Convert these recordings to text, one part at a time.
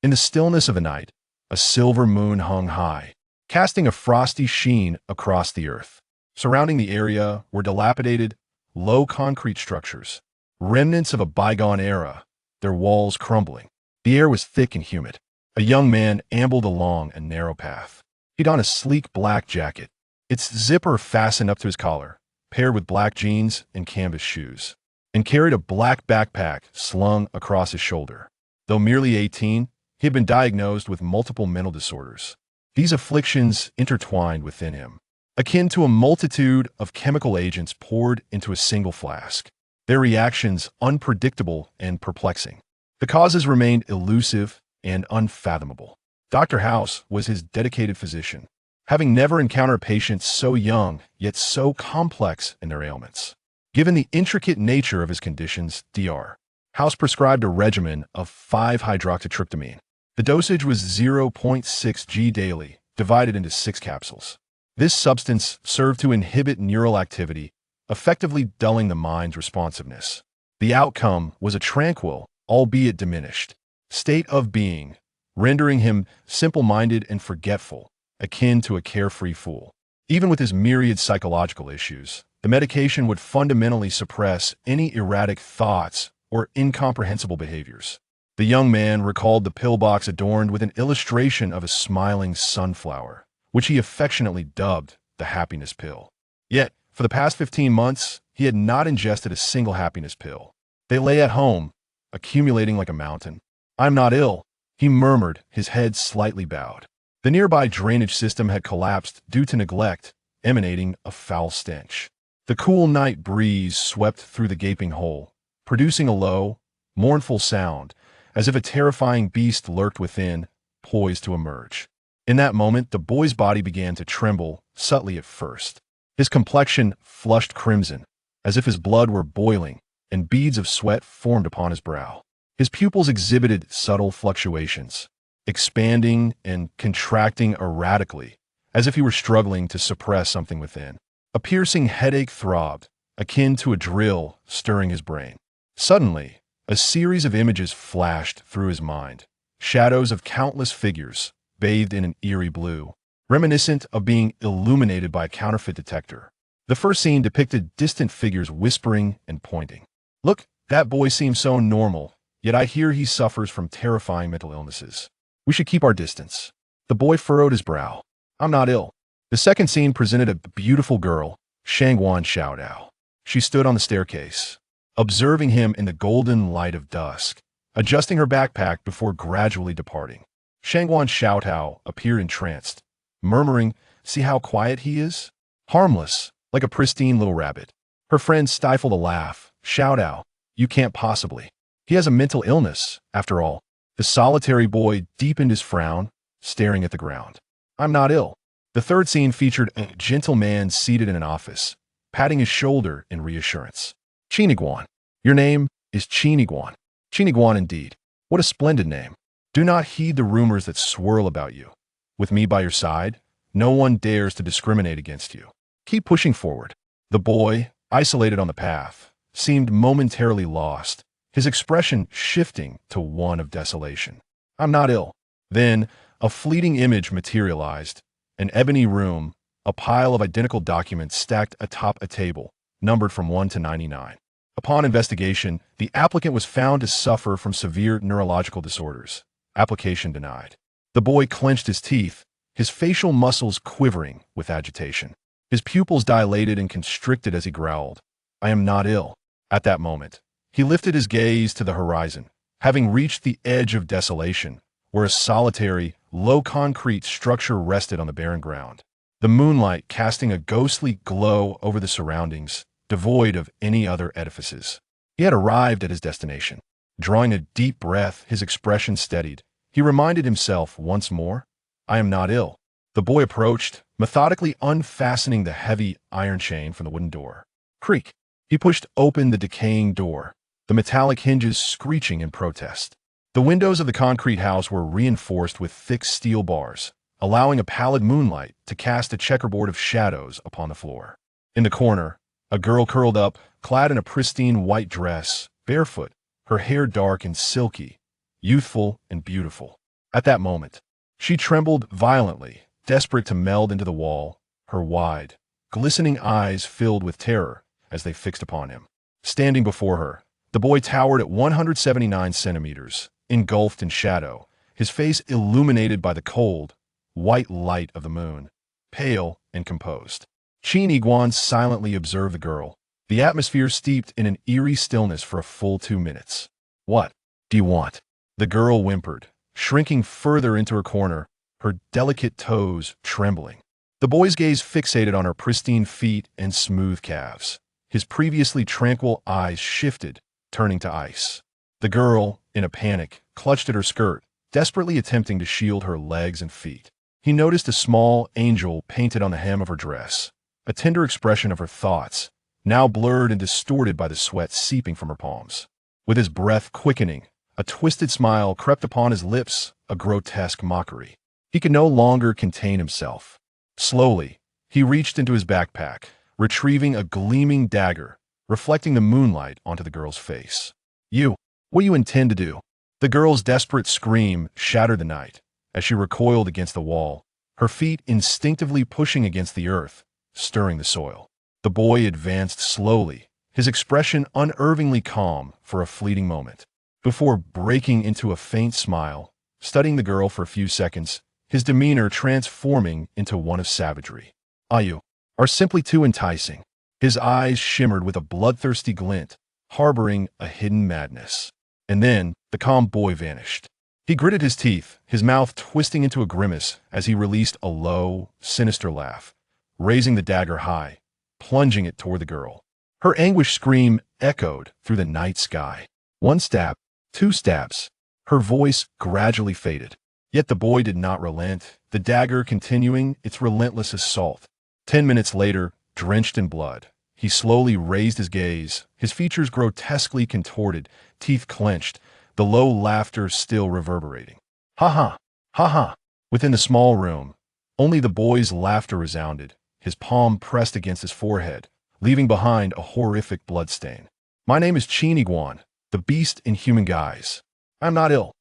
In the stillness of the night, a silver moon hung high, casting a frosty sheen across the earth. Surrounding the area were dilapidated, low concrete structures, remnants of a bygone era, their walls crumbling. The air was thick and humid. A young man ambled along a narrow path. He'd on a sleek black jacket, its zipper fastened up to his collar, paired with black jeans and canvas shoes, and carried a black backpack slung across his shoulder. Though merely 18, he had been diagnosed with multiple mental disorders. These afflictions intertwined within him, akin to a multitude of chemical agents poured into a single flask, their reactions unpredictable and perplexing. The causes remained elusive and unfathomable. Dr. House was his dedicated physician, having never encountered a patient so young yet so complex in their ailments. Given the intricate nature of his conditions, Dr. House prescribed a regimen of 5-hydroxytryptamine. The dosage was 0.6 g daily, divided into 6 capsules. This substance served to inhibit neural activity, effectively dulling the mind's responsiveness. The outcome was a tranquil, albeit diminished, state of being, rendering him simple-minded and forgetful, akin to a carefree fool. Even with his myriad psychological issues, the medication would fundamentally suppress any erratic thoughts or incomprehensible behaviors. The young man recalled the pillbox adorned with an illustration of a smiling sunflower, which he affectionately dubbed the happiness pill. Yet, for the past 15 months, he had not ingested a single happiness pill. They lay at home, accumulating like a mountain. "I'm not ill," he murmured, his head slightly bowed. The nearby drainage system had collapsed due to neglect, emanating a foul stench. The cool night breeze swept through the gaping hole, producing a low, mournful sound, as if a terrifying beast lurked within, poised to emerge. In that moment, the boy's body began to tremble, subtly at first. His complexion flushed crimson, as if his blood were boiling, and beads of sweat formed upon his brow. His pupils exhibited subtle fluctuations, expanding and contracting erratically, as if he were struggling to suppress something within. A piercing headache throbbed, akin to a drill stirring his brain. Suddenly, a series of images flashed through his mind, shadows of countless figures, bathed in an eerie blue, reminiscent of being illuminated by a counterfeit detector. The first scene depicted distant figures whispering and pointing. "Look, that boy seems so normal, yet I hear he suffers from terrifying mental illnesses. We should keep our distance." The boy furrowed his brow. "I'm not ill." The second scene presented a beautiful girl, Shangguan Xiaodao. She stood on the staircase, observing him in the golden light of dusk, adjusting her backpack before gradually departing. Shangguan Xiaodao appeared entranced, murmuring, "See how quiet he is? Harmless, like a pristine little rabbit." Her friend stifled a laugh. "Xiaodao, you can't possibly. He has a mental illness, after all." The solitary boy deepened his frown, staring at the ground. "I'm not ill." The third scene featured a gentle man seated in an office, patting his shoulder in reassurance. "Qin Yiguan. Your name is Qin Yiguan." "Qin Yiguan indeed. What a splendid name. Do not heed the rumors that swirl about you. With me by your side, no one dares to discriminate against you. Keep pushing forward." The boy, isolated on the path, seemed momentarily lost, his expression shifting to one of desolation. "I'm not ill." Then, a fleeting image materialized. An ebony room, a pile of identical documents stacked atop a table, numbered from 1 to 99. Upon investigation, the applicant was found to suffer from severe neurological disorders. Application denied. The boy clenched his teeth, his facial muscles quivering with agitation. His pupils dilated and constricted as he growled, "I am not ill." At that moment, he lifted his gaze to the horizon, having reached the edge of desolation, where a solitary, low-concrete structure rested on the barren ground, the moonlight casting a ghostly glow over the surroundings, devoid of any other edifices. He had arrived at his destination. Drawing a deep breath, his expression steadied. He reminded himself once more, "I am not ill." The boy approached, methodically unfastening the heavy iron chain from the wooden door. Creak! He pushed open the decaying door, the metallic hinges screeching in protest. The windows of the concrete house were reinforced with thick steel bars, allowing a pallid moonlight to cast a checkerboard of shadows upon the floor. In the corner, a girl curled up, clad in a pristine white dress, barefoot, her hair dark and silky, youthful and beautiful. At that moment, she trembled violently, desperate to meld into the wall, her wide, glistening eyes filled with terror as they fixed upon him. Standing before her, the boy towered at 179 centimeters, engulfed in shadow, his face illuminated by the cold, white light of the moon, pale and composed. Qin Yiguan silently observed the girl, the atmosphere steeped in an eerie stillness for a full 2 minutes. "What do you want?" The girl whimpered, shrinking further into her corner, her delicate toes trembling. The boy's gaze fixated on her pristine feet and smooth calves. His previously tranquil eyes shifted, turning to ice. The girl, in a panic, clutched at her skirt, desperately attempting to shield her legs and feet. He noticed a small angel painted on the hem of her dress, a tender expression of her thoughts, now blurred and distorted by the sweat seeping from her palms. With his breath quickening, a twisted smile crept upon his lips, a grotesque mockery. He could no longer contain himself. Slowly, he reached into his backpack, retrieving a gleaming dagger, reflecting the moonlight onto the girl's face. What do you intend to do?" The girl's desperate scream shattered the night as she recoiled against the wall, her feet instinctively pushing against the earth, stirring the soil. The boy advanced slowly, his expression unervingly calm for a fleeting moment, before breaking into a faint smile, studying the girl for a few seconds, his demeanor transforming into one of savagery. "You are simply too enticing." His eyes shimmered with a bloodthirsty glint, harboring a hidden madness. And then the calm boy vanished. He gritted his teeth, his mouth twisting into a grimace as he released a low, sinister laugh, raising the dagger high, plunging it toward the girl. Her anguished scream echoed through the night sky. 1 stab, 2 stabs. Her voice gradually faded. Yet the boy did not relent, the dagger continuing its relentless assault. 10 minutes later, drenched in blood, he slowly raised his gaze, his features grotesquely contorted, teeth clenched, the low laughter still reverberating. "Ha ha! Ha ha!" Within the small room, only the boy's laughter resounded, his palm pressed against his forehead, leaving behind a horrific bloodstain. "My name is Qin Yiguan, the beast in human guise. I'm not ill."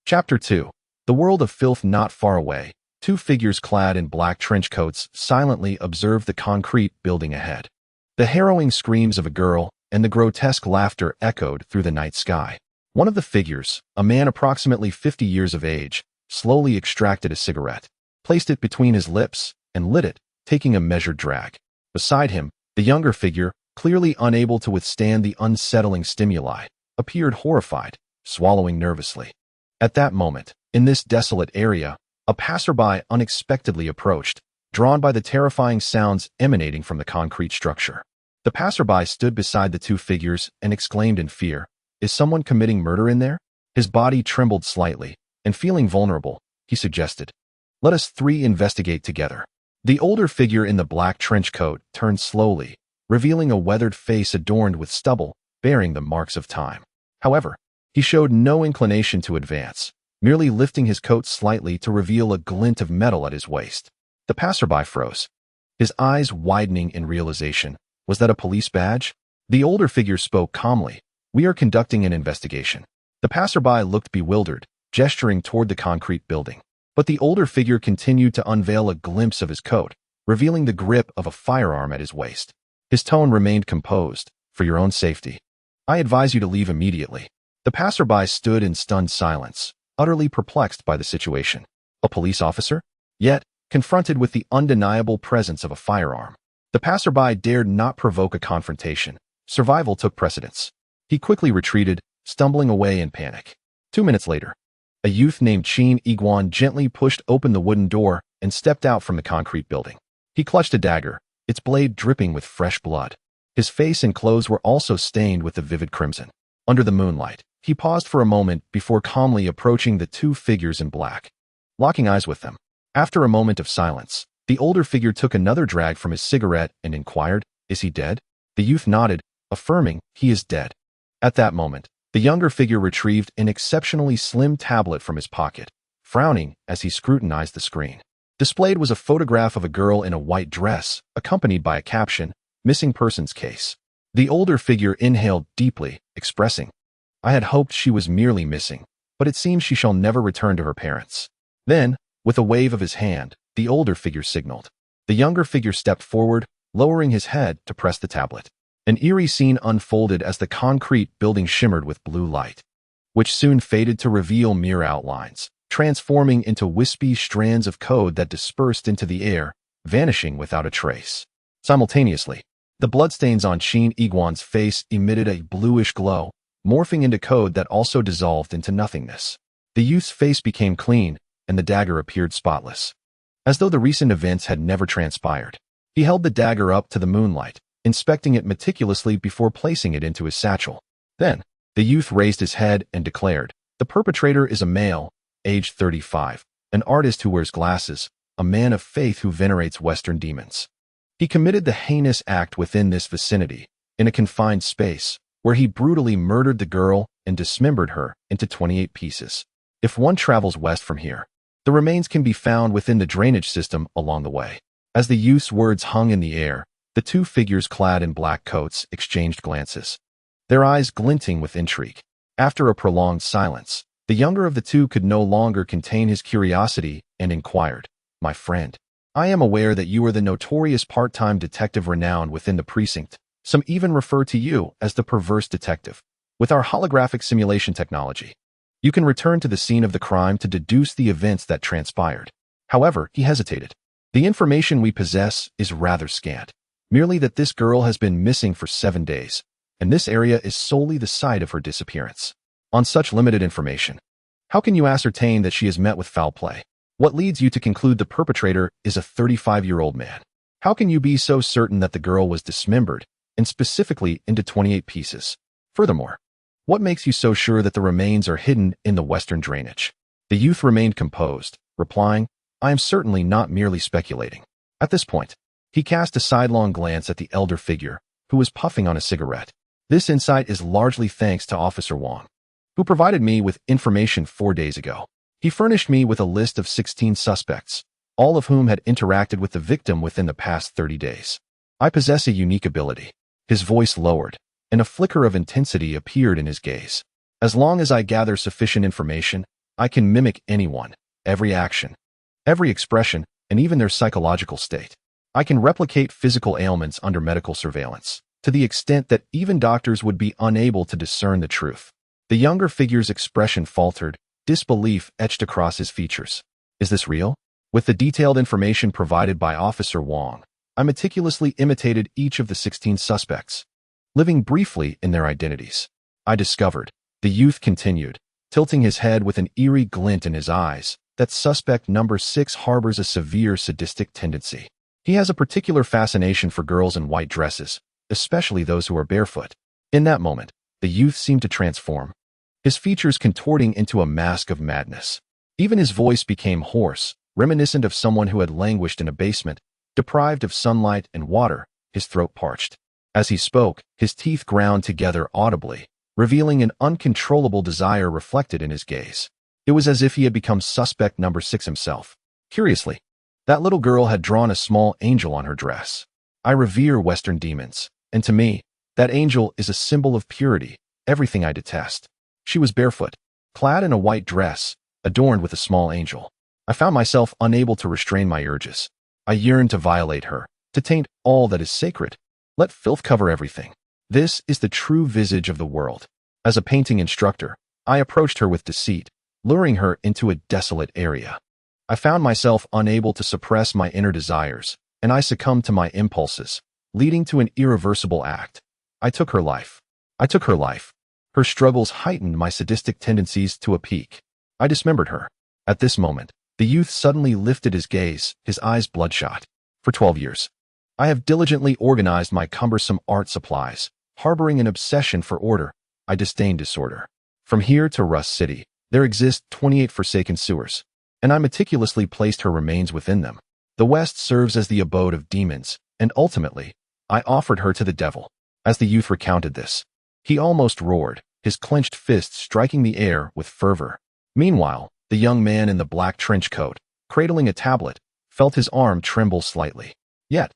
Chapter 2. The world of filth not far away. 2 figures clad in black trench coats silently observed the concrete building ahead. The harrowing screams of a girl and the grotesque laughter echoed through the night sky. One of the figures, a man approximately 50 years of age, slowly extracted a cigarette, placed it between his lips, and lit it, taking a measured drag. Beside him, the younger figure, clearly unable to withstand the unsettling stimuli, appeared horrified, swallowing nervously. At that moment, in this desolate area, a passerby unexpectedly approached, drawn by the terrifying sounds emanating from the concrete structure. The passerby stood beside the 2 figures and exclaimed in fear, "Is someone committing murder in there?" His body trembled slightly, and feeling vulnerable, he suggested, "Let us 3 investigate together." The older figure in the black trench coat turned slowly, revealing a weathered face adorned with stubble, bearing the marks of time. However, he showed no inclination to advance, merely lifting his coat slightly to reveal a glint of metal at his waist. The passerby froze, his eyes widening in realization. Was that a police badge? The older figure spoke calmly, "We are conducting an investigation." The passerby looked bewildered, gesturing toward the concrete building. But the older figure continued to unveil a glimpse of his coat, revealing the grip of a firearm at his waist. His tone remained composed. "For your own safety, I advise you to leave immediately." The passerby stood in stunned silence, utterly perplexed by the situation. A police officer? Yet, confronted with the undeniable presence of a firearm, the passerby dared not provoke a confrontation. Survival took precedence. He quickly retreated, stumbling away in panic. 2 minutes later, a youth named Qin Yiguan gently pushed open the wooden door and stepped out from the concrete building. He clutched a dagger, its blade dripping with fresh blood. His face and clothes were also stained with the vivid crimson. Under the moonlight, he paused for a moment before calmly approaching the 2 figures in black, locking eyes with them. After a moment of silence, the older figure took another drag from his cigarette and inquired, "Is he dead?" The youth nodded, affirming, "He is dead." At that moment, the younger figure retrieved an exceptionally slim tablet from his pocket, frowning as he scrutinized the screen. Displayed was a photograph of a girl in a white dress, accompanied by a caption, "Missing persons case." The older figure inhaled deeply, expressing, "I had hoped she was merely missing, but it seems she shall never return to her parents." Then, with a wave of his hand, the older figure signaled. The younger figure stepped forward, lowering his head to press the tablet. An eerie scene unfolded as the concrete building shimmered with blue light, which soon faded to reveal mere outlines, transforming into wispy strands of code that dispersed into the air, vanishing without a trace. Simultaneously, the bloodstains on Qin Yiguan's face emitted a bluish glow, morphing into code that also dissolved into nothingness. The youth's face became clean, and the dagger appeared spotless, as though the recent events had never transpired. He held the dagger up to the moonlight, inspecting it meticulously before placing it into his satchel. Then, the youth raised his head and declared, "The perpetrator is a male, aged 35, an artist who wears glasses, a man of faith who venerates Western demons. He committed the heinous act within this vicinity, in a confined space, where he brutally murdered the girl and dismembered her into 28 pieces. If one travels west from here, the remains can be found within the drainage system along the way." As the youth's words hung in the air, the two figures clad in black coats exchanged glances, their eyes glinting with intrigue. After a prolonged silence, the younger of the two could no longer contain his curiosity and inquired, "My friend, I am aware that you are the notorious part-time detective renowned within the precinct. Some even refer to you as the perverse detective. With our holographic simulation technology, you can return to the scene of the crime to deduce the events that transpired." However, he hesitated. "The information we possess is rather scant. Merely that this girl has been missing for 7 days, and this area is solely the site of her disappearance. On such limited information, how can you ascertain that she has met with foul play? What leads you to conclude the perpetrator is a 35-year-old man? How can you be so certain that the girl was dismembered, and specifically into 28 pieces? Furthermore, what makes you so sure that the remains are hidden in the western drainage?" The youth remained composed, replying, "I am certainly not merely speculating." At this point, he cast a sidelong glance at the elder figure, who was puffing on a cigarette. "This insight is largely thanks to Officer Wang, who provided me with information 4 days ago. He furnished me with a list of 16 suspects, all of whom had interacted with the victim within the past 30 days. I possess a unique ability." His voice lowered, and a flicker of intensity appeared in his gaze. "As long as I gather sufficient information, I can mimic anyone, every action, every expression, and even their psychological state. I can replicate physical ailments under medical surveillance, to the extent that even doctors would be unable to discern the truth." The younger figure's expression faltered, disbelief etched across his features. "Is this real?" With the detailed information provided by Officer Wang, I meticulously imitated each of the 16 suspects, living briefly in their identities. I discovered, the youth continued, tilting his head with an eerie glint in his eyes, that suspect number 6 harbors a severe sadistic tendency. He has a particular fascination for girls in white dresses, especially those who are barefoot. In that moment, the youth seemed to transform, his features contorting into a mask of madness. Even his voice became hoarse, reminiscent of someone who had languished in a basement, deprived of sunlight and water, his throat parched. As he spoke, his teeth ground together audibly, revealing an uncontrollable desire reflected in his gaze. It was as if he had become suspect number 6 himself. Curiously, that little girl had drawn a small angel on her dress. I revere Western demons, and to me, that angel is a symbol of purity, everything I detest. She was barefoot, clad in a white dress, adorned with a small angel. I found myself unable to restrain my urges. I yearned to violate her, to taint all that is sacred. Let filth cover everything. This is the true visage of the world. As a painting instructor, I approached her with deceit, luring her into a desolate area. I found myself unable to suppress my inner desires, and I succumbed to my impulses, leading to an irreversible act. I took her life. Her struggles heightened my sadistic tendencies to a peak. I dismembered her. At this moment, the youth suddenly lifted his gaze, his eyes bloodshot. For 12 years, I have diligently organized my cumbersome art supplies, harboring an obsession for order. I disdain disorder. From here to Rust City, there exist 28 forsaken sewers, and I meticulously placed her remains within them. The West serves as the abode of demons, and ultimately, I offered her to the devil. As the youth recounted this, he almost roared, his clenched fists striking the air with fervor. Meanwhile, the young man in the black trench coat, cradling a tablet, felt his arm tremble slightly. Yet,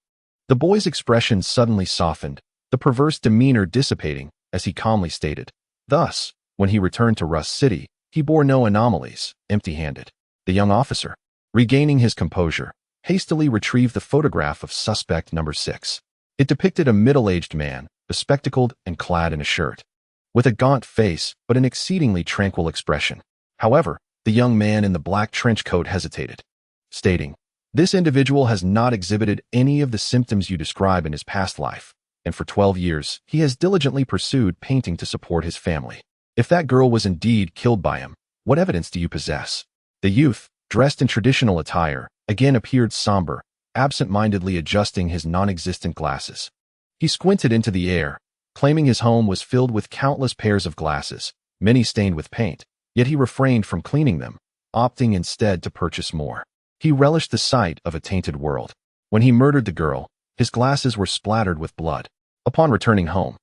the boy's expression suddenly softened, the perverse demeanor dissipating, as he calmly stated. Thus, when he returned to Rust City, He bore no anomalies, empty-handed. The young officer, regaining his composure, hastily retrieved the photograph of suspect number 6. It depicted a middle-aged man, bespectacled and clad in a shirt, with a gaunt face but an exceedingly tranquil expression. However, the young man in the black trench coat hesitated, stating, "This individual has not exhibited any of the symptoms you describe in his past life, and for 12 years he has diligently pursued painting to support his family. If that girl was indeed killed by him, what evidence do you possess?" The youth, dressed in traditional attire, again appeared somber, absent-mindedly adjusting his non-existent glasses. He squinted into the air, claiming his home was filled with countless pairs of glasses, many stained with paint, yet he refrained from cleaning them, opting instead to purchase more. He relished the sight of a tainted world. When he murdered the girl, his glasses were splattered with blood. Upon returning home,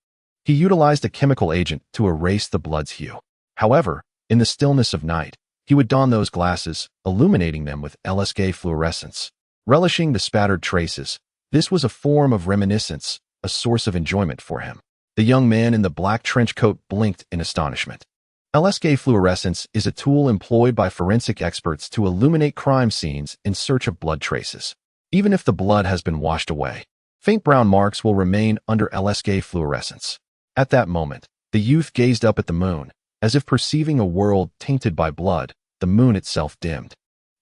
he utilized a chemical agent to erase the blood's hue. However, in the stillness of night, he would don those glasses, illuminating them with LSK fluorescence. Relishing the spattered traces, this was a form of reminiscence, a source of enjoyment for him. The young man in the black trench coat blinked in astonishment. LSK fluorescence is a tool employed by forensic experts to illuminate crime scenes in search of blood traces. Even if the blood has been washed away, faint brown marks will remain under LSK fluorescence. At that moment, the youth gazed up at the moon, as if perceiving a world tainted by blood. The moon itself dimmed.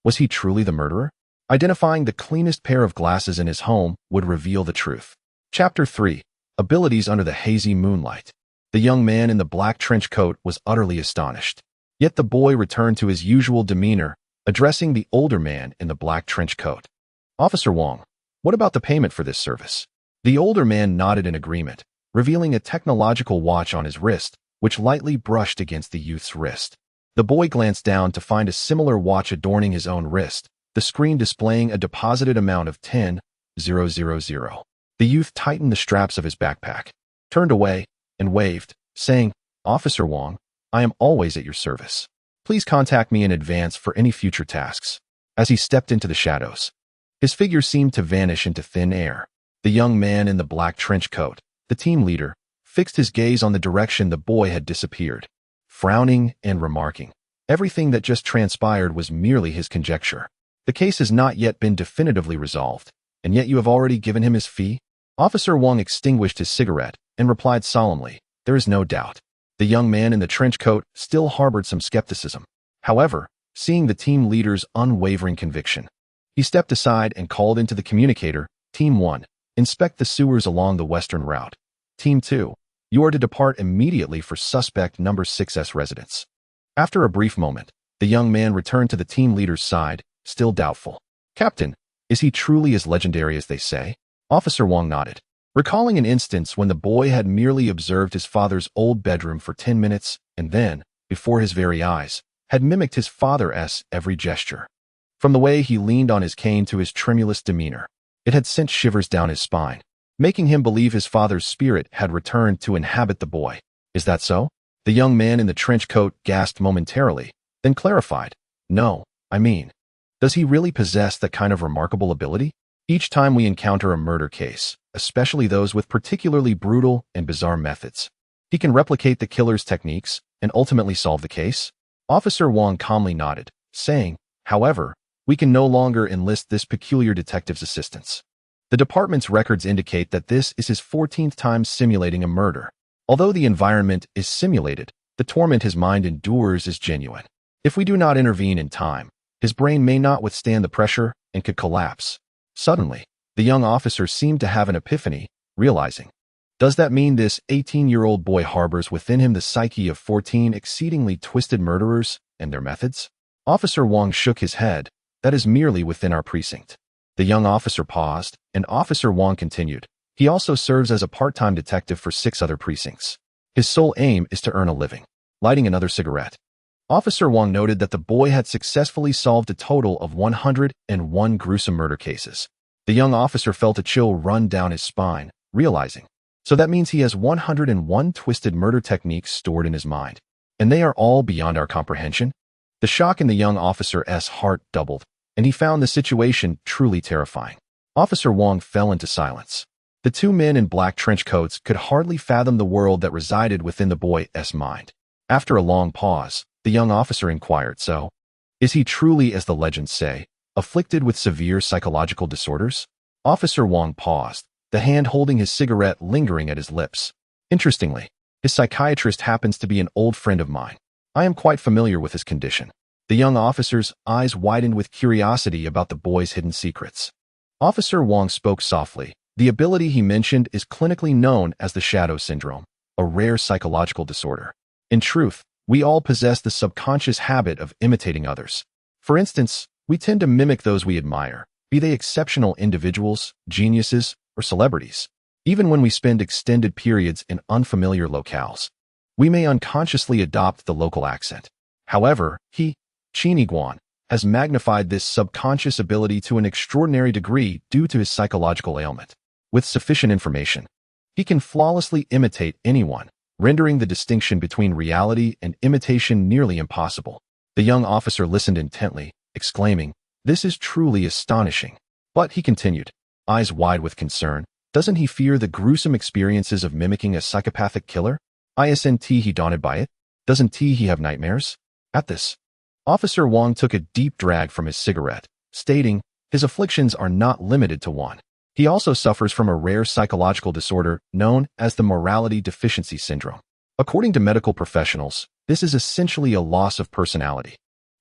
Was he truly the murderer? Identifying the cleanest pair of glasses in his home would reveal the truth. Chapter 3. Abilities under the hazy moonlight. The young man in the black trench coat was utterly astonished. Yet the boy returned to his usual demeanor, addressing the older man in the black trench coat. "Officer Wong, what about the payment for this service?" The older man nodded in agreement, revealing a technological watch on his wrist, which lightly brushed against the youth's wrist. The boy glanced down to find a similar watch adorning his own wrist, the screen displaying a deposited amount of 10,000. The youth tightened the straps of his backpack, turned away, and waved, saying, "Officer Wong, I am always at your service. Please contact me in advance for any future tasks." As he stepped into the shadows, his figure seemed to vanish into thin air. The young man in the black trench coat, the team leader, fixed his gaze on the direction the boy had disappeared, frowning and remarking, "Everything that just transpired was merely his conjecture. The case has not yet been definitively resolved, and yet you have already given him his fee?" Officer Wong extinguished his cigarette and replied solemnly, "There is no doubt." The young man in the trench coat still harbored some skepticism. However, seeing the team leader's unwavering conviction, he stepped aside and called into the communicator, "Team 1, inspect the sewers along the western route. Team 2, you are to depart immediately for suspect number 6's residence." After a brief moment, the young man returned to the team leader's side, still doubtful. "Captain, is he truly as legendary as they say?" Officer Wong nodded, recalling an instance when the boy had merely observed his father's old bedroom for 10 minutes and then, before his very eyes, had mimicked his father's every gesture. From the way he leaned on his cane to his tremulous demeanor, it had sent shivers down his spine, making him believe his father's spirit had returned to inhabit the boy. "Is that so?" The young man in the trench coat gasped momentarily, then clarified, "No, I mean, does he really possess that kind of remarkable ability? Each time we encounter a murder case, especially those with particularly brutal and bizarre methods, he can replicate the killer's techniques and ultimately solve the case?" Officer Wong calmly nodded, saying, "However, we can no longer enlist this peculiar detective's assistance. The department's records indicate that this is his 14th time simulating a murder. Although the environment is simulated, the torment his mind endures is genuine. If we do not intervene in time, his brain may not withstand the pressure and could collapse." Suddenly, the young officer seemed to have an epiphany, realizing, "Does that mean this 18-year-old boy harbors within him the psyche of 14 exceedingly twisted murderers and their methods?" Officer Wong shook his head. "That is merely within our precinct." The young officer paused, and Officer Wong continued, "He also serves as a part-time detective for 6 other precincts. His sole aim is to earn a living." Lighting another cigarette, Officer Wong noted that the boy had successfully solved a total of 101 gruesome murder cases. The young officer felt a chill run down his spine, realizing, so that means he has 101 twisted murder techniques stored in his mind, and they are all beyond our comprehension? The shock in the young officer's heart doubled, and he found the situation truly terrifying. Officer Wong fell into silence. The 2 men in black trench coats could hardly fathom the world that resided within the boy's mind. After a long pause, The young officer inquired. So, is he truly, as the legends say, afflicted with severe psychological disorders? Officer Wong paused, the hand holding his cigarette lingering at his lips. Interestingly, his psychiatrist happens to be an old friend of mine. I am quite familiar with his condition. The young officer's eyes widened with curiosity about the boy's hidden secrets. Officer Wong spoke softly. The ability he mentioned is clinically known as the shadow syndrome, a rare psychological disorder. In truth, we all possess the subconscious habit of imitating others. For instance, we tend to mimic those we admire, be they exceptional individuals, geniuses, or celebrities. Even when we spend extended periods in unfamiliar locales, we may unconsciously adopt the local accent. However, Qin Yiguan has magnified this subconscious ability to an extraordinary degree due to his psychological ailment. With sufficient information, he can flawlessly imitate anyone, rendering the distinction between reality and imitation nearly impossible. The young officer listened intently, exclaiming, "This is truly astonishing." But he continued, eyes wide with concern, doesn't he fear the gruesome experiences of mimicking a psychopathic killer? Isn't he daunted by it? Doesn't he have nightmares? At this, Officer Wong took a deep drag from his cigarette, stating, his afflictions are not limited to one. He also suffers from a rare psychological disorder known as the morality deficiency syndrome. According to medical professionals, this is essentially a loss of personality.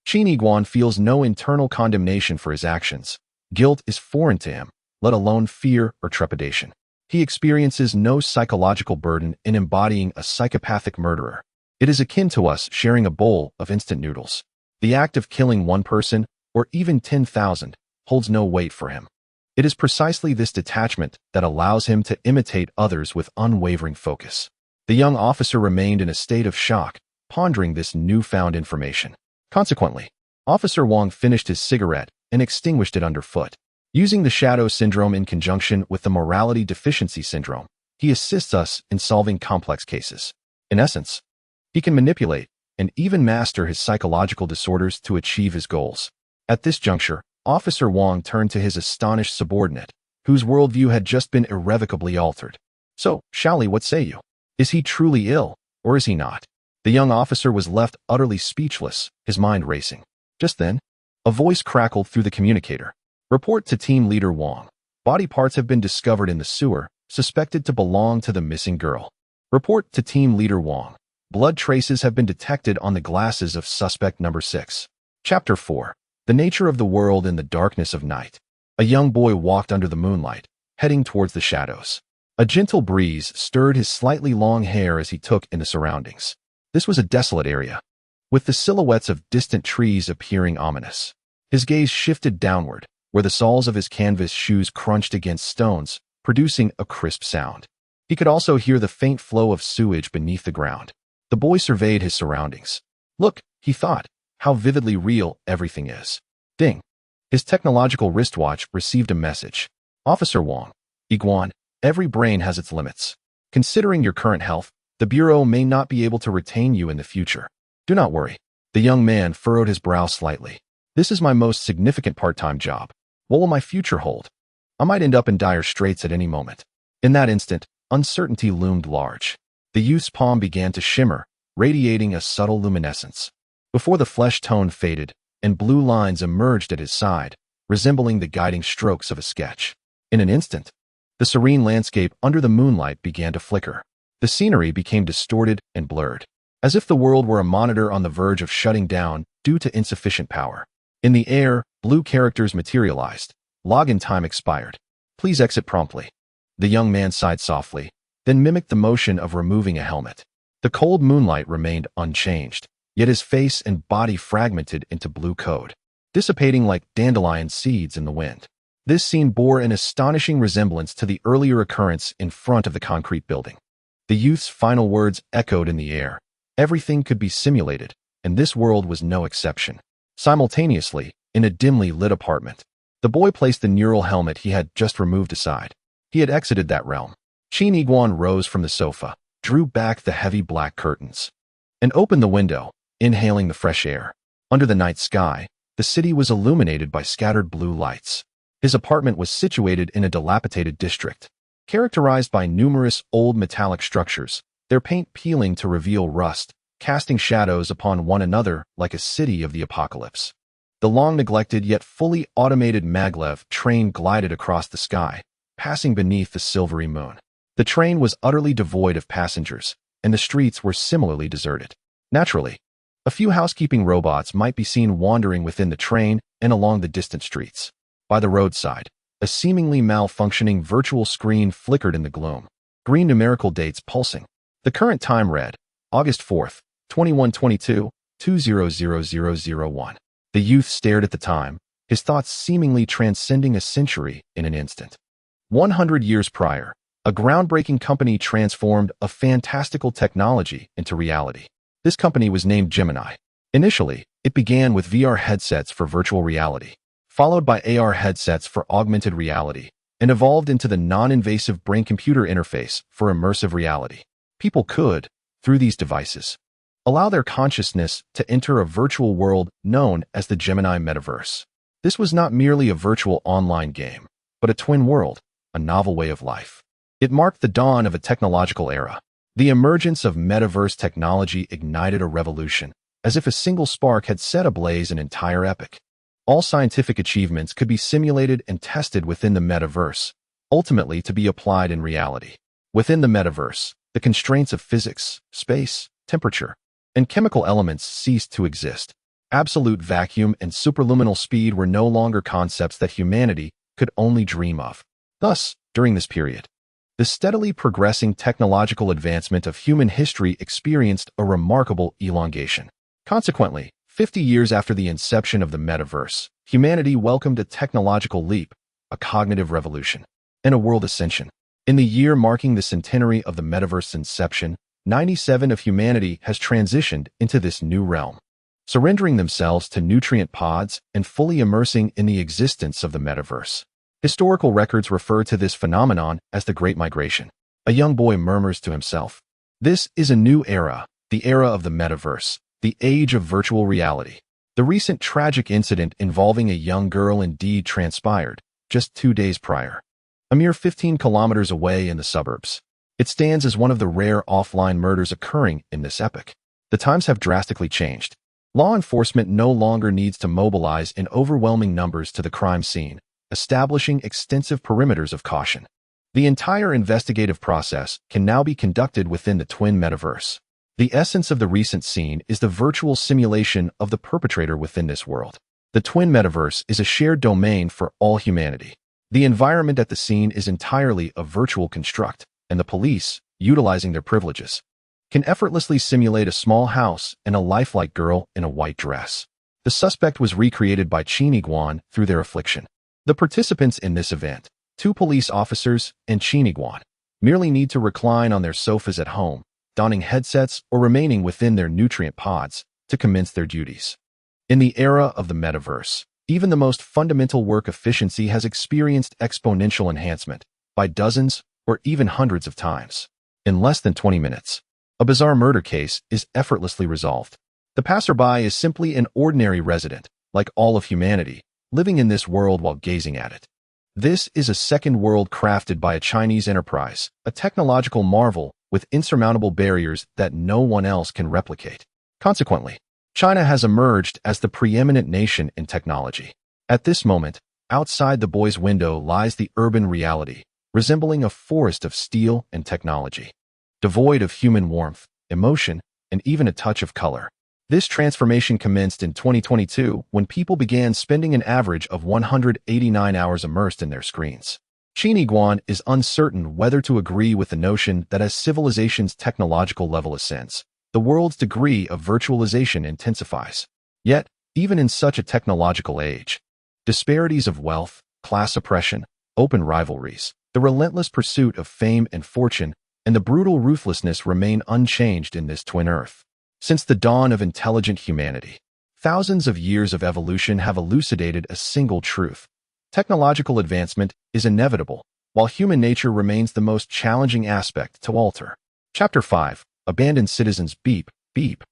Qin Yiguan feels no internal condemnation for his actions. Guilt is foreign to him, let alone fear or trepidation. He experiences no psychological burden in embodying a psychopathic murderer. It is akin to us sharing a bowl of instant noodles. The act of killing one person, or even 10,000, holds no weight for him. It is precisely this detachment that allows him to imitate others with unwavering focus. The young officer remained in a state of shock, pondering this newfound information. Consequently, Officer Wong finished his cigarette and extinguished it underfoot. Using the shadow syndrome in conjunction with the morality deficiency syndrome, he assists us in solving complex cases. In essence, he can manipulate and even master his psychological disorders to achieve his goals. At this juncture, Officer Wong turned to his astonished subordinate, whose worldview had just been irrevocably altered. So, Shally, what say you? Is he truly ill, or is he not? The young officer was left utterly speechless, his mind racing. Just then, a voice crackled through the communicator. Report to Team Leader Wong. Body parts have been discovered in the sewer, suspected to belong to the missing girl. Report to Team Leader Wong. Blood traces have been detected on the glasses of suspect number 6. Chapter 4. The nature of the world in the darkness of night. A young boy walked under the moonlight, heading towards the shadows. A gentle breeze stirred his slightly long hair as he took in the surroundings. This was a desolate area, with the silhouettes of distant trees appearing ominous. His gaze shifted downward, where the soles of his canvas shoes crunched against stones, producing a crisp sound. He could also hear the faint flow of sewage beneath the ground. The boy surveyed his surroundings. Look, he thought, how vividly real everything is. Ding. His technological wristwatch received a message. Officer Wong. Yiguan, every brain has its limits. Considering your current health, the Bureau may not be able to retain you in the future. Do not worry. The young man furrowed his brow slightly. This is my most significant part-time job. What will my future hold? I might end up in dire straits at any moment. In that instant, uncertainty loomed large. The youth's palm began to shimmer, radiating a subtle luminescence. Before the flesh tone faded, and blue lines emerged at his side, resembling the guiding strokes of a sketch. In an instant, the serene landscape under the moonlight began to flicker. The scenery became distorted and blurred, as if the world were a monitor on the verge of shutting down due to insufficient power. In the air, blue characters materialized. Login time expired. Please exit promptly. The young man sighed softly, then mimicked the motion of removing a helmet. The cold moonlight remained unchanged, yet his face and body fragmented into blue code, dissipating like dandelion seeds in the wind. This scene bore an astonishing resemblance to the earlier occurrence in front of the concrete building. The youth's final words echoed in the air. Everything could be simulated, and this world was no exception. Simultaneously, in a dimly lit apartment, the boy placed the neural helmet he had just removed aside. He had exited that realm. Qin Yiguan rose from the sofa, drew back the heavy black curtains, and opened the window, inhaling the fresh air. Under the night sky, the city was illuminated by scattered blue lights. His apartment was situated in a dilapidated district, characterized by numerous old metallic structures, their paint peeling to reveal rust, casting shadows upon one another like a city of the apocalypse. The long-neglected yet fully automated maglev train glided across the sky, passing beneath the silvery moon. The train was utterly devoid of passengers, and the streets were similarly deserted. Naturally, a few housekeeping robots might be seen wandering within the train and along the distant streets. By the roadside, a seemingly malfunctioning virtual screen flickered in the gloom, green numerical dates pulsing. The current time read, August 4th, 2122, 200001. The youth stared at the time, his thoughts seemingly transcending a century in an instant. 100 years prior, a groundbreaking company transformed a fantastical technology into reality. This company was named Gemini. Initially, it began with VR headsets for virtual reality, followed by AR headsets for augmented reality, and evolved into the non-invasive brain-computer interface for immersive reality. People could, through these devices, allow their consciousness to enter a virtual world known as the Gemini metaverse. This was not merely a virtual online game, but a twin world, a novel way of life. It marked the dawn of a technological era. The emergence of metaverse technology ignited a revolution, as if a single spark had set ablaze an entire epoch. All scientific achievements could be simulated and tested within the metaverse, ultimately to be applied in reality. Within the metaverse, the constraints of physics, space, temperature, and chemical elements ceased to exist. Absolute vacuum and superluminal speed were no longer concepts that humanity could only dream of. Thus, during this period, the steadily progressing technological advancement of human history experienced a remarkable elongation. Consequently, 50 years after the inception of the metaverse, humanity welcomed a technological leap, a cognitive revolution, and a world ascension. In the year marking the centenary of the metaverse's inception, 97% of humanity has transitioned into this new realm, surrendering themselves to nutrient pods and fully immersing in the existence of the metaverse. Historical records refer to this phenomenon as the Great Migration. A young boy murmurs to himself, "This is a new era, the era of the metaverse, the age of virtual reality." The recent tragic incident involving a young girl indeed transpired just 2 days prior, a mere 15 kilometers away in the suburbs. It stands as one of the rare offline murders occurring in this epoch. The times have drastically changed. Law enforcement no longer needs to mobilize in overwhelming numbers to the crime scene, establishing extensive perimeters of caution. The entire investigative process can now be conducted within the twin metaverse. The essence of the recent scene is the virtual simulation of the perpetrator within this world. The twin metaverse is a shared domain for all humanity. The environment at the scene is entirely a virtual construct, and the police, utilizing their privileges, can effortlessly simulate a small house and a lifelike girl in a white dress. The suspect was recreated by Qin Yiguan through their affliction. The participants in this event, 2 police officers and Qin Yiguan, merely need to recline on their sofas at home, donning headsets or remaining within their nutrient pods to commence their duties. In the era of the metaverse, even the most fundamental work efficiency has experienced exponential enhancement by dozens or even hundreds of times. In less than 20 minutes, a bizarre murder case is effortlessly resolved. The passerby is simply an ordinary resident, like all of humanity, living in this world while gazing at it. This is a second world crafted by a Chinese enterprise, a technological marvel with insurmountable barriers that no one else can replicate. Consequently, China has emerged as the preeminent nation in technology. At this moment, outside the boy's window lies the urban reality, resembling a forest of steel and technology, devoid of human warmth, emotion, and even a touch of color. This transformation commenced in 2022 when people began spending an average of 189 hours immersed in their screens. Qin Yiguan is uncertain whether to agree with the notion that as civilization's technological level ascends, the world's degree of virtualization intensifies. Yet, even in such a technological age, disparities of wealth, class oppression, open rivalries, the relentless pursuit of fame and fortune, and the brutal ruthlessness remain unchanged in this twin Earth. Since the dawn of intelligent humanity, thousands of years of evolution have elucidated a single truth. Technological advancement is inevitable, while human nature remains the most challenging aspect to alter. Chapter 5. Abandoned Citizens. Beep, beep,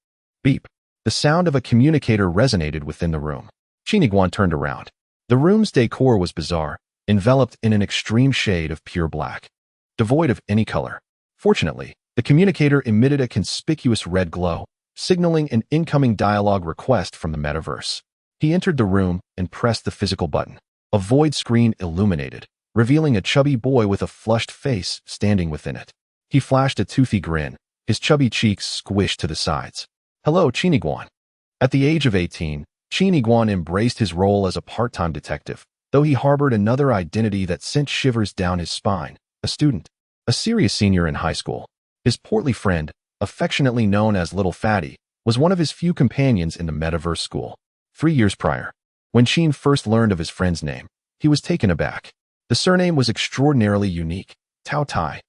beep. The sound of a communicator resonated within the room. Qin Yiguan turned around. The room's decor was bizarre, enveloped in an extreme shade of pure black, devoid of any color. Fortunately, the communicator emitted a conspicuous red glow, signaling an incoming dialogue request from the metaverse. He entered the room and pressed the physical button. A void screen illuminated, revealing a chubby boy with a flushed face standing within it. He flashed a toothy grin, his chubby cheeks squished to the sides. "Hello, Qin Yiguan." At the age of 18, Qin Yiguan embraced his role as a part-time detective, though he harbored another identity that sent shivers down his spine: a student, a serious senior in high school. His portly friend, affectionately known as Little Fatty, was one of his few companions in the metaverse school. 3 years prior, when Qin first learned of his friend's name, he was taken aback. The surname was extraordinarily unique: Tao Tai.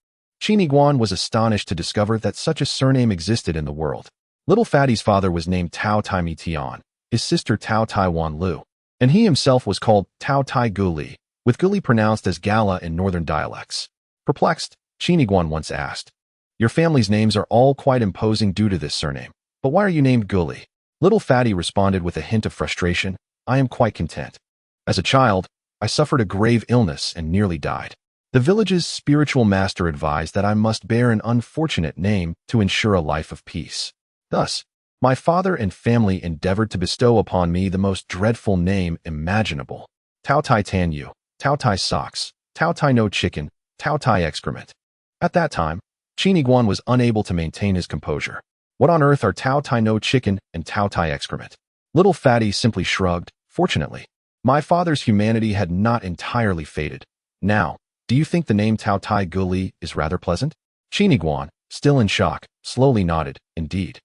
Qin Yiguan was astonished to discover that such a surname existed in the world. Little Fatty's father was named Tao Tai Mi Tian, his sister Tao Tai Wan Lu, and he himself was called Tao Tai Gu Li, with Gu Li pronounced as Gala in northern dialects. Perplexed, Qin Yiguan once asked, "Your family's names are all quite imposing due to this surname, but why are you named Gu Li?" Little Fatty responded with a hint of frustration, "I am quite content. As a child, I suffered a grave illness and nearly died. The village's spiritual master advised that I must bear an unfortunate name to ensure a life of peace. Thus, my father and family endeavored to bestow upon me the most dreadful name imaginable: Tao Tai Tan Yu, Tao Tai Socks, Tao Tai No Chicken, Tao Tai Excrement." At that time, Qin Yiguan was unable to maintain his composure. "What on earth are Tao Tai No Chicken and Tao Tai Excrement?" Little Fatty simply shrugged. "Fortunately, my father's humanity had not entirely faded. Now, do you think the name Tao Tai Gu Li is rather pleasant?" Qin Yiguan, still in shock, slowly nodded. "Indeed.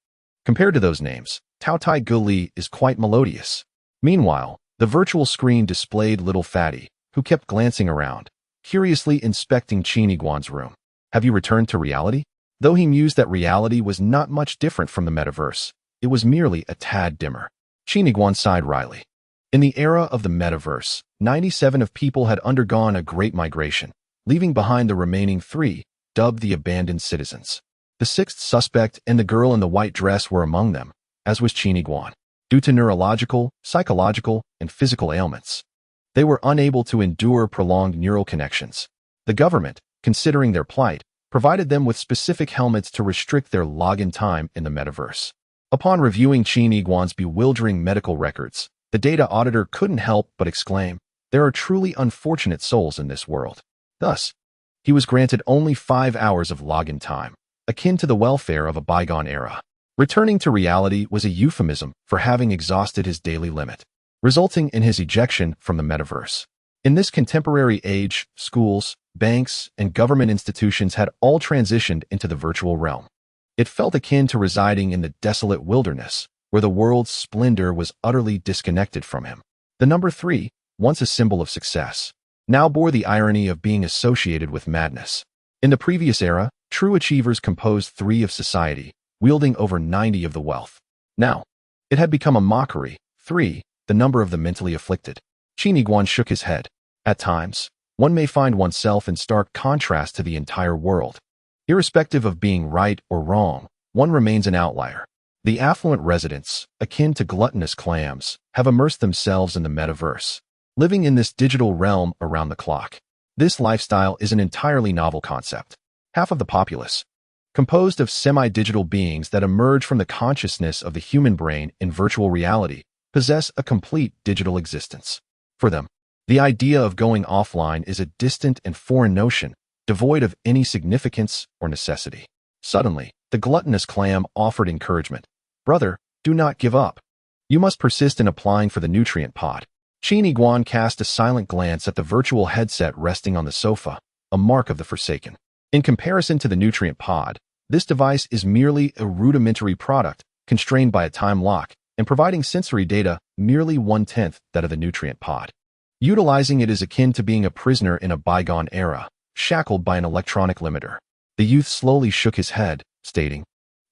Compared to those names, Tao Tai Gu Li is quite melodious." Meanwhile, the virtual screen displayed Little Fatty, who kept glancing around, curiously inspecting Qin Yiguan's room. "Have you returned to reality?" Though he mused that reality was not much different from the metaverse, it was merely a tad dimmer. Qin Yiguan sighed wryly. In the era of the metaverse, 97% of people had undergone a great migration, leaving behind the remaining 3, dubbed the abandoned citizens. The 6th suspect and the girl in the white dress were among them, as was Qin Yiguan. Due to neurological, psychological, and physical ailments, they were unable to endure prolonged neural connections. The government, considering their plight, provided them with specific helmets to restrict their login time in the metaverse. Upon reviewing Qin Yiguan's bewildering medical records, the data auditor couldn't help but exclaim, "There are truly unfortunate souls in this world." Thus, he was granted only 5 hours of login time, akin to the welfare of a bygone era. Returning to reality was a euphemism for having exhausted his daily limit, resulting in his ejection from the metaverse. In this contemporary age, schools, banks, and government institutions had all transitioned into the virtual realm. It felt akin to residing in the desolate wilderness, where the world's splendor was utterly disconnected from him. The number 3, once a symbol of success, now bore the irony of being associated with madness. In the previous era, true achievers composed 3 of society, wielding over 90 of the wealth. Now, it had become a mockery: 3, the number of the mentally afflicted. Qin Yiguan shook his head. At times, one may find oneself in stark contrast to the entire world. Irrespective of being right or wrong, one remains an outlier. The affluent residents, akin to gluttonous clams, have immersed themselves in the metaverse, living in this digital realm around the clock. This lifestyle is an entirely novel concept. Half of the populace, composed of semi-digital beings that emerge from the consciousness of the human brain in virtual reality, possess a complete digital existence. For them, the idea of going offline is a distant and foreign notion, devoid of any significance or necessity. Suddenly, the gluttonous clam offered encouragement. "Brother, do not give up. You must persist in applying for the nutrient pod." Qin Yiguan cast a silent glance at the virtual headset resting on the sofa, a mark of the forsaken. In comparison to the nutrient pod, this device is merely a rudimentary product, constrained by a time lock, and providing sensory data merely 1/10 that of the nutrient pod. Utilizing it is akin to being a prisoner in a bygone era, shackled by an electronic limiter. The youth slowly shook his head, stating,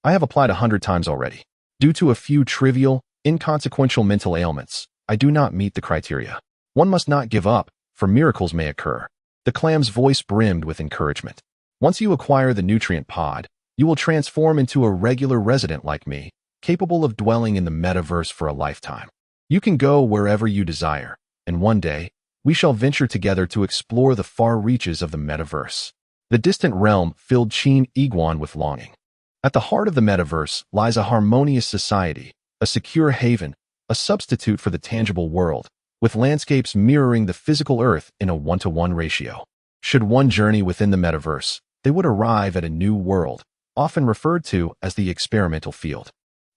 "I have applied 100 times already. Due to a few trivial, inconsequential mental ailments, I do not meet the criteria. One must not give up, for miracles may occur." The clam's voice brimmed with encouragement. "Once you acquire the nutrient pod, you will transform into a regular resident like me, capable of dwelling in the metaverse for a lifetime. You can go wherever you desire, and one day, we shall venture together to explore the far reaches of the metaverse." The distant realm filled Qin Yiguan with longing. At the heart of the metaverse lies a harmonious society, a secure haven, a substitute for the tangible world, with landscapes mirroring the physical Earth in a 1-to-1 ratio. Should one journey within the metaverse, they would arrive at a new world, often referred to as the experimental field.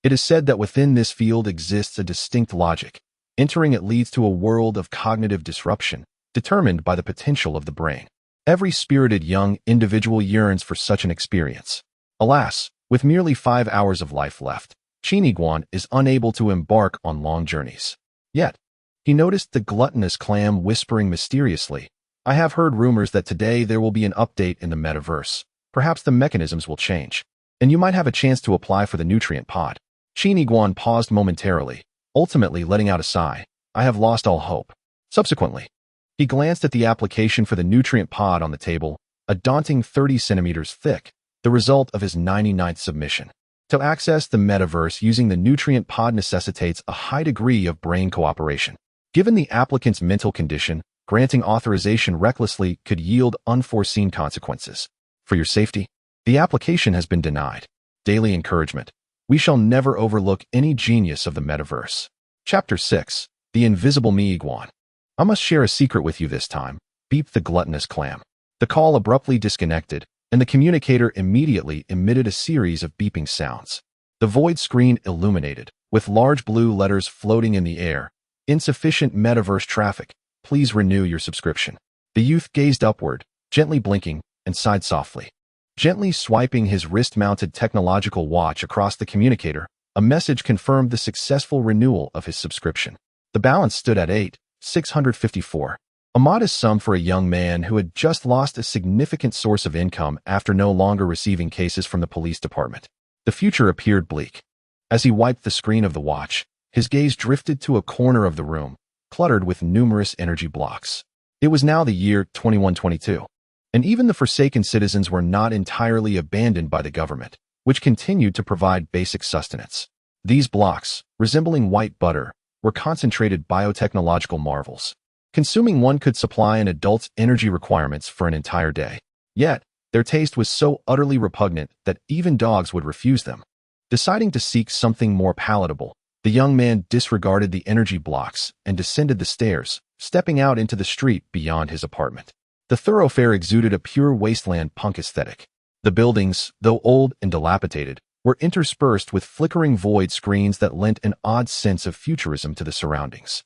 It is said that within this field exists a distinct logic. Entering it leads to a world of cognitive disruption, determined by the potential of the brain. Every spirited young individual yearns for such an experience. Alas, with merely 5 hours of life left, Qin Yiguan is unable to embark on long journeys. Yet, he noticed the gluttonous clam whispering mysteriously, "I have heard rumors that today there will be an update in the metaverse. Perhaps the mechanisms will change, and you might have a chance to apply for the nutrient pod." Qin Yiguan paused momentarily, ultimately letting out a sigh. "I have lost all hope." Subsequently, he glanced at the application for the nutrient pod on the table, a daunting 30 centimeters thick, the result of his 99th submission. To access the metaverse using the nutrient pod necessitates a high degree of brain cooperation. Given the applicant's mental condition, granting authorization recklessly could yield unforeseen consequences. For your safety, the application has been denied. Daily encouragement. We shall never overlook any genius of the metaverse. Chapter 6. The Invisible Me Iguan. "I must share a secret with you this time," beeped the gluttonous clam. The call abruptly disconnected, and the communicator immediately emitted a series of beeping sounds. The void screen illuminated, with large blue letters floating in the air. "Insufficient metaverse traffic. Please renew your subscription." The youth gazed upward, gently blinking, and sighed softly. Gently swiping his wrist-mounted technological watch across the communicator, a message confirmed the successful renewal of his subscription. The balance stood at 8,654. A modest sum for a young man who had just lost a significant source of income after no longer receiving cases from the police department. The future appeared bleak. As he wiped the screen of the watch, his gaze drifted to a corner of the room, cluttered with numerous energy blocks. It was now the year 2122, and even the forsaken citizens were not entirely abandoned by the government, which continued to provide basic sustenance. These blocks, resembling white butter, were concentrated biotechnological marvels. Consuming one could supply an adult's energy requirements for an entire day. Yet, their taste was so utterly repugnant that even dogs would refuse them. Deciding to seek something more palatable, the young man disregarded the energy blocks and descended the stairs, stepping out into the street beyond his apartment. The thoroughfare exuded a pure wasteland punk aesthetic. The buildings, though old and dilapidated, were interspersed with flickering void screens that lent an odd sense of futurism to the surroundings.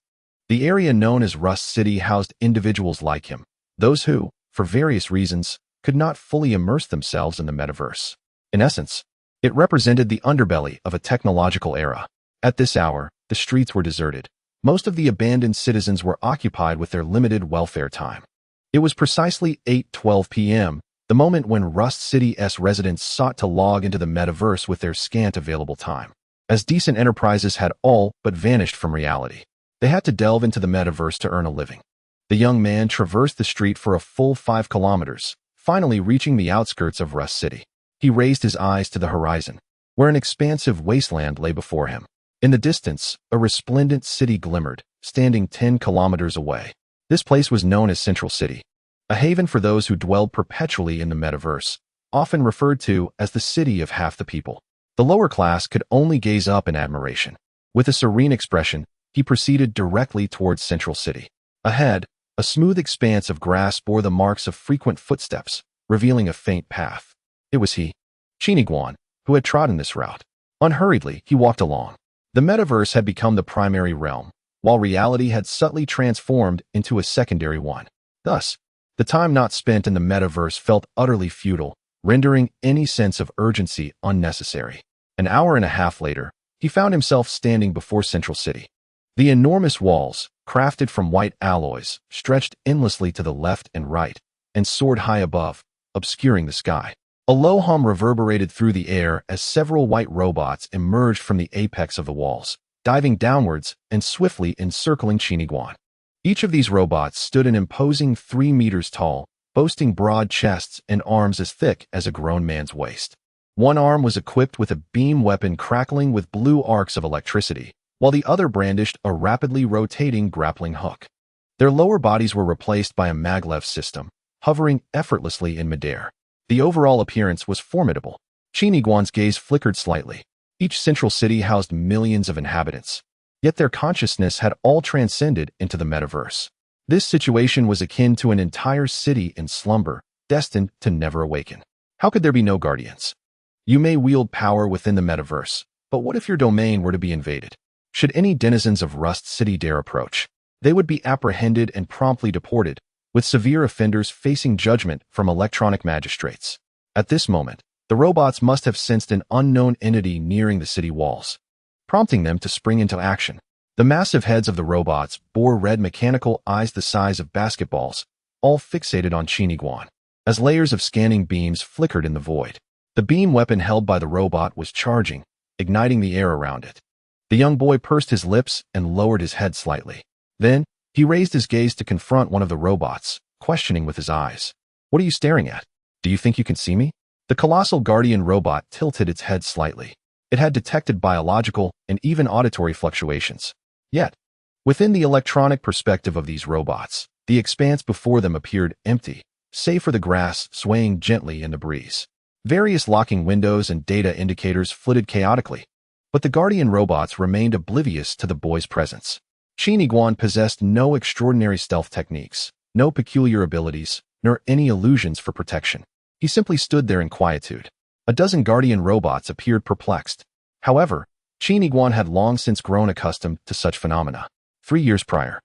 The area known as Rust City housed individuals like him, those who, for various reasons, could not fully immerse themselves in the metaverse. In essence, it represented the underbelly of a technological era. At this hour, the streets were deserted. Most of the abandoned citizens were occupied with their limited welfare time. It was precisely 8:12 p.m., the moment when Rust City's residents sought to log into the metaverse with their scant available time. As decent enterprises had all but vanished from reality, they had to delve into the metaverse to earn a living. The young man traversed the street for a full 5 kilometers, finally reaching the outskirts of Rust City. He raised his eyes to the horizon, where an expansive wasteland lay before him. In the distance, a resplendent city glimmered, standing 10 kilometers away. This place was known as Central City, a haven for those who dwelled perpetually in the metaverse, often referred to as the city of half the people. The lower class could only gaze up in admiration. With a serene expression, he proceeded directly towards Central City. Ahead, a smooth expanse of grass bore the marks of frequent footsteps, revealing a faint path. It was he, Qin Yiguan, who had trodden this route. Unhurriedly, he walked along. The metaverse had become the primary realm, while reality had subtly transformed into a secondary one. Thus, the time not spent in the metaverse felt utterly futile, rendering any sense of urgency unnecessary. An hour and a half later, he found himself standing before Central City. The enormous walls, crafted from white alloys, stretched endlessly to the left and right, and soared high above, obscuring the sky. A low hum reverberated through the air as several white robots emerged from the apex of the walls, diving downwards and swiftly encircling Qin Yiguan. Each of these robots stood an imposing 3 meters tall, boasting broad chests and arms as thick as a grown man's waist. One arm was equipped with a beam weapon crackling with blue arcs of electricity, while the other brandished a rapidly rotating grappling hook. Their lower bodies were replaced by a maglev system, hovering effortlessly in midair. The overall appearance was formidable. Qin Yiguan's gaze flickered slightly. Each central city housed millions of inhabitants, yet their consciousness had all transcended into the metaverse. This situation was akin to an entire city in slumber, destined to never awaken. How could there be no guardians? You may wield power within the metaverse, but what if your domain were to be invaded? Should any denizens of Rust City dare approach, they would be apprehended and promptly deported, with severe offenders facing judgment from electronic magistrates. At this moment, the robots must have sensed an unknown entity nearing the city walls, prompting them to spring into action. The massive heads of the robots bore red mechanical eyes the size of basketballs, all fixated on Qin Yiguan. As layers of scanning beams flickered in the void, the beam weapon held by the robot was charging, igniting the air around it. The young boy pursed his lips and lowered his head slightly. Then, he raised his gaze to confront one of the robots, questioning with his eyes. "What are you staring at? Do you think you can see me?" The colossal guardian robot tilted its head slightly. It had detected biological and even auditory fluctuations. Yet, within the electronic perspective of these robots, the expanse before them appeared empty, save for the grass swaying gently in the breeze. Various locking windows and data indicators flitted chaotically, but the guardian robots remained oblivious to the boy's presence. Qin Yiguan possessed no extraordinary stealth techniques, no peculiar abilities, nor any illusions for protection. He simply stood there in quietude. A dozen guardian robots appeared perplexed. However, Qin Yiguan had long since grown accustomed to such phenomena. 3 years prior,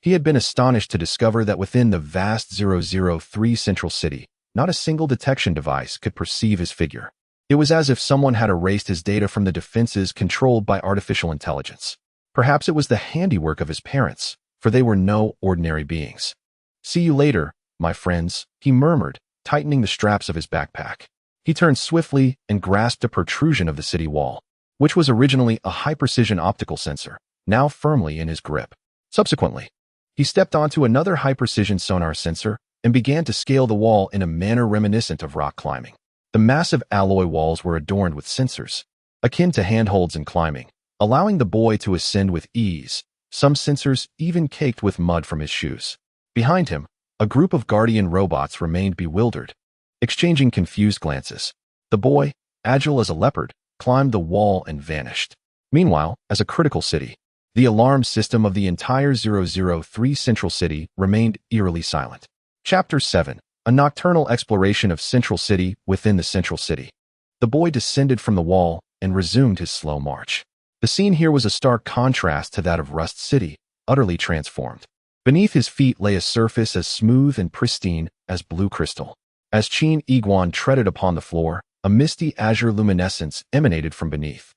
he had been astonished to discover that within the vast 003 central city, not a single detection device could perceive his figure. It was as if someone had erased his data from the defenses controlled by artificial intelligence. Perhaps it was the handiwork of his parents, for they were no ordinary beings. "See you later, my friends," he murmured, tightening the straps of his backpack. He turned swiftly and grasped a protrusion of the city wall, which was originally a high-precision optical sensor, now firmly in his grip. Subsequently, he stepped onto another high-precision sonar sensor and began to scale the wall in a manner reminiscent of rock climbing. The massive alloy walls were adorned with sensors, akin to handholds in climbing, allowing the boy to ascend with ease, some sensors even caked with mud from his shoes. Behind him, a group of guardian robots remained bewildered, exchanging confused glances. The boy, agile as a leopard, climbed the wall and vanished. Meanwhile, as a critical city, the alarm system of the entire 003 central city remained eerily silent. Chapter 7. A nocturnal exploration of Central City within the Central City. The boy descended from the wall and resumed his slow march. The scene here was a stark contrast to that of Rust City, utterly transformed. Beneath his feet lay a surface as smooth and pristine as blue crystal. As Qin Yiguan treaded upon the floor, a misty azure luminescence emanated from beneath,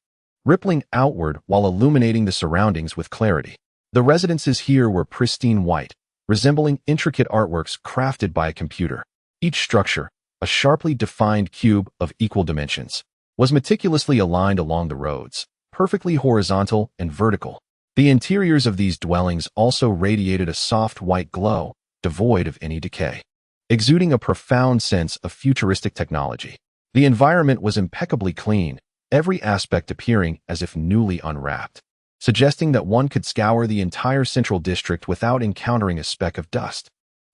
rippling outward while illuminating the surroundings with clarity. The residences here were pristine white, resembling intricate artworks crafted by a computer. Each structure, a sharply defined cube of equal dimensions, was meticulously aligned along the roads, perfectly horizontal and vertical. The interiors of these dwellings also radiated a soft white glow, devoid of any decay, exuding a profound sense of futuristic technology. The environment was impeccably clean, every aspect appearing as if newly unwrapped, suggesting that one could scour the entire central district without encountering a speck of dust.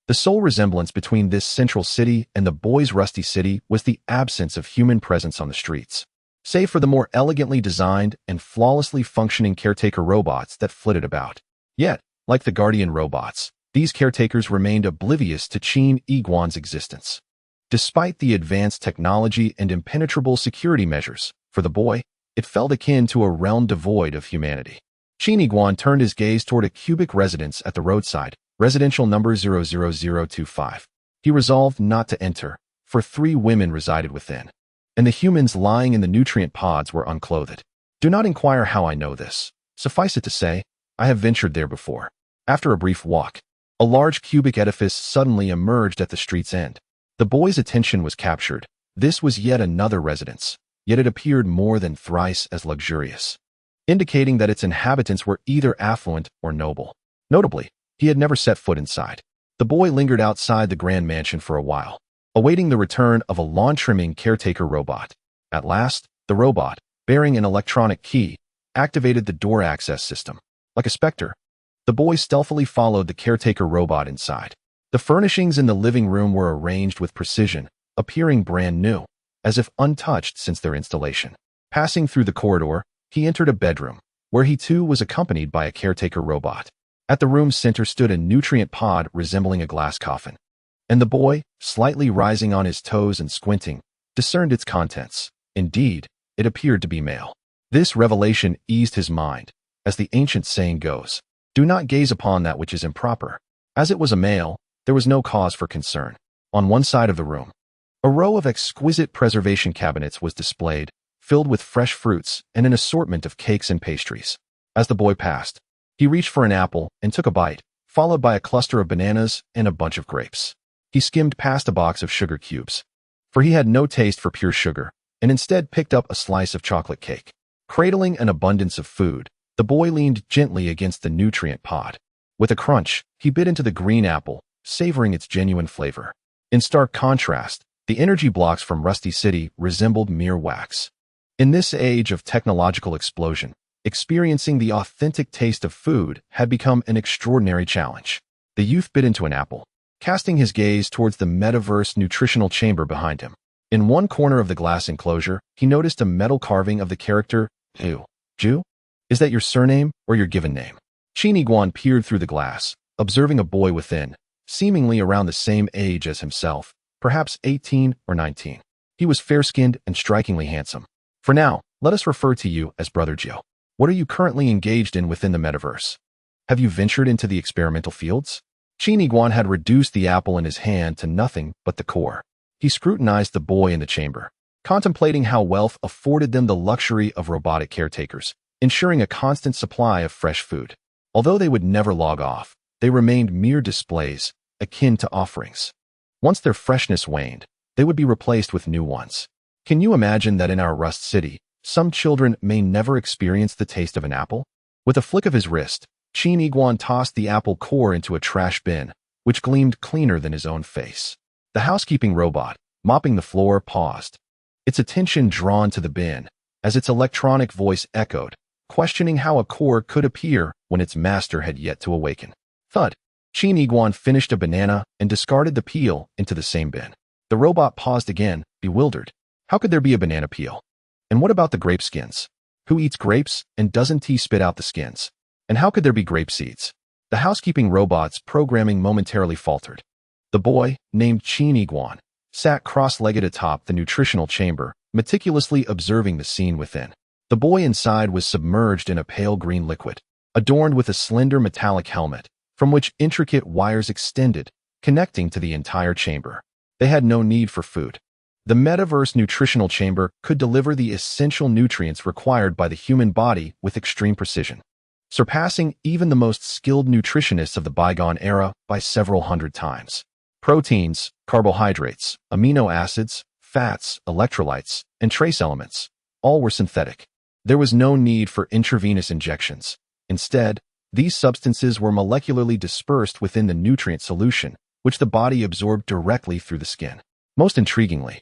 The sole resemblance between this central city and the boy's rusty city was the absence of human presence on the streets, save for the more elegantly designed and flawlessly functioning caretaker robots that flitted about. Yet, like the guardian robots, these caretakers remained oblivious to Qin Yiguan's existence. Despite the advanced technology and impenetrable security measures, for the boy, it felt akin to a realm devoid of humanity. Qin Yiguan turned his gaze toward a cubic residence at the roadside, residential number 00025. He resolved not to enter, for 3 women resided within, and the humans lying in the nutrient pods were unclothed. Do not inquire how I know this. Suffice it to say, I have ventured there before. After a brief walk, a large cubic edifice suddenly emerged at the street's end. The boy's attention was captured. This was yet another residence, yet it appeared more than thrice as luxurious, indicating that its inhabitants were either affluent or noble. Notably, he had never set foot inside. The boy lingered outside the grand mansion for a while, awaiting the return of a lawn-trimming caretaker robot. At last, the robot, bearing an electronic key, activated the door access system. Like a specter, the boy stealthily followed the caretaker robot inside. The furnishings in the living room were arranged with precision, appearing brand new. as if untouched since their installation. Passing through the corridor, he entered a bedroom, where he too was accompanied by a caretaker robot. At the room's center stood a nutrient pod resembling a glass coffin, and the boy, slightly rising on his toes and squinting, discerned its contents. Indeed, it appeared to be male. This revelation eased his mind, as the ancient saying goes, "Do not gaze upon that which is improper." As it was a male, there was no cause for concern. On one side of the room, a row of exquisite preservation cabinets was displayed, filled with fresh fruits and an assortment of cakes and pastries. As the boy passed, he reached for an apple and took a bite, followed by a cluster of bananas and a bunch of grapes. He skimmed past a box of sugar cubes, for he had no taste for pure sugar, and instead picked up a slice of chocolate cake. Cradling an abundance of food, the boy leaned gently against the nutrient pod. With a crunch, he bit into the green apple, savoring its genuine flavor. In stark contrast, the energy blocks from Rusty City resembled mere wax. In this age of technological explosion, experiencing the authentic taste of food had become an extraordinary challenge. The youth bit into an apple, casting his gaze towards the metaverse nutritional chamber behind him. In one corner of the glass enclosure, he noticed a metal carving of the character Ju. Ju? Is that your surname or your given name? Qin Yiguan peered through the glass, observing a boy within, seemingly around the same age as himself, perhaps 18 or 19. He was fair-skinned and strikingly handsome. For now, let us refer to you as Brother Jiu. What are you currently engaged in within the metaverse? Have you ventured into the experimental fields? Qin Yiguan had reduced the apple in his hand to nothing but the core. He scrutinized the boy in the chamber, contemplating how wealth afforded them the luxury of robotic caretakers, ensuring a constant supply of fresh food. Although they would never log off, they remained mere displays, akin to offerings. Once their freshness waned, they would be replaced with new ones. Can you imagine that in our Rust City, some children may never experience the taste of an apple? With a flick of his wrist, Qin Yiguan tossed the apple core into a trash bin, which gleamed cleaner than his own face. The housekeeping robot, mopping the floor, paused, its attention drawn to the bin, as its electronic voice echoed, questioning how a core could appear when its master had yet to awaken. Thud. Qin Yiguan finished a banana and discarded the peel into the same bin. The robot paused again, bewildered. How could there be a banana peel? And what about the grape skins? Who eats grapes and doesn't he spit out the skins? And how could there be grape seeds? The housekeeping robot's programming momentarily faltered. The boy, named Qin Yiguan, sat cross-legged atop the nutritional chamber, meticulously observing the scene within. The boy inside was submerged in a pale green liquid, adorned with a slender metallic helmet, from which intricate wires extended, connecting to the entire chamber. They had no need for food. The metaverse nutritional chamber could deliver the essential nutrients required by the human body with extreme precision, surpassing even the most skilled nutritionists of the bygone era by several hundred times. Proteins, carbohydrates, amino acids, fats, electrolytes, and trace elements, all were synthetic. There was no need for intravenous injections. Instead, these substances were molecularly dispersed within the nutrient solution, which the body absorbed directly through the skin. Most intriguingly,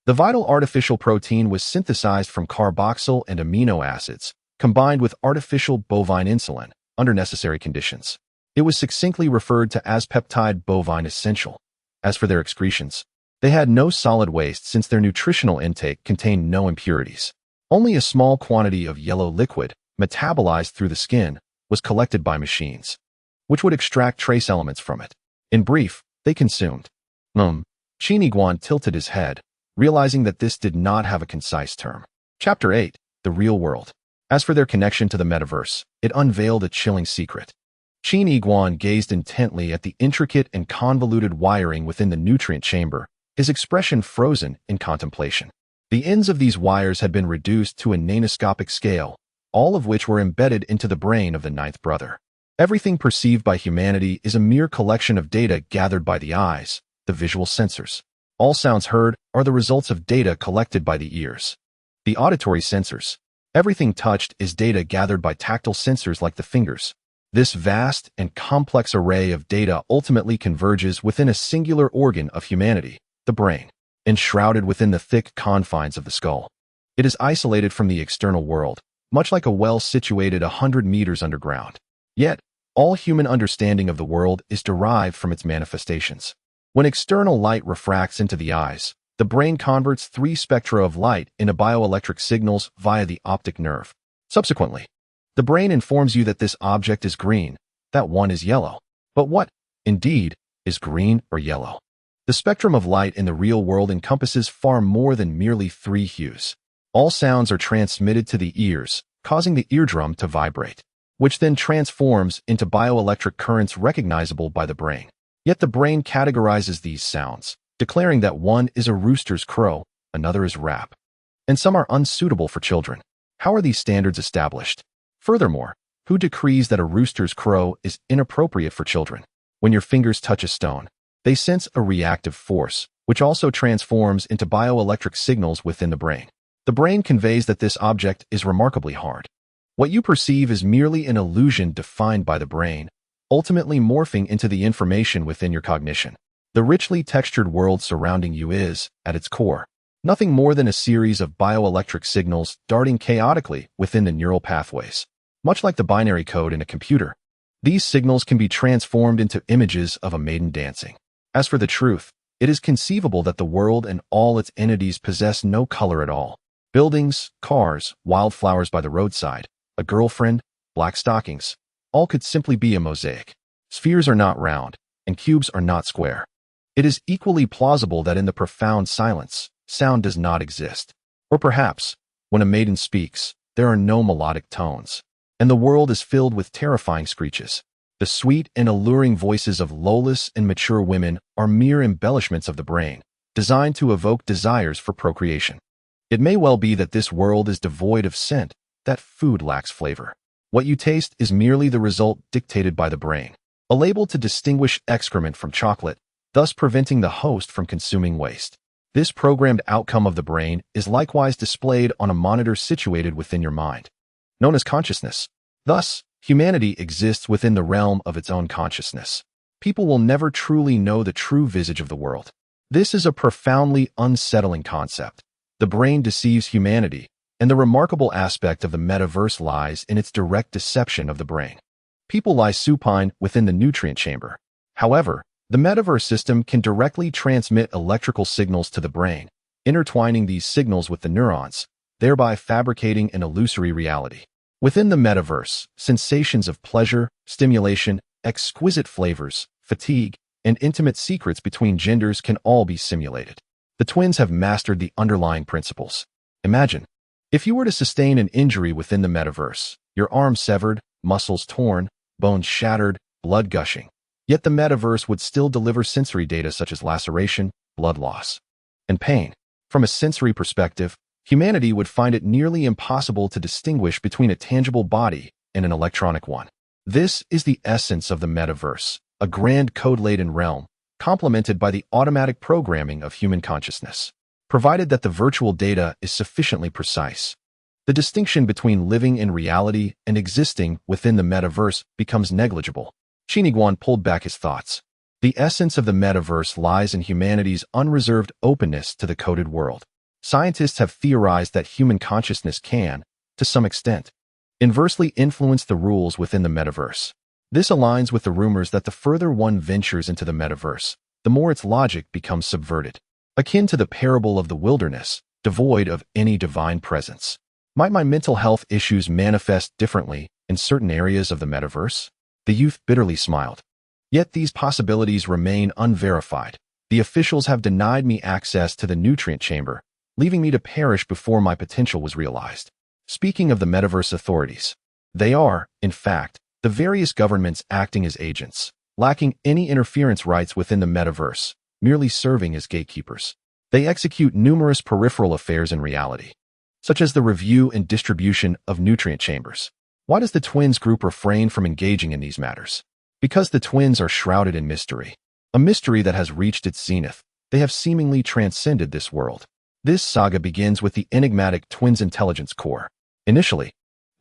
the vital artificial protein was synthesized from carboxyl and amino acids, combined with artificial bovine insulin under necessary conditions. It was succinctly referred to as peptide bovine essential. As for their excretions, they had no solid waste since their nutritional intake contained no impurities. Only a small quantity of yellow liquid, metabolized through the skin, was collected by machines, which would extract trace elements from it. In brief, they consumed. Qin Yiguan tilted his head, realizing that this did not have a concise term. Chapter 8. The Real World. As for their connection to the metaverse, it unveiled a chilling secret. Qin Yiguan gazed intently at the intricate and convoluted wiring within the nutrient chamber, his expression frozen in contemplation. The ends of these wires had been reduced to a nanoscopic scale, all of which were embedded into the brain of the ninth brother. Everything perceived by humanity is a mere collection of data gathered by the eyes, the visual sensors. All sounds heard are the results of data collected by the ears. The auditory sensors. Everything touched is data gathered by tactile sensors like the fingers. This vast and complex array of data ultimately converges within a singular organ of humanity, the brain, enshrouded within the thick confines of the skull. It is isolated from the external world, much like a well situated 100 meters underground. Yet, all human understanding of the world is derived from its manifestations. When external light refracts into the eyes, The brain converts three spectra of light into bioelectric signals via the optic nerve. Subsequently, the brain informs you that this object is green, that one is yellow. But what, indeed, is green or yellow? The spectrum of light in the real world encompasses far more than merely three hues. All sounds are transmitted to the ears, causing the eardrum to vibrate, which then transforms into bioelectric currents recognizable by the brain. Yet the brain categorizes these sounds, declaring that one is a rooster's crow, another is rap, and some are unsuitable for children. How are these standards established? Furthermore, who decrees that a rooster's crow is inappropriate for children? When your fingers touch a stone, they sense a reactive force, which also transforms into bioelectric signals within the brain. The brain conveys that this object is remarkably hard. What you perceive is merely an illusion defined by the brain, ultimately morphing into the information within your cognition. The richly textured world surrounding you is, at its core, nothing more than a series of bioelectric signals darting chaotically within the neural pathways. Much like the binary code in a computer, these signals can be transformed into images of a maiden dancing. As for the truth, it is conceivable that the world and all its entities possess no color at all. Buildings, cars, wildflowers by the roadside, a girlfriend, black stockings, all could simply be a mosaic. Spheres are not round, and cubes are not square. It is equally plausible that in the profound silence, sound does not exist. Or perhaps, when a maiden speaks, there are no melodic tones, and the world is filled with terrifying screeches. The sweet and alluring voices of lawless and mature women are mere embellishments of the brain, designed to evoke desires for procreation. It may well be that this world is devoid of scent, that food lacks flavor. What you taste is merely the result dictated by the brain, a label to distinguish excrement from chocolate, thus preventing the host from consuming waste. This programmed outcome of the brain is likewise displayed on a monitor situated within your mind, known as consciousness. Thus, humanity exists within the realm of its own consciousness. People will never truly know the true visage of the world. This is a profoundly unsettling concept. The brain deceives humanity, and the remarkable aspect of the metaverse lies in its direct deception of the brain. People lie supine within the nutrient chamber. However, the metaverse system can directly transmit electrical signals to the brain, intertwining these signals with the neurons, thereby fabricating an illusory reality. Within the metaverse, sensations of pleasure, stimulation, exquisite flavors, fatigue, and intimate secrets between genders can all be simulated. The twins have mastered the underlying principles. Imagine, if you were to sustain an injury within the metaverse, your arm severed, muscles torn, bones shattered, blood gushing. Yet the metaverse would still deliver sensory data such as laceration, blood loss, and pain. From a sensory perspective, humanity would find it nearly impossible to distinguish between a tangible body and an electronic one. This is the essence of the metaverse, a grand code-laden realm, complemented by the automatic programming of human consciousness. Provided that the virtual data is sufficiently precise, the distinction between living in reality and existing within the metaverse becomes negligible. Qin Yiguan pulled back his thoughts. The essence of the metaverse lies in humanity's unreserved openness to the coded world. Scientists have theorized that human consciousness can, to some extent, inversely influence the rules within the metaverse. This aligns with the rumors that the further one ventures into the metaverse, the more its logic becomes subverted. Akin to the parable of the wilderness, devoid of any divine presence. Might my mental health issues manifest differently in certain areas of the metaverse? The youth bitterly smiled. Yet these possibilities remain unverified. The officials have denied me access to the nutrient chamber, leaving me to perish before my potential was realized. Speaking of the metaverse authorities, they are, in fact, the various governments acting as agents, lacking any interference rights within the metaverse, merely serving as gatekeepers. They execute numerous peripheral affairs in reality, such as the review and distribution of nutrient chambers. Why does the twins group refrain from engaging in these matters? Because the twins are shrouded in mystery, a mystery that has reached its zenith. They have seemingly transcended this world. This saga begins with the enigmatic twins' intelligence core. Initially,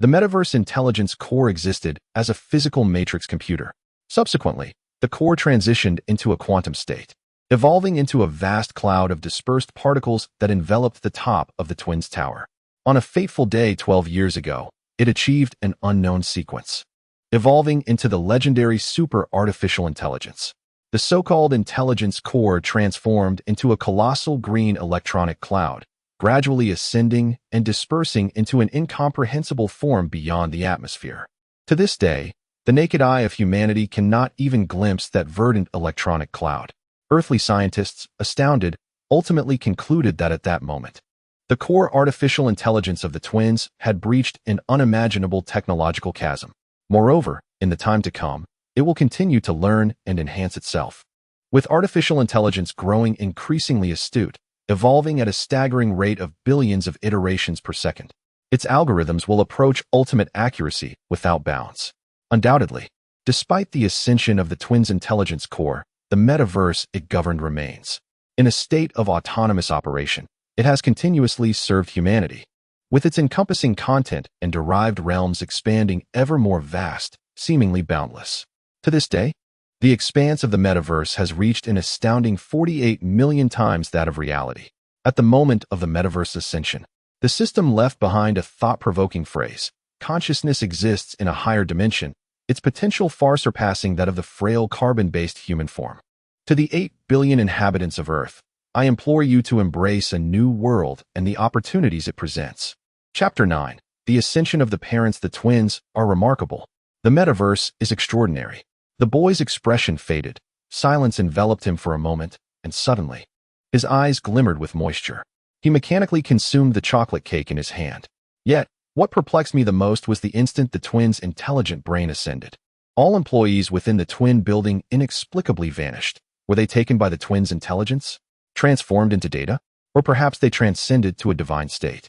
the metaverse intelligence core existed as a physical matrix computer. Subsequently, the core transitioned into a quantum state, evolving into a vast cloud of dispersed particles that enveloped the top of the twins' tower. On a fateful day 12 years ago, it achieved an unknown sequence, evolving into the legendary super artificial intelligence. The so-called intelligence core transformed into a colossal green electronic cloud, gradually ascending and dispersing into an incomprehensible form beyond the atmosphere. To this day, the naked eye of humanity cannot even glimpse that verdant electronic cloud. Earthly scientists, astounded, ultimately concluded that at that moment, the core artificial intelligence of the twins had breached an unimaginable technological chasm. Moreover, in the time to come, it will continue to learn and enhance itself. With artificial intelligence growing increasingly astute, evolving at a staggering rate of billions of iterations per second, its algorithms will approach ultimate accuracy without bounds. Undoubtedly, despite the ascension of the twins' intelligence core, the metaverse it governed remains. In a state of autonomous operation, it has continuously served humanity, with its encompassing content and derived realms expanding ever more vast, seemingly boundless. To this day, the expanse of the metaverse has reached an astounding 48 million times that of reality. At the moment of the metaverse ascension, the system left behind a thought-provoking phrase: consciousness exists in a higher dimension, its potential far surpassing that of the frail carbon-based human form. To the 8 billion inhabitants of Earth, I implore you to embrace a new world and the opportunities it presents. Chapter 9. The Ascension of the Parents. The twins are remarkable. The metaverse is extraordinary. The boy's expression faded. Silence enveloped him for a moment, and suddenly, his eyes glimmered with moisture. He mechanically consumed the chocolate cake in his hand. Yet, what perplexed me the most was the instant the twins' intelligent brain ascended. All employees within the twin building inexplicably vanished. Were they taken by the twins' intelligence? Transformed into data? Or perhaps they transcended to a divine state?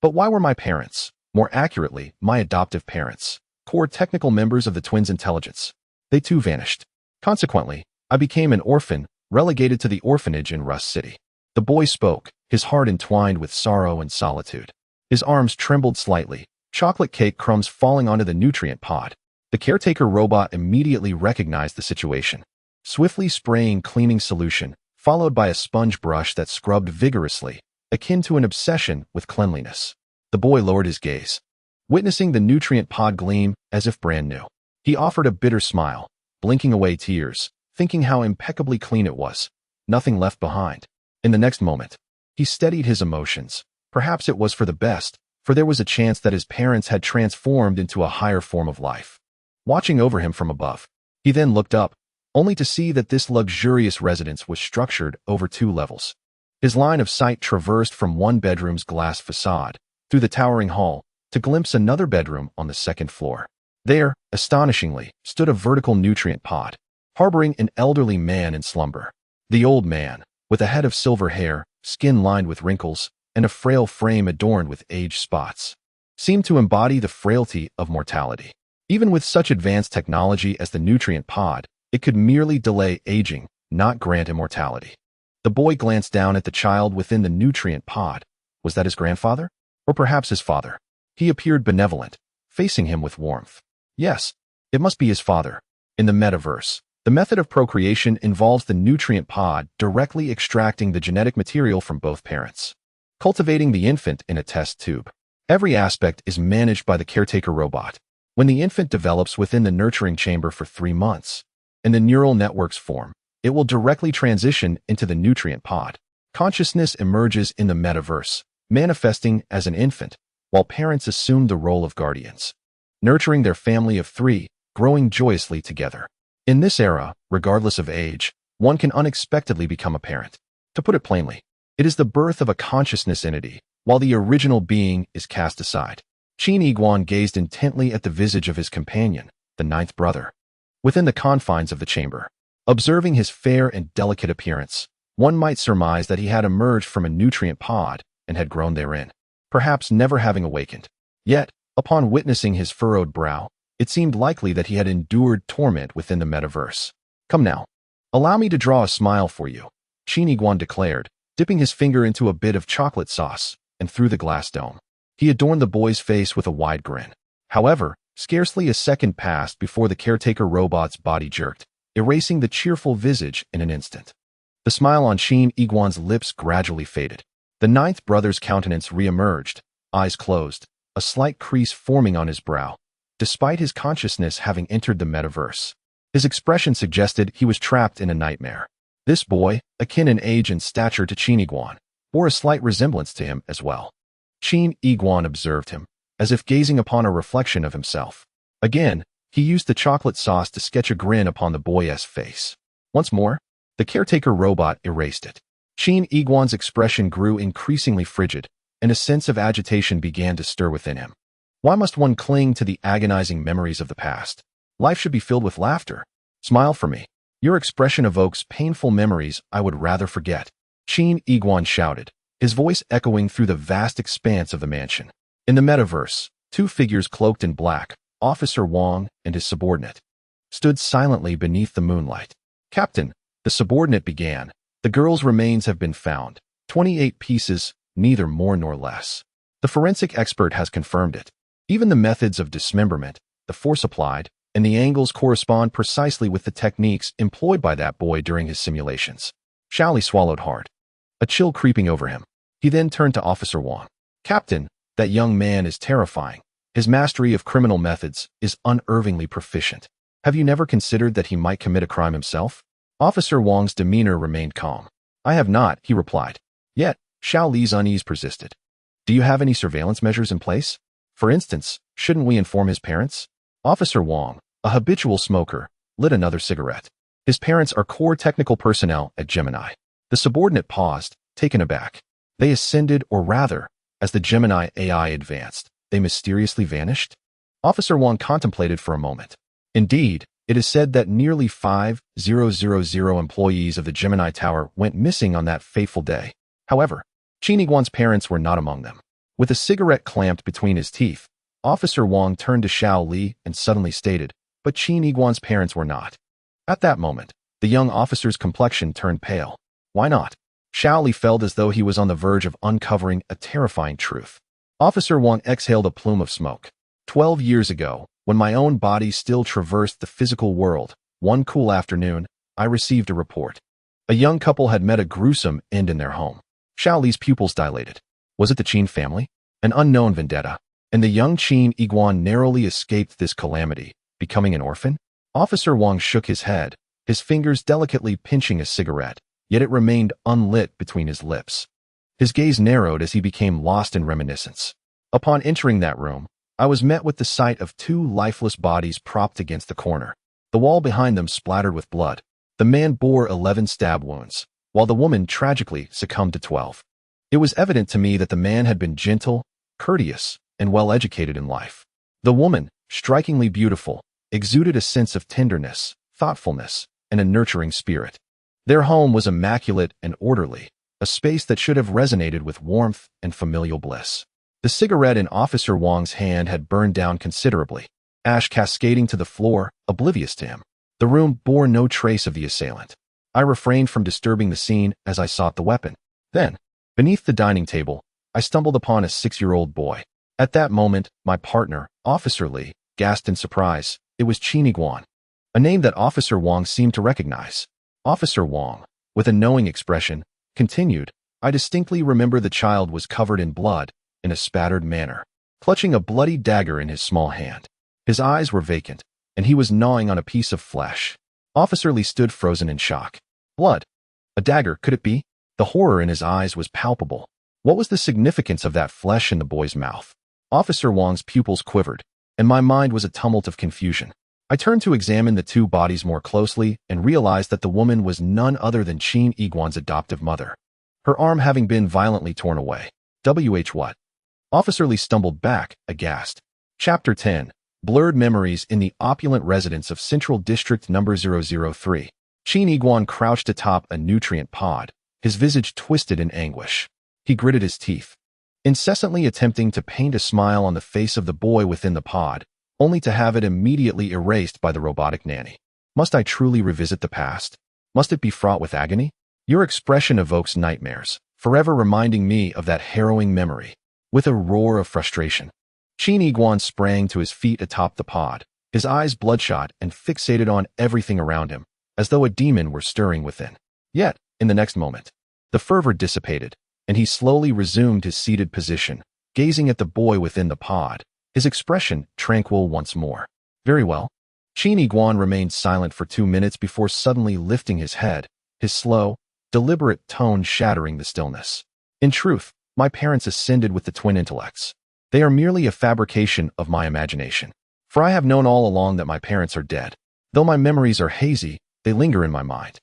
But why were my parents, more accurately, my adoptive parents, core technical members of the twins' intelligence? They too vanished. Consequently, I became an orphan, relegated to the orphanage in Rust City. The boy spoke, his heart entwined with sorrow and solitude. His arms trembled slightly, chocolate cake crumbs falling onto the nutrient pod. The caretaker robot immediately recognized the situation, swiftly spraying cleaning solution, followed by a sponge brush that scrubbed vigorously, akin to an obsession with cleanliness. The boy lowered his gaze, witnessing the nutrient pod gleam as if brand new. He offered a bitter smile, blinking away tears, thinking how impeccably clean it was, nothing left behind. In the next moment, he steadied his emotions. Perhaps it was for the best, for there was a chance that his parents had transformed into a higher form of life. Watching over him from above, he then looked up, only to see that this luxurious residence was structured over 2 levels. His line of sight traversed from one bedroom's glass facade, through the towering hall, to glimpse another bedroom on the 2nd floor. There, astonishingly, stood a vertical nutrient pod, harboring an elderly man in slumber. The old man, with a head of silver hair, skin lined with wrinkles, and a frail frame adorned with age spots, seemed to embody the frailty of mortality. Even with such advanced technology as the nutrient pod, it could merely delay aging, not grant immortality. The boy glanced down at the child within the nutrient pod. Was that his grandfather? Or perhaps his father? He appeared benevolent, facing him with warmth. Yes, it must be his father. In the metaverse, the method of procreation involves the nutrient pod directly extracting the genetic material from both parents, cultivating the infant in a test tube. Every aspect is managed by the caretaker robot. When the infant develops within the nurturing chamber for 3 months, and the neural networks form, it will directly transition into the nutrient pod. Consciousness emerges in the metaverse, manifesting as an infant, while parents assume the role of guardians, nurturing their family of 3, growing joyously together. In this era, regardless of age, one can unexpectedly become a parent. To put it plainly, it is the birth of a consciousness entity, while the original being is cast aside. Qin Yiguan gazed intently at the visage of his companion, the 9th brother, within the confines of the chamber. Observing his fair and delicate appearance, one might surmise that he had emerged from a nutrient pod and had grown therein, perhaps never having awakened. Yet, upon witnessing his furrowed brow, it seemed likely that he had endured torment within the metaverse. Come now, allow me to draw a smile for you, Qin Yiguan declared, dipping his finger into a bit of chocolate sauce, and through the glass dome. He adorned the boy's face with a wide grin. However, scarcely a second passed before the caretaker robot's body jerked, erasing the cheerful visage in an instant. The smile on Qin Yiguan's lips gradually faded. The 9th brother's countenance re-emerged, eyes closed, a slight crease forming on his brow, despite his consciousness having entered the metaverse. His expression suggested he was trapped in a nightmare. This boy, akin in age and stature to Qin Yiguan, bore a slight resemblance to him as well. Qin Yiguan observed him, as if gazing upon a reflection of himself. Again, he used the chocolate sauce to sketch a grin upon the boy's face. Once more, the caretaker robot erased it. Qin Yiguan's expression grew increasingly frigid, and a sense of agitation began to stir within him. Why must one cling to the agonizing memories of the past? Life should be filled with laughter. Smile for me. Your expression evokes painful memories I would rather forget. Qin Yiguan shouted, his voice echoing through the vast expanse of the mansion. In the metaverse, two figures cloaked in black, Officer Wong and his subordinate, stood silently beneath the moonlight. Captain, the subordinate began, the girl's remains have been found. 28 pieces, neither more nor less. The forensic expert has confirmed it. Even the methods of dismemberment, the force applied, and the angles correspond precisely with the techniques employed by that boy during his simulations. Xiaoli swallowed hard, a chill creeping over him. He then turned to Officer Wong. Captain, that young man is terrifying. His mastery of criminal methods is unerringly proficient. Have you never considered that he might commit a crime himself? Officer Wong's demeanor remained calm. I have not, he replied. Yet, Xiaoli's unease persisted. Do you have any surveillance measures in place? For instance, shouldn't we inform his parents? Officer Wong, a habitual smoker, lit another cigarette. His parents are core technical personnel at Gemini. The subordinate paused, taken aback. They ascended, or rather, as the Gemini AI advanced, they mysteriously vanished? Officer Wong contemplated for a moment. Indeed, it is said that nearly 5,000 employees of the Gemini Tower went missing on that fateful day. However, Qin Yiguan's parents were not among them. With a cigarette clamped between his teeth, Officer Wong turned to Xiao Li and suddenly stated, but Qin Yiguan's parents were not. At that moment, the young officer's complexion turned pale. Why not? Xiao Li felt as though he was on the verge of uncovering a terrifying truth. Officer Wong exhaled a plume of smoke. 12 years ago, when my own body still traversed the physical world, one cool afternoon, I received a report. A young couple had met a gruesome end in their home. Xiao Li's pupils dilated. Was it the Qin family? An unknown vendetta? And the young Qin Yiguan narrowly escaped this calamity, becoming an orphan? Officer Wong shook his head, his fingers delicately pinching a cigarette, yet it remained unlit between his lips. His gaze narrowed as he became lost in reminiscence. Upon entering that room, I was met with the sight of two lifeless bodies propped against the corner. The wall behind them splattered with blood. The man bore 11 stab wounds, while the woman tragically succumbed to 12. It was evident to me that the man had been gentle, courteous, and well-educated in life. The woman, strikingly beautiful, exuded a sense of tenderness, thoughtfulness, and a nurturing spirit. Their home was immaculate and orderly, a space that should have resonated with warmth and familial bliss. The cigarette in Officer Wong's hand had burned down considerably, ash cascading to the floor, oblivious to him. The room bore no trace of the assailant. I refrained from disturbing the scene as I sought the weapon. Then, beneath the dining table, I stumbled upon a 6-year-old boy. At that moment, my partner, Officer Li, gasped in surprise. It was Qin Yiguan, a name that Officer Wong seemed to recognize. Officer Wong, with a knowing expression, continued, I distinctly remember the child was covered in blood, in a spattered manner, clutching a bloody dagger in his small hand. His eyes were vacant, and he was gnawing on a piece of flesh. Officer Li stood frozen in shock. Blood. A dagger, could it be? The horror in his eyes was palpable. What was the significance of that flesh in the boy's mouth? Officer Wong's pupils quivered, and my mind was a tumult of confusion. I turned to examine the two bodies more closely and realized that the woman was none other than Qin Yiguan's adoptive mother, her arm having been violently torn away. What? Officer Li stumbled back, aghast. Chapter 10. Blurred Memories in the Opulent Residence of Central District No. 003. Qin Yiguan crouched atop a nutrient pod, his visage twisted in anguish. He gritted his teeth, incessantly attempting to paint a smile on the face of the boy within the pod, only to have it immediately erased by the robotic nanny. Must I truly revisit the past? Must it be fraught with agony? Your expression evokes nightmares, forever reminding me of that harrowing memory. With a roar of frustration, Qin Yiguan sprang to his feet atop the pod, his eyes bloodshot and fixated on everything around him, as though a demon were stirring within. Yet, in the next moment, the fervor dissipated, and he slowly resumed his seated position, gazing at the boy within the pod, his expression tranquil once more. Very well. Qin Yiguan remained silent for 2 minutes before suddenly lifting his head, his slow, deliberate tone shattering the stillness. In truth, my parents ascended with the twin intellects. They are merely a fabrication of my imagination. For I have known all along that my parents are dead. Though my memories are hazy, they linger in my mind.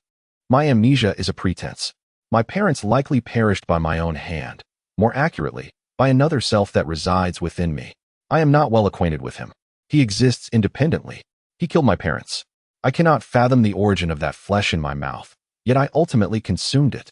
My amnesia is a pretense. My parents likely perished by my own hand. More accurately, by another self that resides within me. I am not well acquainted with him. He exists independently. He killed my parents. I cannot fathom the origin of that flesh in my mouth, yet I ultimately consumed it.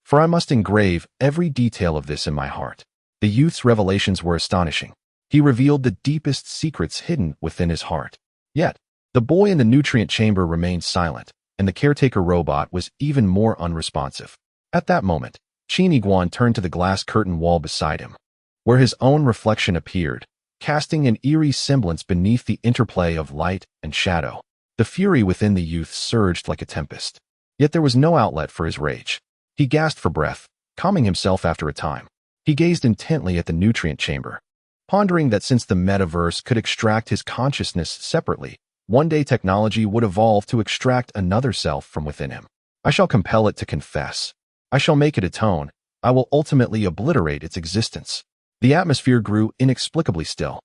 For I must engrave every detail of this in my heart. The youth's revelations were astonishing. He revealed the deepest secrets hidden within his heart. Yet, the boy in the nutrient chamber remained silent, and the caretaker robot was even more unresponsive. At that moment, Qin Yiguan turned to the glass curtain wall beside him, where his own reflection appeared, casting an eerie semblance beneath the interplay of light and shadow. The fury within the youth surged like a tempest. Yet there was no outlet for his rage. He gasped for breath, calming himself after a time. He gazed intently at the nutrient chamber, pondering that since the metaverse could extract his consciousness separately, one day technology would evolve to extract another self from within him. I shall compel it to confess. I shall make it atone. I will ultimately obliterate its existence. The atmosphere grew inexplicably still.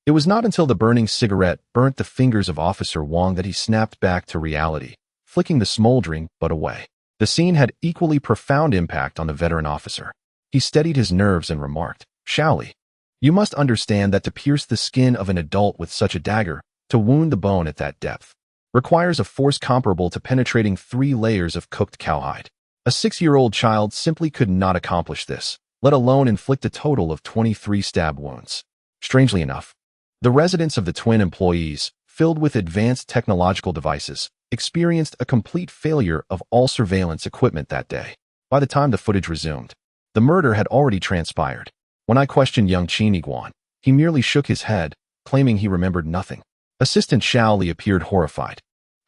It was not until the burning cigarette burnt the fingers of Officer Wong that he snapped back to reality, flicking the smoldering butt away. The scene had equally profound impact on the veteran officer. He steadied his nerves and remarked, "Shaoli, you must understand that to pierce the skin of an adult with such a dagger, to wound the bone at that depth, requires a force comparable to penetrating 3 layers of cooked cowhide. A 6-year-old child simply could not accomplish this, let alone inflict a total of 23 stab wounds." Strangely enough, the residents of the twin employees, filled with advanced technological devices, experienced a complete failure of all surveillance equipment that day. By the time the footage resumed, the murder had already transpired. When I questioned young Qin Yiguan, he merely shook his head, claiming he remembered nothing. Assistant Shaoli appeared horrified.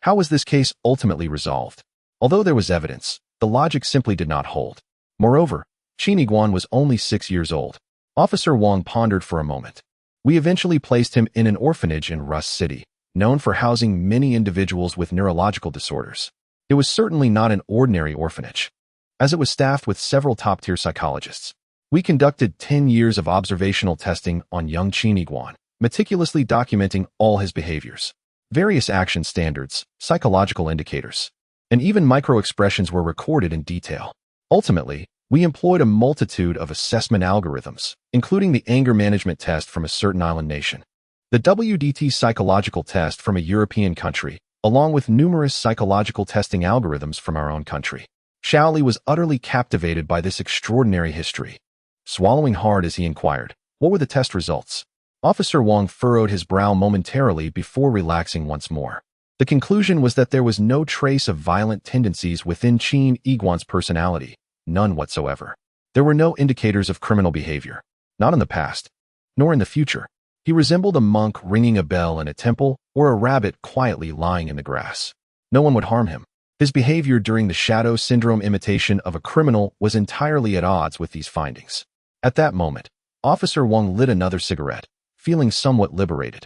How was this case ultimately resolved? Although there was evidence, the logic simply did not hold. Moreover, Qin Yiguan was only 6 years old. Officer Wong pondered for a moment. We eventually placed him in an orphanage in Rust City, known for housing many individuals with neurological disorders. It was certainly not an ordinary orphanage, as it was staffed with several top-tier psychologists. We conducted 10 years of observational testing on young Qin Yiguan, meticulously documenting all his behaviors. Various action standards, psychological indicators, and even micro-expressions were recorded in detail. Ultimately, we employed a multitude of assessment algorithms, including the anger management test from a certain island nation, the WDT psychological test from a European country, along with numerous psychological testing algorithms from our own country. Shaoli was utterly captivated by this extraordinary history. Swallowing hard as he inquired, "What were the test results?" Officer Wong furrowed his brow momentarily before relaxing once more. The conclusion was that there was no trace of violent tendencies within Qin Yiguan's personality, none whatsoever. There were no indicators of criminal behavior, not in the past, nor in the future. He resembled a monk ringing a bell in a temple or a rabbit quietly lying in the grass. No one would harm him. His behavior during the shadow syndrome imitation of a criminal was entirely at odds with these findings. At that moment, Officer Wong lit another cigarette, feeling somewhat liberated.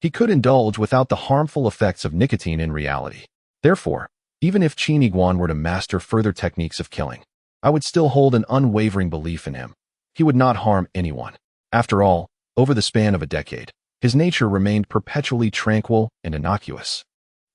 He could indulge without the harmful effects of nicotine in reality. Therefore, even if Qin Yiguan were to master further techniques of killing, I would still hold an unwavering belief in him. He would not harm anyone. After all, over the span of a decade, his nature remained perpetually tranquil and innocuous.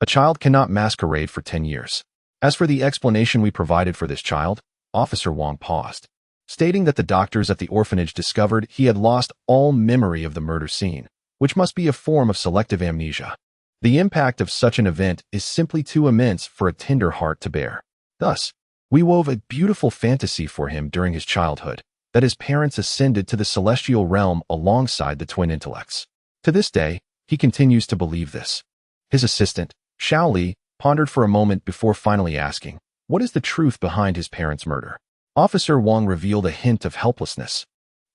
A child cannot masquerade for 10 years. As for the explanation we provided for this child, Officer Wong paused, stating that the doctors at the orphanage discovered he had lost all memory of the murder scene, which must be a form of selective amnesia. The impact of such an event is simply too immense for a tender heart to bear. Thus, we wove a beautiful fantasy for him during his childhood, that his parents ascended to the celestial realm alongside the twin intellects. To this day, he continues to believe this. His assistant, Shaoli, pondered for a moment before finally asking, "What is the truth behind his parents' murder?" Officer Wong revealed a hint of helplessness.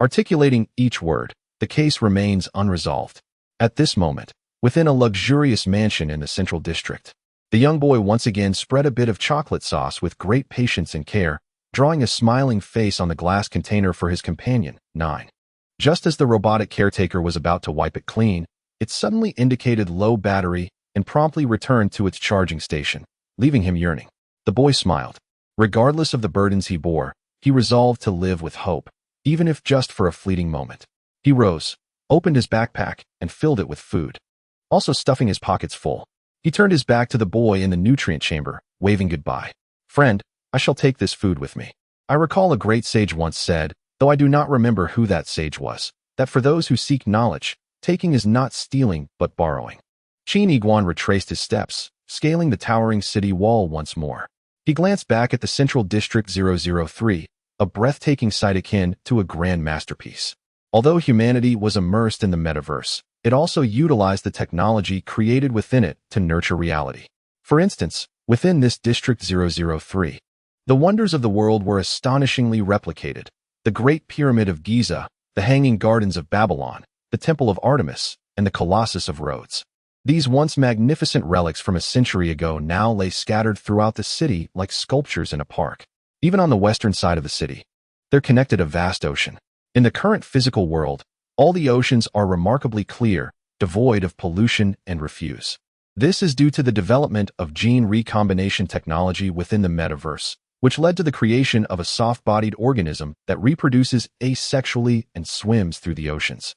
Articulating each word, the case remains unresolved. At this moment, within a luxurious mansion in the central district, the young boy once again spread a bit of chocolate sauce with great patience and care, drawing a smiling face on the glass container for his companion, 9. Just as the robotic caretaker was about to wipe it clean, it suddenly indicated low battery and promptly returned to its charging station, leaving him yearning. The boy smiled. Regardless of the burdens he bore, he resolved to live with hope, even if just for a fleeting moment. He rose, opened his backpack, and filled it with food, also stuffing his pockets full. He turned his back to the boy in the nutrient chamber, waving goodbye. "Friend, I shall take this food with me. I recall a great sage once said, though I do not remember who that sage was, that for those who seek knowledge, taking is not stealing but borrowing." Qin Yiguan retraced his steps, scaling the towering city wall once more. He glanced back at the Central District 003, a breathtaking sight akin to a grand masterpiece. Although humanity was immersed in the metaverse, it also utilized the technology created within it to nurture reality. For instance, within this District 003, the wonders of the world were astonishingly replicated. The Great Pyramid of Giza, the Hanging Gardens of Babylon, the Temple of Artemis, and the Colossus of Rhodes. These once magnificent relics from a century ago now lay scattered throughout the city like sculptures in a park. Even on the western side of the city, there connected a vast ocean. In the current physical world, all the oceans are remarkably clear, devoid of pollution and refuse. This is due to the development of gene recombination technology within the metaverse, which led to the creation of a soft-bodied organism that reproduces asexually and swims through the oceans,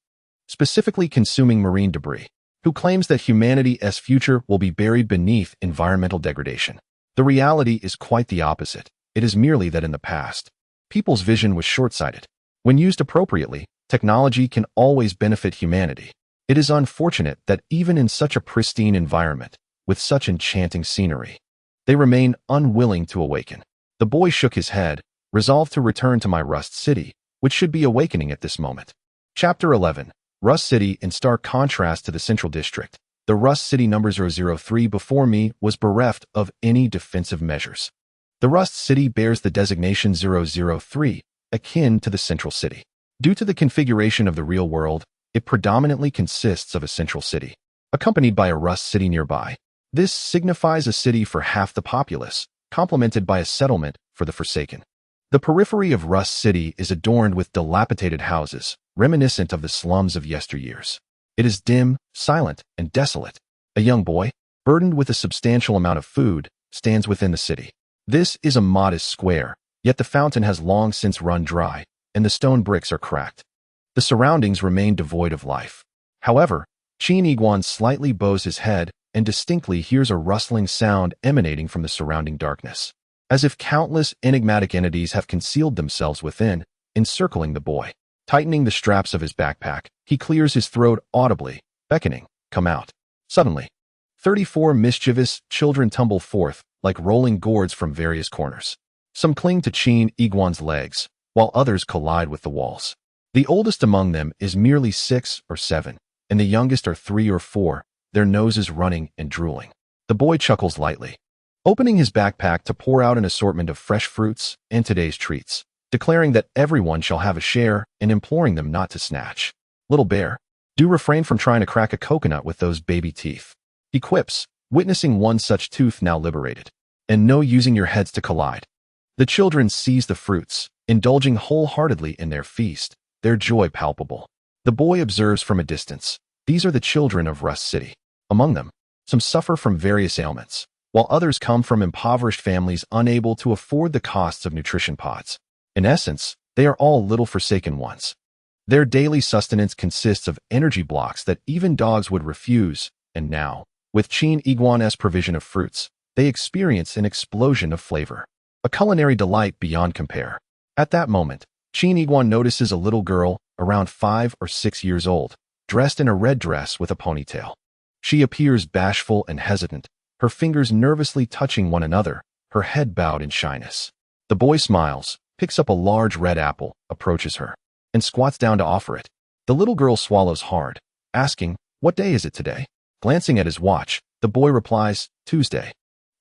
specifically consuming marine debris. Who claims that humanity's future will be buried beneath environmental degradation? The reality is quite the opposite. It is merely that in the past, people's vision was short-sighted. When used appropriately, technology can always benefit humanity. It is unfortunate that even in such a pristine environment, with such enchanting scenery, they remain unwilling to awaken. The boy shook his head, resolved to return to my Rust City, which should be awakening at this moment. Chapter 11. Rust City. In stark contrast to the Central District, the Rust City number 003 before me was bereft of any defensive measures. The Rust City bears the designation 003, akin to the Central City. Due to the configuration of the real world, it predominantly consists of a central city, accompanied by a Rust City nearby. This signifies a city for half the populace, complemented by a settlement for the forsaken. The periphery of Rust City is adorned with dilapidated houses, reminiscent of the slums of yesteryears. It is dim, silent, and desolate. A young boy, burdened with a substantial amount of food, stands within the city. This is a modest square, yet the fountain has long since run dry, and the stone bricks are cracked. The surroundings remain devoid of life. However, Qin Yiguan slightly bows his head and distinctly hears a rustling sound emanating from the surrounding darkness, as if countless enigmatic entities have concealed themselves within, encircling the boy. Tightening the straps of his backpack, he clears his throat audibly, beckoning, "Come out." Suddenly, 34 mischievous children tumble forth, like rolling gourds from various corners. Some cling to Qin Yiguan's legs, while others collide with the walls. The oldest among them is merely 6 or 7, and the youngest are 3 or 4, their noses running and drooling. The boy chuckles lightly, opening his backpack to pour out an assortment of fresh fruits and today's treats, declaring that everyone shall have a share and imploring them not to snatch. "Little bear, do refrain from trying to crack a coconut with those baby teeth," he quips, witnessing one such tooth now liberated. "And no using your heads to collide." The children seize the fruits, indulging wholeheartedly in their feast, their joy palpable. The boy observes from a distance. These are the children of Rust City. Among them, some suffer from various ailments, while others come from impoverished families unable to afford the costs of nutrition pods. In essence, they are all little forsaken ones. Their daily sustenance consists of energy blocks that even dogs would refuse, and now, with Qin Yiguan's provision of fruits, they experience an explosion of flavor, a culinary delight beyond compare. At that moment, Qin Yiguan notices a little girl, around 5 or 6 years old, dressed in a red dress with a ponytail. She appears bashful and hesitant, her fingers nervously touching one another, her head bowed in shyness. The boy smiles, picks up a large red apple, approaches her, and squats down to offer it. The little girl swallows hard, asking, "What day is it today?" Glancing at his watch, the boy replies, "Tuesday."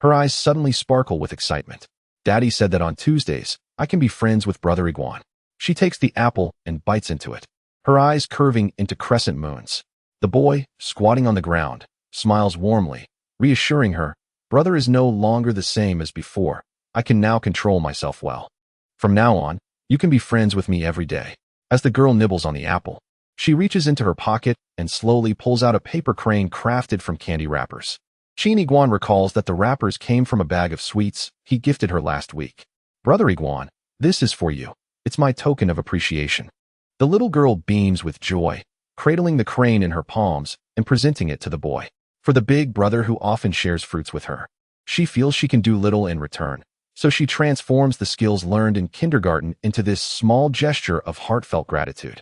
Her eyes suddenly sparkle with excitement. "Daddy said that on Tuesdays, I can be friends with Brother Iguan." She takes the apple and bites into it, her eyes curving into crescent moons. The boy, squatting on the ground, smiles warmly, reassuring her, "Brother is no longer the same as before. I can now control myself well. From now on, you can be friends with me every day." As the girl nibbles on the apple, She reaches into her pocket and slowly pulls out a paper crane crafted from candy wrappers. Qin Yiguan recalls that the wrappers came from a bag of sweets he gifted her last week. Brother Yiguan, this is for you. It's my token of appreciation. The little girl beams with joy, cradling the crane in her palms and presenting it to the boy. For the big brother who often shares fruits with her, she feels she can do little in return, so she transforms the skills learned in kindergarten into this small gesture of heartfelt gratitude.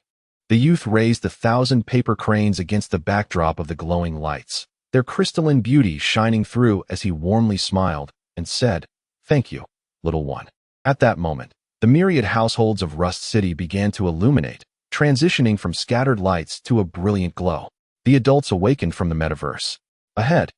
The youth raised the 1,000 paper cranes against the backdrop of the glowing lights, their crystalline beauty shining through as he warmly smiled and said, "Thank you, little one." At that moment, the myriad households of Rust City began to illuminate, transitioning from scattered lights to a brilliant glow. The adults awakened from the metaverse. Ahead,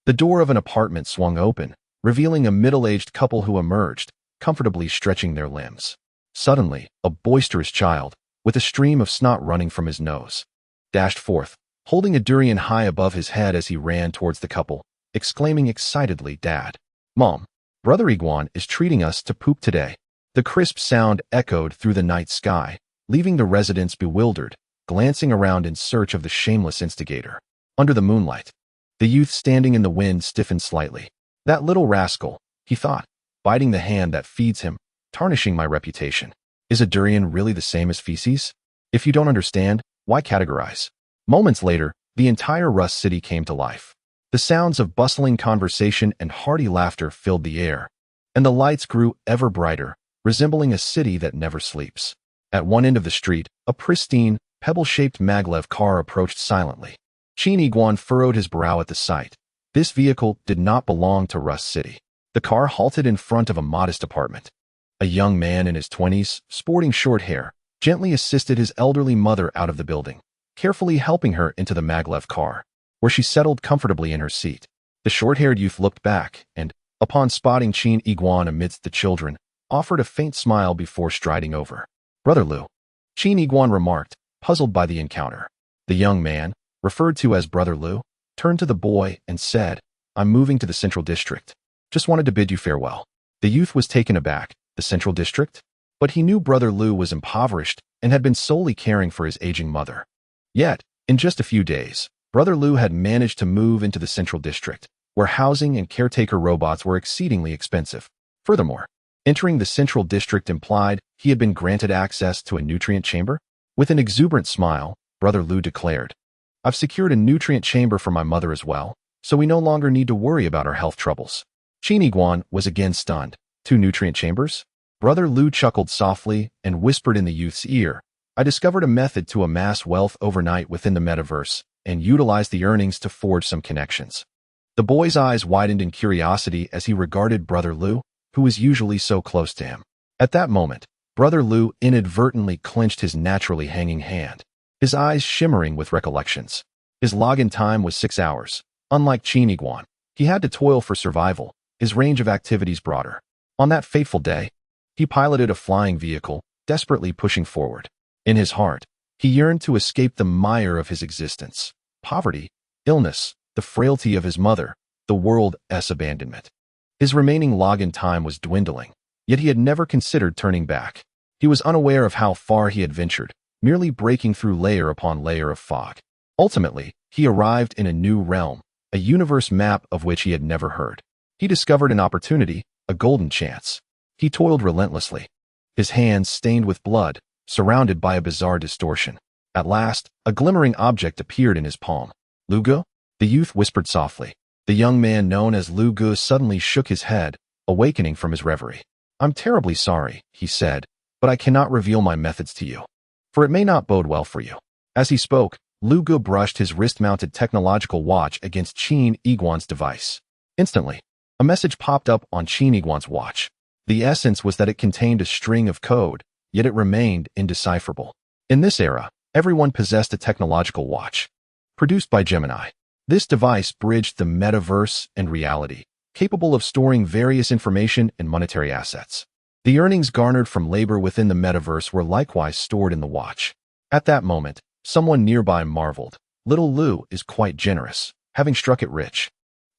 the door of an apartment swung open, revealing a middle-aged couple who emerged, comfortably stretching their limbs. Suddenly, a boisterous child, with a stream of snot running from his nose, dashed forth, holding a durian high above his head as he ran towards the couple, exclaiming excitedly, "Dad! Mom! Brother Yiguan is treating us to poop today." The crisp sound echoed through the night sky, leaving the residents bewildered, glancing around in search of the shameless instigator. Under the moonlight, the youth standing in the wind stiffened slightly. "That little rascal," he thought, biting the hand that feeds him, tarnishing my reputation. Is a durian really the same as feces? If you don't understand, why categorize? Moments later, the entire Rust City came to life. The sounds of bustling conversation and hearty laughter filled the air, and the lights grew ever brighter, resembling a city that never sleeps. At one end of the street, a pristine, pebble-shaped maglev car approached silently. Qin Yiguan furrowed his brow at the sight. This vehicle did not belong to Rust City. The car halted in front of a modest apartment. A young man in his 20s, sporting short hair, gently assisted his elderly mother out of the building, carefully helping her into the maglev car, where she settled comfortably in her seat. The short-haired youth looked back and, upon spotting Qin Yiguan amidst the children, offered a faint smile before striding over. "Brother Lu," Qin Yiguan remarked, puzzled by the encounter. The young man, referred to as Brother Lu, turned to the boy and said, "I'm moving to the Central District. Just wanted to bid you farewell." The youth was taken aback. The Central District? But he knew Brother Lu was impoverished and had been solely caring for his aging mother. Yet, in just a few days, Brother Lu had managed to move into the Central District, where housing and caretaker robots were exceedingly expensive. Furthermore, entering the Central District implied he had been granted access to a nutrient chamber. With an exuberant smile, Brother Lu declared, "I've secured a nutrient chamber for my mother as well, so we no longer need to worry about our health troubles." Qin Yiguan was again stunned. 2 nutrient chambers? Brother Lu chuckled softly and whispered in the youth's ear, "I discovered a method to amass wealth overnight within the metaverse and utilize the earnings to forge some connections." The boy's eyes widened in curiosity as he regarded Brother Lu, who was usually so close to him. At that moment, Brother Lu inadvertently clenched his naturally hanging hand, his eyes shimmering with recollections. His login time was 6 hours. Unlike Qin Yiguan, he had to toil for survival, his range of activities broader. On that fateful day, he piloted a flying vehicle, desperately pushing forward. In his heart, he yearned to escape the mire of his existence: poverty, illness, the frailty of his mother, the world's abandonment. His remaining login time was dwindling, yet he had never considered turning back. He was unaware of how far he had ventured, merely breaking through layer upon layer of fog. Ultimately, he arrived in a new realm, a universe map of which he had never heard. He discovered an opportunity, a golden chance. He toiled relentlessly, his hands stained with blood, surrounded by a bizarre distortion. At last, a glimmering object appeared in his palm. "Lu Ge?" the youth whispered softly. The young man known as Lu Ge suddenly shook his head, awakening from his reverie. "I'm terribly sorry," he said, "but I cannot reveal my methods to you, for it may not bode well for you." As he spoke, Lu Ge brushed his wrist-mounted technological watch against Qin Yiguan's device. Instantly, a message popped up on Qin Yiguan's watch. The essence was that it contained a string of code, yet it remained indecipherable. In this era, everyone possessed a technological watch. Produced by Gemini, this device bridged the metaverse and reality, capable of storing various information and monetary assets. The earnings garnered from labor within the metaverse were likewise stored in the watch. At that moment, someone nearby marveled. "Little Lu is quite generous, having struck it rich.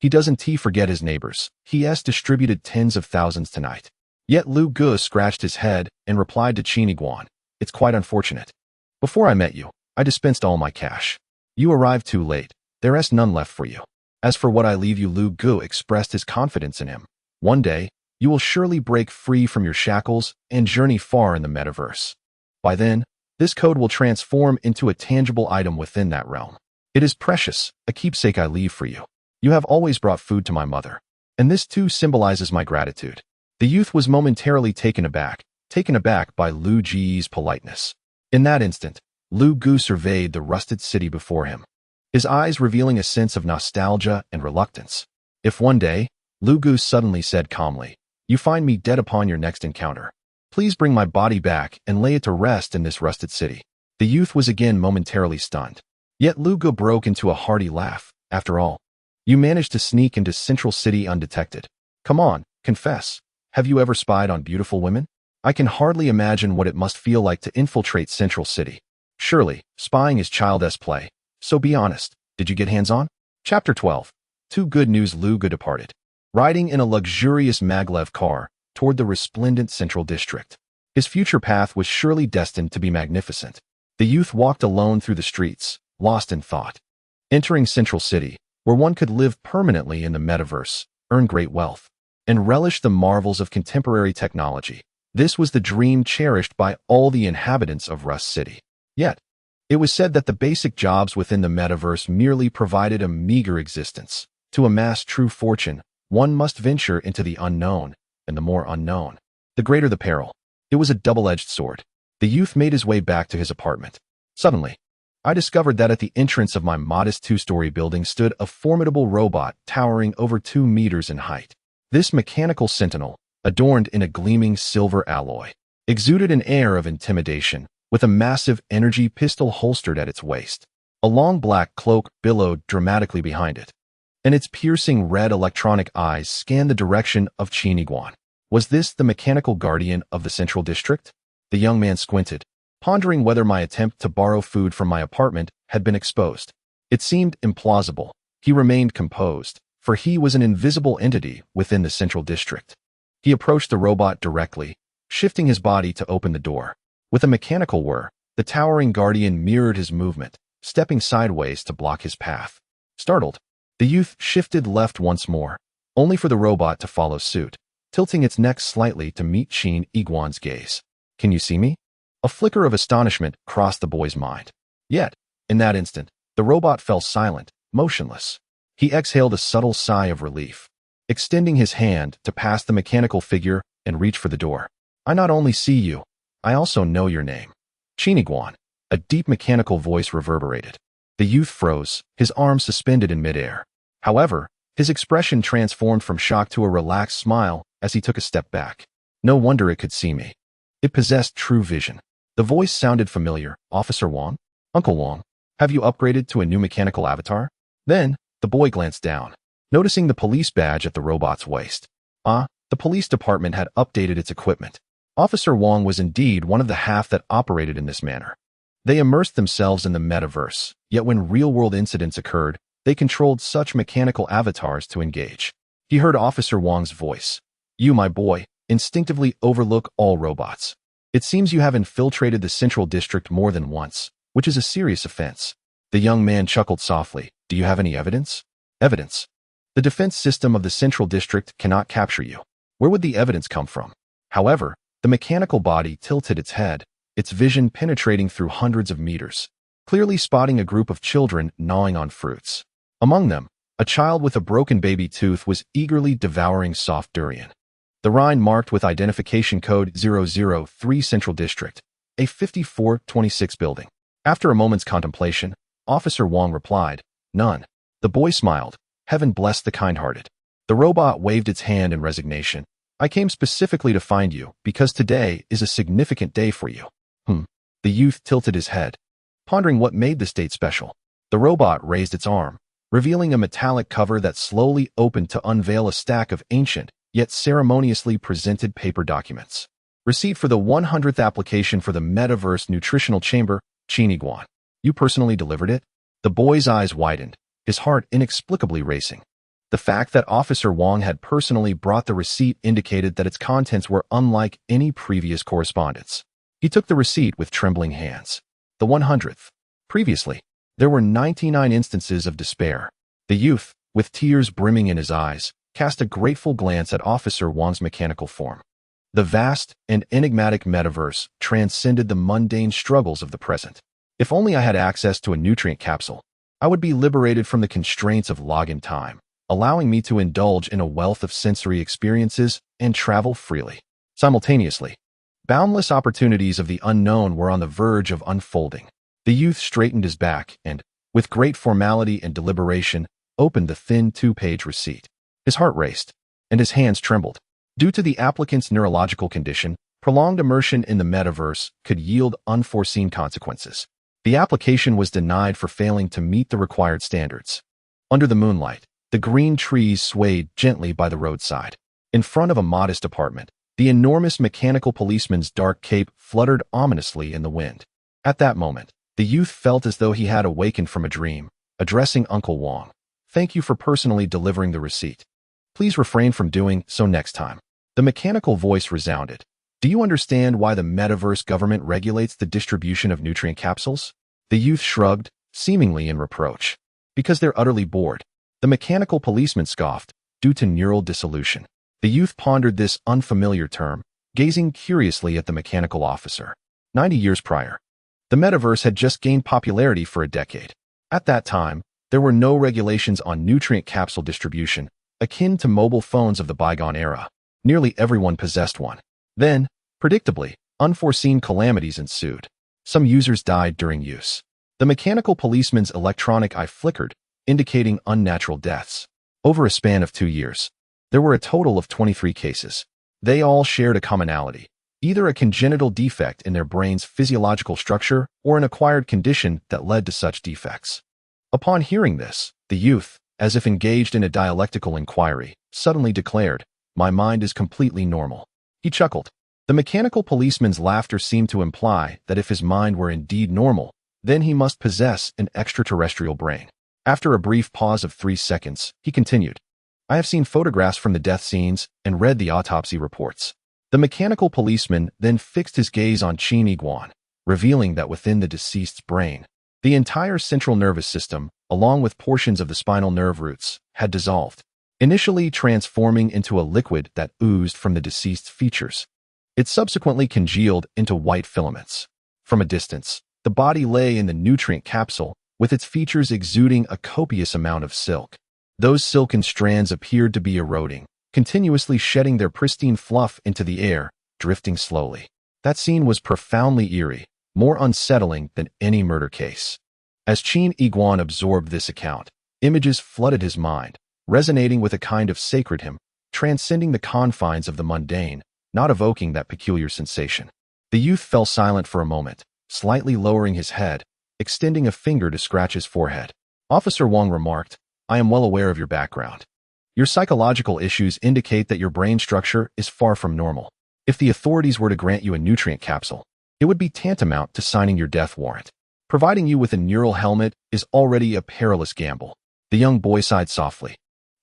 He doesn't forget his neighbors. He has distributed tens of thousands tonight." Yet Lu Ge scratched his head and replied to Qin Yiguan, "It's quite unfortunate. Before I met you, I dispensed all my cash. You arrived too late. There's none left for you. As for what I leave you, Lu Gu expressed his confidence in him. One day, you will surely break free from your shackles and journey far in the metaverse. By then, this code will transform into a tangible item within that realm. It is precious, a keepsake I leave for you. You have always brought food to my mother, and this too symbolizes my gratitude. The youth was momentarily taken aback by Lu Ji's politeness. In that instant, Lu Gu surveyed the rusted city before him, his eyes revealing a sense of nostalgia and reluctance. If one day, Lu Gu suddenly said calmly, you find me dead upon your next encounter, please bring my body back and lay it to rest in this rusted city. The youth was again momentarily stunned. Yet Lu Gu broke into a hearty laugh. After all, you managed to sneak into Central City undetected. Come on, confess. Have you ever spied on beautiful women? I can hardly imagine what it must feel like to infiltrate Central City. Surely, spying is childish play. So be honest, did you get hands-on? Chapter 12. Too good news. Lu Gu departed, riding in a luxurious maglev car toward the resplendent Central District. His future path was surely destined to be magnificent. The youth walked alone through the streets, lost in thought. Entering Central City, where one could live permanently in the metaverse, earn great wealth, and relish the marvels of contemporary technology. This was the dream cherished by all the inhabitants of Rust City. Yet, it was said that the basic jobs within the metaverse merely provided a meager existence. To amass true fortune, one must venture into the unknown, and the more unknown, the greater the peril. It was a double-edged sword. The youth made his way back to his apartment. Suddenly, I discovered that at the entrance of my modest two-story building stood a formidable robot towering over 2 meters in height. This mechanical sentinel, adorned in a gleaming silver alloy, exuded an air of intimidation, with a massive energy pistol holstered at its waist. A long black cloak billowed dramatically behind it, and its piercing red electronic eyes scanned the direction of Qin Yiguan. Was this the mechanical guardian of the Central District? The young man squinted, pondering whether my attempt to borrow food from my apartment had been exposed. It seemed implausible. He remained composed, for he was an invisible entity within the Central District. He approached the robot directly, shifting his body to open the door. With a mechanical whir, the towering guardian mirrored his movement, stepping sideways to block his path. Startled, the youth shifted left once more, only for the robot to follow suit, tilting its neck slightly to meet Qin Yiguan's gaze. Can you see me? A flicker of astonishment crossed the boy's mind. Yet, in that instant, the robot fell silent, motionless. He exhaled a subtle sigh of relief, extending his hand to pass the mechanical figure and reach for the door. I not only see you, I also know your name. Qin Yiguan. A deep mechanical voice reverberated. The youth froze, his arms suspended in midair. However, his expression transformed from shock to a relaxed smile as he took a step back. No wonder it could see me. It possessed true vision. The voice sounded familiar. Officer Wong? Uncle Wong, have you upgraded to a new mechanical avatar? Then, the boy glanced down, noticing the police badge at the robot's waist. The police department had updated its equipment. Officer Wong was indeed one of the half that operated in this manner. They immersed themselves in the metaverse, yet when real-world incidents occurred, they controlled such mechanical avatars to engage. He heard Officer Wong's voice. You, my boy, instinctively overlook all robots. It seems you have infiltrated the Central District more than once, which is a serious offense. The young man chuckled softly. Do you have any evidence? Evidence. The defense system of the Central District cannot capture you. Where would the evidence come from? However, the mechanical body tilted its head, its vision penetrating through hundreds of meters, clearly spotting a group of children gnawing on fruits. Among them, a child with a broken baby tooth was eagerly devouring soft durian. The rind marked with identification code 003 Central District, a 5426 building. After a moment's contemplation, Officer Wong replied, None. The boy smiled. Heaven bless the kind-hearted. The robot waved its hand in resignation. I came specifically to find you, because today is a significant day for you. The youth tilted his head, pondering what made this date special. The robot raised its arm, revealing a metallic cover that slowly opened to unveil a stack of ancient, yet ceremoniously presented paper documents. Receipt for the 100th application for the Metaverse Nutritional Chamber, Qin Yiguan. You personally delivered it? The boy's eyes widened, his heart inexplicably racing. The fact that Officer Wong had personally brought the receipt indicated that its contents were unlike any previous correspondence. He took the receipt with trembling hands. The 100th. Previously, there were 99 instances of despair. The youth, with tears brimming in his eyes, cast a grateful glance at Officer Wang's mechanical form. The vast and enigmatic metaverse transcended the mundane struggles of the present. If only I had access to a nutrient capsule, I would be liberated from the constraints of login time, allowing me to indulge in a wealth of sensory experiences and travel freely. Simultaneously, boundless opportunities of the unknown were on the verge of unfolding. The youth straightened his back and, with great formality and deliberation, opened the thin 2-page receipt. His heart raced, and his hands trembled. Due to the applicant's neurological condition, prolonged immersion in the metaverse could yield unforeseen consequences. The application was denied for failing to meet the required standards. Under the moonlight, the green trees swayed gently by the roadside. In front of a modest apartment, the enormous mechanical policeman's dark cape fluttered ominously in the wind. At that moment, the youth felt as though he had awakened from a dream. Addressing Uncle Wang, "Thank you for personally delivering the receipt. Please refrain from doing so next time." The mechanical voice resounded. "Do you understand why the metaverse government regulates the distribution of nutrient capsules?" The youth shrugged, seemingly in reproach. "Because they're utterly bored." The mechanical policeman scoffed, "Due to neural dissolution." The youth pondered this unfamiliar term, gazing curiously at the mechanical officer. 90 years prior, the metaverse had just gained popularity for a decade. At that time, there were no regulations on nutrient capsule distribution, akin to mobile phones of the bygone era. Nearly everyone possessed one. Then, predictably, unforeseen calamities ensued. Some users died during use. The mechanical policeman's electronic eye flickered, indicating unnatural deaths. Over a span of 2 years, there were a total of 23 cases. They all shared a commonality, either a congenital defect in their brain's physiological structure or an acquired condition that led to such defects. Upon hearing this, the youth, as if engaged in a dialectical inquiry, suddenly declared, "My mind is completely normal." He chuckled. The mechanical policeman's laughter seemed to imply that if his mind were indeed normal, then he must possess an extraterrestrial brain. After a brief pause of 3 seconds, he continued, "I have seen photographs from the death scenes and read the autopsy reports." The mechanical policeman then fixed his gaze on Qin Yiguan, revealing that within the deceased's brain, the entire central nervous system, along with portions of the spinal nerve roots, had dissolved, initially transforming into a liquid that oozed from the deceased's features. It subsequently congealed into white filaments. From a distance, the body lay in the nutrient capsule, with its features exuding a copious amount of silk. Those silken strands appeared to be eroding, continuously shedding their pristine fluff into the air, drifting slowly. That scene was profoundly eerie, more unsettling than any murder case. As Qin Yiguan absorbed this account, images flooded his mind, resonating with a kind of sacred hymn, transcending the confines of the mundane, not evoking that peculiar sensation. The youth fell silent for a moment, slightly lowering his head, extending a finger to scratch his forehead. Officer Wang remarked, "I am well aware of your background. Your psychological issues indicate that your brain structure is far from normal. If the authorities were to grant you a nutrient capsule, it would be tantamount to signing your death warrant. Providing you with a neural helmet is already a perilous gamble." The young boy sighed softly,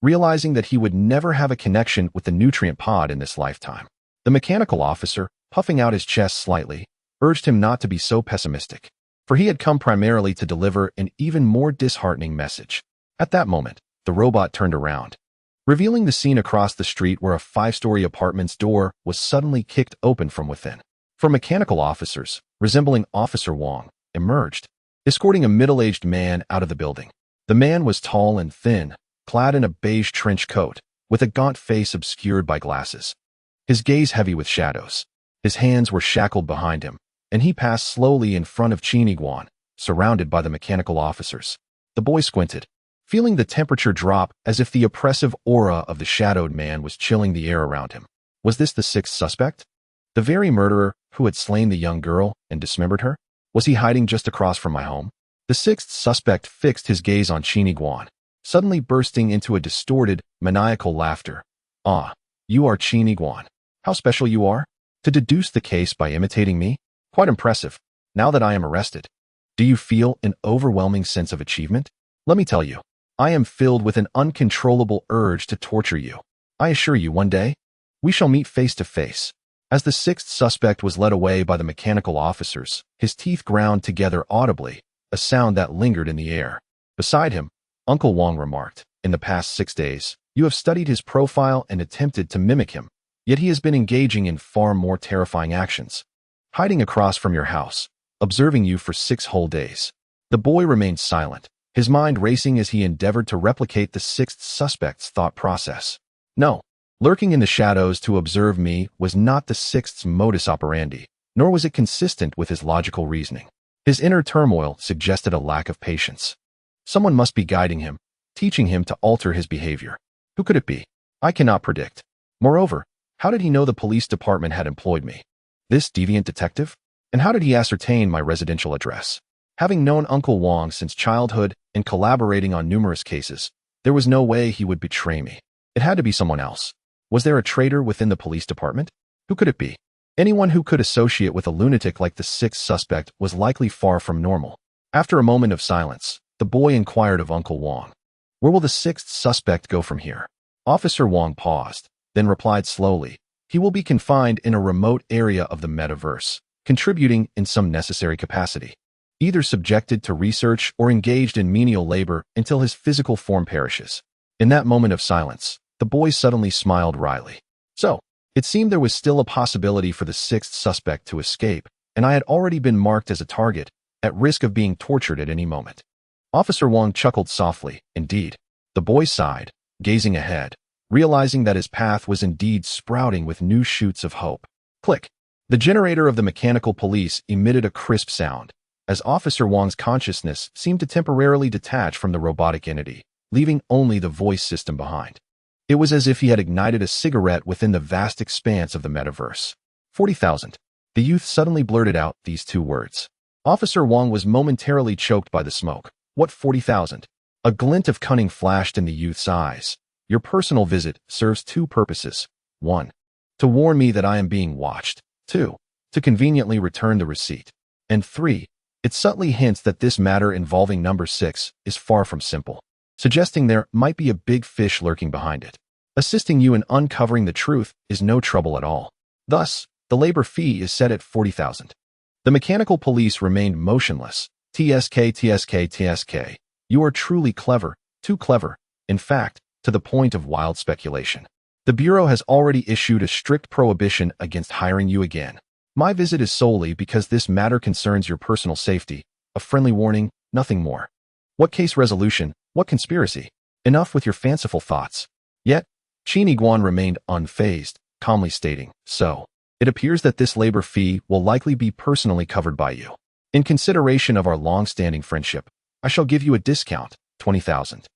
realizing that he would never have a connection with the nutrient pod in this lifetime. The mechanical officer, puffing out his chest slightly, urged him not to be so pessimistic, for he had come primarily to deliver an even more disheartening message. At that moment, the robot turned around, revealing the scene across the street where a 5-story apartment's door was suddenly kicked open from within. 4 mechanical officers, resembling Officer Wang, emerged, escorting a middle-aged man out of the building. The man was tall and thin, clad in a beige trench coat, with a gaunt face obscured by glasses. His gaze heavy with shadows. His hands were shackled behind him, and he passed slowly in front of Qin Yiguan, surrounded by the mechanical officers. The boy squinted, feeling the temperature drop as if the oppressive aura of the shadowed man was chilling the air around him. Was this the 6th suspect? The very murderer who had slain the young girl and dismembered her? Was he hiding just across from my home? The 6th suspect fixed his gaze on Qin Yiguan, suddenly bursting into a distorted, maniacal laughter. "Ah, you are Qin Yiguan. How special you are? To deduce the case by imitating me? Quite impressive. Now that I am arrested, do you feel an overwhelming sense of achievement? Let me tell you, I am filled with an uncontrollable urge to torture you. I assure you one day, we shall meet face to face." As the 6th suspect was led away by the mechanical officers, his teeth ground together audibly, a sound that lingered in the air. Beside him, Uncle Wang remarked, "In the past 6 days, you have studied his profile and attempted to mimic him, yet he has been engaging in far more terrifying actions. Hiding across from your house, observing you for 6 whole days." The boy remained silent, his mind racing as he endeavored to replicate the sixth suspect's thought process. No, lurking in the shadows to observe me was not the sixth's modus operandi, nor was it consistent with his logical reasoning. His inner turmoil suggested a lack of patience. Someone must be guiding him, teaching him to alter his behavior. Who could it be? I cannot predict. Moreover, how did he know the police department had employed me? This deviant detective? And how did he ascertain my residential address? Having known Uncle Wang since childhood and collaborating on numerous cases, there was no way he would betray me. It had to be someone else. Was there a traitor within the police department? Who could it be? Anyone who could associate with a lunatic like the sixth suspect was likely far from normal. After a moment of silence, the boy inquired of Uncle Wang, "Where will the sixth suspect go from here?" Officer Wang paused, then replied slowly, "He will be confined in a remote area of the metaverse, contributing in some necessary capacity, either subjected to research or engaged in menial labor until his physical form perishes." In that moment of silence, the boy suddenly smiled wryly. So, it seemed there was still a possibility for the sixth suspect to escape, and I had already been marked as a target, at risk of being tortured at any moment. Officer Wang chuckled softly. Indeed. The boy sighed, gazing ahead, realizing that his path was indeed sprouting with new shoots of hope. Click. The generator of the mechanical police emitted a crisp sound, as Officer Wang's consciousness seemed to temporarily detach from the robotic entity, leaving only the voice system behind. It was as if he had ignited a cigarette within the vast expanse of the metaverse. 40,000. The youth suddenly blurted out these 2 words. Officer Wang was momentarily choked by the smoke. What 40,000? A glint of cunning flashed in the youth's eyes. Your personal visit serves 2 purposes. 1. To warn me that I am being watched. 2. To conveniently return the receipt. And 3. It subtly hints that this matter involving number 6 is far from simple, suggesting there might be a big fish lurking behind it. Assisting you in uncovering the truth is no trouble at all. Thus, the labor fee is set at 40,000. The mechanical police remained motionless. TSK, TSK, TSK. You are truly clever, too clever, in fact, to the point of wild speculation. The Bureau has already issued a strict prohibition against hiring you again. My visit is solely because this matter concerns your personal safety. A friendly warning, nothing more. What case resolution? What conspiracy? Enough with your fanciful thoughts. Yet, Qin Yiguan remained unfazed, calmly stating, "So, it appears that this labor fee will likely be personally covered by you. In consideration of our long-standing friendship, I shall give you a discount, 20,000.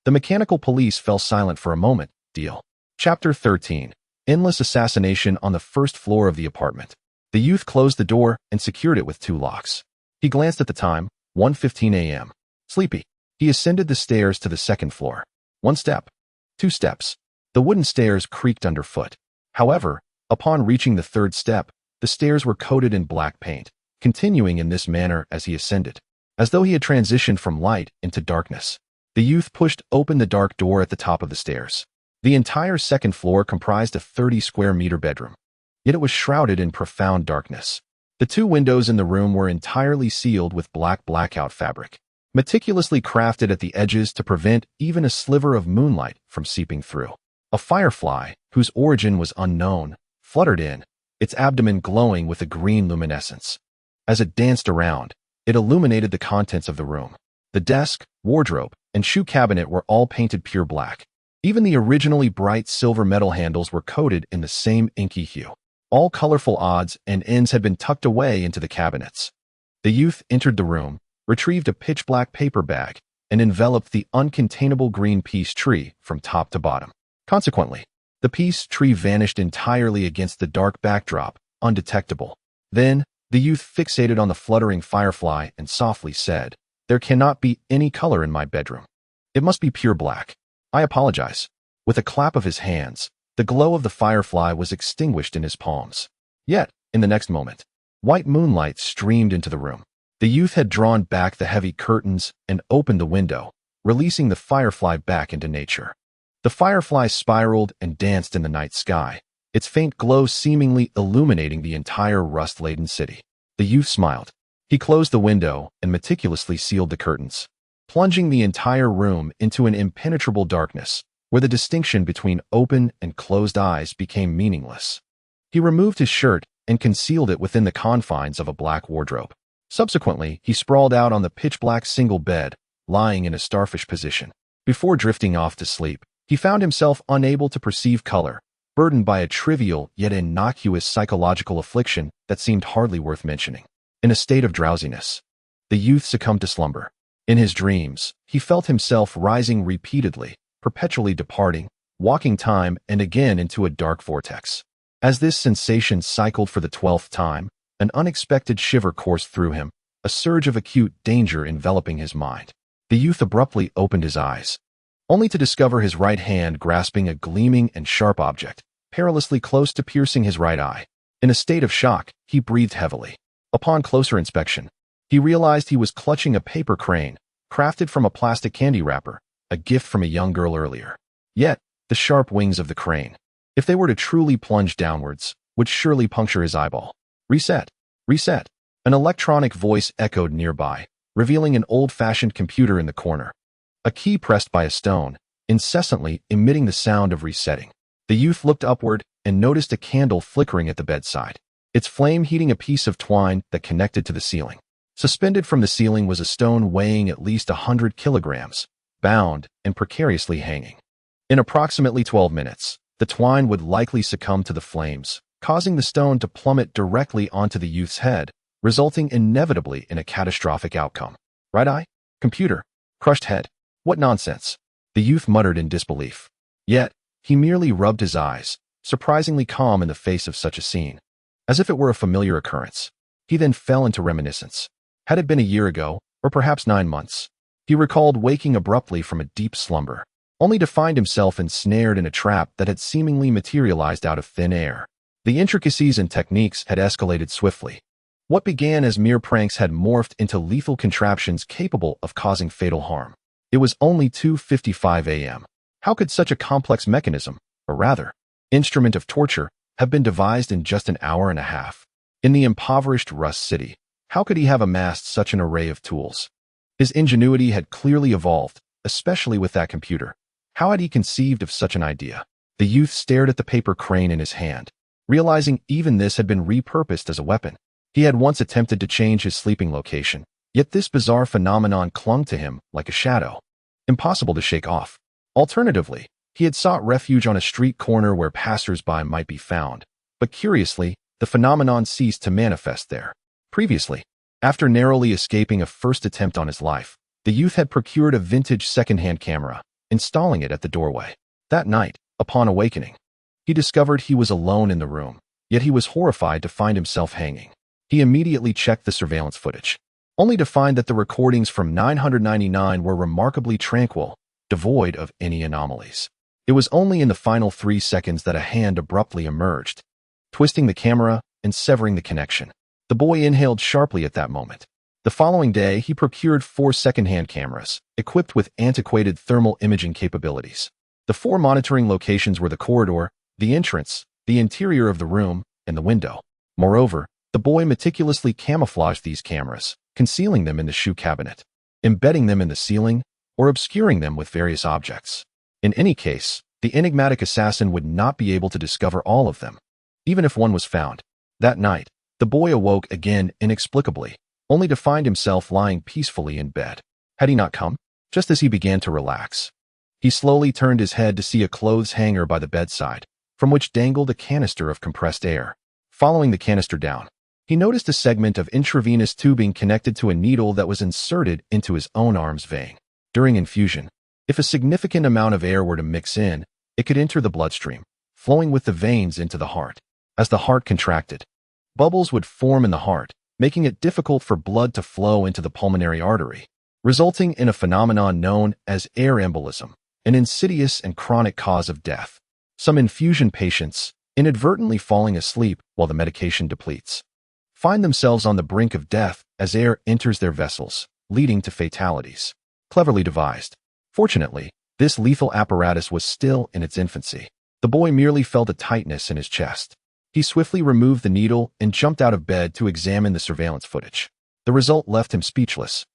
The mechanical police fell silent for a moment. Deal. Chapter 13. Endless assassination on the first floor of the apartment. The youth closed the door and secured it with 2 locks. He glanced at the time, 1:15 a.m. Sleepy. He ascended the stairs to the 2nd floor. 1 step. 2 steps. The wooden stairs creaked underfoot. However, upon reaching the 3rd step, the stairs were coated in black paint, continuing in this manner as he ascended, as though he had transitioned from light into darkness. The youth pushed open the dark door at the top of the stairs. The entire 2nd floor comprised a 30-square-meter bedroom, yet it was shrouded in profound darkness. The 2 windows in the room were entirely sealed with black blackout fabric, meticulously crafted at the edges to prevent even a sliver of moonlight from seeping through. A firefly, whose origin was unknown, fluttered in, its abdomen glowing with a green luminescence. As it danced around, it illuminated the contents of the room. The desk, wardrobe, and shoe cabinet were all painted pure black. Even the originally bright silver metal handles were coated in the same inky hue. All colorful odds and ends had been tucked away into the cabinets. The youth entered the room, retrieved a pitch-black paper bag, and enveloped the uncontainable green peace tree from top to bottom. Consequently, the peace tree vanished entirely against the dark backdrop, undetectable. Then, the youth fixated on the fluttering firefly and softly said, "There cannot be any color in my bedroom. It must be pure black. I apologize." With a clap of his hands, the glow of the firefly was extinguished in his palms. Yet, in the next moment, white moonlight streamed into the room. The youth had drawn back the heavy curtains and opened the window, releasing the firefly back into nature. The firefly spiraled and danced in the night sky, its faint glow seemingly illuminating the entire rust-laden city. The youth smiled. He closed the window and meticulously sealed the curtains, plunging the entire room into an impenetrable darkness, where the distinction between open and closed eyes became meaningless. He removed his shirt and concealed it within the confines of a black wardrobe. Subsequently, he sprawled out on the pitch-black single bed, lying in a starfish position. Before drifting off to sleep, he found himself unable to perceive color, burdened by a trivial yet innocuous psychological affliction that seemed hardly worth mentioning. In a state of drowsiness, the youth succumbed to slumber. In his dreams, he felt himself rising repeatedly, perpetually departing, walking time and again into a dark vortex. As this sensation cycled for the 12th time, an unexpected shiver coursed through him, a surge of acute danger enveloping his mind. The youth abruptly opened his eyes, only to discover his right hand grasping a gleaming and sharp object, perilously close to piercing his right eye. In a state of shock, he breathed heavily. Upon closer inspection, he realized he was clutching a paper crane, crafted from a plastic candy wrapper, a gift from a young girl earlier. Yet, the sharp wings of the crane, if they were to truly plunge downwards, would surely puncture his eyeball. Reset. Reset. An electronic voice echoed nearby, revealing an old-fashioned computer in the corner. A key pressed by a stone, incessantly emitting the sound of resetting. The youth looked upward and noticed a candle flickering at the bedside, its flame heating a piece of twine that connected to the ceiling. Suspended from the ceiling was a stone weighing at least 100 kilograms, bound and precariously hanging. In approximately 12 minutes, the twine would likely succumb to the flames, causing the stone to plummet directly onto the youth's head, resulting inevitably in a catastrophic outcome. Right eye? Computer? Crushed head? What nonsense! The youth muttered in disbelief. Yet, he merely rubbed his eyes, surprisingly calm in the face of such a scene, as if it were a familiar occurrence. He then fell into reminiscence. Had it been a year ago, or perhaps 9 months? He recalled waking abruptly from a deep slumber, only to find himself ensnared in a trap that had seemingly materialized out of thin air. The intricacies and techniques had escalated swiftly. What began as mere pranks had morphed into lethal contraptions capable of causing fatal harm. It was only 2:55 a.m. How could such a complex mechanism, or rather, instrument of torture, have been devised in just an hour and a half? In the impoverished Rust City, how could he have amassed such an array of tools? His ingenuity had clearly evolved, especially with that computer. How had he conceived of such an idea? The youth stared at the paper crane in his hand, realizing even this had been repurposed as a weapon. He had once attempted to change his sleeping location, yet this bizarre phenomenon clung to him like a shadow, impossible to shake off. Alternatively, he had sought refuge on a street corner where passers-by might be found, but curiously, the phenomenon ceased to manifest there. Previously, after narrowly escaping a first attempt on his life, the youth had procured a vintage second-hand camera, installing it at the doorway. That night, upon awakening, he discovered he was alone in the room, yet he was horrified to find himself hanging. He immediately checked the surveillance footage, only to find that the recordings from 999 were remarkably tranquil, devoid of any anomalies. It was only in the final 3 seconds that a hand abruptly emerged, twisting the camera and severing the connection. The boy inhaled sharply at that moment. The following day, he procured 4 second-hand cameras, equipped with antiquated thermal imaging capabilities. The 4 monitoring locations were the corridor, the entrance, the interior of the room, and the window. Moreover, the boy meticulously camouflaged these cameras, concealing them in the shoe cabinet, embedding them in the ceiling, or obscuring them with various objects. In any case, the enigmatic assassin would not be able to discover all of them, even if one was found. That night, the boy awoke again inexplicably, only to find himself lying peacefully in bed. Had he not come? Just as he began to relax, he slowly turned his head to see a clothes hanger by the bedside, from which dangled a canister of compressed air. Following the canister down, he noticed a segment of intravenous tubing connected to a needle that was inserted into his own arm's vein. During infusion, if a significant amount of air were to mix in, it could enter the bloodstream, flowing with the veins into the heart. As the heart contracted, bubbles would form in the heart, making it difficult for blood to flow into the pulmonary artery, resulting in a phenomenon known as air embolism, an insidious and chronic cause of death. Some infusion patients, inadvertently falling asleep while the medication depletes, find themselves on the brink of death as air enters their vessels, leading to fatalities. Cleverly devised. Fortunately, this lethal apparatus was still in its infancy. The boy merely felt a tightness in his chest. He swiftly removed the needle and jumped out of bed to examine the surveillance footage. The result left him speechless.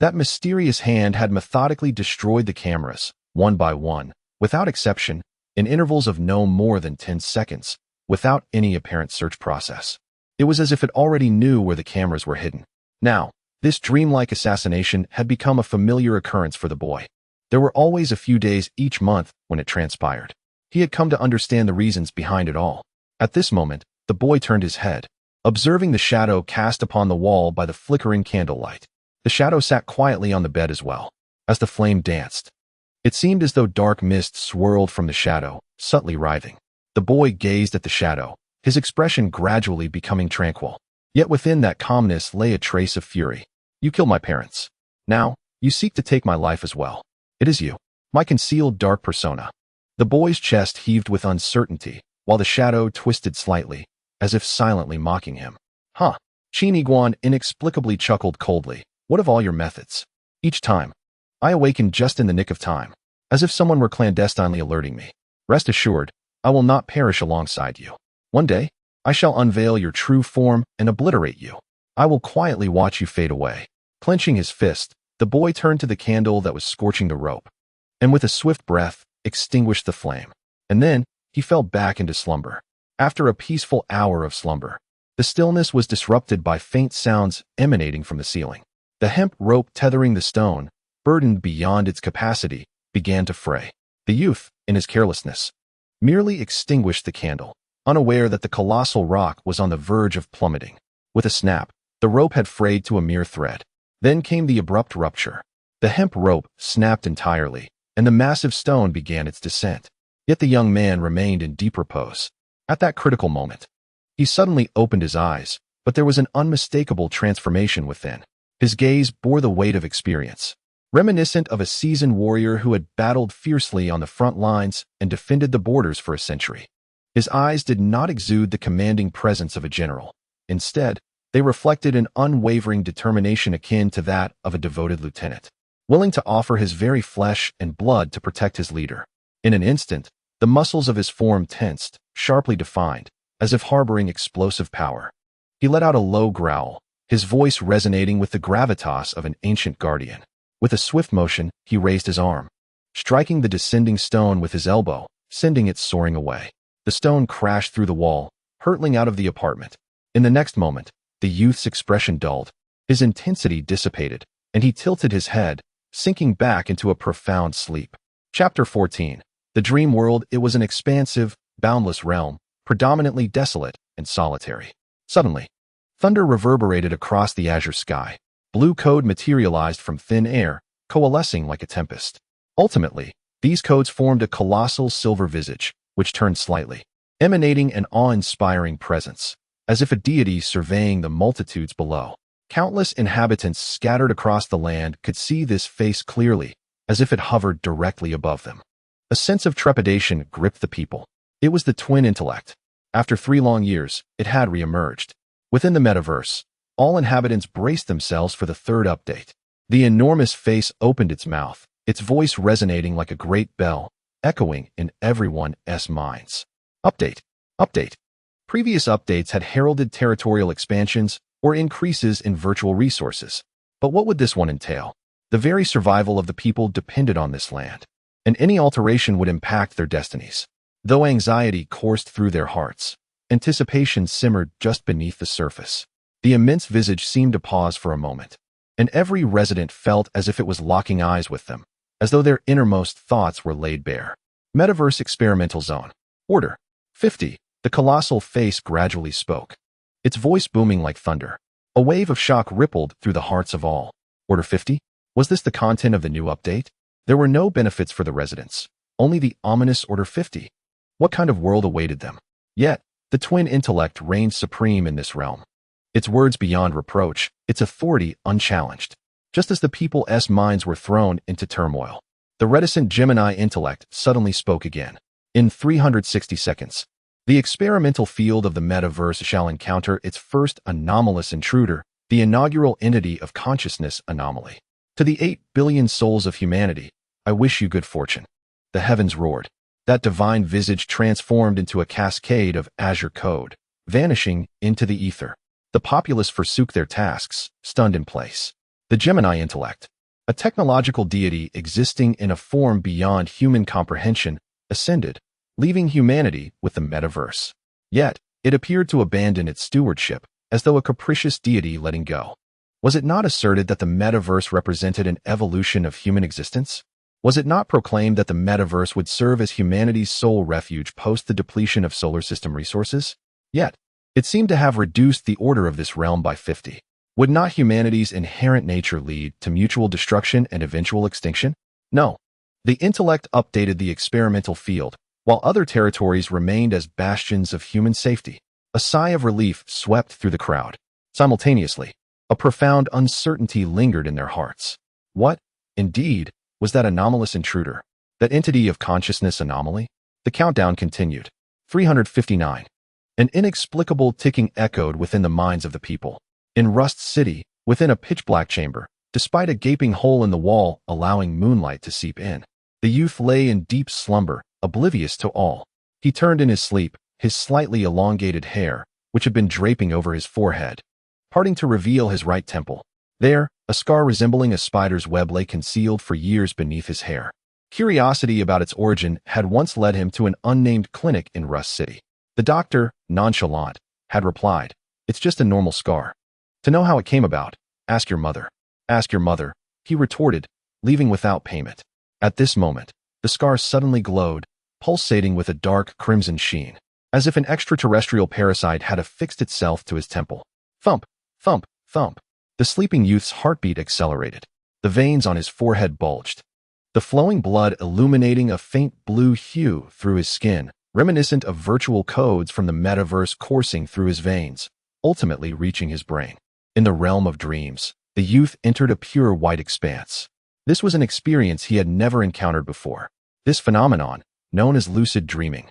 That mysterious hand had methodically destroyed the cameras, one by one, without exception, in intervals of no more than 10 seconds, without any apparent search process. It was as if it already knew where the cameras were hidden. Now, this dreamlike assassination had become a familiar occurrence for the boy. There were always a few days each month when it transpired. He had come to understand the reasons behind it all. At this moment, the boy turned his head, observing the shadow cast upon the wall by the flickering candlelight. The shadow sat quietly on the bed as well, as the flame danced. It seemed as though dark mist swirled from the shadow, subtly writhing. The boy gazed at the shadow, his expression gradually becoming tranquil. Yet within that calmness lay a trace of fury. You killed my parents. Now, you seek to take my life as well. It is you, my concealed dark persona. The boy's chest heaved with uncertainty, while the shadow twisted slightly, as if silently mocking him. Huh. Qin Yiguan inexplicably chuckled coldly. What of all your methods? Each time, I awakened just in the nick of time, as if someone were clandestinely alerting me. Rest assured, I will not perish alongside you. One day, I shall unveil your true form and obliterate you. I will quietly watch you fade away. Clenching his fist, the boy turned to the candle that was scorching the rope, and with a swift breath, extinguished the flame. And then, he fell back into slumber. After a peaceful hour of slumber, the stillness was disrupted by faint sounds emanating from the ceiling. The hemp rope tethering the stone, burdened beyond its capacity, began to fray. The youth, in his carelessness, merely extinguished the candle, unaware that the colossal rock was on the verge of plummeting. With a snap, the rope had frayed to a mere thread. Then came the abrupt rupture. The hemp rope snapped entirely, and the massive stone began its descent. Yet the young man remained in deep repose. At that critical moment, he suddenly opened his eyes, but there was an unmistakable transformation within. His gaze bore the weight of experience, reminiscent of a seasoned warrior who had battled fiercely on the front lines and defended the borders for a century. His eyes did not exude the commanding presence of a general. Instead, they reflected an unwavering determination akin to that of a devoted lieutenant, willing to offer his very flesh and blood to protect his leader. In an instant, the muscles of his form tensed, sharply defined, as if harboring explosive power. He let out a low growl, his voice resonating with the gravitas of an ancient guardian. With a swift motion, he raised his arm, striking the descending stone with his elbow, sending it soaring away. The stone crashed through the wall, hurtling out of the apartment. In the next moment, the youth's expression dulled, his intensity dissipated, and he tilted his head, sinking back into a profound sleep. Chapter 14. The dream world. It was an expansive, boundless realm, predominantly desolate and solitary. Suddenly, thunder reverberated across the azure sky. Blue code materialized from thin air, coalescing like a tempest. Ultimately, these codes formed a colossal silver visage, which turned slightly, emanating an awe-inspiring presence, as if a deity surveying the multitudes below. Countless inhabitants scattered across the land could see this face clearly, as if it hovered directly above them. A sense of trepidation gripped the people. It was the twin intellect. After 3 long years, it had reemerged. Within the metaverse, all inhabitants braced themselves for the third update. The enormous face opened its mouth, its voice resonating like a great bell, echoing in everyone's minds. Update. Update. Previous updates had heralded territorial expansions or increases in virtual resources. But what would this one entail? The very survival of the people depended on this land, and any alteration would impact their destinies. Though anxiety coursed through their hearts, anticipation simmered just beneath the surface. The immense visage seemed to pause for a moment, and every resident felt as if it was locking eyes with them, as though their innermost thoughts were laid bare. Metaverse Experimental Zone. Order 50. The colossal face gradually spoke, its voice booming like thunder. A wave of shock rippled through the hearts of all. Order 50? Was this the content of the new update? There were no benefits for the residents, only the ominous Order 50. What kind of world awaited them? Yet, the twin intellect reigned supreme in this realm. Its words beyond reproach, its authority unchallenged. Just as the people's minds were thrown into turmoil, the reticent Gemini intellect suddenly spoke again. In 360 seconds, the experimental field of the metaverse shall encounter its first anomalous intruder, the inaugural entity of consciousness anomaly. To the 8 billion souls of humanity, I wish you good fortune. The heavens roared. That divine visage transformed into a cascade of azure code, vanishing into the ether. The populace forsook their tasks, stunned in place. The Gemini intellect, a technological deity existing in a form beyond human comprehension, ascended, leaving humanity with the metaverse. Yet, it appeared to abandon its stewardship, as though a capricious deity letting go. Was it not asserted that the metaverse represented an evolution of human existence? Was it not proclaimed that the metaverse would serve as humanity's sole refuge post the depletion of solar system resources? Yet, it seemed to have reduced the order of this realm by 50. Would not humanity's inherent nature lead to mutual destruction and eventual extinction? No. The intellect updated the experimental field, while other territories remained as bastions of human safety. A sigh of relief swept through the crowd. Simultaneously, a profound uncertainty lingered in their hearts. What, indeed, was that anomalous intruder? That entity of consciousness anomaly? The countdown continued. 359. An inexplicable ticking echoed within the minds of the people. In Rust City, within a pitch-black chamber, despite a gaping hole in the wall allowing moonlight to seep in, the youth lay in deep slumber, oblivious to all. He turned in his sleep, his slightly elongated hair, which had been draping over his forehead, parting to reveal his right temple. There, a scar resembling a spider's web lay concealed for years beneath his hair. Curiosity about its origin had once led him to an unnamed clinic in Rust City. The doctor, nonchalant, had replied, "It's just a normal scar. To know how it came about, ask your mother." "Ask your mother," he retorted, leaving without payment. At this moment, the scar suddenly glowed, pulsating with a dark crimson sheen, as if an extraterrestrial parasite had affixed itself to his temple. Thump, thump, thump. The sleeping youth's heartbeat accelerated. The veins on his forehead bulged, the flowing blood illuminating a faint blue hue through his skin, reminiscent of virtual codes from the metaverse coursing through his veins, ultimately reaching his brain. In the realm of dreams, the youth entered a pure white expanse. This was an experience he had never encountered before. This phenomenon, known as lucid dreaming,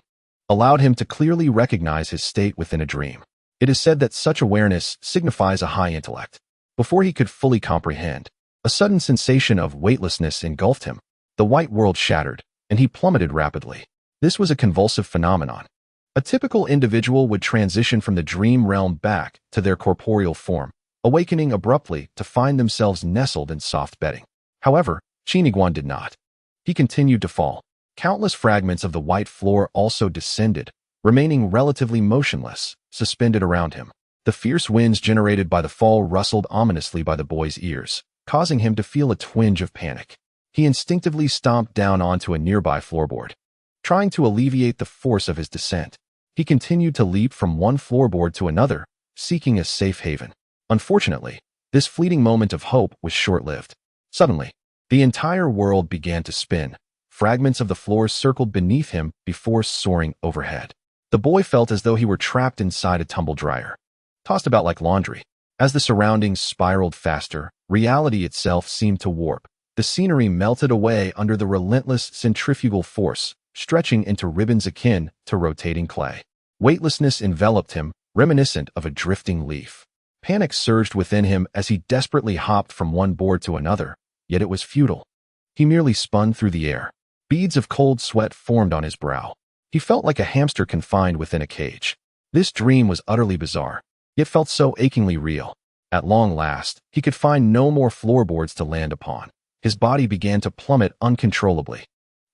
allowed him to clearly recognize his state within a dream. It is said that such awareness signifies a high intellect. Before he could fully comprehend, a sudden sensation of weightlessness engulfed him. The white world shattered, and he plummeted rapidly. This was a convulsive phenomenon. A typical individual would transition from the dream realm back to their corporeal form, awakening abruptly to find themselves nestled in soft bedding. However, Qin Yiguan did not. He continued to fall. Countless fragments of the white floor also descended, remaining relatively motionless, suspended around him. The fierce winds generated by the fall rustled ominously by the boy's ears, causing him to feel a twinge of panic. He instinctively stomped down onto a nearby floorboard, trying to alleviate the force of his descent. He continued to leap from one floorboard to another, seeking a safe haven. Unfortunately, this fleeting moment of hope was short-lived. Suddenly, the entire world began to spin. Fragments of the floor circled beneath him before soaring overhead. The boy felt as though he were trapped inside a tumble dryer, tossed about like laundry. As the surroundings spiraled faster, reality itself seemed to warp. The scenery melted away under the relentless centrifugal force, stretching into ribbons akin to rotating clay. Weightlessness enveloped him, reminiscent of a drifting leaf. Panic surged within him as he desperately hopped from one board to another, yet it was futile. He merely spun through the air. Beads of cold sweat formed on his brow. He felt like a hamster confined within a cage. This dream was utterly bizarre, yet felt so achingly real. At long last, he could find no more floorboards to land upon. His body began to plummet uncontrollably.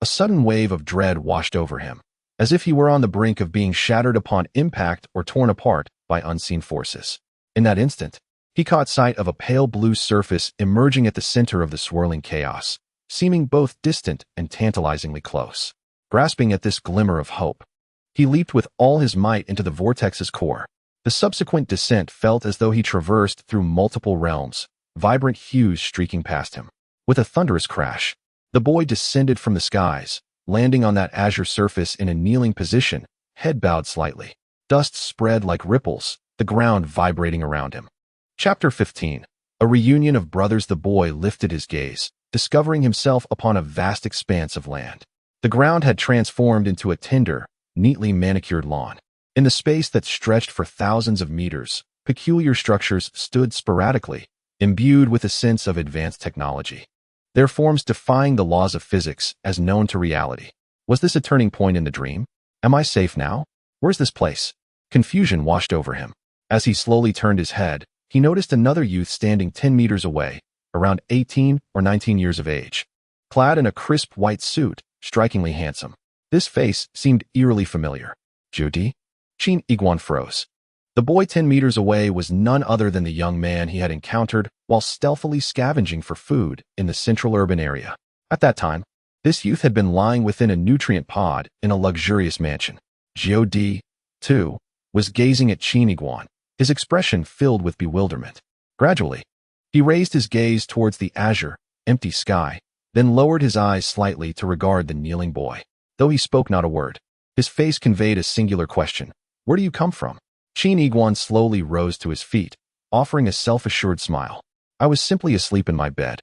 A sudden wave of dread washed over him, as if he were on the brink of being shattered upon impact or torn apart by unseen forces. In that instant, he caught sight of a pale blue surface emerging at the center of the swirling chaos, seeming both distant and tantalizingly close. Grasping at this glimmer of hope, he leaped with all his might into the vortex's core. The subsequent descent felt as though he traversed through multiple realms, vibrant hues streaking past him. With a thunderous crash, the boy descended from the skies, landing on that azure surface in a kneeling position, head bowed slightly. Dust spread like ripples, the ground vibrating around him. Chapter 15. A reunion of brothers. The boy lifted his gaze, discovering himself upon a vast expanse of land. The ground had transformed into a tender, neatly manicured lawn. In the space that stretched for thousands of meters, peculiar structures stood sporadically, imbued with a sense of advanced technology, their forms defying the laws of physics as known to reality. Was this a turning point in the dream? Am I safe now? Where's this place? Confusion washed over him. As he slowly turned his head, he noticed another youth standing 10 meters away, around 18 or 19 years of age. Clad in a crisp white suit, strikingly handsome. This face seemed eerily familiar. Judy? Qin Yiguan froze. The boy 10 meters away was none other than the young man he had encountered while stealthily scavenging for food in the central urban area. At that time, this youth had been lying within a nutrient pod in a luxurious mansion. Jiu, too, was gazing at Qin Yiguan, his expression filled with bewilderment. Gradually, he raised his gaze towards the azure, empty sky, then lowered his eyes slightly to regard the kneeling boy. Though he spoke not a word, his face conveyed a singular question. Where do you come from? Qin Yiguan slowly rose to his feet, offering a self-assured smile. I was simply asleep in my bed.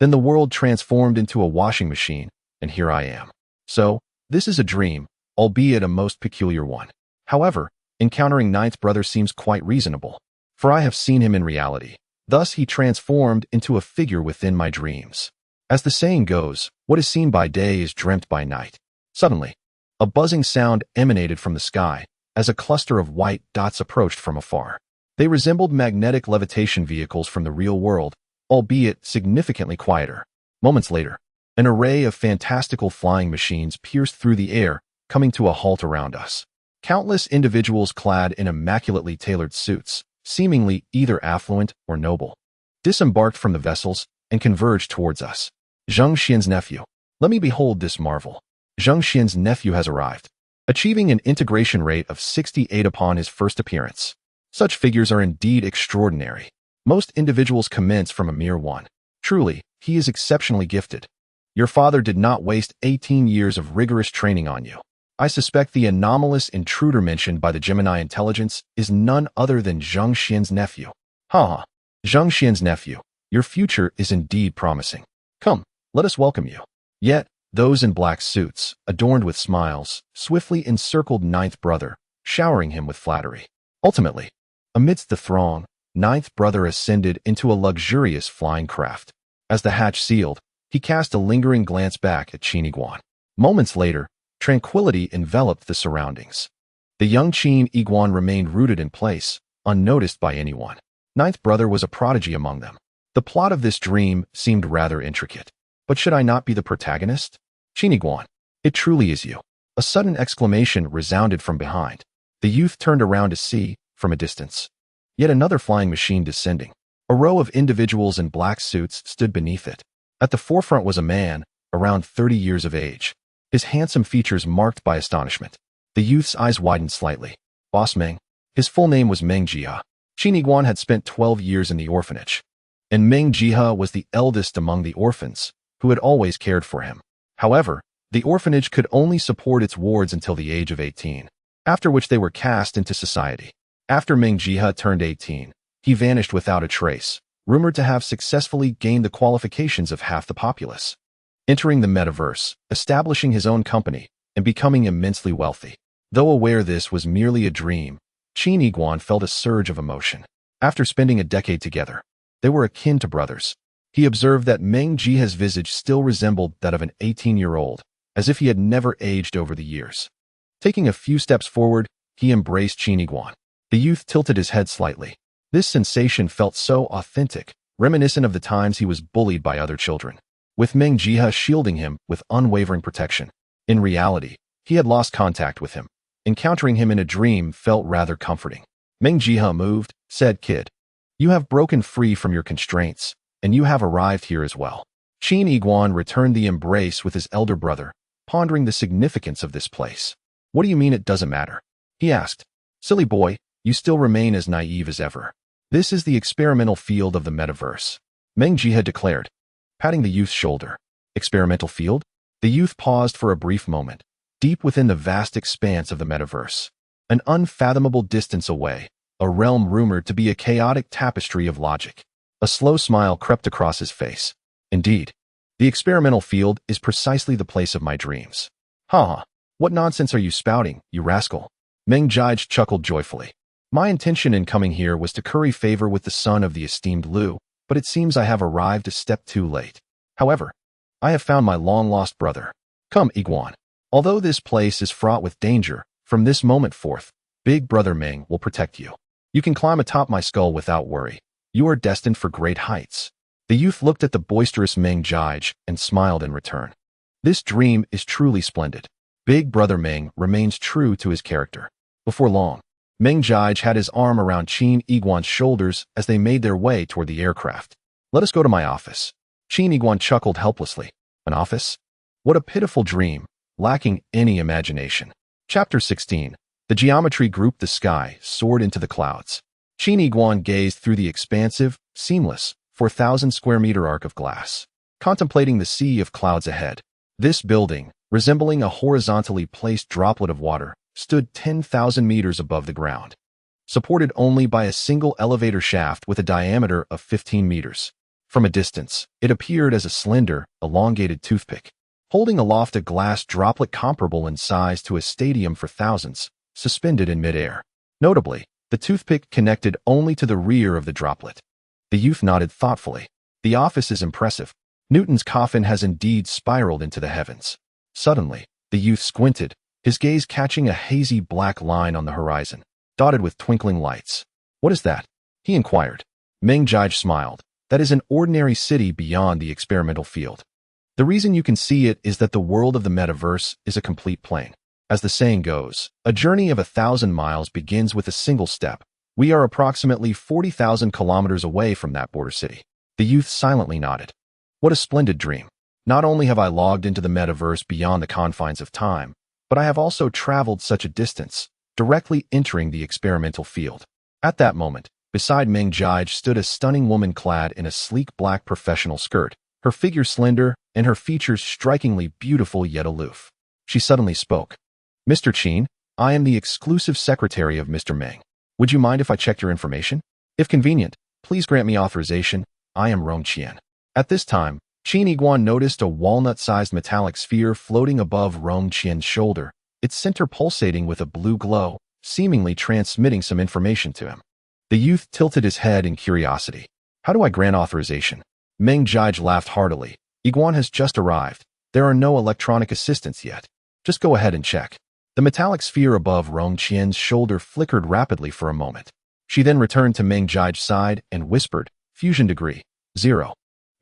Then the world transformed into a washing machine, and here I am. So, this is a dream, albeit a most peculiar one. However, encountering Ninth Brother seems quite reasonable, for I have seen him in reality. Thus he transformed into a figure within my dreams. As the saying goes, what is seen by day is dreamt by night. Suddenly, a buzzing sound emanated from the sky as a cluster of white dots approached from afar. They resembled magnetic levitation vehicles from the real world, albeit significantly quieter. Moments later, an array of fantastical flying machines pierced through the air, coming to a halt around us. Countless individuals clad in immaculately tailored suits, seemingly either affluent or noble, disembarked from the vessels and converged towards us. Zheng Xian's nephew. Let me behold this marvel. Zheng Xian's nephew has arrived, achieving an integration rate of 68 upon his first appearance. Such figures are indeed extraordinary. Most individuals commence from a mere 1. Truly, he is exceptionally gifted. Your father did not waste 18 years of rigorous training on you. I suspect the anomalous intruder mentioned by the Gemini intelligence is none other than Zheng Xian's nephew. Ha! Zheng Xian's nephew, your future is indeed promising. Come, let us welcome you. Yet, those in black suits, adorned with smiles, swiftly encircled Ninth Brother, showering him with flattery. Ultimately, amidst the throng, Ninth Brother ascended into a luxurious flying craft. As the hatch sealed, he cast a lingering glance back at Qin Yiguan. Moments later, tranquility enveloped the surroundings. The young Qin Yiguan remained rooted in place, unnoticed by anyone. Ninth Brother was a prodigy among them. The plot of this dream seemed rather intricate. But should I not be the protagonist? Qin Yiguan, it truly is you. A sudden exclamation resounded from behind. The youth turned around to see, from a distance, yet another flying machine descending. A row of individuals in black suits stood beneath it. At the forefront was a man, around 30 years of age, his handsome features marked by astonishment. The youth's eyes widened slightly. Boss Meng. His full name was Meng Jia. Qin Yiguan had spent 12 years in the orphanage, and Meng Jia was the eldest among the orphans, who had always cared for him. However, the orphanage could only support its wards until the age of 18, after which they were cast into society. After Meng Jia turned 18, he vanished without a trace, rumored to have successfully gained the qualifications of half the populace, entering the metaverse, establishing his own company, and becoming immensely wealthy. Though aware this was merely a dream, Qin Yiguan felt a surge of emotion. After spending a decade together, they were akin to brothers. He observed that Meng Jia's visage still resembled that of an 18-year-old, as if he had never aged over the years. Taking a few steps forward, he embraced Qin Yiguan. The youth tilted his head slightly. This sensation felt so authentic, reminiscent of the times he was bullied by other children, with Meng Jia shielding him with unwavering protection. In reality, he had lost contact with him. Encountering him in a dream felt rather comforting. Meng Jia moved, said, "Kid, you have broken free from your constraints, and you have arrived here as well." Qin Yiguan returned the embrace with his elder brother, pondering the significance of this place. "What do you mean it doesn't matter?" he asked. "Silly boy, you still remain as naive as ever. This is the experimental field of the metaverse," Meng Jia declared, patting the youth's shoulder. "Experimental field?" The youth paused for a brief moment, deep within the vast expanse of the metaverse. An unfathomable distance away, a realm rumored to be a chaotic tapestry of logic. A slow smile crept across his face. "Indeed, the experimental field is precisely the place of my dreams." "Ha! What nonsense are you spouting, you rascal?" Meng Jia chuckled joyfully. "My intention in coming here was to curry favor with the son of the esteemed Liu, but it seems I have arrived a step too late. However, I have found my long-lost brother. Come, Yiguan. Although this place is fraught with danger, from this moment forth, Big Brother Meng will protect you. You can climb atop my skull without worry. You are destined for great heights. The youth looked at the boisterous Meng Jige and smiled in return. This dream is truly splendid. Big Brother Meng remains true to his character. Before long, Meng Jige had his arm around Qin Yiguan's shoulders as they made their way toward the aircraft. Let us go to my office. Qin Yiguan chuckled helplessly. An office? What a pitiful dream, lacking any imagination. Chapter 16. The geometry grouped the sky, soared into the clouds. Qin Yiguan gazed through the expansive, seamless, 4,000-square-meter arc of glass, contemplating the sea of clouds ahead. This building, resembling a horizontally placed droplet of water, stood 10,000 meters above the ground, supported only by a single elevator shaft with a diameter of 15 meters. From a distance, it appeared as a slender, elongated toothpick, holding aloft a glass droplet comparable in size to a stadium for thousands, suspended in midair. Notably, the toothpick connected only to the rear of the droplet. The youth nodded thoughtfully. The office is impressive. Newton's coffin has indeed spiraled into the heavens. Suddenly, the youth squinted, his gaze catching a hazy black line on the horizon, dotted with twinkling lights. What is that? He inquired. Meng Jige smiled. That is an ordinary city beyond the experimental field. The reason you can see it is that the world of the metaverse is a complete plane. As the saying goes, a journey of 1,000 miles begins with a single step. We are approximately 40,000 kilometers away from that border city. The youth silently nodded. What a splendid dream. Not only have I logged into the metaverse beyond the confines of time, but I have also traveled such a distance, directly entering the experimental field. At that moment, beside Meng Jige stood a stunning woman clad in a sleek black professional skirt, her figure slender and her features strikingly beautiful yet aloof. She suddenly spoke. Mr. Qin, I am the exclusive secretary of Mr. Meng. Would you mind if I checked your information? If convenient, please grant me authorization. I am Rong Qian. At this time, Qin Yiguan noticed a walnut-sized metallic sphere floating above Rong Qian's shoulder, its center pulsating with a blue glow, seemingly transmitting some information to him. The youth tilted his head in curiosity. How do I grant authorization? Meng Jige laughed heartily. Yiguan has just arrived. There are no electronic assistants yet. Just go ahead and check. The metallic sphere above Rong Qian's shoulder flickered rapidly for a moment. She then returned to Meng Jige's side and whispered, Fusion degree, 0.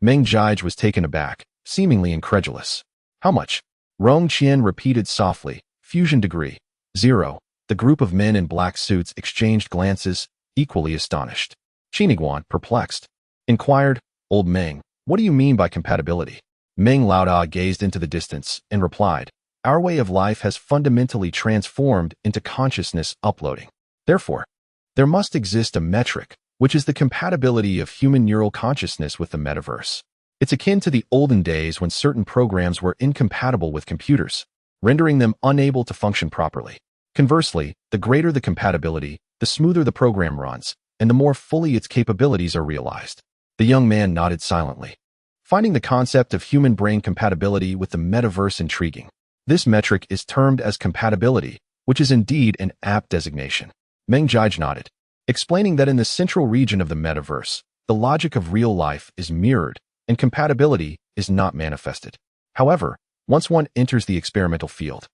Meng Jige was taken aback, seemingly incredulous. How much? Rong Qian repeated softly, Fusion degree, 0. The group of men in black suits exchanged glances, equally astonished. Qin Yiguan, perplexed, inquired, Old Meng, what do you mean by compatibility? Meng Laoda gazed into the distance and replied, Our way of life has fundamentally transformed into consciousness uploading. Therefore, there must exist a metric, which is the compatibility of human neural consciousness with the metaverse. It's akin to the olden days when certain programs were incompatible with computers, rendering them unable to function properly. Conversely, the greater the compatibility, the smoother the program runs, and the more fully its capabilities are realized. The young man nodded silently, finding the concept of human brain compatibility with the metaverse intriguing. This metric is termed as compatibility, which is indeed an apt designation. Meng Jige nodded, explaining that in the central region of the metaverse, the logic of real life is mirrored and compatibility is not manifested. However, once one enters the experimental field,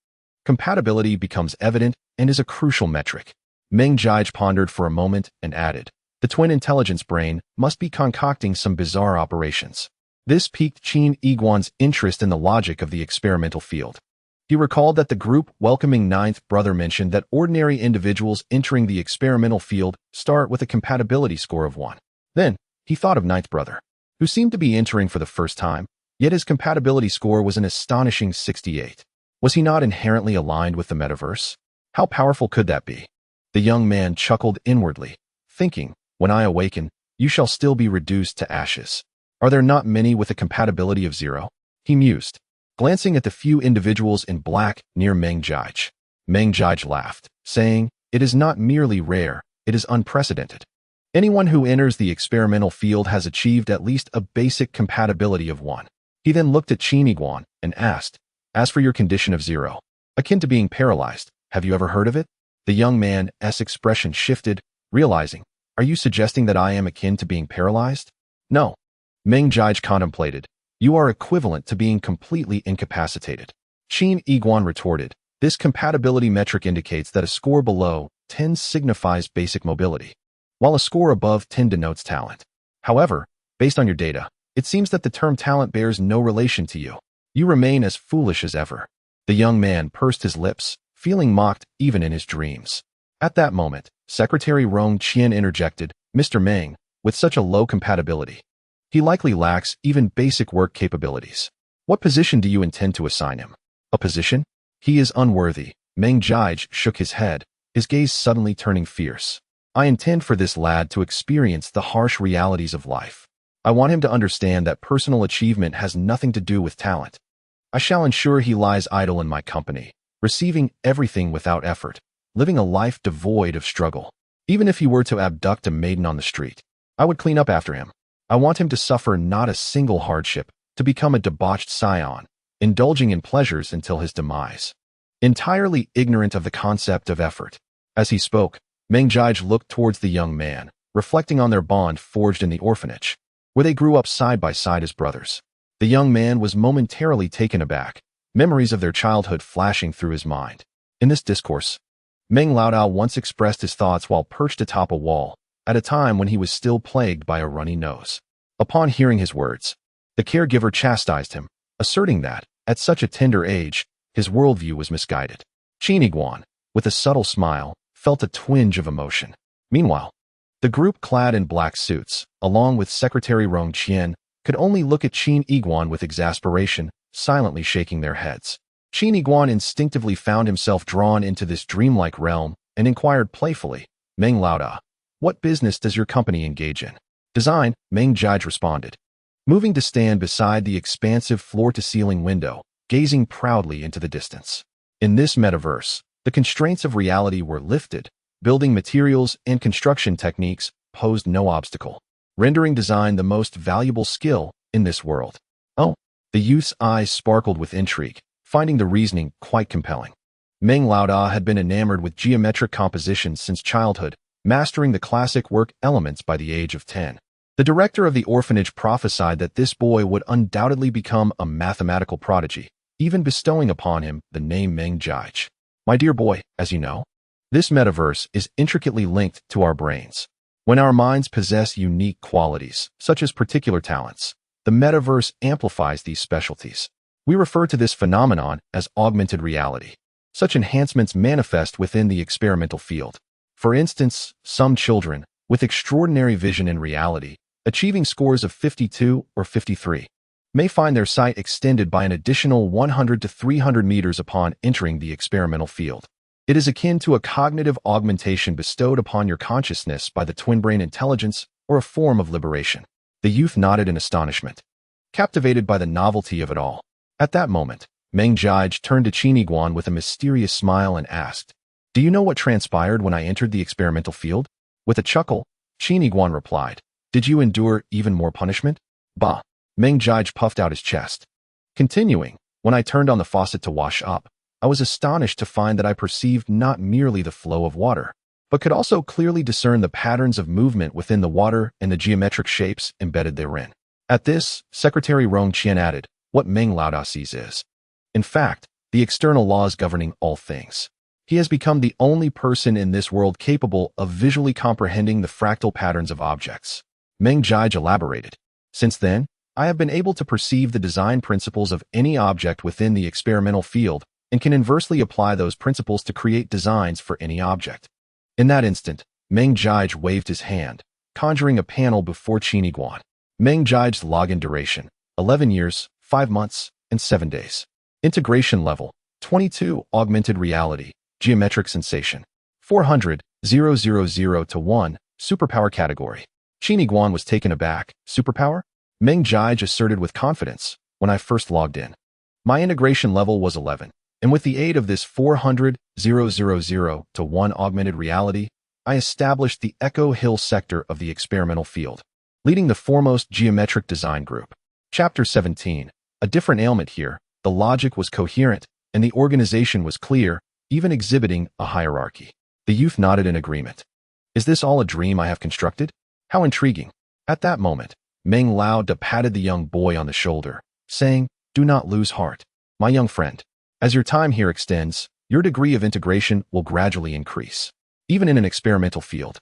compatibility becomes evident and is a crucial metric. Meng Jige pondered for a moment and added, the twin intelligence brain must be concocting some bizarre operations. This piqued Qin Yiguan's interest in the logic of the experimental field. He recalled that the group welcoming Ninth Brother mentioned that ordinary individuals entering the experimental field start with a compatibility score of 1. Then, he thought of Ninth Brother, who seemed to be entering for the first time, yet his compatibility score was an astonishing 68. Was he not inherently aligned with the metaverse? How powerful could that be? The young man chuckled inwardly, thinking, when I awaken, you shall still be reduced to ashes. Are there not many with a compatibility of 0? He mused, glancing at the few individuals in black near Meng Jige. Meng Jige laughed, saying, It is not merely rare, it is unprecedented. Anyone who enters the experimental field has achieved at least a basic compatibility of 1. He then looked at Qin Yiguan and asked, As for your condition of 0, akin to being paralyzed, have you ever heard of it? The young man's expression shifted, realizing, Are you suggesting that I am akin to being paralyzed? No. Meng Jige contemplated, You are equivalent to being completely incapacitated. Qin Yiguan retorted, This compatibility metric indicates that a score below 10 signifies basic mobility. while a score above 10 denotes talent. However, based on your data, it seems that the term talent bears no relation to you. You remain as foolish as ever. The young man pursed his lips, feeling mocked even in his dreams. At that moment, Secretary Rong Qian interjected, "Mr. Meng, with such a low compatibility, he likely lacks even basic work capabilities. What position do you intend to assign him?" "A position? He is unworthy." Meng Jige shook his head, his gaze suddenly turning fierce. "I intend for this lad to experience the harsh realities of life. I want him to understand that personal achievement has nothing to do with talent. I shall ensure he lies idle in my company, receiving everything without effort, living a life devoid of struggle. Even if he were to abduct a maiden on the street, I would clean up after him. I want him to suffer not a single hardship, to become a debauched scion, indulging in pleasures until his demise." Entirely ignorant of the concept of effort. As he spoke, Meng Jige looked towards the young man, reflecting on their bond forged in the orphanage, where they grew up side by side as brothers. The young man was momentarily taken aback, memories of their childhood flashing through his mind. In this discourse, Meng Laodao once expressed his thoughts while perched atop a wall, at a time when he was still plagued by a runny nose. Upon hearing his words, the caregiver chastised him, asserting that, at such a tender age, his worldview was misguided. Qin Yiguan, with a subtle smile, felt a twinge of emotion. Meanwhile, the group clad in black suits, along with Secretary Rong Qian, could only look at Qin Yiguan with exasperation, silently shaking their heads. Qin Yiguan instinctively found himself drawn into this dreamlike realm and inquired playfully, "Meng Laodao, what business does your company engage in?" "Design," Meng Jige responded, moving to stand beside the expansive floor-to-ceiling window, gazing proudly into the distance. In this metaverse, the constraints of reality were lifted. Building materials and construction techniques posed no obstacle, rendering design the most valuable skill in this world. "Oh," the youth's eyes sparkled with intrigue, finding the reasoning quite compelling. Meng Laodao had been enamored with geometric compositions since childhood, mastering the classic work elements by the age of 10. The director of the orphanage prophesied that this boy would undoubtedly become a mathematical prodigy, even bestowing upon him the name Meng Jige. "My dear boy, as you know, this metaverse is intricately linked to our brains. When our minds possess unique qualities, such as particular talents, the metaverse amplifies these specialties. We refer to this phenomenon as augmented reality. Such enhancements manifest within the experimental field. For instance, some children, with extraordinary vision in reality, achieving scores of 52 or 53, may find their sight extended by an additional 100 to 300 meters upon entering the experimental field. It is akin to a cognitive augmentation bestowed upon your consciousness by the twin-brain intelligence or a form of liberation." The youth nodded in astonishment, captivated by the novelty of it all. At that moment, Meng Jige turned to Qin Yiguan with a mysterious smile and asked, "Do you know what transpired when I entered the experimental field?" With a chuckle, Qin Yiguan replied, "Did you endure even more punishment?" "Bah." Meng Jige puffed out his chest. Continuing, "When I turned on the faucet to wash up, I was astonished to find that I perceived not merely the flow of water, but could also clearly discern the patterns of movement within the water and the geometric shapes embedded therein." At this, Secretary Rong Qian added, "What Meng Laodao sees is, in fact, the external laws governing all things. He has become the only person in this world capable of visually comprehending the fractal patterns of objects." Meng Jige elaborated, "Since then, I have been able to perceive the design principles of any object within the experimental field and can inversely apply those principles to create designs for any object." In that instant, Meng Jige waved his hand, conjuring a panel before Qin Yiguan. Meng Jige's login duration, 11 years, 5 months, and 7 days. Integration level, 22. Augmented reality, geometric sensation, 400,000 to 1, superpower category. Qin Yiguan was taken aback. "Superpower?" Meng Jige asserted with confidence, "When I first logged in, my integration level was 11, and with the aid of this 400,000 to 1 augmented reality, I established the Echo Hill sector of the experimental field, leading the foremost geometric design group." Chapter 17. A different ailment here. The logic was coherent, and the organization was clear, even exhibiting a hierarchy. The youth nodded in agreement. "Is this all a dream I have constructed? How intriguing." At that moment, Meng Laodao patted the young boy on the shoulder, saying, "Do not lose heart, my young friend. As your time here extends, your degree of integration will gradually increase, even in an experimental field.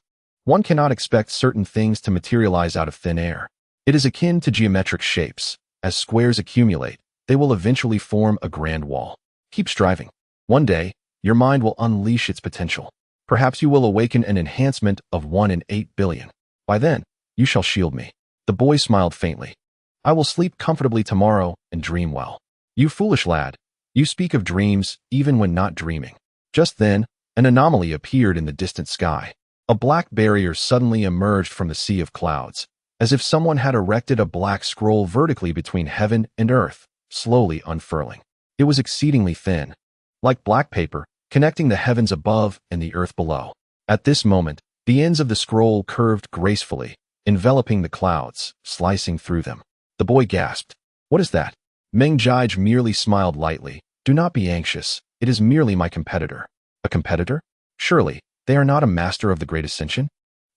One cannot expect certain things to materialize out of thin air. It is akin to geometric shapes. As squares accumulate, they will eventually form a grand wall. Keep striving. One day, your mind will unleash its potential. Perhaps you will awaken an enhancement of 1 in 8 billion. By then, you shall shield me. The boy smiled faintly. I will sleep comfortably tomorrow and dream well. You foolish lad. You speak of dreams even when not dreaming. Just then, an anomaly appeared in the distant sky. A black barrier suddenly emerged from the sea of clouds, as if someone had erected a black scroll vertically between heaven and earth, slowly unfurling. It was exceedingly thin, like black paper, connecting the heavens above and the earth below. At this moment, the ends of the scroll curved gracefully, enveloping the clouds, slicing through them. The boy gasped. What is that? Meng Jige merely smiled lightly. Do not be anxious. It is merely my competitor. A competitor? Surely, they are not a master of the Great Ascension?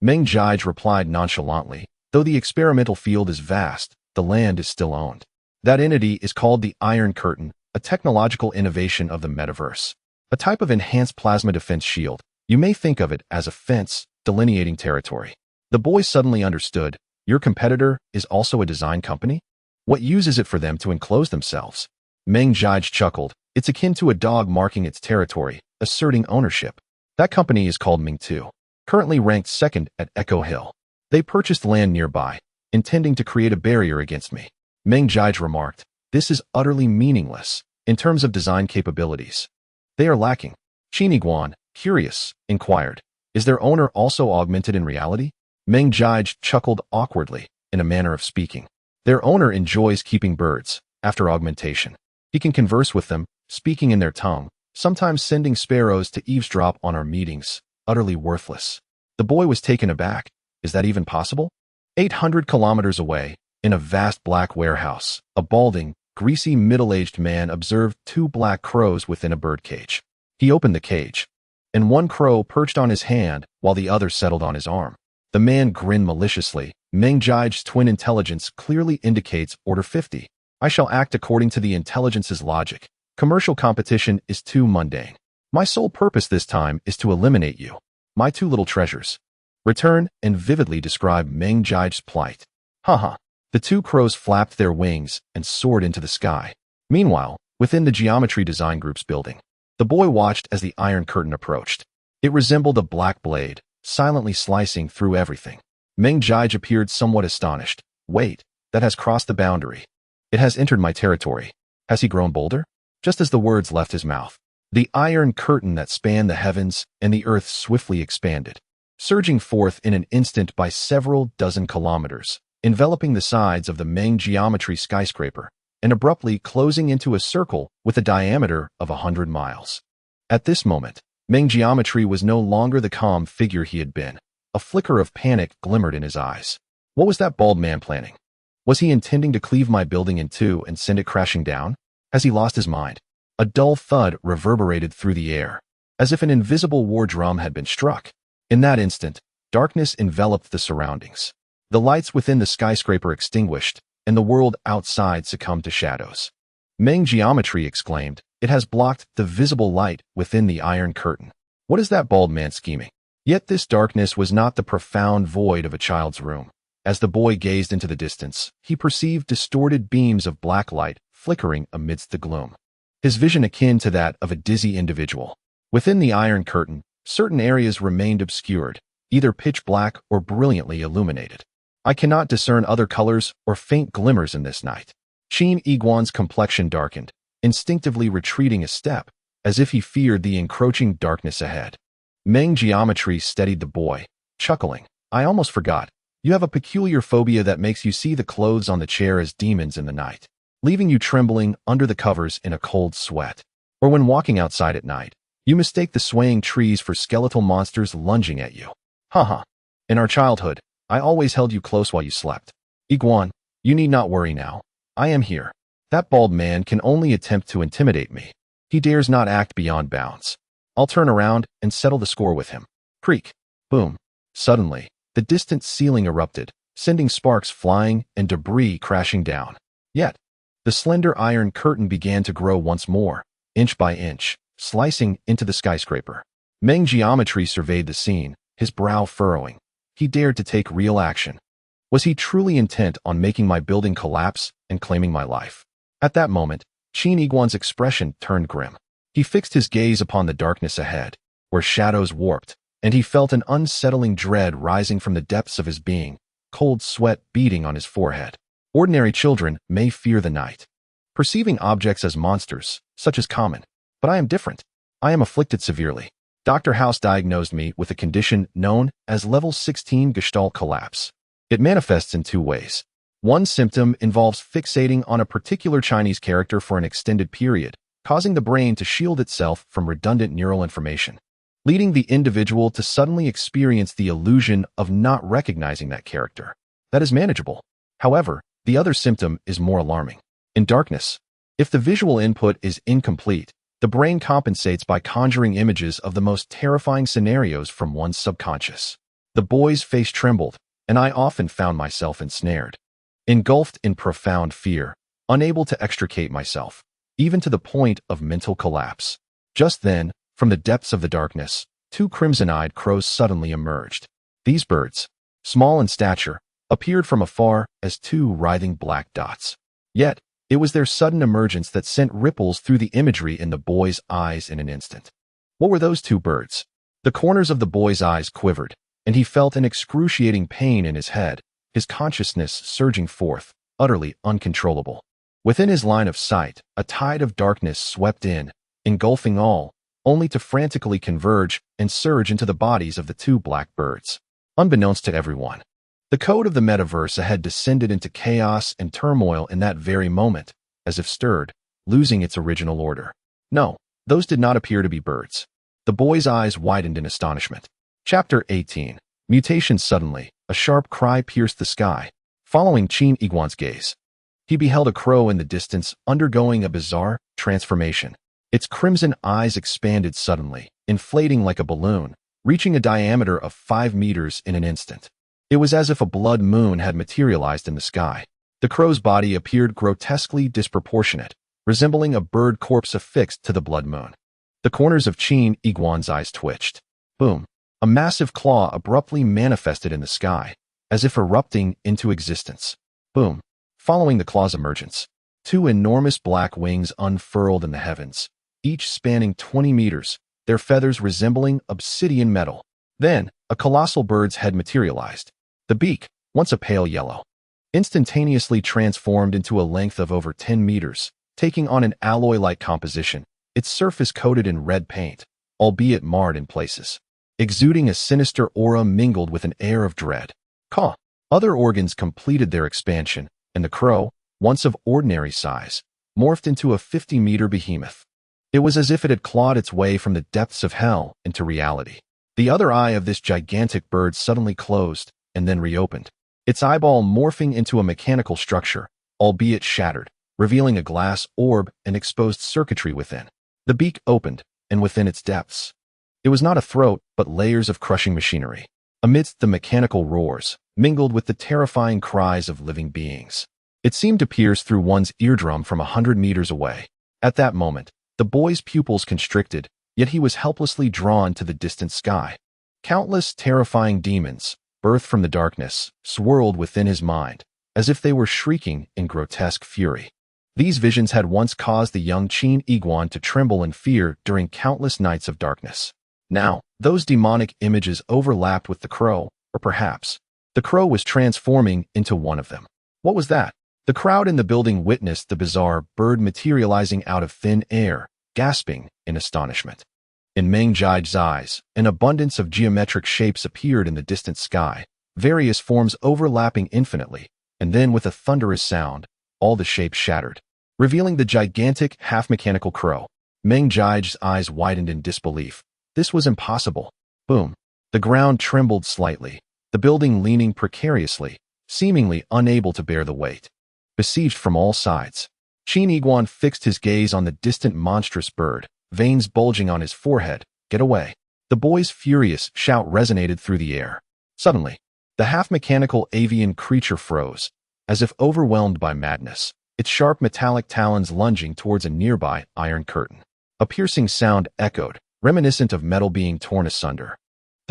Meng Jige replied nonchalantly. Though the experimental field is vast, the land is still owned. That entity is called the Iron Curtain, a technological innovation of the metaverse. A type of enhanced plasma defense shield. You may think of it as a fence, delineating territory. The boy suddenly understood. Your competitor is also a design company? What use is it for them to enclose themselves? Meng Jige chuckled. It's akin to a dog marking its territory, asserting ownership. That company is called Ming2, currently ranked second at Echo Hill. They purchased land nearby, intending to create a barrier against me. Meng Jige remarked, this is utterly meaningless in terms of design capabilities. They are lacking. Qin Yiguan, curious, inquired, is their owner also augmented in reality? Meng Jige chuckled awkwardly, in a manner of speaking. Their owner enjoys keeping birds, after augmentation. He can converse with them, speaking in their tongue, sometimes sending sparrows to eavesdrop on our meetings, utterly worthless. The boy was taken aback. Is that even possible? 800 kilometers away, in a vast black warehouse, a balding, greasy middle-aged man observed 2 black crows within a birdcage. He opened the cage, and one crow perched on his hand while the other settled on his arm. The man grinned maliciously. Meng Jige's twin intelligence clearly indicates Order 50. I shall act according to the intelligence's logic. Commercial competition is too mundane. My sole purpose this time is to eliminate you. My 2 little treasures. Return and vividly describe Meng Jige's plight. Haha. The 2 crows flapped their wings and soared into the sky. Meanwhile, within the Geometry Design Group's building, the boy watched as the Iron Curtain approached. It resembled a black blade, silently slicing through everything. Meng Jige appeared somewhat astonished. Wait, that has crossed the boundary. It has entered my territory. Has he grown bolder? Just as the words left his mouth, the Iron Curtain that spanned the heavens and the earth swiftly expanded, surging forth in an instant by several dozen kilometers, enveloping the sides of the Meng Geometry skyscraper, and abruptly closing into a circle with a diameter of 100 miles. At this moment, Meng Geometry was no longer the calm figure he had been. A flicker of panic glimmered in his eyes. What was that bald man planning? Was he intending to cleave my building in 2 and send it crashing down? Has he lost his mind? A dull thud reverberated through the air, as if an invisible war drum had been struck. In that instant, darkness enveloped the surroundings. The lights within the skyscraper extinguished, and the world outside succumbed to shadows. Meng Geometry exclaimed, it has blocked the visible light within the Iron Curtain. What is that bald man scheming? Yet this darkness was not the profound void of a child's room. As the boy gazed into the distance, he perceived distorted beams of black light flickering amidst the gloom. His vision akin to that of a dizzy individual. Within the Iron Curtain, certain areas remained obscured, either pitch black or brilliantly illuminated. I cannot discern other colors or faint glimmers in this night. Qin Yiguan's complexion darkened, instinctively retreating a step, as if he feared the encroaching darkness ahead. Meng Geometry steadied the boy, chuckling. I almost forgot. You have a peculiar phobia that makes you see the clothes on the chair as demons in the night, leaving you trembling under the covers in a cold sweat. Or when walking outside at night, you mistake the swaying trees for skeletal monsters lunging at you. Haha. In our childhood, I always held you close while you slept. Yiguan, you need not worry now. I am here. That bald man can only attempt to intimidate me. He dares not act beyond bounds. I'll turn around and settle the score with him. Creak. Boom. Suddenly, the distant ceiling erupted, sending sparks flying and debris crashing down. Yet, the slender Iron Curtain began to grow once more, inch by inch, slicing into the skyscraper. Meng Geometry surveyed the scene, his brow furrowing. he dared to take real action. Was he truly intent on making my building collapse and claiming my life? At that moment, Qin Yiguan's expression turned grim. He fixed his gaze upon the darkness ahead, where shadows warped, and he felt an unsettling dread rising from the depths of his being, cold sweat beading on his forehead. Ordinary children may fear the night, perceiving objects as monsters, such as common. But I am different. I am afflicted severely. Dr. House diagnosed me with a condition known as level 16 gestalt collapse. It manifests in two ways. One symptom involves fixating on a particular Chinese character for an extended period, causing the brain to shield itself from redundant neural information, leading the individual to suddenly experience the illusion of not recognizing that character. That is manageable. However, the other symptom is more alarming. In darkness, if the visual input is incomplete, the brain compensates by conjuring images of the most terrifying scenarios from one's subconscious. The boy's face trembled, and I often found myself ensnared, engulfed in profound fear, unable to extricate myself, even to the point of mental collapse. Just then, from the depths of the darkness, two crimson-eyed crows suddenly emerged. These birds, small in stature, appeared from afar as two writhing black dots. Yet, it was their sudden emergence that sent ripples through the imagery in the boy's eyes in an instant. What were those two birds? The corners of the boy's eyes quivered, and he felt an excruciating pain in his head, his consciousness surging forth, utterly uncontrollable. Within his line of sight, a tide of darkness swept in, engulfing all, only to frantically converge and surge into the bodies of the two black birds. Unbeknownst to everyone, the code of the metaverse had descended into chaos and turmoil in that very moment, as if stirred, losing its original order. No, those did not appear to be birds. The boy's eyes widened in astonishment. Chapter 18. Mutation. Suddenly, a sharp cry pierced the sky, following Qin Yiguan's gaze. He beheld a crow in the distance undergoing a bizarre transformation. Its crimson eyes expanded suddenly, inflating like a balloon, reaching a diameter of 5 meters in an instant. It was as if a blood moon had materialized in the sky. The crow's body appeared grotesquely disproportionate, resembling a bird corpse affixed to the blood moon. The corners of Qin Yiguan's eyes twitched. Boom! A massive claw abruptly manifested in the sky, as if erupting into existence. Boom! Following the claw's emergence, two enormous black wings unfurled in the heavens, each spanning 20 meters, their feathers resembling obsidian metal. Then, a colossal bird's head materialized. The beak, once a pale yellow, instantaneously transformed into a length of over 10 meters, taking on an alloy-like composition, its surface coated in red paint, albeit marred in places, exuding a sinister aura mingled with an air of dread. Caw! Other organs completed their expansion, and the crow, once of ordinary size, morphed into a 50-meter behemoth. It was as if it had clawed its way from the depths of hell into reality. The other eye of this gigantic bird suddenly closed, and then reopened, its eyeball morphing into a mechanical structure, albeit shattered, revealing a glass orb and exposed circuitry within. The beak opened, and within its depths, it was not a throat, but layers of crushing machinery. Amidst the mechanical roars, mingled with the terrifying cries of living beings, it seemed to pierce through one's eardrum from 100 meters away. At that moment, the boy's pupils constricted, yet he was helplessly drawn to the distant sky. Countless terrifying demons, birthed from the darkness, swirled within his mind, as if they were shrieking in grotesque fury. These visions had once caused the young Qin Yiguan to tremble in fear during countless nights of darkness. Now, those demonic images overlapped with the crow, or perhaps, the crow was transforming into one of them. What was that? The crowd in the building witnessed the bizarre bird materializing out of thin air, gasping in astonishment. In Meng Jia's eyes, an abundance of geometric shapes appeared in the distant sky, various forms overlapping infinitely, and then with a thunderous sound, all the shapes shattered, revealing the gigantic, half-mechanical crow. Meng Jia's eyes widened in disbelief. This was impossible. Boom. The ground trembled slightly, the building leaning precariously, seemingly unable to bear the weight. Besieged from all sides, Qin Yiguan fixed his gaze on the distant monstrous bird, veins bulging on his forehead. Get away. The boy's furious shout resonated through the air. Suddenly, the half-mechanical avian creature froze, as if overwhelmed by madness, its sharp metallic talons lunging towards a nearby iron curtain. A piercing sound echoed, reminiscent of metal being torn asunder.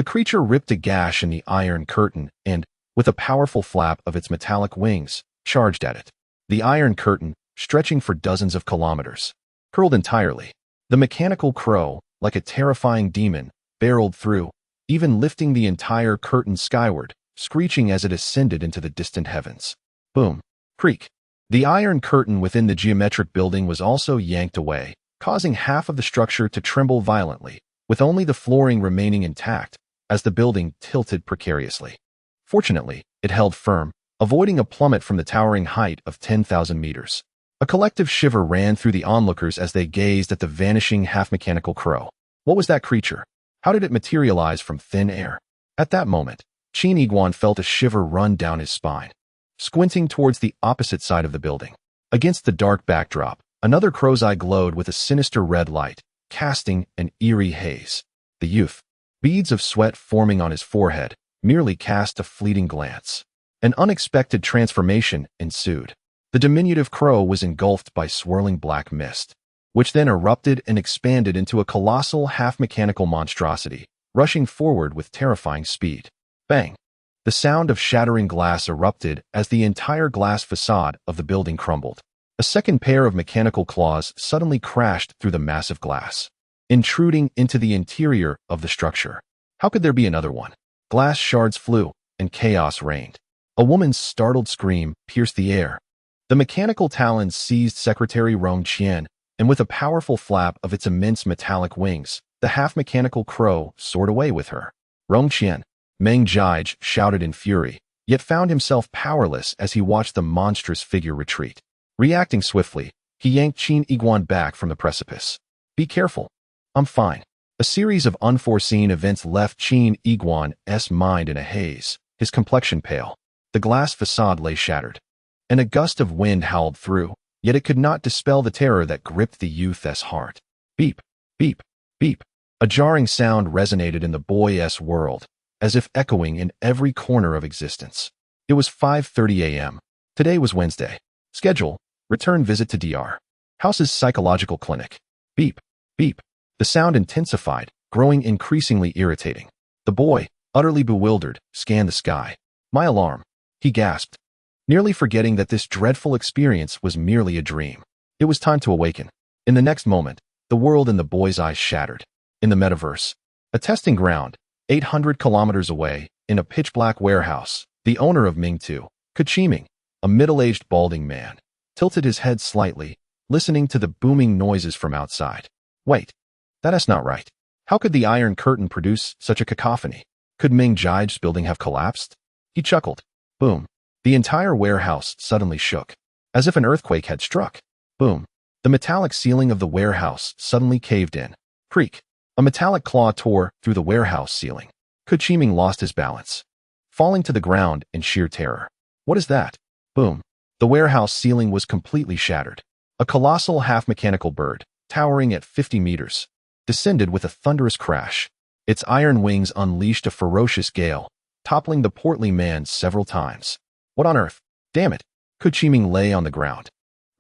The creature ripped a gash in the iron curtain and, with a powerful flap of its metallic wings, charged at it. The iron curtain, stretching for dozens of kilometers, curled entirely. The mechanical crow, like a terrifying demon, barreled through, even lifting the entire curtain skyward, screeching as it ascended into the distant heavens. Boom. Creak. The iron curtain within the geometric building was also yanked away, causing half of the structure to tremble violently, with only the flooring remaining intact, as the building tilted precariously. Fortunately, it held firm, avoiding a plummet from the towering height of 10,000 meters. A collective shiver ran through the onlookers as they gazed at the vanishing half-mechanical crow. What was that creature? How did it materialize from thin air? At that moment, Qin Yiguan felt a shiver run down his spine. Squinting towards the opposite side of the building, against the dark backdrop, another crow's eye glowed with a sinister red light, casting an eerie haze. The youth, beads of sweat forming on his forehead, merely cast a fleeting glance. An unexpected transformation ensued. The diminutive crow was engulfed by swirling black mist, which then erupted and expanded into a colossal half-mechanical monstrosity, rushing forward with terrifying speed. Bang! The sound of shattering glass erupted as the entire glass facade of the building crumbled. A second pair of mechanical claws suddenly crashed through the massive glass, intruding into the interior of the structure. How could there be another one? Glass shards flew, and chaos reigned. A woman's startled scream pierced the air. The mechanical talons seized Secretary Rong Qian, and with a powerful flap of its immense metallic wings, the half-mechanical crow soared away with her. Rong Qian, Meng Jige shouted in fury, yet found himself powerless as he watched the monstrous figure retreat. Reacting swiftly, he yanked Qin Yiguan back from the precipice. Be careful. I'm fine. A series of unforeseen events left Qin Yiguan's mind in a haze, his complexion pale. The glass facade lay shattered, and a gust of wind howled through, yet it could not dispel the terror that gripped the youth's heart. Beep, beep, beep. A jarring sound resonated in the boy's world, as if echoing in every corner of existence. It was 5:30 a.m. Today was Wednesday. Schedule, return visit to Dr. House's psychological clinic. Beep, beep. The sound intensified, growing increasingly irritating. The boy, utterly bewildered, scanned the sky. My alarm, he gasped, nearly forgetting that this dreadful experience was merely a dream. It was time to awaken. In the next moment, the world in the boy's eyes shattered. In the metaverse, a testing ground, 800 kilometers away, in a pitch-black warehouse, the owner of Ming-Tu, Qin, a middle-aged balding man, tilted his head slightly, listening to the booming noises from outside. Wait, that's not right. How could the iron curtain produce such a cacophony? Could Meng Jige's building have collapsed? He chuckled. Boom. The entire warehouse suddenly shook, as if an earthquake had struck. Boom. The metallic ceiling of the warehouse suddenly caved in. Creak. A metallic claw tore through the warehouse ceiling. Qin lost his balance, falling to the ground in sheer terror. What is that? Boom. The warehouse ceiling was completely shattered. A colossal half-mechanical bird, towering at 50 meters, descended with a thunderous crash. Its iron wings unleashed a ferocious gale, toppling the portly man several times. What on earth? Damn it! Qin lay on the ground,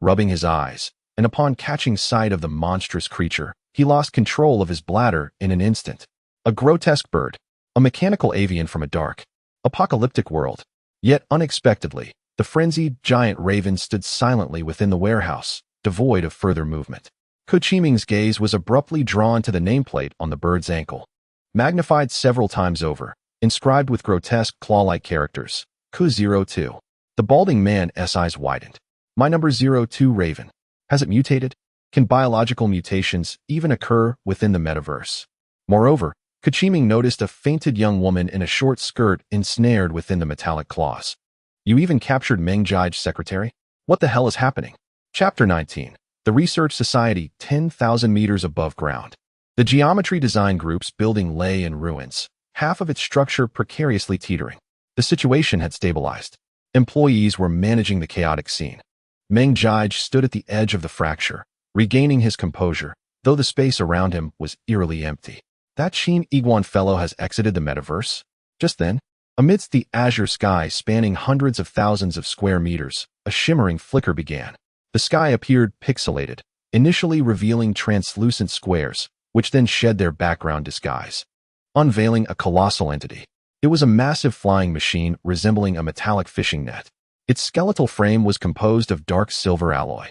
rubbing his eyes, and upon catching sight of the monstrous creature, he lost control of his bladder in an instant. A grotesque bird, a mechanical avian from a dark, apocalyptic world. Yet unexpectedly, the frenzied giant raven stood silently within the warehouse, devoid of further movement. Qin's gaze was abruptly drawn to the nameplate on the bird's ankle. Magnified several times over, inscribed with grotesque claw-like characters, Q02. The balding man's eyes widened. My number 02 Raven. Has it mutated? Can biological mutations even occur within the metaverse? Moreover, Qin noticed a fainted young woman in a short skirt ensnared within the metallic claws. You even captured Meng Jige's secretary? What the hell is happening? Chapter 19. The Research Society 10,000 meters above ground. The geometry design group's building lay in ruins, half of its structure precariously teetering. The situation had stabilized. Employees were managing the chaotic scene. Meng Jige stood at the edge of the fracture, regaining his composure, though the space around him was eerily empty. That Qin Yiguan fellow has exited the metaverse? Just then, amidst the azure sky spanning hundreds of thousands of square meters, a shimmering flicker began. The sky appeared pixelated, initially revealing translucent squares, which then shed their background disguise. unveiling a colossal entity. It was a massive flying machine resembling a metallic fishing net. Its skeletal frame was composed of dark silver alloy,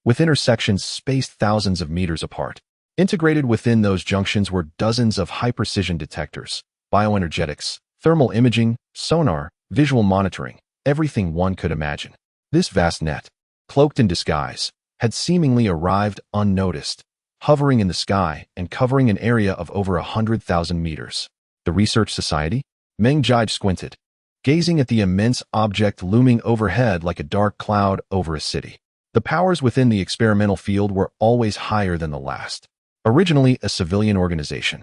with intersections spaced thousands of meters apart. Integrated within those junctions were dozens of high-precision detectors, bioenergetics, thermal imaging, sonar, visual monitoring, everything one could imagine. This vast net, cloaked in disguise, had seemingly arrived unnoticed, hovering in the sky and covering an area of over 100,000 meters. The Research Society? Meng Jige squinted, gazing at the immense object looming overhead like a dark cloud over a city. The powers within the experimental field were always higher than the last. Originally a civilian organization,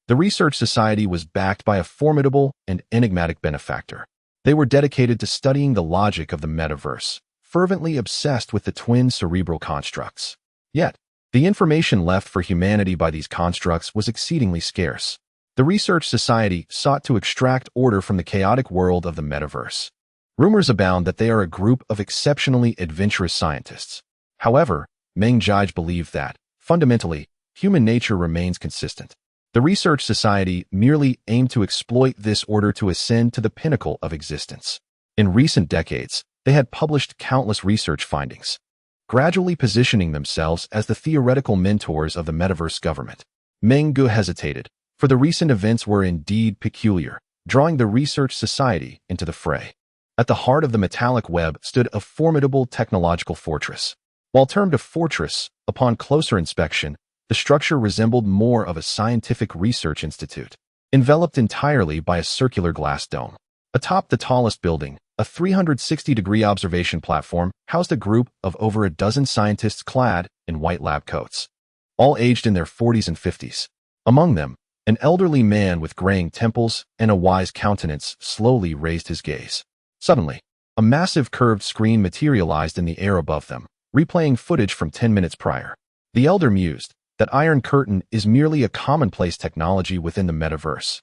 the Research Society was backed by a formidable and enigmatic benefactor. They were dedicated to studying the logic of the metaverse, fervently obsessed with the twin cerebral constructs. Yet, the information left for humanity by these constructs was exceedingly scarce. The Research Society sought to extract order from the chaotic world of the metaverse. Rumors abound that they are a group of exceptionally adventurous scientists. However, Meng Jige believed that, fundamentally, human nature remains consistent. The Research Society merely aimed to exploit this order to ascend to the pinnacle of existence. In recent decades, they had published countless research findings, gradually positioning themselves as the theoretical mentors of the metaverse government. Meng Gu hesitated, for the recent events were indeed peculiar, drawing the Research Society into the fray. At the heart of the metallic web stood a formidable technological fortress. While termed a fortress, upon closer inspection, the structure resembled more of a scientific research institute, enveloped entirely by a circular glass dome. Atop the tallest building, a 360-degree observation platform housed a group of over a dozen scientists clad in white lab coats, all aged in their 40s and 50s. Among them, an elderly man with graying temples and a wise countenance slowly raised his gaze. Suddenly, a massive curved screen materialized in the air above them, replaying footage from 10 minutes prior. The elder mused, that Iron Curtain is merely a commonplace technology within the metaverse,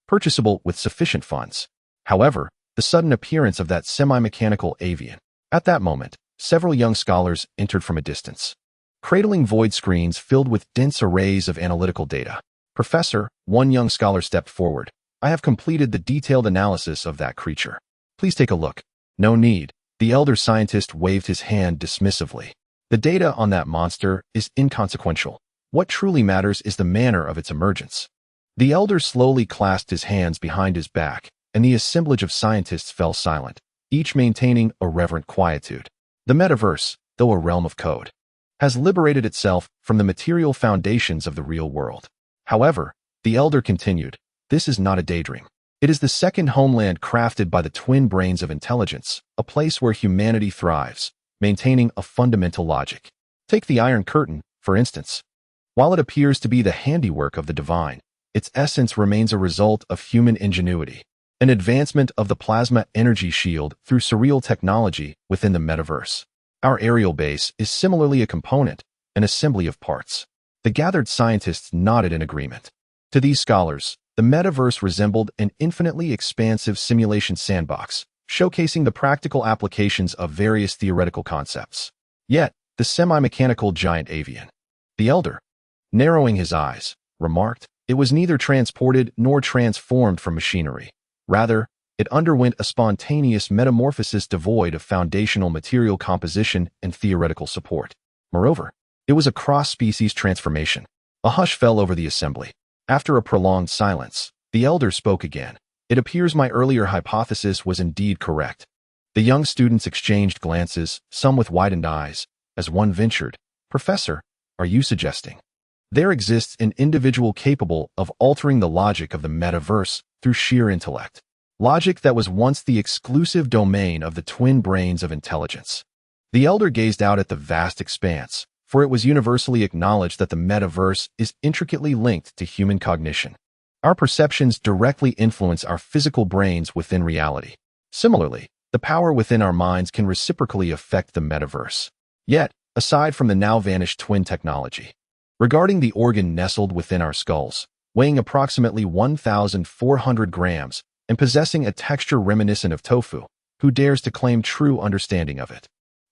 purchasable with sufficient funds. However, the sudden appearance of that semi-mechanical avian. At that moment, several young scholars entered from a distance, cradling void screens filled with dense arrays of analytical data. Professor, one young scholar stepped forward. I have completed the detailed analysis of that creature. Please take a look. No need. The elder scientist waved his hand dismissively. The data on that monster is inconsequential. What truly matters is the manner of its emergence. The elder slowly clasped his hands behind his back, and the assemblage of scientists fell silent, each maintaining a reverent quietude. The metaverse, though a realm of code, has liberated itself from the material foundations of the real world. However, the elder continued, this is not a daydream. It is the second homeland crafted by the twin brains of intelligence, a place where humanity thrives, maintaining a fundamental logic. Take the Iron Curtain, for instance. While it appears to be the handiwork of the divine, its essence remains a result of human ingenuity, an advancement of the plasma energy shield through surreal technology within the metaverse. Our aerial base is similarly a component, an assembly of parts. The gathered scientists nodded in agreement. To these scholars, the metaverse resembled an infinitely expansive simulation sandbox, showcasing the practical applications of various theoretical concepts. Yet, the semi-mechanical giant avian, the elder, narrowing his eyes, remarked, it was neither transported nor transformed from machinery. Rather, it underwent a spontaneous metamorphosis devoid of foundational material composition and theoretical support. Moreover, it was a cross-species transformation. A hush fell over the assembly. After a prolonged silence, the elder spoke again. It appears my earlier hypothesis was indeed correct. The young students exchanged glances, some with widened eyes, as one ventured, Professor, are you suggesting there exists an individual capable of altering the logic of the metaverse through sheer intellect? Logic that was once the exclusive domain of the twin brains of intelligence. The elder gazed out at the vast expanse, for it was universally acknowledged that the metaverse is intricately linked to human cognition. Our perceptions directly influence our physical brains within reality. Similarly, the power within our minds can reciprocally affect the metaverse. Yet, aside from the now-vanished twin technology, regarding the organ nestled within our skulls, weighing approximately 1,400 grams and possessing a texture reminiscent of tofu, who dares to claim true understanding of it?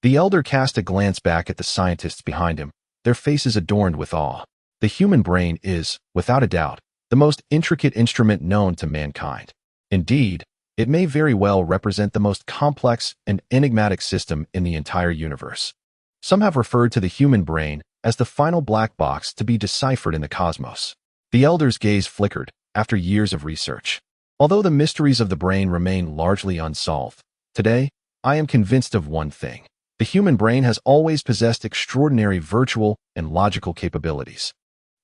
The elder cast a glance back at the scientists behind him, their faces adorned with awe. The human brain is, without a doubt, the most intricate instrument known to mankind. Indeed, it may very well represent the most complex and enigmatic system in the entire universe. Some have referred to the human brain as the final black box to be deciphered in the cosmos. The elder's gaze flickered after years of research. Although the mysteries of the brain remain largely unsolved, today, I am convinced of one thing. The human brain has always possessed extraordinary virtual and logical capabilities.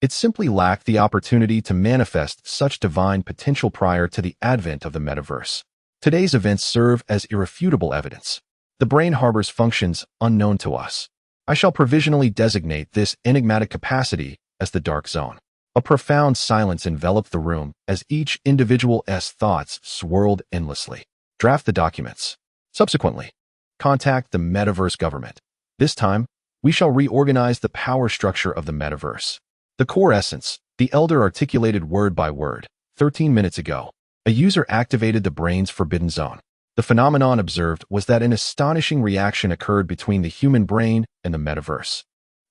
It simply lacked the opportunity to manifest such divine potential prior to the advent of the metaverse. Today's events serve as irrefutable evidence. The brain harbors functions unknown to us. I shall provisionally designate this enigmatic capacity as the dark zone. A profound silence enveloped the room as each individual's thoughts swirled endlessly. Draft the documents. Subsequently, contact the metaverse government. This time, we shall reorganize the power structure of the metaverse. The core essence, the elder articulated word by word. 13 minutes ago, a user activated the brain's forbidden zone. The phenomenon observed was that an astonishing reaction occurred between the human brain and the metaverse.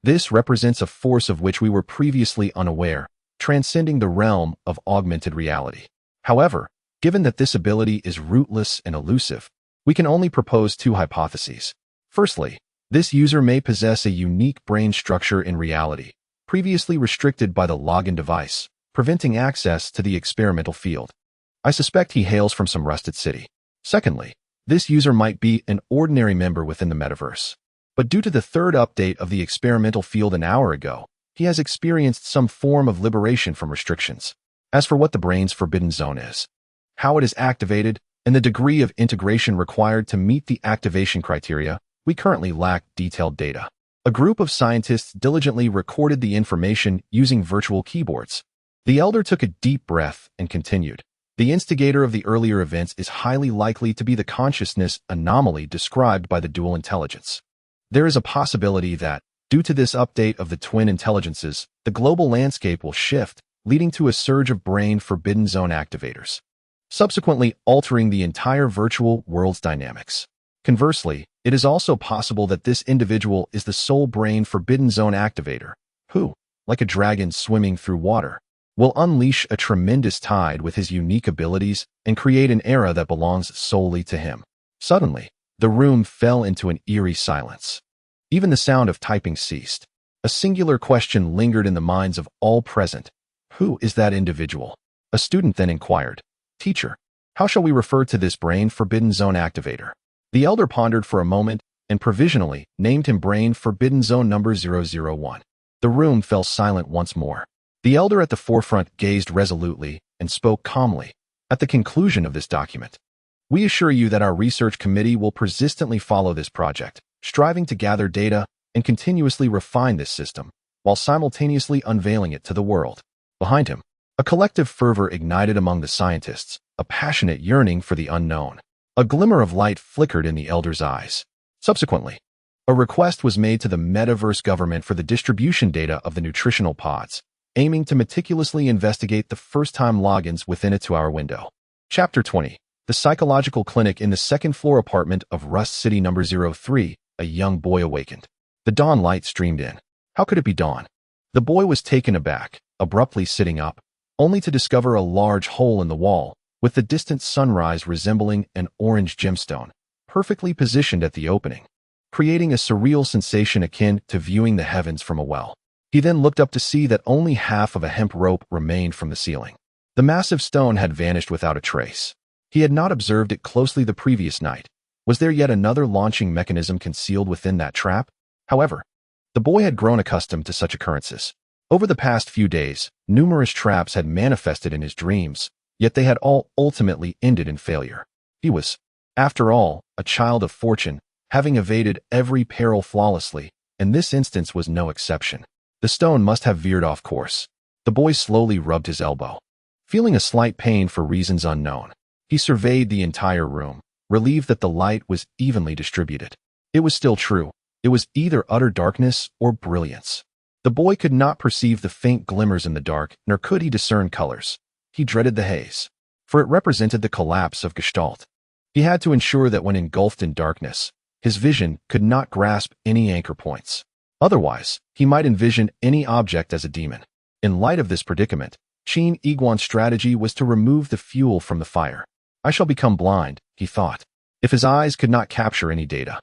This represents a force of which we were previously unaware, transcending the realm of augmented reality. However, given that this ability is rootless and elusive, we can only propose two hypotheses. Firstly, this user may possess a unique brain structure in reality, previously restricted by the login device, preventing access to the experimental field. I suspect he hails from some rusted city. Secondly, this user might be an ordinary member within the metaverse. But due to the third update of the experimental field an hour ago, he has experienced some form of liberation from restrictions. As for what the brain's forbidden zone is, how it is activated, and the degree of integration required to meet the activation criteria, we currently lack detailed data. A group of scientists diligently recorded the information using virtual keyboards. The elder took a deep breath and continued. The instigator of the earlier events is highly likely to be the consciousness anomaly described by the dual intelligence. There is a possibility that, due to this update of the twin intelligences, the global landscape will shift, leading to a surge of brain forbidden zone activators, subsequently altering the entire virtual world's dynamics. Conversely, it is also possible that this individual is the sole brain forbidden zone activator, who, like a dragon swimming through water, will unleash a tremendous tide with his unique abilities and create an era that belongs solely to him. Suddenly, the room fell into an eerie silence. Even the sound of typing ceased. A singular question lingered in the minds of all present. Who is that individual? A student then inquired. Teacher, how shall we refer to this brain forbidden zone activator? The elder pondered for a moment and provisionally named him brain forbidden zone number 001. The room fell silent once more. The elder at the forefront gazed resolutely and spoke calmly. At the conclusion of this document, we assure you that our research committee will persistently follow this project, striving to gather data and continuously refine this system, while simultaneously unveiling it to the world. Behind him, a collective fervor ignited among the scientists, a passionate yearning for the unknown. A glimmer of light flickered in the elder's eyes. Subsequently, a request was made to the metaverse government for the distribution data of the nutritional pods, aiming to meticulously investigate the first-time logins within a 2-hour window. Chapter 20. The Psychological Clinic in the second-floor apartment of Rust City number 03, a young boy awakened. The dawn light streamed in. How could it be dawn? The boy was taken aback, abruptly sitting up, only to discover a large hole in the wall, with the distant sunrise resembling an orange gemstone, perfectly positioned at the opening, creating a surreal sensation akin to viewing the heavens from a well. He then looked up to see that only half of a hemp rope remained from the ceiling. The massive stone had vanished without a trace. He had not observed it closely the previous night. Was there yet another launching mechanism concealed within that trap? However, the boy had grown accustomed to such occurrences. Over the past few days, numerous traps had manifested in his dreams, yet they had all ultimately ended in failure. He was, after all, a child of fortune, having evaded every peril flawlessly, and this instance was no exception. The stone must have veered off course. The boy slowly rubbed his elbow. Feeling a slight pain for reasons unknown, he surveyed the entire room, relieved that the light was evenly distributed. It was still true. It was either utter darkness or brilliance. The boy could not perceive the faint glimmers in the dark, nor could he discern colors. He dreaded the haze, for it represented the collapse of Gestalt. He had to ensure that when engulfed in darkness, his vision could not grasp any anchor points. Otherwise, he might envision any object as a demon. In light of this predicament, Qin Yiguan's strategy was to remove the fuel from the fire. I shall become blind, he thought. If his eyes could not capture any data,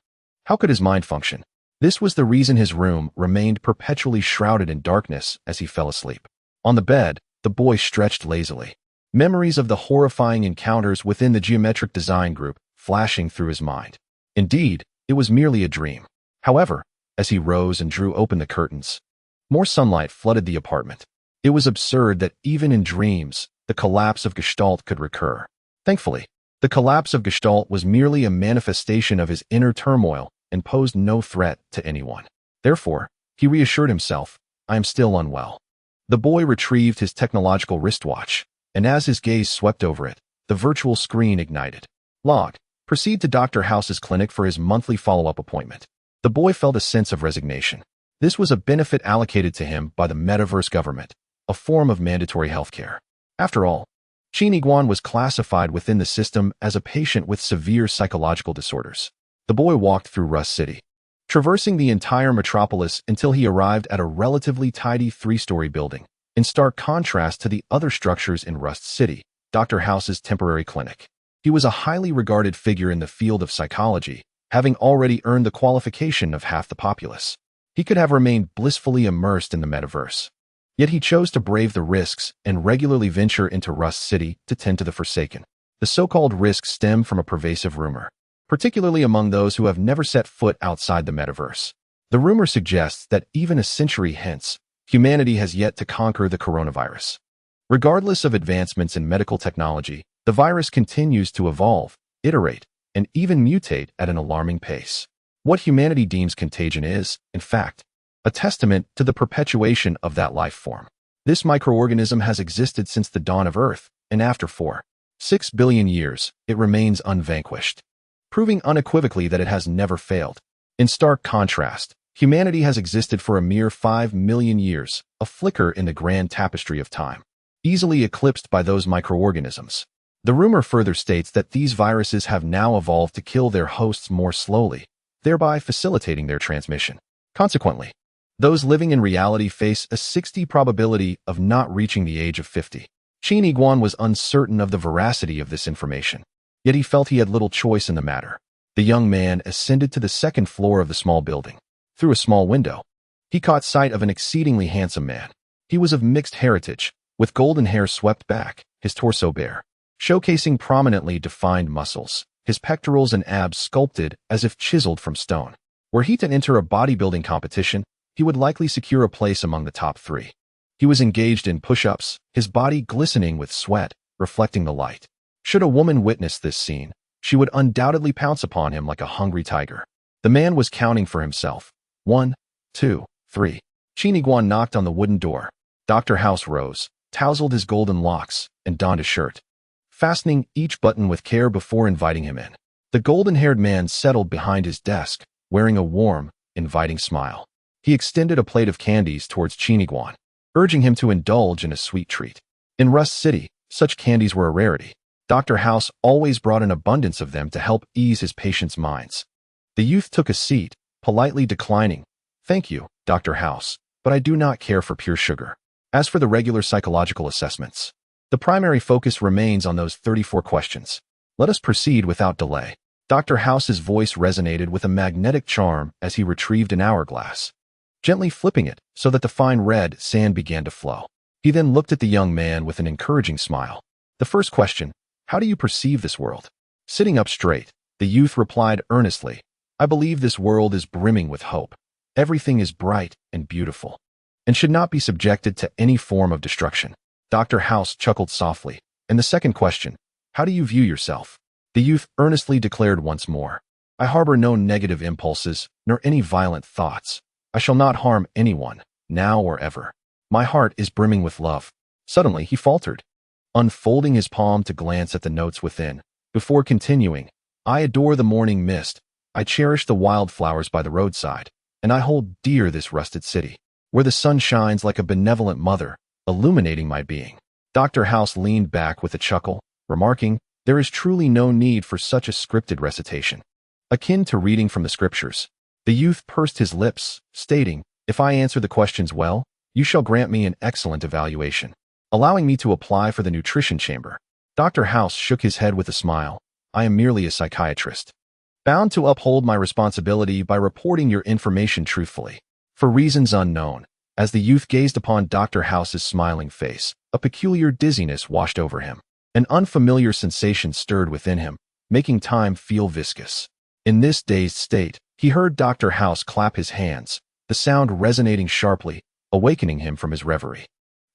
how could his mind function? This was the reason his room remained perpetually shrouded in darkness as he fell asleep. On the bed, the boy stretched lazily. Memories of the horrifying encounters within the geometric design group flashing through his mind. Indeed, it was merely a dream. However, as he rose and drew open the curtains, more sunlight flooded the apartment. It was absurd that even in dreams, the collapse of Gestalt could recur. Thankfully, the collapse of Gestalt was merely a manifestation of his inner turmoil and posed no threat to anyone. Therefore, he reassured himself, I am still unwell. The boy retrieved his technological wristwatch, and as his gaze swept over it, the virtual screen ignited. Log. Proceed to Dr. House's clinic for his monthly follow-up appointment. The boy felt a sense of resignation. This was a benefit allocated to him by the metaverse government, a form of mandatory healthcare. After all, Qin Yiguan was classified within the system as a patient with severe psychological disorders. The boy walked through Rust City, traversing the entire metropolis until he arrived at a relatively tidy 3-story building. In stark contrast to the other structures in Rust City, Dr. House's temporary clinic. He was a highly regarded figure in the field of psychology, having already earned the qualification of half the populace. He could have remained blissfully immersed in the metaverse. Yet he chose to brave the risks and regularly venture into Rust City to tend to the forsaken. The so-called risks stem from a pervasive rumor, particularly among those who have never set foot outside the metaverse. The rumor suggests that even a century hence, humanity has yet to conquer the coronavirus. Regardless of advancements in medical technology, the virus continues to evolve, iterate, and even mutate at an alarming pace. What humanity deems contagion is, in fact, a testament to the perpetuation of that life form. This microorganism has existed since the dawn of Earth, and after 4.6 billion years, it remains unvanquished, proving unequivocally that it has never failed. In stark contrast, humanity has existed for a mere 5 million years, a flicker in the grand tapestry of time, easily eclipsed by those microorganisms. The rumor further states that these viruses have now evolved to kill their hosts more slowly, thereby facilitating their transmission. Consequently, those living in reality face a 60% probability of not reaching the age of 50. Qin Yiguan was uncertain of the veracity of this information, yet he felt he had little choice in the matter. The young man ascended to the second floor of the small building. Through a small window, he caught sight of an exceedingly handsome man. He was of mixed heritage, with golden hair swept back, his torso bare, showcasing prominently defined muscles, his pectorals and abs sculpted as if chiseled from stone. Were he to enter a bodybuilding competition, he would likely secure a place among the top 3. He was engaged in push-ups, his body glistening with sweat, reflecting the light. Should a woman witness this scene, she would undoubtedly pounce upon him like a hungry tiger. The man was counting for himself. 1, 2, 3. Qin Yiguan knocked on the wooden door. Dr. House rose, tousled his golden locks, and donned a shirt, fastening each button with care before inviting him in. The golden-haired man settled behind his desk, wearing a warm, inviting smile. He extended a plate of candies towards Qin Yiguan, urging him to indulge in a sweet treat. In Rust City, such candies were a rarity. Dr. House always brought an abundance of them to help ease his patients' minds. The youth took a seat, politely declining, "Thank you, Dr. House, but I do not care for pure sugar." As for the regular psychological assessments, the primary focus remains on those 34 questions. Let us proceed without delay. Dr. House's voice resonated with a magnetic charm as he retrieved an hourglass, gently flipping it so that the fine red sand began to flow. He then looked at the young man with an encouraging smile. The first question, how do you perceive this world? Sitting up straight, the youth replied earnestly, I believe this world is brimming with hope. Everything is bright and beautiful, and should not be subjected to any form of destruction. Dr. House chuckled softly. And the second question, how do you view yourself? The youth earnestly declared once more, I harbor no negative impulses, nor any violent thoughts. I shall not harm anyone, now or ever. My heart is brimming with love. Suddenly he faltered, unfolding his palm to glance at the notes within, before continuing, I adore the morning mist. I cherish the wildflowers by the roadside, and I hold dear this rusted city, where the sun shines like a benevolent mother, illuminating my being. Dr. House leaned back with a chuckle, remarking, there is truly no need for such a scripted recitation, akin to reading from the scriptures. The youth pursed his lips, stating, if I answer the questions well, you shall grant me an excellent evaluation. allowing me to apply for the nutrition chamber. Dr. House shook his head with a smile. I am merely a psychiatrist, bound to uphold my responsibility by reporting your information truthfully. For reasons unknown, as the youth gazed upon Dr. House's smiling face, a peculiar dizziness washed over him. An unfamiliar sensation stirred within him, making time feel viscous. In this dazed state, he heard Dr. House clap his hands, the sound resonating sharply, awakening him from his reverie.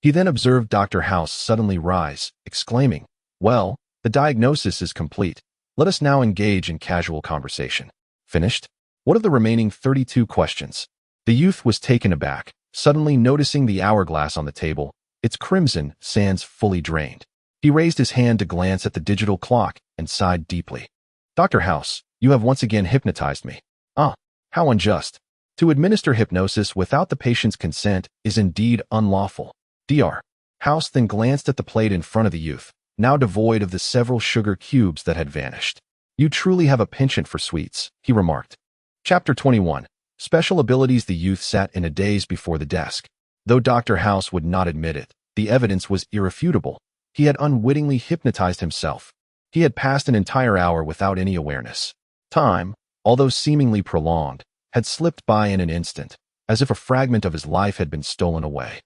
He then observed Dr. House suddenly rise, exclaiming, "Well, the diagnosis is complete. Let us now engage in casual conversation." Finished? What of the remaining 32 questions? The youth was taken aback, suddenly noticing the hourglass on the table, its crimson sands fully drained. He raised his hand to glance at the digital clock and sighed deeply. "Dr. House, you have once again hypnotized me." "Ah, how unjust. To administer hypnosis without the patient's consent is indeed unlawful." Dr. House then glanced at the plate in front of the youth, now devoid of the several sugar cubes that had vanished. "You truly have a penchant for sweets," he remarked. Chapter 21. Special abilities. The youth sat in a daze before the desk. Though Dr. House would not admit it, the evidence was irrefutable. He had unwittingly hypnotized himself. He had passed an entire hour without any awareness. Time, although seemingly prolonged, had slipped by in an instant, as if a fragment of his life had been stolen away.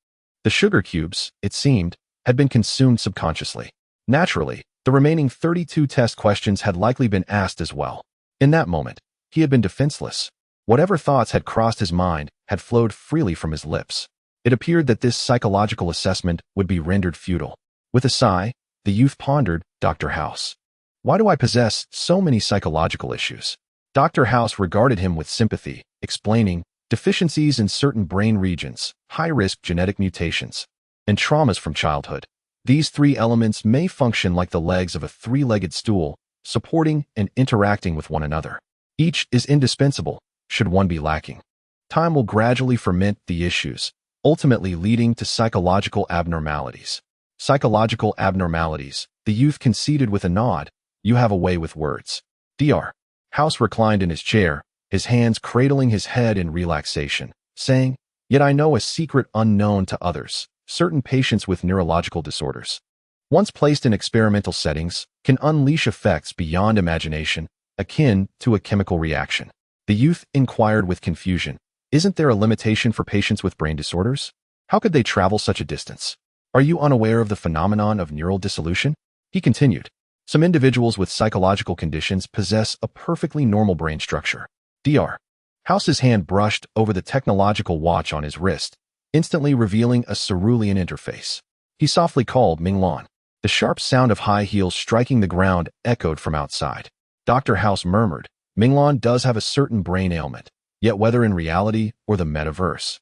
The sugar cubes, it seemed, had been consumed subconsciously. Naturally, the remaining 32 test questions had likely been asked as well. In that moment, he had been defenseless. Whatever thoughts had crossed his mind had flowed freely from his lips. It appeared that this psychological assessment would be rendered futile. With a sigh, the youth pondered, "Dr. House, why do I possess so many psychological issues?" Dr. House regarded him with sympathy, explaining, "Deficiencies in certain brain regions, high-risk genetic mutations, and traumas from childhood. These three elements may function like the legs of a three-legged stool, supporting and interacting with one another. Each is indispensable, should one be lacking. Time will gradually ferment the issues, ultimately leading to psychological abnormalities." Psychological abnormalities, the youth conceded with a nod. "You have a way with words." Dr. House reclined in his chair, his hands cradling his head in relaxation, saying, "Yet I know a secret unknown to others. Certain patients with neurological disorders, once placed in experimental settings, can unleash effects beyond imagination, akin to a chemical reaction." The youth inquired with confusion, "Isn't there a limitation for patients with brain disorders? How could they travel such a distance? Are you unaware of the phenomenon of neural dissolution?" He continued, "Some individuals with psychological conditions possess a perfectly normal brain structure." Dr. House's hand brushed over the technological watch on his wrist, instantly revealing a cerulean interface. He softly called Minglan. The sharp sound of high heels striking the ground echoed from outside. Dr. House murmured, "Minglan does have a certain brain ailment, yet whether in reality or the metaverse,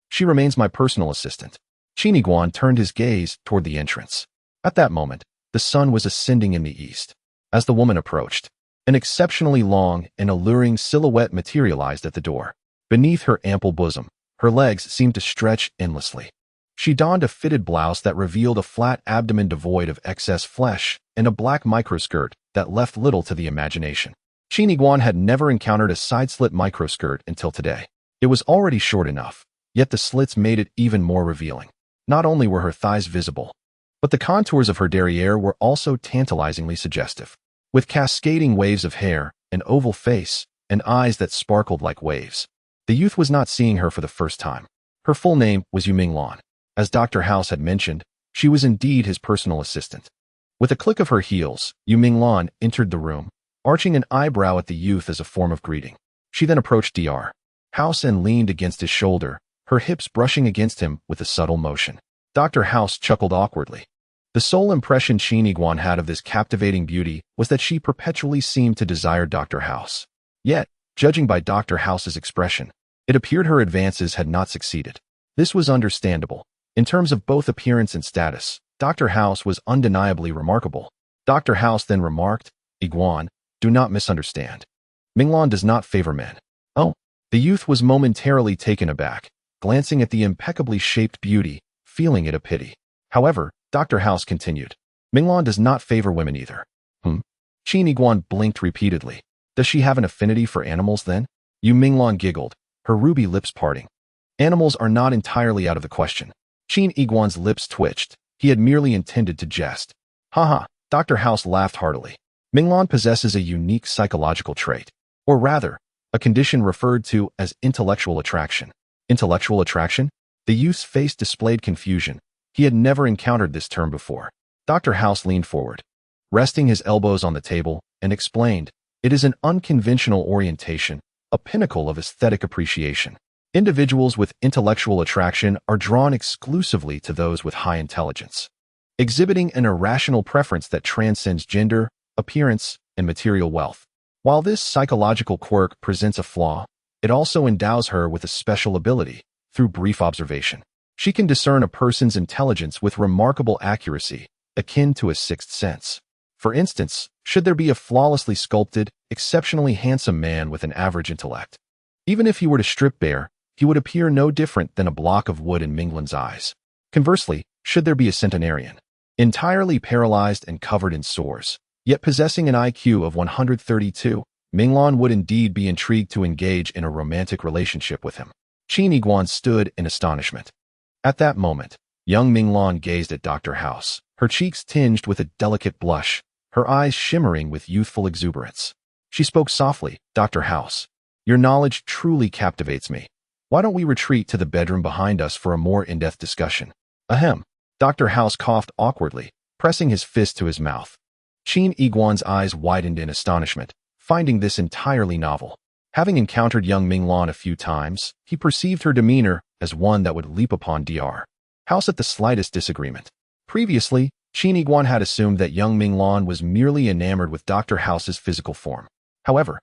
she remains my personal assistant." Qin Yiguan turned his gaze toward the entrance. At that moment, the sun was ascending in the east. As the woman approached, an exceptionally long and alluring silhouette materialized at the door. Beneath her ample bosom, her legs seemed to stretch endlessly. She donned a fitted blouse that revealed a flat abdomen devoid of excess flesh and a black microskirt that left little to the imagination. Qin Yiguan had never encountered a side-slit microskirt until today. It was already short enough, yet the slits made it even more revealing. Not only were her thighs visible, but the contours of her derriere were also tantalizingly suggestive. With cascading waves of hair, an oval face, and eyes that sparkled like waves, the youth was not seeing her for the first time. Her full name was Yu Minglan. As Dr. House had mentioned, she was indeed his personal assistant. With a click of her heels, Yu Minglan entered the room, arching an eyebrow at the youth as a form of greeting. She then approached Dr. House and leaned against his shoulder, her hips brushing against him with a subtle motion. Dr. House chuckled awkwardly. The sole impression Qin Yiguan had of this captivating beauty was that she perpetually seemed to desire Dr. House. Yet, judging by Dr. House's expression, it appeared her advances had not succeeded. This was understandable. In terms of both appearance and status, Dr. House was undeniably remarkable. Dr. House then remarked, "Yiguan, do not misunderstand. Minglan does not favor men." "Oh." The youth was momentarily taken aback, glancing at the impeccably shaped beauty, feeling it a pity. However, Dr. House continued, "Minglan does not favor women either." Qin Yiguan blinked repeatedly. "Does she have an affinity for animals then?" Yu Minglan giggled, her ruby lips parting. "Animals are not entirely out of the question." Qin Yiguan's lips twitched, He had merely intended to jest. Haha, Dr. House laughed heartily. Minglan possesses a unique psychological trait, or rather, a condition referred to as intellectual attraction. Intellectual attraction? The youth's face displayed confusion. He had never encountered this term before. Dr. House leaned forward, resting his elbows on the table, and explained, "It is an unconventional orientation, a pinnacle of aesthetic appreciation. Individuals with intellectual attraction are drawn exclusively to those with high intelligence, exhibiting an irrational preference that transcends gender, appearance, and material wealth. While this psychological quirk presents a flaw, it also endows her with a special ability. Through brief observation, she can discern a person's intelligence with remarkable accuracy, akin to a sixth sense. For instance, should there be a flawlessly sculpted, exceptionally handsome man with an average intellect, even if he were to strip bare, he would appear no different than a block of wood in Minglan's eyes. Conversely, should there be a centenarian, entirely paralyzed and covered in sores, yet possessing an IQ of 132, Minglan would indeed be intrigued to engage in a romantic relationship with him. Qin Yiguan stood in astonishment. At that moment, young Minglan gazed at Dr. House, her cheeks tinged with a delicate blush, her eyes shimmering with youthful exuberance. She spoke softly, "Dr. House, your knowledge truly captivates me. Why don't we retreat to the bedroom behind us for a more in-depth discussion?" Ahem. Dr. House coughed awkwardly, pressing his fist to his mouth. Qin Yiguan's eyes widened in astonishment, finding this entirely novel. Having encountered young Minglan a few times, he perceived her demeanor as one that would leap upon Dr. House at the slightest disagreement. Previously, Qin Yiguan had assumed that young Minglan was merely enamored with Dr. House's physical form. However,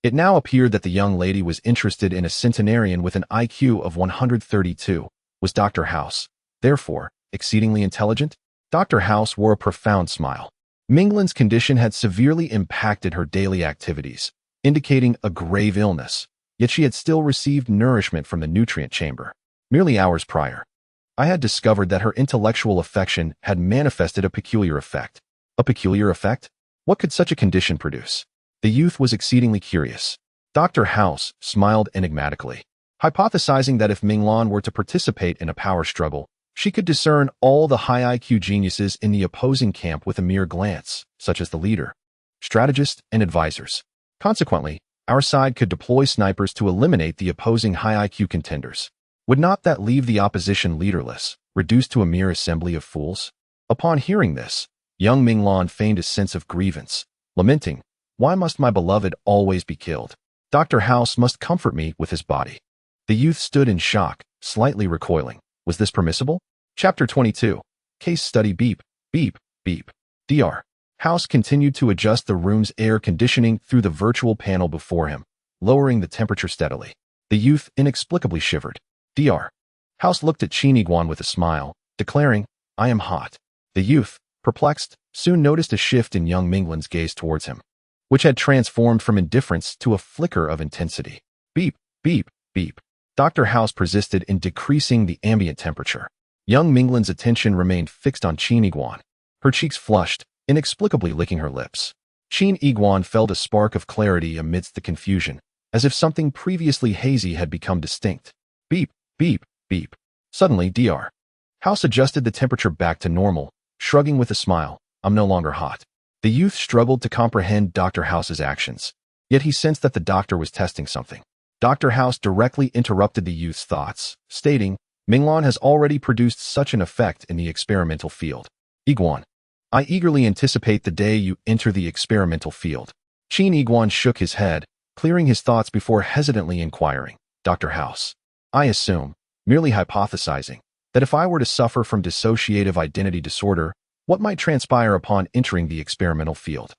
it now appeared that the young lady was interested in a centenarian with an IQ of 132. Was Dr. House, therefore, exceedingly intelligent? Dr. House wore a profound smile. Minglan's condition had severely impacted her daily activities, indicating a grave illness, yet she had still received nourishment from the nutrient chamber. Merely hours prior, I had discovered that her intellectual affection had manifested a peculiar effect. A peculiar effect? What could such a condition produce? The youth was exceedingly curious. Dr. House smiled enigmatically, hypothesizing that if Minglan were to participate in a power struggle, she could discern all the high IQ geniuses in the opposing camp with a mere glance, such as the leader, strategist, and advisors. Consequently, our side could deploy snipers to eliminate the opposing high IQ contenders. Would not that leave the opposition leaderless, reduced to a mere assembly of fools? Upon hearing this, young Minglan feigned a sense of grievance, lamenting, "Why must my beloved always be killed? Dr. House must comfort me with his body." The youth stood in shock, slightly recoiling. Was this permissible? Chapter 22. Case Study. Beep, beep, beep. Dr. House continued to adjust the room's air conditioning through the virtual panel before him, lowering the temperature steadily. The youth inexplicably shivered. Dr. House looked at Qin Yiguan with a smile, declaring, "I am hot." The youth, perplexed, soon noticed a shift in young Minglan's gaze towards him, which had transformed from indifference to a flicker of intensity. Beep, beep, beep. Dr. House persisted in decreasing the ambient temperature. Young Minglan's attention remained fixed on Qin Yiguan. Her cheeks flushed, inexplicably licking her lips. Qin Yiguan felt a spark of clarity amidst the confusion, as if something previously hazy had become distinct. Beep, beep, beep. Suddenly, Dr. House adjusted the temperature back to normal, shrugging with a smile. "I'm no longer hot." The youth struggled to comprehend Dr. House's actions, yet he sensed that the doctor was testing something. Dr. House directly interrupted the youth's thoughts, stating, "Minglan has already produced such an effect in the experimental field. Yiguan, I eagerly anticipate the day you enter the experimental field." Qin Yiguan shook his head, clearing his thoughts before hesitantly inquiring, "Dr. House, I assume, merely hypothesizing, that if I were to suffer from dissociative identity disorder, what might transpire upon entering the experimental field?"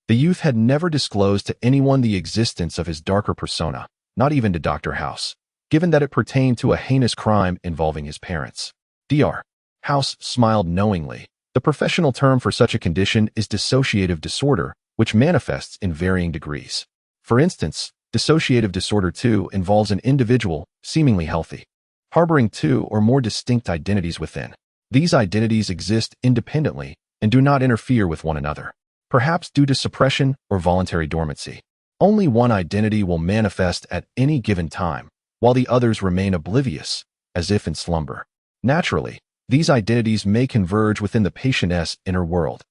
The youth had never disclosed to anyone the existence of his darker persona, not even to Dr. House, given that it pertained to a heinous crime involving his parents. Dr. House smiled knowingly. The professional term for such a condition is dissociative disorder, which manifests in varying degrees. For instance, dissociative disorder 2 involves an individual, seemingly healthy, harboring two or more distinct identities within. These identities exist independently and do not interfere with one another, perhaps due to suppression or voluntary dormancy. Only one identity will manifest at any given time, while the others remain oblivious, as if in slumber. Naturally, These identities may converge within the patient's inner world,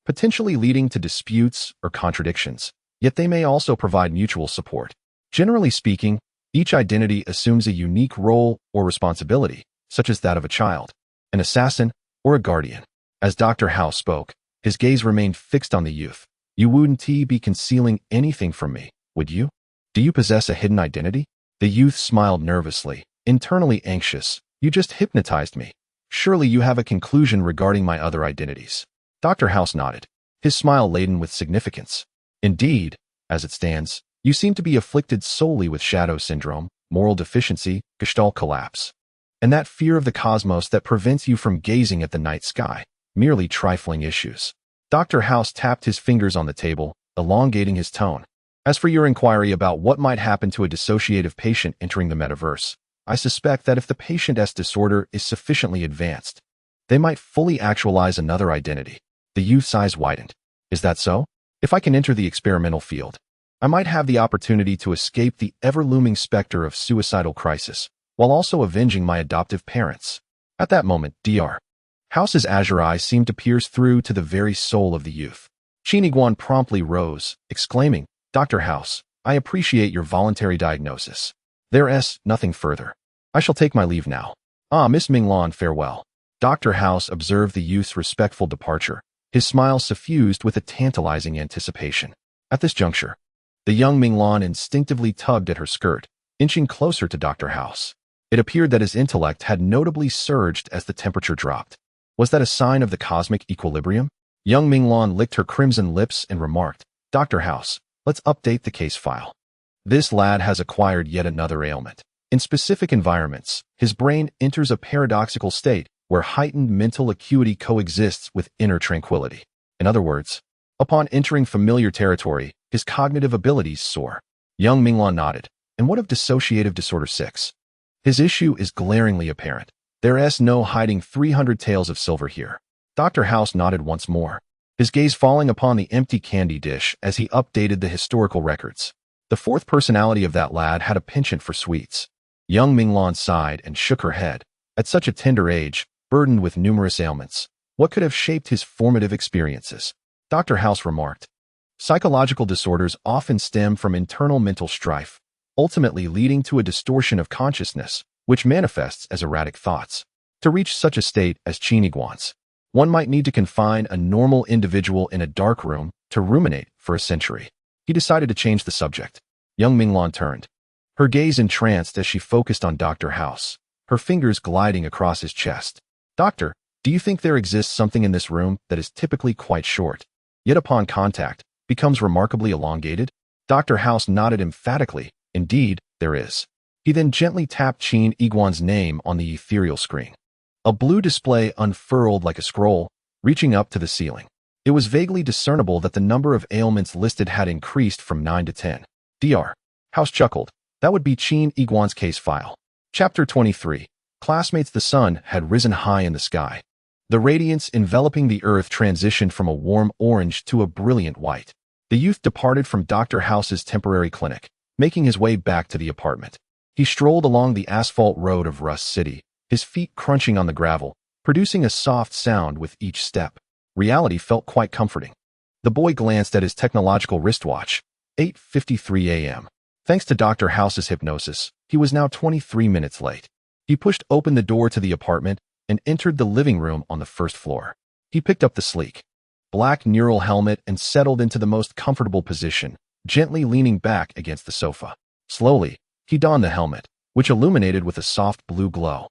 potentially leading to disputes or contradictions, yet they may also provide mutual support. Generally speaking, each identity assumes a unique role or responsibility, such as that of a child, an assassin, or a guardian. As Dr. House spoke, his gaze remained fixed on the youth. You wouldn't be concealing anything from me, would you? Do you possess a hidden identity? The youth smiled nervously, internally anxious. You just hypnotized me. Surely you have a conclusion regarding my other identities. Dr. House nodded, his smile laden with significance. Indeed, as it stands, you seem to be afflicted solely with shadow syndrome, moral deficiency, gestalt collapse, and that fear of the cosmos that prevents you from gazing at the night sky, merely trifling issues. Dr. House tapped his fingers on the table, elongating his tone. As for your inquiry about what might happen to a dissociative patient entering the metaverse, I suspect that if the patient's disorder is sufficiently advanced, they might fully actualize another identity. The youth's eyes widened. Is that so? If I can enter the experimental field, I might have the opportunity to escape the ever-looming specter of suicidal crisis, while also avenging my adoptive parents. At that moment, Dr. House's azure eye seemed to pierce through to the very soul of the youth. Qin Yiguan promptly rose, exclaiming, Dr. House, I appreciate your voluntary diagnosis. There's nothing further. I shall take my leave now. Miss Minglan, farewell. Dr. House observed the youth's respectful departure, his smile suffused with a tantalizing anticipation. At this juncture, the young Minglan instinctively tugged at her skirt, inching closer to Dr. House. It appeared that his intellect had notably surged as the temperature dropped. Was that a sign of the cosmic equilibrium? Young Minglan licked her crimson lips and remarked, Dr. House, let's update the case file. This lad has acquired yet another ailment. In specific environments, his brain enters a paradoxical state where heightened mental acuity coexists with inner tranquility. In other words, upon entering familiar territory, his cognitive abilities soar. Young Minglan nodded. And what of dissociative disorder 6? His issue is glaringly apparent. There's no hiding 300 tails of silver here. Dr. House nodded once more, his gaze falling upon the empty candy dish as he updated the historical records. The fourth personality of that lad had a penchant for sweets. Young Minglan sighed and shook her head. At such a tender age, burdened with numerous ailments, what could have shaped his formative experiences? Dr. House remarked, psychological disorders often stem from internal mental strife, ultimately leading to a distortion of consciousness, which manifests as erratic thoughts. To reach such a state as Qin Yiguan's, one might need to confine a normal individual in a dark room to ruminate for a century. He decided to change the subject. Young Minglan turned, her gaze entranced as she focused on Dr. House, her fingers gliding across his chest. Doctor, do you think there exists something in this room that is typically quite short, yet upon contact, becomes remarkably elongated? Dr. House nodded emphatically. Indeed, there is. He then gently tapped Qin Yiguan's name on the ethereal screen. A blue display unfurled like a scroll, reaching up to the ceiling. It was vaguely discernible that the number of ailments listed had increased from 9 to 10. Dr. House chuckled. That would be Qin Yiguan's case file. Chapter 23. Classmates. The sun had risen high in the sky. The radiance enveloping the earth transitioned from a warm orange to a brilliant white. The youth departed from Dr. House's temporary clinic, making his way back to the apartment. He strolled along the asphalt road of Rust City, his feet crunching on the gravel, producing a soft sound with each step. Reality felt quite comforting. The boy glanced at his technological wristwatch. 8:53 a.m. Thanks to Dr. House's hypnosis, he was now 23 minutes late. He pushed open the door to the apartment and entered the living room on the first floor. He picked up the sleek black neural helmet and settled into the most comfortable position, gently leaning back against the sofa. Slowly, he donned the helmet, which illuminated with a soft blue glow.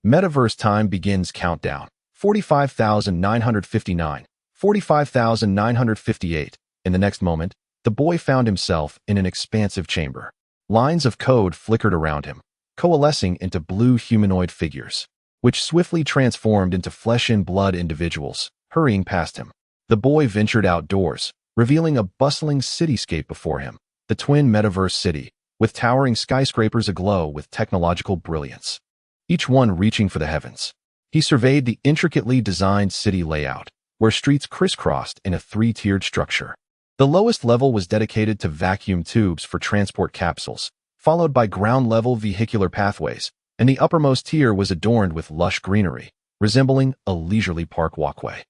Metaverse time begins countdown. 45,959, 45,958. In the next moment, the boy found himself in an expansive chamber. Lines of code flickered around him, coalescing into blue humanoid figures, which swiftly transformed into flesh-and-blood individuals, hurrying past him. The boy ventured outdoors, revealing a bustling cityscape before him, the twin metaverse city, with towering skyscrapers aglow with technological brilliance, each one reaching for the heavens. He surveyed the intricately designed city layout, where streets crisscrossed in a three-tiered structure. The lowest level was dedicated to vacuum tubes for transport capsules, followed by ground-level vehicular pathways, and the uppermost tier was adorned with lush greenery, resembling a leisurely park walkway.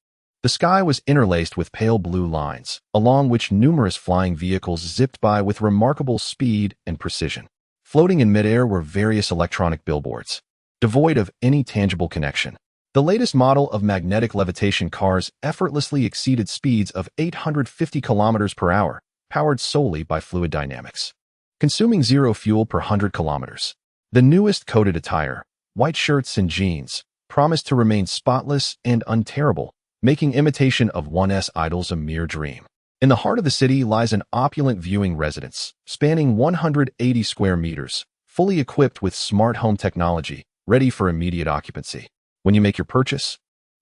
The sky was interlaced with pale blue lines, along which numerous flying vehicles zipped by with remarkable speed and precision. Floating in midair were various electronic billboards, devoid of any tangible connection. The latest model of magnetic levitation cars effortlessly exceeded speeds of 850 kilometers per hour, powered solely by fluid dynamics, consuming 0 fuel per 100 kilometers. The newest coated attire, white shirts and jeans, promised to remain spotless and unterrible, making imitation of 1S idols a mere dream. In the heart of the city lies an opulent viewing residence, spanning 180 square meters, fully equipped with smart home technology, ready for immediate occupancy. When you make your purchase,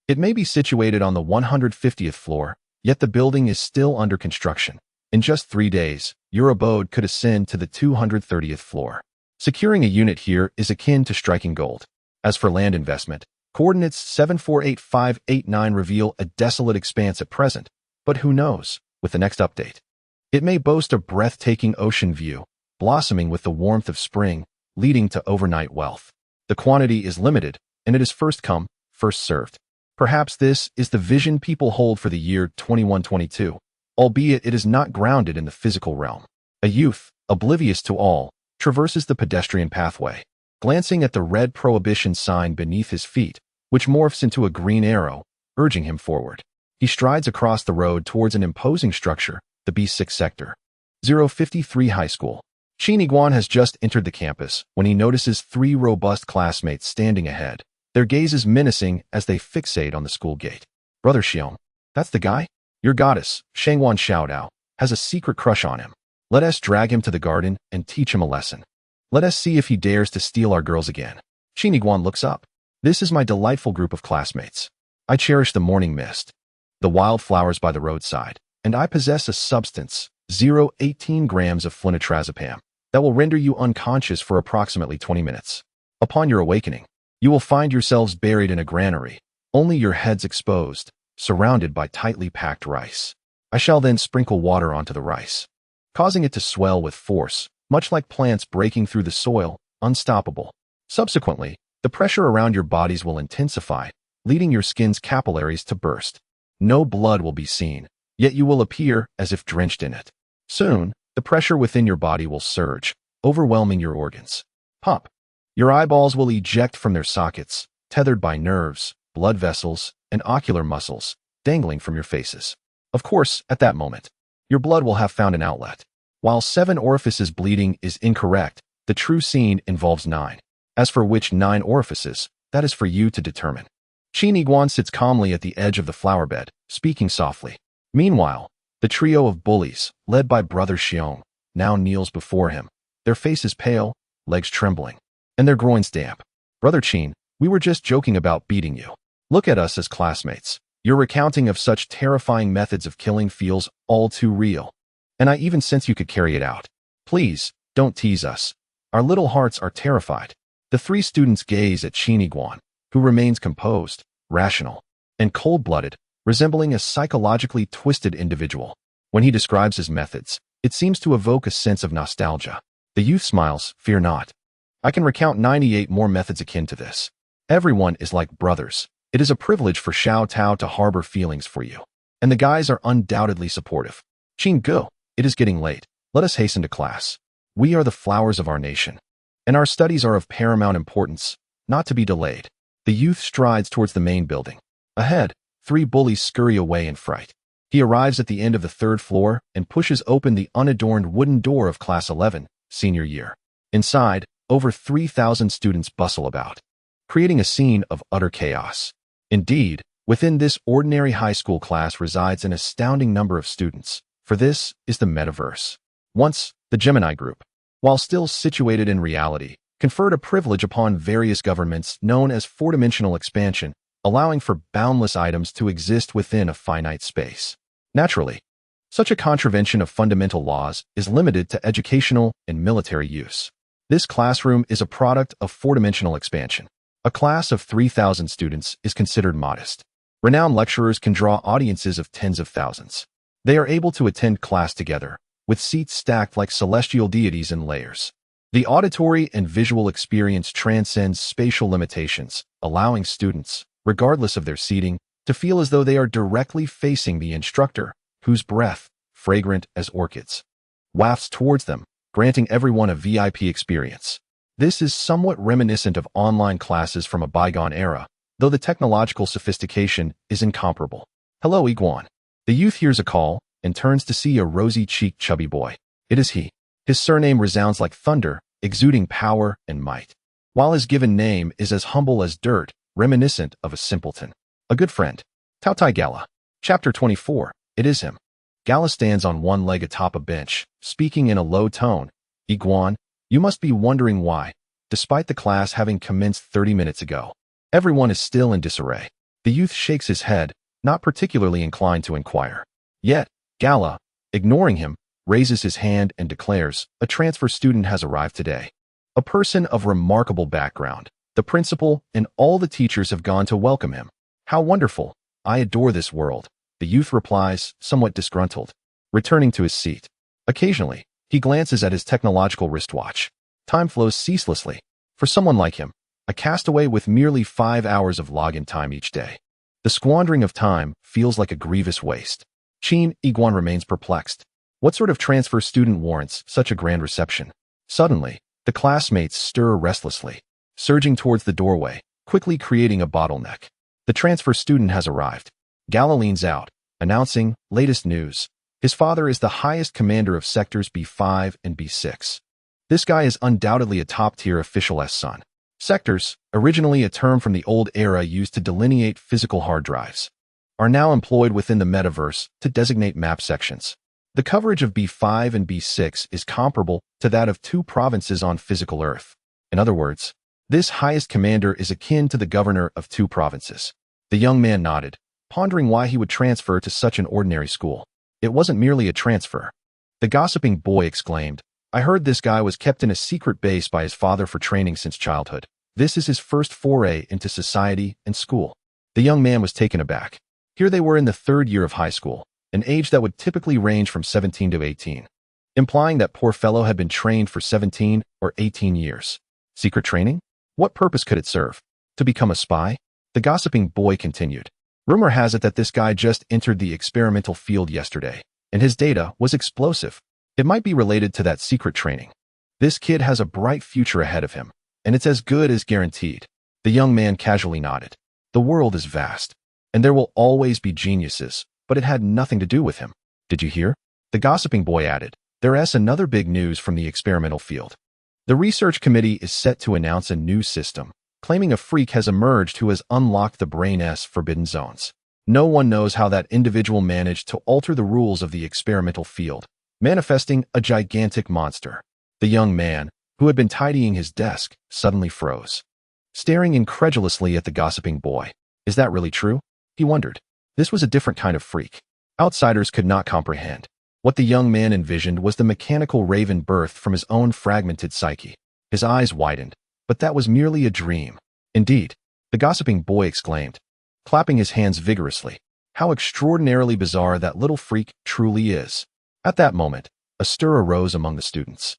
it may be situated on the 150th floor, yet the building is still under construction. In just 3 days, your abode could ascend to the 230th floor. Securing a unit here is akin to striking gold. As for land investment, coordinates 748589 reveal a desolate expanse at present, but who knows, with the next update. It may boast a breathtaking ocean view, blossoming with the warmth of spring, leading to overnight wealth. The quantity is limited, and it is first come, first served. Perhaps this is the vision people hold for the year 2122, albeit it is not grounded in the physical realm. A youth, oblivious to all, traverses the pedestrian pathway, glancing at the red prohibition sign beneath his feet, which morphs into a green arrow, urging him forward. He strides across the road towards an imposing structure, the B6 sector. 053 High School. Qin Yiguan has just entered the campus when he notices 3 robust classmates standing ahead, their gazes menacing as they fixate on the school gate. Brother Xiong, that's the guy? Your goddess, Shangwan Xiaodao, has a secret crush on him. Let us drag him to the garden and teach him a lesson. Let us see if he dares to steal our girls again. Qin Yiguan looks up. This is my delightful group of classmates. I cherish the morning mist, the wildflowers by the roadside, and I possess a substance, 0.18 grams of flunitrazepam, that will render you unconscious for approximately 20 minutes. Upon your awakening, you will find yourselves buried in a granary, only your heads exposed, surrounded by tightly packed rice. I shall then sprinkle water onto the rice, causing it to swell with force, much like plants breaking through the soil, unstoppable. Subsequently, the pressure around your bodies will intensify, leading your skin's capillaries to burst. No blood will be seen, yet you will appear as if drenched in it. Soon, the pressure within your body will surge, overwhelming your organs. Pop! Your eyeballs will eject from their sockets, tethered by nerves, blood vessels, and ocular muscles, dangling from your faces. Of course, at that moment, your blood will have found an outlet. While 7 orifices bleeding is incorrect, the true scene involves 9. As for which 9 orifices, that is for you to determine. Qin Yiguan sits calmly at the edge of the flower bed, speaking softly. Meanwhile, the trio of bullies, led by Brother Xiong, now kneels before him, their faces pale, legs trembling, and their groins damp. Brother Qin, we were just joking about beating you. Look at us as classmates. Your recounting of such terrifying methods of killing feels all too real, and I even sense you could carry it out. Please, don't tease us. Our little hearts are terrified. The 3 students gaze at Qin Yiguan, who remains composed, rational, and cold-blooded, resembling a psychologically twisted individual. When he describes his methods, it seems to evoke a sense of nostalgia. The youth smiles, fear not. I can recount 98 more methods akin to this. Everyone is like brothers. It is a privilege for Xiao Tao to harbor feelings for you. And the guys are undoubtedly supportive. Qin Gu, it is getting late. Let us hasten to class. We are the flowers of our nation, and our studies are of paramount importance, not to be delayed. The youth strides towards the main building. Ahead, 3 bullies scurry away in fright. He arrives at the end of the 3rd floor and pushes open the unadorned wooden door of Class 11, senior year. Inside, over 3,000 students bustle about, creating a scene of utter chaos. Indeed, within this ordinary high school class resides an astounding number of students, for this is the metaverse. Once, the Gemini group, while still situated in reality, conferred a privilege upon various governments known as 4-dimensional expansion, allowing for boundless items to exist within a finite space. Naturally, such a contravention of fundamental laws is limited to educational and military use. This classroom is a product of 4-dimensional expansion. A class of 3,000 students is considered modest. Renowned lecturers can draw audiences of tens of thousands. They are able to attend class together, with seats stacked like celestial deities in layers. The auditory and visual experience transcends spatial limitations, allowing students, regardless of their seating, to feel as though they are directly facing the instructor, whose breath, fragrant as orchids, wafts towards them, granting everyone a VIP experience. This is somewhat reminiscent of online classes from a bygone era, though the technological sophistication is incomparable. Hello, Yiguan. The youth hears a call and turns to see a rosy-cheeked chubby boy. It is he. His surname resounds like thunder, exuding power and might, while his given name is as humble as dirt, reminiscent of a simpleton. A good friend. Tautai Gala. Chapter 24. It is him. Gala stands on one leg atop a bench, speaking in a low tone. Yiguan, you must be wondering why, despite the class having commenced 30 minutes ago, everyone is still in disarray. The youth shakes his head, not particularly inclined to inquire. Yet, Gala, ignoring him, raises his hand and declares, a transfer student has arrived today. A person of remarkable background. The principal and all the teachers have gone to welcome him. How wonderful. I adore this world. The youth replies, somewhat disgruntled, returning to his seat. Occasionally, he glances at his technological wristwatch. Time flows ceaselessly. For someone like him, a castaway with merely 5 hours of login time each day. The squandering of time feels like a grievous waste. Qin Yiguan remains perplexed. What sort of transfer student warrants such a grand reception? Suddenly, the classmates stir restlessly, surging towards the doorway, quickly creating a bottleneck. The transfer student has arrived. Gala leans out, announcing, latest news. His father is the highest commander of sectors B5 and B6. This guy is undoubtedly a top-tier official's son. Sectors, originally a term from the old era used to delineate physical hard drives, are now employed within the metaverse to designate map sections. The coverage of B5 and B6 is comparable to that of 2 provinces on physical Earth. In other words, this highest commander is akin to the governor of 2 provinces. The young man nodded, pondering why he would transfer to such an ordinary school. It wasn't merely a transfer. The gossiping boy exclaimed, I heard this guy was kept in a secret base by his father for training since childhood. This is his first foray into society and school. The young man was taken aback. Here they were in the 3rd year of high school, an age that would typically range from 17 to 18, implying that poor fellow had been trained for 17 or 18 years. Secret training? What purpose could it serve? To become a spy? The gossiping boy continued. Rumor has it that this guy just entered the experimental field yesterday, and his data was explosive. It might be related to that secret training. This kid has a bright future ahead of him, and it's as good as guaranteed. The young man casually nodded. The world is vast, and there will always be geniuses, but it had nothing to do with him. Did you hear? The gossiping boy added. There's another big news from the experimental field. The research committee is set to announce a new system, claiming a freak has emerged who has unlocked the brain's forbidden zones. No one knows how that individual managed to alter the rules of the experimental field, manifesting a gigantic monster. The young man, who had been tidying his desk, suddenly froze, staring incredulously at the gossiping boy. Is that really true? He wondered. This was a different kind of freak. Outsiders could not comprehend. What the young man envisioned was the mechanical raven birthed from his own fragmented psyche. His eyes widened, but that was merely a dream. Indeed, the gossiping boy exclaimed, clapping his hands vigorously. How extraordinarily bizarre that little freak truly is. At that moment, a stir arose among the students.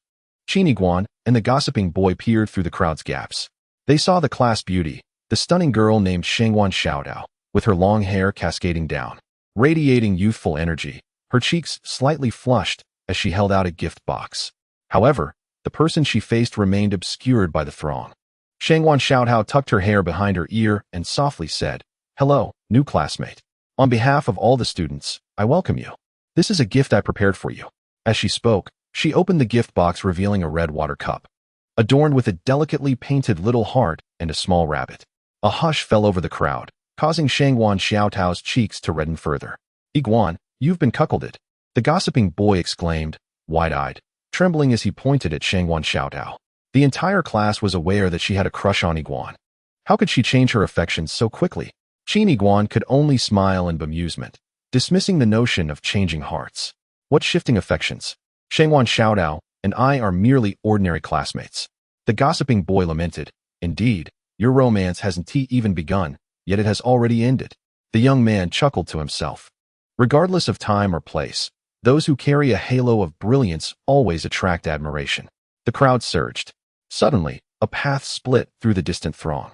Qin Yiguan and the gossiping boy peered through the crowd's gaps. They saw the class beauty, the stunning girl named Shangguan Xiaodao, with her long hair cascading down, radiating youthful energy, her cheeks slightly flushed as she held out a gift box. However, the person she faced remained obscured by the throng. Shangguan Xiaodao tucked her hair behind her ear and softly said, Hello, new classmate. On behalf of all the students, I welcome you. This is a gift I prepared for you. As she spoke, she opened the gift box, revealing a red water cup, adorned with a delicately painted little heart and a small rabbit. A hush fell over the crowd, causing Shangguan Xiaotao's cheeks to redden further. Yiguan, you've been cuckolded. The gossiping boy exclaimed, wide-eyed, trembling as he pointed at Shangguan Xiaotao. The entire class was aware that she had a crush on Yiguan. How could she change her affections so quickly? Qin Yiguan could only smile in bemusement, dismissing the notion of changing hearts. What shifting affections? Shangguan Xiaodao and I are merely ordinary classmates. The gossiping boy lamented. Indeed, your romance hasn't even begun, yet it has already ended. The young man chuckled to himself. Regardless of time or place, those who carry a halo of brilliance always attract admiration. The crowd surged. Suddenly, a path split through the distant throng.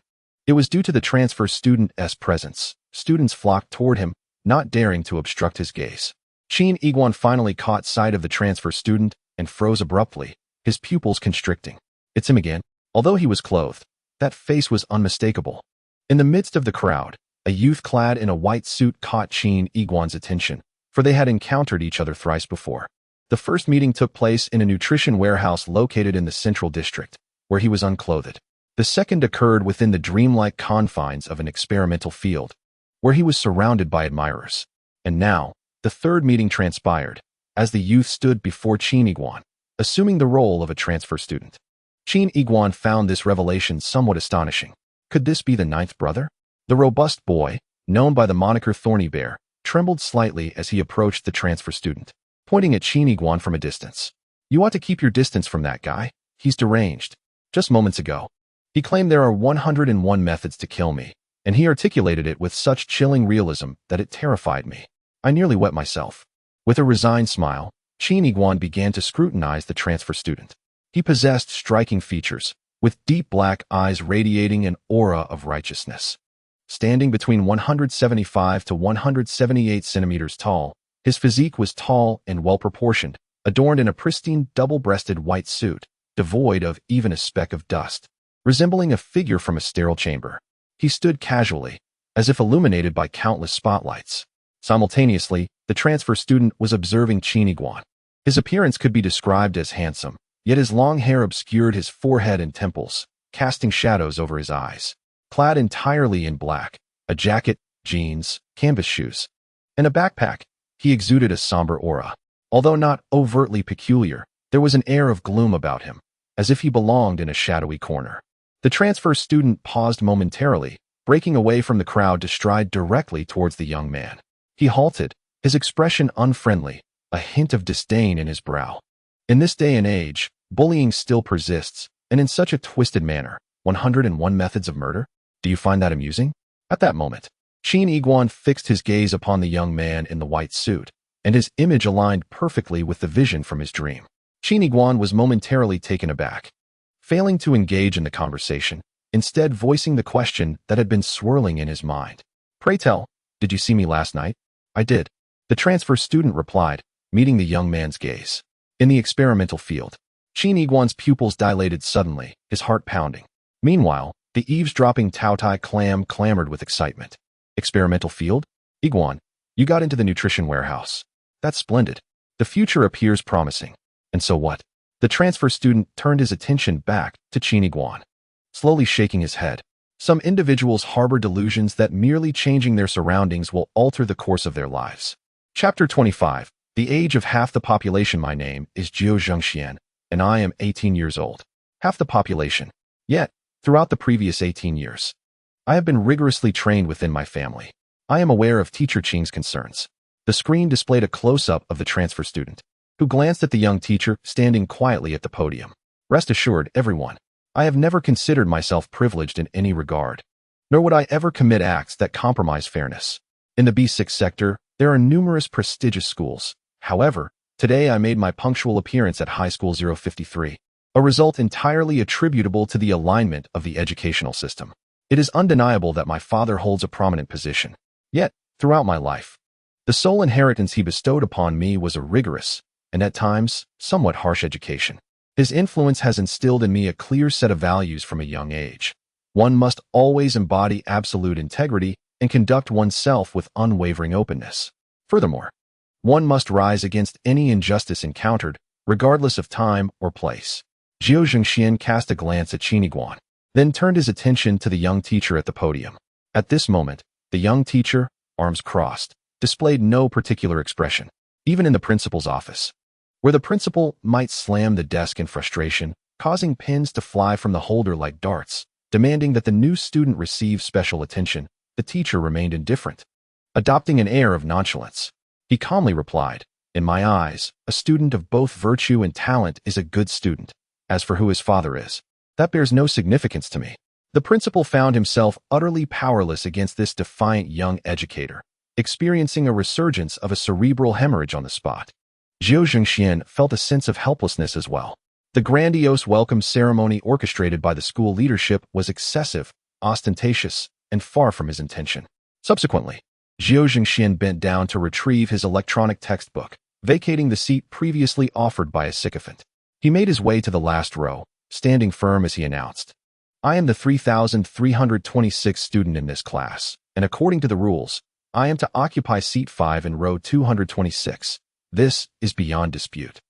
It was due to the transfer student's presence. Students flocked toward him, not daring to obstruct his gaze. Qin Yiguan finally caught sight of the transfer student and froze abruptly, his pupils constricting. It's him again. Although he was clothed, that face was unmistakable. In the midst of the crowd, a youth clad in a white suit caught Qin Yiguan's attention, for they had encountered each other thrice before. The first meeting took place in a nutrition warehouse located in the central district, where he was unclothed. The second occurred within the dreamlike confines of an experimental field, where he was surrounded by admirers. And now, the third meeting transpired, as the youth stood before Qin Yiguan, assuming the role of a transfer student. Qin Yiguan found this revelation somewhat astonishing. Could this be the ninth brother? The robust boy, known by the moniker Thorny Bear, trembled slightly as he approached the transfer student, pointing at Qin Yiguan from a distance. You ought to keep your distance from that guy. He's deranged. Just moments ago, he claimed there are 101 methods to kill me, and he articulated it with such chilling realism that it terrified me. I nearly wet myself. With a resigned smile, Qin Yiguan began to scrutinize the transfer student. He possessed striking features, with deep black eyes radiating an aura of righteousness. Standing between 175 to 178 centimeters tall, his physique was tall and well-proportioned, adorned in a pristine double-breasted white suit, devoid of even a speck of dust, resembling a figure from a sterile chamber. He stood casually, as if illuminated by countless spotlights. Simultaneously, the transfer student was observing Qin Yiguan. His appearance could be described as handsome, yet his long hair obscured his forehead and temples, casting shadows over his eyes. Clad entirely in black, a jacket, jeans, canvas shoes, and a backpack, he exuded a somber aura. Although not overtly peculiar, there was an air of gloom about him, as if he belonged in a shadowy corner. The transfer student paused momentarily, breaking away from the crowd to stride directly towards the young man. He halted, his expression unfriendly, a hint of disdain in his brow. In this day and age, bullying still persists, and in such a twisted manner. 101 methods of murder? Do you find that amusing? At that moment, Qin Yiguan fixed his gaze upon the young man in the white suit, and his image aligned perfectly with the vision from his dream. Qin Yiguan was momentarily taken aback, failing to engage in the conversation, instead voicing the question that had been swirling in his mind. Pray tell, did you see me last night? I did. The transfer student replied, meeting the young man's gaze. In the experimental field, Qin Yiguan's pupils dilated suddenly, his heart pounding. Meanwhile, the eavesdropping Taotai clam clamored with excitement. Experimental field? Yiguan, you got into the nutrition warehouse. That's splendid. The future appears promising. And so what? The transfer student turned his attention back to Qin Yiguan, slowly shaking his head. Some individuals harbor delusions that merely changing their surroundings will alter the course of their lives. Chapter 25. The age of half the population. My name is Jiao Zhengxian, and I am 18 years old. Half the population. Yet, throughout the previous 18 years, I have been rigorously trained within my family. I am aware of Teacher Qing's concerns. The screen displayed a close-up of the transfer student, who glanced at the young teacher standing quietly at the podium. Rest assured, everyone, I have never considered myself privileged in any regard, nor would I ever commit acts that compromise fairness. In the B6 sector, there are numerous prestigious schools. However, today I made my punctual appearance at High School 053, a result entirely attributable to the alignment of the educational system. It is undeniable that my father holds a prominent position. Yet, throughout my life, the sole inheritance he bestowed upon me was a rigorous, and at times, somewhat harsh education. His influence has instilled in me a clear set of values from a young age. One must always embody absolute integrity and conduct oneself with unwavering openness. Furthermore, one must rise against any injustice encountered, regardless of time or place. Jiao Zhengxian cast a glance at Qin Yiguan, then turned his attention to the young teacher at the podium. At this moment, the young teacher, arms crossed, displayed no particular expression, even in the principal's office, where the principal might slam the desk in frustration, causing pins to fly from the holder like darts, demanding that the new student receive special attention. The teacher remained indifferent, adopting an air of nonchalance. He calmly replied, "In my eyes, a student of both virtue and talent is a good student. As for who his father is, that bears no significance to me." The principal found himself utterly powerless against this defiant young educator, experiencing a resurgence of a cerebral hemorrhage on the spot. Jiao Zhengxian felt a sense of helplessness as well. The grandiose welcome ceremony orchestrated by the school leadership was excessive, ostentatious, and far from his intention. Subsequently, Zhou Zhengxian bent down to retrieve his electronic textbook, vacating the seat previously offered by a sycophant. He made his way to the last row, standing firm as he announced, "I am the 3,326th student in this class, and according to the rules, I am to occupy seat 5 in row 226. This is beyond dispute.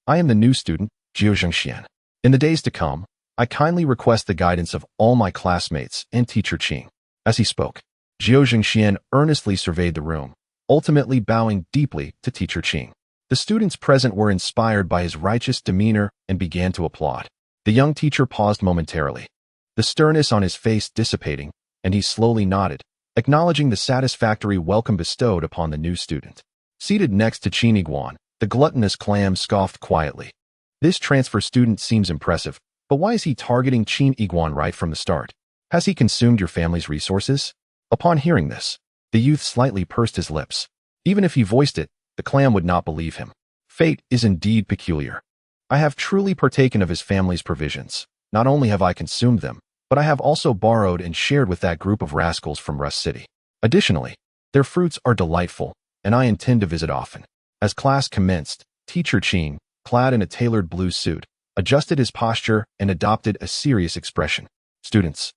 I am the new student, Zhou Zhengxian. In the days to come, I kindly request the guidance of all my classmates and teacher Qin." As he spoke, Zhou Zhengxian earnestly surveyed the room, ultimately bowing deeply to teacher Qin. The students present were inspired by his righteous demeanor and began to applaud. The young teacher paused momentarily, the sternness on his face dissipating, and he slowly nodded, acknowledging the satisfactory welcome bestowed upon the new student. Seated next to Qin Yiguan, the gluttonous clam scoffed quietly. "This transfer student seems impressive, but why is he targeting Qin Yiguan right from the start? Has he consumed your family's resources?" Upon hearing this, the youth slightly pursed his lips. Even if he voiced it, the clam would not believe him. Fate is indeed peculiar. I have truly partaken of his family's provisions. Not only have I consumed them, but I have also borrowed and shared with that group of rascals from Rhapsody. Additionally, their fruits are delightful, and I intend to visit often. As class commenced, teacher Qin, clad in a tailored blue suit, adjusted his posture and adopted a serious expression. "Students,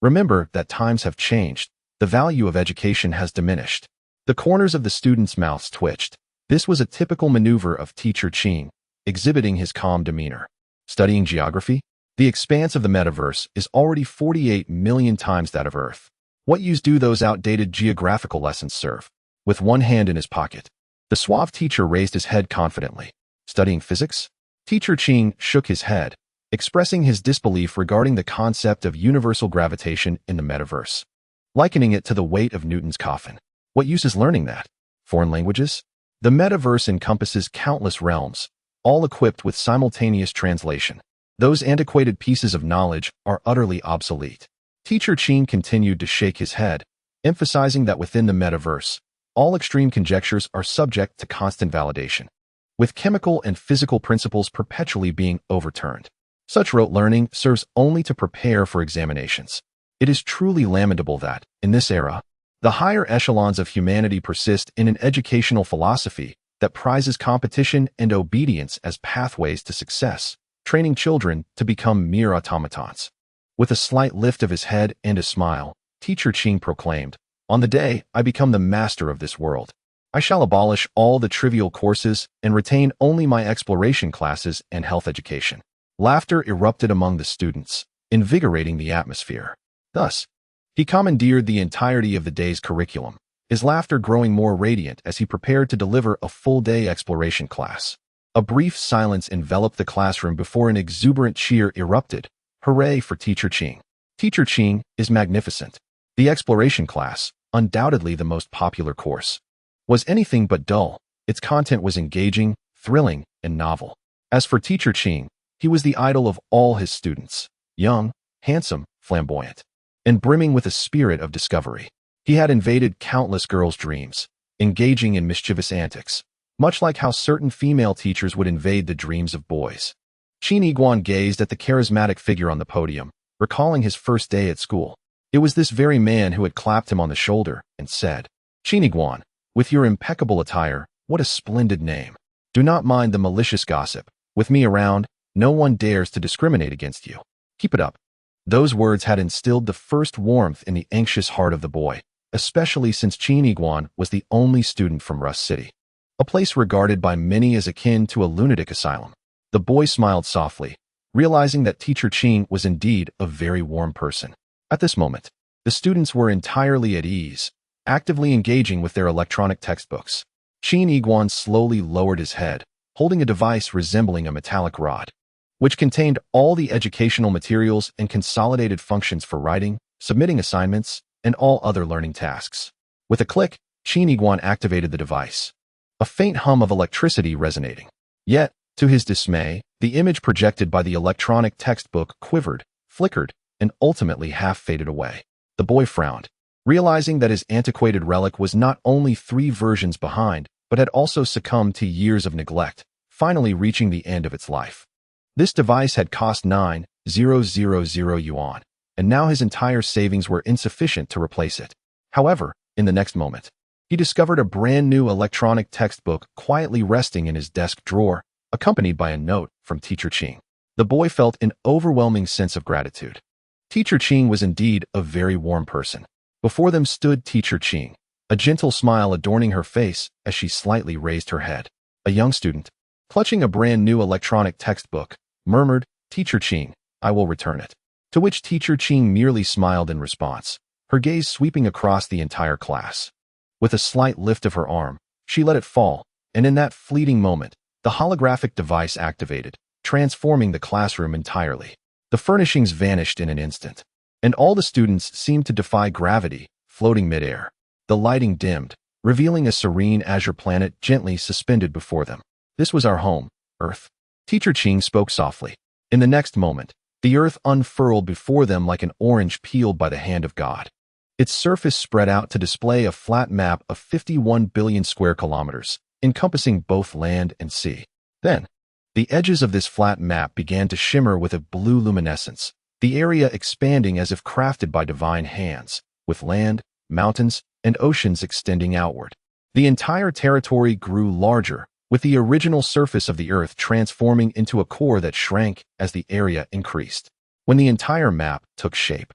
remember that times have changed. The value of education has diminished." The corners of the students' mouths twitched. This was a typical maneuver of teacher Qin, exhibiting his calm demeanor. Studying geography? The expanse of the metaverse is already 48 million times that of Earth. What use do those outdated geographical lessons serve? With one hand in his pocket, the suave teacher raised his head confidently. Studying physics? Teacher Qin shook his head, expressing his disbelief regarding the concept of universal gravitation in the metaverse, likening it to the weight of Newton's coffin. What use is learning that? Foreign languages? The metaverse encompasses countless realms, all equipped with simultaneous translation. Those antiquated pieces of knowledge are utterly obsolete. Teacher Qin continued to shake his head, emphasizing that within the metaverse, all extreme conjectures are subject to constant validation, with chemical and physical principles perpetually being overturned. Such rote learning serves only to prepare for examinations. It is truly lamentable that, in this era, the higher echelons of humanity persist in an educational philosophy that prizes competition and obedience as pathways to success, training children to become mere automatons. With a slight lift of his head and a smile, teacher Qin proclaimed, "On the day I become the master of this world, I shall abolish all the trivial courses and retain only my exploration classes and health education." Laughter erupted among the students, invigorating the atmosphere. Thus, he commandeered the entirety of the day's curriculum, his laughter growing more radiant as he prepared to deliver a full-day exploration class. A brief silence enveloped the classroom before an exuberant cheer erupted. Hooray for Teacher Qin. Teacher Qin is magnificent. The exploration class, undoubtedly the most popular course, was anything but dull. Its content was engaging, thrilling, and novel. As for Teacher Qin, he was the idol of all his students, young, handsome, flamboyant, and brimming with a spirit of discovery. He had invaded countless girls' dreams, engaging in mischievous antics, much like how certain female teachers would invade the dreams of boys. Qin Yiguan gazed at the charismatic figure on the podium, recalling his first day at school. It was this very man who had clapped him on the shoulder and said, "Qin Yiguan, with your impeccable attire, what a splendid name. Do not mind the malicious gossip. With me around, no one dares to discriminate against you. Keep it up." Those words had instilled the first warmth in the anxious heart of the boy, especially since Qin Yiguan was the only student from Rhapsody, a place regarded by many as akin to a lunatic asylum. The boy smiled softly, realizing that Teacher Qin was indeed a very warm person. At this moment, the students were entirely at ease, actively engaging with their electronic textbooks. Qin Yiguan slowly lowered his head, holding a device resembling a metallic rod, which contained all the educational materials and consolidated functions for writing, submitting assignments, and all other learning tasks. With a click, Qin Yiguan activated the device, a faint hum of electricity resonating. Yet, to his dismay, the image projected by the electronic textbook quivered, flickered, and ultimately half faded away. The boy frowned, realizing that his antiquated relic was not only 3 versions behind, but had also succumbed to years of neglect, finally reaching the end of its life. This device had cost 9,000 yuan, and now his entire savings were insufficient to replace it. However, in the next moment, he discovered a brand new electronic textbook quietly resting in his desk drawer, accompanied by a note from Teacher Qing. The boy felt an overwhelming sense of gratitude. Teacher Qing was indeed a very warm person. Before them stood Teacher Qing, a gentle smile adorning her face as she slightly raised her head. A young student, clutching a brand new electronic textbook, murmured, "Teacher Qing, I will return it." To which Teacher Qing merely smiled in response, her gaze sweeping across the entire class. With a slight lift of her arm, she let it fall, and in that fleeting moment, the holographic device activated, transforming the classroom entirely. The furnishings vanished in an instant, and all the students seemed to defy gravity, floating midair. The lighting dimmed, revealing a serene azure planet gently suspended before them. "This was our home, Earth." Teacher Qing spoke softly. In the next moment, the Earth unfurled before them like an orange peeled by the hand of God. Its surface spread out to display a flat map of 51 billion square kilometers, encompassing both land and sea. Then, the edges of this flat map began to shimmer with a blue luminescence, the area expanding as if crafted by divine hands, with land, mountains, and oceans extending outward. The entire territory grew larger, with the original surface of the Earth transforming into a core that shrank as the area increased. When the entire map took shape,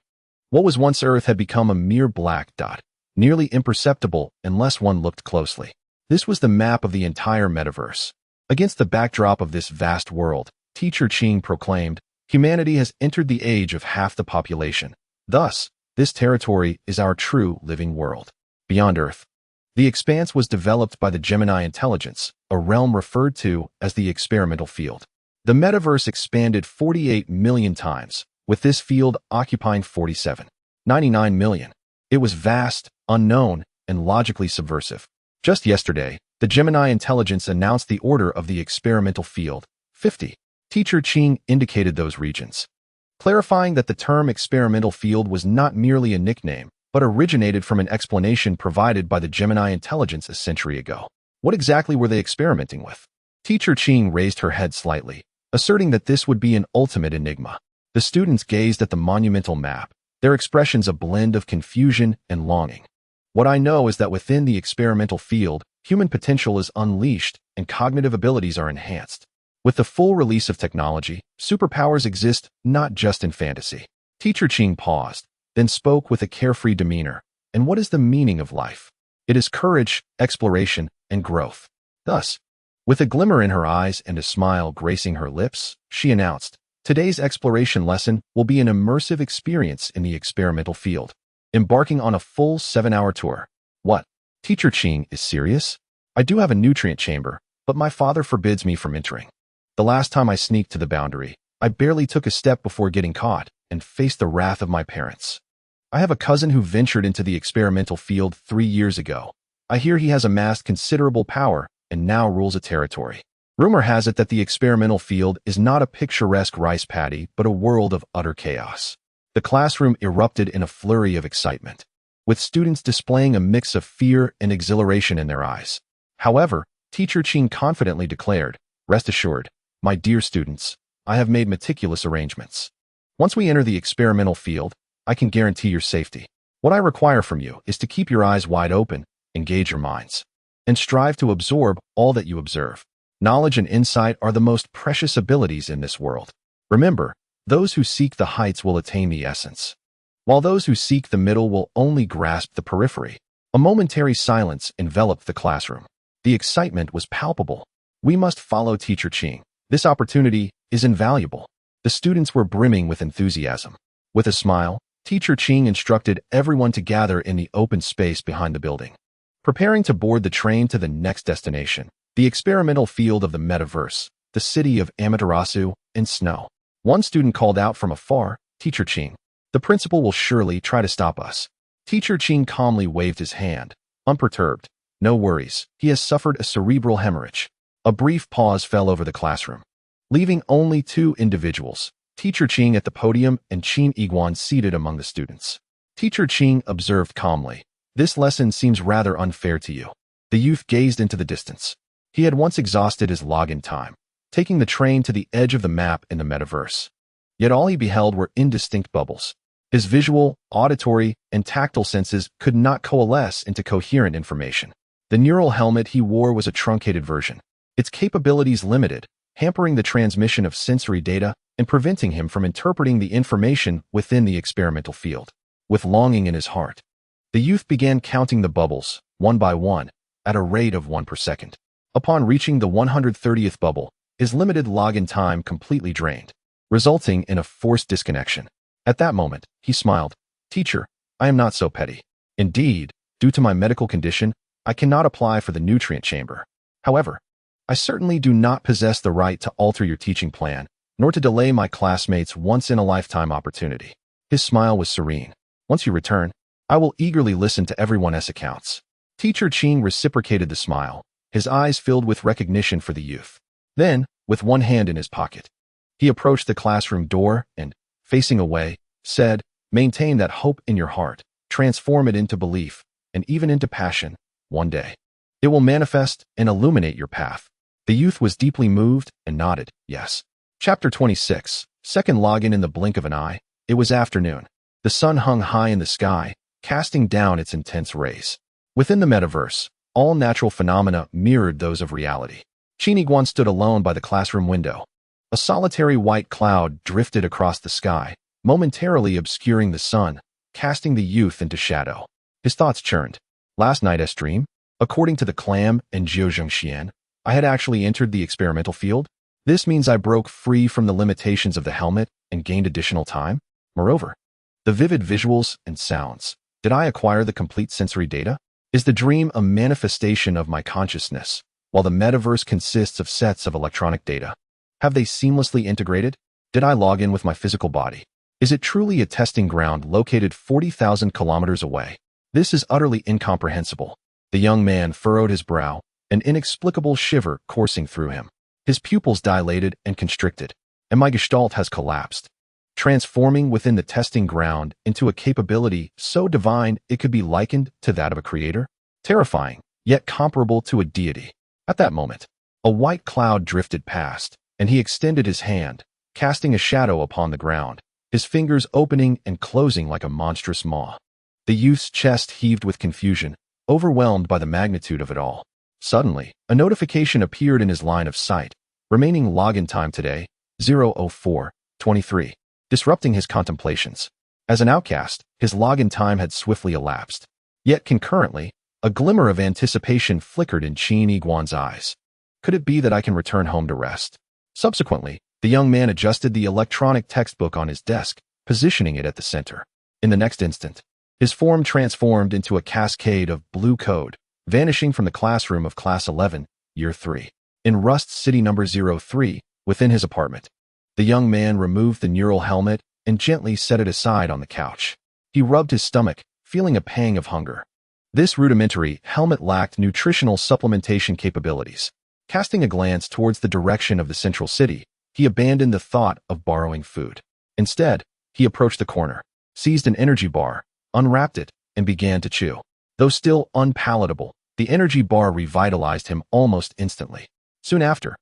what was once Earth had become a mere black dot, nearly imperceptible unless one looked closely. This was the map of the entire metaverse. Against the backdrop of this vast world, Teacher Qing proclaimed, "Humanity has entered the age of half the population. Thus, this territory is our true living world." Beyond Earth, the expanse was developed by the Gemini intelligence, a realm referred to as the experimental field. The metaverse expanded 48 million times, with this field occupying 47.99 million. It was vast, unknown, and logically subversive. Just yesterday, the Gemini intelligence announced the order of the experimental field, 50. Teacher Qing indicated those regions, clarifying that the term experimental field was not merely a nickname, but originated from an explanation provided by the Gemini intelligence a century ago. What exactly were they experimenting with? Teacher Qing raised her head slightly, asserting that this would be an ultimate enigma. The students gazed at the monumental map, their expressions a blend of confusion and longing. "What I know is that within the experimental field, human potential is unleashed and cognitive abilities are enhanced. With the full release of technology, superpowers exist not just in fantasy." Teacher Qing paused, then spoke with a carefree demeanor. "And what is the meaning of life? It is courage, exploration, and growth." Thus, with a glimmer in her eyes and a smile gracing her lips, she announced, "Today's exploration lesson will be an immersive experience in the experimental field, embarking on a full 7-hour tour." "What? Teacher Qing is serious? I do have a nutrient chamber, but my father forbids me from entering. The last time I sneaked to the boundary, I barely took a step before getting caught and faced the wrath of my parents. I have a cousin who ventured into the experimental field 3 years ago. I hear he has amassed considerable power and now rules a territory. Rumor has it that the experimental field is not a picturesque rice paddy, but a world of utter chaos." The classroom erupted in a flurry of excitement, with students displaying a mix of fear and exhilaration in their eyes. However, Teacher Qing confidently declared, "Rest assured, my dear students, I have made meticulous arrangements. Once we enter the experimental field, I can guarantee your safety. What I require from you is to keep your eyes wide open, engage your minds, and strive to absorb all that you observe. Knowledge and insight are the most precious abilities in this world. Remember, those who seek the heights will attain the essence, while those who seek the middle will only grasp the periphery." A momentary silence enveloped the classroom. The excitement was palpable. "We must follow Teacher Qing. This opportunity is invaluable." The students were brimming with enthusiasm. With a smile, Teacher Qing instructed everyone to gather in the open space behind the building, preparing to board the train to the next destination, the experimental field of the metaverse, the city of Amaterasu in snow. One student called out from afar, "Teacher Qing, the principal will surely try to stop us." Teacher Qing calmly waved his hand, unperturbed. "No worries, he has suffered a cerebral hemorrhage." A brief pause fell over the classroom, leaving only 2 individuals, Teacher Qing at the podium and Qin Yiguan seated among the students. Teacher Qing observed calmly, "This lesson seems rather unfair to you." The youth gazed into the distance. He had once exhausted his login time, taking the train to the edge of the map in the metaverse. Yet all he beheld were indistinct bubbles. His visual, auditory, and tactile senses could not coalesce into coherent information. The neural helmet he wore was a truncated version, its capabilities limited, hampering the transmission of sensory data and preventing him from interpreting the information within the experimental field. With longing in his heart, the youth began counting the bubbles, one by one, at a rate of 1 per second. Upon reaching the 130th bubble, his limited login time completely drained, resulting in a forced disconnection. At that moment, he smiled. "Teacher, I am not so petty. Indeed, due to my medical condition, I cannot apply for the nutrient chamber. However, I certainly do not possess the right to alter your teaching plan, nor to delay my classmates' once-in-a-lifetime opportunity." His smile was serene. "Once you return, I will eagerly listen to everyone's accounts." Teacher Qin reciprocated the smile, his eyes filled with recognition for the youth. Then, with one hand in his pocket, he approached the classroom door and, facing away, said, "Maintain that hope in your heart, transform it into belief, and even into passion. One day, it will manifest and illuminate your path." The youth was deeply moved and nodded, yes. Chapter 26, second login. In the blink of an eye, it was afternoon. The sun hung high in the sky, casting down its intense rays. Within the metaverse, all natural phenomena mirrored those of reality. Qin Yiguan stood alone by the classroom window. A solitary white cloud drifted across the sky, momentarily obscuring the sun, casting the youth into shadow. His thoughts churned. Last night's dream? According to the clam and Jiuzhengxian, I had actually entered the experimental field. This means I broke free from the limitations of the helmet and gained additional time. Moreover, the vivid visuals and sounds. Did I acquire the complete sensory data? Is the dream a manifestation of my consciousness, while the metaverse consists of sets of electronic data? Have they seamlessly integrated? Did I log in with my physical body? Is it truly a testing ground located 40,000 kilometers away? This is utterly incomprehensible. The young man furrowed his brow, an inexplicable shiver coursing through him. His pupils dilated and constricted, and my gestalt has collapsed, transforming within the testing ground into a capability so divine it could be likened to that of a creator, terrifying, yet comparable to a deity. At that moment, a white cloud drifted past, and he extended his hand, casting a shadow upon the ground, his fingers opening and closing like a monstrous maw. The youth's chest heaved with confusion, overwhelmed by the magnitude of it all. Suddenly, a notification appeared in his line of sight. Remaining login time today, 0:04:23, disrupting his contemplations. As an outcast, his login time had swiftly elapsed. Yet concurrently, a glimmer of anticipation flickered in Qin Yiguan's eyes. Could it be that I can return home to rest? Subsequently, the young man adjusted the electronic textbook on his desk, positioning it at the center. In the next instant, his form transformed into a cascade of blue code, vanishing from the classroom of Class 11, Year 3. In Rust City number 03, within his apartment, the young man removed the neural helmet and gently set it aside on the couch. He rubbed his stomach, feeling a pang of hunger. This rudimentary helmet lacked nutritional supplementation capabilities. Casting a glance towards the direction of the central city, he abandoned the thought of borrowing food. Instead, he approached the corner, seized an energy bar, unwrapped it, and began to chew. Though still unpalatable, the energy bar revitalized him almost instantly. Soon after,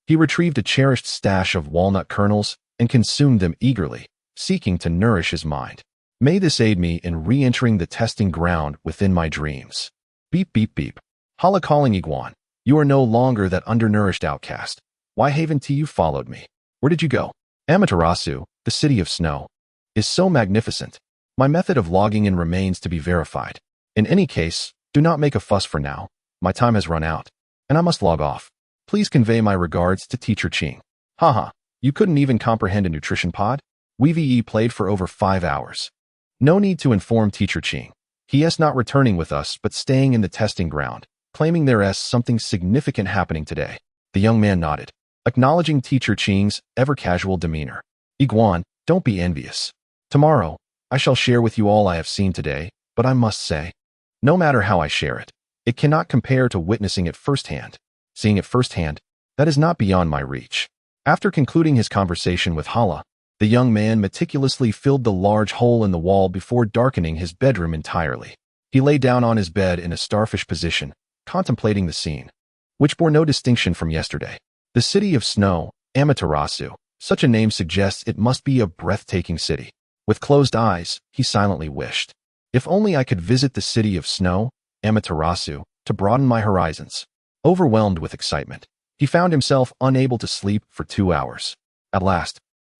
he retrieved a cherished stash of walnut kernels and consumed them eagerly, seeking to nourish his mind. May this aid me in re-entering the testing ground within my dreams. Beep, beep, beep. Hala calling Yiguan. You are no longer that undernourished outcast. Why haven't you followed me? Where did you go? Amaterasu, the city of snow, is so magnificent. My method of logging in remains to be verified. In any case, do not make a fuss for now. My time has run out, and I must log off. Please convey my regards to Teacher Qin. Haha, you couldn't even comprehend a nutrition pod? We played for over 5 hours. No need to inform Teacher Qin. He is not returning with us but staying in the testing ground, claiming there is something significant happening today. The young man nodded, acknowledging Teacher Qin's ever-casual demeanor. Yiguan, don't be envious. Tomorrow, I shall share with you all I have seen today, but I must say, no matter how I share it, it cannot compare to witnessing it firsthand. Seeing it firsthand, that is not beyond my reach. After concluding his conversation with Hala, the young man meticulously filled the large hole in the wall before darkening his bedroom entirely. He lay down on his bed in a starfish position, contemplating the scene, which bore no distinction from yesterday. The city of snow, Amaterasu, such a name suggests it must be a breathtaking city. With closed eyes, he silently wished, "If only I could visit the city of snow, Amaterasu, to broaden my horizons." Overwhelmed with excitement, he found himself unable to sleep for 2 hours. At last,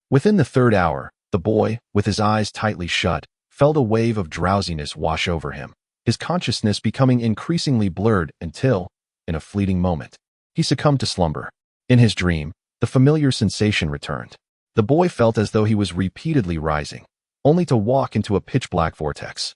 within the third hour, the boy, with his eyes tightly shut, felt a wave of drowsiness wash over him, his consciousness becoming increasingly blurred until, in a fleeting moment, he succumbed to slumber. In his dream, the familiar sensation returned. The boy felt as though he was repeatedly rising, only to walk into a pitch-black vortex.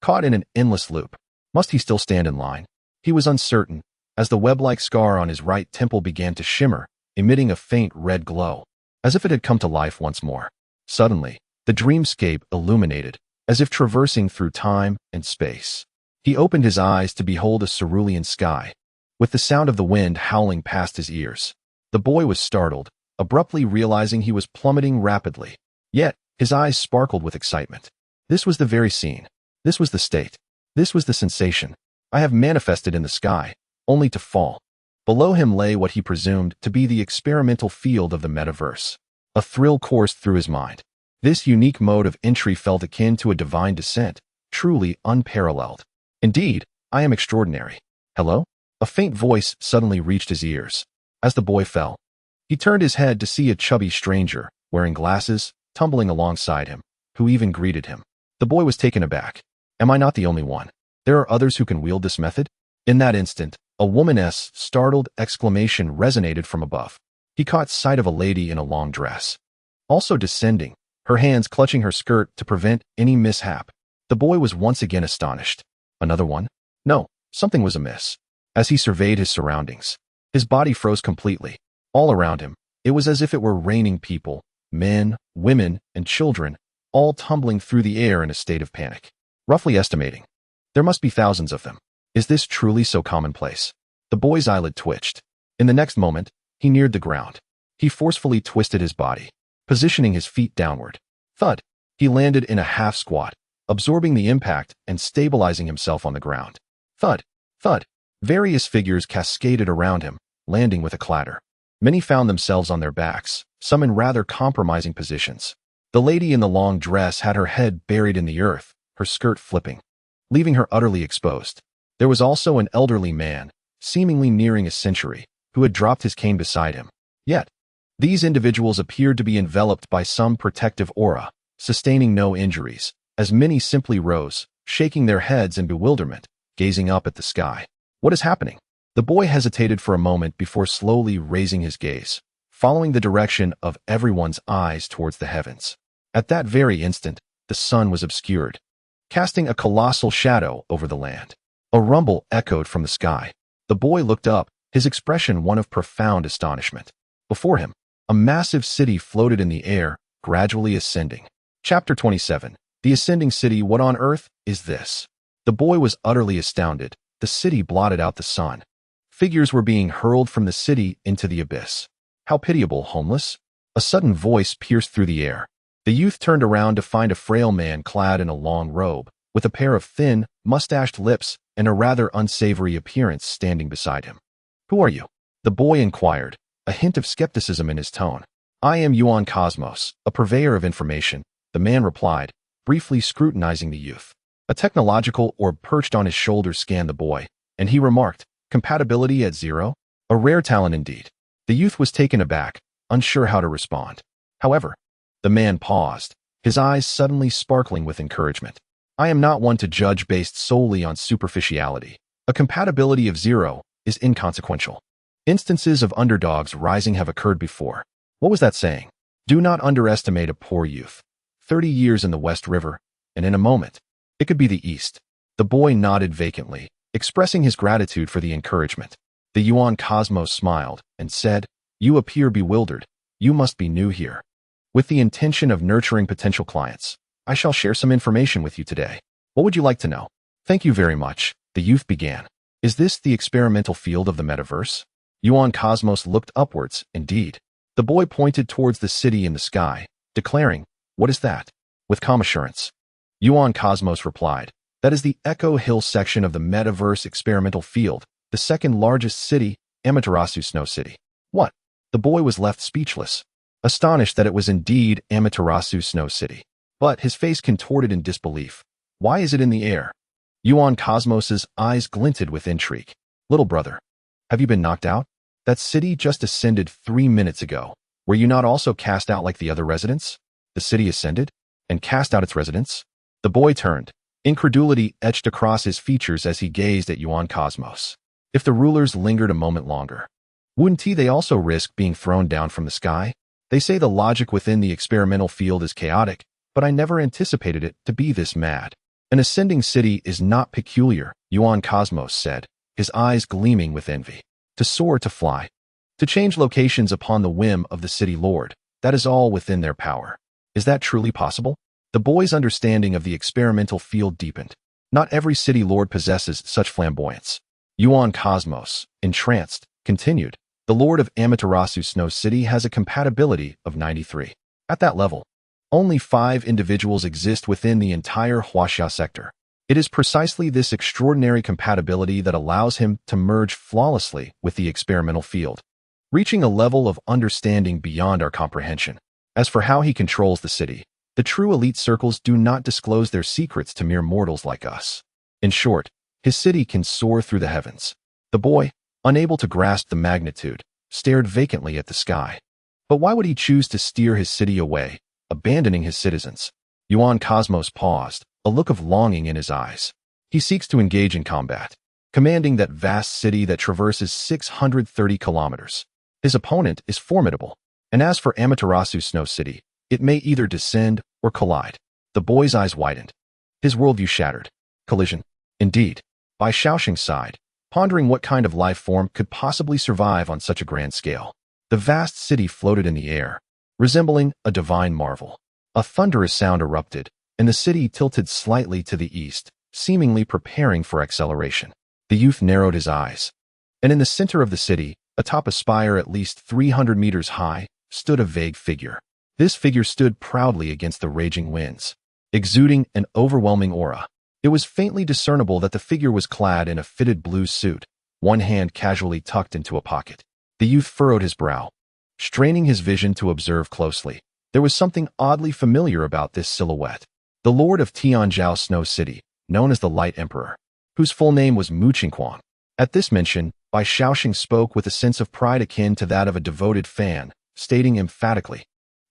Caught in an endless loop, must he still stand in line? He was uncertain, as the web-like scar on his right temple began to shimmer, emitting a faint red glow, as if it had come to life once more. Suddenly, the dreamscape illuminated, as if traversing through time and space. He opened his eyes to behold a cerulean sky, with the sound of the wind howling past his ears. The boy was startled, abruptly realizing he was plummeting rapidly. Yet, his eyes sparkled with excitement. This was the very scene. This was the state. This was the sensation. I have manifested in the sky, only to fall. Below him lay what he presumed to be the experimental field of the metaverse. A thrill coursed through his mind. This unique mode of entry felt akin to a divine descent, truly unparalleled. Indeed, I am extraordinary. Hello? A faint voice suddenly reached his ears. As the boy fell, he turned his head to see a chubby stranger, wearing glasses, tumbling alongside him, who even greeted him. The boy was taken aback. Am I not the only one? There are others who can wield this method? In that instant, a woman's startled exclamation resonated from above. He caught sight of a lady in a long dress, also descending, her hands clutching her skirt to prevent any mishap. The boy was once again astonished. Another one? No, something was amiss. As he surveyed his surroundings, his body froze completely. All around him, it was as if it were raining people, men, women, and children, all tumbling through the air in a state of panic. Roughly estimating, there must be thousands of them. Is this truly so commonplace? The boy's eyelid twitched. In the next moment, he neared the ground. He forcefully twisted his body, positioning his feet downward. Thud! He landed in a half squat, absorbing the impact and stabilizing himself on the ground. Thud! Thud! Various figures cascaded around him, landing with a clatter. Many found themselves on their backs, some in rather compromising positions. The lady in the long dress had her head buried in the earth, her skirt flipping, leaving her utterly exposed. There was also an elderly man, seemingly nearing a century, who had dropped his cane beside him. Yet, these individuals appeared to be enveloped by some protective aura, sustaining no injuries, as many simply rose, shaking their heads in bewilderment, gazing up at the sky. What is happening? The boy hesitated for a moment before slowly raising his gaze, following the direction of everyone's eyes towards the heavens. At that very instant, the sun was obscured, casting a colossal shadow over the land. A rumble echoed from the sky. The boy looked up, his expression one of profound astonishment. Before him, a massive city floated in the air, gradually ascending. Chapter 27. The Ascending City. What on earth is this? The boy was utterly astounded. The city blotted out the sun. Figures were being hurled from the city into the abyss. How pitiable, homeless! A sudden voice pierced through the air. The youth turned around to find a frail man clad in a long robe, with a pair of thin, mustached lips and a rather unsavory appearance standing beside him. Who are you? The boy inquired, a hint of skepticism in his tone. I am Yuan Cosmos, a purveyor of information, the man replied, briefly scrutinizing the youth. A technological orb perched on his shoulder scanned the boy, and he remarked, compatibility at 0? A rare talent indeed. The youth was taken aback, unsure how to respond. However, the man paused, his eyes suddenly sparkling with encouragement. I am not one to judge based solely on superficiality. A compatibility of 0 is inconsequential. Instances of underdogs rising have occurred before. What was that saying? Do not underestimate a poor youth. 30 years in the West River, and in a moment, it could be the East. The boy nodded vacantly, expressing his gratitude for the encouragement. The Yuan Cosmos smiled and said, You appear bewildered. You must be new here. With the intention of nurturing potential clients, I shall share some information with you today. What would you like to know? Thank you very much, the youth began. Is this the experimental field of the metaverse? Yuan Cosmos looked upwards, indeed. The boy pointed towards the city in the sky, declaring, What is that? With calm assurance. Yuan Cosmos replied, That is the Echo Hill section of the metaverse experimental field, the second largest city, Amaterasu Snow City. What? The boy was left speechless, astonished that it was indeed Amaterasu Snow City. but his face contorted in disbelief. Why is it in the air? Yuan Cosmos's eyes glinted with intrigue. Little brother, have you been knocked out? That city just ascended 3 minutes ago. Were you not also cast out like the other residents? The city ascended and cast out its residents? The boy turned. Incredulity etched across his features as he gazed at Yuan Cosmos. If the rulers lingered a moment longer, wouldn't they also risk being thrown down from the sky? They say the logic within the experimental field is chaotic, but I never anticipated it to be this mad. An ascending city is not peculiar, Yuan Cosmos said, his eyes gleaming with envy. To soar, to fly, to change locations upon the whim of the city lord, that is all within their power. Is that truly possible? The boy's understanding of the experimental field deepened. Not every city lord possesses such flamboyance. Yuan Cosmos, entranced, continued. The lord of Amaterasu Snow City has a compatibility of 93. At that level, only 5 individuals exist within the entire Huaxia sector. It is precisely this extraordinary compatibility that allows him to merge flawlessly with the experimental field, reaching a level of understanding beyond our comprehension. As for how he controls the city, the true elite circles do not disclose their secrets to mere mortals like us. In short, his city can soar through the heavens. The boy, unable to grasp the magnitude, stared vacantly at the sky. But why would he choose to steer his city away, abandoning his citizens? Yuan Cosmos paused, a look of longing in his eyes. He seeks to engage in combat, commanding that vast city that traverses 630 kilometers. His opponent is formidable, and as for Amaterasu Snow City, it may either descend or collide. The boy's eyes widened. His worldview shattered. Collision. Indeed. Bai Shaoxing sighed, pondering what kind of life form could possibly survive on such a grand scale. The vast city floated in the air, resembling a divine marvel. A thunderous sound erupted, and the city tilted slightly to the east, seemingly preparing for acceleration. The youth narrowed his eyes. And in the center of the city, atop a spire at least 300 meters high, stood a vague figure. This figure stood proudly against the raging winds, exuding an overwhelming aura. It was faintly discernible that the figure was clad in a fitted blue suit, one hand casually tucked into a pocket. The youth furrowed his brow, straining his vision to observe closely. There was something oddly familiar about this silhouette. The lord of Tianzhou Snow City, known as the Light Emperor, whose full name was Mu Qingquan. At this mention, Bai Shaoxing spoke with a sense of pride akin to that of a devoted fan, stating emphatically,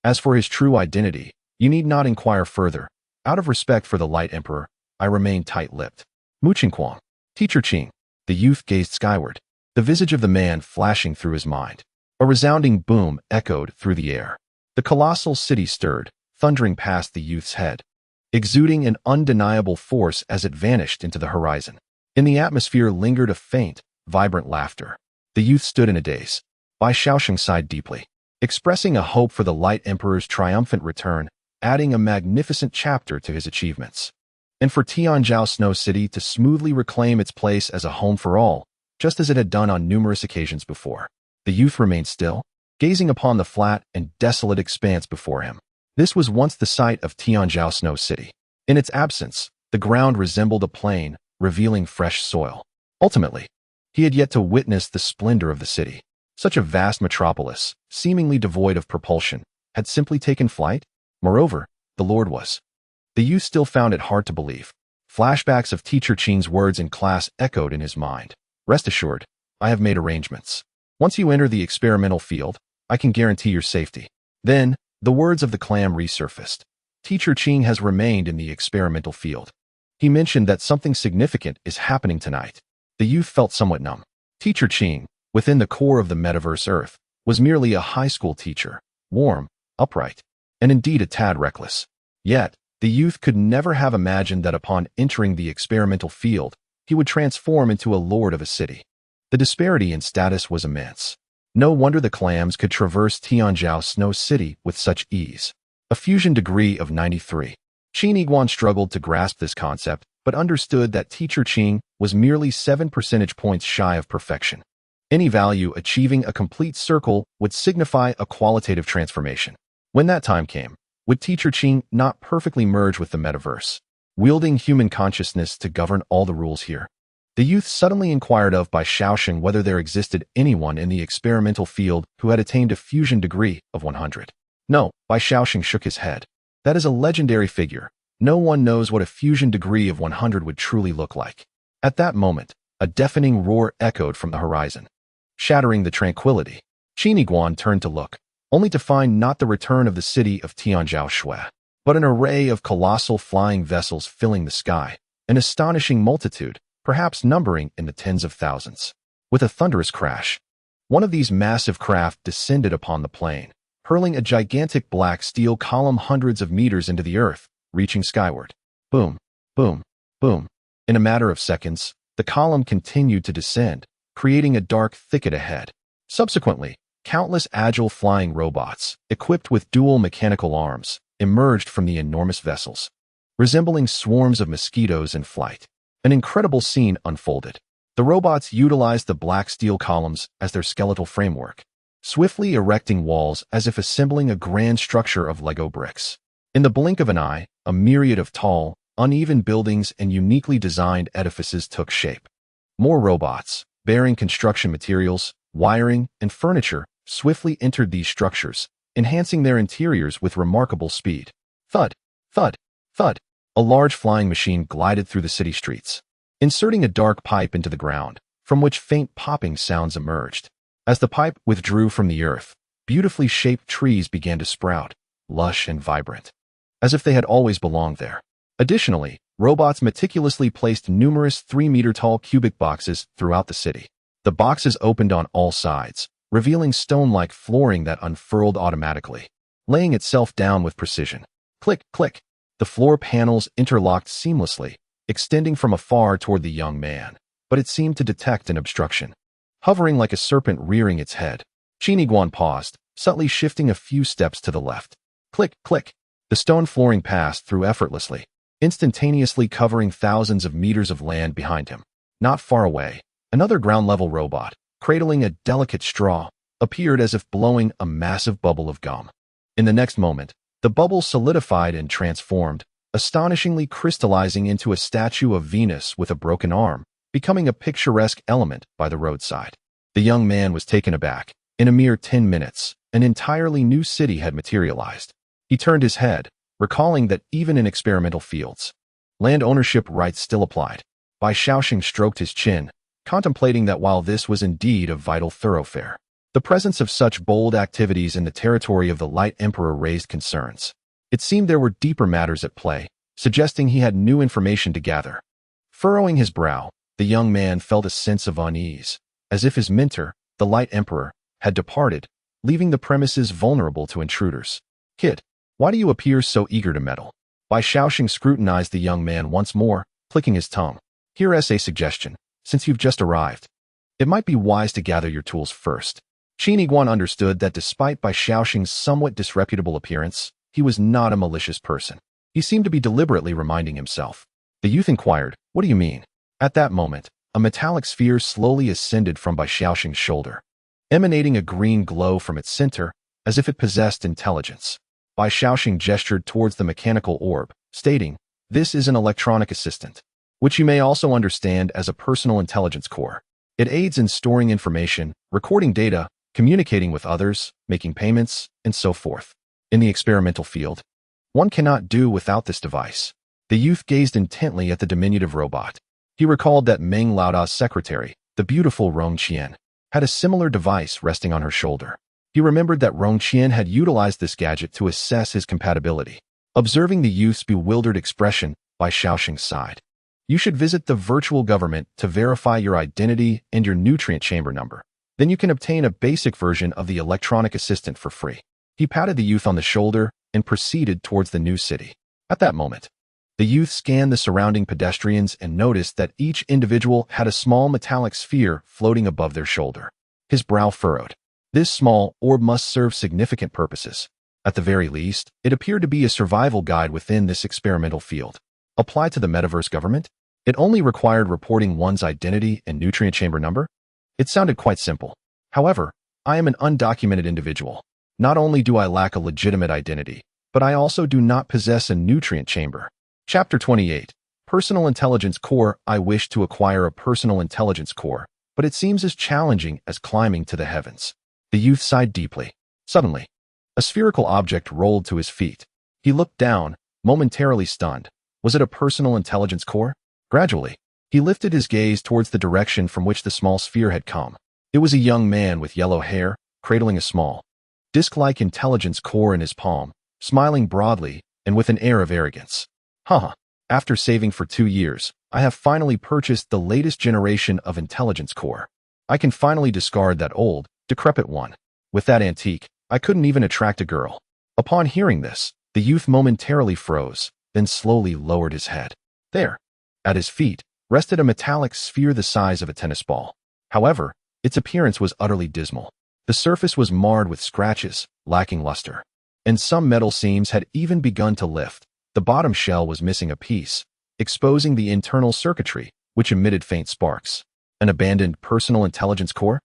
"As for his true identity, you need not inquire further. Out of respect for the Light Emperor, I remain tight-lipped." Mu Qingquan, Teacher Qing. The youth gazed skyward, the visage of the man flashing through his mind. A resounding boom echoed through the air. The colossal city stirred, thundering past the youth's head, exuding an undeniable force as it vanished into the horizon. In the atmosphere lingered a faint, vibrant laughter. The youth stood in a daze. Bai Shaoxing sighed deeply, expressing a hope for the Light Emperor's triumphant return, adding a magnificent chapter to his achievements. And for Tianzhou Snow City to smoothly reclaim its place as a home for all, just as it had done on numerous occasions before. The youth remained still, gazing upon the flat and desolate expanse before him. This was once the site of Tianzhou Snow City. In its absence, the ground resembled a plain, revealing fresh soil. Ultimately, he had yet to witness the splendor of the city. Such a vast metropolis, seemingly devoid of propulsion, had simply taken flight. Moreover, the Lord was. The youth still found it hard to believe. Flashbacks of Teacher Qing's words in class echoed in his mind. "Rest assured, I have made arrangements. Once you enter the experimental field, I can guarantee your safety." Then, the words of the clam resurfaced. Teacher Qing has remained in the experimental field. He mentioned that something significant is happening tonight. The youth felt somewhat numb. Teacher Qing, within the core of the metaverse Earth, was merely a high school teacher, warm, upright, and indeed a tad reckless. Yet, the youth could never have imagined that upon entering the experimental field, he would transform into a lord of a city. The disparity in status was immense. No wonder the clams could traverse Tianzhou Snow City with such ease. A fusion degree of 93. Qin Yiguan struggled to grasp this concept, but understood that Teacher Qing was merely 7 percentage points shy of perfection. Any value achieving a complete circle would signify a qualitative transformation. When that time came, would Teacher Qing not perfectly merge with the metaverse, wielding human consciousness to govern all the rules here? The youth suddenly inquired of Bai Shaoxing whether there existed anyone in the experimental field who had attained a fusion degree of 100. No, Bai Shaoxing shook his head. That is a legendary figure. No one knows what a fusion degree of 100 would truly look like. At that moment, a deafening roar echoed from the horizon, shattering the tranquility. Qin Yiguan turned to look, only to find not the return of the city of Tianzhou Shui, but an array of colossal flying vessels filling the sky, an astonishing multitude, perhaps numbering in the tens of thousands. With a thunderous crash, one of these massive craft descended upon the plain, hurling a gigantic black steel column hundreds of meters into the earth, reaching skyward. Boom, boom, boom. In a matter of seconds, the column continued to descend, creating a dark thicket ahead. Subsequently, countless agile flying robots, equipped with dual mechanical arms, emerged from the enormous vessels, resembling swarms of mosquitoes in flight. An incredible scene unfolded. The robots utilized the black steel columns as their skeletal framework, swiftly erecting walls as if assembling a grand structure of Lego bricks. In the blink of an eye, a myriad of tall, uneven buildings and uniquely designed edifices took shape. More robots, bearing construction materials, wiring, and furniture, swiftly entered these structures, enhancing their interiors with remarkable speed. Thud, thud, thud. A large flying machine glided through the city streets, inserting a dark pipe into the ground, from which faint popping sounds emerged. As the pipe withdrew from the earth, beautifully shaped trees began to sprout, lush and vibrant, as if they had always belonged there. Additionally, robots meticulously placed numerous 3-meter-tall cubic boxes throughout the city. The boxes opened on all sides, revealing stone-like flooring that unfurled automatically, laying itself down with precision. Click, click. The floor panels interlocked seamlessly, extending from afar toward the young man, but it seemed to detect an obstruction. Hovering like a serpent rearing its head, Qin Yiguan paused, subtly shifting a few steps to the left. Click, click. The stone flooring passed through effortlessly, instantaneously covering thousands of meters of land behind him. Not far away, another ground-level robot, cradling a delicate straw, appeared as if blowing a massive bubble of gum. In the next moment, the bubble solidified and transformed, astonishingly crystallizing into a statue of Venus with a broken arm, becoming a picturesque element by the roadside. The young man was taken aback. In a mere 10 minutes, an entirely new city had materialized. He turned his head, recalling that even in experimental fields, land ownership rights still applied. Bai Shaoxing stroked his chin, contemplating that while this was indeed a vital thoroughfare, the presence of such bold activities in the territory of the Light Emperor raised concerns. It seemed there were deeper matters at play, suggesting he had new information to gather. Furrowing his brow, the young man felt a sense of unease, as if his mentor, the Light Emperor, had departed, leaving the premises vulnerable to intruders. Kid, why do you appear so eager to meddle? Bai Shaoxing scrutinized the young man once more, clicking his tongue. Here's a suggestion. Since you've just arrived, it might be wise to gather your tools first. Qin Yiguan understood that despite Bai Shaoxing's somewhat disreputable appearance, he was not a malicious person. He seemed to be deliberately reminding himself. The youth inquired, "What do you mean?" At that moment, a metallic sphere slowly ascended from Bai Shaoxing's shoulder, emanating a green glow from its center, as if it possessed intelligence. Bai Shaoxing gestured towards the mechanical orb, stating, "This is an electronic assistant, which you may also understand as a personal intelligence core. It aids in storing information, recording data, communicating with others, making payments, and so forth. In the experimental field, one cannot do without this device." The youth gazed intently at the diminutive robot. He recalled that Meng Laoda's secretary, the beautiful Rong Qian, had a similar device resting on her shoulder. He remembered that Rong Qian had utilized this gadget to assess his compatibility. Observing the youth's bewildered expression, Bai Shaoxing sighed. "You should visit the virtual government to verify your identity and your nutrient chamber number. Then you can obtain a basic version of the electronic assistant for free." He patted the youth on the shoulder and proceeded towards the new city. At that moment, the youth scanned the surrounding pedestrians and noticed that each individual had a small metallic sphere floating above their shoulder. His brow furrowed. This small orb must serve significant purposes. At the very least, it appeared to be a survival guide within this experimental field. Applied to the metaverse government, it only required reporting one's identity and nutrient chamber number. It sounded quite simple. However, I am an undocumented individual. Not only do I lack a legitimate identity, but I also do not possess a nutrient chamber. Chapter 28. Personal Intelligence Core. I wish to acquire a personal intelligence core, but it seems as challenging as climbing to the heavens. The youth sighed deeply. Suddenly, a spherical object rolled to his feet. He looked down, momentarily stunned. Was it a personal intelligence core? Gradually, he lifted his gaze towards the direction from which the small sphere had come. It was a young man with yellow hair, cradling a small, disc-like intelligence core in his palm, smiling broadly and with an air of arrogance. Haha, after saving for 2 years, I have finally purchased the latest generation of intelligence core. I can finally discard that old, decrepit one. With that antique, I couldn't even attract a girl. Upon hearing this, the youth momentarily froze, then slowly lowered his head. There, at his feet, rested a metallic sphere the size of a tennis ball. However, its appearance was utterly dismal. The surface was marred with scratches, lacking luster, and some metal seams had even begun to lift. The bottom shell was missing a piece, exposing the internal circuitry, which emitted faint sparks. An abandoned personal intelligence core?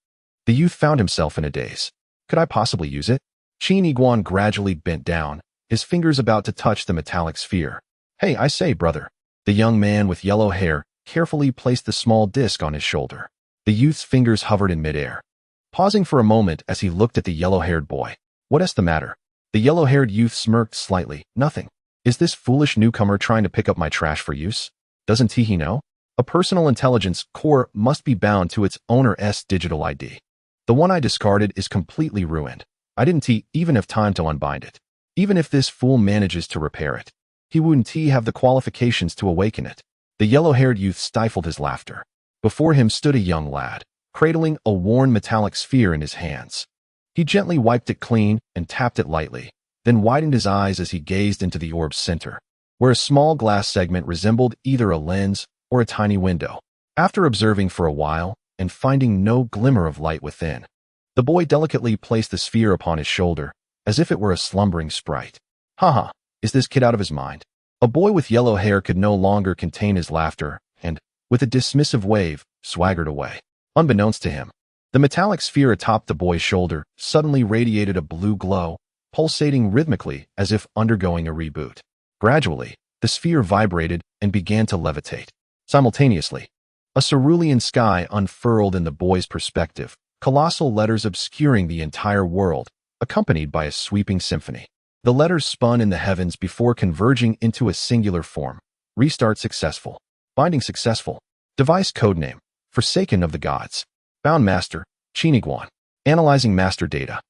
The youth found himself in a daze. Could I possibly use it? Qin Yiguan gradually bent down, his fingers about to touch the metallic sphere. Hey, I say, brother. The young man with yellow hair carefully placed the small disc on his shoulder. The youth's fingers hovered in midair, pausing for a moment as he looked at the yellow-haired boy. What's the matter? The yellow-haired youth smirked slightly. Nothing. Is this foolish newcomer trying to pick up my trash for use? Doesn't he know? A personal intelligence core must be bound to its owner's digital ID. The one I discarded is completely ruined. I didn't even have time to unbind it. Even if this fool manages to repair it, he wouldn't have the qualifications to awaken it. The yellow-haired youth stifled his laughter. Before him stood a young lad, cradling a worn metallic sphere in his hands. He gently wiped it clean and tapped it lightly, then widened his eyes as he gazed into the orb's center, where a small glass segment resembled either a lens or a tiny window. After observing for a while and finding no glimmer of light within, the boy delicately placed the sphere upon his shoulder, as if it were a slumbering sprite. Haha, is this kid out of his mind? A boy with yellow hair could no longer contain his laughter and, with a dismissive wave, swaggered away. Unbeknownst to him, the metallic sphere atop the boy's shoulder suddenly radiated a blue glow, pulsating rhythmically as if undergoing a reboot. Gradually, the sphere vibrated and began to levitate. Simultaneously, a cerulean sky unfurled in the boy's perspective, colossal letters obscuring the entire world, accompanied by a sweeping symphony. The letters spun in the heavens before converging into a singular form. Restart successful. Binding successful. Device codename, Forsaken of the Gods. Bound Master, Qin Yiguan. Analyzing master data.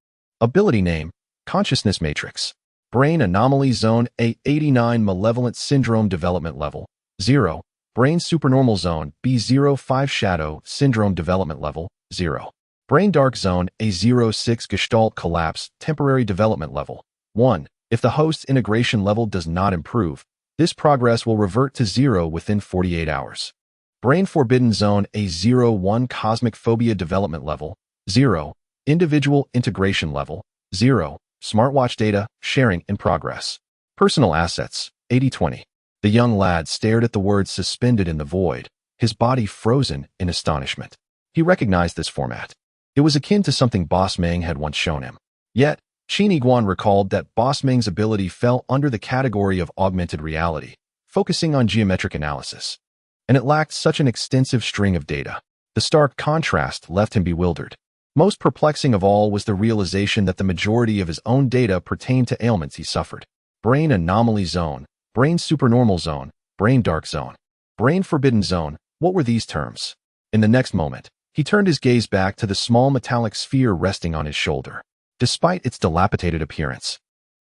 Ability name, Consciousness Matrix. Brain Anomaly Zone A89 Malevolent Syndrome Development Level 0. Brain Supernormal Zone B05 Shadow Syndrome Development Level 0. Brain Dark Zone A06 Gestalt Collapse Temporary Development Level 1. If the host's integration level does not improve, this progress will revert to 0 within 48 hours. Brain Forbidden Zone A01 Cosmic Phobia Development Level 0. Individual Integration Level 0. Smartwatch Data Sharing in Progress. Personal Assets 80/20. The young lad stared at the words suspended in the void, his body frozen in astonishment. He recognized this format. It was akin to something Boss Meng had once shown him. Yet, Qin Yiguan recalled that Boss Meng's ability fell under the category of augmented reality, focusing on geometric analysis. And it lacked such an extensive string of data. The stark contrast left him bewildered. Most perplexing of all was the realization that the majority of his own data pertained to ailments he suffered. Brain Anomaly Zone, Brain Supernormal Zone, Brain Dark Zone, Brain Forbidden Zone. What were these terms? In the next moment, he turned his gaze back to the small metallic sphere resting on his shoulder. Despite its dilapidated appearance,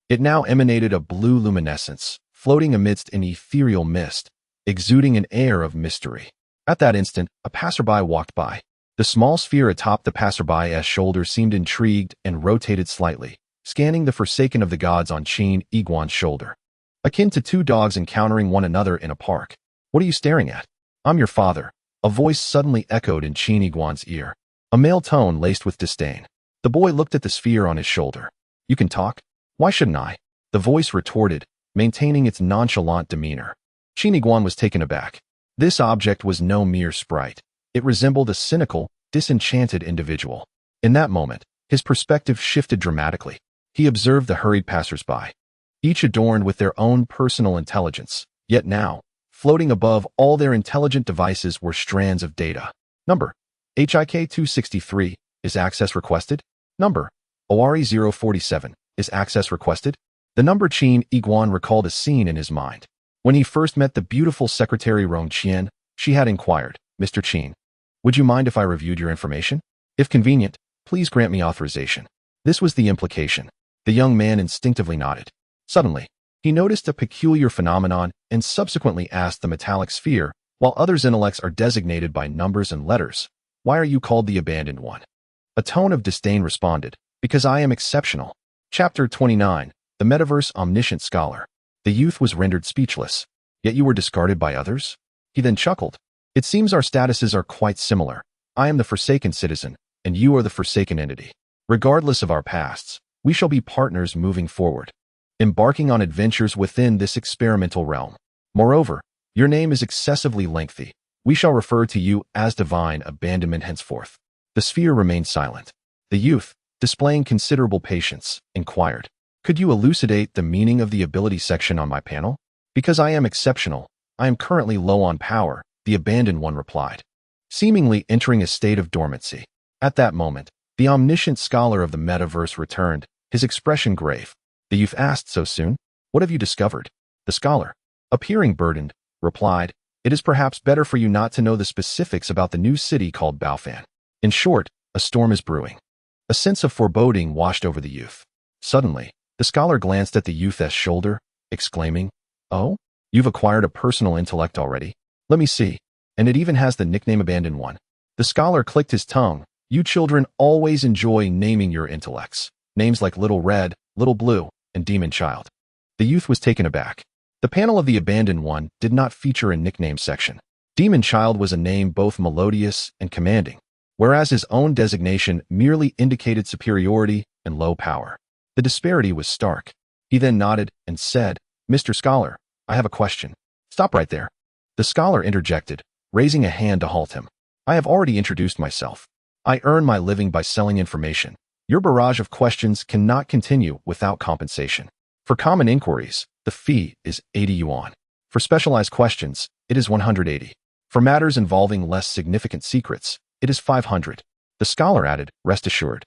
it now emanated a blue luminescence, floating amidst an ethereal mist, exuding an air of mystery. At that instant, a passerby walked by. The small sphere atop the passerby's shoulder seemed intrigued and rotated slightly, scanning the Forsaken of the Gods on Qin Yiguan's shoulder. Akin to two dogs encountering one another in a park. What are you staring at? I'm your father. A voice suddenly echoed in Qin Yiguan's ear, a male tone laced with disdain. The boy looked at the sphere on his shoulder. You can talk? Why shouldn't I? The voice retorted, maintaining its nonchalant demeanor. Qin Yiguan was taken aback. This object was no mere sprite. It resembled a cynical, disenchanted individual. In that moment, his perspective shifted dramatically. He observed the hurried passersby, each adorned with their own personal intelligence. Yet now, floating above all their intelligent devices were strands of data. Number: HIK-263. Is access requested? Number: ORE-047. Is access requested? The number Qin Yiguan recalled a scene in his mind. When he first met the beautiful secretary Rong Qian, she had inquired, "Mr. Qin, would you mind if I reviewed your information? If convenient, please grant me authorization." This was the implication. The young man instinctively nodded. Suddenly, he noticed a peculiar phenomenon and subsequently asked the metallic sphere, "While others' intellects are designated by numbers and letters, why are you called the abandoned one?" A tone of disdain responded, "Because I am exceptional." Chapter 29, The Metaverse Omniscient Scholar. The youth was rendered speechless. "Yet you were discarded by others?" He then chuckled. "It seems our statuses are quite similar. I am the Forsaken Citizen, and you are the Forsaken Entity. Regardless of our pasts, we shall be partners moving forward, embarking on adventures within this experimental realm. Moreover, your name is excessively lengthy. We shall refer to you as Divine Abandonment henceforth." The sphere remained silent. The youth, displaying considerable patience, inquired, "Could you elucidate the meaning of the ability section on my panel?" "Because I am exceptional, I am currently low on power," the abandoned one replied, seemingly entering a state of dormancy. At that moment, the omniscient scholar of the metaverse returned, his expression grave. The youth asked, "So soon? What have you discovered?" The scholar, appearing burdened, replied, "It is perhaps better for you not to know the specifics about the new city called Baofan. In short, a storm is brewing." A sense of foreboding washed over the youth. Suddenly, the scholar glanced at the youth's shoulder, exclaiming, "Oh, you've acquired a personal intellect already? Let me see. And it even has the nickname Abandoned One." The scholar clicked his tongue. "You children always enjoy naming your intellects. Names like Little Red, Little Blue, and Demon Child." The youth was taken aback. The panel of the Abandoned One did not feature a nickname section. Demon Child was a name both melodious and commanding, whereas his own designation merely indicated superiority and low power. The disparity was stark. He then nodded and said, "Mr. Scholar, I have a question." "Stop right there." The scholar interjected, raising a hand to halt him. "I have already introduced myself. I earn my living by selling information. Your barrage of questions cannot continue without compensation. For common inquiries, the fee is 80 yuan. For specialized questions, it is 180. For matters involving less significant secrets, it is 500. The scholar added, "Rest assured,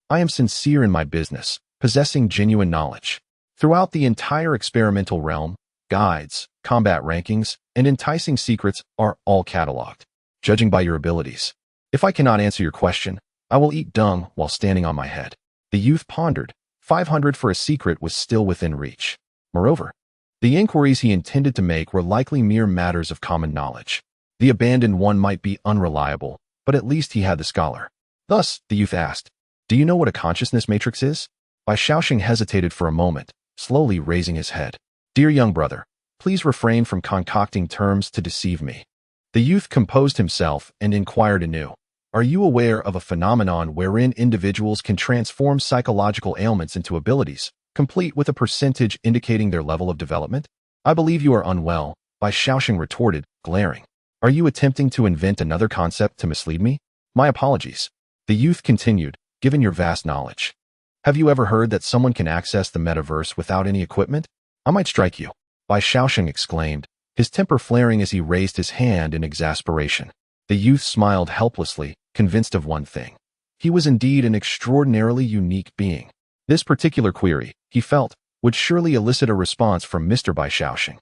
I am sincere in my business, possessing genuine knowledge. Throughout the entire experimental realm, guides, combat rankings, and enticing secrets are all cataloged, judging by your abilities. If I cannot answer your question, I will eat dung while standing on my head." The youth pondered. 500 for a secret was still within reach. Moreover, the inquiries he intended to make were likely mere matters of common knowledge. The abandoned one might be unreliable, but at least he had the scholar. Thus, the youth asked, "Do you know what a consciousness matrix is?" Bai Shaoxing hesitated for a moment, slowly raising his head. "Dear young brother, please refrain from concocting terms to deceive me." The youth composed himself and inquired anew, "Are you aware of a phenomenon wherein individuals can transform psychological ailments into abilities, complete with a percentage indicating their level of development?" "I believe you are unwell," Bai Shaoxing retorted, glaring. "Are you attempting to invent another concept to mislead me?" "My apologies." The youth continued, "Given your vast knowledge, have you ever heard that someone can access the metaverse without any equipment? I might strike you," Bai Shaoxing exclaimed, his temper flaring as he raised his hand in exasperation. The youth smiled helplessly, convinced of one thing. He was indeed an extraordinarily unique being. This particular query, he felt, would surely elicit a response from Mr. Bai Shaoxing.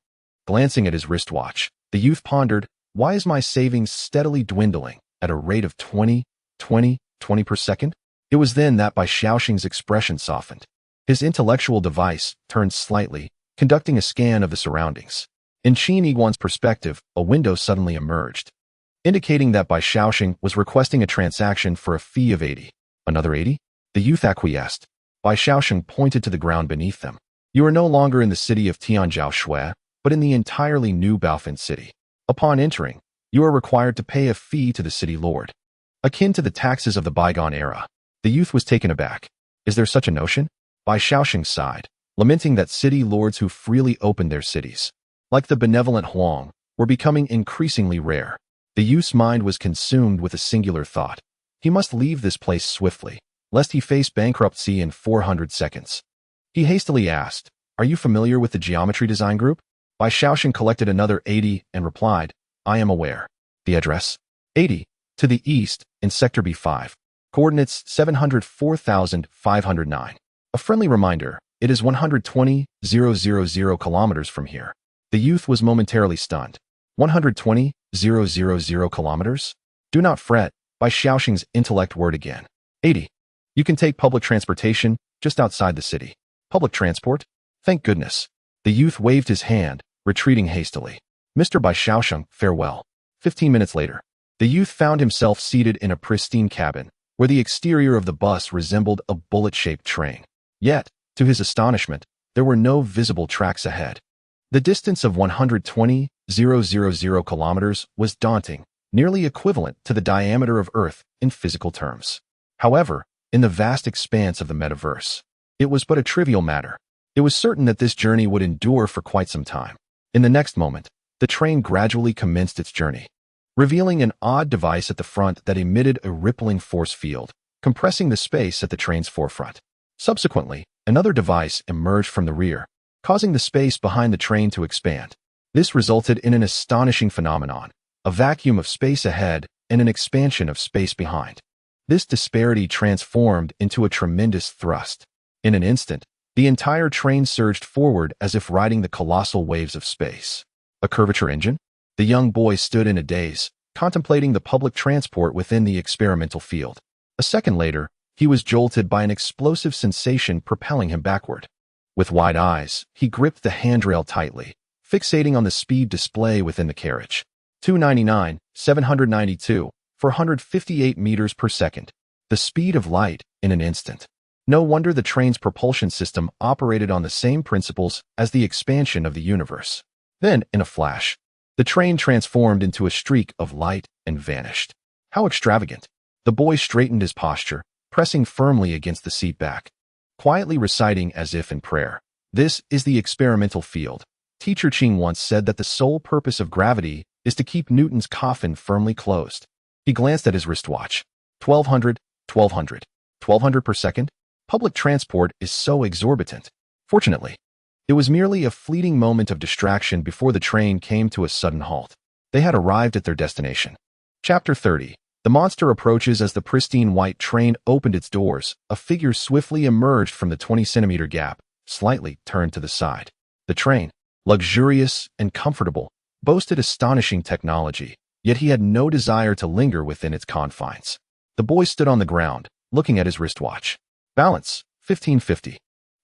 Glancing at his wristwatch, the youth pondered, "Why is my savings steadily dwindling at a rate of 20 per second?" It was then that Bai Shaoxing's expression softened. His intellectual device turned slightly, conducting a scan of the surroundings. In Qin Yiguan's perspective, a window suddenly emerged, indicating that Bai Shaoxing was requesting a transaction for a fee of 80. "Another 80? The youth acquiesced. Bai Shaoxing pointed to the ground beneath them. "You are no longer in the city of Tianzhou Shui, but in the entirely new Baofan city. Upon entering, you are required to pay a fee to the city lord, akin to the taxes of the bygone era." The youth was taken aback. "Is there such a notion?" Bai Shaoxing sighed, lamenting that city lords who freely opened their cities, like the benevolent Huang, were becoming increasingly rare. The youth's mind was consumed with a singular thought. He must leave this place swiftly, lest he face bankruptcy in 400 seconds. He hastily asked, "Are you familiar with the Geometry Design Group?" Bai Shaoxing collected another 80 and replied, "I am aware." The address? 80, to the east, in Sector B5. Coordinates 704,509. A friendly reminder, It is 120,000 kilometers from here. The youth was momentarily stunned. 120,000 kilometers? Do not fret, Bai Xiaoxing's intellect word again. 80. You can take public transportation just outside the city. Public transport? Thank goodness. The youth waved his hand, retreating hastily. Mr. Bai Xiaoxing, farewell. 15 minutes later, the youth found himself seated in a pristine cabin, where the exterior of the bus resembled a bullet-shaped train. Yet, to his astonishment, there were no visible tracks ahead. The distance of 120,000 kilometers was daunting, nearly equivalent to the diameter of Earth in physical terms. However, in the vast expanse of the metaverse, it was but a trivial matter. It was certain that this journey would endure for quite some time. In the next moment, the train gradually commenced its journey, revealing an odd device at the front that emitted a rippling force field, compressing the space at the train's forefront. Subsequently, another device emerged from the rear, causing the space behind the train to expand. This resulted in an astonishing phenomenon, a vacuum of space ahead and an expansion of space behind. This disparity transformed into a tremendous thrust. In an instant, the entire train surged forward as if riding the colossal waves of space. A curvature engine? The young boy stood in a daze, contemplating the public transport within the experimental field. A second later, he was jolted by an explosive sensation propelling him backward. With wide eyes, he gripped the handrail tightly, fixating on the speed display within the carriage. 299, 792, 458 meters per second. The speed of light in an instant. No wonder the train's propulsion system operated on the same principles as the expansion of the universe. Then, in a flash, the train transformed into a streak of light and vanished. How extravagant! The boy straightened his posture, pressing firmly against the seat back, quietly reciting as if in prayer. This is the experimental field. Teacher Qin once said that the sole purpose of gravity is to keep Newton's coffin firmly closed. He glanced at his wristwatch. 1200, 1200, 1200 per second? Public transport is so exorbitant. Fortunately, it was merely a fleeting moment of distraction before the train came to a sudden halt. They had arrived at their destination. Chapter 30. The monster approaches. As the pristine white train opened its doors, a figure swiftly emerged from the 20-centimeter gap, slightly turned to the side. The train, luxurious and comfortable, boasted astonishing technology, yet he had no desire to linger within its confines. The boy stood on the ground, looking at his wristwatch. Balance, 1550.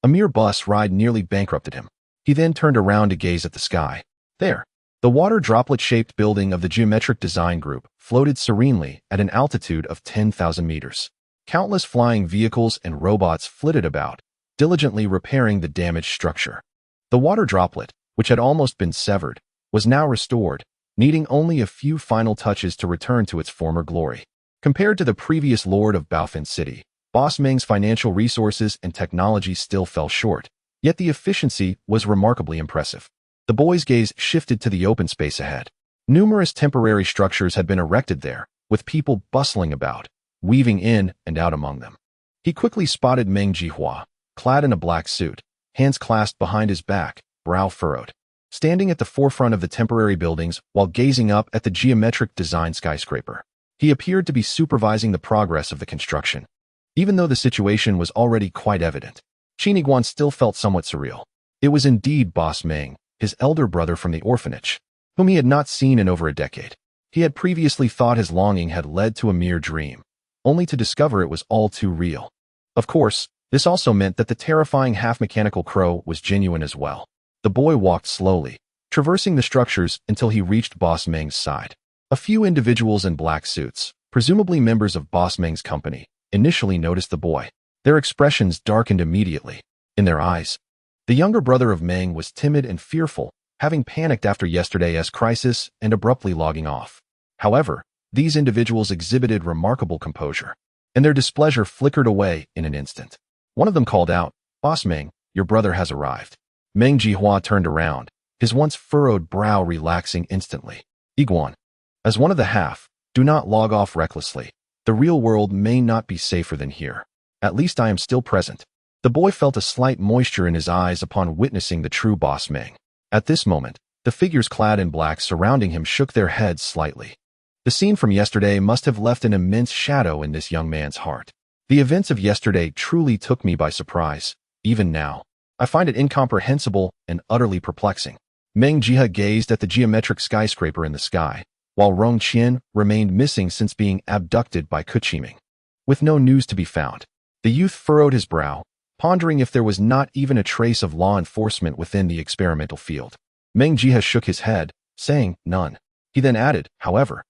A mere bus ride nearly bankrupted him. He then turned around to gaze at the sky. There, the water droplet-shaped building of the geometric design group floated serenely at an altitude of 10,000 meters. Countless flying vehicles and robots flitted about, diligently repairing the damaged structure. The water droplet, which had almost been severed, was now restored, needing only a few final touches to return to its former glory. Compared to the previous lord of Baofeng City, Boss Meng's financial resources and technology still fell short, yet the efficiency was remarkably impressive. The boy's gaze shifted to the open space ahead. Numerous temporary structures had been erected there, with people bustling about, weaving in and out among them. He quickly spotted Meng Jihua, clad in a black suit, hands clasped behind his back, brow furrowed, standing at the forefront of the temporary buildings while gazing up at the geometric design skyscraper. He appeared to be supervising the progress of the construction. Even though the situation was already quite evident, Qin Yiguan still felt somewhat surreal. It was indeed Boss Meng, his elder brother from the orphanage, whom he had not seen in over a decade. He had previously thought his longing had led to a mere dream, only to discover it was all too real. Of course, this also meant that the terrifying half-mechanical crow was genuine as well. The boy walked slowly, traversing the structures until he reached Boss Meng's side. A few individuals in black suits, presumably members of Boss Meng's company, initially noticed the boy. Their expressions darkened immediately. In their eyes, the younger brother of Meng was timid and fearful, having panicked after yesterday's crisis and abruptly logging off. However, these individuals exhibited remarkable composure, and their displeasure flickered away in an instant. One of them called out, "Boss Meng, your brother has arrived." Meng Jihua turned around, his once furrowed brow relaxing instantly. "Yiguan, as one of the half, do not log off recklessly. The real world may not be safer than here. At least I am still present." The boy felt a slight moisture in his eyes upon witnessing the true Boss Meng. At this moment, the figures clad in black surrounding him shook their heads slightly. The scene from yesterday must have left an immense shadow in this young man's heart. The events of yesterday truly took me by surprise. Even now, I find it incomprehensible and utterly perplexing. Meng Jie gazed at the geometric skyscraper in the sky, while Rong Qian remained missing since being abducted by Kuchiming. With no news to be found, the youth furrowed his brow, pondering if there was not even a trace of law enforcement within the experimental field. Meng Jie shook his head, saying, "None." He then added, "However,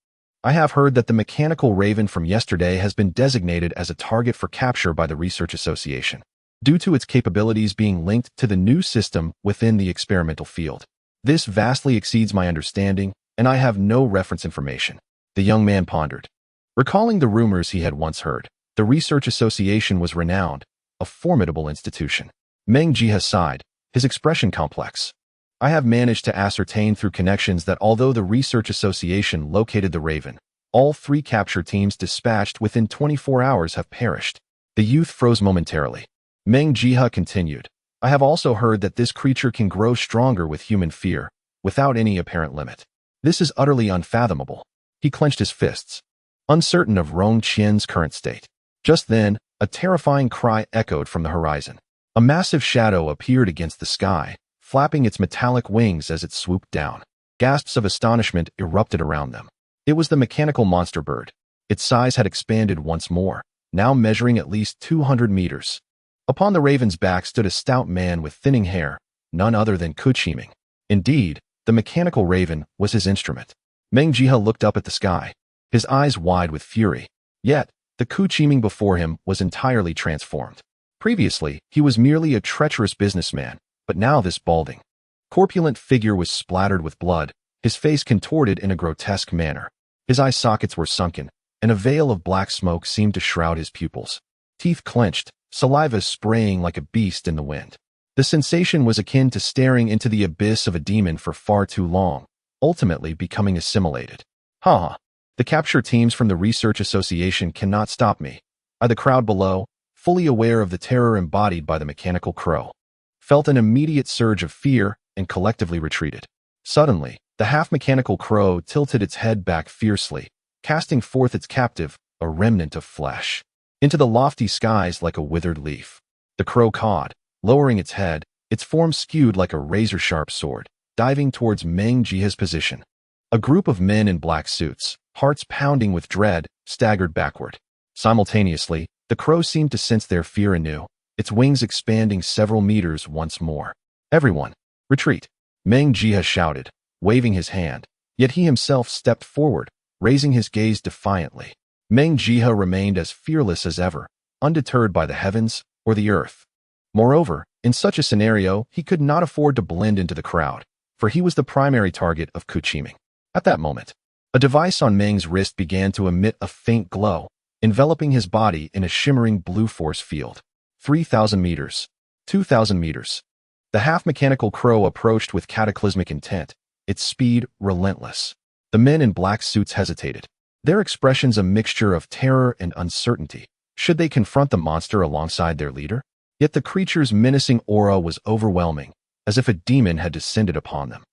I have heard that the mechanical raven from yesterday has been designated as a target for capture by the Research Association, due to its capabilities being linked to the new system within the experimental field. This vastly exceeds my understanding, and I have no reference information." The young man pondered. Recalling the rumors he had once heard, the Research Association was renowned, a formidable institution. Meng Jie sighed, his expression complex. "I have managed to ascertain through connections that although the Research Association located the Raven, all 3 capture teams dispatched within 24 hours have perished." The youth froze momentarily. Meng Jie continued, "I have also heard that this creature can grow stronger with human fear, without any apparent limit. This is utterly unfathomable." He clenched his fists, uncertain of Rong Qian's current state. Just then, a terrifying cry echoed from the horizon. A massive shadow appeared against the sky, flapping its metallic wings as it swooped down. Gasps of astonishment erupted around them. It was the mechanical monster bird. Its size had expanded once more, now measuring at least 200 meters. Upon the raven's back stood a stout man with thinning hair, none other than Kuchiming. Indeed, the mechanical raven was his instrument. Meng Jie looked up at the sky, his eyes wide with fury. Yet, the Kuchiming before him was entirely transformed. Previously, he was merely a treacherous businessman, but now this balding, corpulent figure was splattered with blood, his face contorted in a grotesque manner. His eye sockets were sunken, and a veil of black smoke seemed to shroud his pupils. Teeth clenched, saliva spraying like a beast in the wind. The sensation was akin to staring into the abyss of a demon for far too long, ultimately becoming assimilated. "Ha! The capture teams from the Research Association cannot stop me." The crowd below, fully aware of the terror embodied by the mechanical crow, felt an immediate surge of fear and collectively retreated. Suddenly, the half-mechanical crow tilted its head back fiercely, casting forth its captive, a remnant of flesh, into the lofty skies like a withered leaf. The crow cawed, lowering its head, its form skewed like a razor-sharp sword, diving towards Meng Jie's position. A group of men in black suits, hearts pounding with dread, staggered backward. Simultaneously, the crow seemed to sense their fear anew, its wings expanding several meters once more. "Everyone, retreat!" Meng Jie shouted, waving his hand, yet he himself stepped forward, raising his gaze defiantly. Meng Jie remained as fearless as ever, undeterred by the heavens or the earth. Moreover, in such a scenario, he could not afford to blend into the crowd, for he was the primary target of Kuchiming. At that moment, a device on Meng's wrist began to emit a faint glow, enveloping his body in a shimmering blue force field. 3,000 meters. 2,000 meters. The half-mechanical crow approached with cataclysmic intent, its speed relentless. The men in black suits hesitated, their expressions a mixture of terror and uncertainty. Should they confront the monster alongside their leader? Yet the creature's menacing aura was overwhelming, as if a demon had descended upon them.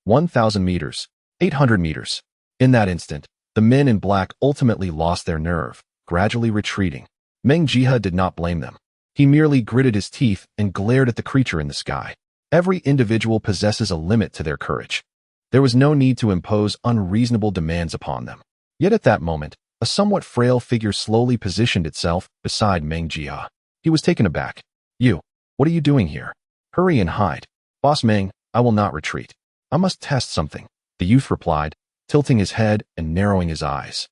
1,000 meters. 800 meters. In that instant, the men in black ultimately lost their nerve, gradually retreating. Meng Jie did not blame them. He merely gritted his teeth and glared at the creature in the sky. Every individual possesses a limit to their courage. There was no need to impose unreasonable demands upon them. Yet at that moment, a somewhat frail figure slowly positioned itself beside Meng Jie. He was taken aback. "You, what are you doing here? Hurry and hide." "Boss Meng, I will not retreat. I must test something," the youth replied, tilting his head and narrowing his eyes,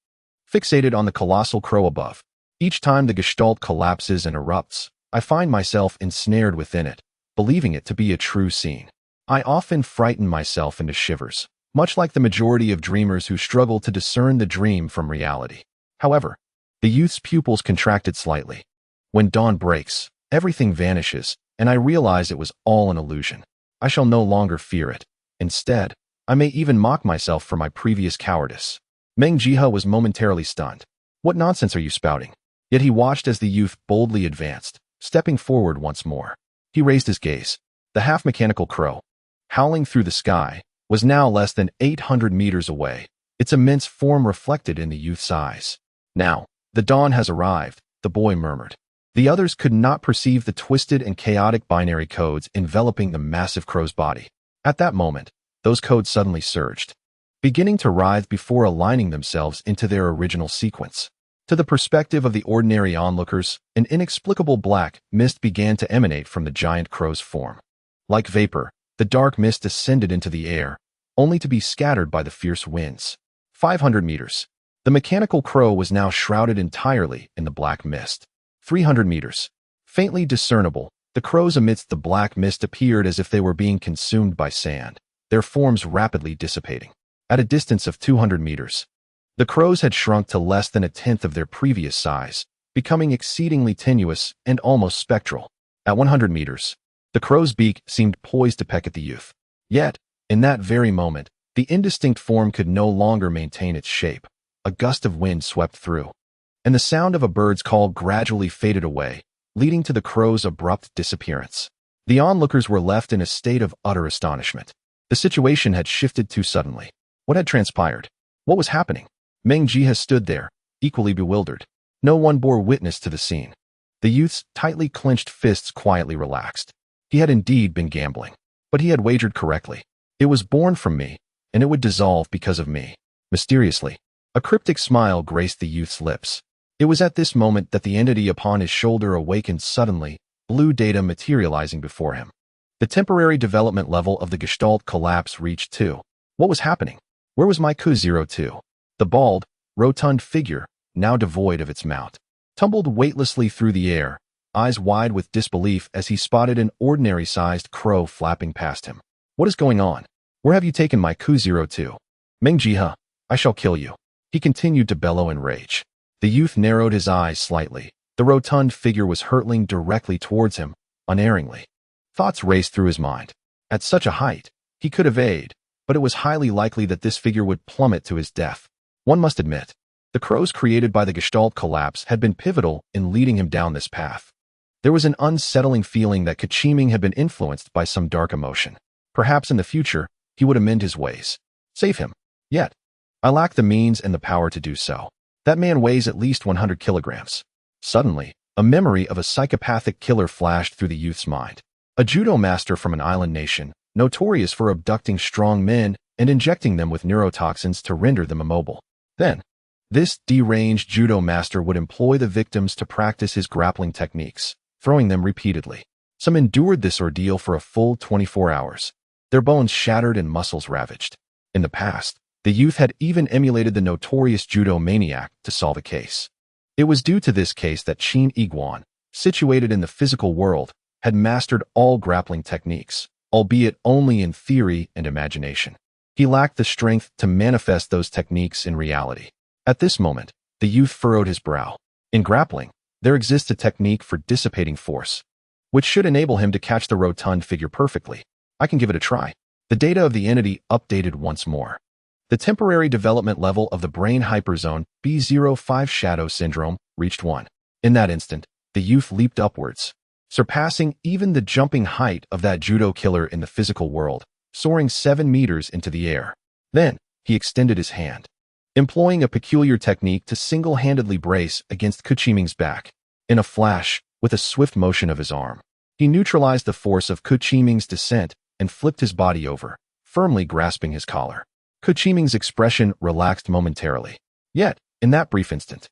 fixated on the colossal crow above. "Each time the gestalt collapses and erupts, I find myself ensnared within it, believing it to be a true scene. I often frighten myself into shivers, much like the majority of dreamers who struggle to discern the dream from reality." However, the youth's pupils contracted slightly. "When dawn breaks, everything vanishes, and I realize it was all an illusion. I shall no longer fear it. Instead, I may even mock myself for my previous cowardice." Meng Jie was momentarily stunned. "What nonsense are you spouting?" Yet he watched as the youth boldly advanced, stepping forward once more. He raised his gaze. The half-mechanical crow, howling through the sky, was now less than 800 meters away, its immense form reflected in the youth's eyes. "Now, the dawn has arrived," the boy murmured. The others could not perceive the twisted and chaotic binary codes enveloping the massive crow's body. At that moment, those codes suddenly surged, beginning to writhe before aligning themselves into their original sequence. To the perspective of the ordinary onlookers, an inexplicable black mist began to emanate from the giant crow's form. Like vapor, the dark mist ascended into the air, only to be scattered by the fierce winds. 500 meters. The mechanical crow was now shrouded entirely in the black mist. 300 meters. Faintly discernible, the crows amidst the black mist appeared as if they were being consumed by sand, their forms rapidly dissipating. At a distance of 200 meters, the crows had shrunk to less than a tenth of their previous size, becoming exceedingly tenuous and almost spectral. At 100 meters, the crow's beak seemed poised to peck at the youth. Yet, in that very moment, the indistinct form could no longer maintain its shape. A gust of wind swept through, and the sound of a bird's call gradually faded away, leading to the crow's abrupt disappearance. The onlookers were left in a state of utter astonishment. The situation had shifted too suddenly. What had transpired? What was happening? Meng Jie stood there, equally bewildered. No one bore witness to the scene. The youth's tightly clenched fists quietly relaxed. He had indeed been gambling, but he had wagered correctly. It was born from me, and it would dissolve because of me. Mysteriously, a cryptic smile graced the youth's lips. It was at this moment that the entity upon his shoulder awakened suddenly, blue data materializing before him. The temporary development level of the Gestalt collapse reached 2. What was happening? Where was my Q02? The bald, rotund figure, now devoid of its mount, tumbled weightlessly through the air, eyes wide with disbelief as he spotted an ordinary-sized crow flapping past him. What is going on? Where have you taken my Q02? Meng Jie, I shall kill you. He continued to bellow in rage. The youth narrowed his eyes slightly. The rotund figure was hurtling directly towards him, unerringly. Thoughts raced through his mind. At such a height, he could evade, but it was highly likely that this figure would plummet to his death. One must admit, the crows created by the Gestalt collapse had been pivotal in leading him down this path. There was an unsettling feeling that Qin had been influenced by some dark emotion. Perhaps in the future, he would amend his ways. Save him. Yet, I lack the means and the power to do so. That man weighs at least 100 kilograms. Suddenly, a memory of a psychopathic killer flashed through the youth's mind. A judo master from an island nation, notorious for abducting strong men and injecting them with neurotoxins to render them immobile. Then, this deranged judo master would employ the victims to practice his grappling techniques, throwing them repeatedly. Some endured this ordeal for a full 24 hours, their bones shattered and muscles ravaged. In the past, the youth had even emulated the notorious judo maniac to solve a case. It was due to this case that Qin Yiguan, situated in the physical world, had mastered all grappling techniques, albeit only in theory and imagination. He lacked the strength to manifest those techniques in reality. At this moment, the youth furrowed his brow. In grappling, there exists a technique for dissipating force, which should enable him to catch the rotund figure perfectly. I can give it a try. The data of the entity updated once more. The temporary development level of the brain hyperzone B05 shadow syndrome reached 1. In that instant, the youth leaped upwards, surpassing even the jumping height of that judo killer in the physical world, soaring 7 meters into the air. Then, he extended his hand, employing a peculiar technique to single-handedly brace against Qin's back. In a flash, with a swift motion of his arm, he neutralized the force of Qin's descent and flipped his body over, firmly grasping his collar. Qin's expression relaxed momentarily. Yet, in that brief instant,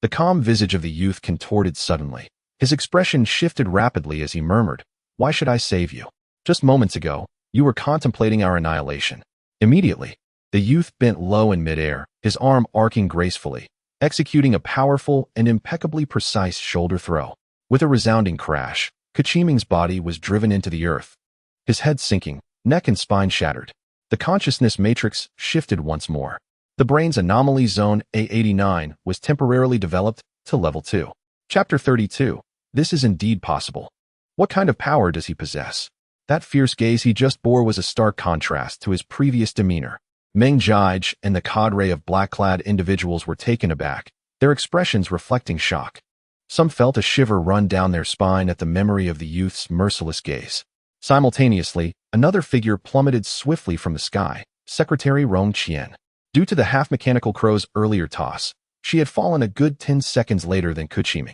the calm visage of the youth contorted suddenly. His expression shifted rapidly as he murmured, "Why should I save you? Just moments ago, you were contemplating our annihilation." Immediately, the youth bent low in midair, his arm arcing gracefully, executing a powerful and impeccably precise shoulder throw. With a resounding crash, Qin's body was driven into the earth, his head sinking, neck and spine shattered. The consciousness matrix shifted once more. The brain's anomaly zone A89 was temporarily developed to level 2. Chapter 32. This is indeed possible. What kind of power does he possess? That fierce gaze he just bore was a stark contrast to his previous demeanor. Meng Jie and the cadre of black-clad individuals were taken aback, their expressions reflecting shock. Some felt a shiver run down their spine at the memory of the youth's merciless gaze. Simultaneously, another figure plummeted swiftly from the sky, Secretary Rong Qian. Due to the half-mechanical crow's earlier toss, she had fallen a good 10 seconds later than Qin.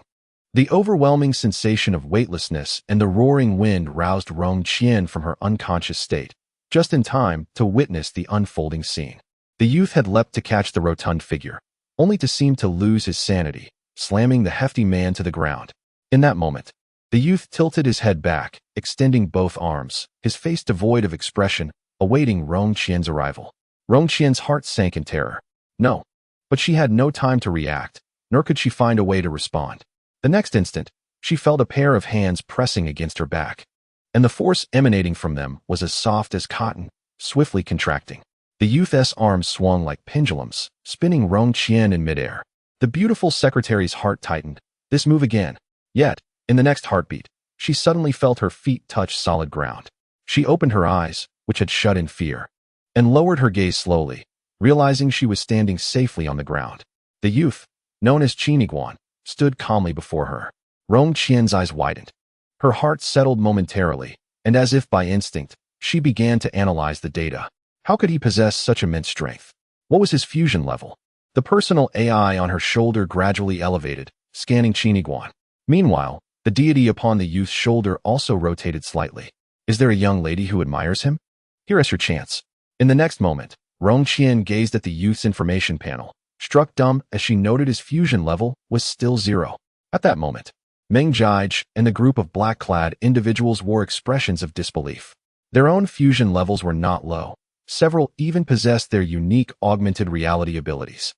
The overwhelming sensation of weightlessness and the roaring wind roused Rong Qian from her unconscious state, just in time to witness the unfolding scene. The youth had leapt to catch the rotund figure, only to seem to lose his sanity, slamming the hefty man to the ground. In that moment, the youth tilted his head back, extending both arms, his face devoid of expression, awaiting Rong Qian's arrival. Rong Qian's heart sank in terror. No. But she had no time to react, nor could she find a way to respond. The next instant, she felt a pair of hands pressing against her back, and the force emanating from them was as soft as cotton, swiftly contracting. The youth's arms swung like pendulums, spinning Rong Qian in midair. The beautiful secretary's heart tightened. This move again. Yet, in the next heartbeat, she suddenly felt her feet touch solid ground. She opened her eyes, which had shut in fear, and lowered her gaze slowly, realizing she was standing safely on the ground. The youth, known as Qin Yiguan, stood calmly before her. Rong Qian's eyes widened. Her heart settled momentarily, and as if by instinct, she began to analyze the data. How could he possess such immense strength? What was his fusion level? The personal AI on her shoulder gradually elevated, scanning Qin Yiguan. Meanwhile, the deity upon the youth's shoulder also rotated slightly. Is there a young lady who admires him? Here is your chance. In the next moment, Rong Qian gazed at the youth's information panel, struck dumb as she noted his fusion level was still 0. At that moment, Meng Jige and the group of black-clad individuals wore expressions of disbelief. Their own fusion levels were not low. Several even possessed their unique augmented reality abilities.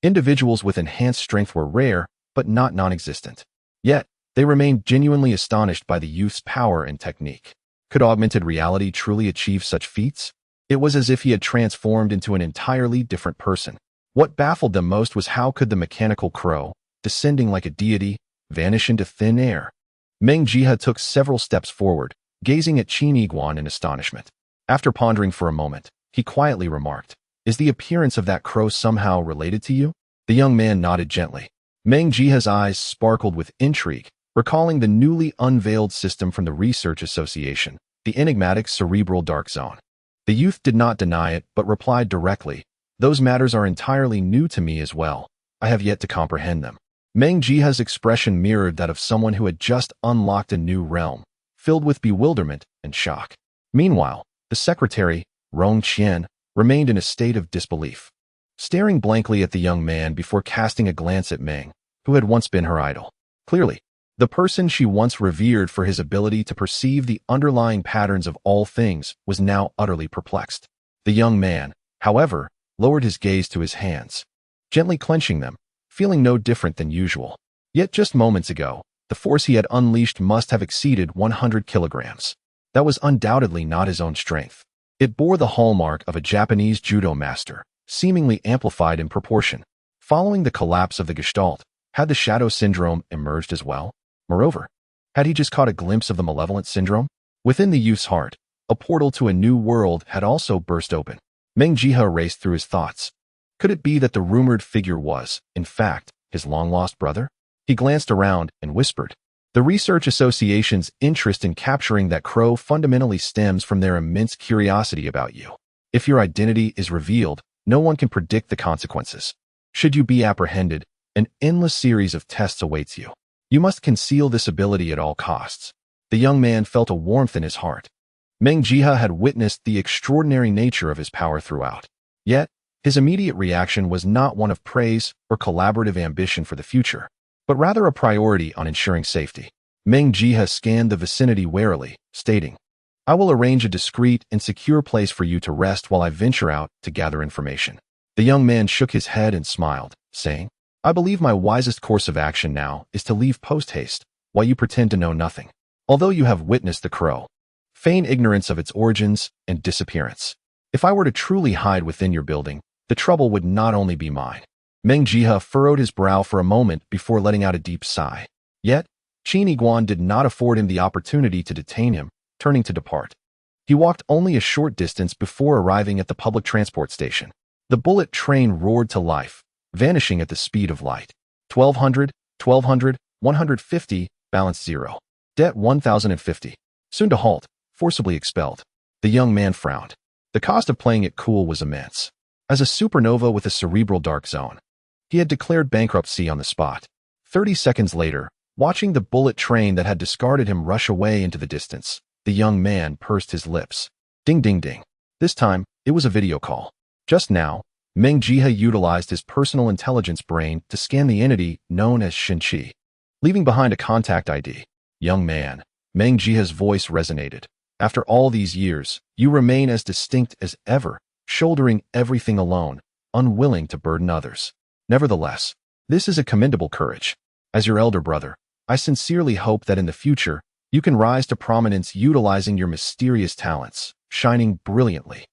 Individuals with enhanced strength were rare, but not non-existent. Yet, they remained genuinely astonished by the youth's power and technique. Could augmented reality truly achieve such feats? It was as if he had transformed into an entirely different person. What baffled them most was how could the mechanical crow, descending like a deity, vanish into thin air? Meng Jie took several steps forward, gazing at Qin Yiguan in astonishment. After pondering for a moment, he quietly remarked, "Is the appearance of that crow somehow related to you?" The young man nodded gently. Meng Jie's eyes sparkled with intrigue, recalling the newly unveiled system from the Research Association, the enigmatic cerebral dark zone. The youth did not deny it, but replied directly, "Those matters are entirely new to me as well. I have yet to comprehend them." Meng Jie's expression mirrored that of someone who had just unlocked a new realm, filled with bewilderment and shock. Meanwhile, the secretary, Rong Qian, remained in a state of disbelief, staring blankly at the young man before casting a glance at Meng, who had once been her idol. Clearly, the person she once revered for his ability to perceive the underlying patterns of all things was now utterly perplexed. The young man, however, lowered his gaze to his hands, gently clenching them, feeling no different than usual. Yet just moments ago, the force he had unleashed must have exceeded 100 kilograms. That was undoubtedly not his own strength. It bore the hallmark of a Japanese judo master, seemingly amplified in proportion. Following the collapse of the Gestalt, had the Shadow Syndrome emerged as well? Moreover, had he just caught a glimpse of the Malevolent Syndrome? Within the youth's heart, a portal to a new world had also burst open. Meng Jie raced through his thoughts. Could it be that the rumored figure was, in fact, his long-lost brother? He glanced around and whispered, "The Research Association's interest in capturing that crow fundamentally stems from their immense curiosity about you. If your identity is revealed, no one can predict the consequences. Should you be apprehended, an endless series of tests awaits you. You must conceal this ability at all costs." The young man felt a warmth in his heart. Meng Jie had witnessed the extraordinary nature of his power throughout. Yet, his immediate reaction was not one of praise or collaborative ambition for the future, but rather a priority on ensuring safety. Meng Jie scanned the vicinity warily, stating, "I will arrange a discreet and secure place for you to rest while I venture out to gather information." The young man shook his head and smiled, saying, "I believe my wisest course of action now is to leave post-haste, while you pretend to know nothing. Although you have witnessed the crow, feign ignorance of its origins and disappearance. If I were to truly hide within your building, the trouble would not only be mine." Meng Jie furrowed his brow for a moment before letting out a deep sigh. Yet, Qin Yiguan did not afford him the opportunity to detain him, turning to depart. He walked only a short distance before arriving at the public transport station. The bullet train roared to life, vanishing at the speed of light. 1200, 1200, 150, balance 0. Debt 1050. Soon to halt, forcibly expelled. The young man frowned. The cost of playing it cool was immense. As a supernova with a cerebral dark zone, he had declared bankruptcy on the spot. 30 seconds later, Watching the bullet train that had discarded him rush away into the distance, the young man pursed his lips. Ding ding ding. This time, it was a video call. Just now, Meng Jiehe utilized his personal intelligence brain to scan the entity known as Qin, leaving behind a contact ID. Young man, Meng Jiehe's voice resonated. After all these years, you remain as distinct as ever, shouldering everything alone, unwilling to burden others. Nevertheless, this is a commendable courage. As your elder brother, I sincerely hope that in the future, you can rise to prominence utilizing your mysterious talents, shining brilliantly.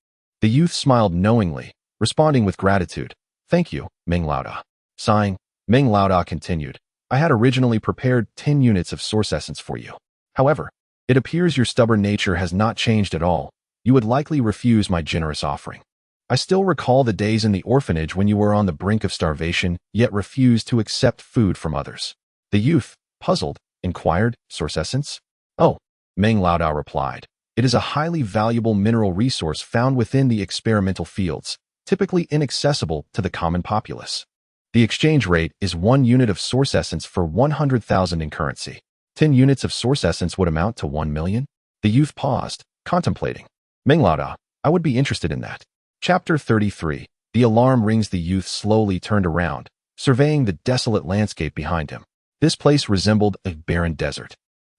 The youth smiled knowingly, responding with gratitude. Thank you, Meng Laoda. Sighing, Meng Laoda continued. I had originally prepared 10 units of source essence for you. However, it appears your stubborn nature has not changed at all. You would likely refuse my generous offering. I still recall the days in the orphanage when you were on the brink of starvation, yet refused to accept food from others. The youth, puzzled, inquired, source essence? Oh, Meng Laoda replied. It is a highly valuable mineral resource found within the experimental fields, typically inaccessible to the common populace. The exchange rate is 1 unit of source essence for 100,000 in currency. 10 units of source essence would amount to 1 million? The youth paused, contemplating. Meng Laoda, I would be interested in that. Chapter 33. The alarm rings. The youth slowly turned around, surveying the desolate landscape behind him. This place resembled a barren desert.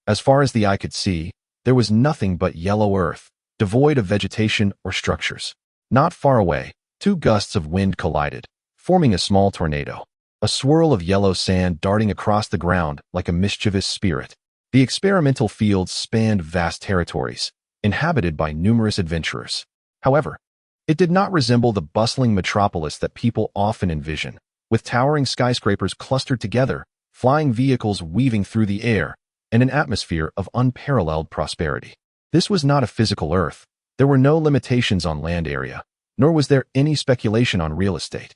As far as the eye could see, there was nothing but yellow earth, devoid of vegetation or structures. Not far away, 2 gusts of wind collided, forming a small tornado. A swirl of yellow sand darting across the ground like a mischievous spirit. The experimental fields spanned vast territories, inhabited by numerous adventurers. However, it did not resemble the bustling metropolis that people often envision, with towering skyscrapers clustered together, flying vehicles weaving through the air, and an atmosphere of unparalleled prosperity. This was not a physical Earth. There were no limitations on land area, nor was there any speculation on real estate.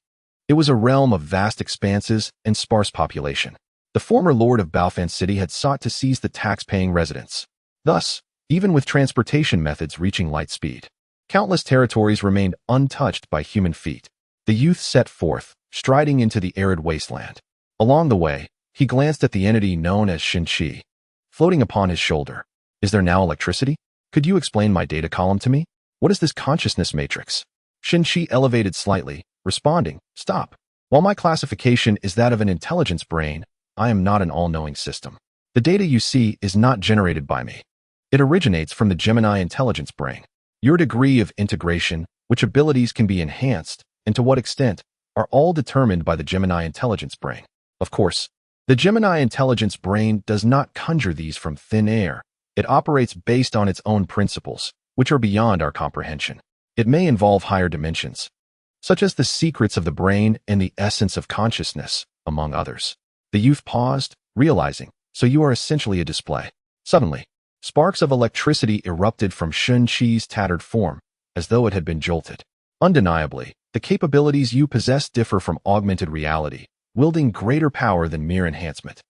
It was a realm of vast expanses and sparse population. The former lord of Baofan City had sought to seize the tax-paying residents. Thus, even with transportation methods reaching light speed, countless territories remained untouched by human feet. The youth set forth, striding into the arid wasteland. Along the way, he glanced at the entity known as Qin, floating upon his shoulder. Is there now electricity? Could you explain my data column to me? What is this consciousness matrix? Qin elevated slightly, responding, Stop. While my classification is that of an intelligence brain, I am not an all-knowing system. The data you see is not generated by me. It originates from the Gemini intelligence brain. Your degree of integration, which abilities can be enhanced, and to what extent, are all determined by the Gemini intelligence brain. Of course, the Gemini intelligence brain does not conjure these from thin air. It operates based on its own principles, which are beyond our comprehension. It may involve higher dimensions, such as the secrets of the brain and the essence of consciousness, among others. The youth paused, realizing, so you are essentially a display. Suddenly, sparks of electricity erupted from Qin's tattered form, as though it had been jolted. Undeniably, the capabilities you possess differ from augmented reality, wielding greater power than mere enhancement.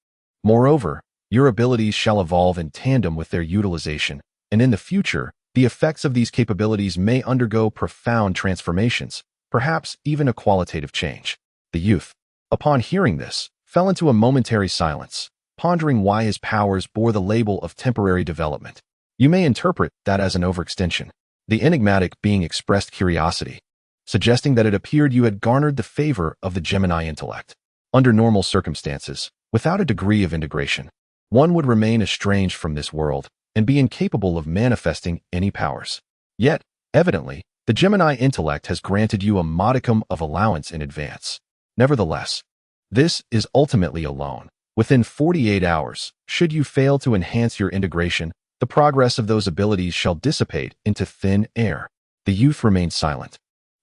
Moreover, your abilities shall evolve in tandem with their utilization, and in the future, the effects of these capabilities may undergo profound transformations, perhaps even a qualitative change. The youth, upon hearing this, fell into a momentary silence, pondering why his powers bore the label of temporary development. You may interpret that as an overextension. The enigmatic being expressed curiosity, suggesting that it appeared you had garnered the favor of the Gemini intellect. Under normal circumstances, without a degree of integration, one would remain estranged from this world and be incapable of manifesting any powers. Yet, evidently, the Gemini intellect has granted you a modicum of allowance in advance. Nevertheless, this is ultimately a loan. Within 48 hours, should you fail to enhance your integration, the progress of those abilities shall dissipate into thin air. The youth remained silent,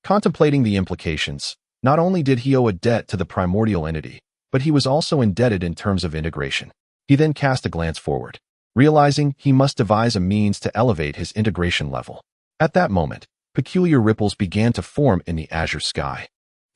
contemplating the implications. Not only did he owe a debt to the primordial entity, but he was also indebted in terms of integration. He then cast a glance forward, realizing he must devise a means to elevate his integration level. At that moment, peculiar ripples began to form in the azure sky.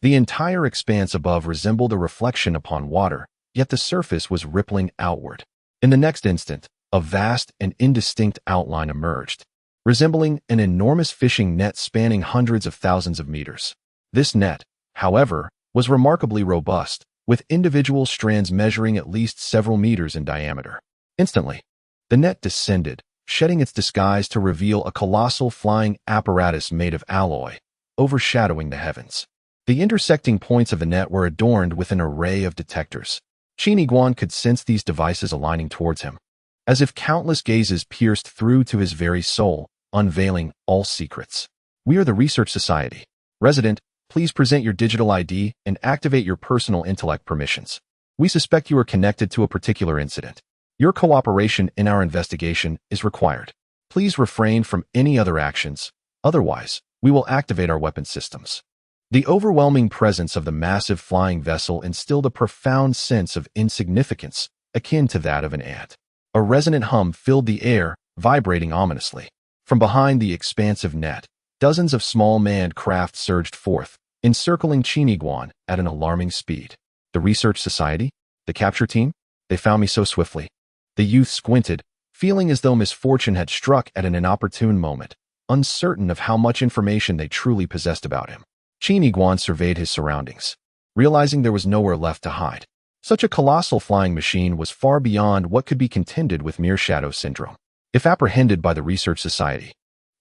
The entire expanse above resembled a reflection upon water, yet the surface was rippling outward. In the next instant, a vast and indistinct outline emerged, resembling an enormous fishing net spanning hundreds of thousands of meters. This net, however, was remarkably robust, with individual strands measuring at least several meters in diameter. Instantly, the net descended, shedding its disguise to reveal a colossal flying apparatus made of alloy, overshadowing the heavens. The intersecting points of the net were adorned with an array of detectors. Qin Yiguan could sense these devices aligning towards him, as if countless gazes pierced through to his very soul, unveiling all secrets. We are the Research Society. Resident, please present your digital ID and activate your personal intellect permissions. We suspect you are connected to a particular incident. Your cooperation in our investigation is required. Please refrain from any other actions. Otherwise, we will activate our weapon systems. The overwhelming presence of the massive flying vessel instilled a profound sense of insignificance, akin to that of an ant. A resonant hum filled the air, vibrating ominously. From behind the expansive net, dozens of small manned craft surged forth, encircling Qin Yiguan at an alarming speed. The Research Society? The capture team? They found me so swiftly. The youth squinted, feeling as though misfortune had struck at an inopportune moment, uncertain of how much information they truly possessed about him. Qin Yiguan surveyed his surroundings, realizing there was nowhere left to hide. Such a colossal flying machine was far beyond what could be contended with mere shadow syndrome. If apprehended by the Research Society,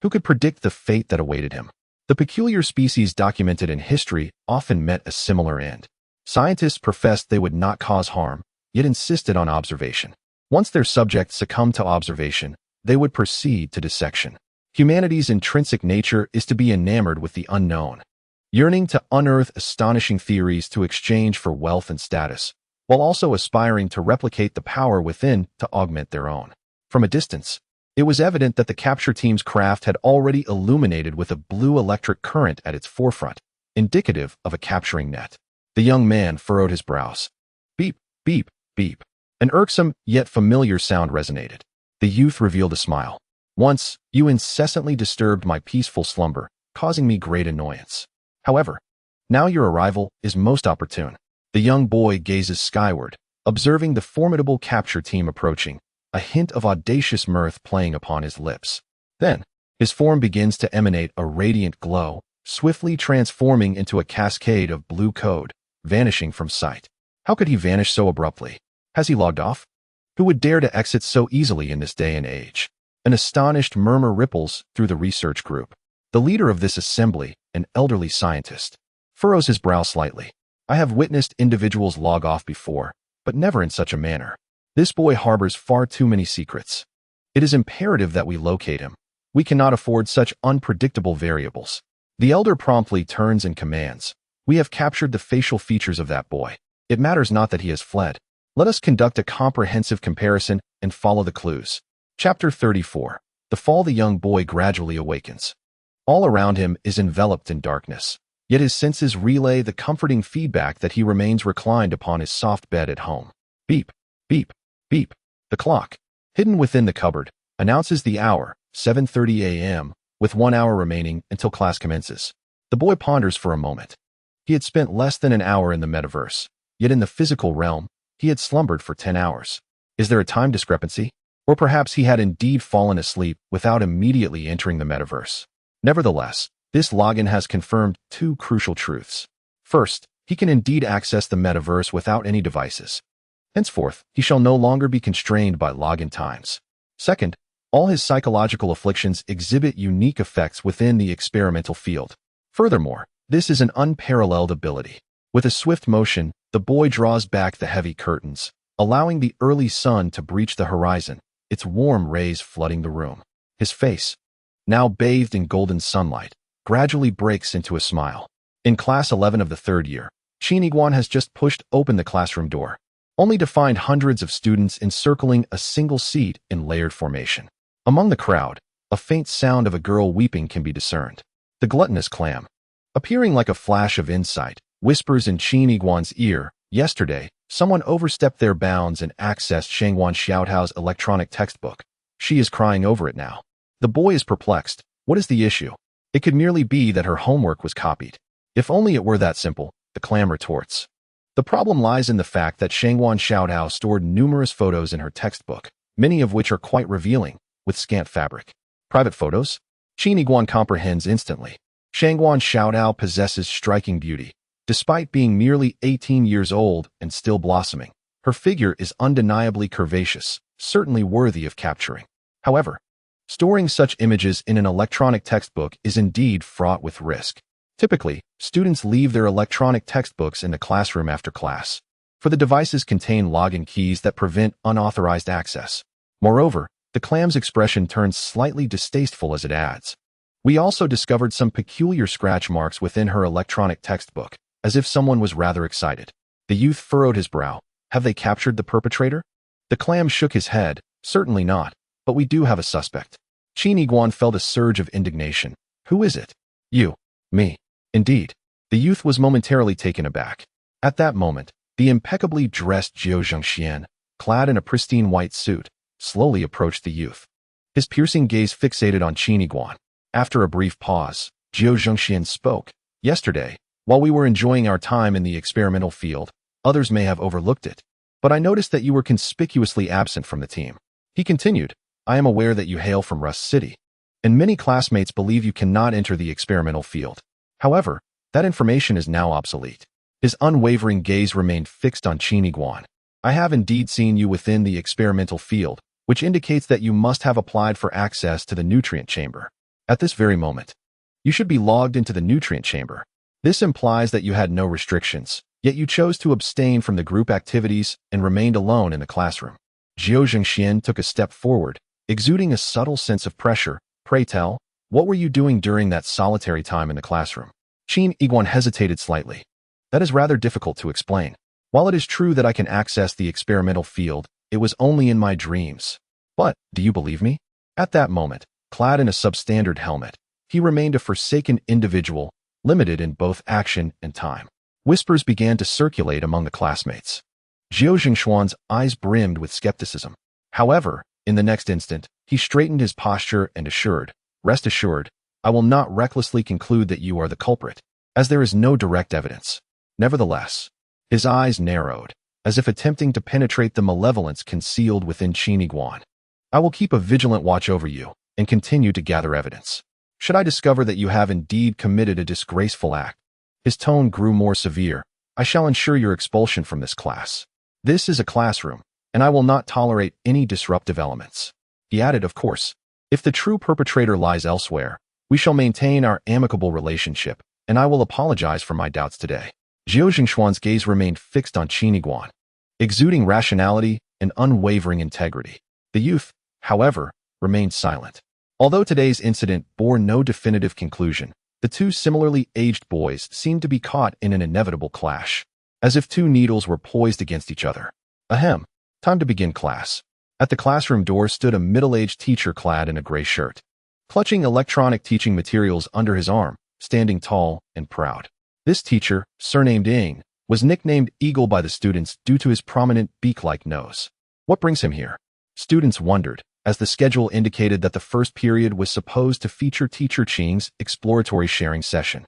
who could predict the fate that awaited him? The peculiar species documented in history often met a similar end. Scientists professed they would not cause harm, yet insisted on observation. Once their subjects succumbed to observation, they would proceed to dissection. Humanity's intrinsic nature is to be enamored with the unknown, yearning to unearth astonishing theories to exchange for wealth and status, while also aspiring to replicate the power within to augment their own. From a distance, it was evident that the capture team's craft had already illuminated with a blue electric current at its forefront, indicative of a capturing net. The young man furrowed his brows. Beep, beep, beep. An irksome yet familiar sound resonated. The youth revealed a smile. Once, you incessantly disturbed my peaceful slumber, causing me great annoyance. However, now your arrival is most opportune. The young boy gazes skyward, observing the formidable capture team approaching, a hint of audacious mirth playing upon his lips. Then, his form begins to emanate a radiant glow, swiftly transforming into a cascade of blue code, vanishing from sight. How could he vanish so abruptly? Has he logged off? Who would dare to exit so easily in this day and age? An astonished murmur ripples through the research group. The leader of this assembly, an elderly scientist, furrows his brow slightly. I have witnessed individuals log off before, but never in such a manner. This boy harbors far too many secrets. It is imperative that we locate him. We cannot afford such unpredictable variables. The elder promptly turns and commands. We have captured the facial features of that boy. It matters not that he has fled. Let us conduct a comprehensive comparison and follow the clues. Chapter 34. The fall. The young boy gradually awakens. All around him is enveloped in darkness, yet his senses relay the comforting feedback that he remains reclined upon his soft bed at home. Beep, beep, beep. The clock, hidden within the cupboard, announces the hour, 7:30 a.m., with 1 hour remaining until class commences. The boy ponders for a moment. He had spent less than an hour in the metaverse, yet in the physical realm, he had slumbered for 10 hours. Is there a time discrepancy? Or perhaps he had indeed fallen asleep without immediately entering the metaverse. Nevertheless, this login has confirmed two crucial truths. First, he can indeed access the metaverse without any devices. Henceforth, he shall no longer be constrained by login times. Second, all his psychological afflictions exhibit unique effects within the experimental field. Furthermore, this is an unparalleled ability. With a swift motion, the boy draws back the heavy curtains, allowing the early sun to breach the horizon, its warm rays flooding the room. His face, now bathed in golden sunlight, gradually breaks into a smile. In class 11 of the third year, Qin Yiguan has just pushed open the classroom door, only to find hundreds of students encircling a single seat in layered formation. Among the crowd, a faint sound of a girl weeping can be discerned. The gluttonous clam, appearing like a flash of insight, whispers in Qin Yiguan's ear, yesterday, someone overstepped their bounds and accessed Shangwan Xiaotao's electronic textbook. She is crying over it now. The boy is perplexed. What is the issue? It could merely be that her homework was copied. If only it were that simple, the clam retorts. The problem lies in the fact that Shangwan Xiaotao stored numerous photos in her textbook, many of which are quite revealing, with scant fabric. Private photos? Qin Yiguan comprehends instantly. Shangwan Xiaotao possesses striking beauty, Despite being merely 18 years old and still blossoming, her figure is undeniably curvaceous, certainly worthy of capturing. However, storing such images in an electronic textbook is indeed fraught with risk. Typically, students leave their electronic textbooks in the classroom after class, for the devices contain login keys that prevent unauthorized access. Moreover, the clam's expression turns slightly distasteful as it adds. We also discovered some peculiar scratch marks within her electronic textbook, as if someone was rather excited. The youth furrowed his brow. Have they captured the perpetrator? The clam shook his head. Certainly not, but we do have a suspect. Qin Yiguan felt a surge of indignation. Who is it? You. Me. Indeed. The youth was momentarily taken aback. At that moment, the impeccably dressed Zhou Zhengxian, clad in a pristine white suit, slowly approached the youth. His piercing gaze fixated on Qin Yiguan. After a brief pause, Zhou Zhengxian spoke. Yesterday, while we were enjoying our time in the experimental field, others may have overlooked it, but I noticed that you were conspicuously absent from the team. He continued, I am aware that you hail from Rust City, and many classmates believe you cannot enter the experimental field. However, that information is now obsolete. His unwavering gaze remained fixed on Qin Yiguan. I have indeed seen you within the experimental field, which indicates that you must have applied for access to the nutrient chamber. At this very moment, you should be logged into the nutrient chamber. This implies that you had no restrictions, yet you chose to abstain from the group activities and remained alone in the classroom. Zhou Zhengxian took a step forward, exuding a subtle sense of pressure. Pray tell, what were you doing during that solitary time in the classroom? Qin Yiguan hesitated slightly. That is rather difficult to explain. While it is true that I can access the experimental field, it was only in my dreams. But, do you believe me? At that moment, clad in a substandard helmet, he remained a forsaken individual, limited in both action and time. Whispers began to circulate among the classmates. Zhou Zhengxuan's eyes brimmed with skepticism. However, in the next instant, he straightened his posture and assured, Rest assured, I will not recklessly conclude that you are the culprit, as there is no direct evidence. Nevertheless, his eyes narrowed, as if attempting to penetrate the malevolence concealed within Qin Yiguan. I will keep a vigilant watch over you and continue to gather evidence. Should I discover that you have indeed committed a disgraceful act, his tone grew more severe, I shall ensure your expulsion from this class. This is a classroom, and I will not tolerate any disruptive elements. He added, of course, if the true perpetrator lies elsewhere, we shall maintain our amicable relationship, and I will apologize for my doubts today. Zhou Zhengxuan's gaze remained fixed on Qin Yiguan, exuding rationality and unwavering integrity. The youth, however, remained silent. Although today's incident bore no definitive conclusion, the two similarly aged boys seemed to be caught in an inevitable clash, as if two needles were poised against each other. Ahem, time to begin class. At the classroom door stood a middle-aged teacher clad in a gray shirt, clutching electronic teaching materials under his arm, standing tall and proud. This teacher, surnamed Ying, was nicknamed Eagle by the students due to his prominent beak-like nose. What brings him here? Students wondered, as the schedule indicated that the first period was supposed to feature Teacher Qing's exploratory sharing session.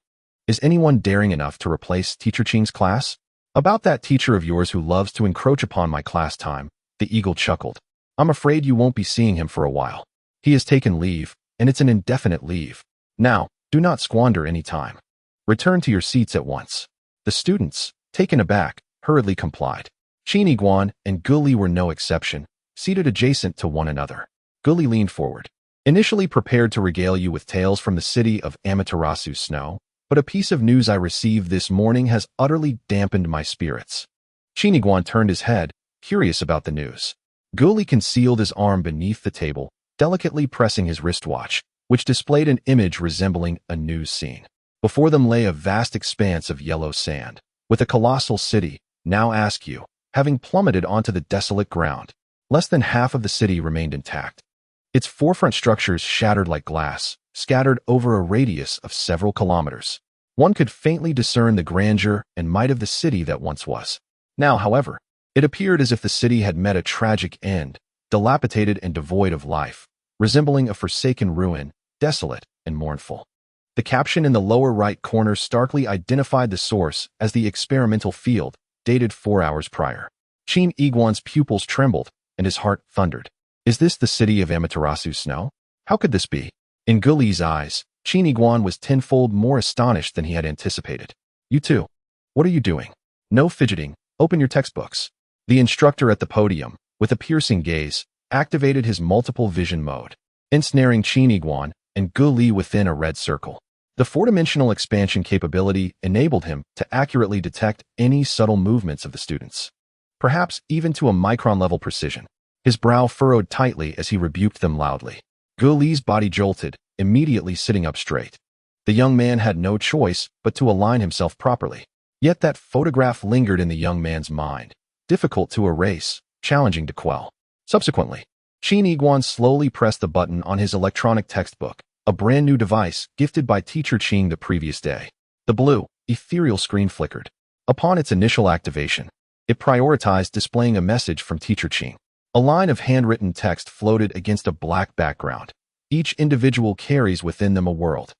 Is anyone daring enough to replace Teacher Qing's class? About that teacher of yours who loves to encroach upon my class time, the Eagle chuckled. I'm afraid you won't be seeing him for a while. He has taken leave, and it's an indefinite leave. Now, do not squander any time. Return to your seats at once. The students, taken aback, hurriedly complied. Qin Yiguan and Guli were no exception, seated adjacent to one another. Guli leaned forward, initially prepared to regale you with tales from the city of Amaterasu's snow, but a piece of news I received this morning has utterly dampened my spirits. Qin Yiguan turned his head, curious about the news. Guli concealed his arm beneath the table, delicately pressing his wristwatch, which displayed an image resembling a news scene. Before them lay a vast expanse of yellow sand, with a colossal city, now Askew, having plummeted onto the desolate ground. Less than half of the city remained intact. Its forefront structures shattered like glass, scattered over a radius of several kilometers. One could faintly discern the grandeur and might of the city that once was. Now, however, it appeared as if the city had met a tragic end, dilapidated and devoid of life, resembling a forsaken ruin, desolate and mournful. The caption in the lower right corner starkly identified the source as the experimental field, dated 4 hours prior. Qin Yiguan's pupils trembled, and his heart thundered. Is this the city of Amaterasu's snow? How could this be? In Guli's eyes, Qin Yiguan was tenfold more astonished than he had anticipated. You too. What are you doing? No fidgeting. Open your textbooks. The instructor at the podium, with a piercing gaze, activated his multiple vision mode, ensnaring Qin Yiguan and Gu Li within a red circle. The four-dimensional expansion capability enabled him to accurately detect any subtle movements of the students, perhaps even to a micron-level precision. His brow furrowed tightly as he rebuked them loudly. Gu Li's body jolted, immediately sitting up straight. The young man had no choice but to align himself properly. Yet that photograph lingered in the young man's mind, difficult to erase, challenging to quell. Subsequently, Qin Yiguan slowly pressed the button on his electronic textbook, a brand new device gifted by teacher Qing the previous day. The blue, ethereal screen flickered. Upon its initial activation, it prioritized displaying a message from teacher Qing. A line of handwritten text floated against a black background. Each individual carries within them a world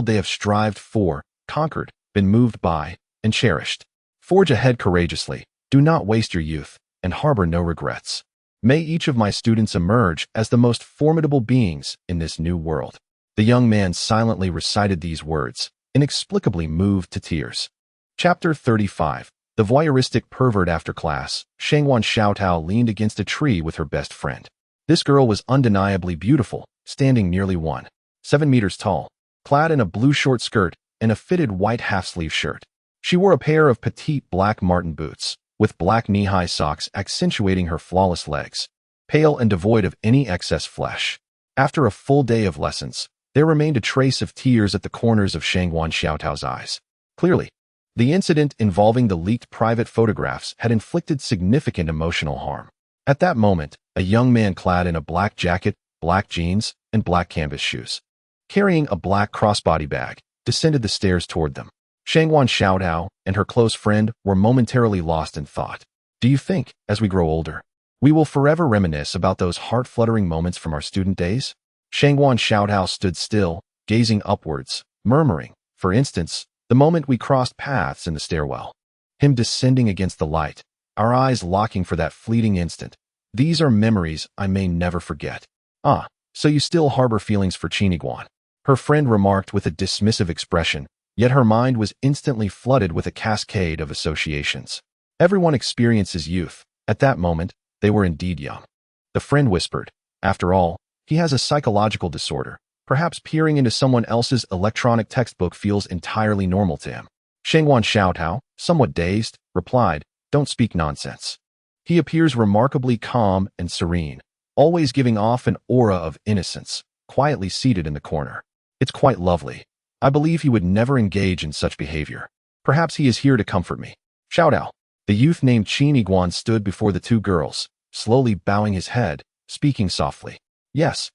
they have strived for, conquered, been moved by, and cherished. Forge ahead courageously, do not waste your youth, and harbor no regrets. May each of my students emerge as the most formidable beings in this new world. The young man silently recited these words, inexplicably moved to tears. Chapter 35. The voyeuristic pervert. After class, Shangwan Xiaotao leaned against a tree with her best friend. This girl was undeniably beautiful, standing nearly 1.7 meters tall, clad in a blue short skirt and a fitted white half-sleeve shirt. She wore a pair of petite black marten boots, with black knee-high socks accentuating her flawless legs, pale and devoid of any excess flesh. After a full day of lessons, there remained a trace of tears at the corners of Shangwan Xiaotao's eyes. Clearly, the incident involving the leaked private photographs had inflicted significant emotional harm. At that moment, a young man clad in a black jacket, black jeans, and black canvas shoes, carrying a black crossbody bag, descended the stairs toward them. Shangwan Xiaotao and her close friend were momentarily lost in thought. Do you think, as we grow older, we will forever reminisce about those heart-fluttering moments from our student days? Shangwan Xiaotao stood still, gazing upwards, murmuring, for instance, the moment we crossed paths in the stairwell. Him descending against the light, our eyes locking for that fleeting instant. These are memories I may never forget. Ah, so you still harbor feelings for Qin Yiguan? Her friend remarked with a dismissive expression, yet her mind was instantly flooded with a cascade of associations. Everyone experiences youth. At that moment, they were indeed young. The friend whispered, after all, he has a psychological disorder. Perhaps peering into someone else's electronic textbook feels entirely normal to him. Shangwan Xiaotao, somewhat dazed, replied, don't speak nonsense. He appears remarkably calm and serene, always giving off an aura of innocence, quietly seated in the corner. It's quite lovely. I believe he would never engage in such behavior. Perhaps he is here to comfort me. Xiaotao. The youth named Qin Yiguan stood before the two girls, slowly bowing his head, speaking softly. Yes.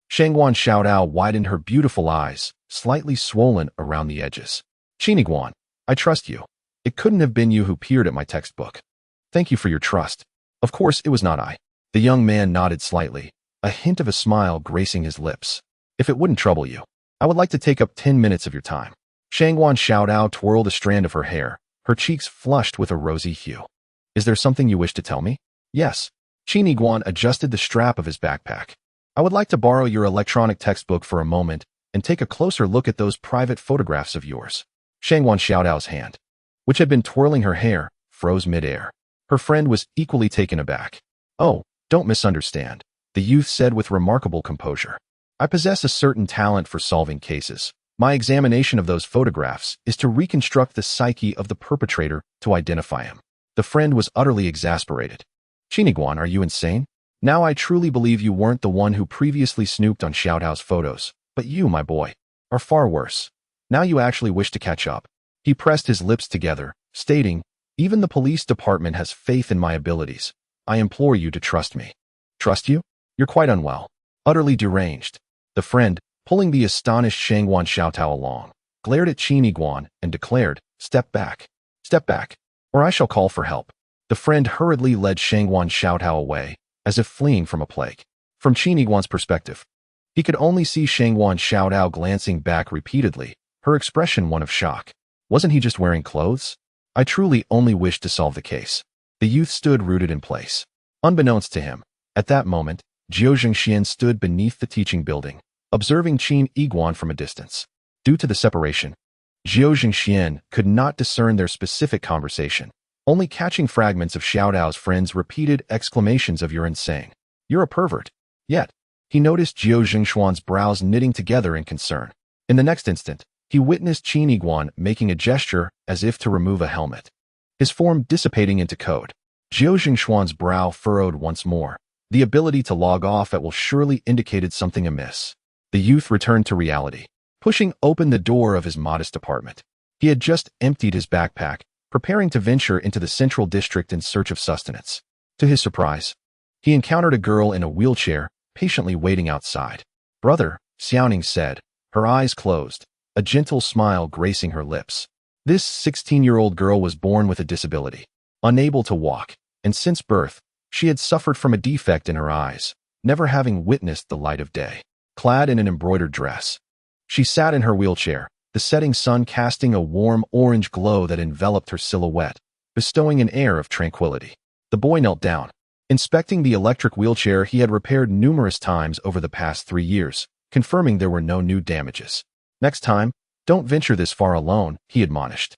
Shangwan Xiaotao widened her beautiful eyes, slightly swollen around the edges. Qin Yiguan, I trust you. It couldn't have been you who peered at my textbook. Thank you for your trust. Of course, it was not I. The young man nodded slightly, a hint of a smile gracing his lips. If it wouldn't trouble you, I would like to take up 10 minutes of your time. Shangwan Xiaotao twirled a strand of her hair, her cheeks flushed with a rosy hue. Is there something you wish to tell me? Yes. Qin Yiguan adjusted the strap of his backpack. I would like to borrow your electronic textbook for a moment and take a closer look at those private photographs of yours. Shangwan Xiaotao's hand, which had been twirling her hair, froze midair. Her friend was equally taken aback. Oh, don't misunderstand, the youth said with remarkable composure. I possess a certain talent for solving cases. My examination of those photographs is to reconstruct the psyche of the perpetrator to identify him. The friend was utterly exasperated. Qin Yiguan, are you insane? Now I truly believe you weren't the one who previously snooped on Xiaotao's photos, but you, my boy, are far worse. Now you actually wish to catch up. He pressed his lips together, stating, even the police department has faith in my abilities. I implore you to trust me. Trust you? You're quite unwell. Utterly deranged. The friend, pulling the astonished Shangwan Xiaotao along, glared at Qin Yiguan and declared, step back, or I shall call for help. The friend hurriedly led Shangwan Xiaotao away, as if fleeing from a plague. From Qin Yiguan's perspective, he could only see Shangwan Xiaotao glancing back repeatedly, her expression one of shock. Wasn't he just wearing clothes? I truly only wished to solve the case. The youth stood rooted in place. Unbeknownst to him, at that moment, Jiao Zhengxian stood beneath the teaching building, observing Qin Yiguan from a distance. Due to the separation, Zhou Jingxian could not discern their specific conversation, only catching fragments of Xiao Dao's friends' repeated exclamations of "You're insane. You're a pervert." Yet, he noticed Zhou Jingxuan's brows knitting together in concern. In the next instant, he witnessed Qin Yiguan making a gesture as if to remove a helmet. His form dissipating into code. Zhou Jingxuan's brow furrowed once more. The ability to log off at will surely indicated something amiss. The youth returned to reality, pushing open the door of his modest apartment. He had just emptied his backpack, preparing to venture into the central district in search of sustenance. To his surprise, he encountered a girl in a wheelchair, patiently waiting outside. "Brother," Xiaoning said, her eyes closed, a gentle smile gracing her lips. This 16-year-old girl was born with a disability, unable to walk, and since birth, she had suffered from a defect in her eyes, never having witnessed the light of day. Clad in an embroidered dress, she sat in her wheelchair, the setting sun casting a warm orange glow that enveloped her silhouette, bestowing an air of tranquility. The boy knelt down, inspecting the electric wheelchair he had repaired numerous times over the past 3 years, confirming there were no new damages. "Next time, don't venture this far alone," he admonished.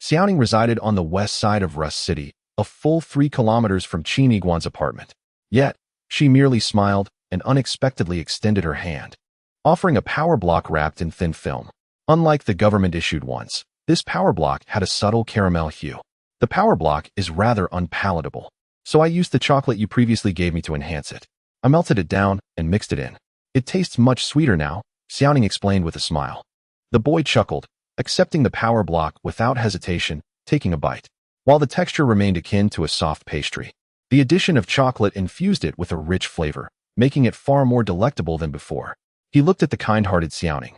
Xiaoning resided on the west side of Rust City, a full 3 kilometers from Qin Yiguan's apartment. Yet, she merely smiled and unexpectedly extended her hand, offering a power block wrapped in thin film. Unlike the government-issued ones, this power block had a subtle caramel hue. "The power block is rather unpalatable, so I used the chocolate you previously gave me to enhance it. I melted it down and mixed it in. It tastes much sweeter now," Xiaoning explained with a smile. The boy chuckled, accepting the power block without hesitation, taking a bite. While the texture remained akin to a soft pastry, the addition of chocolate infused it with a rich flavor, making it far more delectable than before. He looked at the kind-hearted Xiaoning,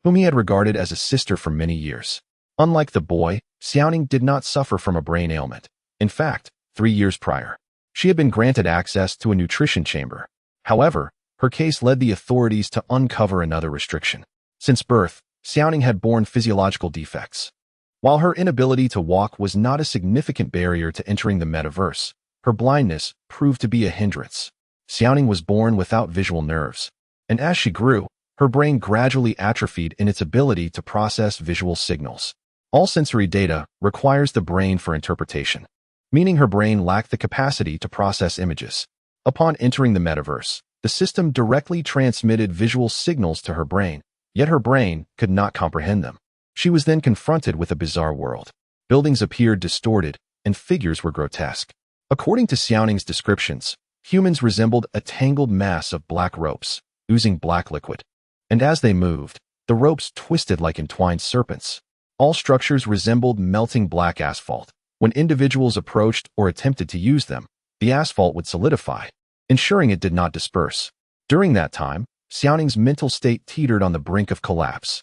whom he had regarded as a sister for many years. Unlike the boy, Xiaoning did not suffer from a brain ailment. In fact, 3 years prior, she had been granted access to a nutrition chamber. However, her case led the authorities to uncover another restriction. Since birth, Xiaoning had borne physiological defects. While her inability to walk was not a significant barrier to entering the metaverse, her blindness proved to be a hindrance. Xiaoning was born without visual nerves, and as she grew, her brain gradually atrophied in its ability to process visual signals. All sensory data requires the brain for interpretation, meaning her brain lacked the capacity to process images. Upon entering the metaverse, the system directly transmitted visual signals to her brain, yet her brain could not comprehend them. She was then confronted with a bizarre world. Buildings appeared distorted, and figures were grotesque. According to Xiaoning's descriptions, humans resembled a tangled mass of black ropes, oozing black liquid. And as they moved, the ropes twisted like entwined serpents. All structures resembled melting black asphalt. When individuals approached or attempted to use them, the asphalt would solidify, ensuring it did not disperse. During that time, Xiaoning's mental state teetered on the brink of collapse.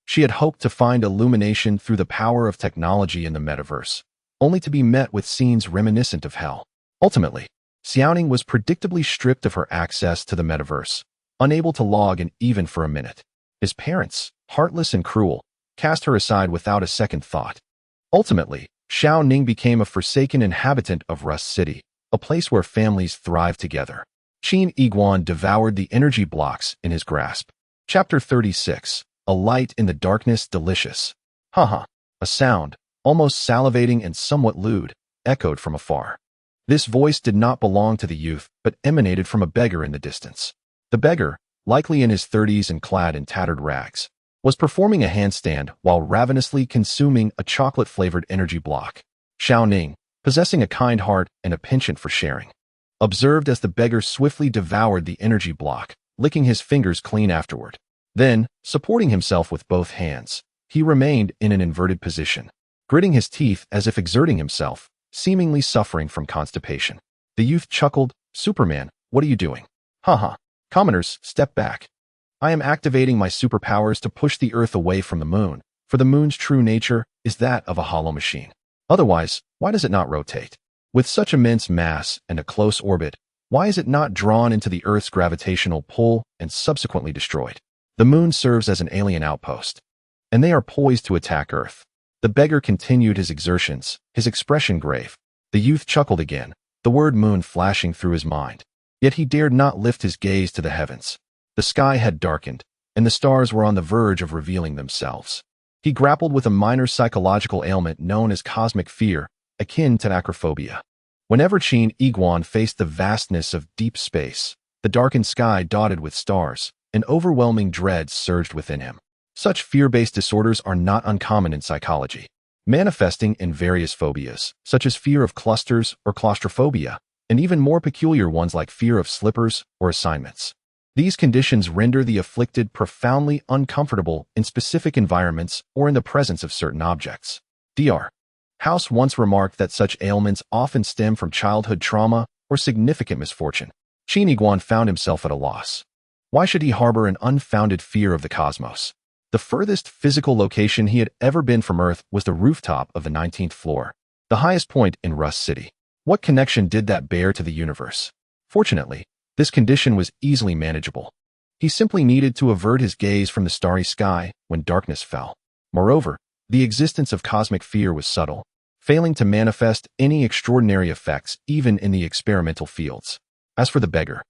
She had hoped to find illumination through the power of technology in the metaverse, only to be met with scenes reminiscent of hell. Ultimately, Xiaoning was predictably stripped of her access to the metaverse, unable to log in even for a minute. His parents, heartless and cruel, cast her aside without a second thought. Ultimately, Xiao Ning became a forsaken inhabitant of Rust City, a place where families thrive together. Qin Yiguan devoured the energy blocks in his grasp. Chapter 36. A light in the darkness delicious. Haha. A sound, almost salivating and somewhat lewd, echoed from afar. This voice did not belong to the youth, but emanated from a beggar in the distance. The beggar, likely in his 30s and clad in tattered rags, was performing a handstand while ravenously consuming a chocolate-flavored energy block. Xiao Ning, possessing a kind heart and a penchant for sharing, observed as the beggar swiftly devoured the energy block, licking his fingers clean afterward. Then, supporting himself with both hands, he remained in an inverted position, gritting his teeth as if exerting himself, seemingly suffering from constipation. The youth chuckled, "Superman, what are you doing?" "Haha. Commoners, step back. I am activating my superpowers to push the Earth away from the moon, for the moon's true nature is that of a hollow machine. Otherwise, why does it not rotate? With such immense mass and a close orbit, why is it not drawn into the Earth's gravitational pull and subsequently destroyed? The moon serves as an alien outpost, and they are poised to attack Earth." The beggar continued his exertions, his expression grave. The youth chuckled again, the word moon flashing through his mind. Yet he dared not lift his gaze to the heavens. The sky had darkened, and the stars were on the verge of revealing themselves. He grappled with a minor psychological ailment known as cosmic fear, akin to acrophobia. Whenever Qin Yiguan faced the vastness of deep space, the darkened sky dotted with stars, an overwhelming dread surged within him. Such fear-based disorders are not uncommon in psychology, manifesting in various phobias, such as fear of clusters or claustrophobia, and even more peculiar ones like fear of slippers or assignments. These conditions render the afflicted profoundly uncomfortable in specific environments or in the presence of certain objects. Dr. House once remarked that such ailments often stem from childhood trauma or significant misfortune. Qin Yiguan found himself at a loss. Why should he harbor an unfounded fear of the cosmos? The furthest physical location he had ever been from Earth was the rooftop of the 19th floor, the highest point in Rhapsody. What connection did that bear to the universe? Fortunately, this condition was easily manageable. He simply needed to avert his gaze from the starry sky when darkness fell. Moreover, the existence of cosmic fear was subtle, failing to manifest any extraordinary effects even in the experimental fields. As for the beggar,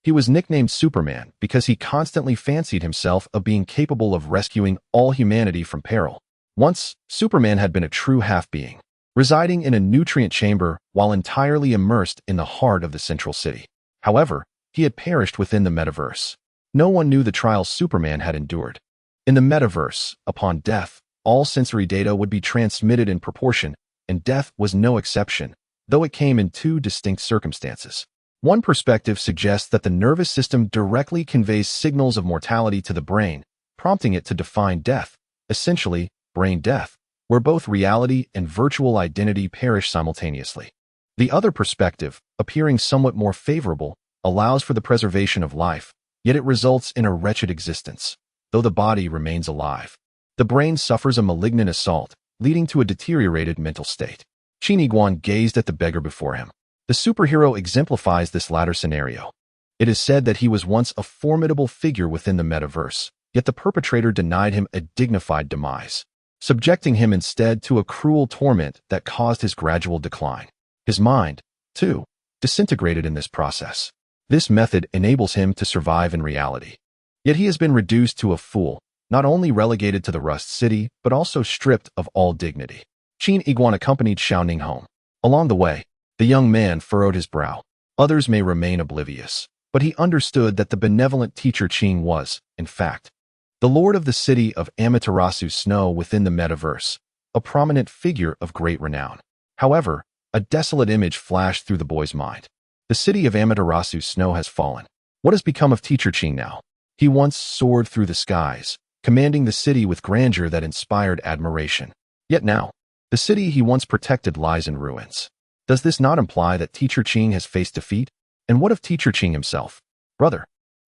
he was nicknamed Superman because he constantly fancied himself of being capable of rescuing all humanity from peril. Once, Superman had been a true half-being, residing in a nutrient chamber while entirely immersed in the heart of the central city. However, he had perished within the metaverse. No one knew the trials Superman had endured. In the metaverse, upon death, all sensory data would be transmitted in proportion, and death was no exception, though it came in two distinct circumstances. One perspective suggests that the nervous system directly conveys signals of mortality to the brain, prompting it to define death, essentially, brain death, where both reality and virtual identity perish simultaneously. The other perspective, appearing somewhat more favorable, allows for the preservation of life, yet it results in a wretched existence, though the body remains alive. The brain suffers a malignant assault, leading to a deteriorated mental state. Qin Yiguan gazed at the beggar before him. The superhero exemplifies this latter scenario. It is said that he was once a formidable figure within the metaverse, yet the perpetrator denied him a dignified demise, subjecting him instead to a cruel torment that caused his gradual decline. His mind, too, disintegrated in this process. This method enables him to survive in reality. Yet he has been reduced to a fool, not only relegated to the Rust City, but also stripped of all dignity. Qin Yiguan accompanied Xiaoning home. Along the way, the young man furrowed his brow. Others may remain oblivious, but he understood that the benevolent teacher Qin was, in fact, the lord of the city of Amaterasu Snow within the metaverse, a prominent figure of great renown. However, a desolate image flashed through the boy's mind. The city of Amaterasu Snow has fallen. What has become of teacher Qin now? He once soared through the skies, commanding the city with grandeur that inspired admiration. Yet now, the city he once protected lies in ruins. Does this not imply that teacher Qin has faced defeat? And what of teacher Qin himself? Brother,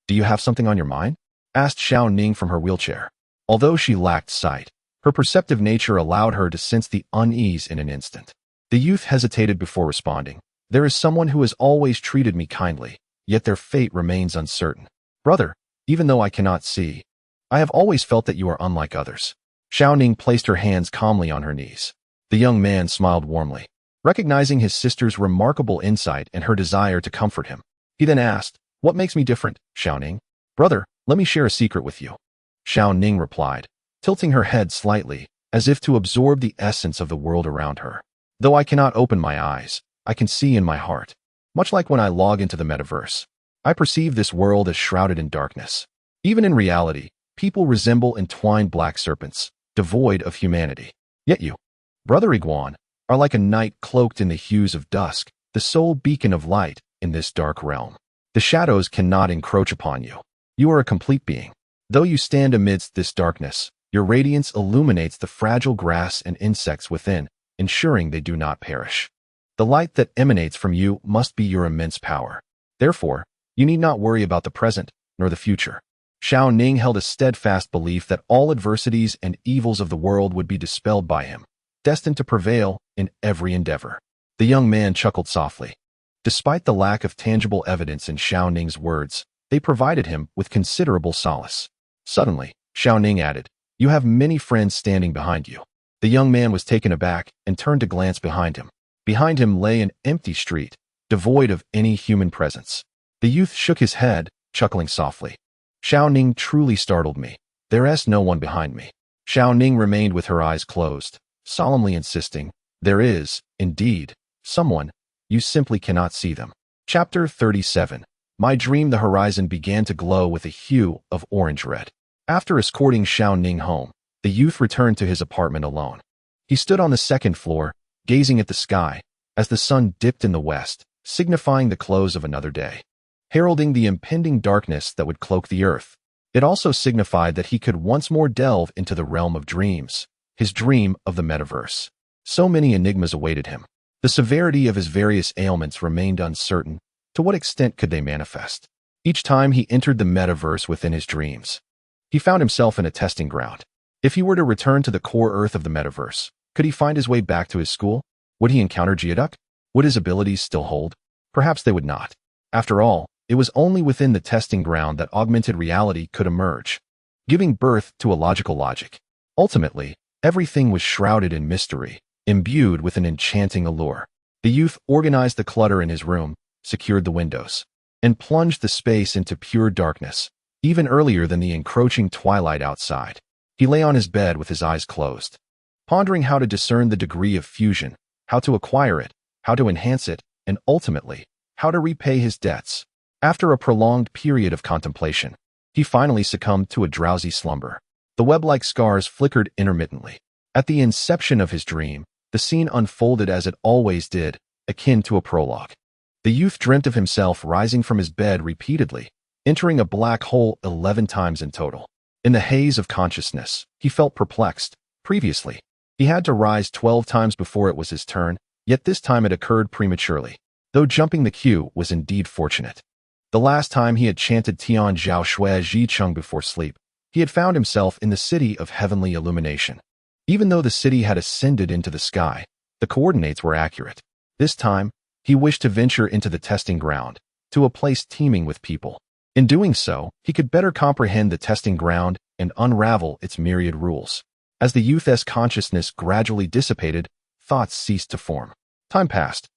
do you have something on your mind? Asked Xiao Ning from her wheelchair. Although she lacked sight, her perceptive nature allowed her to sense the unease in an instant. The youth hesitated before responding. There is someone who has always treated me kindly, yet their fate remains uncertain. Brother, even though I cannot see, I have always felt that you are unlike others. Xiao Ning placed her hands calmly on her knees. The young man smiled warmly, recognizing his sister's remarkable insight and her desire to comfort him. He then asked, "What makes me different, Xiao Ning?" "Brother, let me share a secret with you," Xiao Ning replied, tilting her head slightly, as if to absorb the essence of the world around her. "Though I cannot open my eyes, I can see in my heart. Much like when I log into the metaverse, I perceive this world as shrouded in darkness. Even in reality, people resemble entwined black serpents, devoid of humanity. Yet you, Brother Yiguan, are like a knight cloaked in the hues of dusk, the sole beacon of light in this dark realm. The shadows cannot encroach upon you. You are a complete being. Though you stand amidst this darkness, your radiance illuminates the fragile grass and insects within, ensuring they do not perish. The light that emanates from you must be your immense power. Therefore, you need not worry about the present, nor the future." Xiao Ning held a steadfast belief that all adversities and evils of the world would be dispelled by him, destined to prevail in every endeavor. The young man chuckled softly. Despite the lack of tangible evidence in Xiao Ning's words, they provided him with considerable solace. Suddenly, Xiao Ning added, "You have many friends standing behind you." The young man was taken aback and turned to glance behind him. Behind him lay an empty street, devoid of any human presence. The youth shook his head, chuckling softly. "Xiao Ning truly startled me. There is no one behind me." Xiao Ning remained with her eyes closed, solemnly insisting, "There is, indeed, someone. You simply cannot see them." Chapter 37. My dream. The horizon began to glow with a hue of orange-red. After escorting Xiao Ning home, the youth returned to his apartment alone. He stood on the second floor, gazing at the sky, as the sun dipped in the west, signifying the close of another day, heralding the impending darkness that would cloak the earth. It also signified that he could once more delve into the realm of dreams, his dream of the metaverse. So many enigmas awaited him. The severity of his various ailments remained uncertain. To what extent could they manifest? Each time he entered the metaverse within his dreams, he found himself in a testing ground. If he were to return to the core earth of the metaverse, could he find his way back to his school? Would he encounter Geoduck? Would his abilities still hold? Perhaps they would not. After all, it was only within the testing ground that augmented reality could emerge, giving birth to a logical logic. Ultimately, everything was shrouded in mystery, imbued with an enchanting allure. The youth organized the clutter in his room, secured the windows, and plunged the space into pure darkness, even earlier than the encroaching twilight outside. He lay on his bed with his eyes closed, pondering how to discern the degree of fusion, how to acquire it, how to enhance it, and ultimately, how to repay his debts. After a prolonged period of contemplation, he finally succumbed to a drowsy slumber. The web-like scars flickered intermittently. At the inception of his dream, the scene unfolded as it always did, akin to a prologue. The youth dreamt of himself rising from his bed repeatedly, entering a black hole 11 times in total. In the haze of consciousness, he felt perplexed. Previously, he had to rise 12 times before it was his turn, yet this time it occurred prematurely. Though jumping the queue was indeed fortunate. The last time he had chanted Tian Zhao Shui Ji Chung before sleep, he had found himself in the city of heavenly illumination. Even though the city had ascended into the sky, the coordinates were accurate. This time, he wished to venture into the testing ground, to a place teeming with people. In doing so, he could better comprehend the testing ground and unravel its myriad rules. As the youth's consciousness gradually dissipated, thoughts ceased to form. Time passed,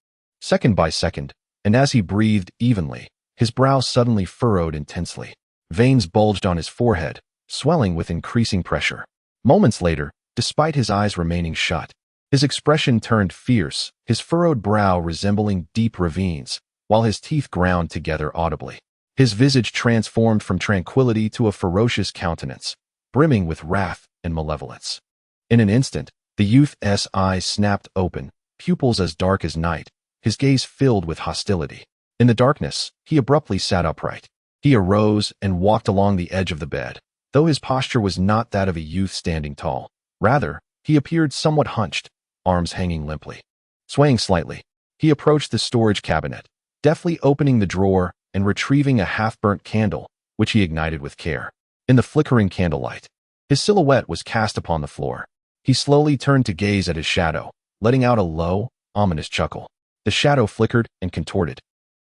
second by second, and as he breathed evenly, his brow suddenly furrowed intensely. Veins bulged on his forehead, swelling with increasing pressure. Moments later, despite his eyes remaining shut, his expression turned fierce, his furrowed brow resembling deep ravines, while his teeth ground together audibly. His visage transformed from tranquility to a ferocious countenance, brimming with wrath and malevolence. In an instant, the youth's eyes snapped open, pupils as dark as night, his gaze filled with hostility. In the darkness, he abruptly sat upright. He arose and walked along the edge of the bed, though his posture was not that of a youth standing tall. Rather, he appeared somewhat hunched, arms hanging limply. Swaying slightly, he approached the storage cabinet, deftly opening the drawer and retrieving a half-burnt candle, which he ignited with care. In the flickering candlelight, his silhouette was cast upon the floor. He slowly turned to gaze at his shadow, letting out a low, ominous chuckle. The shadow flickered and contorted,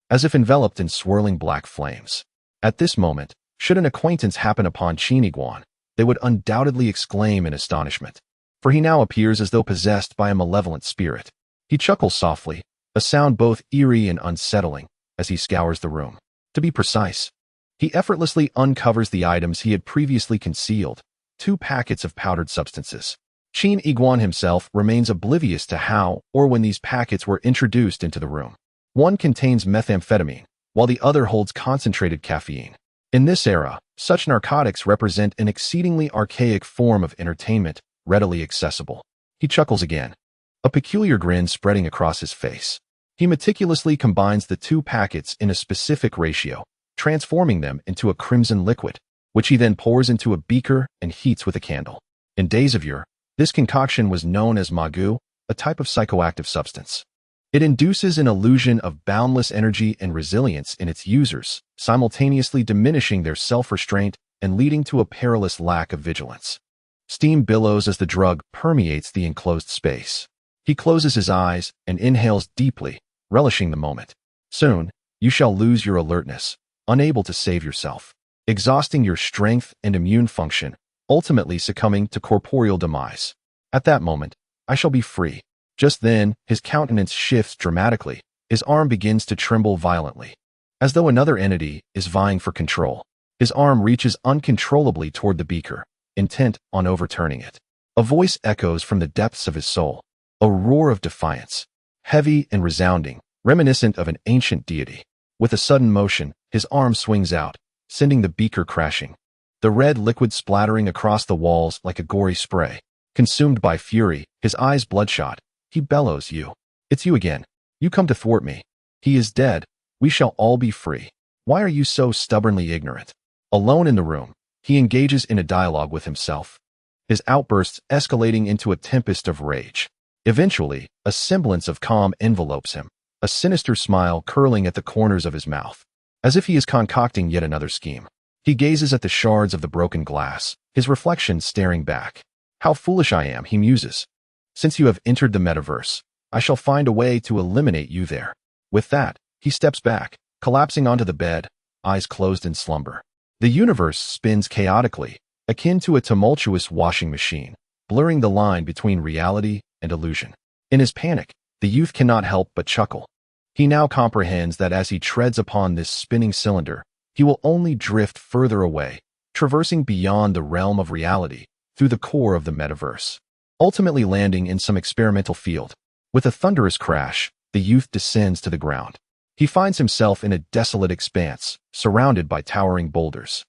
as if enveloped in swirling black flames. At this moment, should an acquaintance happen upon Qin Yiguan, they would undoubtedly exclaim in astonishment, for he now appears as though possessed by a malevolent spirit. He chuckles softly, a sound both eerie and unsettling, as he scours the room. To be precise, he effortlessly uncovers the items he had previously concealed, 2 packets of powdered substances. Qin Yiguan himself remains oblivious to how or when these packets were introduced into the room. One contains methamphetamine, while the other holds concentrated caffeine. In this era, such narcotics represent an exceedingly archaic form of entertainment, readily accessible. He chuckles again, a peculiar grin spreading across his face. He meticulously combines the 2 packets in a specific ratio, transforming them into a crimson liquid, which he then pours into a beaker and heats with a candle. In days of yore, this concoction was known as magu, a type of psychoactive substance. It induces an illusion of boundless energy and resilience in its users, simultaneously diminishing their self-restraint and leading to a perilous lack of vigilance. Steam billows as the drug permeates the enclosed space. He closes his eyes and inhales deeply, relishing the moment. Soon, you shall lose your alertness, unable to save yourself, exhausting your strength and immune function, ultimately succumbing to corporeal demise. At that moment, I shall be free. Just then, his countenance shifts dramatically. His arm begins to tremble violently, as though another entity is vying for control. His arm reaches uncontrollably toward the beaker, intent on overturning it. A voice echoes from the depths of his soul, a roar of defiance, heavy and resounding, reminiscent of an ancient deity. With a sudden motion, his arm swings out, sending the beaker crashing. The red liquid splattering across the walls like a gory spray. Consumed by fury, his eyes bloodshot, he bellows, It's you again. You come to thwart me. He is dead. We shall all be free. Why are you so stubbornly ignorant? Alone in the room, he engages in a dialogue with himself, his outbursts escalating into a tempest of rage. Eventually, a semblance of calm envelopes him, a sinister smile curling at the corners of his mouth, as if he is concocting yet another scheme. He gazes at the shards of the broken glass, his reflection staring back. How foolish I am, he muses. Since you have entered the metaverse, I shall find a way to eliminate you there. With that, he steps back, collapsing onto the bed, eyes closed in slumber. The universe spins chaotically, akin to a tumultuous washing machine, blurring the line between reality and illusion. In his panic, the youth cannot help but chuckle. He now comprehends that as he treads upon this spinning cylinder, he will only drift further away, traversing beyond the realm of reality, through the core of the metaverse, ultimately landing in some experimental field. With a thunderous crash, the youth descends to the ground. He finds himself in a desolate expanse, surrounded by towering boulders.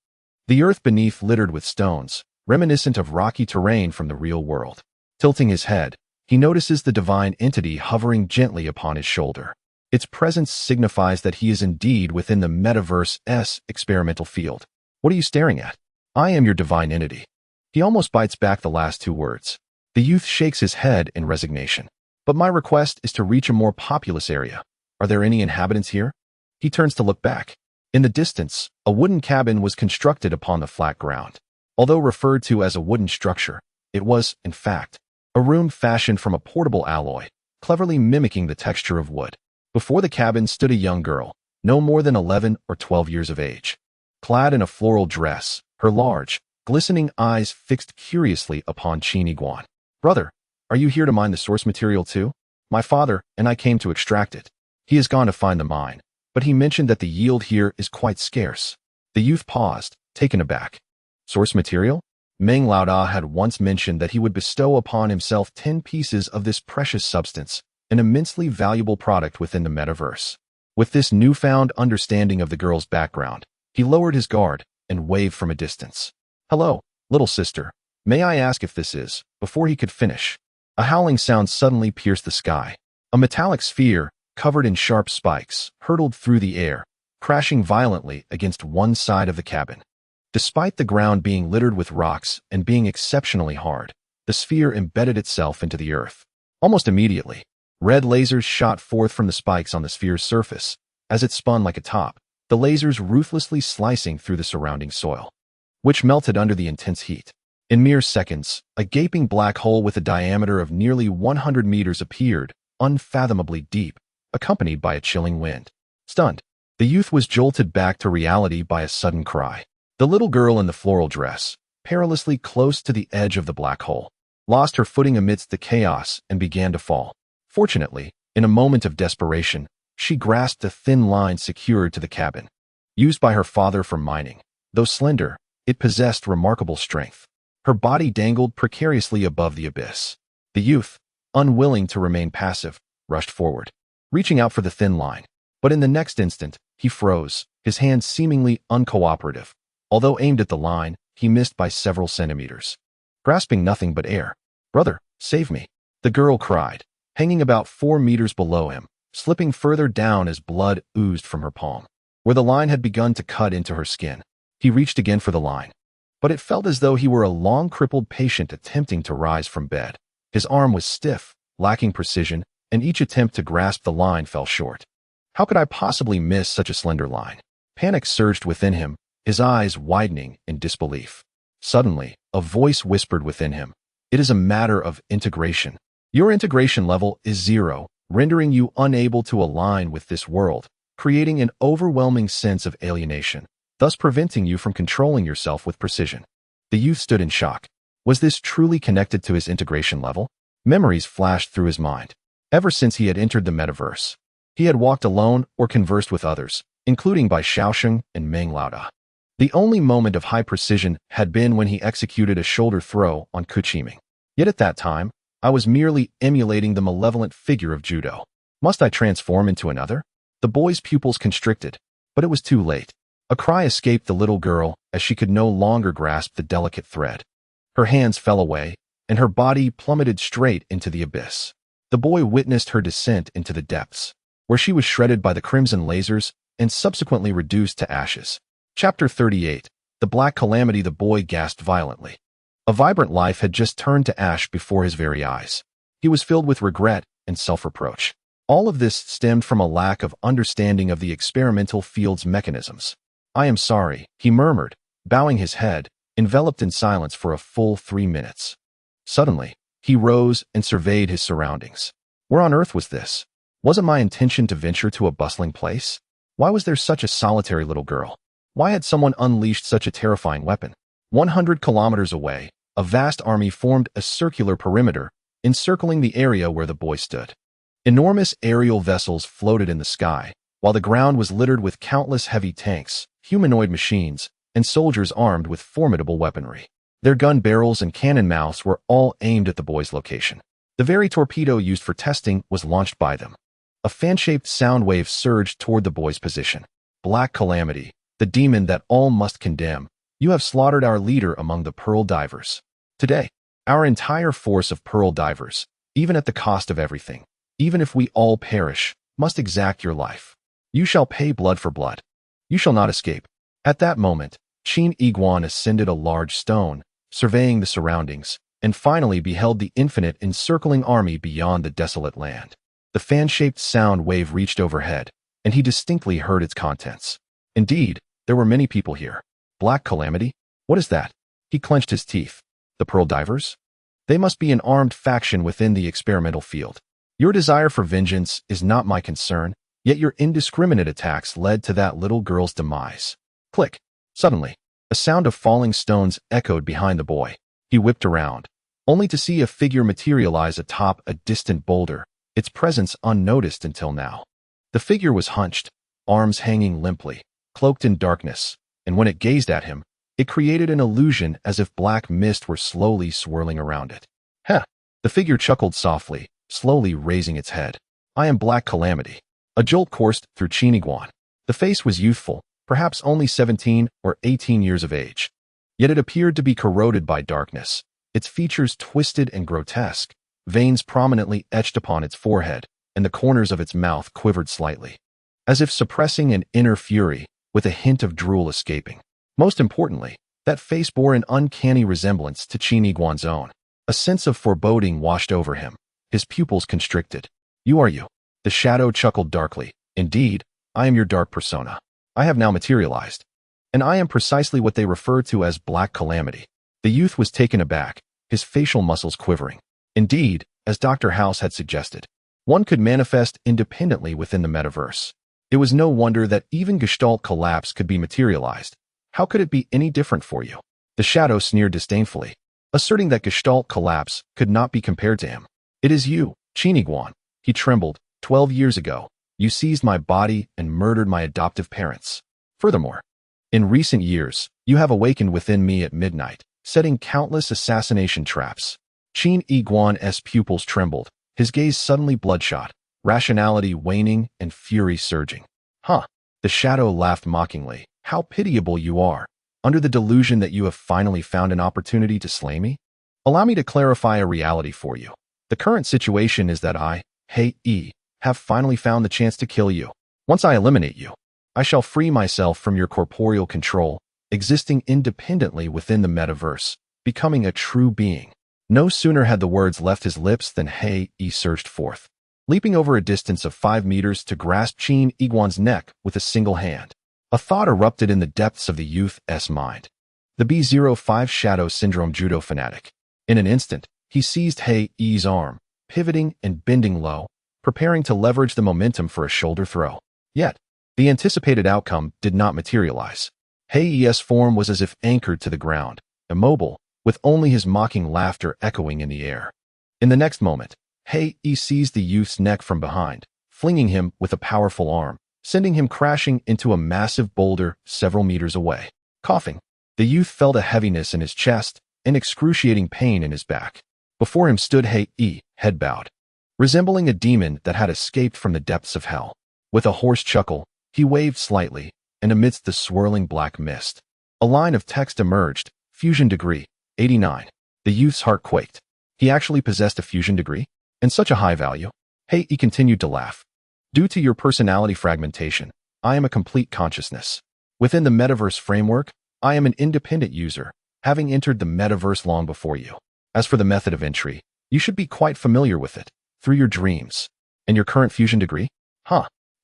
The earth beneath littered with stones, reminiscent of rocky terrain from the real world. Tilting his head, he notices the divine entity hovering gently upon his shoulder. Its presence signifies that he is indeed within the metaverse's experimental field. What are you staring at? I am your divine entity. He almost bites back the last two words. The youth shakes his head in resignation. But my request is to reach a more populous area. Are there any inhabitants here? He turns to look back. In the distance, a wooden cabin was constructed upon the flat ground. Although referred to as a wooden structure, it was, in fact, a room fashioned from a portable alloy, cleverly mimicking the texture of wood. Before the cabin stood a young girl, no more than 11 or 12 years of age. Clad in a floral dress, her large, glistening eyes fixed curiously upon Qin Yiguan. Brother, are you here to mine the source material too? My father and I came to extract it. He has gone to find the mine, but he mentioned that the yield here is quite scarce. The youth paused, taken aback. Source material? Meng Laoda had once mentioned that he would bestow upon himself 10 pieces of this precious substance, an immensely valuable product within the metaverse. With this newfound understanding of the girl's background, he lowered his guard and waved from a distance. Hello, little sister. May I ask if this is? Before he could finish, a howling sound suddenly pierced the sky. A metallic sphere, covered in sharp spikes, hurtled through the air, crashing violently against one side of the cabin. Despite the ground being littered with rocks and being exceptionally hard, the sphere embedded itself into the earth. Almost immediately, red lasers shot forth from the spikes on the sphere's surface. As it spun like a top, the lasers ruthlessly slicing through the surrounding soil, which melted under the intense heat. In mere seconds, a gaping black hole with a diameter of nearly 100 meters appeared, unfathomably deep, accompanied by a chilling wind. Stunned, the youth was jolted back to reality by a sudden cry. The little girl in the floral dress, perilously close to the edge of the black hole, lost her footing amidst the chaos and began to fall. Fortunately, in a moment of desperation, she grasped a thin line secured to the cabin. Used by her father for mining, though slender, it possessed remarkable strength. Her body dangled precariously above the abyss. The youth, unwilling to remain passive, rushed forward, reaching out for the thin line. But in the next instant, he froze, his hand seemingly uncooperative. Although aimed at the line, he missed by several centimeters. Grasping nothing but air. Brother, save me, the girl cried, hanging about 4 meters below him, slipping further down as blood oozed from her palm, where the line had begun to cut into her skin. He reached again for the line, but it felt as though he were a long crippled patient attempting to rise from bed. His arm was stiff, lacking precision, and each attempt to grasp the line fell short. How could I possibly miss such a slender line? Panic surged within him, his eyes widening in disbelief. Suddenly, a voice whispered within him. It is a matter of integration. Your integration level is 0, rendering you unable to align with this world, creating an overwhelming sense of alienation, thus preventing you from controlling yourself with precision. The youth stood in shock. Was this truly connected to his integration level? Memories flashed through his mind. Ever since he had entered the metaverse, he had walked alone or conversed with others, including by Xiaosheng and Meng Laoda. The only moment of high precision had been when he executed a shoulder throw on Kuchiming. Yet at that time, I was merely emulating the malevolent figure of judo. Must I transform into another? The boy's pupils constricted, but it was too late. A cry escaped the little girl as she could no longer grasp the delicate thread. Her hands fell away, and her body plummeted straight into the abyss. The boy witnessed her descent into the depths, where she was shredded by the crimson lasers and subsequently reduced to ashes. Chapter 38. The Black Calamity. The boy gasped violently. A vibrant life had just turned to ash before his very eyes. He was filled with regret and self-reproach. All of this stemmed from a lack of understanding of the experimental field's mechanisms. "I am sorry," he murmured, bowing his head, enveloped in silence for a full 3 minutes. Suddenly, he rose and surveyed his surroundings. Where on earth was this? Wasn't my intention to venture to a bustling place? Why was there such a solitary little girl? Why had someone unleashed such a terrifying weapon? 100 kilometers away, a vast army formed a circular perimeter, encircling the area where the boy stood. Enormous aerial vessels floated in the sky, while the ground was littered with countless heavy tanks, humanoid machines, and soldiers armed with formidable weaponry. Their gun barrels and cannon mouths were all aimed at the boy's location. The very torpedo used for testing was launched by them. A fan-shaped sound wave surged toward the boy's position. "Black Calamity, the demon that all must condemn, you have slaughtered our leader among the Pearl Divers. Today, our entire force of Pearl Divers, even at the cost of everything, even if we all perish, must exact your life. You shall pay blood for blood. You shall not escape." At that moment, Qin Yiguan ascended a large stone, surveying the surroundings, and finally beheld the infinite encircling army beyond the desolate land. The fan-shaped sound wave reached overhead, and he distinctly heard its contents. Indeed, there were many people here. Black Calamity? What is that? He clenched his teeth. The Pearl Divers? They must be an armed faction within the experimental field. Your desire for vengeance is not my concern, yet your indiscriminate attacks led to that little girl's demise. Click. Suddenly, a sound of falling stones echoed behind the boy. He whipped around, only to see a figure materialize atop a distant boulder, its presence unnoticed until now. The figure was hunched, arms hanging limply, cloaked in darkness, and when it gazed at him, it created an illusion as if black mist were slowly swirling around it. "Heh!" The figure chuckled softly, slowly raising its head. "I am Black Calamity." A jolt coursed through Qin Yiguan. The face was youthful, perhaps only 17 or 18 years of age. Yet it appeared to be corroded by darkness, its features twisted and grotesque, veins prominently etched upon its forehead, and the corners of its mouth quivered slightly, as if suppressing an inner fury, with a hint of drool escaping. Most importantly, that face bore an uncanny resemblance to Qin Yiguan's own. A sense of foreboding washed over him, his pupils constricted. "You are you." The shadow chuckled darkly. "Indeed, I am your dark persona. I have now materialized. And I am precisely what they refer to as Black Calamity." The youth was taken aback, his facial muscles quivering. Indeed, as Dr. House had suggested, one could manifest independently within the metaverse. It was no wonder that even Gestalt collapse could be materialized. How could it be any different for you? The shadow sneered disdainfully, asserting that Gestalt collapse could not be compared to him. "It is you, Qin Yiguan." He trembled. 12 years ago, you seized my body and murdered my adoptive parents. Furthermore, in recent years, you have awakened within me at midnight, setting countless assassination traps. Qin Yiguan's pupils trembled, his gaze suddenly bloodshot, rationality waning and fury surging. "Huh." The shadow laughed mockingly. "How pitiable you are, under the delusion that you have finally found an opportunity to slay me? Allow me to clarify a reality for you. The current situation is that I, Hei, have finally found the chance to kill you. Once I eliminate you, I shall free myself from your corporeal control, existing independently within the metaverse, becoming a true being." No sooner had the words left his lips than Hei surged forth, leaping over a distance of 5 meters to grasp Qin Yiguan's neck with a single hand. A thought erupted in the depths of the youth's mind. The B-05 Shadow Syndrome judo fanatic. In an instant, he seized Hei's arm, pivoting and bending low, preparing to leverage the momentum for a shoulder throw. Yet, the anticipated outcome did not materialize. Hei's form was as if anchored to the ground, immobile, with only his mocking laughter echoing in the air. In the next moment, Hei seized the youth's neck from behind, flinging him with a powerful arm, sending him crashing into a massive boulder several meters away. Coughing, the youth felt a heaviness in his chest and excruciating pain in his back. Before him stood He, head bowed, resembling a demon that had escaped from the depths of hell. With a hoarse chuckle, he waved slightly, and amidst the swirling black mist, a line of text emerged, Fusion Degree, 89. The youth's heart quaked. He actually possessed a fusion degree? And such a high value? He continued to laugh. Due to your personality fragmentation, I am a complete consciousness. Within the metaverse framework, I am an independent user, having entered the metaverse long before you. As for the method of entry, you should be quite familiar with it, through your dreams. And your current fusion degree?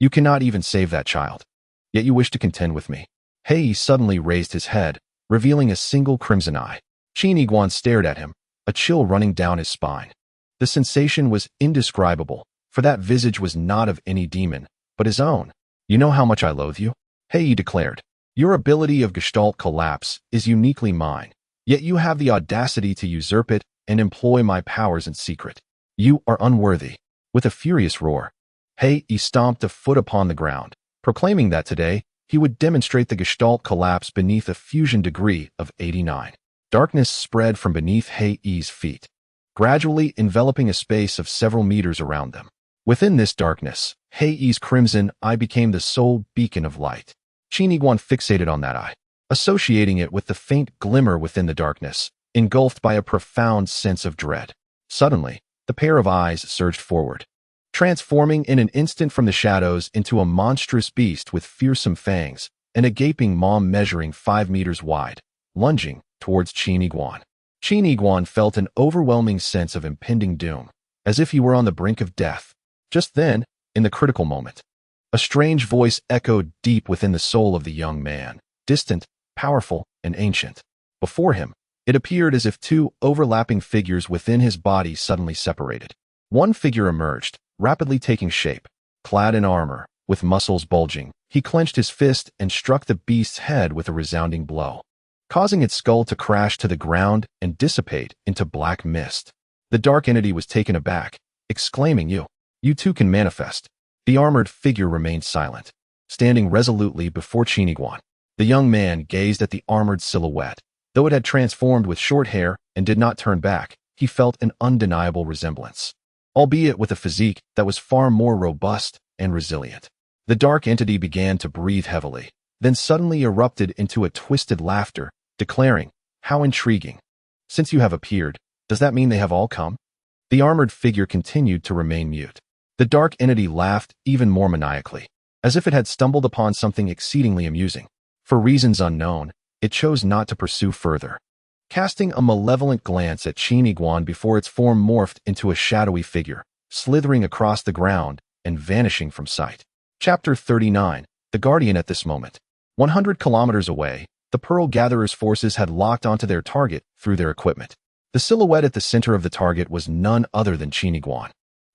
You cannot even save that child. Yet you wish to contend with me. He suddenly raised his head, revealing a single crimson eye. Qin Yiguan stared at him, a chill running down his spine. The sensation was indescribable, for that visage was not of any demon, but his own. You know how much I loathe you? He declared. Your ability of gestalt collapse is uniquely mine, yet you have the audacity to usurp it and employ my powers in secret. You are unworthy. With a furious roar, He stomped a foot upon the ground, proclaiming that today he would demonstrate the gestalt collapse beneath a fusion degree of 89. Darkness spread from beneath He's feet, gradually enveloping a space of several meters around them. Within this darkness, He's crimson eye became the sole beacon of light. Qin Yiguan fixated on that eye, associating it with the faint glimmer within the darkness, engulfed by a profound sense of dread. Suddenly, the pair of eyes surged forward, transforming in an instant from the shadows into a monstrous beast with fearsome fangs and a gaping maw measuring 5 meters wide, lunging towards Qin Yiguan. Qin Yiguan felt an overwhelming sense of impending doom, as if he were on the brink of death. Just then, in the critical moment, a strange voice echoed deep within the soul of the young man, distant, powerful, and ancient. Before him, it appeared as if two overlapping figures within his body suddenly separated. One figure emerged, rapidly taking shape. Clad in armor, with muscles bulging, he clenched his fist and struck the beast's head with a resounding blow, causing its skull to crash to the ground and dissipate into black mist. The dark entity was taken aback, exclaiming, You too can manifest. The armored figure remained silent, standing resolutely before Qin Yiguan. The young man gazed at the armored silhouette. Though it had transformed with short hair and did not turn back, he felt an undeniable resemblance, albeit with a physique that was far more robust and resilient. The dark entity began to breathe heavily, then suddenly erupted into a twisted laughter, declaring, How intriguing. Since you have appeared, does that mean they have all come? The armored figure continued to remain mute. The dark entity laughed even more maniacally, as if it had stumbled upon something exceedingly amusing. For reasons unknown, it chose not to pursue further, casting a malevolent glance at Qin Yiguan before its form morphed into a shadowy figure, slithering across the ground and vanishing from sight. Chapter 39. The Guardian. At this moment, 100 kilometers away, the Pearl Gatherer's forces had locked onto their target through their equipment. The silhouette at the center of the target was none other than Qin Yiguan,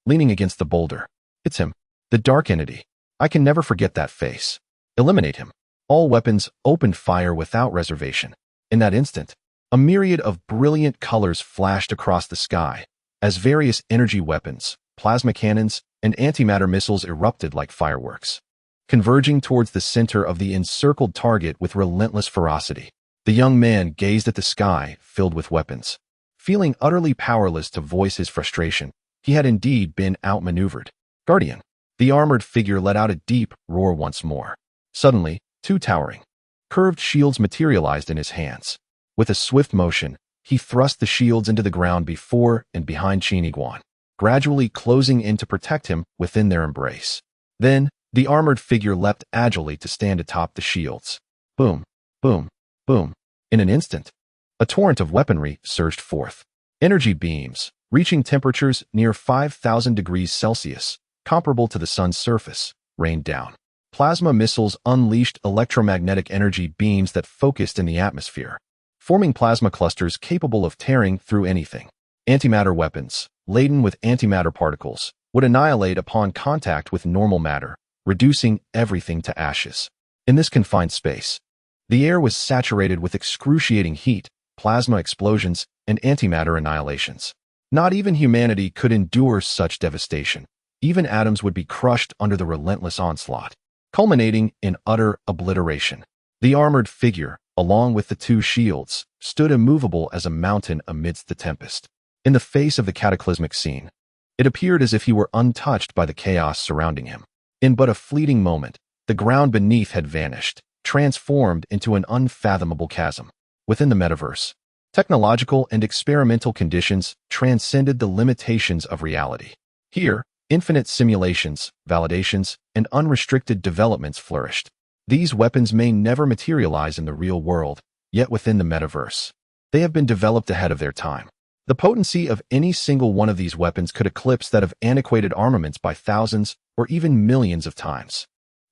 leaning against the boulder. It's him, the dark entity. I can never forget that face. Eliminate him. All weapons opened fire without reservation. In that instant, a myriad of brilliant colors flashed across the sky, as various energy weapons, plasma cannons, and antimatter missiles erupted like fireworks, converging towards the center of the encircled target with relentless ferocity. The young man gazed at the sky filled with weapons. Feeling utterly powerless to voice his frustration, he had indeed been outmaneuvered. Guardian. The armored figure let out a deep roar once more. Suddenly, two towering, curved shields materialized in his hands. With a swift motion, he thrust the shields into the ground before and behind Qin Yiguan, gradually closing in to protect him within their embrace. Then, the armored figure leapt agilely to stand atop the shields. Boom, boom, boom. In an instant, a torrent of weaponry surged forth. Energy beams, reaching temperatures near 5,000 degrees Celsius, comparable to the sun's surface, rained down. Plasma missiles unleashed electromagnetic energy beams that focused in the atmosphere, forming plasma clusters capable of tearing through anything. Antimatter weapons, laden with antimatter particles, would annihilate upon contact with normal matter, reducing everything to ashes. In this confined space, the air was saturated with excruciating heat, plasma explosions, and antimatter annihilations. Not even humanity could endure such devastation. Even atoms would be crushed under the relentless onslaught, culminating in utter obliteration. The armored figure, along with the two shields, stood immovable as a mountain amidst the tempest. in the face of the cataclysmic scene. It appeared as if he were untouched by the chaos surrounding him. In but a fleeting moment, the ground beneath had vanished, transformed into an unfathomable chasm. Within the metaverse, technological and experimental conditions transcended the limitations of reality. Here, infinite simulations, validations, and unrestricted developments flourished. These weapons may never materialize in the real world, yet within the metaverse, they have been developed ahead of their time. The potency of any single one of these weapons could eclipse that of antiquated armaments by thousands or even millions of times.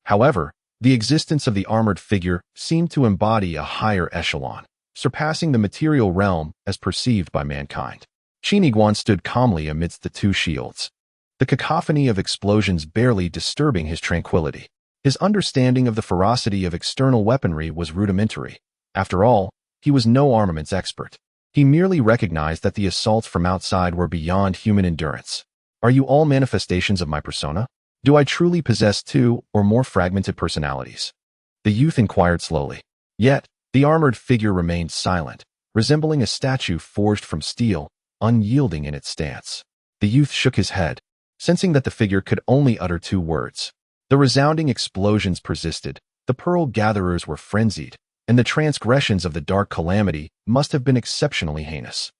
However, the existence of the armored figure seemed to embody a higher echelon, surpassing the material realm as perceived by mankind. Qin Yiguan stood calmly amidst the two shields, the cacophony of explosions barely disturbing his tranquility. His understanding of the ferocity of external weaponry was rudimentary. After all, he was no armaments expert. He merely recognized that the assaults from outside were beyond human endurance. Are you all manifestations of my persona? Do I truly possess two or more fragmented personalities? The youth inquired slowly. Yet, the armored figure remained silent, resembling a statue forged from steel, unyielding in its stance. The youth shook his head, sensing that the figure could only utter two words. The resounding explosions persisted, the pearl gatherers were frenzied, and the transgressions of the dark calamity must have been exceptionally heinous.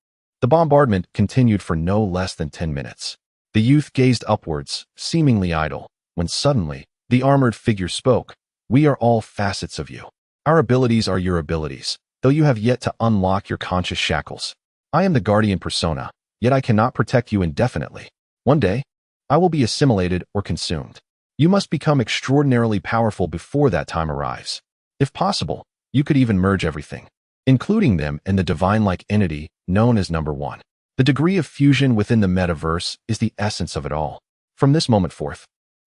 The bombardment continued for no less than 10 minutes. The youth gazed upwards, seemingly idle, when suddenly, the armored figure spoke. We are all facets of you. Our abilities are your abilities, though you have yet to unlock your conscious shackles. I am the guardian persona, yet I cannot protect you indefinitely. One day, I will be assimilated or consumed. You must become extraordinarily powerful before that time arrives. If possible, you could even merge everything, including them in the divine-like entity known as Number One. The degree of fusion within the metaverse is the essence of it all. From this moment forth,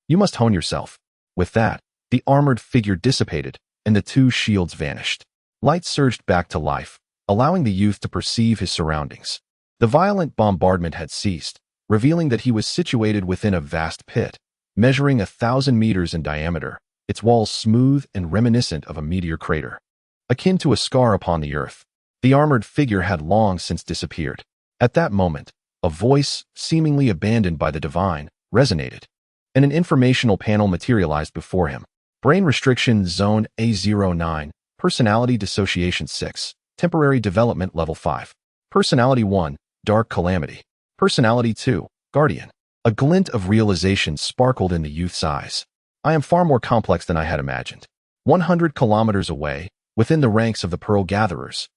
you must hone yourself. With that, the armored figure dissipated, and the two shields vanished. Light surged back to life, allowing the youth to perceive his surroundings. The violent bombardment had ceased, revealing that he was situated within a vast pit, measuring 1,000 meters in diameter, its walls smooth and reminiscent of a meteor crater. Akin to a scar upon the earth, the armored figure had long since disappeared. At that moment, a voice, seemingly abandoned by the divine, resonated, and an informational panel materialized before him. Brain Restriction Zone A09, Personality Dissociation 6, Temporary Development Level 5. Personality 1, Dark Calamity. Personality 2, Guardian. A glint of realization sparkled in the youth's eyes. I am far more complex than I had imagined. 100 kilometers away, within the ranks of the Pearl Gatherers,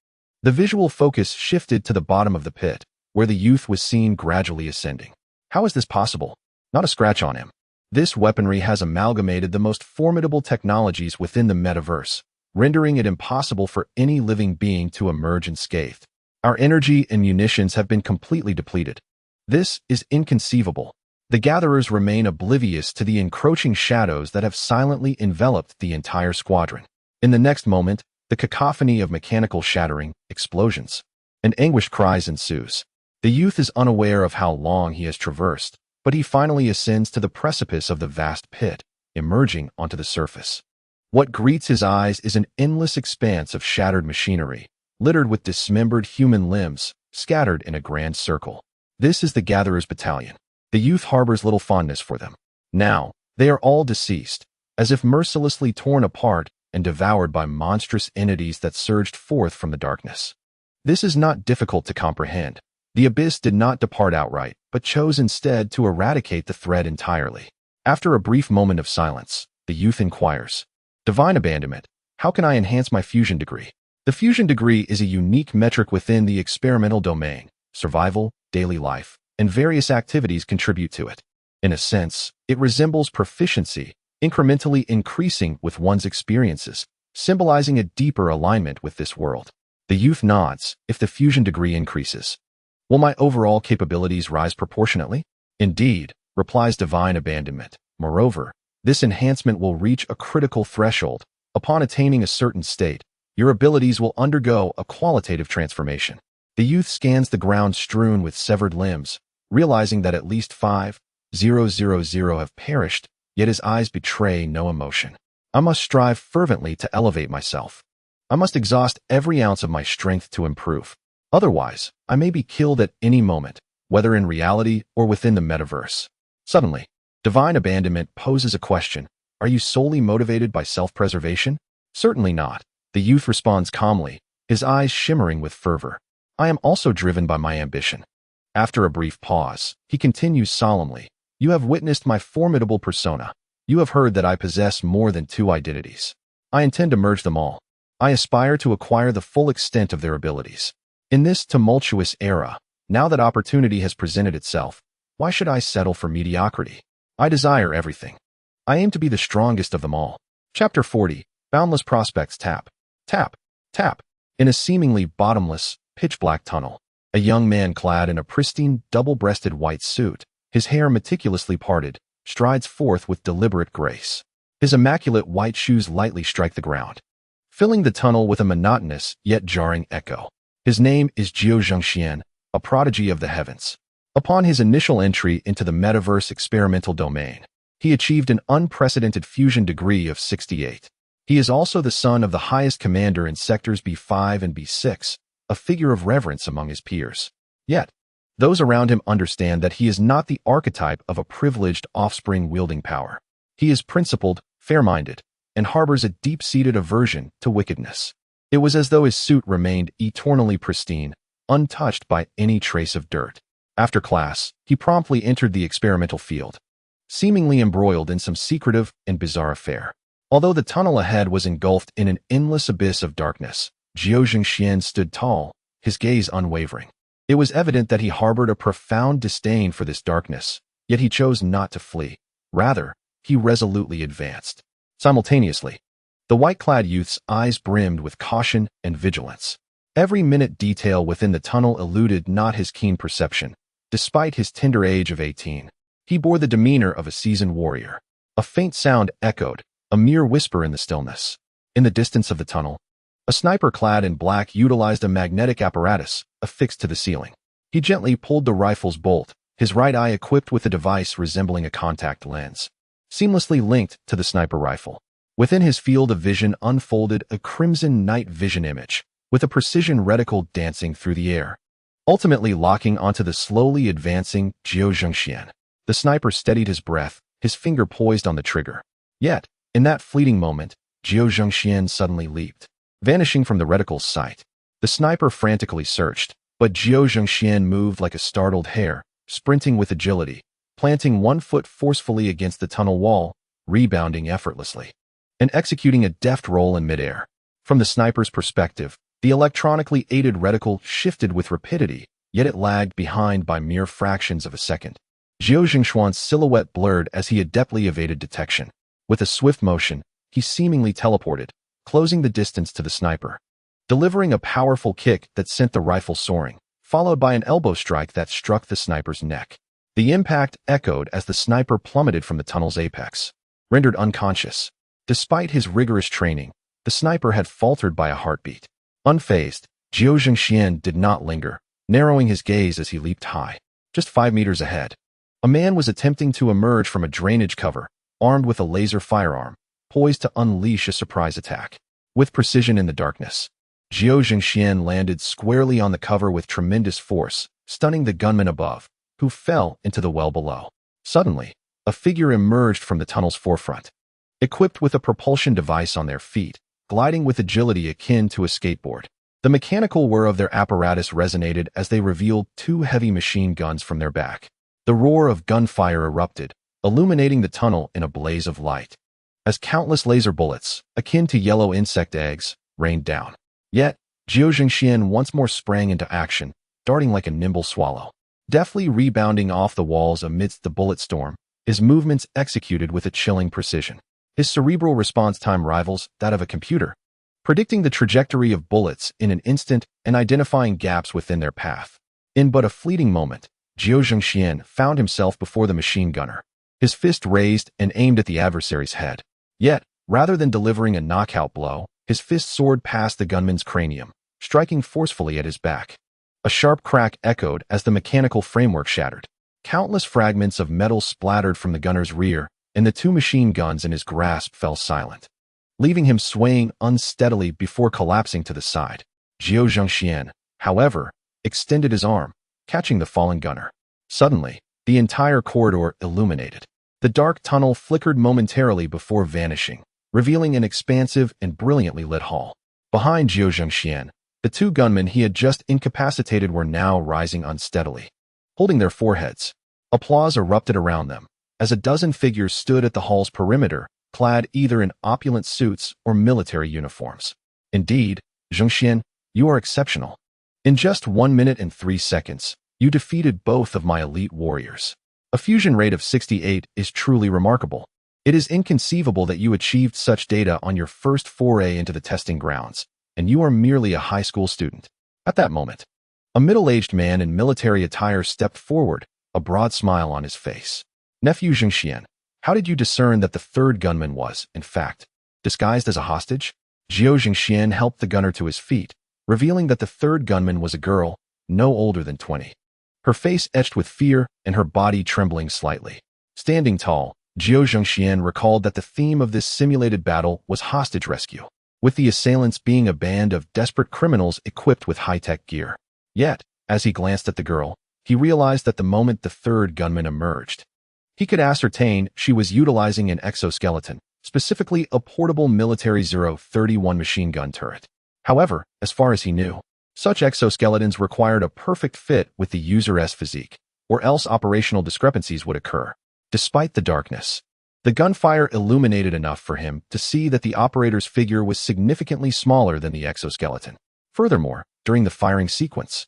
the visual focus shifted to the bottom of the pit, where the youth was seen gradually ascending. How is this possible? Not a scratch on him. This weaponry has amalgamated the most formidable technologies within the metaverse, rendering it impossible for any living being to emerge unscathed. Our energy and munitions have been completely depleted. This is inconceivable. The gatherers remain oblivious to the encroaching shadows that have silently enveloped the entire squadron. In the next moment, the cacophony of mechanical shattering, explosions, and anguished cries ensues. The youth is unaware of how long he has traversed, but he finally ascends to the precipice of the vast pit, emerging onto the surface. What greets his eyes is an endless expanse of shattered machinery, littered with dismembered human limbs, scattered in a grand circle. This is the Gatherers' Battalion. The youth harbors little fondness for them. Now, they are all deceased, as if mercilessly torn apart and devoured by monstrous entities that surged forth from the darkness. This is not difficult to comprehend. The abyss did not depart outright, but chose instead to eradicate the threat entirely. After a brief moment of silence, the youth inquires, Divine abandonment, how can I enhance my fusion degree? The fusion degree is a unique metric within the experimental domain. Survival, daily life, and various activities contribute to it. In a sense, it resembles proficiency, incrementally increasing with one's experiences, symbolizing a deeper alignment with this world. The youth nods. If the fusion degree increases, will my overall capabilities rise proportionately? Indeed, replies Divine Abandonment. Moreover, this enhancement will reach a critical threshold. Upon attaining a certain state, your abilities will undergo a qualitative transformation. The youth scans the ground strewn with severed limbs, realizing that at least 5,000 have perished, yet his eyes betray no emotion. I must strive fervently to elevate myself. I must exhaust every ounce of my strength to improve. Otherwise, I may be killed at any moment, whether in reality or within the metaverse. Suddenly, divine abandonment poses a question. Are you solely motivated by self-preservation? Certainly not. The youth responds calmly, his eyes shimmering with fervor. I am also driven by my ambition. After a brief pause, he continues solemnly. You have witnessed my formidable persona. You have heard that I possess more than two identities. I intend to merge them all. I aspire to acquire the full extent of their abilities. In this tumultuous era, now that opportunity has presented itself, why should I settle for mediocrity? I desire everything. I aim to be the strongest of them all. Chapter 40. Boundless prospects tap. Tap. Tap. In a seemingly bottomless, pitch-black tunnel, a young man clad in a pristine, double-breasted white suit, his hair meticulously parted, strides forth with deliberate grace. His immaculate white shoes lightly strike the ground, filling the tunnel with a monotonous yet jarring echo. His name is Jiao Zhengxian, a prodigy of the heavens. Upon his initial entry into the metaverse experimental domain, he achieved an unprecedented fusion degree of 68. He is also the son of the highest commander in sectors B5 and B6, a figure of reverence among his peers. Yet, those around him understand that he is not the archetype of a privileged offspring wielding power. He is principled, fair-minded, and harbors a deep-seated aversion to wickedness. It was as though his suit remained eternally pristine, untouched by any trace of dirt. After class, he promptly entered the experimental field, seemingly embroiled in some secretive and bizarre affair. Although the tunnel ahead was engulfed in an endless abyss of darkness, Jiao Zhengxian stood tall, his gaze unwavering. It was evident that he harbored a profound disdain for this darkness, yet he chose not to flee. Rather, he resolutely advanced. Simultaneously, the white-clad youth's eyes brimmed with caution and vigilance. Every minute detail within the tunnel eluded not his keen perception. Despite his tender age of 18, he bore the demeanor of a seasoned warrior. A faint sound echoed, a mere whisper in the stillness. In the distance of the tunnel, a sniper clad in black utilized a magnetic apparatus affixed to the ceiling. He gently pulled the rifle's bolt, his right eye equipped with a device resembling a contact lens, seamlessly linked to the sniper rifle. Within his field of vision unfolded a crimson night vision image, with a precision reticle dancing through the air, ultimately locking onto the slowly advancing Jiao Zhengxian. The sniper steadied his breath, his finger poised on the trigger. Yet, in that fleeting moment, Jiao Zhengxian suddenly leaped, vanishing from the reticle's sight. The sniper frantically searched, but Jiao Zhengxian moved like a startled hare, sprinting with agility, planting one foot forcefully against the tunnel wall, rebounding effortlessly, and executing a deft roll in midair. From the sniper's perspective, the electronically aided reticle shifted with rapidity, yet it lagged behind by mere fractions of a second. Jiao Zhengxian's silhouette blurred as he adeptly evaded detection. With a swift motion, he seemingly teleported, closing the distance to the sniper, delivering a powerful kick that sent the rifle soaring, followed by an elbow strike that struck the sniper's neck. The impact echoed as the sniper plummeted from the tunnel's apex, rendered unconscious. Despite his rigorous training, the sniper had faltered by a heartbeat. Unfazed, Jiao Zhengxian did not linger, narrowing his gaze as he leaped high. Just 5 meters ahead, a man was attempting to emerge from a drainage cover, armed with a laser firearm, poised to unleash a surprise attack. With precision in the darkness, Jiao Zhengxian landed squarely on the cover with tremendous force, stunning the gunman above, who fell into the well below. Suddenly, a figure emerged from the tunnel's forefront, equipped with a propulsion device on their feet, gliding with agility akin to a skateboard. The mechanical whir of their apparatus resonated as they revealed 2 heavy machine guns from their back. The roar of gunfire erupted, illuminating the tunnel in a blaze of light, as countless laser bullets, akin to yellow insect eggs, rained down. Yet, Jiao Zhengxian once more sprang into action, darting like a nimble swallow, deftly rebounding off the walls amidst the bullet storm, his movements executed with a chilling precision. His cerebral response time rivals that of a computer, predicting the trajectory of bullets in an instant and identifying gaps within their path. In but a fleeting moment, Jiao Zhengxian found himself before the machine gunner, his fist raised and aimed at the adversary's head. Yet, rather than delivering a knockout blow, his fist soared past the gunman's cranium, striking forcefully at his back. A sharp crack echoed as the mechanical framework shattered. Countless fragments of metal splattered from the gunner's rear, and the 2 machine guns in his grasp fell silent, leaving him swaying unsteadily before collapsing to the side. Jiao Zhengxian, however, extended his arm, catching the fallen gunner. Suddenly, the entire corridor illuminated. The dark tunnel flickered momentarily before vanishing, revealing an expansive and brilliantly lit hall. Behind Jiao Zhengxian, the two gunmen he had just incapacitated were now rising unsteadily. Holding their foreheads, applause erupted around them, as a dozen figures stood at the hall's perimeter, clad either in opulent suits or military uniforms. Indeed, Zhengxian, you are exceptional. In just 1 minute and 3 seconds, you defeated both of my elite warriors. A fusion rate of 68 is truly remarkable. It is inconceivable that you achieved such data on your first foray into the testing grounds, and you are merely a high school student. At that moment, a middle-aged man in military attire stepped forward, a broad smile on his face. Nephew Zhengxian, how did you discern that the third gunman was, in fact, disguised as a hostage? Jiao Zhengxian helped the gunner to his feet, revealing that the third gunman was a girl, no older than 20. Her face etched with fear and her body trembling slightly. Standing tall, Jiao Zhengxian recalled that the theme of this simulated battle was hostage rescue, with the assailants being a band of desperate criminals equipped with high-tech gear. Yet, as he glanced at the girl, he realized that the moment the third gunman emerged, he could ascertain she was utilizing an exoskeleton, specifically a portable military 031 machine gun turret. However, as far as he knew, such exoskeletons required a perfect fit with the user's physique, or else operational discrepancies would occur. Despite the darkness, the gunfire illuminated enough for him to see that the operator's figure was significantly smaller than the exoskeleton. Furthermore, during the firing sequence,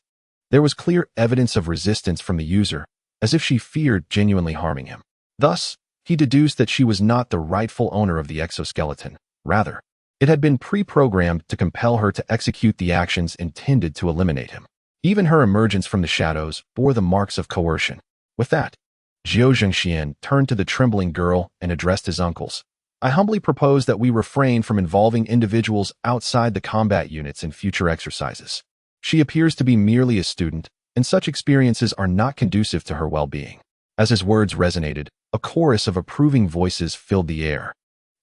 there was clear evidence of resistance from the user, as if she feared genuinely harming him. Thus, he deduced that she was not the rightful owner of the exoskeleton. Rather, it had been pre-programmed to compel her to execute the actions intended to eliminate him. Even her emergence from the shadows bore the marks of coercion. With that, Jiao Zhengxian turned to the trembling girl and addressed his uncles. I humbly propose that we refrain from involving individuals outside the combat units in future exercises. She appears to be merely a student, and such experiences are not conducive to her well-being. As his words resonated, a chorus of approving voices filled the air.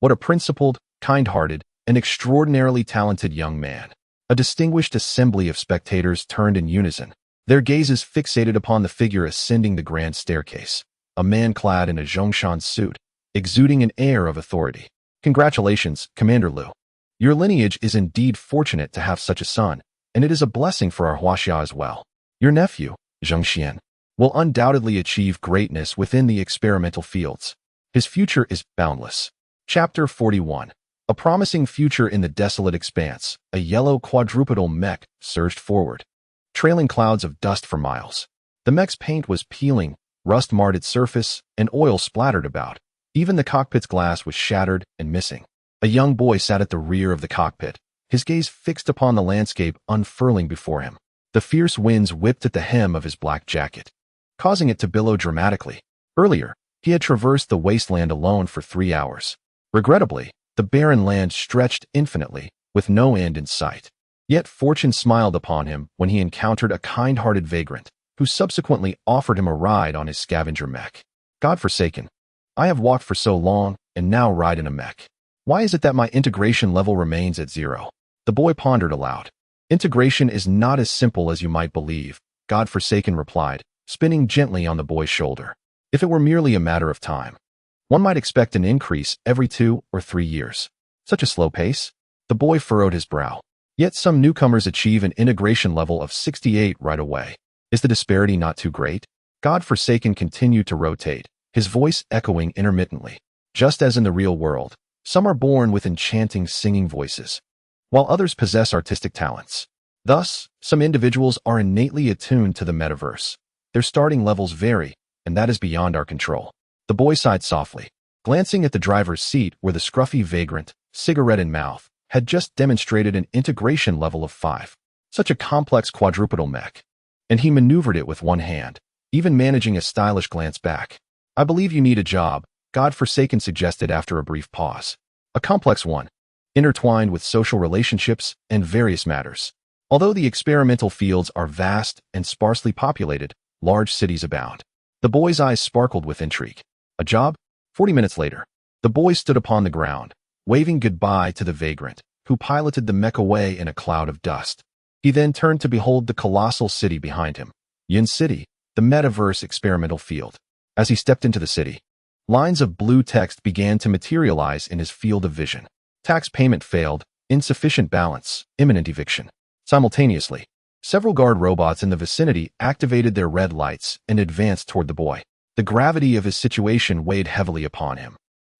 What a principled, kind-hearted, and extraordinarily talented young man. A distinguished assembly of spectators turned in unison, their gazes fixated upon the figure ascending the grand staircase, a man clad in a Zhongshan suit, exuding an air of authority. Congratulations, Commander Liu. Your lineage is indeed fortunate to have such a son, and it is a blessing for our Huaxia as well. Your nephew, Zhengxian, will undoubtedly achieve greatness within the experimental fields. His future is boundless. Chapter 41. A promising future in the desolate expanse, a yellow quadrupedal mech surged forward, trailing clouds of dust for miles. The mech's paint was peeling, rust marred its surface, and oil splattered about. Even the cockpit's glass was shattered and missing. A young boy sat at the rear of the cockpit, his gaze fixed upon the landscape unfurling before him. The fierce winds whipped at the hem of his black jacket, causing it to billow dramatically. Earlier, he had traversed the wasteland alone for 3 hours. Regrettably, the barren land stretched infinitely, with no end in sight. Yet fortune smiled upon him when he encountered a kind-hearted vagrant, who subsequently offered him a ride on his scavenger mech. Godforsaken, I have walked for so long, and now ride in a mech. Why is it that my integration level remains at 0? The boy pondered aloud. Integration is not as simple as you might believe, Godforsaken replied, spinning gently on the boy's shoulder. If it were merely a matter of time, one might expect an increase every 2 or 3 years. Such a slow pace? The boy furrowed his brow. Yet some newcomers achieve an integration level of 68 right away. Is the disparity not too great? Godforsaken continued to rotate, his voice echoing intermittently. Just as in the real world, some are born with enchanting singing voices, while others possess artistic talents. Thus, some individuals are innately attuned to the metaverse. Their starting levels vary, and that is beyond our control. The boy sighed softly, glancing at the driver's seat where the scruffy vagrant, cigarette in mouth, had just demonstrated an integration level of 5. Such a complex quadrupedal mech. And he maneuvered it with one hand, even managing a stylish glance back. I believe you need a job, Godforsaken suggested after a brief pause. A complex one, intertwined with social relationships and various matters. Although the experimental fields are vast and sparsely populated, large cities abound. The boy's eyes sparkled with intrigue. A job? 40 minutes later, the boy stood upon the ground, waving goodbye to the vagrant, who piloted the mech away in a cloud of dust. He then turned to behold the colossal city behind him. Yin City, the metaverse experimental field. As he stepped into the city, lines of blue text began to materialize in his field of vision. Tax payment failed, insufficient balance, imminent eviction. Simultaneously, several guard robots in the vicinity activated their red lights and advanced toward the boy. The gravity of his situation weighed heavily upon him.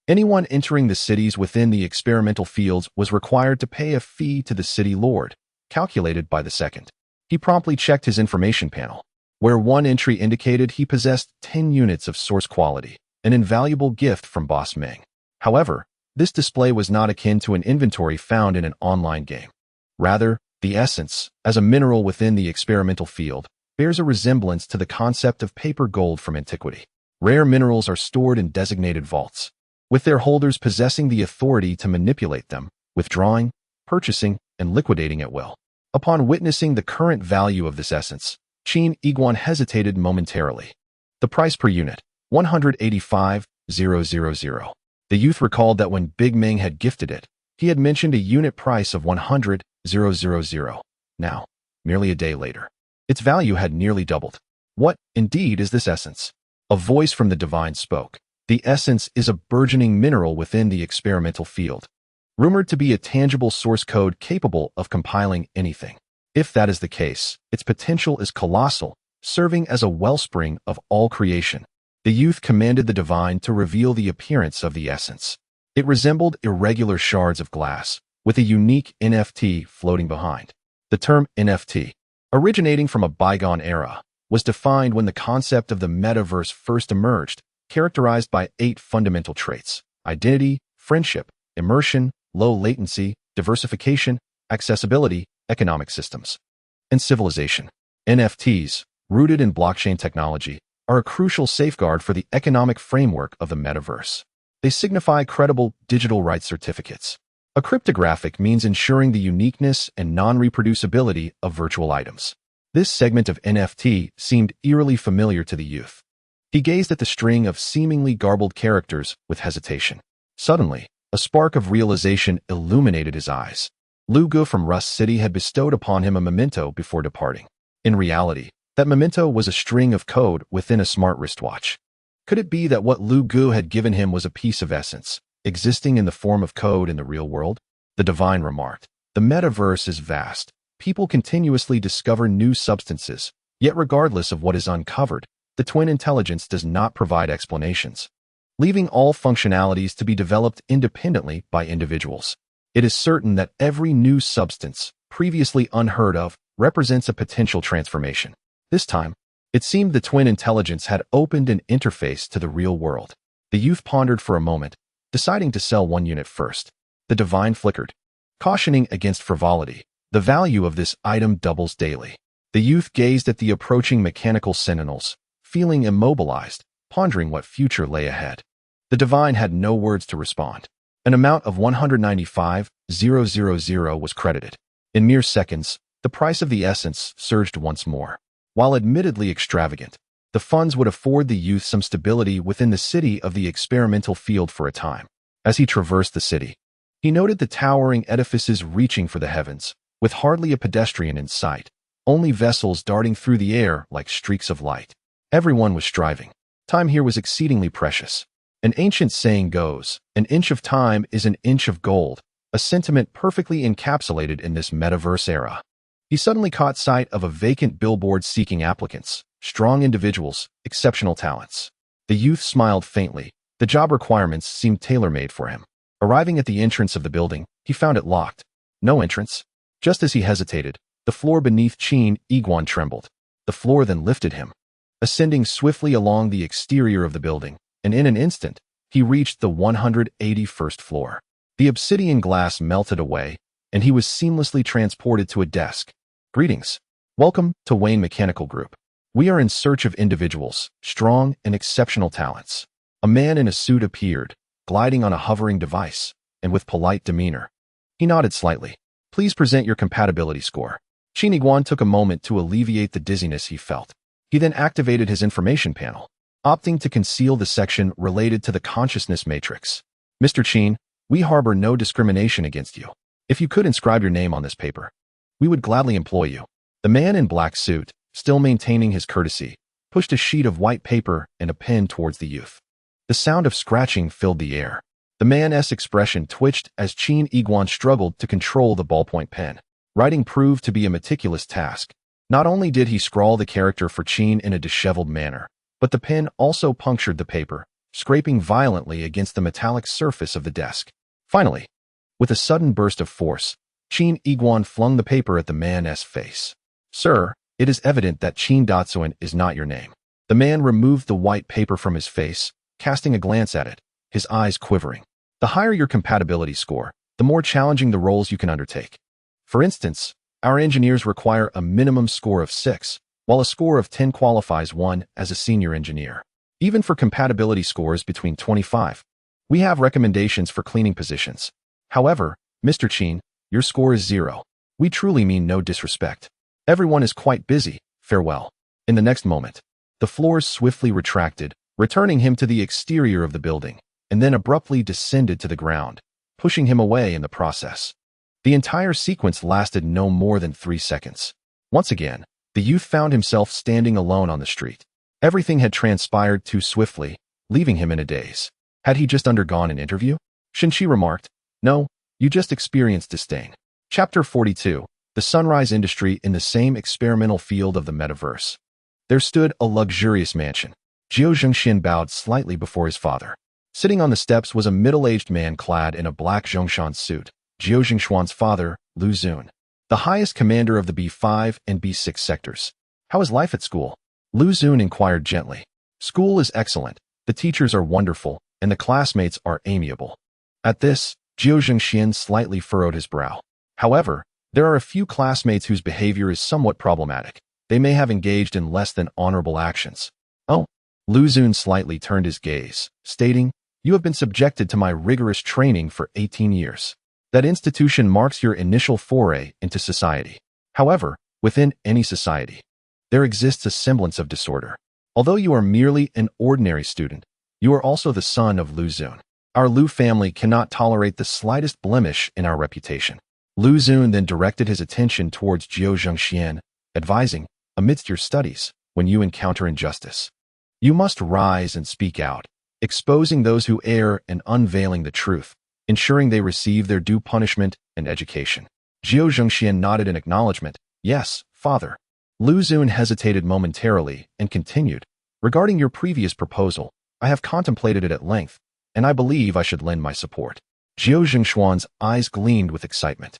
Anyone entering the cities within the experimental fields was required to pay a fee to the city lord, calculated by the second. He promptly checked his information panel, where one entry indicated he possessed 10 units of source quality, an invaluable gift from Boss Ming. However, this display was not akin to an inventory found in an online game. Rather, the essence, as a mineral within the experimental field, bears a resemblance to the concept of paper gold from antiquity. Rare minerals are stored in designated vaults, with their holders possessing the authority to manipulate them, withdrawing, purchasing, and liquidating at will. Upon witnessing the current value of this essence, Qin Yiguan hesitated momentarily. The price per unit, 185,000. The youth recalled that when Big Ming had gifted it, he had mentioned a unit price of 100,000. Now, merely a day later, its value had nearly doubled. What, indeed, is this essence? A voice from the divine spoke. The essence is a burgeoning mineral within the experimental field, rumored to be a tangible source code capable of compiling anything. If that is the case, its potential is colossal, serving as a wellspring of all creation. The youth commanded the divine to reveal the appearance of the essence. It resembled irregular shards of glass, with a unique NFT floating behind. The term NFT, originating from a bygone era, was defined when the concept of the metaverse first emerged, characterized by 8 fundamental traits: identity, friendship, immersion, low latency, diversification, accessibility, economic systems, and civilization. NFTs, rooted in blockchain technology, are a crucial safeguard for the economic framework of the metaverse. They signify credible digital rights certificates. A cryptographic means ensuring the uniqueness and non-reproducibility of virtual items. This segment of NFT seemed eerily familiar to the youth. He gazed at the string of seemingly garbled characters with hesitation. Suddenly, a spark of realization illuminated his eyes. Lu Gu from Rust City had bestowed upon him a memento before departing. In reality, that memento was a string of code within a smart wristwatch. Could it be that what Lu Gu had given him was a piece of essence, existing in the form of code in the real world? The divine remarked, "The metaverse is vast. People continuously discover new substances, yet regardless of what is uncovered, the twin intelligence does not provide explanations, leaving all functionalities to be developed independently by individuals. It is certain that every new substance, previously unheard of, represents a potential transformation. This time, it seemed the twin intelligence had opened an interface to the real world." The youth pondered for a moment, deciding to sell 1 unit first. The divine flickered, cautioning against frivolity. The value of this item doubles daily. The youth gazed at the approaching mechanical sentinels, feeling immobilized, pondering what future lay ahead. The divine had no words to respond. An amount of 195,000 was credited. In mere seconds, the price of the essence surged once more. While admittedly extravagant, the funds would afford the youth some stability within the city of the experimental field for a time. As he traversed the city, he noted the towering edifices reaching for the heavens, with hardly a pedestrian in sight, only vessels darting through the air like streaks of light. Everyone was striving. Time here was exceedingly precious. An ancient saying goes, "An inch of time is an inch of gold," a sentiment perfectly encapsulated in this metaverse era. He suddenly caught sight of a vacant billboard seeking applicants, strong individuals, exceptional talents. The youth smiled faintly. The job requirements seemed tailor-made for him. Arriving at the entrance of the building, he found it locked. No entrance. Just as he hesitated, the floor beneath Qin Yiguan trembled. The floor then lifted him, ascending swiftly along the exterior of the building, and in an instant, he reached the 181st floor. The obsidian glass melted away, and he was seamlessly transported to a desk. "Greetings. Welcome to Wayne Mechanical Group. We are in search of individuals, strong and exceptional talents." A man in a suit appeared, gliding on a hovering device, and with polite demeanor. He nodded slightly. "Please present your compatibility score." Qin Yiguan took a moment to alleviate the dizziness he felt. He then activated his information panel, opting to conceal the section related to the consciousness matrix. "Mr. Qin, we harbor no discrimination against you. If you could inscribe your name on this paper." We would gladly employ you. The man in black suit, still maintaining his courtesy, pushed a sheet of white paper and a pen towards the youth. The sound of scratching filled the air. The man's expression twitched as Qin Yiguan struggled to control the ballpoint pen. Writing proved to be a meticulous task. Not only did he scrawl the character for Qin in a disheveled manner, but the pen also punctured the paper, scraping violently against the metallic surface of the desk. Finally, with a sudden burst of force, Qin Yiguan flung the paper at the man's face. "Sir, it is evident that Qin Datsuan is not your name." The man removed the white paper from his face, casting a glance at it, his eyes quivering. "The higher your compatibility score, the more challenging the roles you can undertake. For instance, our engineers require a minimum score of 6, while a score of 10 qualifies one as a senior engineer. Even for compatibility scores between 25, we have recommendations for cleaning positions. However, Mr. Qin, your score is 0. We truly mean no disrespect. Everyone is quite busy. Farewell." In the next moment, the floors swiftly retracted, returning him to the exterior of the building, and then abruptly descended to the ground, pushing him away in the process. The entire sequence lasted no more than 3 seconds. Once again, the youth found himself standing alone on the street. Everything had transpired too swiftly, leaving him in a daze. Had he just undergone an interview? Shinshi remarked. "No, you just experienced disdain." Chapter 42. The Sunrise Industry in the same experimental field of the metaverse. There stood a luxurious mansion. Jiao Zhengxian bowed slightly before his father. Sitting on the steps was a middle-aged man clad in a black Zhongshan suit, Jiao Zhengshuan's father, Lu Xun, the highest commander of the B5 and B6 sectors. "How is life at school?" Lu Xun inquired gently. "School is excellent, the teachers are wonderful, and the classmates are amiable." At this, Jiao Zhengxian slightly furrowed his brow. "However, there are a few classmates whose behavior is somewhat problematic. They may have engaged in less than honorable actions." "Oh." Lu Xun slightly turned his gaze, stating, "You have been subjected to my rigorous training for 18 years. That institution marks your initial foray into society. However, within any society, there exists a semblance of disorder. Although you are merely an ordinary student, you are also the son of Lu Xun. Our Lu family cannot tolerate the slightest blemish in our reputation." Lu Xun then directed his attention towards Jiao Zhengxian, advising, "Amidst your studies, when you encounter injustice, you must rise and speak out, exposing those who err and unveiling the truth, ensuring they receive their due punishment and education." Jiao Zhengxian nodded in acknowledgement. "Yes, father." Lu Xun hesitated momentarily and continued, "Regarding your previous proposal, I have contemplated it at length, and I believe I should lend my support." Jiao Zhengshuan's eyes gleamed with excitement.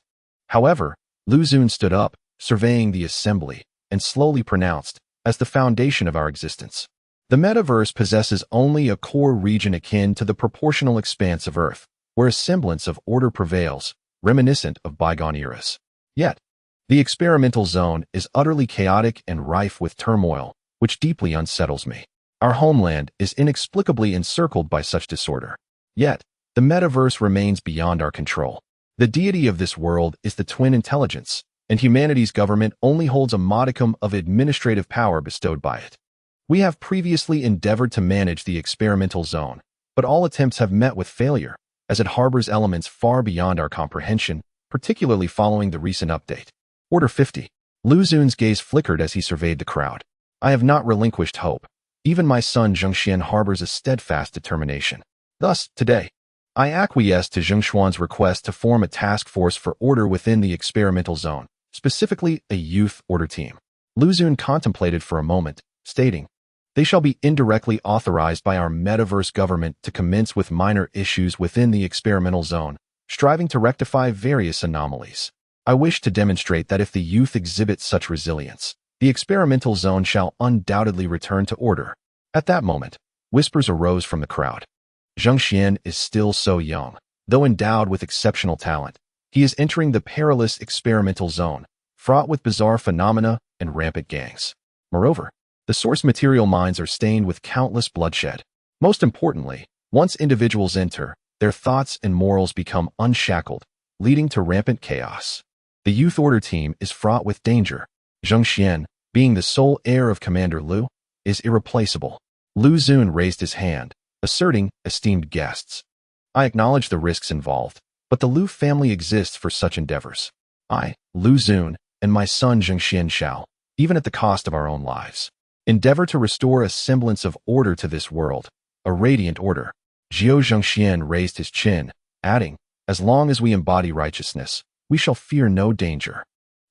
However, Lu Xun stood up, surveying the assembly, and slowly pronounced, "As the foundation of our existence, the metaverse possesses only a core region akin to the proportional expanse of Earth, where a semblance of order prevails, reminiscent of bygone eras. Yet, the experimental zone is utterly chaotic and rife with turmoil, which deeply unsettles me. Our homeland is inexplicably encircled by such disorder. Yet, the metaverse remains beyond our control. The deity of this world is the twin intelligence, and humanity's government only holds a modicum of administrative power bestowed by it. We have previously endeavored to manage the experimental zone, but all attempts have met with failure, as it harbors elements far beyond our comprehension, particularly following the recent update. Order 50. Lu Xun's gaze flickered as he surveyed the crowd. "I have not relinquished hope. Even my son Zhengxian harbors a steadfast determination. Thus, today, I acquiesced to Zhengshuan's request to form a task force for order within the experimental zone, specifically a youth order team." Lu Xun contemplated for a moment, stating, "They shall be indirectly authorized by our metaverse government to commence with minor issues within the experimental zone, striving to rectify various anomalies. I wish to demonstrate that if the youth exhibit such resilience, the experimental zone shall undoubtedly return to order." At that moment, whispers arose from the crowd. "Zhengxian is still so young. Though endowed with exceptional talent, he is entering the perilous experimental zone, fraught with bizarre phenomena and rampant gangs. Moreover, the source material mines are stained with countless bloodshed. Most importantly, once individuals enter, their thoughts and morals become unshackled, leading to rampant chaos. The youth order team is fraught with danger. Zhengxian, being the sole heir of Commander Lu, is irreplaceable." Lu Xun raised his hand, asserting, "Esteemed guests, I acknowledge the risks involved, but the Lu family exists for such endeavors. I, Lu Xun, and my son Zhengxian shall, even at the cost of our own lives, endeavor to restore a semblance of order to this world, a radiant order. Jiao Zhengxian raised his chin, adding, as long as we embody righteousness, we shall fear no danger.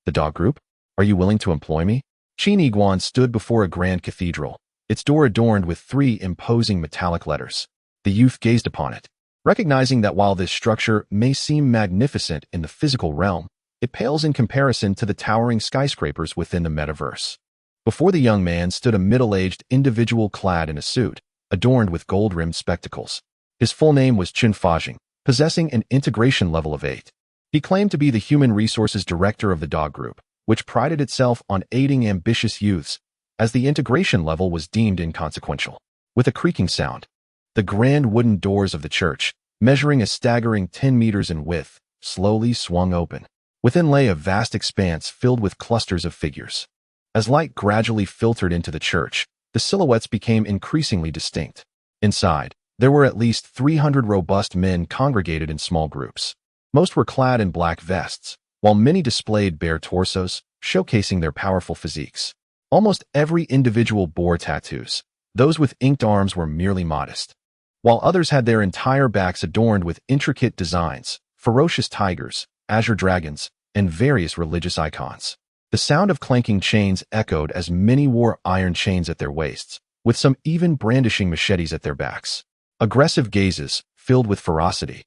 The dog group? Are you willing to employ me? Qin Yiguan stood before a grand cathedral, its door adorned with 3 imposing metallic letters. The youth gazed upon it, recognizing that while this structure may seem magnificent in the physical realm, it pales in comparison to the towering skyscrapers within the metaverse. Before the young man stood a middle-aged individual clad in a suit, adorned with gold-rimmed spectacles. His full name was Qin Fajing, possessing an integration level of 8. He claimed to be the human resources director of the dog group, which prided itself on aiding ambitious youths, as the integration level was deemed inconsequential. With a creaking sound, the grand wooden doors of the church, measuring a staggering 10 meters in width, slowly swung open. Within lay a vast expanse filled with clusters of figures. As light gradually filtered into the church, the silhouettes became increasingly distinct. Inside, there were at least 300 robust men congregated in small groups. Most were clad in black vests, while many displayed bare torsos, showcasing their powerful physiques. Almost every individual bore tattoos. Those with inked arms were merely modest, while others had their entire backs adorned with intricate designs, ferocious tigers, azure dragons, and various religious icons. The sound of clanking chains echoed as many wore iron chains at their waists, with some even brandishing machetes at their backs. Aggressive gazes, filled with ferocity,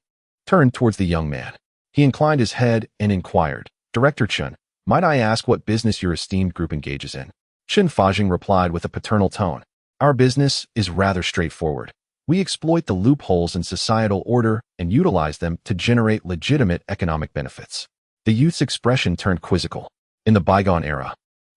turned towards the young man. He inclined his head and inquired, Director Chen, might I ask what business your esteemed group engages in? Qin Fajing replied with a paternal tone, Our business is rather straightforward. We exploit the loopholes in societal order and utilize them to generate legitimate economic benefits. The youth's expression turned quizzical. In the bygone era,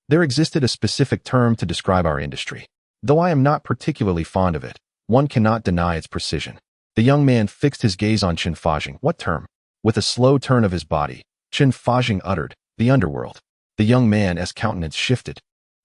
there existed a specific term to describe our industry. Though I am not particularly fond of it, one cannot deny its precision. The young man fixed his gaze on Qin Fajing. What term? With a slow turn of his body, Qin Fajing uttered, the underworld. The young man's countenance shifted.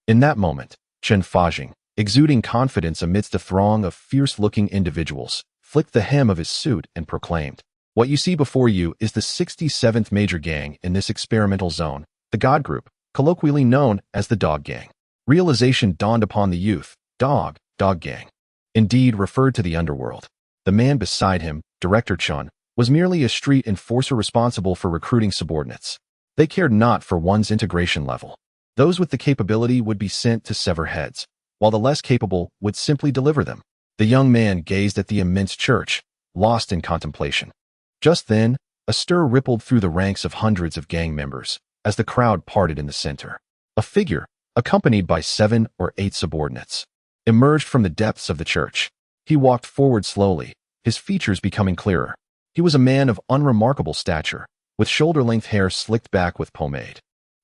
In that moment, Qin Fajing, exuding confidence amidst a throng of fierce-looking individuals, flicked the hem of his suit and proclaimed, What you see before you is the 67th major gang in this experimental zone, the God Group, colloquially known as the Dog Gang. Realization dawned upon the youth. Dog Gang. Indeed referred to the underworld. The man beside him, Director Chun, was merely a street enforcer responsible for recruiting subordinates. They cared not for one's integration level. Those with the capability would be sent to sever heads, while the less capable would simply deliver them. The young man gazed at the immense church, lost in contemplation. Just then, a stir rippled through the ranks of hundreds of gang members, as the crowd parted in the center. A figure, accompanied by 7 or 8 subordinates, emerged from the depths of the church. He walked forward slowly, his features becoming clearer. He was a man of unremarkable stature, with shoulder-length hair slicked back with pomade.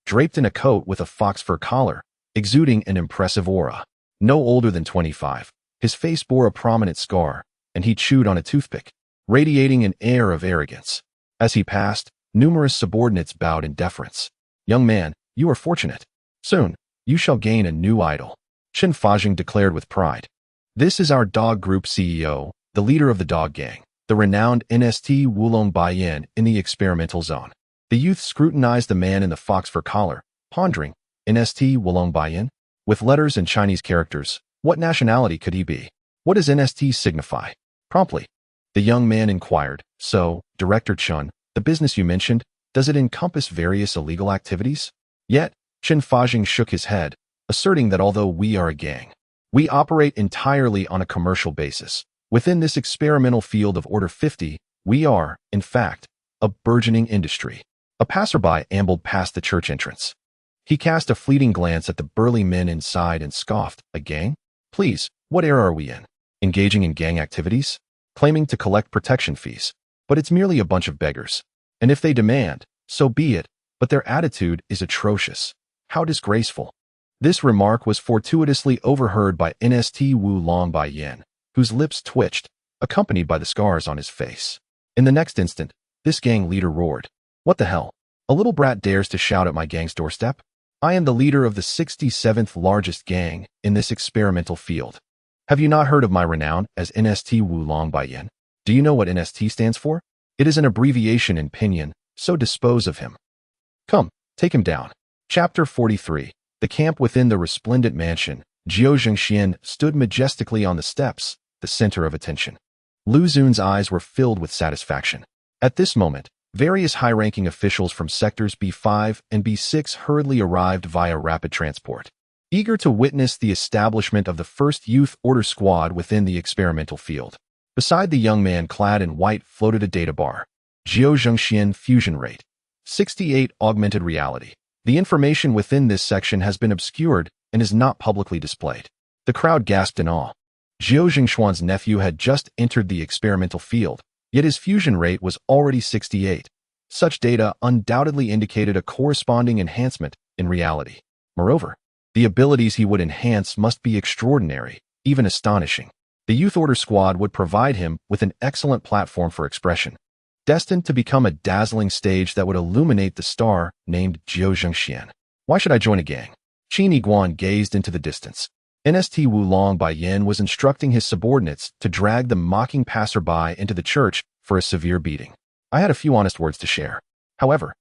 Draped in a coat with a fox fur collar, exuding an impressive aura. No older than 25, his face bore a prominent scar, and he chewed on a toothpick, radiating an air of arrogance. As he passed, numerous subordinates bowed in deference. Young man, you are fortunate. Soon, you shall gain a new idol, Qin Fajing declared with pride. This is our dog group CEO, the leader of the dog gang, the renowned NST Wulong Baiyan in the experimental zone. The youth scrutinized the man in the fox fur collar, pondering, NST Wulong Baiyan? With letters and Chinese characters, what nationality could he be? What does NST signify? Promptly, the young man inquired, So, Director Chun, the business you mentioned, does it encompass various illegal activities? Yet, Qin Fajing shook his head, asserting that although we are a gang, we operate entirely on a commercial basis. Within this experimental field of Order 50, we are, in fact, a burgeoning industry. A passerby ambled past the church entrance. He cast a fleeting glance at the burly men inside and scoffed, A gang? Please, what era are we in? Engaging in gang activities? Claiming to collect protection fees. But it's merely a bunch of beggars. And if they demand, so be it, but their attitude is atrocious. How disgraceful. This remark was fortuitously overheard by NST Wulong Baiyan, whose lips twitched, accompanied by the scars on his face. In the next instant, this gang leader roared, What the hell? A little brat dares to shout at my gang's doorstep? I am the leader of the 67th largest gang in this experimental field. Have you not heard of my renown as NST Wulong Baiyan? Do you know what NST stands for? It is an abbreviation in pinyin, so dispose of him. Come, take him down. Chapter 43. The camp within the resplendent mansion. Jiao Zhengxian stood majestically on the steps, the center of attention. Lu Xun's eyes were filled with satisfaction. At this moment, various high-ranking officials from sectors B5 and B6 hurriedly arrived via rapid transport, eager to witness the establishment of the first youth order squad within the experimental field. Beside the young man clad in white floated a data bar. Jiao Zhengxian fusion rate. 68 augmented reality. The information within this section has been obscured and is not publicly displayed. The crowd gasped in awe. Jiao Zhengshuan's nephew had just entered the experimental field, yet his fusion rate was already 68. Such data undoubtedly indicated a corresponding enhancement in reality. Moreover, the abilities he would enhance must be extraordinary, even astonishing. The Youth Order Squad would provide him with an excellent platform for expression, destined to become a dazzling stage that would illuminate the star named Jiao Zhengxian. Why should I join a gang? Qin Yiguan gazed into the distance. NST Wulong Baiyan was instructing his subordinates to drag the mocking passerby into the church for a severe beating. I had a few honest words to share. However,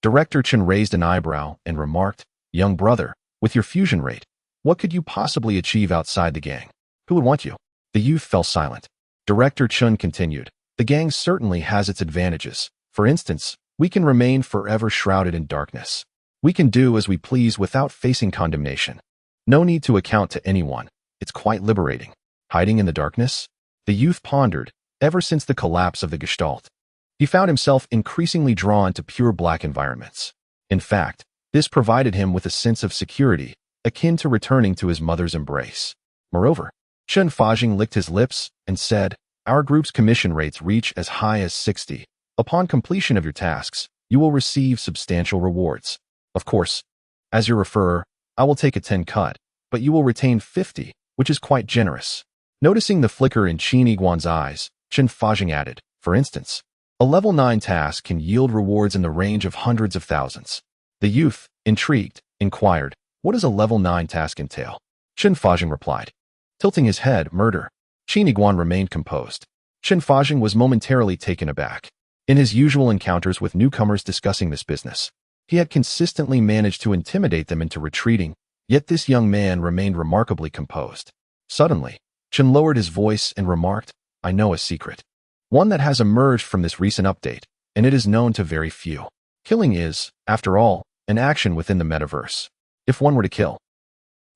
Director Chen raised an eyebrow and remarked, "Young brother, with your fusion rate, what could you possibly achieve outside the gang? Who would want you?" The youth fell silent. Director Chen continued, "The gang certainly has its advantages. For instance, we can remain forever shrouded in darkness. We can do as we please without facing condemnation. No need to account to anyone. It's quite liberating." Hiding in the darkness? The youth pondered, ever since the collapse of the Gestalt. He found himself increasingly drawn to pure black environments. In fact, this provided him with a sense of security, akin to returning to his mother's embrace. Moreover, Chen Fajing licked his lips and said, "Our group's commission rates reach as high as 60. Upon completion of your tasks, you will receive substantial rewards. Of course, as your referrer, I will take a 10 cut, but you will retain 50, which is quite generous." Noticing the flicker in Qin Yiguan's eyes, Chen Fajing added, "For instance, a level 9 task can yield rewards in the range of hundreds of thousands." The youth, intrigued, inquired, "What does a level 9 task entail?" Chen Fajing replied. Tilting his head, "Murder." Qin Yiguan remained composed. Chen Fajing was momentarily taken aback. In his usual encounters with newcomers discussing this business, he had consistently managed to intimidate them into retreating, yet this young man remained remarkably composed. Suddenly, Chen lowered his voice and remarked, "I know a secret. One that has emerged from this recent update, and it is known to very few. Killing is, after all, an action within the metaverse. If one were to kill."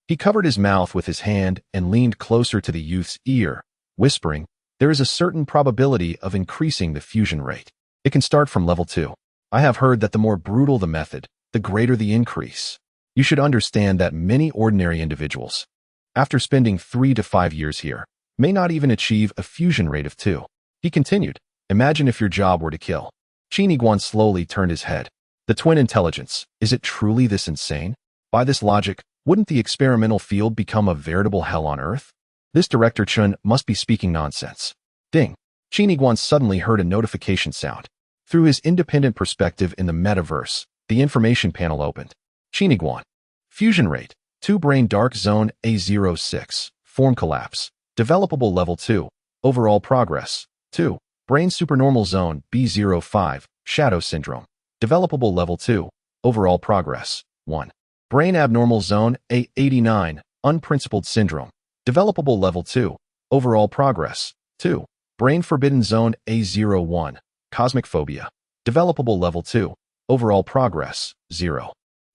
He covered his mouth with his hand and leaned closer to the youth's ear, whispering, "There is a certain probability of increasing the fusion rate. It can start from level 2. I have heard that the more brutal the method, the greater the increase. You should understand that many ordinary individuals, after spending 3 to 5 years here, may not even achieve a fusion rate of 2. He continued, "Imagine if your job were to kill." Qin Yiguan slowly turned his head. The twin intelligence, is it truly this insane? By this logic, wouldn't the experimental field become a veritable hell on earth? This Director Chen must be speaking nonsense. Ding! Qin Yiguan suddenly heard a notification sound. Through his independent perspective in the metaverse, the information panel opened. Qin Yiguan. Fusion rate. 2 brain dark zone A06. Form collapse. Developable level 2. Overall progress. 2. Brain supernormal zone B05. Shadow syndrome. Developable level 2. Overall progress. 1. Brain abnormal zone A89. Unprincipled syndrome. Developable level 2. Overall progress. 2. Brain forbidden zone A01. Cosmic phobia. Developable level 2. Overall progress. 0.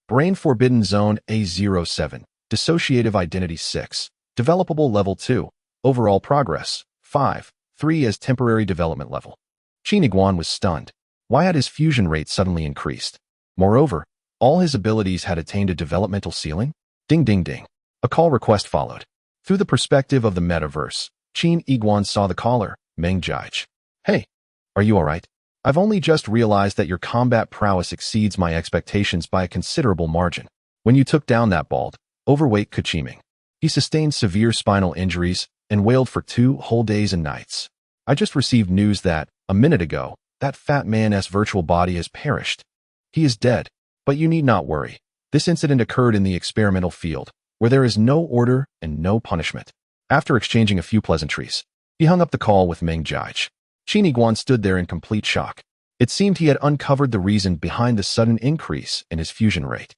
Brain forbidden zone A07. Dissociative identity 6. Developable level 2. Overall progress. 5. 3 as temporary development level. Qin Yiguan was stunned. Why had his fusion rate suddenly increased? Moreover, all his abilities had attained a developmental ceiling? Ding ding ding. A call request followed. Through the perspective of the metaverse, Qin Yiguan saw the caller, Meng Jiaj. "Hey, are you alright? I've only just realized that your combat prowess exceeds my expectations by a considerable margin. When you took down that bald, overweight Kuchiming, he sustained severe spinal injuries and wailed for 2 whole days and nights. I just received news that, a minute ago, that fat man's virtual body has perished. He is dead, but you need not worry. This incident occurred in the experimental field, where there is no order and no punishment." After exchanging a few pleasantries, he hung up the call with Meng Jiaj. Qin Yiguan stood there in complete shock. It seemed he had uncovered the reason behind the sudden increase in his fusion rate.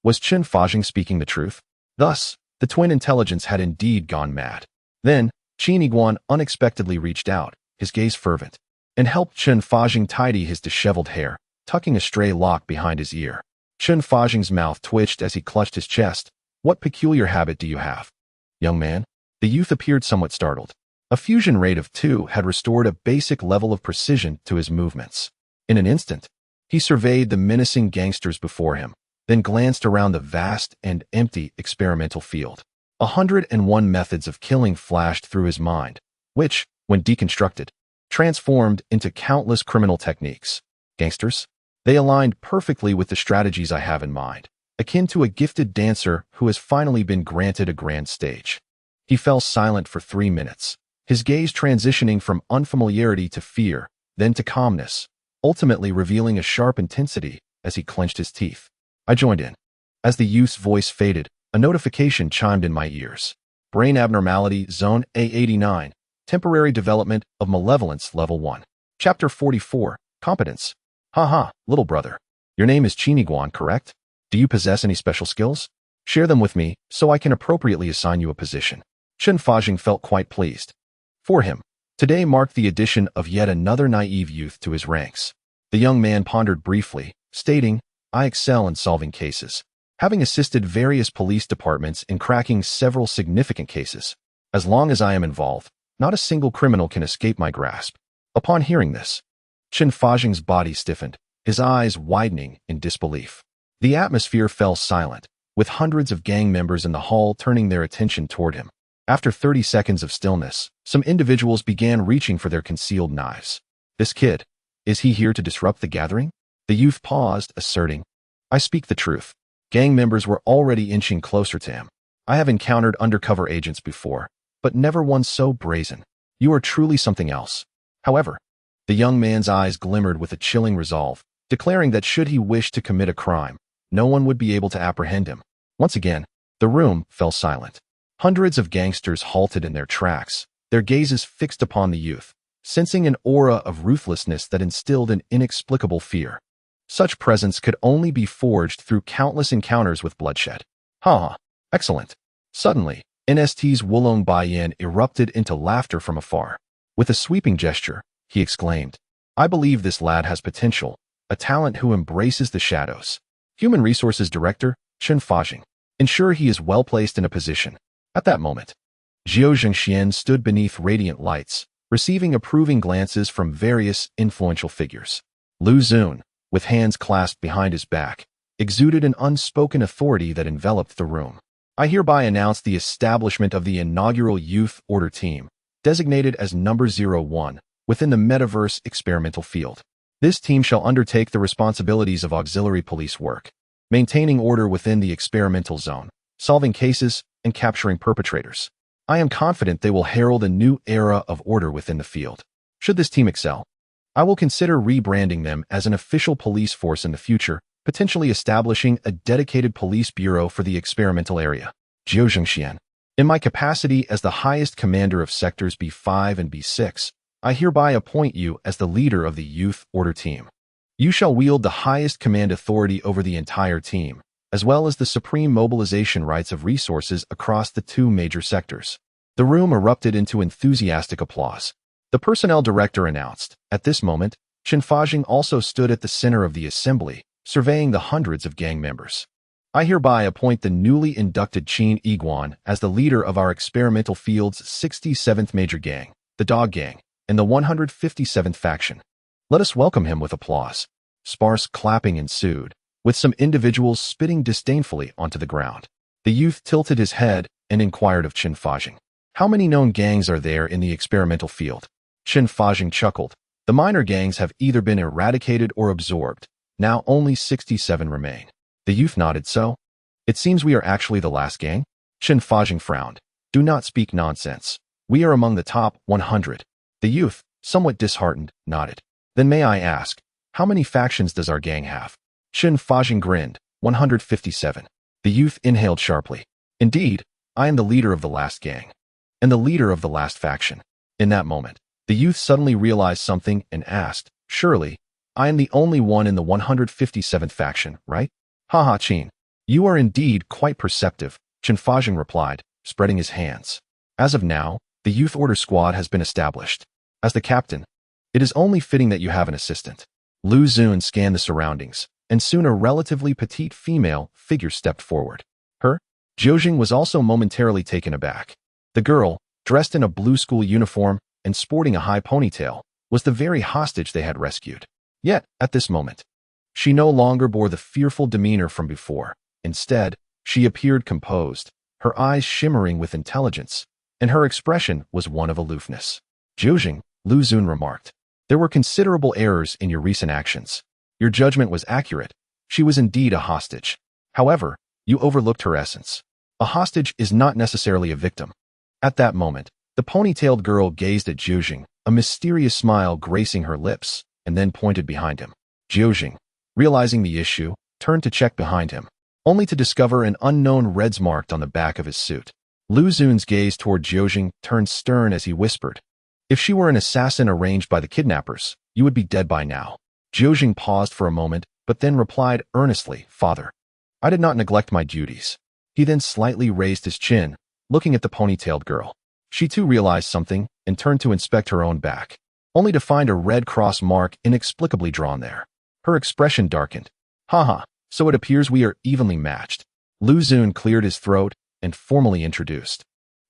Was Qin Fajing speaking the truth? Thus, the twin intelligence had indeed gone mad. Then, Qin Yiguan unexpectedly reached out, his gaze fervent, and helped Qin Fajing tidy his disheveled hair, tucking a stray lock behind his ear. Qin Fajing's mouth twitched as he clutched his chest. What peculiar habit do you have, young man? The youth appeared somewhat startled. A fusion rate of 2 had restored a basic level of precision to his movements. In an instant, he surveyed the menacing gangsters before him, then glanced around the vast and empty experimental field. 101 methods of killing flashed through his mind, which, when deconstructed, transformed into countless criminal techniques. Gangsters? They aligned perfectly with the strategies I have in mind, akin to a gifted dancer who has finally been granted a grand stage. He fell silent for 3 minutes, his gaze transitioning from unfamiliarity to fear, then to calmness, ultimately revealing a sharp intensity as he clenched his teeth. I joined in. As the youth's voice faded, a notification chimed in my ears. Brain abnormality, Zone A89, temporary development of malevolence, Level 1. Chapter 44, Competence. Haha, little brother. Your name is Qin Yiguan, correct? Do you possess any special skills? Share them with me, so I can appropriately assign you a position. Qin Fajing felt quite pleased. For him, today marked the addition of yet another naive youth to his ranks. The young man pondered briefly, stating, I excel in solving cases, having assisted various police departments in cracking several significant cases. As long as I am involved, not a single criminal can escape my grasp. Upon hearing this, Qin Fajing's body stiffened, his eyes widening in disbelief. The atmosphere fell silent, with hundreds of gang members in the hall turning their attention toward him. After 30 seconds of stillness, some individuals began reaching for their concealed knives. This kid, is he here to disrupt the gathering? The youth paused, asserting, I speak the truth. Gang members were already inching closer to him. I have encountered undercover agents before, but never one so brazen. You are truly something else. However, the young man's eyes glimmered with a chilling resolve, declaring that should he wish to commit a crime, no one would be able to apprehend him. Once again, the room fell silent. Hundreds of gangsters halted in their tracks, their gazes fixed upon the youth, sensing an aura of ruthlessness that instilled an inexplicable fear. Such presence could only be forged through countless encounters with bloodshed. Excellent. Suddenly, NST's Wulong Baiyan erupted into laughter from afar. With a sweeping gesture, he exclaimed, I believe this lad has potential, a talent who embraces the shadows. Human Resources Director, Qin Fajing. Ensure he is well placed in a position. At that moment, Jiao Zhengxian stood beneath radiant lights, receiving approving glances from various influential figures. Lu Xun, with hands clasped behind his back, exuded an unspoken authority that enveloped the room. I hereby announce the establishment of the inaugural Youth Order Team, designated as Number 01, within the Metaverse experimental field. This team shall undertake the responsibilities of auxiliary police work, maintaining order within the experimental zone, solving cases, and capturing perpetrators. I am confident they will herald a new era of order within the field. Should this team excel, I will consider rebranding them as an official police force in the future, potentially establishing a dedicated police bureau for the experimental area. Jiao Zhengxian. In my capacity as the highest commander of sectors B5 and B6, I hereby appoint you as the leader of the Youth Order Team. You shall wield the highest command authority over the entire team, as well as the supreme mobilization rights of resources across the 2 major sectors. The room erupted into enthusiastic applause. The personnel director announced. At this moment, Qin Fajing also stood at the center of the assembly, surveying the hundreds of gang members. I hereby appoint the newly inducted Qin Yiguan as the leader of our experimental field's 67th major gang, the Dog Gang, and the 157th faction. Let us welcome him with applause. Sparse clapping ensued, with some individuals spitting disdainfully onto the ground. The youth tilted his head and inquired of Qin Fajing. How many known gangs are there in the experimental field? Qin Fajing chuckled. The minor gangs have either been eradicated or absorbed. Now only 67 remain. The youth nodded. So? It seems we are actually the last gang? Qin Fajing frowned. Do not speak nonsense. We are among the top 100. The youth, somewhat disheartened, nodded. Then may I ask, how many factions does our gang have? Qin Fajing grinned. 157. The youth inhaled sharply. Indeed, I am the leader of the last gang, and the leader of the last faction. In that moment, the youth suddenly realized something and asked, surely, I am the only one in the 157th faction, right? Haha, Qin. You are indeed quite perceptive, Qin replied, spreading his hands. As of now, the Youth Order Squad has been established. As the captain, it is only fitting that you have an assistant. Lu Xun scanned the surroundings, and soon a relatively petite female figure stepped forward. Her, Jiujing was also momentarily taken aback. The girl, dressed in a blue school uniform and sporting a high ponytail, was the very hostage they had rescued. Yet, at this moment, she no longer bore the fearful demeanor from before. Instead, she appeared composed, her eyes shimmering with intelligence, and her expression was one of aloofness. Jiujing, Lu Xun remarked, there were considerable errors in your recent actions. Your judgment was accurate. She was indeed a hostage. However, you overlooked her essence. A hostage is not necessarily a victim. At that moment, the ponytailed girl gazed at Jiujing, a mysterious smile gracing her lips, and then pointed behind him. Jiujing, realizing the issue, turned to check behind him, only to discover an unknown reds marked on the back of his suit. Lu Xun's gaze toward Jiujing turned stern as he whispered, if she were an assassin arranged by the kidnappers, you would be dead by now. Jiujing paused for a moment, but then replied earnestly, Father, I did not neglect my duties. He then slightly raised his chin, looking at the ponytailed girl. She too realized something and turned to inspect her own back, only to find a red cross mark inexplicably drawn there. Her expression darkened. Haha, so it appears we are evenly matched. Lu Xun cleared his throat and formally introduced.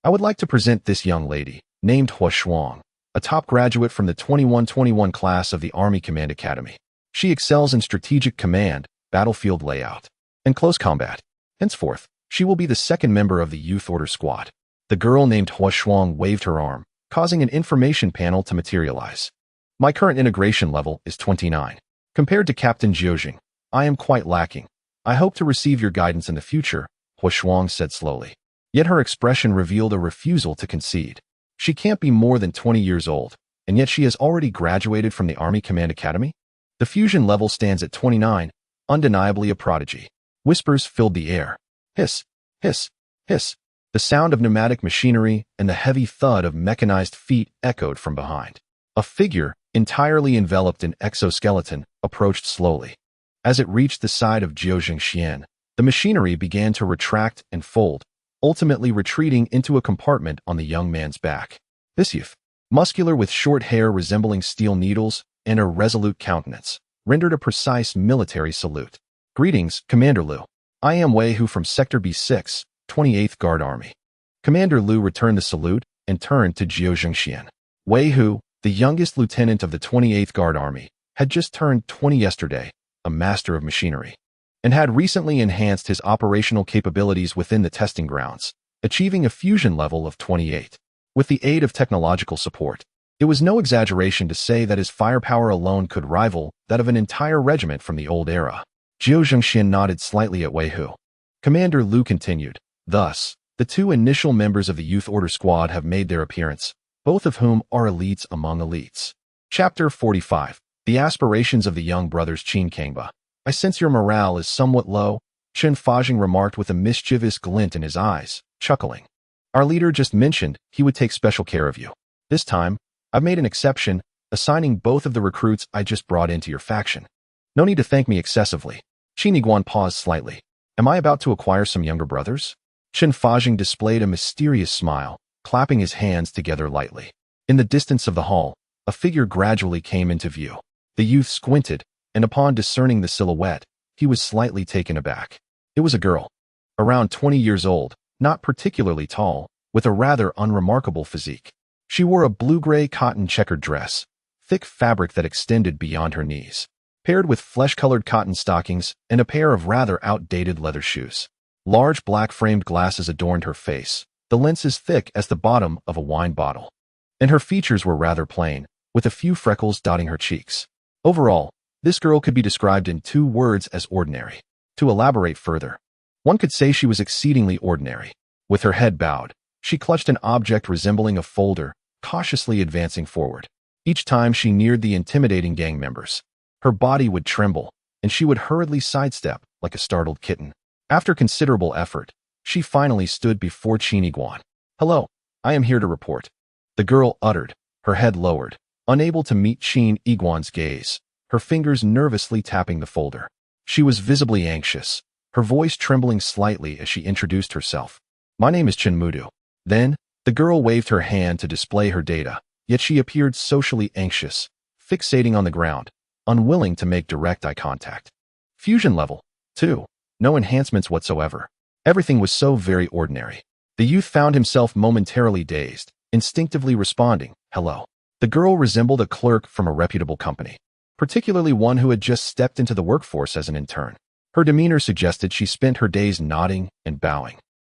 I would like to present this young lady, named Hua Shuang, a top graduate from the 2121 class of the Army Command Academy. She excels in strategic command, battlefield layout, and close combat. Henceforth, she will be the second member of the Youth Order Squad. The girl named Hua Shuang waved her arm, causing an information panel to materialize. My current integration level is 29. Compared to Captain Jiujing, I am quite lacking. I hope to receive your guidance in the future, Hua Shuang said slowly. Yet her expression revealed a refusal to concede. She can't be more than 20 years old, and yet she has already graduated from the Army Command Academy? The fusion level stands at 29, undeniably a prodigy. Whispers filled the air. Hiss, hiss, hiss. The sound of pneumatic machinery and the heavy thud of mechanized feet echoed from behind. A figure, entirely enveloped in exoskeleton, approached slowly. As it reached the side of Jiujing Xian, the machinery began to retract and fold, ultimately retreating into a compartment on the young man's back. This youth, muscular with short hair resembling steel needles and a resolute countenance, rendered a precise military salute. Greetings, Commander Lu. I am Wei Hu from Sector B6, 28th Guard Army. Commander Lu returned the salute and turned to Jiujing Xian. Wei Hu, the youngest lieutenant of the 28th Guard Army, had just turned 20 yesterday, a master of machinery, and had recently enhanced his operational capabilities within the testing grounds, achieving a fusion level of 28. With the aid of technological support, it was no exaggeration to say that his firepower alone could rival that of an entire regiment from the old era. Jiujing Xian nodded slightly at Wei Hu. Commander Lu continued, thus, the two initial members of the Youth Order Squad have made their appearance, both of whom are elites among elites. Chapter 45. The aspirations of the young brothers Qin Kangba. I sense your morale is somewhat low, Qin Fajing remarked with a mischievous glint in his eyes, chuckling. Our leader just mentioned he would take special care of you. This time, I've made an exception, assigning both of the recruits I just brought into your faction. No need to thank me excessively. Qin Yiguan paused slightly. Am I about to acquire some younger brothers? Qin Fajing displayed a mysterious smile, clapping his hands together lightly. In the distance of the hall, a figure gradually came into view. The youth squinted, and upon discerning the silhouette, he was slightly taken aback. It was a girl, around 20 years old, not particularly tall, with a rather unremarkable physique. She wore a blue-gray cotton checkered dress, thick fabric that extended beyond her knees, paired with flesh-colored cotton stockings and a pair of rather outdated leather shoes. Large black-framed glasses adorned her face, the lenses thick as the bottom of a wine bottle. And her features were rather plain, with a few freckles dotting her cheeks. Overall, this girl could be described in 2 words as ordinary. To elaborate further, one could say she was exceedingly ordinary. With her head bowed, she clutched an object resembling a folder, cautiously advancing forward. Each time she neared the intimidating gang members, her body would tremble, and she would hurriedly sidestep like a startled kitten. After considerable effort, she finally stood before Qin Yiguan. Hello, I am here to report. The girl uttered, her head lowered, unable to meet Qin Yiguan's gaze, her fingers nervously tapping the folder. She was visibly anxious, her voice trembling slightly as she introduced herself. "My name is Qin Mudu." Then, the girl waved her hand to display her data, yet she appeared socially anxious, fixating on the ground, unwilling to make direct eye contact. Fusion level 2. No enhancements whatsoever. Everything was so very ordinary. The youth found himself momentarily dazed, instinctively responding, "Hello." The girl resembled a clerk from a reputable company, particularly one who had just stepped into the workforce as an intern. Her demeanor suggested she spent her days nodding and bowing,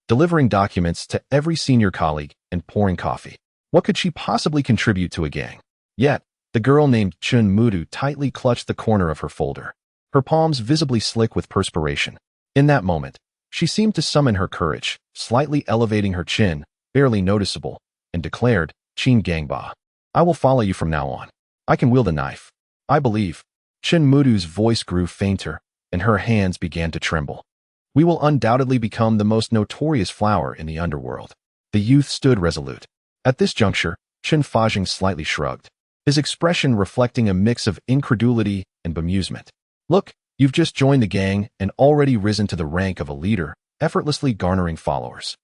delivering documents to every senior colleague and pouring coffee. What could she possibly contribute to a gang? Yet, the girl named Qin Mudu tightly clutched the corner of her folder, her palms visibly slick with perspiration. In that moment, she seemed to summon her courage, slightly elevating her chin, barely noticeable, and declared, "Qin Gangba, I will follow you from now on. I can wield a knife. I believe." Qin Mudu's voice grew fainter, and her hands began to tremble. "We will undoubtedly become the most notorious flower in the underworld." The youth stood resolute. At this juncture, Qin Fajing slightly shrugged, his expression reflecting a mix of incredulity and bemusement. "Look, you've just joined the gang and already risen to the rank of a leader, effortlessly garnering followers.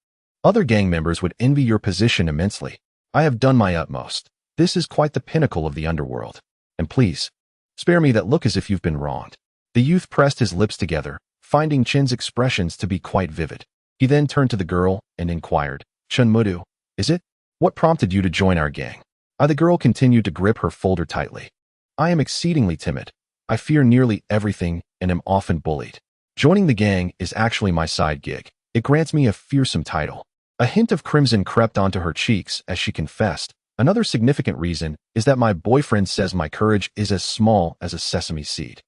Other gang members would envy your position immensely. I have done my utmost. This is quite the pinnacle of the underworld. And please, spare me that look as if you've been wronged." The youth pressed his lips together, finding Qin's expressions to be quite vivid. He then turned to the girl and inquired, "Qin Mudu, is it? What prompted you to join our gang?" The girl continued to grip her folder tightly. "I am exceedingly timid. I fear nearly everything and am often bullied. Joining the gang is actually my side gig. It grants me a fearsome title." A hint of crimson crept onto her cheeks as she confessed, "Another significant reason is that my boyfriend says my courage is as small as a sesame seed.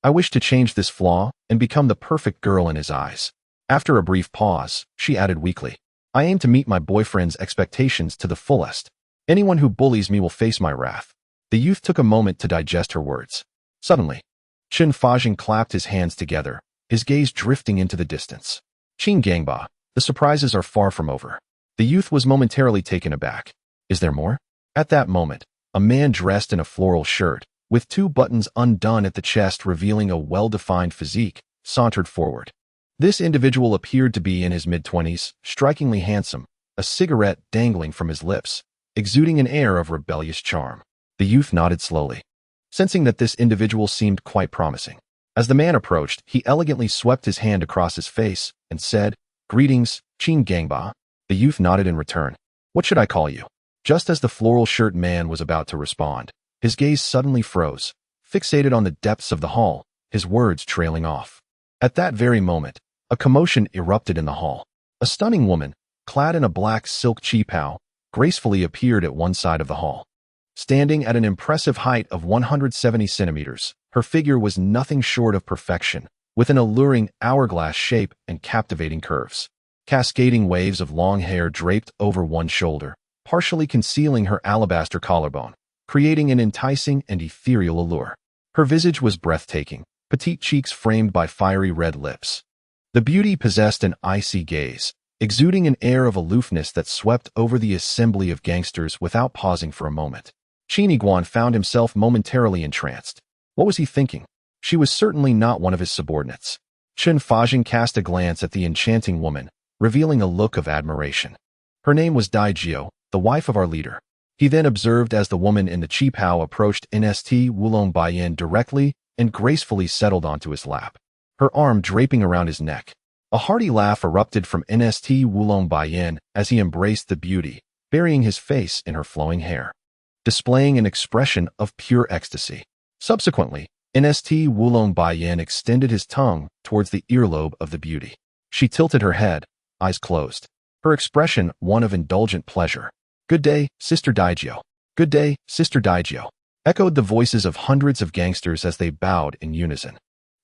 I wish to change this flaw and become the perfect girl in his eyes." After a brief pause, she added weakly, "I aim to meet my boyfriend's expectations to the fullest. Anyone who bullies me will face my wrath." The youth took a moment to digest her words. Suddenly, Qin Fajing clapped his hands together, his gaze drifting into the distance. "Qin Gangba, the surprises are far from over." The youth was momentarily taken aback. "Is there more?" At that moment, a man dressed in a floral shirt, with 2 buttons undone at the chest revealing a well-defined physique, sauntered forward. This individual appeared to be in his mid-20s, strikingly handsome, a cigarette dangling from his lips, exuding an air of rebellious charm. The youth nodded slowly, sensing that this individual seemed quite promising. As the man approached, he elegantly swept his hand across his face and said, "Greetings, Qin Gangba." The youth nodded in return. "What should I call you?" Just as the floral shirt man was about to respond, his gaze suddenly froze, fixated on the depths of the hall, his words trailing off. At that very moment, a commotion erupted in the hall. A stunning woman, clad in a black silk qipao, gracefully appeared at one side of the hall. Standing at an impressive height of 170 centimeters, her figure was nothing short of perfection, with an alluring hourglass shape and captivating curves. Cascading waves of long hair draped over one shoulder, partially concealing her alabaster collarbone, creating an enticing and ethereal allure. Her visage was breathtaking, petite cheeks framed by fiery red lips. The beauty possessed an icy gaze, exuding an air of aloofness that swept over the assembly of gangsters without pausing for a moment. Qin Yiguan found himself momentarily entranced. What was he thinking? She was certainly not one of his subordinates. Qin Fajing cast a glance at the enchanting woman, revealing a look of admiration. Her name was Daijio, the wife of our leader. He then observed as the woman in the qipao approached Nst Wulong Baiyan directly and gracefully settled onto his lap, her arm draping around his neck. A hearty laugh erupted from Nst Wulong Baiyan as he embraced the beauty, burying his face in her flowing hair, displaying an expression of pure ecstasy. Subsequently, Nst Wulong Baiyan extended his tongue towards the earlobe of the beauty. She tilted her head, eyes closed, her expression one of indulgent pleasure. "Good day, Sister Daijio. Good day, Sister Daijio," echoed the voices of hundreds of gangsters as they bowed in unison.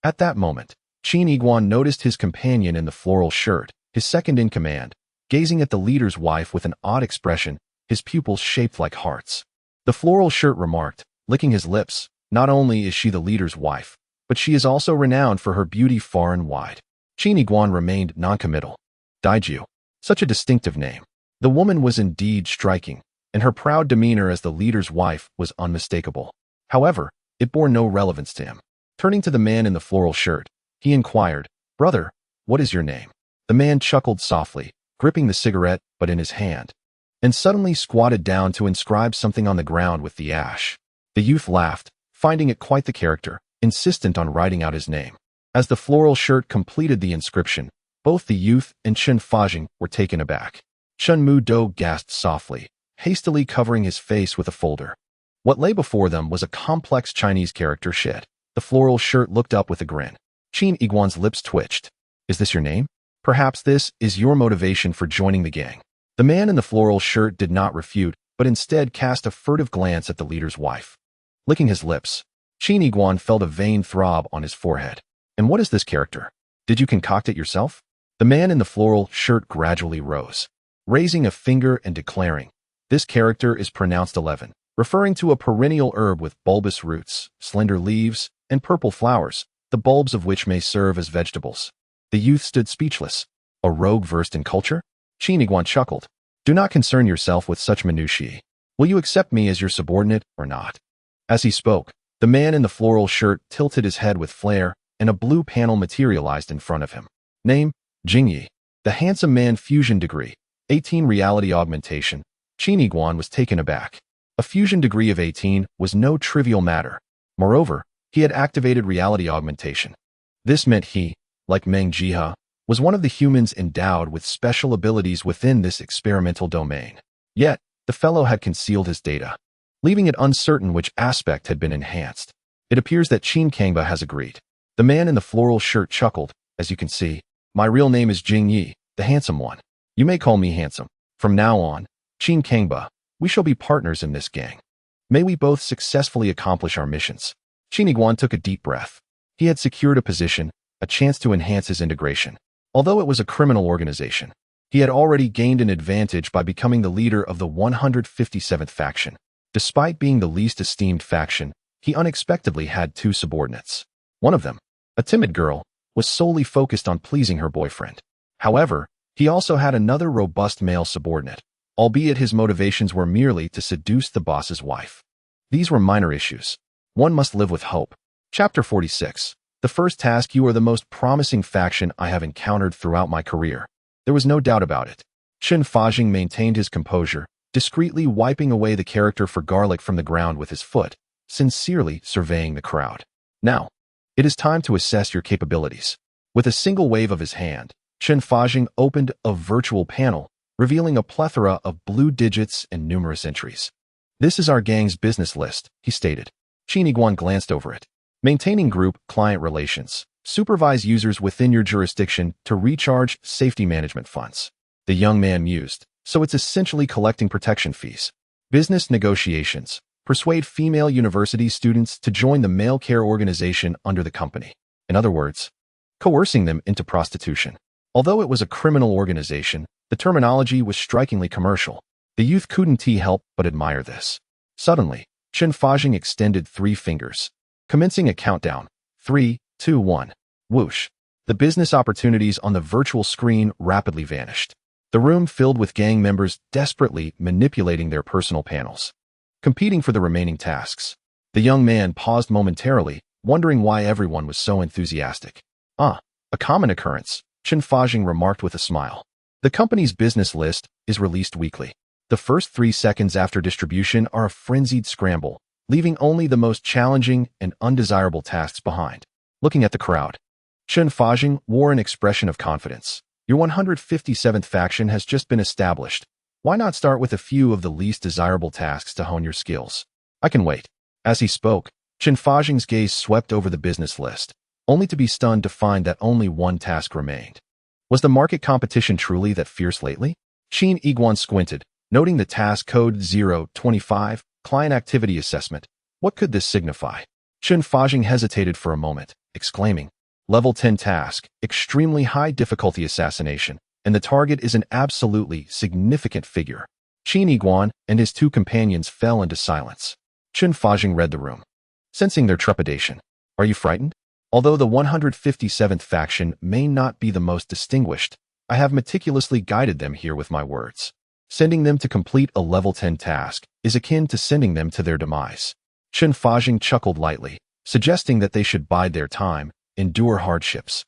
At that moment, Qin Yiguan noticed his companion in the floral shirt, his second in command, gazing at the leader's wife with an odd expression, his pupils shaped like hearts. The floral shirt remarked, licking his lips, "Not only is she the leader's wife, but she is also renowned for her beauty far and wide." Qin Yiguan remained noncommittal. Daijio, such a distinctive name. The woman was indeed striking, and her proud demeanor as the leader's wife was unmistakable. However, it bore no relevance to him. Turning to the man in the floral shirt, he inquired, "Brother, What is your name? The man chuckled softly, gripping the cigarette but in his hand, and suddenly squatted down to inscribe something on the ground with the ash. The youth laughed, finding it quite the character, insistent on writing out his name. As the floral shirt completed the inscription, both the youth and Qin Fajing were taken aback. Chen Mu-do gasped softly, hastily covering his face with a folder. What lay before them was a complex Chinese character shit. The floral shirt looked up with a grin. Qin Yiguan's lips twitched. Is this your name? Perhaps this is your motivation for joining the gang. The man in the floral shirt did not refute, but instead cast a furtive glance at the leader's wife. Licking his lips, Qin Yiguan felt a vain throb on his forehead. And what is this character? Did you concoct it yourself? The man in the floral shirt gradually rose, raising a finger and declaring, this character is pronounced 11, referring to a perennial herb with bulbous roots, slender leaves, and purple flowers, the bulbs of which may serve as vegetables. The youth stood speechless. A rogue versed in culture? Qin Yiguan chuckled. Do not concern yourself with such minutiae. Will you accept me as your subordinate or not? As he spoke, the man in the floral shirt tilted his head with flair, and a blue panel materialized in front of him. Name, Jingyi. The handsome man fusion degree, 18 reality augmentation. Qin Yiguan was taken aback. A fusion degree of 18 was no trivial matter. Moreover, he had activated reality augmentation. This meant he, like Meng Jihe, was one of the humans endowed with special abilities within this experimental domain. Yet, the fellow had concealed his data, leaving it uncertain which aspect had been enhanced. It appears that Qin Kangba has agreed. The man in the floral shirt chuckled. As you can see, my real name is Jingyi, the handsome one. You may call me handsome. From now on, Qin Kangba, we shall be partners in this gang. May we both successfully accomplish our missions. Qin Yiguan took a deep breath. He had secured a position, a chance to enhance his integration. Although it was a criminal organization, he had already gained an advantage by becoming the leader of the 157th faction. Despite being the least esteemed faction, he unexpectedly had two subordinates. One of them, a timid girl, was solely focused on pleasing her boyfriend. However, he also had another robust male subordinate, albeit his motivations were merely to seduce the boss's wife. These were minor issues. One must live with hope. Chapter 46. The first task. You are the most promising faction I have encountered throughout my career. There was no doubt about it. Qin Fajing maintained his composure, discreetly wiping away the character for garlic from the ground with his foot, sincerely surveying the crowd. Now, it is time to assess your capabilities. With a single wave of his hand, Qin Fajing opened a virtual panel, revealing a plethora of blue digits and numerous entries. This is our gang's business list, he stated. Qin Yiguan glanced over it. Maintaining group-client relations. Supervise users within your jurisdiction to recharge safety management funds. The young man mused. So it's essentially collecting protection fees. Business negotiations. Persuade female university students to join the male care organization under the company. In other words, coercing them into prostitution. Although it was a criminal organization, the terminology was strikingly commercial. The youth couldn't help but admire this. Suddenly, Qin Fajing extended 3 fingers, commencing a countdown. 3, 2, 1. Whoosh. The business opportunities on the virtual screen rapidly vanished. The room filled with gang members desperately manipulating their personal panels, competing for the remaining tasks. The young man paused momentarily, wondering why everyone was so enthusiastic. A common occurrence, Qin Fajing remarked with a smile. The company's business list is released weekly. The first 3 seconds after distribution are a frenzied scramble, leaving only the most challenging and undesirable tasks behind. Looking at the crowd, Qin Fajing wore an expression of confidence. Your 157th faction has just been established. Why not start with a few of the least desirable tasks to hone your skills? I can wait. As he spoke, Qin Fajing's gaze swept over the business list, only to be stunned to find that only one task remained. Was the market competition truly that fierce lately? Qin Yiguan squinted, noting the task code 025, Client Activity Assessment. What could this signify? Qin Fajing hesitated for a moment, exclaiming, Level 10 task, extremely high difficulty assassination, and the target is an absolutely significant figure. Qin Yiguan and his 2 companions fell into silence. Qin Fajing read the room, sensing their trepidation. Are you frightened? Although the 157th faction may not be the most distinguished, I have meticulously guided them here with my words. Sending them to complete a level 10 task is akin to sending them to their demise. Qin Fajing chuckled lightly, suggesting that they should bide their time, endure hardships,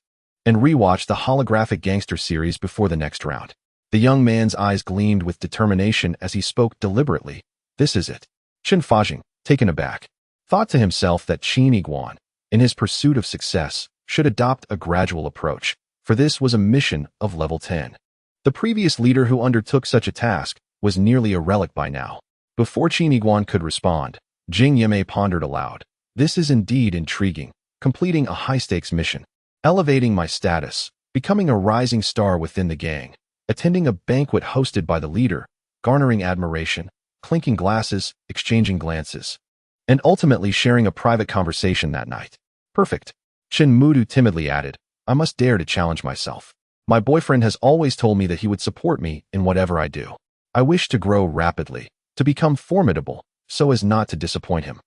and rewatched the holographic gangster series before the next round. The young man's eyes gleamed with determination as he spoke deliberately. This is it. Qin Fazing, taken aback, thought to himself that Qin Yiguan, in his pursuit of success, should adopt a gradual approach, for this was a mission of level 10. The previous leader who undertook such a task was nearly a relic by now. Before Qin Yiguan could respond, Jing Yimei pondered aloud. This is indeed intriguing, completing a high-stakes mission, elevating my status, becoming a rising star within the gang, attending a banquet hosted by the leader, garnering admiration, clinking glasses, exchanging glances, and ultimately sharing a private conversation that night. Perfect. Qin Mudu timidly added, I must dare to challenge myself. My boyfriend has always told me that he would support me in whatever I do. I wish to grow rapidly, to become formidable, so as not to disappoint him.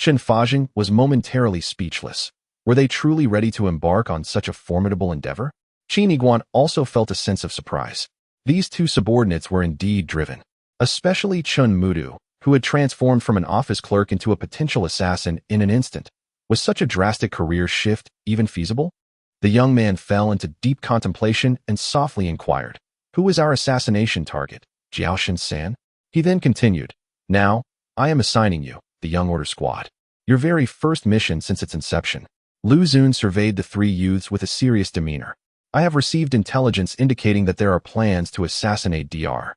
Qin Fazing was momentarily speechless. Were they truly ready to embark on such a formidable endeavor? Qin Yiguan also felt a sense of surprise. These two subordinates were indeed driven, especially Qin Mudu, who had transformed from an office clerk into a potential assassin in an instant. Was such a drastic career shift even feasible? The young man fell into deep contemplation and softly inquired, Who is our assassination target, Jiaoshin-san? He then continued, Now, I am assigning you, the Young Order Squad. Your very first mission since its inception. Lu Xun surveyed the three youths with a serious demeanor. I have received intelligence indicating that there are plans to assassinate Dr.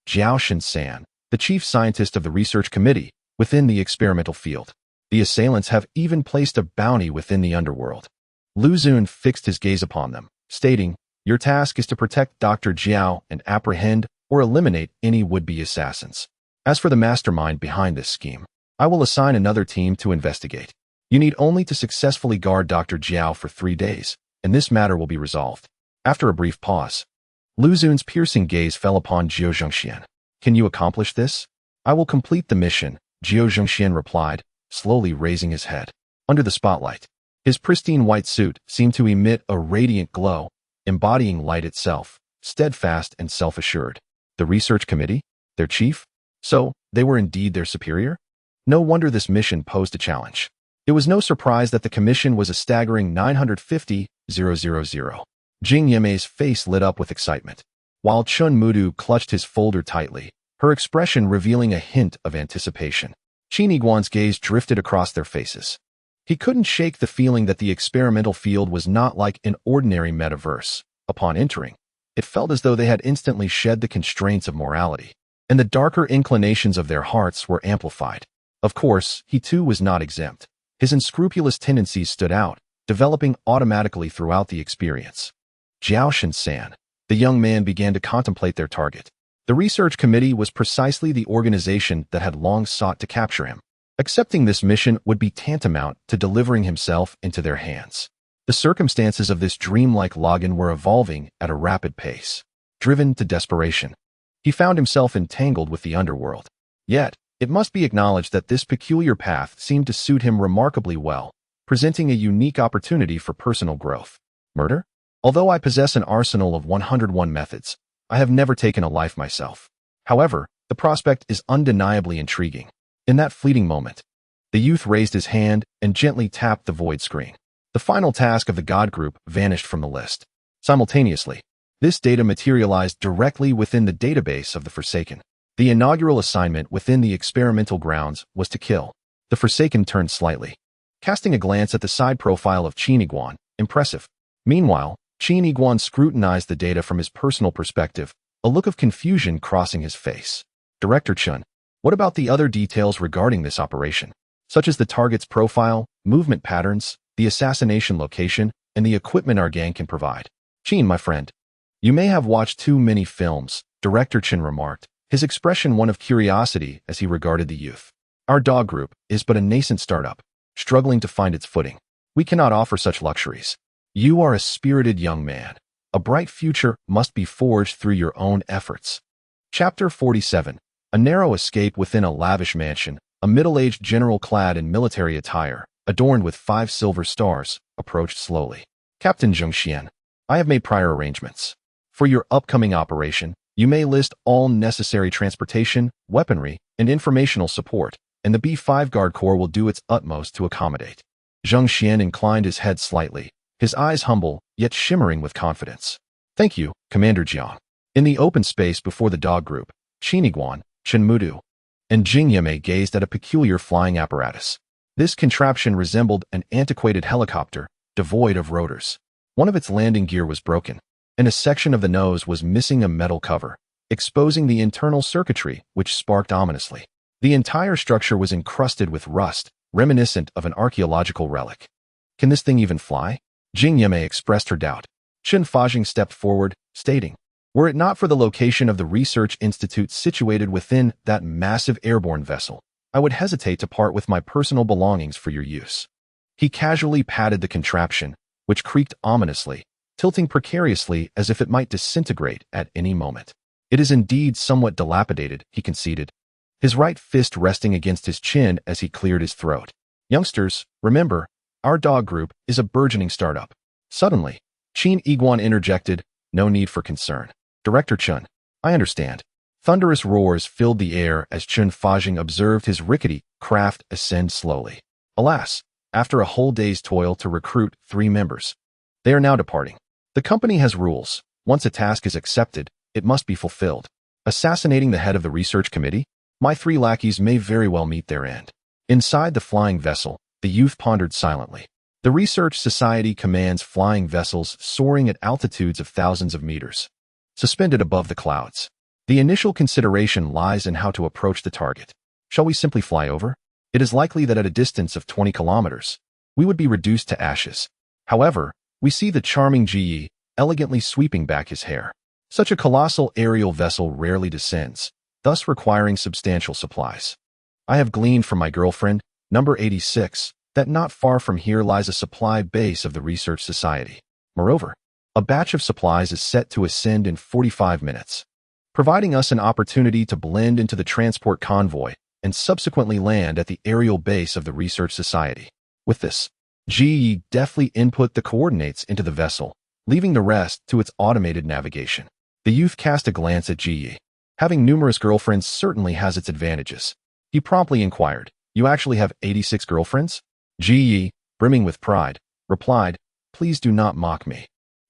Jiaoshin-san, the chief scientist of the research committee, within the experimental field. The assailants have even placed a bounty within the underworld. Lu Xun fixed his gaze upon them, stating, Your task is to protect Dr. Jiao and apprehend or eliminate any would-be assassins. As for the mastermind behind this scheme, I will assign another team to investigate. You need only to successfully guard Dr. Jiao for 3 days, and this matter will be resolved. After a brief pause, Lu Xun's piercing gaze fell upon Jiao Zhengxian. Can you accomplish this? I will complete the mission, Jiao Zhengxian replied, slowly raising his head. Under the spotlight, his pristine white suit seemed to emit a radiant glow, embodying light itself, steadfast and self-assured. The research committee? Their chief? So, they were indeed their superior? No wonder this mission posed a challenge. It was no surprise that the commission was a staggering 950,000. Jing Yimei's face lit up with excitement, while Qin Mudu clutched his folder tightly, her expression revealing a hint of anticipation. Qin Yiguan's gaze drifted across their faces. He couldn't shake the feeling that the experimental field was not like an ordinary metaverse. Upon entering, it felt as though they had instantly shed the constraints of morality, and the darker inclinations of their hearts were amplified. Of course, he too was not exempt. His unscrupulous tendencies stood out, developing automatically throughout the experience. Jiaoshin-san. The young man began to contemplate their target. The research committee was precisely the organization that had long sought to capture him. Accepting this mission would be tantamount to delivering himself into their hands. The circumstances of this dreamlike login were evolving at a rapid pace. Driven to desperation, he found himself entangled with the underworld. Yet, it must be acknowledged that this peculiar path seemed to suit him remarkably well, presenting a unique opportunity for personal growth. Murder? Although I possess an arsenal of 101 methods, I have never taken a life myself. However, the prospect is undeniably intriguing. In that fleeting moment, the youth raised his hand and gently tapped the void screen. The final task of the God group vanished from the list. Simultaneously, this data materialized directly within the database of the Forsaken. The inaugural assignment within the experimental grounds was to kill. The Forsaken turned slightly, casting a glance at the side profile of Qin Yiguan. Impressive. Meanwhile, Qin Yiguan scrutinized the data from his personal perspective, a look of confusion crossing his face. Director Chun, what about the other details regarding this operation, such as the target's profile, movement patterns, the assassination location, and the equipment our gang can provide? Qin, my friend, you may have watched too many films, Director Chin remarked, his expression one of curiosity as he regarded the youth. Our dog group is but a nascent startup, struggling to find its footing. We cannot offer such luxuries. You are a spirited young man. A bright future must be forged through your own efforts. Chapter 47. A narrow escape within a lavish mansion. A middle-aged general clad in military attire, adorned with 5 silver stars, approached slowly. Captain Zhengxian, I have made prior arrangements. For your upcoming operation, you may list all necessary transportation, weaponry, and informational support, and the B5 Guard Corps will do its utmost to accommodate. Zhengxian inclined his head slightly, his eyes humble, yet shimmering with confidence. Thank you, Commander Jiang. In the open space before the dog group, Qin Yiguan, Chen Mudu, and Jing Yame gazed at a peculiar flying apparatus. This contraption resembled an antiquated helicopter, devoid of rotors. One of its landing gear was broken, and a section of the nose was missing a metal cover, exposing the internal circuitry, which sparked ominously. The entire structure was encrusted with rust, reminiscent of an archaeological relic. Can this thing even fly? Jing Yame expressed her doubt. Chen Fajing stepped forward, stating, were it not for the location of the research institute situated within that massive airborne vessel, I would hesitate to part with my personal belongings for your use. He casually patted the contraption, which creaked ominously, tilting precariously as if it might disintegrate at any moment. It is indeed somewhat dilapidated, he conceded, his right fist resting against his chin as he cleared his throat. Youngsters, remember, our dog group is a burgeoning startup. Suddenly, Qin Yiguan interjected, no need for concern. Director Chun, I understand. Thunderous roars filled the air as Chen Fajing observed his rickety craft ascend slowly. Alas, after a whole day's toil to recruit 3 members, they are now departing. The company has rules. Once a task is accepted, it must be fulfilled. Assassinating the head of the research committee? My 3 lackeys may very well meet their end. Inside the flying vessel, the youth pondered silently. The Research Society commands flying vessels soaring at altitudes of thousands of meters, suspended above the clouds. The initial consideration lies in how to approach the target. Shall we simply fly over? It is likely that at a distance of 20 kilometers, we would be reduced to ashes. However, we see the charming Ji elegantly sweeping back his hair. Such a colossal aerial vessel rarely descends, thus requiring substantial supplies. I have gleaned from my girlfriend, number 86, that not far from here lies a supply base of the Research Society. Moreover, a batch of supplies is set to ascend in 45 minutes, providing us an opportunity to blend into the transport convoy and subsequently land at the aerial base of the Research Society. With this, Ji deftly input the coordinates into the vessel, leaving the rest to its automated navigation. The youth cast a glance at Ji. Having numerous girlfriends certainly has its advantages. He promptly inquired, you actually have 86 girlfriends? Ji, brimming with pride, replied, please do not mock me.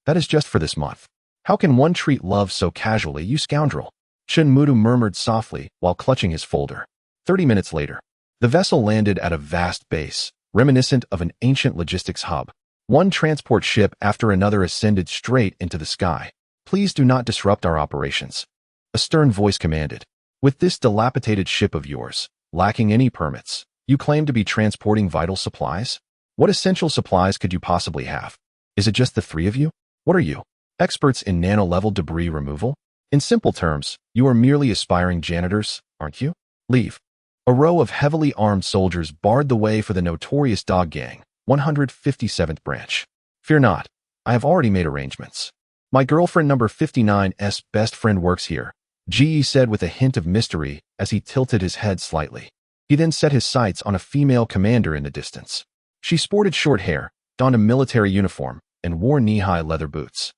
That is just for this month. How can one treat love so casually, you scoundrel? Chen Mudu murmured softly while clutching his folder. 30 minutes later, the vessel landed at a vast base, reminiscent of an ancient logistics hub. One transport ship after another ascended straight into the sky. Please do not disrupt our operations, a stern voice commanded. With this dilapidated ship of yours, lacking any permits, you claim to be transporting vital supplies? What essential supplies could you possibly have? Is it just the 3 of you? What are you? Experts in nano-level debris removal? In simple terms, you are merely aspiring janitors, aren't you? Leave. A row of heavily armed soldiers barred the way for the notorious dog gang, 157th branch. Fear not, I have already made arrangements. My girlfriend number 59's best friend works here, Ji said with a hint of mystery as he tilted his head slightly. He then set his sights on a female commander in the distance. She sported short hair, donned a military uniform, and wore knee-high leather boots.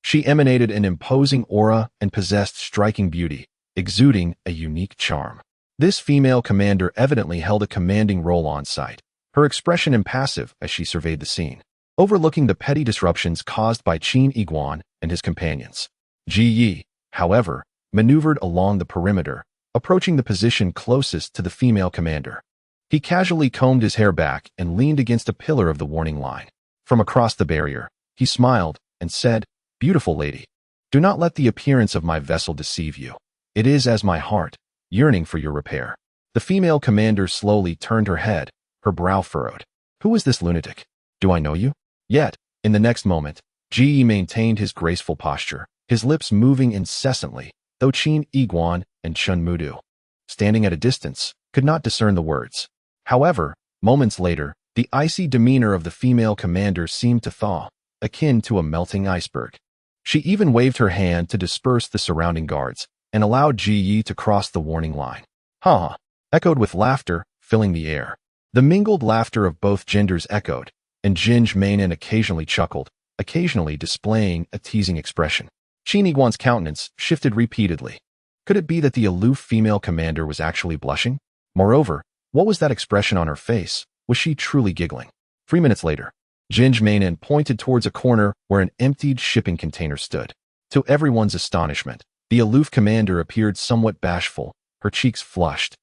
She emanated an imposing aura and possessed striking beauty, exuding a unique charm. This female commander evidently held a commanding role on site, her expression impassive as she surveyed the scene, overlooking the petty disruptions caused by Qin Yiguan and his companions. Ji, however, maneuvered along the perimeter, approaching the position closest to the female commander. He casually combed his hair back and leaned against a pillar of the warning line. From across the barrier, he smiled and said, beautiful lady, do not let the appearance of my vessel deceive you. It is as my heart, yearning for your repair. The female commander slowly turned her head, her brow furrowed. Who is this lunatic? Do I know you? Yet, in the next moment, Ji maintained his graceful posture, his lips moving incessantly, though Qin Yiguan and Chen Mudu, standing at a distance, could not discern the words. However, moments later, the icy demeanor of the female commander seemed to thaw, akin to a melting iceberg. She even waved her hand to disperse the surrounding guards and allowed Ji to cross the warning line. Ha! Echoed with laughter, filling the air. The mingled laughter of both genders echoed, and Jinj Mainan occasionally chuckled, occasionally displaying a teasing expression. Qin Yiguan's countenance shifted repeatedly. Could it be that the aloof female commander was actually blushing? Moreover, what was that expression on her face? Was she truly giggling? 3 minutes later, Jinj Mainan pointed towards a corner where an emptied shipping container stood. To everyone's astonishment, the aloof commander appeared somewhat bashful, her cheeks flushed.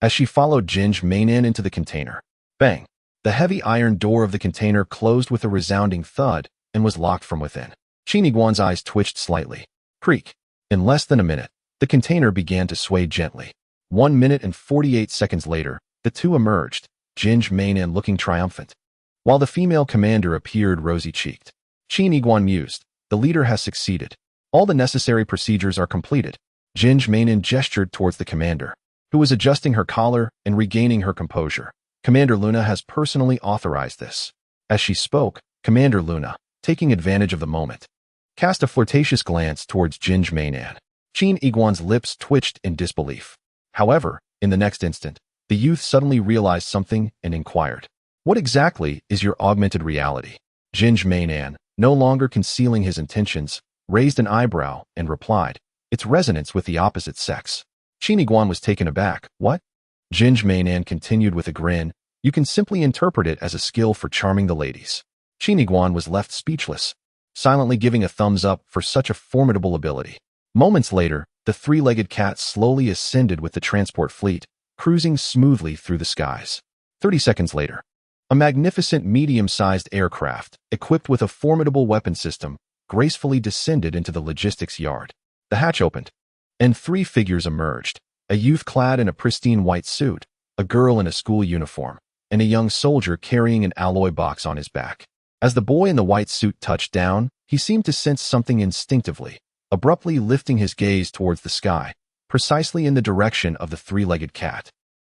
As she followed Jinj Mainan into the container, bang! The heavy iron door of the container closed with a resounding thud and was locked from within. Qin Yiguan's eyes twitched slightly. Creak! In less than a minute, the container began to sway gently. 1 minute and 48 seconds later, the two emerged, Jinj Mainan looking triumphant, while the female commander appeared rosy-cheeked. Qin Yiguan mused, the leader has succeeded. All the necessary procedures are completed. Jinj Mainan gestured towards the commander, who was adjusting her collar and regaining her composure. Commander Luna has personally authorized this. As she spoke, Commander Luna, taking advantage of the moment, cast a flirtatious glance towards Jinj Mainan. Qin Yiguan's lips twitched in disbelief. However, in the next instant, the youth suddenly realized something and inquired, "What exactly is your augmented reality?" Jinj Mainan, no longer concealing his intentions, raised an eyebrow and replied, "It's resonance with the opposite sex." Qin Yiguan was taken aback. "What?" Jinj Mainan continued with a grin, "You can simply interpret it as a skill for charming the ladies." Qin Yiguan was left speechless, silently giving a thumbs up for such a formidable ability. Moments later, the three-legged cat slowly ascended with the transport fleet, cruising smoothly through the skies. 30 seconds later, a magnificent medium-sized aircraft, equipped with a formidable weapon system, gracefully descended into the logistics yard. The hatch opened, and three figures emerged. A youth clad in a pristine white suit, a girl in a school uniform, and a young soldier carrying an alloy box on his back. As the boy in the white suit touched down, he seemed to sense something instinctively, abruptly lifting his gaze towards the sky, precisely in the direction of the three-legged cat.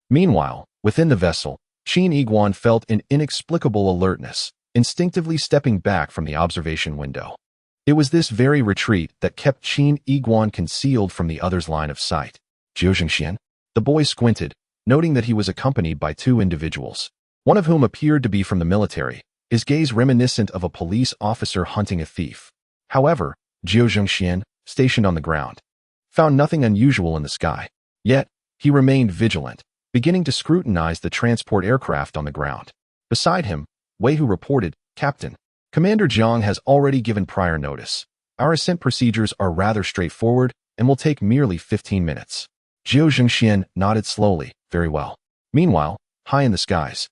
Meanwhile, within the vessel, Qin Yiguan felt an inexplicable alertness, instinctively stepping back from the observation window. It was this very retreat that kept Qin Yiguan concealed from the other's line of sight. Jiu Zhengxian? The boy squinted, noting that he was accompanied by two individuals, one of whom appeared to be from the military, his gaze reminiscent of a police officer hunting a thief. However, Jiu Zhengxian, stationed on the ground, found nothing unusual in the sky. Yet, he remained vigilant, beginning to scrutinize the transport aircraft on the ground. Beside him, Wei Hu reported, "Captain, Commander Jiang has already given prior notice. Our ascent procedures are rather straightforward and will take merely 15 minutes. Jiu Zhengxian nodded slowly, "Very well." Meanwhile, high in the skies,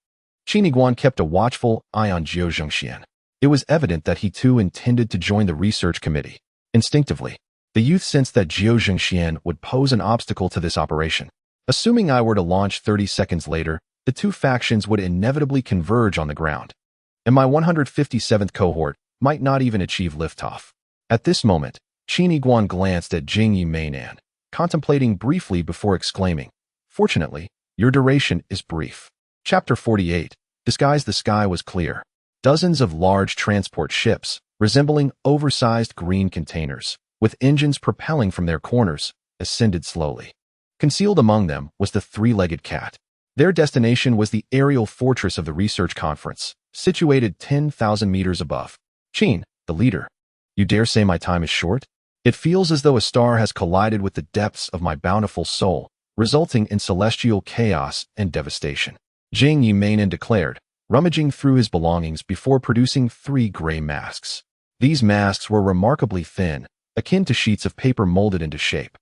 Qin Yiguan kept a watchful eye on Jiu Zhengxian. It was evident that he too intended to join the research committee. Instinctively, the youth sensed that Jiu Zhengxian would pose an obstacle to this operation. Assuming I were to launch 30 seconds later, the two factions would inevitably converge on the ground, and my 157th cohort might not even achieve liftoff. At this moment, Qin Yiguan glanced at Jinj Mainan, contemplating briefly before exclaiming, "Fortunately, your duration is brief." Chapter 48. Disguise. The sky was clear. Dozens of large transport ships, resembling oversized green containers, with engines propelling from their corners, ascended slowly. Concealed among them was the three-legged cat. Their destination was the aerial fortress of the research conference, situated 10,000 meters above. "Qin, the leader. You dare say my time is short? It feels as though a star has collided with the depths of my bountiful soul, resulting in celestial chaos and devastation," Jinj Mainan declared, rummaging through his belongings before producing 3 gray masks. These masks were remarkably thin, akin to sheets of paper molded into shape.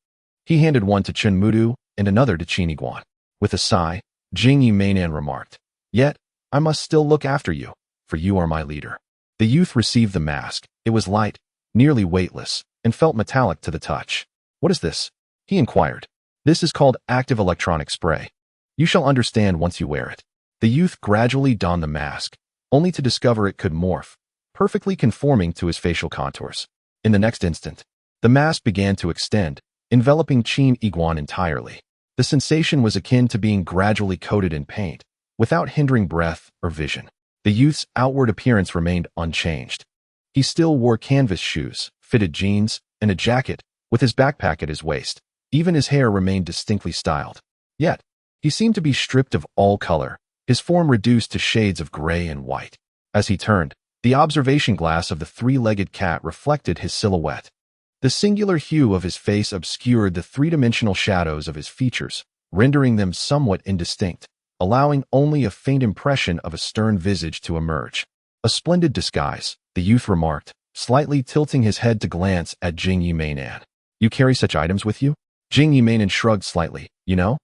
He handed one to Chen Mudu and another to Qin Yiguan. With a sigh, Jinj Mainan remarked, "Yet, I must still look after you, for you are my leader." The youth received the mask. It was light, nearly weightless, and felt metallic to the touch. "What is this?" he inquired. "This is called active electronic spray. You shall understand once you wear it." The youth gradually donned the mask, only to discover it could morph, perfectly conforming to his facial contours. In the next instant, the mask began to extend, enveloping Qin Yiguan entirely. The sensation was akin to being gradually coated in paint, without hindering breath or vision. The youth's outward appearance remained unchanged. He still wore canvas shoes, fitted jeans, and a jacket, with his backpack at his waist. Even his hair remained distinctly styled. Yet, he seemed to be stripped of all color, his form reduced to shades of gray and white. As he turned, the observation glass of the three-legged cat reflected his silhouette. The singular hue of his face obscured the three-dimensional shadows of his features, rendering them somewhat indistinct, allowing only a faint impression of a stern visage to emerge. A splendid disguise, the youth remarked, slightly tilting his head to glance at Qin Yiguan. You carry such items with you? Qin Yiguan shrugged slightly. You know,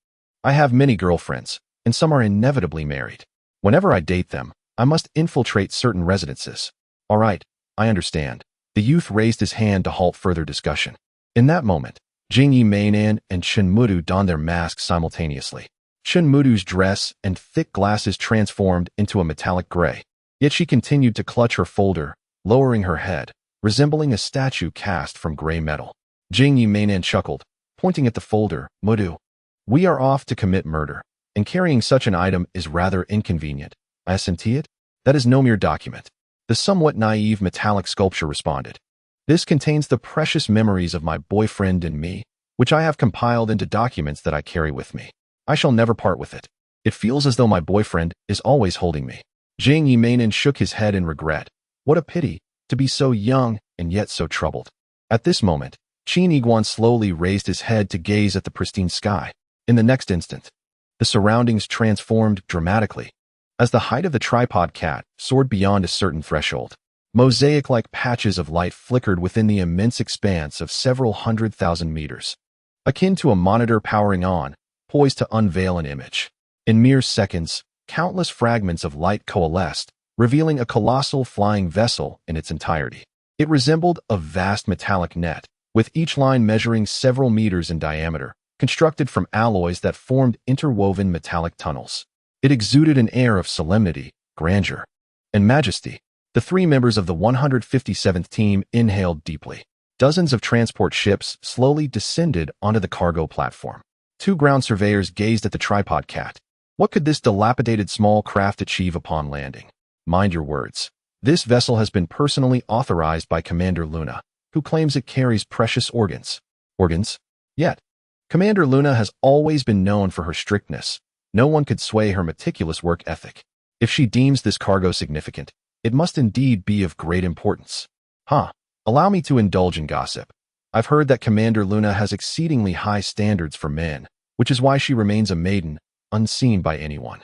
I have many girlfriends, and some are inevitably married. Whenever I date them, I must infiltrate certain residences. All right, I understand. The youth raised his hand to halt further discussion. In that moment, Qin Yiguan and Chen Mudu donned their masks simultaneously. Chen Mudu's dress and thick glasses transformed into a metallic gray. Yet she continued to clutch her folder, lowering her head, resembling a statue cast from gray metal. Qin Yiguan chuckled, pointing at the folder. Mudu, we are off to commit murder, and carrying such an item is rather inconvenient. I assent it? That is no mere document. The somewhat naive metallic sculpture responded. This contains the precious memories of my boyfriend and me, which I have compiled into documents that I carry with me. I shall never part with it. It feels as though my boyfriend is always holding me. Qin Yiguan shook his head in regret. What a pity, to be so young and yet so troubled. At this moment, Qin Yiguan slowly raised his head to gaze at the pristine sky. In the next instant, the surroundings transformed dramatically. As the height of the tripod cat soared beyond a certain threshold, mosaic-like patches of light flickered within the immense expanse of several 100,000 meters. Akin to a monitor powering on, poised to unveil an image. In mere seconds, countless fragments of light coalesced, revealing a colossal flying vessel in its entirety. It resembled a vast metallic net, with each line measuring several meters in diameter, constructed from alloys that formed interwoven metallic tunnels. It exuded an air of solemnity, grandeur, and majesty. The three members of the 157th team inhaled deeply. Dozens of transport ships slowly descended onto the cargo platform. Two ground surveyors gazed at the tripod cat. What could this dilapidated small craft achieve upon landing? Mind your words. This vessel has been personally authorized by Commander Luna, who claims it carries precious organs. Organs? Yet, Commander Luna has always been known for her strictness. No one could sway her meticulous work ethic. If she deems this cargo significant, it must indeed be of great importance. Allow me to indulge in gossip. I've heard that Commander Luna has exceedingly high standards for men, which is why she remains a maiden, unseen by anyone.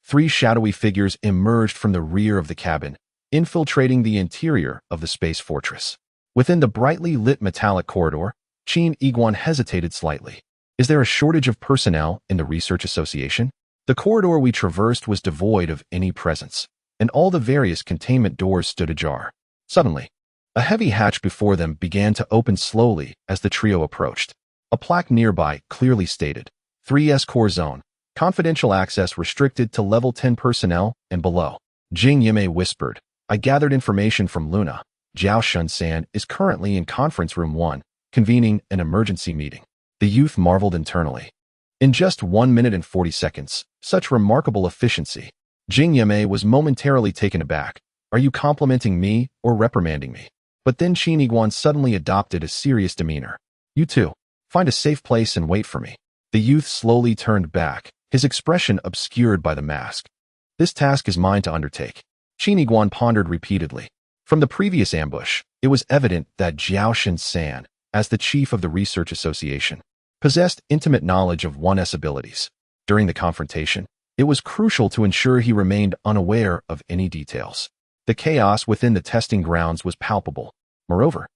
Three shadowy figures emerged from the rear of the cabin, infiltrating the interior of the space fortress. Within the brightly lit metallic corridor, Qin Yiguan hesitated slightly. Is there a shortage of personnel in the Research Association? The corridor we traversed was devoid of any presence, and all the various containment doors stood ajar. Suddenly, a heavy hatch before them began to open slowly as the trio approached. A plaque nearby clearly stated, 3S Core Zone, confidential access restricted to level 10 personnel and below. Qin Yiguan whispered, I gathered information from Luna. Jiao Shun-san is currently in Conference Room 1, convening an emergency meeting. The youth marveled internally. In just 1 minute and 40 seconds, such remarkable efficiency. Qin Yiguan was momentarily taken aback. Are you complimenting me or reprimanding me? But then Qin Yiguan suddenly adopted a serious demeanor. You two, find a safe place and wait for me. The youth slowly turned back, his expression obscured by the mask. This task is mine to undertake. Qin Yiguan pondered repeatedly. From the previous ambush, it was evident that Jiao Shun-san, as the chief of the Research Association, possessed intimate knowledge of 1S abilities. During the confrontation, it was crucial to ensure he remained unaware of any details. The chaos within the testing grounds was palpable. Moreover,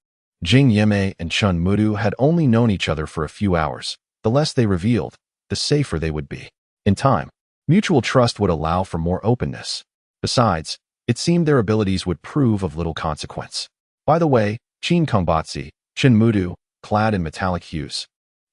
Qin Yiguan and Chen Mudu had only known each other for a few hours. The less they revealed, the safer they would be. In time, mutual trust would allow for more openness. Besides, it seemed their abilities would prove of little consequence. By the way, Qin Kongbatsi, Chen Mudu, clad in metallic hues,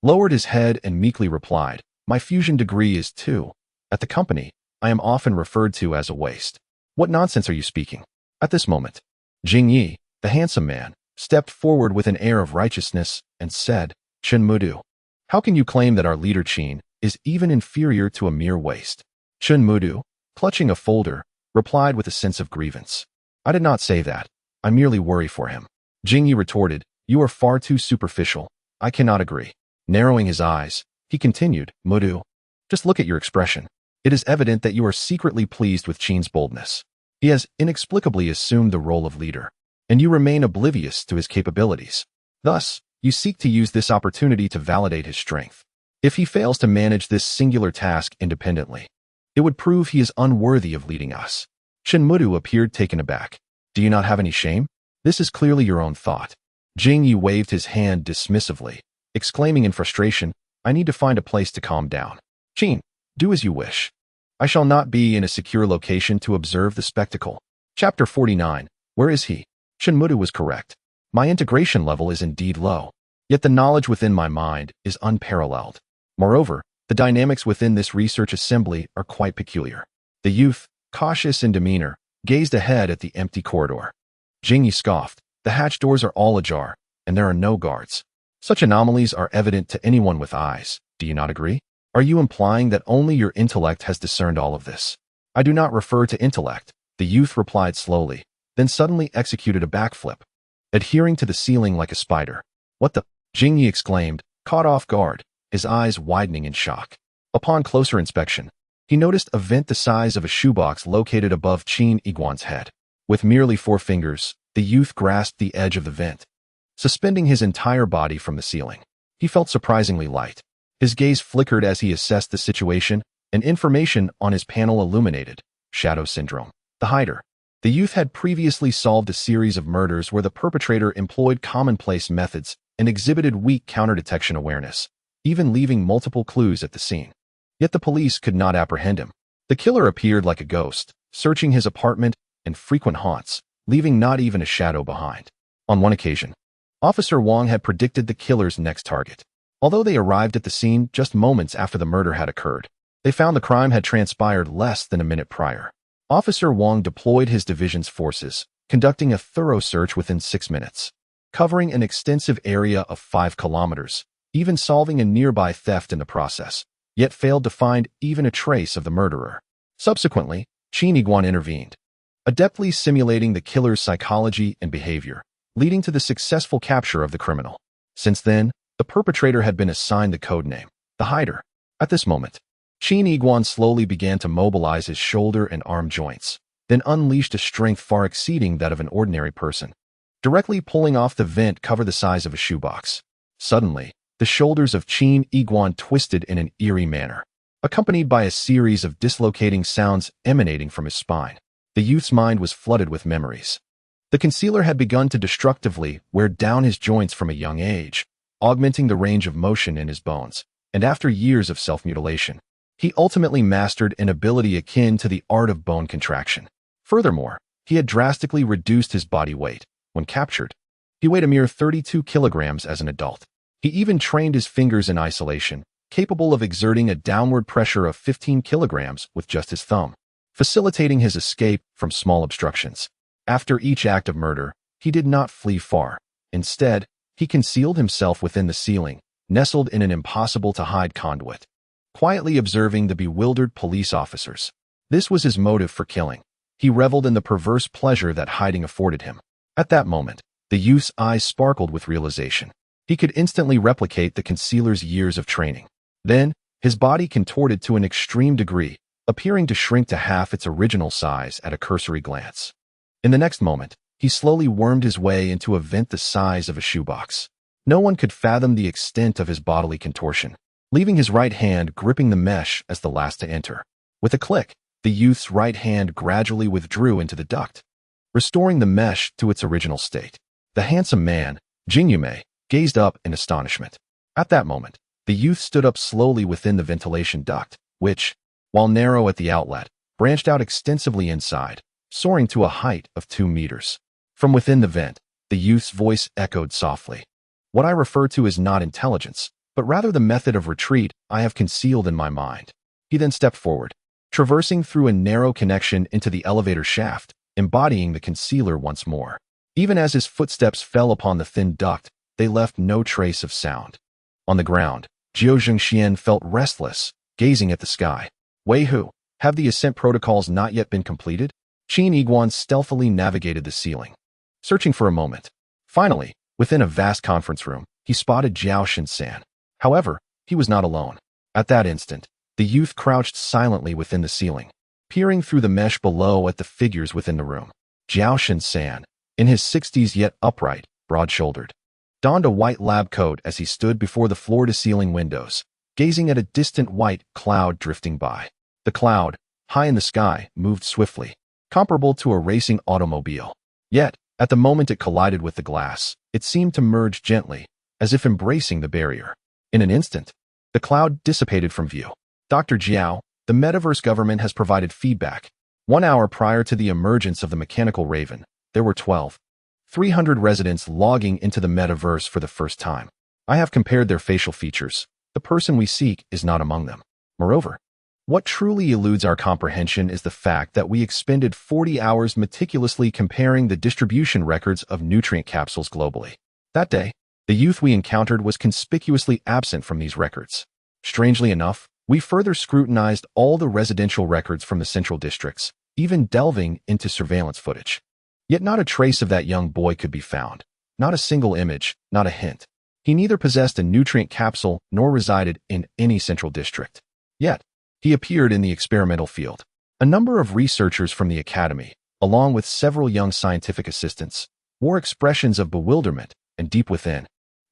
lowered his head and meekly replied, my fusion degree is 2. At the company, I am often referred to as a waste. What nonsense are you speaking? At this moment, Jing Yi, the handsome man, stepped forward with an air of righteousness and said, Chen Mudu, how can you claim that our leader Qin is even inferior to a mere waste? Chen Mudu, clutching a folder, replied with a sense of grievance. I did not say that. I merely worry for him. Jing Yi retorted, you are far too superficial. I cannot agree. Narrowing his eyes, he continued, Mudu, just look at your expression. It is evident that you are secretly pleased with Qin's boldness. He has inexplicably assumed the role of leader, and you remain oblivious to his capabilities. Thus, you seek to use this opportunity to validate his strength. If he fails to manage this singular task independently, it would prove he is unworthy of leading us. Shinmudu appeared taken aback. Do you not have any shame? This is clearly your own thought. Jing Yi waved his hand dismissively, exclaiming in frustration, I need to find a place to calm down. Qin, do as you wish. I shall not be in a secure location to observe the spectacle. Chapter 49. Where is he? Shinmudu was correct. My integration level is indeed low, yet the knowledge within my mind is unparalleled. Moreover, the dynamics within this research assembly are quite peculiar. The youth, cautious in demeanor, gazed ahead at the empty corridor. Jing Yi scoffed. The hatch doors are all ajar, and there are no guards. Such anomalies are evident to anyone with eyes. Do you not agree? Are you implying that only your intellect has discerned all of this? I do not refer to intellect, the youth replied slowly, then suddenly executed a backflip, adhering to the ceiling like a spider. What the? Jing Yi exclaimed, caught off guard, his eyes widening in shock. Upon closer inspection, he noticed a vent the size of a shoebox located above Qin Yiguan's head. With merely 4 fingers, the youth grasped the edge of the vent, suspending his entire body from the ceiling. He felt surprisingly light. His gaze flickered as he assessed the situation, and information on his panel illuminated. Shadow syndrome. The hider. The youth had previously solved a series of murders where the perpetrator employed commonplace methods and exhibited weak counter-detection awareness, even leaving multiple clues at the scene. Yet the police could not apprehend him. The killer appeared like a ghost, searching his apartment and frequent haunts, leaving not even a shadow behind. On one occasion, Officer Wang had predicted the killer's next target. Although they arrived at the scene just moments after the murder had occurred, they found the crime had transpired less than a minute prior. Officer Wang deployed his division's forces, conducting a thorough search within 6 minutes, covering an extensive area of 5 kilometers, even solving a nearby theft in the process, yet failed to find even a trace of the murderer. Subsequently, Qin Yiguan intervened, adeptly simulating the killer's psychology and behavior, leading to the successful capture of the criminal. Since then, the perpetrator had been assigned the codename, the hider. At this moment, Qin Yiguan slowly began to mobilize his shoulder and arm joints, then unleashed a strength far exceeding that of an ordinary person, directly pulling off the vent cover the size of a shoebox. Suddenly, the shoulders of Qin Yiguan twisted in an eerie manner, accompanied by a series of dislocating sounds emanating from his spine. The youth's mind was flooded with memories. The concealer had begun to destructively wear down his joints from a young age, augmenting the range of motion in his bones, and after years of self-mutilation, he ultimately mastered an ability akin to the art of bone contraction. Furthermore, he had drastically reduced his body weight. When captured, he weighed a mere 32 kilograms as an adult. He even trained his fingers in isolation, capable of exerting a downward pressure of 15 kilograms with just his thumb, facilitating his escape from small obstructions. After each act of murder, he did not flee far. Instead, he concealed himself within the ceiling, nestled in an impossible-to-hide conduit, quietly observing the bewildered police officers. This was his motive for killing. He reveled in the perverse pleasure that hiding afforded him. At that moment, the youth's eyes sparkled with realization. He could instantly replicate the concealer's years of training. Then, his body contorted to an extreme degree, appearing to shrink to half its original size at a cursory glance. In the next moment, he slowly wormed his way into a vent the size of a shoebox. No one could fathom the extent of his bodily contortion, leaving his right hand gripping the mesh as the last to enter. With a click, the youth's right hand gradually withdrew into the duct, restoring the mesh to its original state. The handsome man, Jing Yume, gazed up in astonishment. At that moment, the youth stood up slowly within the ventilation duct, which, while narrow at the outlet, branched out extensively inside, soaring to a height of 2 meters. From within the vent, the youth's voice echoed softly. What I refer to is not intelligence, but rather the method of retreat I have concealed in my mind. He then stepped forward, traversing through a narrow connection into the elevator shaft, embodying the concealer once more. Even as his footsteps fell upon the thin duct, they left no trace of sound. On the ground, Jiao Zhengxian felt restless, gazing at the sky. Wei Hu, have the ascent protocols not yet been completed? Qin Yiguan stealthily navigated the ceiling, searching for a moment. Finally, within a vast conference room, he spotted Jiao Shinsan. However, he was not alone. At that instant, the youth crouched silently within the ceiling, peering through the mesh below at the figures within the room. Jiao Shinsan, in his 60s yet upright, broad-shouldered, donned a white lab coat as he stood before the floor-to-ceiling windows, gazing at a distant white cloud drifting by. The cloud, high in the sky, moved swiftly, comparable to a racing automobile. Yet, at the moment it collided with the glass, it seemed to merge gently, as if embracing the barrier. In an instant, the cloud dissipated from view. Dr. Jiao, the metaverse government has provided feedback. 1 hour prior to the emergence of the mechanical raven, there were 12,300 residents logging into the metaverse for the first time. I have compared their facial features. The person we seek is not among them. Moreover, what truly eludes our comprehension is the fact that we expended 40 hours meticulously comparing the distribution records of nutrient capsules globally. That day, the youth we encountered was conspicuously absent from these records. Strangely enough, we further scrutinized all the residential records from the central districts, even delving into surveillance footage. Yet not a trace of that young boy could be found. Not a single image, not a hint. He neither possessed a nutrient capsule nor resided in any central district. Yet, he appeared in the experimental field. A number of researchers from the academy, along with several young scientific assistants, wore expressions of bewilderment, and deep within,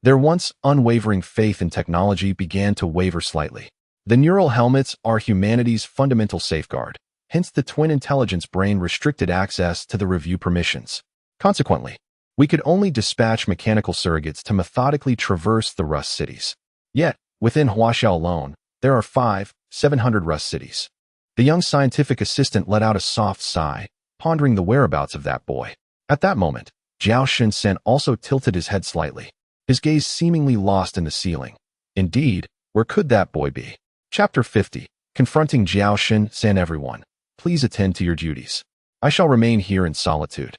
their once unwavering faith in technology began to waver slightly. The neural helmets are humanity's fundamental safeguard, hence the twin intelligence brain restricted access to the review permissions. Consequently, we could only dispatch mechanical surrogates to methodically traverse the Rust cities. Yet, within Huaxiao alone, there are 700 Rust cities. The young scientific assistant let out a soft sigh, pondering the whereabouts of that boy. At that moment, Jiao Shen-sen also tilted his head slightly, his gaze seemingly lost in the ceiling. Indeed, where could that boy be? Chapter 50. Confronting Jiao Shen-sen. Everyone, please attend to your duties. I shall remain here in solitude.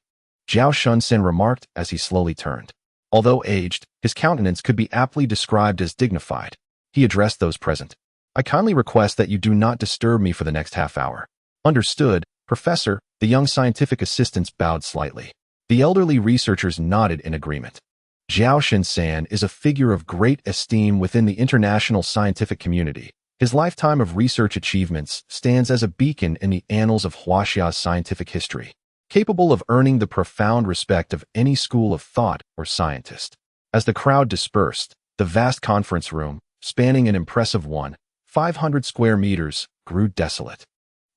Jiao Shen-sen remarked as he slowly turned. Although aged, his countenance could be aptly described as dignified. He addressed those present. I kindly request that you do not disturb me for the next half hour. Understood, Professor. The young scientific assistants bowed slightly. The elderly researchers nodded in agreement. Jiao Shen-san is a figure of great esteem within the international scientific community. His lifetime of research achievements stands as a beacon in the annals of Huaxia's scientific history, capable of earning the profound respect of any school of thought or scientist. As the crowd dispersed, the vast conference room, spanning an impressive 500 square meters, grew desolate.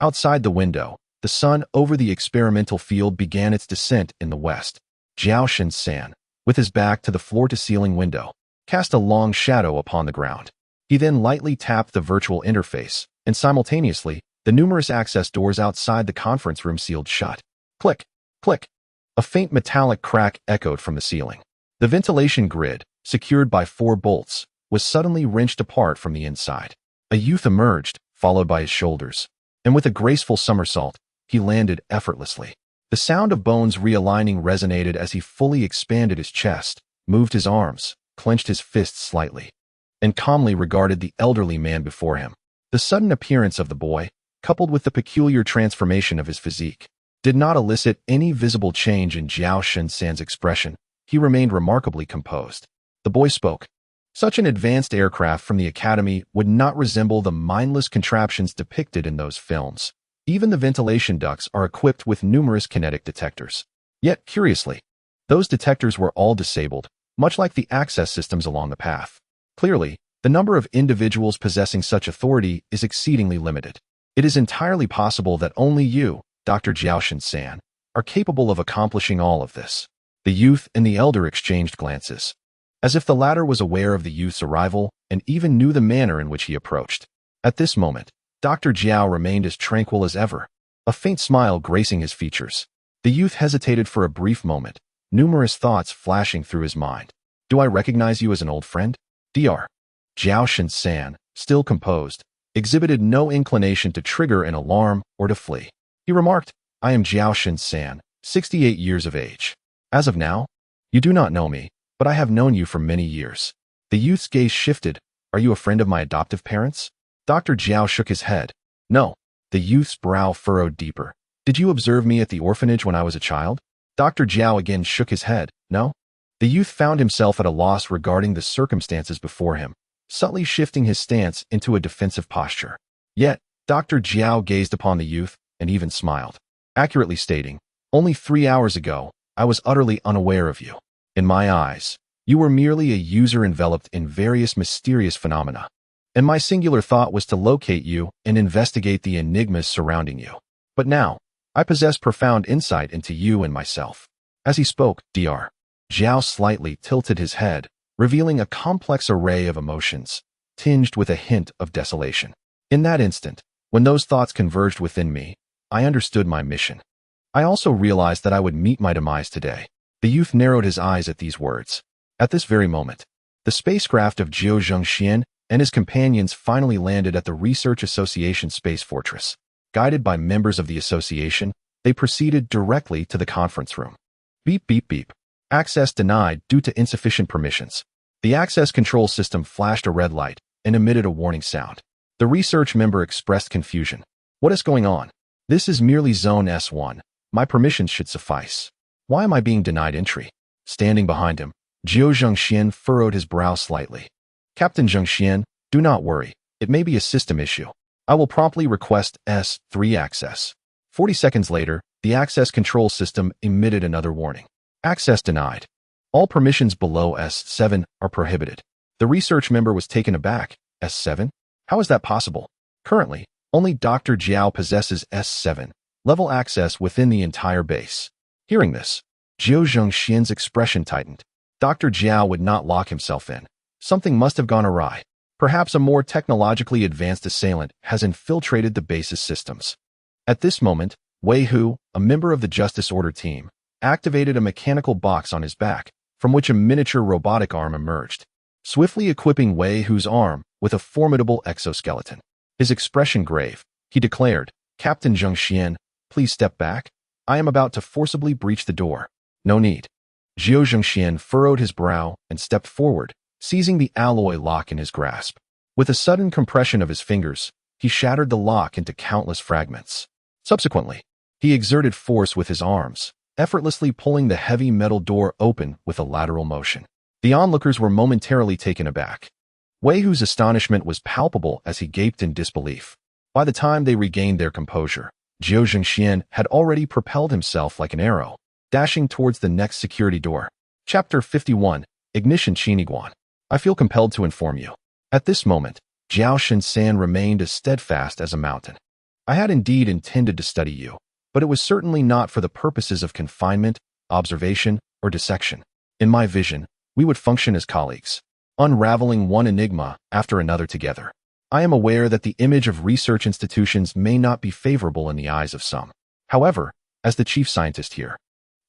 Outside the window, the sun over the experimental field began its descent in the west. Jiao Shen-san, with his back to the floor-to-ceiling window, cast a long shadow upon the ground. He then lightly tapped the virtual interface, and simultaneously, the numerous access doors outside the conference room sealed shut. Click, click. A faint metallic crack echoed from the ceiling. The ventilation grid, secured by 4 bolts, was suddenly wrenched apart from the inside. A youth emerged, followed by his shoulders, and with a graceful somersault, he landed effortlessly. The sound of bones realigning resonated as he fully expanded his chest, moved his arms, clenched his fists slightly, and calmly regarded the elderly man before him. The sudden appearance of the boy, coupled with the peculiar transformation of his physique, did not elicit any visible change in Jiao Shen-san's expression. He remained remarkably composed. The boy spoke. Such an advanced aircraft from the academy would not resemble the mindless contraptions depicted in those films. Even the ventilation ducts are equipped with numerous kinetic detectors. Yet, curiously, those detectors were all disabled, much like the access systems along the path. Clearly, the number of individuals possessing such authority is exceedingly limited. It is entirely possible that only you, Dr. Jiao Shen-san, are capable of accomplishing all of this. The youth and the elder exchanged glances, as if the latter was aware of the youth's arrival and even knew the manner in which he approached. At this moment, Dr. Jiao remained as tranquil as ever, a faint smile gracing his features. The youth hesitated for a brief moment, numerous thoughts flashing through his mind. Do I recognize you as an old friend? Dr. Jiao Shen-san, still composed, exhibited no inclination to trigger an alarm or to flee. He remarked, I am Jiao Shen-san, 68 years of age. As of now, you do not know me, but I have known you for many years. The youth's gaze shifted. Are you a friend of my adoptive parents? Dr. Jiao shook his head. No. The youth's brow furrowed deeper. Did you observe me at the orphanage when I was a child? Dr. Jiao again shook his head. No. The youth found himself at a loss regarding the circumstances before him, subtly shifting his stance into a defensive posture. Yet, Dr. Jiao gazed upon the youth and even smiled, accurately stating, only 3 hours ago, I was utterly unaware of you. In my eyes, you were merely a user enveloped in various mysterious phenomena, and my singular thought was to locate you and investigate the enigmas surrounding you. But now, I possess profound insight into you and myself. As he spoke, Dr. Zhao slightly tilted his head, revealing a complex array of emotions, tinged with a hint of desolation. In that instant, when those thoughts converged within me, I understood my mission. I also realized that I would meet my demise today. The youth narrowed his eyes at these words. At this very moment, the spacecraft of Jiao Zhengxian and his companions finally landed at the Research Association Space Fortress. Guided by members of the association, they proceeded directly to the conference room. Beep, beep, beep. Access denied due to insufficient permissions. The access control system flashed a red light and emitted a warning sound. The research member expressed confusion. What is going on? This is merely Zone S1. My permissions should suffice. Why am I being denied entry? Standing behind him, Jiao Zhengxian furrowed his brow slightly. Captain Zhengxian, do not worry. It may be a system issue. I will promptly request S3 access. 40 seconds later, the access control system emitted another warning. Access denied. All permissions below S7 are prohibited. The research member was taken aback. S7? How is that possible? Currently, only Dr. Jiao possesses S7 level access within the entire base. Hearing this, Jiao Zhengxian's expression tightened. Dr. Jiao would not lock himself in. Something must have gone awry. Perhaps a more technologically advanced assailant has infiltrated the base's systems. At this moment, Wei Hu, a member of the Justice Order team, activated a mechanical box on his back, from which a miniature robotic arm emerged, swiftly equipping Wei Hu's arm with a formidable exoskeleton. His expression grave, he declared, Captain Zhengxian, please step back. I am about to forcibly breach the door. No need. Jiao Zhengxian furrowed his brow and stepped forward, seizing the alloy lock in his grasp. With a sudden compression of his fingers, he shattered the lock into countless fragments. Subsequently, he exerted force with his arms, effortlessly pulling the heavy metal door open with a lateral motion. The onlookers were momentarily taken aback. Wei Hu's astonishment was palpable as he gaped in disbelief. By the time they regained their composure, Jiao Zhengxian had already propelled himself like an arrow, dashing towards the next security door. Chapter 51, Ignition. Qin Yiguan. I feel compelled to inform you. At this moment, Jiao Shinsan remained as steadfast as a mountain. I had indeed intended to study you, but it was certainly not for the purposes of confinement, observation, or dissection. In my vision, we would function as colleagues, unraveling one enigma after another together. I am aware that the image of research institutions may not be favorable in the eyes of some. However, as the chief scientist here,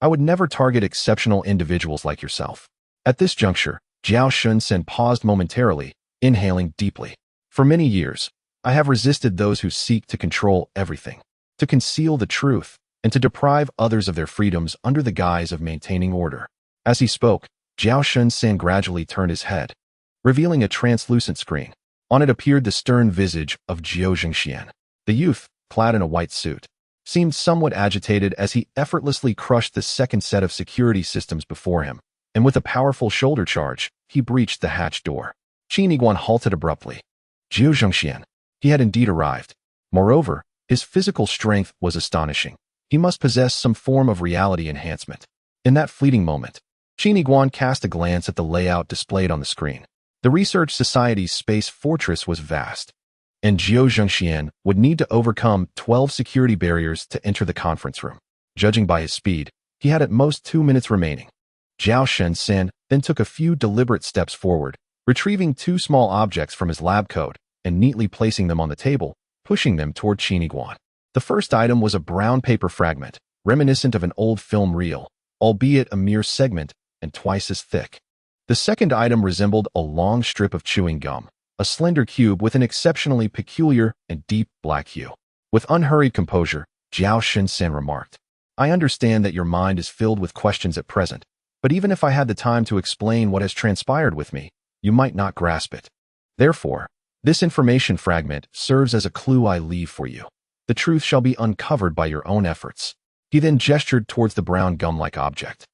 I would never target exceptional individuals like yourself. At this juncture, Jiao Shunsen paused momentarily, inhaling deeply. For many years, I have resisted those who seek to control everything, to conceal the truth, and to deprive others of their freedoms under the guise of maintaining order. As he spoke, Jiao Shunsen gradually turned his head, revealing a translucent screen. On it appeared the stern visage of Jiao Zhengxian. The youth, clad in a white suit, seemed somewhat agitated as he effortlessly crushed the second set of security systems before him, and with a powerful shoulder charge, he breached the hatch door. Qin Yiguan halted abruptly. Jiao Zhengxian. He had indeed arrived. Moreover, his physical strength was astonishing. He must possess some form of reality enhancement. In that fleeting moment, Qin Yiguan cast a glance at the layout displayed on the screen. The Research Society's space fortress was vast, and Jiao Zhengxian would need to overcome 12 security barriers to enter the conference room. Judging by his speed, he had at most 2 minutes remaining. Jiao Shunsen then took a few deliberate steps forward, retrieving 2 small objects from his lab coat and neatly placing them on the table, pushing them toward Qin Yiguan. The first item was a brown paper fragment, reminiscent of an old film reel, albeit a mere segment and twice as thick. The second item resembled a long strip of chewing gum, a slender cube with an exceptionally peculiar and deep black hue. With unhurried composure, Jiao Shunsen remarked, I understand that your mind is filled with questions at present, but even if I had the time to explain what has transpired with me, you might not grasp it. Therefore, this information fragment serves as a clue I leave for you. The truth shall be uncovered by your own efforts. He then gestured towards the brown gum-like object.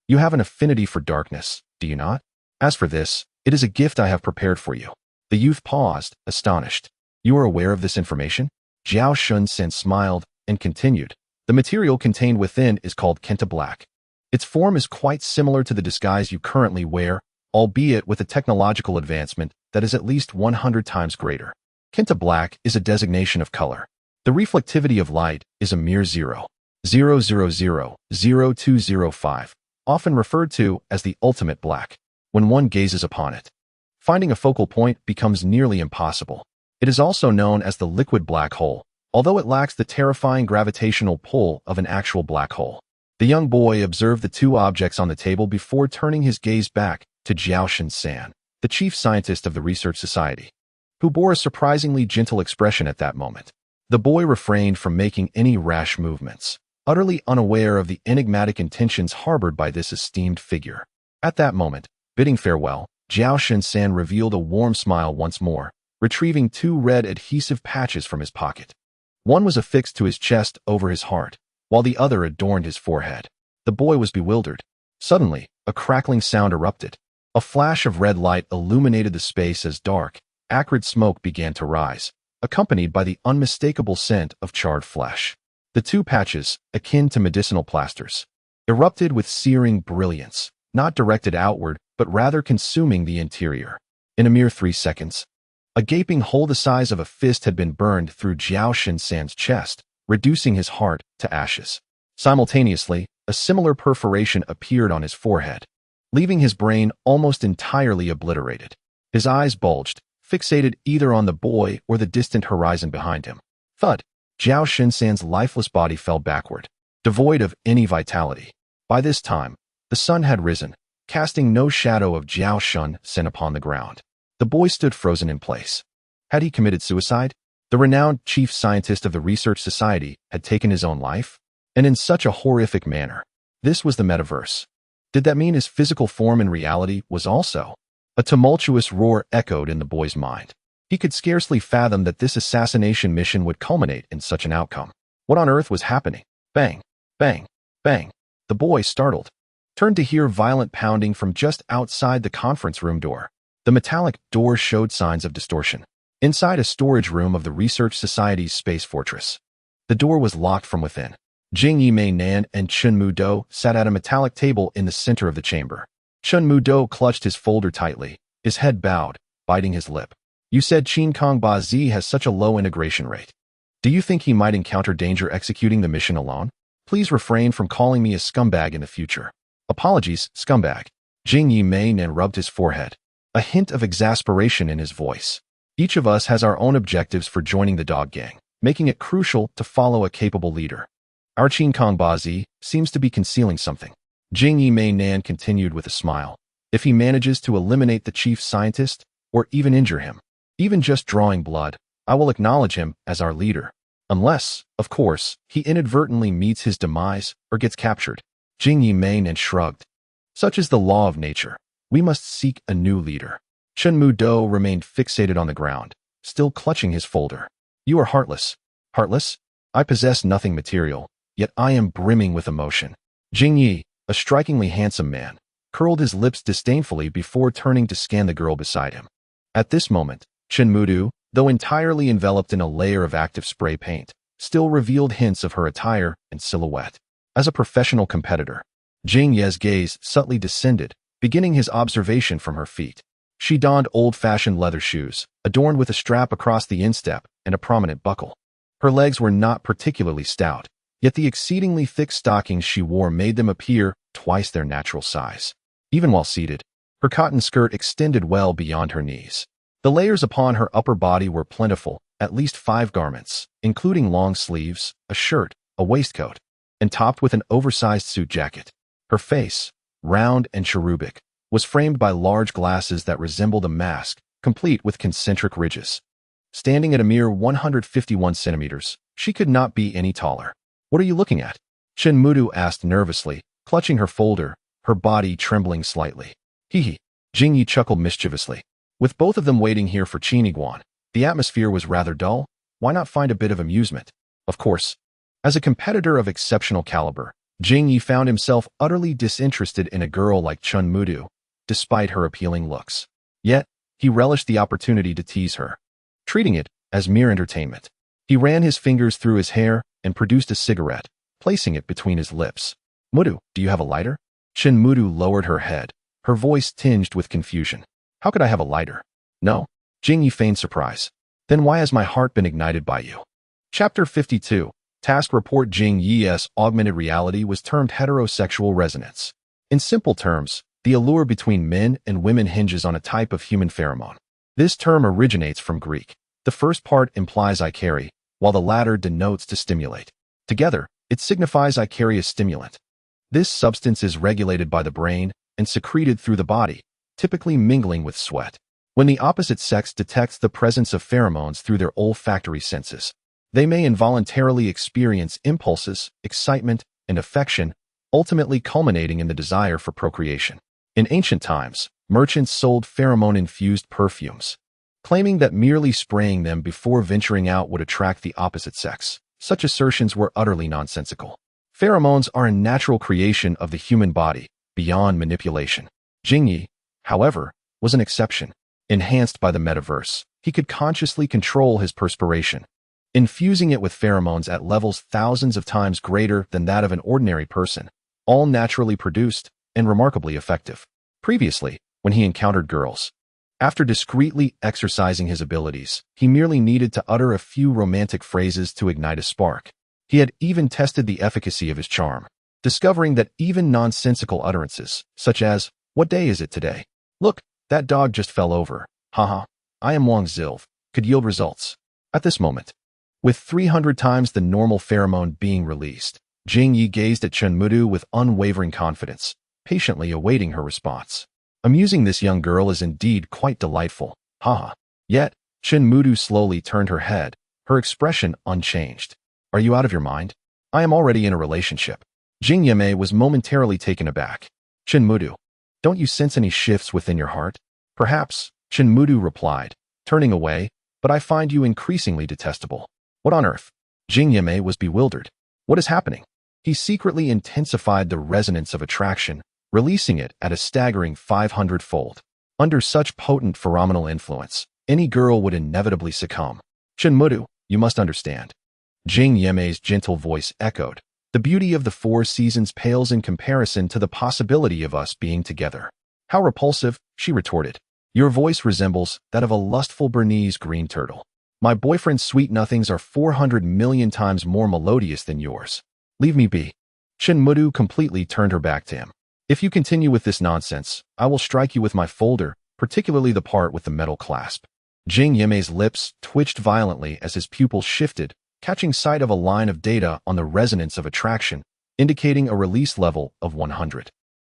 You have an affinity for darkness, do you not? As for this, it is a gift I have prepared for you. The youth paused, astonished. You are aware of this information? Jiao Shunsen smiled and continued. The material contained within is called Kenta Black. Its form is quite similar to the disguise you currently wear, albeit with a technological advancement that is at least 100 times greater. Kenta Black is a designation of color. The reflectivity of light is a mere 0. 0000205, often referred to as the ultimate black. When one gazes upon it, finding a focal point becomes nearly impossible. It is also known as the liquid black hole, although it lacks the terrifying gravitational pull of an actual black hole. The young boy observed the two objects on the table before turning his gaze back to Jiao Shen-san, the chief scientist of the research society, who bore a surprisingly gentle expression at that moment. The boy refrained from making any rash movements, utterly unaware of the enigmatic intentions harbored by this esteemed figure. At that moment, bidding farewell, Jiao Shen-san revealed a warm smile once more, retrieving two red adhesive patches from his pocket. One was affixed to his chest over his heart, while the other adorned his forehead. The boy was bewildered. Suddenly, a crackling sound erupted. A flash of red light illuminated the space as dark, acrid smoke began to rise, accompanied by the unmistakable scent of charred flesh. The two patches, akin to medicinal plasters, erupted with searing brilliance, not directed outward, but rather consuming the interior. In a mere 3 seconds, a gaping hole the size of a fist had been burned through Jiao Shen-san's chest, reducing his heart to ashes. Simultaneously, a similar perforation appeared on his forehead, leaving his brain almost entirely obliterated. His eyes bulged, fixated either on the boy or the distant horizon behind him. Thud! Jiao Shen-san's lifeless body fell backward, devoid of any vitality. By this time, the sun had risen, casting no shadow of Jiao Shen-san upon the ground. The boy stood frozen in place. Had he committed suicide? The renowned chief scientist of the research society had taken his own life? And in such a horrific manner. This was the metaverse. Did that mean his physical form in reality was also? A tumultuous roar echoed in the boy's mind. He could scarcely fathom that this assassination mission would culminate in such an outcome. What on earth was happening? Bang, bang, bang. The boy, startled, turned to hear violent pounding from just outside the conference room door. The metallic door showed signs of distortion. Inside a storage room of the Research Society's space fortress, the door was locked from within. Jing Yimei-nan and Chen Mudo sat at a metallic table in the center of the chamber. Chen Mudo clutched his folder tightly, his head bowed, biting his lip. You said Qin Yiguan has such a low integration rate. Do you think he might encounter danger executing the mission alone? Please refrain from calling me a scumbag in the future. Apologies, scumbag. Jing Yimei-nan rubbed his forehead, a hint of exasperation in his voice. Each of us has our own objectives for joining the dog gang, making it crucial to follow a capable leader. Our Qin Yiguan seems to be concealing something. Jing Yimei-nan continued with a smile. If he manages to eliminate the chief scientist, or even injure him, even just drawing blood, I will acknowledge him as our leader. Unless, of course, he inadvertently meets his demise or gets captured. Jing Yimei-nan shrugged. Such is the law of nature. We must seek a new leader. Chen Mudo remained fixated on the ground, still clutching his folder. You are heartless. Heartless? I possess nothing material, yet I am brimming with emotion. Jing Yi, a strikingly handsome man, curled his lips disdainfully before turning to scan the girl beside him. At this moment, Chen Mudo, though entirely enveloped in a layer of active spray paint, still revealed hints of her attire and silhouette. As a professional competitor, Jing Ye's gaze subtly descended, beginning his observation from her feet. She donned old-fashioned leather shoes, adorned with a strap across the instep and a prominent buckle. Her legs were not particularly stout, yet the exceedingly thick stockings she wore made them appear twice their natural size. Even while seated, her cotton skirt extended well beyond her knees. The layers upon her upper body were plentiful, at least 5 garments, including long sleeves, a shirt, a waistcoat, and topped with an oversized suit jacket. Her face, round and cherubic, was framed by large glasses that resembled a mask, complete with concentric ridges. Standing at a mere 151 centimeters, she could not be any taller. What are you looking at? Chen Mudo asked nervously, clutching her folder, her body trembling slightly. Hee. Jing Yi chuckled mischievously. With both of them waiting here for Qin Yiguan, the atmosphere was rather dull. Why not find a bit of amusement? Of course. As a competitor of exceptional caliber, Jing Yi found himself utterly disinterested in a girl like Chen Mudo, despite her appealing looks. Yet, he relished the opportunity to tease her, treating it as mere entertainment. He ran his fingers through his hair and produced a cigarette, placing it between his lips. Mudo, do you have a lighter? Chen Mudo lowered her head, her voice tinged with confusion. How could I have a lighter? No. Jing Yi feigned surprise. Then why has my heart been ignited by you? Chapter 52. Task report Jing Yi's augmented reality was termed heterosexual resonance. In simple terms, the allure between men and women hinges on a type of human pheromone. This term originates from Greek. The first part implies I carry, while the latter denotes to stimulate. Together, it signifies Icarius stimulant. This substance is regulated by the brain and secreted through the body, typically mingling with sweat. When the opposite sex detects the presence of pheromones through their olfactory senses, they may involuntarily experience impulses, excitement, and affection, ultimately culminating in the desire for procreation. In ancient times, merchants sold pheromone-infused perfumes, claiming that merely spraying them before venturing out would attract the opposite sex. Such assertions were utterly nonsensical. Pheromones are a natural creation of the human body, beyond manipulation. Jing Yi, however, was an exception. Enhanced by the metaverse, he could consciously control his perspiration, infusing it with pheromones at levels thousands of times greater than that of an ordinary person, all naturally produced and remarkably effective. Previously, when he encountered girls, after discreetly exercising his abilities, he merely needed to utter a few romantic phrases to ignite a spark. He had even tested the efficacy of his charm, discovering that even nonsensical utterances, such as, "What day is it today? Look, that dog just fell over. Haha, I am Wang Zilv," could yield results. At this moment, with 300 times the normal pheromone being released, Jing Yi gazed at Chen Mudu with unwavering confidence, patiently awaiting her response. Amusing this young girl is indeed quite delightful. Haha. Yet, Chen Mudu slowly turned her head, her expression unchanged. Are you out of your mind? I am already in a relationship. Jing Yimei was momentarily taken aback. Chen Mudu, don't you sense any shifts within your heart? Perhaps, Chen Mudu replied, turning away, but I find you increasingly detestable. What on earth? Jing Yimei was bewildered. What is happening? He secretly intensified the resonance of attraction, releasing it at a staggering 500-fold. Under such potent pheromonal influence, any girl would inevitably succumb. Chen Mudu, you must understand. Jing Yimei's gentle voice echoed. The beauty of the four seasons pales in comparison to the possibility of us being together. How repulsive, she retorted. Your voice resembles that of a lustful Bernese green turtle. My boyfriend's sweet nothings are 400 million times more melodious than yours. Leave me be. Chen Mudu completely turned her back to him. If you continue with this nonsense, I will strike you with my folder, particularly the part with the metal clasp. Jing Yimei's lips twitched violently as his pupils shifted, catching sight of a line of data on the resonance of attraction, indicating a release level of 100.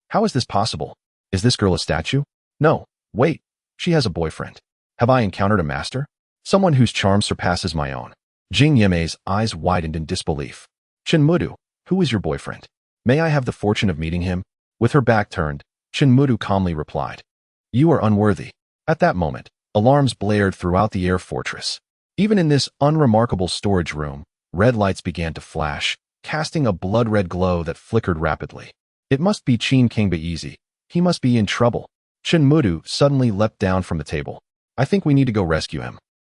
How is this possible? Is this girl a statue? No, wait, she has a boyfriend. Have I encountered a master? Someone whose charm surpasses my own. Jing Yimei's eyes widened in disbelief. Chen Mudu, who is your boyfriend? May I have the fortune of meeting him? With her back turned, Chen Mudu calmly replied. You are unworthy. At that moment, alarms blared throughout the air fortress. Even in this unremarkable storage room, red lights began to flash, casting a blood-red glow that flickered rapidly. It must be Qin Yiguan. He must be in trouble. Chen Mudu suddenly leapt down from the table. I think we need to go rescue him.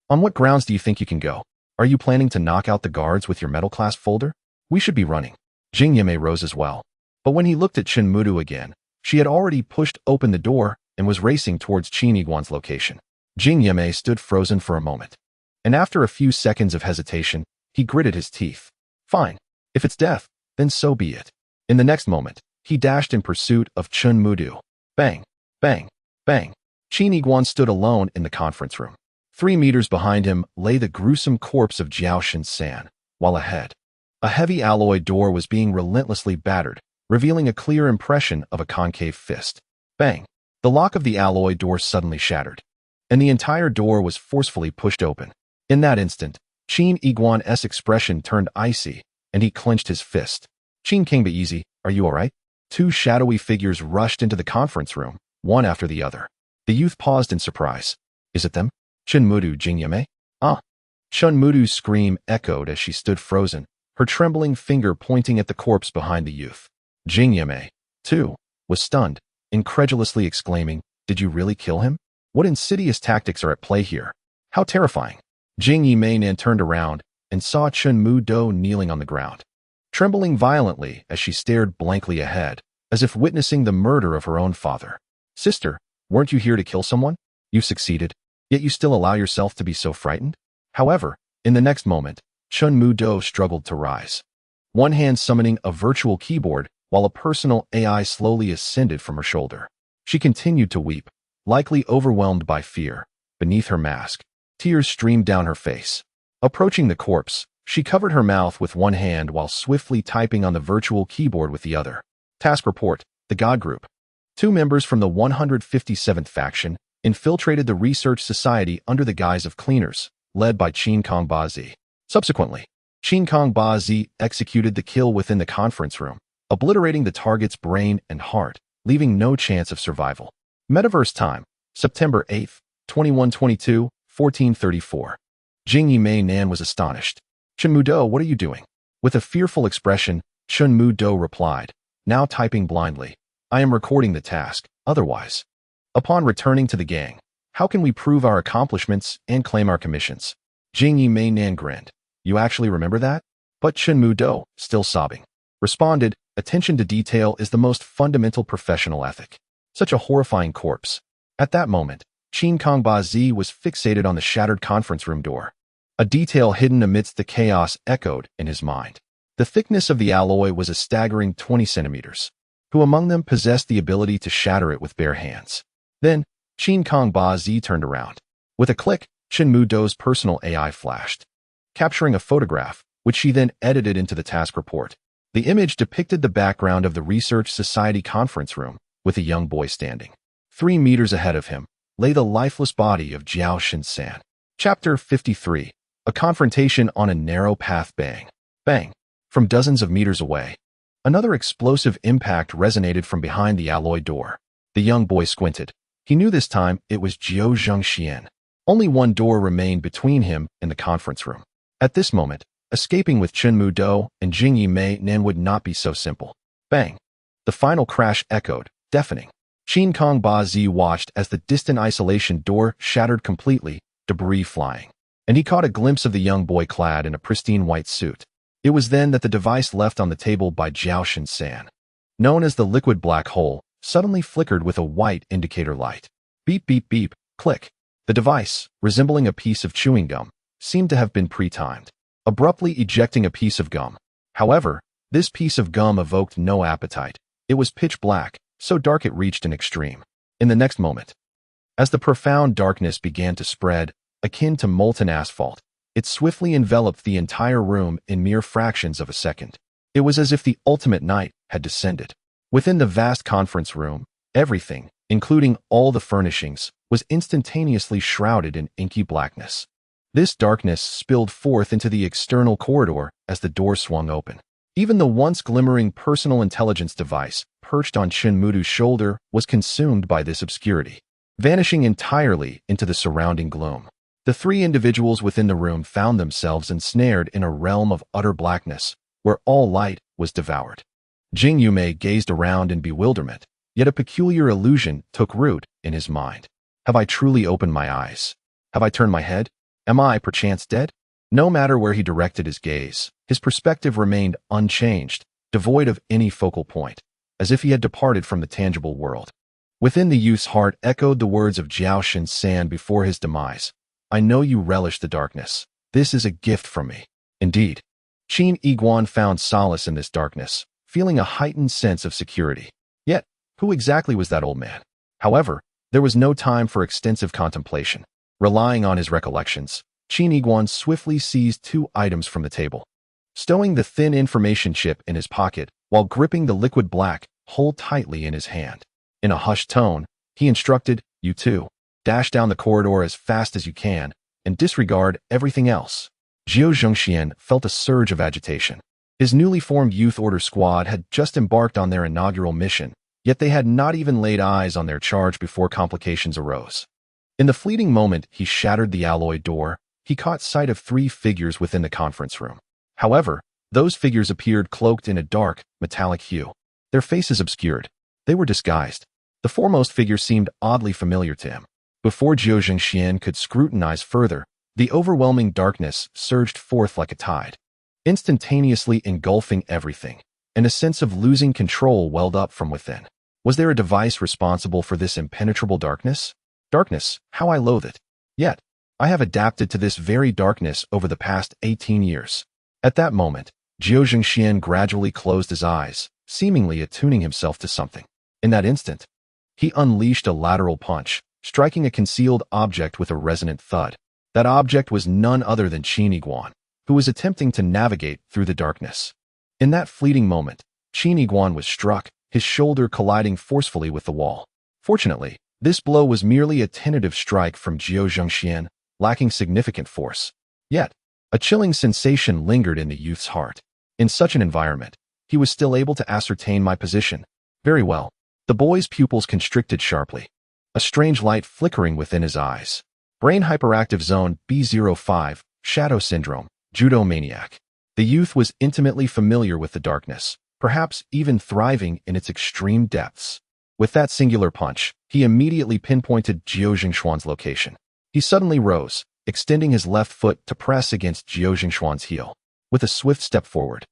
On what grounds do you think you can go? Are you planning to knock out the guards with your metal class folder? We should be running. Jing Yimei rose as well. But when he looked at Chen Mudu again, she had already pushed open the door and was racing towards Qin Yiguan's location. Jing Yimei stood frozen for a moment. And after a few seconds of hesitation, he gritted his teeth. Fine. If it's death, then so be it. In the next moment, he dashed in pursuit of Chen Mudu. Bang, bang, bang. Qin Yiguan stood alone in the conference room. 3 meters behind him lay the gruesome corpse of Jiao Shinsan, while ahead, a heavy alloy door was being relentlessly battered, revealing a clear impression of a concave fist. Bang! The lock of the alloy door suddenly shattered, and the entire door was forcefully pushed open. In that instant, Qin Yiguan's expression turned icy, and he clenched his fist. Qin Yiguan, are you all right? 2 shadowy figures rushed into the conference room, one after the other. The youth paused in surprise. Is it them? Chen Mudu, Jing Yimei? Ah! Chen Mudu's scream echoed as she stood frozen, her trembling finger pointing at the corpse behind the youth. Jing Yimei, too, was stunned, incredulously exclaiming, Did you really kill him? What insidious tactics are at play here? How terrifying! Jing Yimei turned around and saw Chen Mudu kneeling on the ground, trembling violently as she stared blankly ahead, as if witnessing the murder of her own father. Sister, weren't you here to kill someone? You succeeded, yet you still allow yourself to be so frightened? However, in the next moment, Chun Mu-do struggled to rise. One hand summoning a virtual keyboard while a personal AI slowly ascended from her shoulder. She continued to weep, likely overwhelmed by fear. Beneath her mask, tears streamed down her face. Approaching the corpse, she covered her mouth with one hand while swiftly typing on the virtual keyboard with the other. Task report: the God Group. 2 members from the 157th faction infiltrated the research society under the guise of cleaners, led by Qin Yiguan. Subsequently, Qin Yiguan executed the kill within the conference room, obliterating the target's brain and heart, leaving no chance of survival. Metaverse time, September 8, 2122, 1434. Jing Yimei-nan was astonished. Chun Mu-do, what are you doing? With a fearful expression, Chun Mu-do replied, now typing blindly, I am recording the task, otherwise. Upon returning to the gang, how can we prove our accomplishments and claim our commissions? Jing Yimei-nan grinned. You actually remember that? But Chun Mu-do, still sobbing, responded, attention to detail is the most fundamental professional ethic. Such a horrifying corpse. At that moment, Qin Yiguan was fixated on the shattered conference room door. A detail hidden amidst the chaos echoed in his mind. The thickness of the alloy was a staggering 20 centimeters. Who among them possessed the ability to shatter it with bare hands? Then, Qin Yiguan turned around. With a click, Chun Mu-do's personal AI flashed, capturing a photograph, which she then edited into the task report. The image depicted the background of the Research Society conference room, with a young boy standing. 3 meters ahead of him lay the lifeless body of Jiao Shin-san. Chapter 53. A confrontation on a narrow path. Bang. Bang. From dozens of meters away, another explosive impact resonated from behind the alloy door. The young boy squinted. He knew this time it was Jiao Zhengxian. Only one door remained between him and the conference room. At this moment, escaping with Chun Mu-do and Jing Yimei-nan would not be so simple. Bang. The final crash echoed, deafening. Qin Yiguan watched as the distant isolation door shattered completely, debris flying. And he caught a glimpse of the young boy clad in a pristine white suit. It was then that the device left on the table by Jiao Shin-san, known as the liquid black hole, suddenly flickered with a white indicator light. Beep beep beep, click. The device, resembling a piece of chewing gum, seemed to have been pre-timed, abruptly ejecting a piece of gum. However, this piece of gum evoked no appetite. It was pitch black, so dark it reached an extreme. In the next moment, as the profound darkness began to spread, akin to molten asphalt, it swiftly enveloped the entire room in mere fractions of a second. It was as if the ultimate night had descended. Within the vast conference room, everything, including all the furnishings, was instantaneously shrouded in inky blackness. This darkness spilled forth into the external corridor as the door swung open. Even the once glimmering personal intelligence device, perched on Chun Mu-do's shoulder, was consumed by this obscurity, vanishing entirely into the surrounding gloom. The 3 individuals within the room found themselves ensnared in a realm of utter blackness, where all light was devoured. Jing Yimei gazed around in bewilderment, yet a peculiar illusion took root in his mind. Have I truly opened my eyes? Have I turned my head? Am I, perchance, dead? No matter where he directed his gaze, his perspective remained unchanged, devoid of any focal point, as if he had departed from the tangible world. Within the youth's heart echoed the words of Jiao Shin-san before his demise. I know you relish the darkness. This is a gift from me. Indeed. Qin Yiguan found solace in this darkness, feeling a heightened sense of security. Yet, who exactly was that old man? However, there was no time for extensive contemplation. Relying on his recollections, Qin Yiguan swiftly seized 2 items from the table. Stowing the thin information chip in his pocket while gripping the liquid black hole tightly in his hand. In a hushed tone, he instructed, you 2, dash down the corridor as fast as you can and disregard everything else. Jiao Zhengxian felt a surge of agitation. His newly formed Youth Order squad had just embarked on their inaugural mission, yet they had not even laid eyes on their charge before complications arose. In the fleeting moment he shattered the alloy door, he caught sight of 3 figures within the conference room. However, those figures appeared cloaked in a dark, metallic hue. Their faces obscured. They were disguised. The foremost figure seemed oddly familiar to him. Before Jiao Zhengxian could scrutinize further, the overwhelming darkness surged forth like a tide, instantaneously engulfing everything, and a sense of losing control welled up from within. Was there a device responsible for this impenetrable darkness? Darkness, how I loathe it. Yet, I have adapted to this very darkness over the past 18 years. At that moment, Jiao Zhengxian gradually closed his eyes, seemingly attuning himself to something. In that instant, he unleashed a lateral punch, striking a concealed object with a resonant thud. That object was none other than Qin Yiguan, who was attempting to navigate through the darkness. In that fleeting moment, Qin Yiguan was struck, his shoulder colliding forcefully with the wall. Fortunately, this blow was merely a tentative strike from Jiao Zhengxian, lacking significant force. Yet, a chilling sensation lingered in the youth's heart. In such an environment, he was still able to ascertain my position. Very well. The boy's pupils constricted sharply, a strange light flickering within his eyes. Brain hyperactive zone B05, shadow syndrome, judo maniac. The youth was intimately familiar with the darkness, perhaps even thriving in its extreme depths. With that singular punch, he immediately pinpointed Jiao Zhengshuan's location. He suddenly rose, extending his left foot to press against Jiao Zhengshuan's heel. With a swift step forward,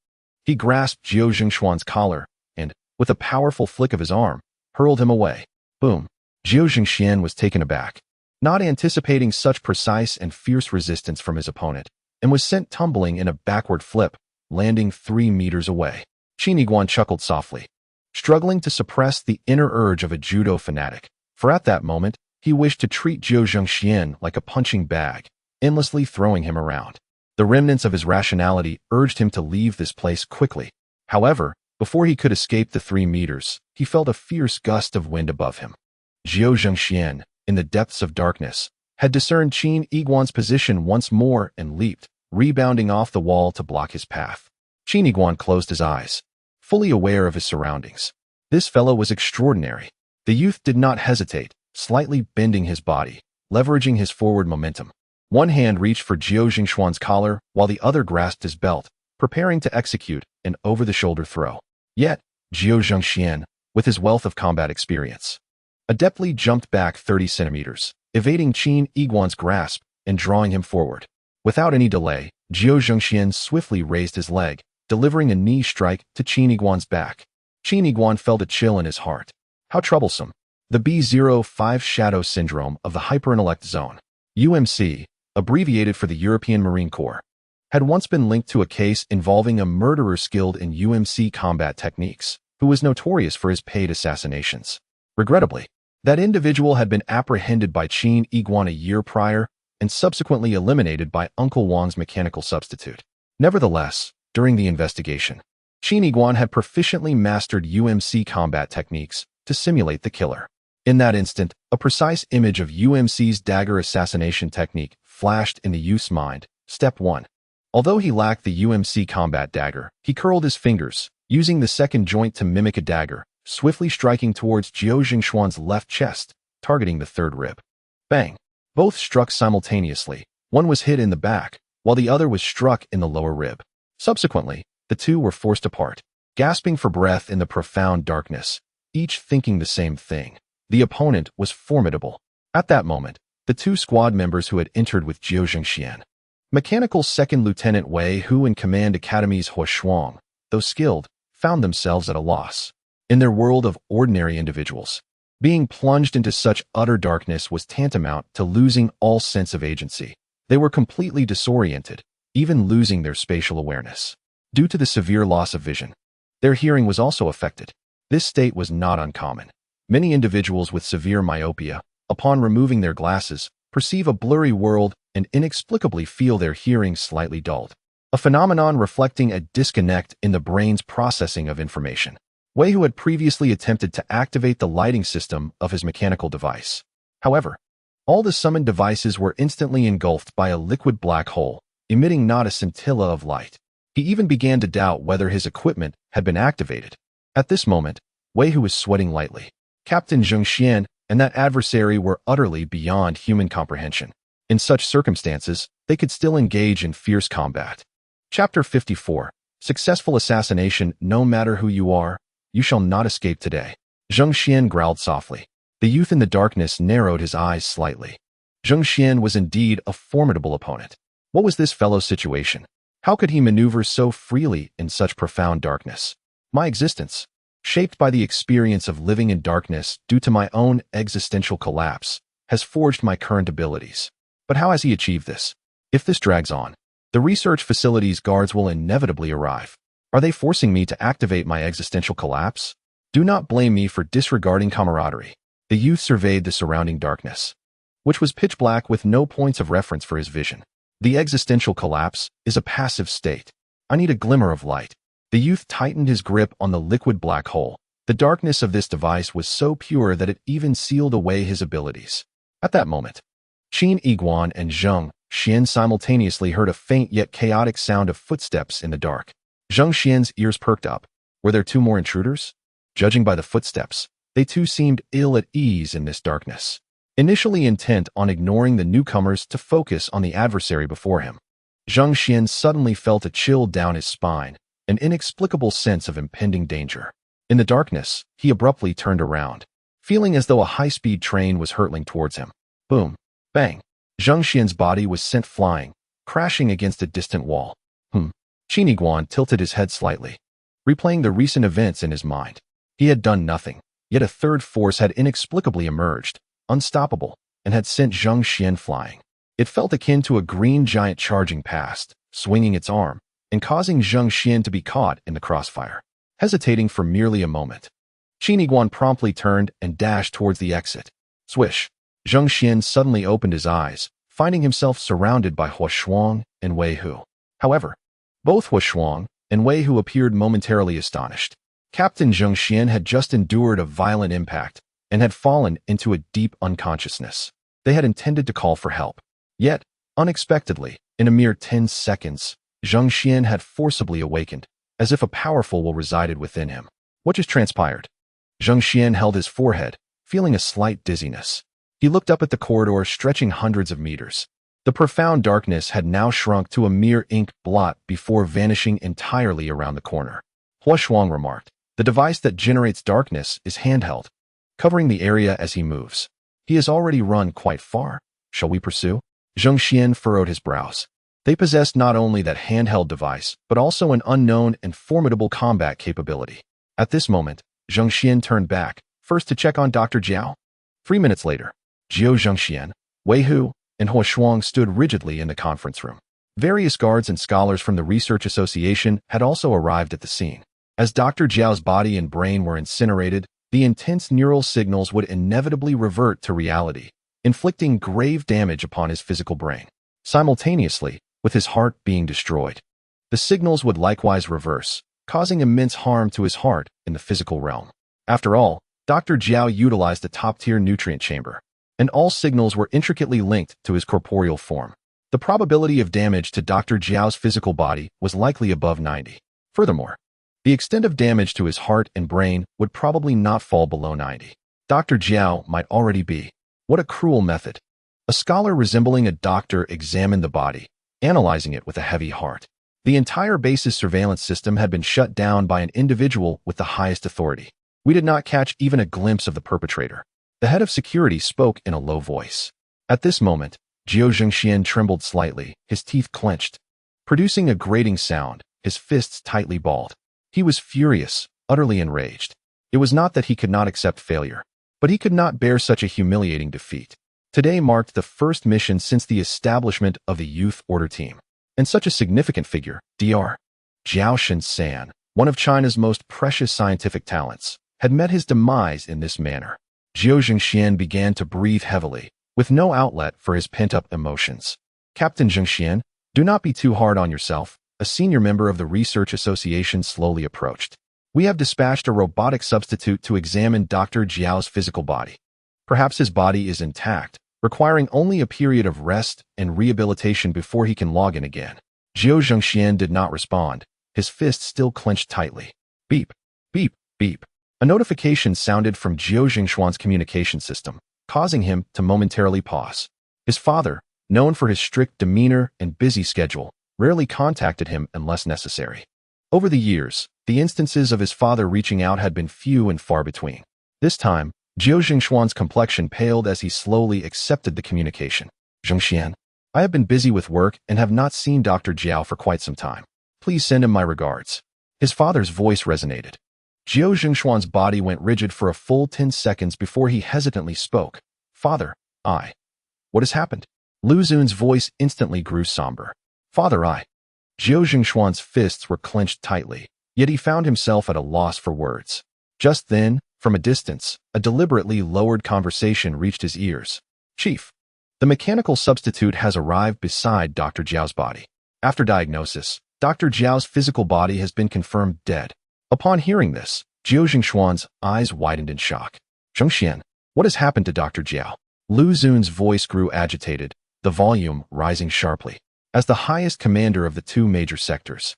he grasped Jiao Zhengshuan's collar and, with a powerful flick of his arm, hurled him away. Boom! Jiao Zhengxian was taken aback, not anticipating such precise and fierce resistance from his opponent, and was sent tumbling in a backward flip, landing 3 meters away. Qin Yiguan chuckled softly, struggling to suppress the inner urge of a judo fanatic, for at that moment, he wished to treat Jiao Zhengxian like a punching bag, endlessly throwing him around. The remnants of his rationality urged him to leave this place quickly. However, before he could escape the 3 meters, he felt a fierce gust of wind above him. Jiao Zhengxian, in the depths of darkness, had discerned Qin Yiguan's position once more and leaped, rebounding off the wall to block his path. Qin Yiguan closed his eyes, fully aware of his surroundings. This fellow was extraordinary. The youth did not hesitate, slightly bending his body, leveraging his forward momentum. One hand reached for Jiao Zhengshuan's collar while the other grasped his belt, preparing to execute an over-the-shoulder throw. Yet, Jiao Zhengxian, with his wealth of combat experience, adeptly jumped back 30 centimeters, evading Qin Yiguan's grasp and drawing him forward. Without any delay, Jiao Zhengxian swiftly raised his leg, delivering a knee strike to Qin Yiguan's back. Qin Yiguan felt a chill in his heart. How troublesome. The B05 shadow syndrome of the hyperintellect zone, UMC, abbreviated for the European Marine Corps, had once been linked to a case involving a murderer skilled in UMC combat techniques, who was notorious for his paid assassinations. Regrettably, that individual had been apprehended by Qin Yiguan a year prior and subsequently eliminated by Uncle Wang's mechanical substitute. Nevertheless, during the investigation, Qin Yiguan had proficiently mastered UMC combat techniques to simulate the killer. In that instant, a precise image of UMC's dagger assassination technique flashed in the youth's mind. Step 1. Although he lacked the UMC combat dagger, he curled his fingers, using the second joint to mimic a dagger, swiftly striking towards Jiao Zhengshuan's left chest, targeting the third rib. Bang! Both struck simultaneously. One was hit in the back, while the other was struck in the lower rib. Subsequently, the two were forced apart, gasping for breath in the profound darkness, each thinking the same thing. The opponent was formidable. At that moment, the two squad members who had entered with Jiao Zhengxian, Mechanical Second Lieutenant Wei Hu and Command Academy's Hua Shuang, though skilled, found themselves at a loss. In their world of ordinary individuals, being plunged into such utter darkness was tantamount to losing all sense of agency. They were completely disoriented, even losing their spatial awareness. Due to the severe loss of vision, their hearing was also affected. This state was not uncommon. Many individuals with severe myopia, upon removing their glasses, perceive a blurry world and inexplicably feel their hearing slightly dulled, a phenomenon reflecting a disconnect in the brain's processing of information. Wei Hu had previously attempted to activate the lighting system of his mechanical device. However, all the summoned devices were instantly engulfed by a liquid black hole, emitting not a scintilla of light. He even began to doubt whether his equipment had been activated. At this moment, Wei Hu was sweating lightly. Captain Zhengxian and that adversary were utterly beyond human comprehension. In such circumstances, they could still engage in fierce combat. Chapter 54. Successful assassination. No matter who you are, you shall not escape today. Zhengxian growled softly. The youth in the darkness narrowed his eyes slightly. Zhengxian was indeed a formidable opponent. What was this fellow's situation? How could he maneuver so freely in such profound darkness? My existence, shaped by the experience of living in darkness due to my own existential collapse, has forged my current abilities. But how has he achieved this? If this drags on, the research facility's guards will inevitably arrive. Are they forcing me to activate my existential collapse? Do not blame me for disregarding camaraderie. The youth surveyed the surrounding darkness, which was pitch black with no points of reference for his vision. The existential collapse is a passive state. I need a glimmer of light. The youth tightened his grip on the liquid black hole. The darkness of this device was so pure that it even sealed away his abilities. At that moment, Qin Yiguan and Zheng Xian simultaneously heard a faint yet chaotic sound of footsteps in the dark. Zheng Xian's ears perked up. Were there two more intruders? Judging by the footsteps, they too seemed ill at ease in this darkness, initially intent on ignoring the newcomers to focus on the adversary before him. Zheng Xian suddenly felt a chill down his spine, an inexplicable sense of impending danger. In the darkness, he abruptly turned around, feeling as though a high-speed train was hurtling towards him. Boom! Bang! Zheng Xian's body was sent flying, crashing against a distant wall. Qin Yiguan tilted his head slightly, replaying the recent events in his mind. He had done nothing, yet a third force had inexplicably emerged, unstoppable, and had sent Zheng Xian flying. It felt akin to a green giant charging past, swinging its arm, and causing Zheng Xian to be caught in the crossfire. Hesitating for merely a moment, Qin Yiguan promptly turned and dashed towards the exit. Swish! Zheng Xian suddenly opened his eyes, finding himself surrounded by Hua Shuang and Wei Hu. However, both Hua Shuang and Wei Hu appeared momentarily astonished. Captain Zheng Xian had just endured a violent impact and had fallen into a deep unconsciousness. They had intended to call for help. Yet, unexpectedly, in a mere 10 seconds, Zheng Xian had forcibly awakened, as if a powerful will resided within him. What just transpired? Zheng Xian held his forehead, feeling a slight dizziness. He looked up at the corridor stretching hundreds of meters. The profound darkness had now shrunk to a mere ink blot before vanishing entirely around the corner. Hua Shuang remarked, "The device that generates darkness is handheld, covering the area as he moves. He has already run quite far. Shall we pursue?" Zheng Xian furrowed his brows. They possessed not only that handheld device, but also an unknown and formidable combat capability. At this moment, Zheng Xian turned back, first to check on Dr. Jiao. 3 minutes later, Zheng Xian, Wei Hu, and Hua Shuang stood rigidly in the conference room. Various guards and scholars from the Research Association had also arrived at the scene. As Dr. Jiao's body and brain were incinerated, the intense neural signals would inevitably revert to reality, inflicting grave damage upon his physical brain. Simultaneously, with his heart being destroyed, the signals would likewise reverse, causing immense harm to his heart in the physical realm. After all, Dr. Jiao utilized a top-tier nutrient chamber, and all signals were intricately linked to his corporeal form. The probability of damage to Dr. Jiao's physical body was likely above 90. Furthermore, the extent of damage to his heart and brain would probably not fall below 90. Dr. Jiao might already be. What a cruel method. A scholar resembling a doctor examined the body, analyzing it with a heavy heart. The entire base's surveillance system had been shut down by an individual with the highest authority. We did not catch even a glimpse of the perpetrator. The head of security spoke in a low voice. At this moment, Zheng Xian trembled slightly, his teeth clenched, producing a grating sound, his fists tightly balled. He was furious, utterly enraged. It was not that he could not accept failure, but he could not bear such a humiliating defeat. Today marked the first mission since the establishment of the Youth Order Team. And such a significant figure, Dr. Jiao Shen-san, one of China's most precious scientific talents, had met his demise in this manner. Zheng Xian began to breathe heavily, with no outlet for his pent-up emotions. "Captain Zheng Xian, do not be too hard on yourself," a senior member of the Research Association slowly approached. "We have dispatched a robotic substitute to examine Dr. Jiao's physical body. Perhaps his body is intact, requiring only a period of rest and rehabilitation before he can log in again." Zheng Xian did not respond, his fist still clenched tightly. Beep, beep, beep. A notification sounded from Zheng Xian's communication system, causing him to momentarily pause. His father, known for his strict demeanor and busy schedule, rarely contacted him unless necessary. Over the years, the instances of his father reaching out had been few and far between. This time, Zheng Xian's complexion paled as he slowly accepted the communication. "Zheng Xian, I have been busy with work and have not seen Dr. Jiao for quite some time. Please send him my regards." His father's voice resonated. Zheng Xian's body went rigid for a full 10 seconds before he hesitantly spoke. "Father, what has happened?" Lu Xun's voice instantly grew somber. Father, Jiao Zhengshuan's fists were clenched tightly, yet he found himself at a loss for words. Just then, from a distance, a deliberately lowered conversation reached his ears. Chief, the mechanical substitute has arrived beside Dr. Jiao's body. After diagnosis, Dr. Jiao's physical body has been confirmed dead. Upon hearing this, Jiao Zhengshuan's eyes widened in shock. Zhengxian, what has happened to Dr. Jiao? Lu Xun's voice grew agitated, the volume rising sharply. As the highest commander of the two major sectors,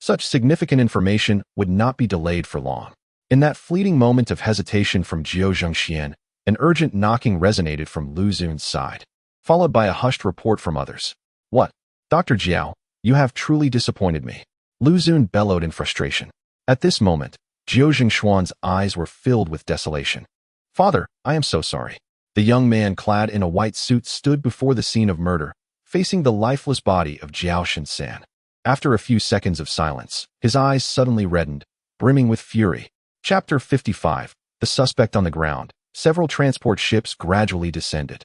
such significant information would not be delayed for long. In that fleeting moment of hesitation from Jiao Zhengxian, an urgent knocking resonated from Lu Xun's side, followed by a hushed report from others. What? Dr. Jiao, you have truly disappointed me. Lu Xun bellowed in frustration. At this moment, Jiao Zhengshuan's eyes were filled with desolation. Father, I am so sorry. The young man clad in a white suit stood before the scene of murder, facing the lifeless body of Jiao Shensan. After a few seconds of silence, his eyes suddenly reddened, brimming with fury. Chapter 55. The suspect on the ground. Several transport ships gradually descended.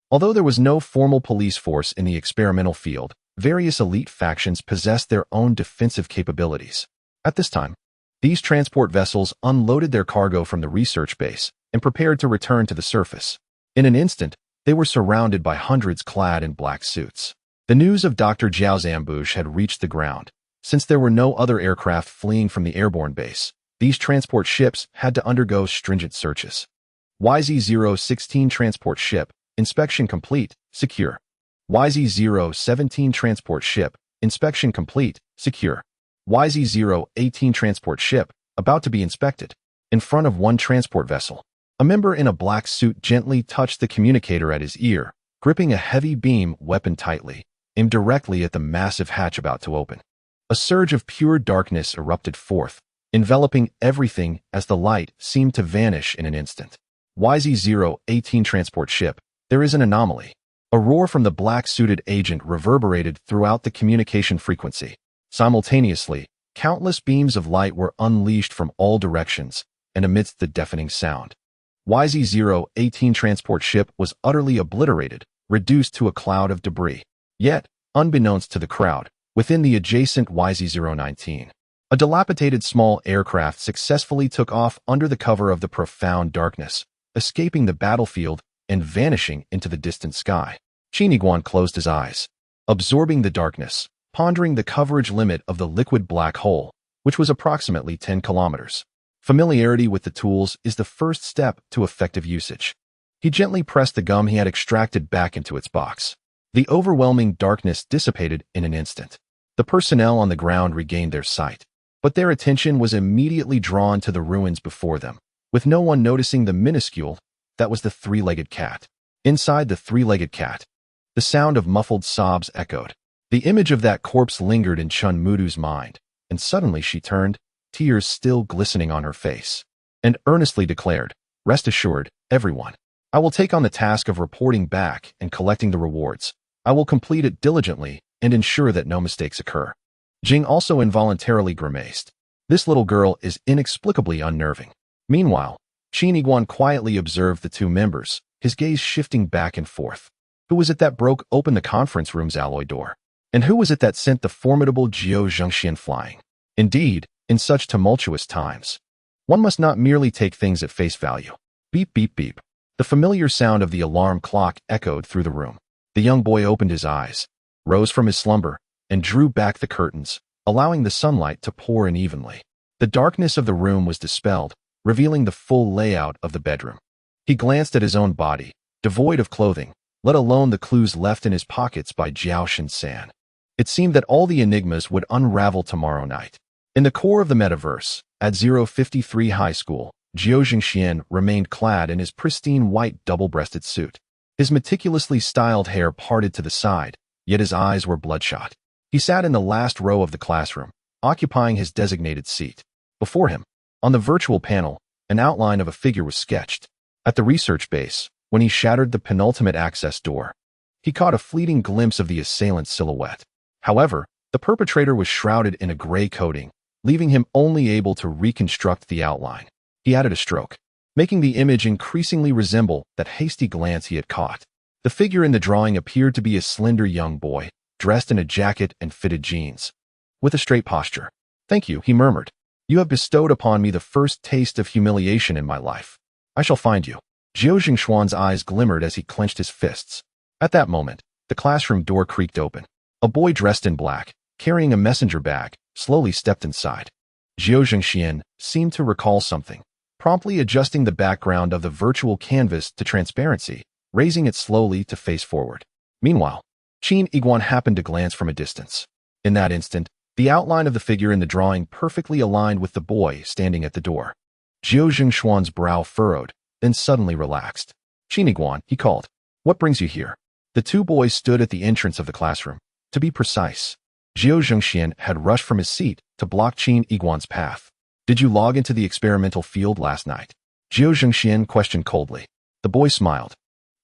Although there was no formal police force in the experimental field, various elite factions possessed their own defensive capabilities. At this time, these transport vessels unloaded their cargo from the research base and prepared to return to the surface. In an instant, they were surrounded by hundreds clad in black suits. The news of Dr. Jiao's ambush had reached the ground. Since there were no other aircraft fleeing from the airborne base, these transport ships had to undergo stringent searches. YZ-016 transport ship, inspection complete, secure. YZ-017 transport ship, inspection complete, secure. YZ-018 transport ship, about to be inspected. In front of one transport vessel, a member in a black suit gently touched the communicator at his ear, gripping a heavy beam weapon tightly, aimed directly at the massive hatch about to open. A surge of pure darkness erupted forth, enveloping everything as the light seemed to vanish in an instant. YZ-018 transport ship, there is an anomaly. A roar from the black-suited agent reverberated throughout the communication frequency. Simultaneously, countless beams of light were unleashed from all directions, and amidst the deafening sound, YZ-018 transport ship was utterly obliterated, reduced to a cloud of debris. Yet, unbeknownst to the crowd, within the adjacent YZ-019, a dilapidated small aircraft successfully took off under the cover of the profound darkness, escaping the battlefield and vanishing into the distant sky. Qin Yiguan closed his eyes, absorbing the darkness, pondering the coverage limit of the liquid black hole, which was approximately 10 kilometers. Familiarity with the tools is the first step to effective usage. He gently pressed the gum he had extracted back into its box. The overwhelming darkness dissipated in an instant. The personnel on the ground regained their sight, but their attention was immediately drawn to the ruins before them, with no one noticing the minuscule that was the three-legged cat. Inside the three-legged cat, the sound of muffled sobs echoed. The image of that corpse lingered in Chun Mudu's mind, and suddenly she turned, tears still glistening on her face, and earnestly declared, "Rest assured, everyone. I will take on the task of reporting back and collecting the rewards. I will complete it diligently and ensure that no mistakes occur." Jing also involuntarily grimaced. This little girl is inexplicably unnerving. Meanwhile, Qin Yiguan quietly observed the two members, his gaze shifting back and forth. Who was it that broke open the conference room's alloy door? And who was it that sent the formidable Jiao Zhengxian flying? Indeed, in such tumultuous times, one must not merely take things at face value. Beep, beep, beep. The familiar sound of the alarm clock echoed through the room. The young boy opened his eyes, rose from his slumber, and drew back the curtains, allowing the sunlight to pour in evenly. The darkness of the room was dispelled, revealing the full layout of the bedroom. He glanced at his own body, devoid of clothing, let alone the clues left in his pockets by Jiao Shensan. It seemed that all the enigmas would unravel tomorrow night. In the core of the metaverse, at 053 High School, Jiao Zhengxian remained clad in his pristine white double-breasted suit. His meticulously styled hair parted to the side, yet his eyes were bloodshot. He sat in the last row of the classroom, occupying his designated seat. Before him, on the virtual panel, an outline of a figure was sketched. At the research base, when he shattered the penultimate access door, he caught a fleeting glimpse of the assailant's silhouette. However, the perpetrator was shrouded in a gray coating, leaving him only able to reconstruct the outline. He added a stroke, making the image increasingly resemble that hasty glance he had caught. The figure in the drawing appeared to be a slender young boy, dressed in a jacket and fitted jeans, with a straight posture. "Thank you," he murmured. "You have bestowed upon me the first taste of humiliation in my life. I shall find you." Jiao Jingxuan's eyes glimmered as he clenched his fists. At that moment, the classroom door creaked open. A boy dressed in black, carrying a messenger bag, slowly stepped inside. Jiao Jingxian seemed to recall something, promptly adjusting the background of the virtual canvas to transparency, raising it slowly to face forward. Meanwhile, Qin Yiguan happened to glance from a distance. In that instant, the outline of the figure in the drawing perfectly aligned with the boy standing at the door. Jiao Jingxuan's brow furrowed, then suddenly relaxed. "Qin Yiguan," he called. "What brings you here?" The two boys stood at the entrance of the classroom. To be precise, Jiao Jingxian had rushed from his seat to block Qin Yiguan's path. "Did you log into the experimental field last night?" Jiao Jingxian questioned coldly. The boy smiled.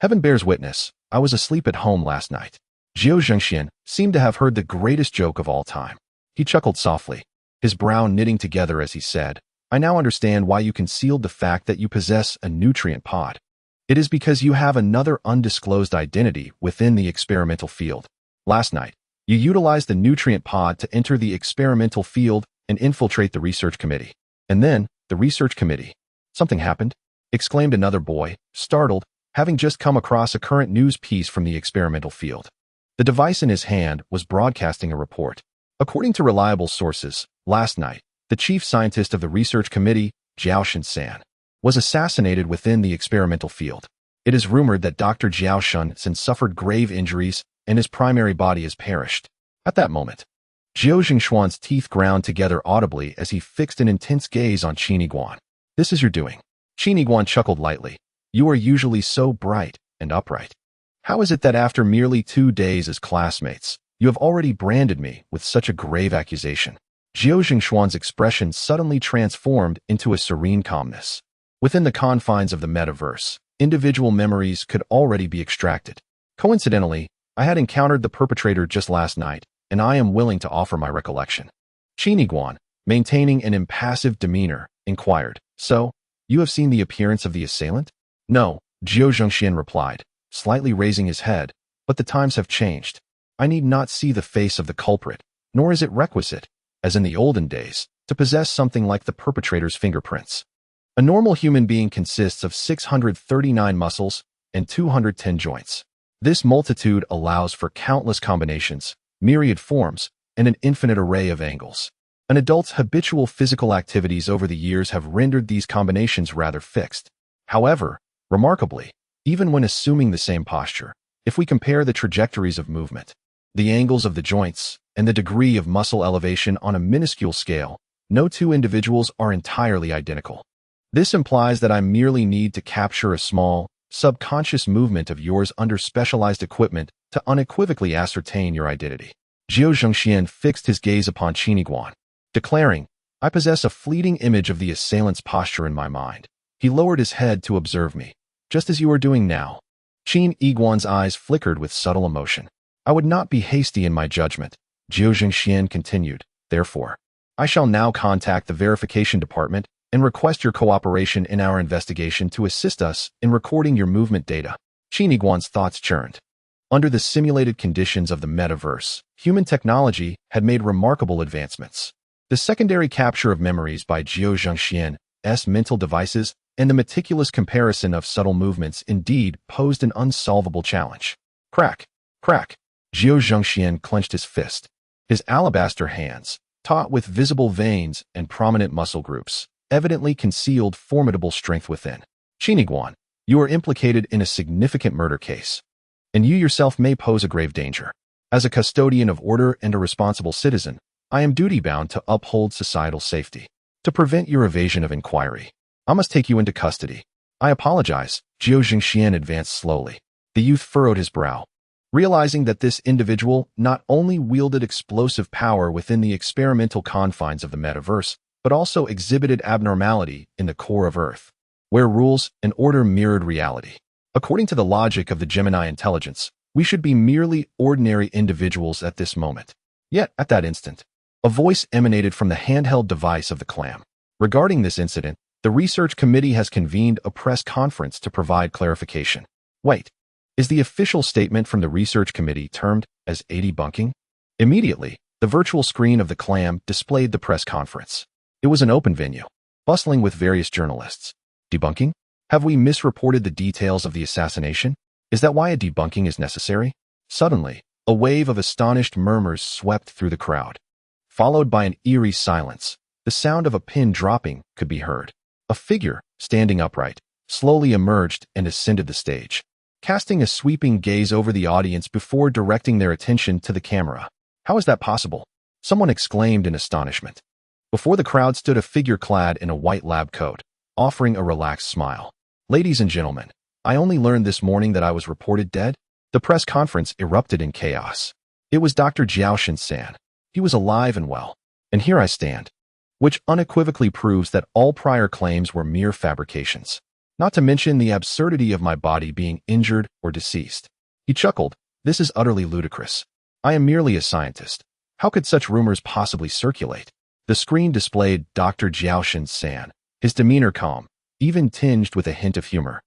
"Heaven bears witness, I was asleep at home last night." Jiao Jingxian seemed to have heard the greatest joke of all time. He chuckled softly, his brow knitting together as he said, "I now understand why you concealed the fact that you possess a nutrient pod. It is because you have another undisclosed identity within the experimental field. Last night, you utilized the nutrient pod to enter the experimental field and infiltrate the research committee. And then, the research committee. Something happened?" exclaimed another boy, startled, having just come across a current news piece from the experimental field. The device in his hand was broadcasting a report. According to reliable sources, last night, the chief scientist of the research committee, Jiao Shan, was assassinated within the experimental field. It is rumored that Dr. Jiao Shan suffered grave injuries and his primary body has perished. At that moment, Jiao Jingxuan's teeth ground together audibly as he fixed an intense gaze on Qin Yiguan. "This is your doing." Qin Yiguan chuckled lightly. "You are usually so bright and upright. How is it that after merely 2 days as classmates, you have already branded me with such a grave accusation?" Jiao Jingxuan's expression suddenly transformed into a serene calmness. Within the confines of the metaverse, individual memories could already be extracted. Coincidentally, I had encountered the perpetrator just last night, and I am willing to offer my recollection. Qin Yiguan, maintaining an impassive demeanor, inquired, "So, you have seen the appearance of the assailant?" "No," Jiao Jingxian replied, slightly raising his head, "but the times have changed. I need not see the face of the culprit, nor is it requisite, as in the olden days, to possess something like the perpetrator's fingerprints. A normal human being consists of 639 muscles and 210 joints. This multitude allows for countless combinations, myriad forms, and an infinite array of angles. An adult's habitual physical activities over the years have rendered these combinations rather fixed. However, remarkably, even when assuming the same posture, if we compare the trajectories of movement, the angles of the joints, and the degree of muscle elevation on a minuscule scale, no two individuals are entirely identical. This implies that I merely need to capture a small, subconscious movement of yours under specialized equipment to unequivocally ascertain your identity." Jiao Jingxian fixed his gaze upon Qin Yiguan, declaring, "I possess a fleeting image of the assailant's posture in my mind." He lowered his head to observe me, just as you are doing now. Qin Yiguan's eyes flickered with subtle emotion. "I would not be hasty in my judgment," Jiao Jingxian continued. "Therefore, I shall now contact the verification department and request your cooperation in our investigation to assist us in recording your movement data." Qin Yiguan's thoughts churned. Under the simulated conditions of the metaverse, human technology had made remarkable advancements. The secondary capture of memories by Jiao Jingxian's mental devices and the meticulous comparison of subtle movements indeed posed an unsolvable challenge. Crack, crack. Jiao Jingxian clenched his fist. His alabaster hands, taut with visible veins and prominent muscle groups, evidently concealed formidable strength within. "Qin Yiguan, you are implicated in a significant murder case, and you yourself may pose a grave danger. As a custodian of order and a responsible citizen, I am duty-bound to uphold societal safety. To prevent your evasion of inquiry, I must take you into custody." "I apologize." Jiao Jingxian advanced slowly. The youth furrowed his brow, realizing that this individual not only wielded explosive power within the experimental confines of the metaverse, but also exhibited abnormality in the core of Earth, where rules and order mirrored reality. According to the logic of the Gemini intelligence, we should be merely ordinary individuals at this moment. Yet, at that instant, a voice emanated from the handheld device of the clam. Regarding this incident, the research committee has convened a press conference to provide clarification. Wait. Is the official statement from the research committee termed as a debunking? Immediately, the virtual screen of the clam displayed the press conference. It was an open venue, bustling with various journalists. Debunking? Have we misreported the details of the assassination? Is that why a debunking is necessary? Suddenly, a wave of astonished murmurs swept through the crowd. Followed by an eerie silence, the sound of a pin dropping could be heard. A figure, standing upright, slowly emerged and ascended the stage, casting a sweeping gaze over the audience before directing their attention to the camera. How is that possible? Someone exclaimed in astonishment. Before the crowd stood a figure clad in a white lab coat, offering a relaxed smile. Ladies and gentlemen, I only learned this morning that I was reported dead. The press conference erupted in chaos. It was Dr. Jiaoshan-san. He was alive and well. And here I stand. Which unequivocally proves that all prior claims were mere fabrications. Not to mention the absurdity of my body being injured or deceased. He chuckled. This is utterly ludicrous. I am merely a scientist. How could such rumors possibly circulate? The screen displayed Dr. Jiaoshan-san, his demeanor calm, even tinged with a hint of humor,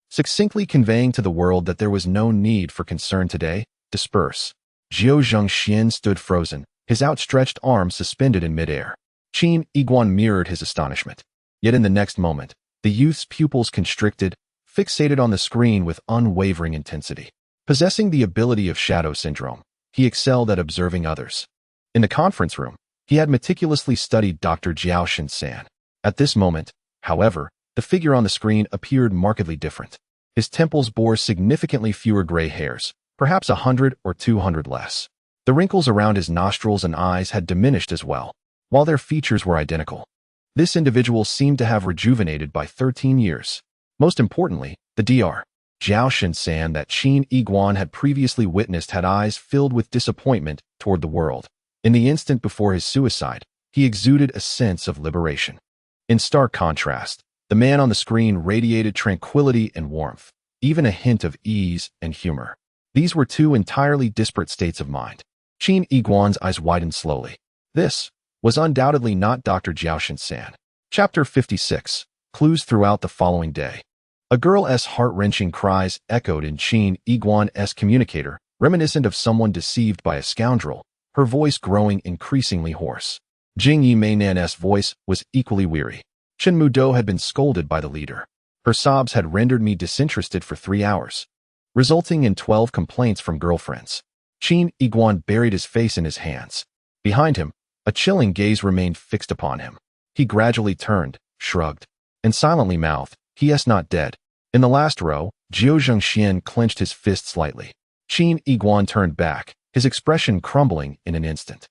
succinctly conveying to the world that there was no need for concern today. Disperse. Jiao Zhengxian stood frozen, his outstretched arms suspended in midair. Qin Yiguan mirrored his astonishment. Yet in the next moment, the youth's pupils constricted, fixated on the screen with unwavering intensity. Possessing the ability of shadow syndrome, he excelled at observing others. In the conference room, he had meticulously studied Dr. Jiaoshan-san. At this moment, however, the figure on the screen appeared markedly different. His temples bore significantly fewer gray hairs, perhaps 100 or 200 less. The wrinkles around his nostrils and eyes had diminished as well, while their features were identical. This individual seemed to have rejuvenated by 13 years. Most importantly, the Dr. Jiaoshan-san that Qin Yiguan had previously witnessed had eyes filled with disappointment toward the world. In the instant before his suicide, he exuded a sense of liberation. In stark contrast, the man on the screen radiated tranquility and warmth, even a hint of ease and humor. These were two entirely disparate states of mind. Qin Yiguan's eyes widened slowly. This was undoubtedly not Dr. Jiaoshan-san. Chapter 56. Clues throughout the following day. A girl's heart-wrenching cries echoed in Qin Yiguan's communicator, reminiscent of someone deceived by a scoundrel, her voice growing increasingly hoarse. Jing Yimainan's voice was equally weary. Chen Mudo had been scolded by the leader. Her sobs had rendered me disinterested for 3 hours, resulting in 12 complaints from girlfriends. Qin Yiguan buried his face in his hands. Behind him, a chilling gaze remained fixed upon him. He gradually turned, shrugged, and silently mouthed, "He is not dead." In the last row, Jiao Zhengxian clenched his fist slightly. Qin Yiguan turned back, his expression crumbling in an instant.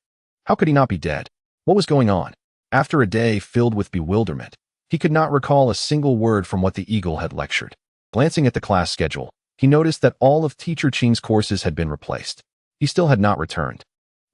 How could he not be dead? What was going on? After a day filled with bewilderment, he could not recall a single word from what the eagle had lectured. Glancing at the class schedule, he noticed that all of Teacher Qing's courses had been replaced. He still had not returned.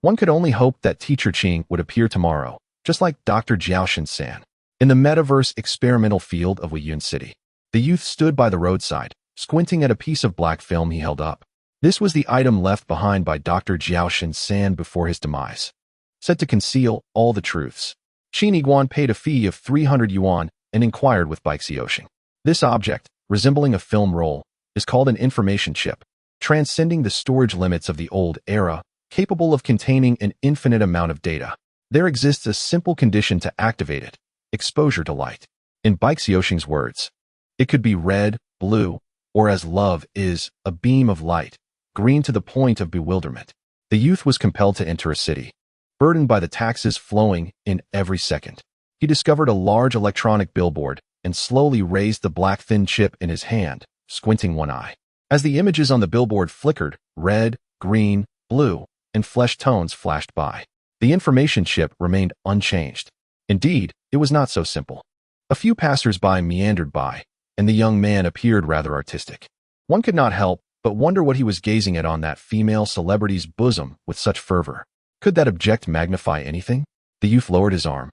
One could only hope that Teacher Qing would appear tomorrow, just like Dr. Jiaoshan-san, in the metaverse experimental field of Weiyun City. The youth stood by the roadside, squinting at a piece of black film he held up. This was the item left behind by Dr. Jiaoshan-san before his demise, said to conceal all the truths. Qin Yiguan paid a fee of 300 yuan and inquired with Baixiaoshing. This object, resembling a film roll, is called an information chip, transcending the storage limits of the old era, capable of containing an infinite amount of data. There exists a simple condition to activate it: exposure to light. In Baixiaoshing's words, it could be red, blue, or as love is, a beam of light, green to the point of bewilderment. The youth was compelled to enter a city, burdened by the taxes flowing in every second. He discovered a large electronic billboard and slowly raised the black thin chip in his hand, squinting one eye. As the images on the billboard flickered, red, green, blue, and flesh tones flashed by. The information chip remained unchanged. Indeed, it was not so simple. A few passers-by meandered by, and the young man appeared rather artistic. One could not help but wonder what he was gazing at on that female celebrity's bosom with such fervor. Could that object magnify anything? The youth lowered his arm,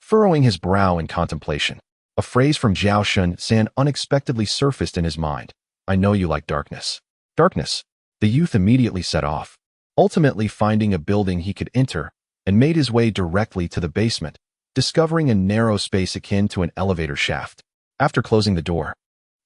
furrowing his brow in contemplation. A phrase from Jiaoshan-san unexpectedly surfaced in his mind. "I know you like darkness." Darkness. The youth immediately set off, ultimately finding a building he could enter, and made his way directly to the basement, discovering a narrow space akin to an elevator shaft. After closing the door,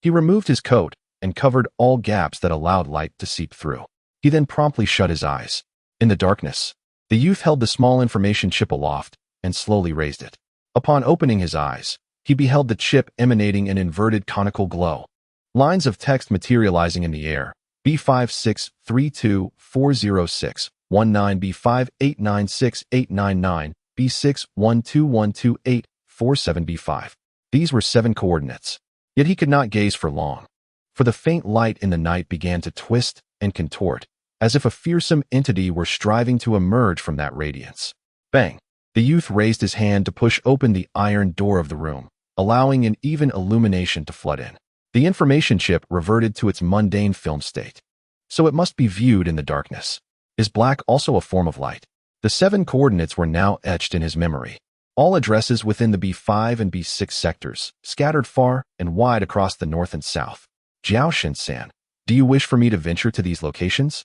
he removed his coat, and covered all gaps that allowed light to seep through. He then promptly shut his eyes. In the darkness, the youth held the small information chip aloft and slowly raised it. Upon opening his eyes, he beheld the chip emanating an inverted conical glow. Lines of text materializing in the air. B563240619, B5896899, B612128447B5. These were 7 coordinates. Yet he could not gaze for long, for the faint light in the night began to twist and contort, as if a fearsome entity were striving to emerge from that radiance. Bang! The youth raised his hand to push open the iron door of the room, allowing an even illumination to flood in. The information chip reverted to its mundane film state. So it must be viewed in the darkness. Is black also a form of light? The 7 coordinates were now etched in his memory. All addresses within the B5 and B6 sectors, scattered far and wide across the north and south. Jiao Shin-san, do you wish for me to venture to these locations?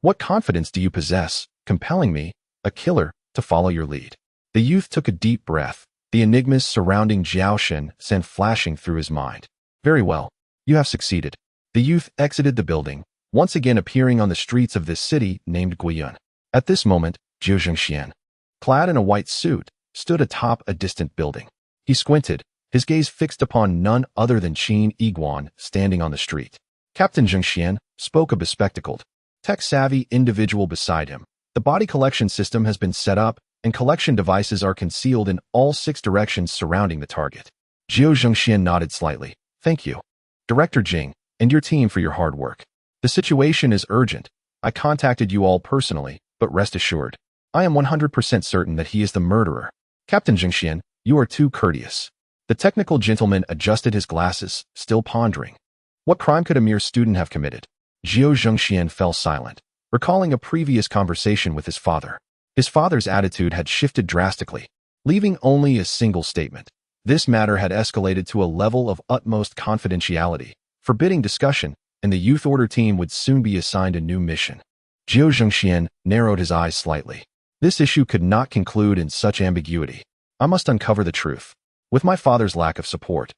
What confidence do you possess, compelling me, a killer, to follow your lead? The youth took a deep breath, the enigmas surrounding Jiao Shin-san flashing through his mind. Very well, you have succeeded. The youth exited the building, once again appearing on the streets of this city named Guiyun. At this moment, Jiao Zhengxian, clad in a white suit, stood atop a distant building. He squinted, his gaze fixed upon none other than Qin Yiguan standing on the street. Captain Zhengxian spoke a bespectacled, tech-savvy individual beside him. The body collection system has been set up, and collection devices are concealed in all 6 directions surrounding the target. Jiao Zhengxian nodded slightly. Thank you, Director Jing, and your team for your hard work. The situation is urgent. I contacted you all personally, but rest assured, I am 100% certain that he is the murderer. Captain Zhengxian, you are too courteous. The technical gentleman adjusted his glasses, still pondering. What crime could a mere student have committed? Jiao Zhengxian fell silent, recalling a previous conversation with his father. His father's attitude had shifted drastically, leaving only a single statement. This matter had escalated to a level of utmost confidentiality, forbidding discussion, and the youth order team would soon be assigned a new mission. Jiao Zhengxian narrowed his eyes slightly. This issue could not conclude in such ambiguity. I must uncover the truth. With my father's lack of support,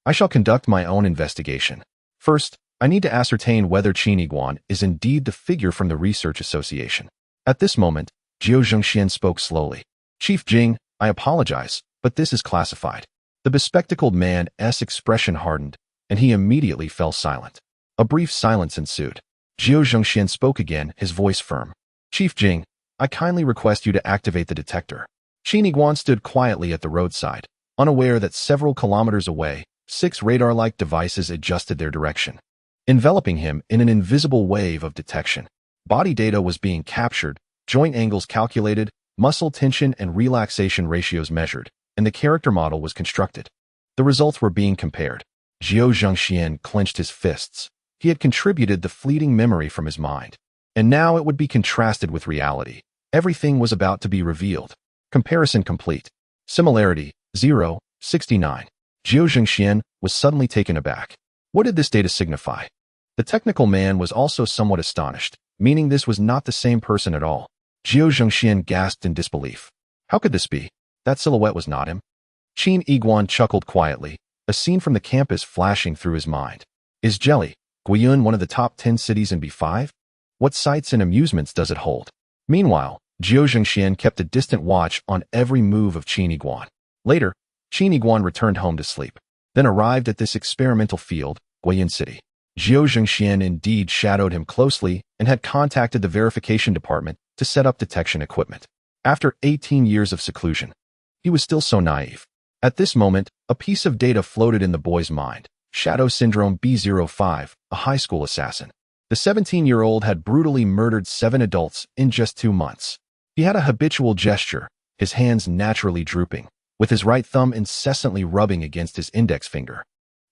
I shall conduct my own investigation. First, I need to ascertain whether Qin Yiguan is indeed the figure from the Research Association. At this moment, Jiao Zhengxian spoke slowly. Chief Jing, I apologize, but this is classified. The bespectacled man's expression hardened, and he immediately fell silent. A brief silence ensued. Jiao Zhengxian spoke again, his voice firm. Chief Jing, I kindly request you to activate the detector. Qin Yiguan stood quietly at the roadside, unaware that several kilometers away, 6 radar-like devices adjusted their direction, enveloping him in an invisible wave of detection. Body data was being captured, joint angles calculated, muscle tension and relaxation ratios measured, and the character model was constructed. The results were being compared. Jiao Zhengxian clenched his fists. He had contributed the fleeting memory from his mind, and now it would be contrasted with reality. Everything was about to be revealed. Comparison complete. Similarity, 0, 69. Jiao Zhengxian was suddenly taken aback. What did this data signify? The technical man was also somewhat astonished, meaning this was not the same person at all. Jiao Zhengxian gasped in disbelief. How could this be? That silhouette was not him. Qin Yiguan chuckled quietly, a scene from the campus flashing through his mind. Is Guiyun one of the top 10 cities in B5? What sights and amusements does it hold? Meanwhile, Jiao Zhengxian kept a distant watch on every move of Qin Yiguan. Later, Qin Yiguan returned home to sleep, then arrived at this experimental field, Guiyun City. Jiao Zhengxian indeed shadowed him closely and had contacted the verification department to set up detection equipment. After 18 years of seclusion, he was still so naive. At this moment, a piece of data floated in the boy's mind. Shadow Syndrome B05, a high school assassin. The 17-year-old had brutally murdered 7 adults in just 2 months. He had a habitual gesture, his hands naturally drooping, with his right thumb incessantly rubbing against his index finger.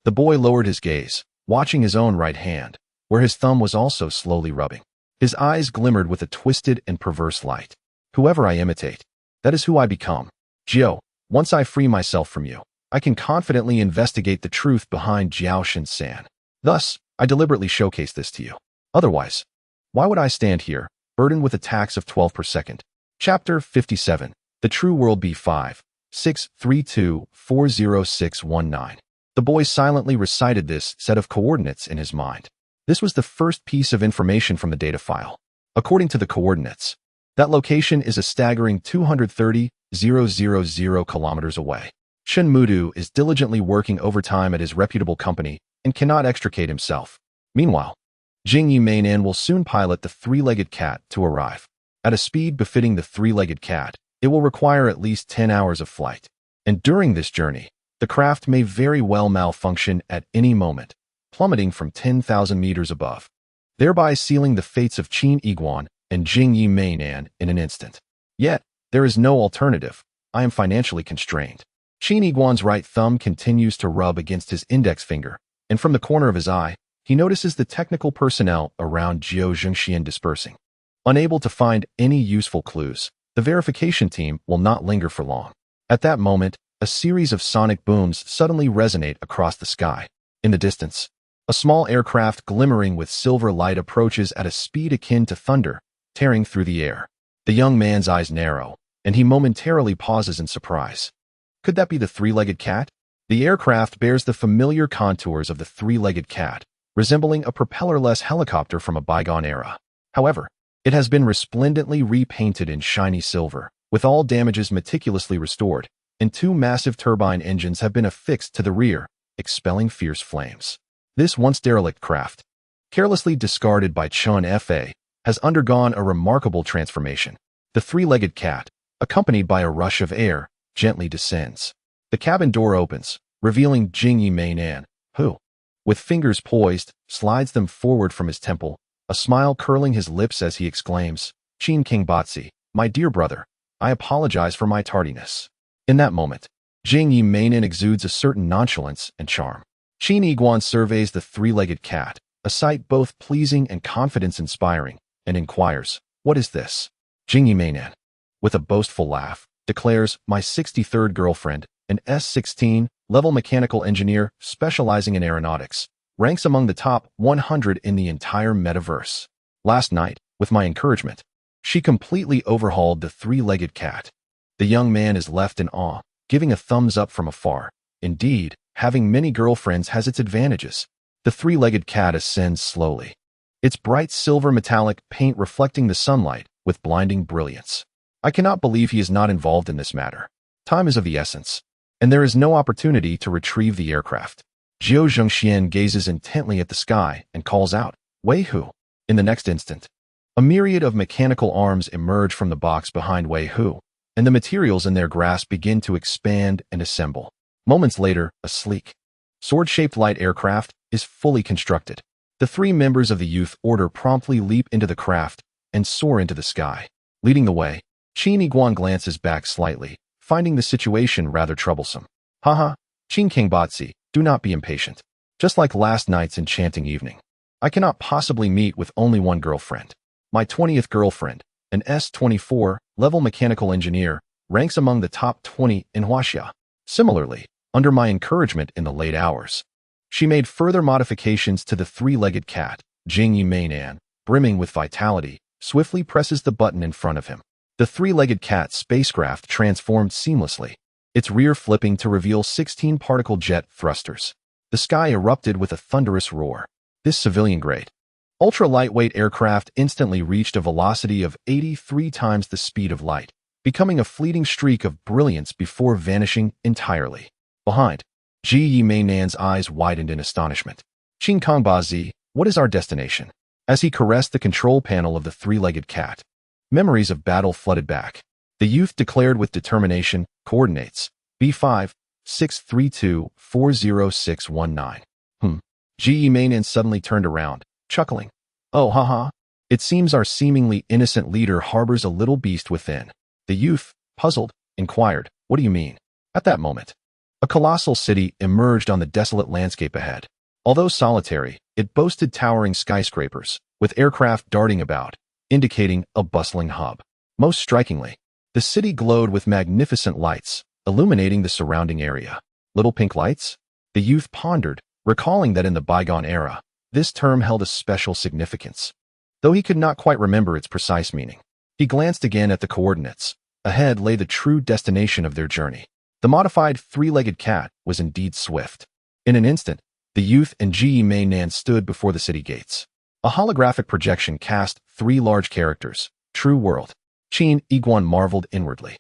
The boy lowered his gaze, watching his own right hand, where his thumb was also slowly rubbing. His eyes glimmered with a twisted and perverse light. Whoever I imitate, that is who I become. Jiao, once I free myself from you, I can confidently investigate the truth behind Jiao Shin-san. Thus, I deliberately showcase this to you. Otherwise, why would I stand here, burdened with attacks of 12 per second? Chapter 57. The True World B5. 632-40619. The boy silently recited this set of coordinates in his mind. This was the first piece of information from the data file. According to the coordinates, that location is a staggering 230,000 kilometers away. Shen Mudu is diligently working overtime at his reputable company and cannot extricate himself. Meanwhile, Qin Yiguan will soon pilot the three-legged cat to arrive. At a speed befitting the three-legged cat, it will require at least 10 hours of flight. And during this journey, the craft may very well malfunction at any moment, plummeting from 10,000 meters above, thereby sealing the fates of Qin Yiguan and Qin Yiguan in an instant. Yet, there is no alternative. I am financially constrained. Qin Yiguan's right thumb continues to rub against his index finger, and from the corner of his eye, he notices the technical personnel around Jiao Zhengxian dispersing. Unable to find any useful clues, the verification team will not linger for long. At that moment, a series of sonic booms suddenly resonate across the sky. In the distance, a small aircraft glimmering with silver light approaches at a speed akin to thunder, tearing through the air. The young man's eyes narrow, and he momentarily pauses in surprise. Could that be the three-legged cat? The aircraft bears the familiar contours of the three-legged cat, resembling a propeller-less helicopter from a bygone era. However, it has been resplendently repainted in shiny silver, with all damages meticulously restored, and two massive turbine engines have been affixed to the rear, expelling fierce flames. This once derelict craft, carelessly discarded by Chun Fa, has undergone a remarkable transformation. The three-legged cat, accompanied by a rush of air, gently descends. The cabin door opens, revealing Qin Yiguan, who, with fingers poised, slides them forward from his temple, a smile curling his lips as he exclaims, "Qin Qingbatzi, my dear brother, I apologize for my tardiness." In that moment, Qin Yiguan exudes a certain nonchalance and charm. Qin Yiguan surveys the three-legged cat, a sight both pleasing and confidence-inspiring, and inquires, "What is this?" Qin Yiguan, with a boastful laugh, declares, "My 63rd girlfriend, an S-16 level mechanical engineer specializing in aeronautics, ranks among the top 100 in the entire metaverse. Last night, with my encouragement, she completely overhauled the three-legged cat." The young man is left in awe, giving a thumbs up from afar. Indeed, having many girlfriends has its advantages. The three-legged cat ascends slowly, its bright silver metallic paint reflecting the sunlight with blinding brilliance. I cannot believe he is not involved in this matter. Time is of the essence, and there is no opportunity to retrieve the aircraft. Jiao Zhengxian gazes intently at the sky and calls out, "Wei Hu." In the next instant, a myriad of mechanical arms emerge from the box behind Wei Hu, and the materials in their grasp begin to expand and assemble. Moments later, a sleek, sword-shaped light aircraft is fully constructed. The three members of the youth order promptly leap into the craft and soar into the sky. Leading the way, Qin Yiguan glances back slightly, finding the situation rather troublesome. "Haha, Qin Qingbatzi, do not be impatient. Just like last night's enchanting evening, I cannot possibly meet with only one girlfriend. My 20th girlfriend, an S-24 level mechanical engineer, ranks among the top 20 in Huaxia. Similarly, under my encouragement in the late hours, she made further modifications to the three-legged cat. Qin Yiguan, brimming with vitality, swiftly presses the button in front of him. The three-legged cat spacecraft transformed seamlessly, its rear flipping to reveal 16 particle jet thrusters. The sky erupted with a thunderous roar. This civilian-grade, ultra-lightweight aircraft instantly reached a velocity of 83 times the speed of light, becoming a fleeting streak of brilliance before vanishing entirely. Behind, Qin Yiguan's eyes widened in astonishment. "Qin Qingbatzi, what is our destination?" As he caressed the control panel of the three-legged cat, memories of battle flooded back. The youth declared with determination, "Coordinates, B5, 632-40619. Qin Yiguan suddenly turned around, chuckling. "Oh, haha. It seems our seemingly innocent leader harbors a little beast within." The youth, puzzled, inquired, "What do you mean?" At that moment, a colossal city emerged on the desolate landscape ahead. Although solitary, it boasted towering skyscrapers, with aircraft darting about, indicating a bustling hub. Most strikingly, the city glowed with magnificent lights, illuminating the surrounding area. Little pink lights? The youth pondered, recalling that in the bygone era, this term held a special significance, though he could not quite remember its precise meaning. He glanced again at the coordinates. Ahead lay the true destination of their journey. The modified three-legged cat was indeed swift. In an instant, the youth and Ji Mei Nan stood before the city gates. A holographic projection cast 3 large characters, True World. Qin Yiguan marveled inwardly.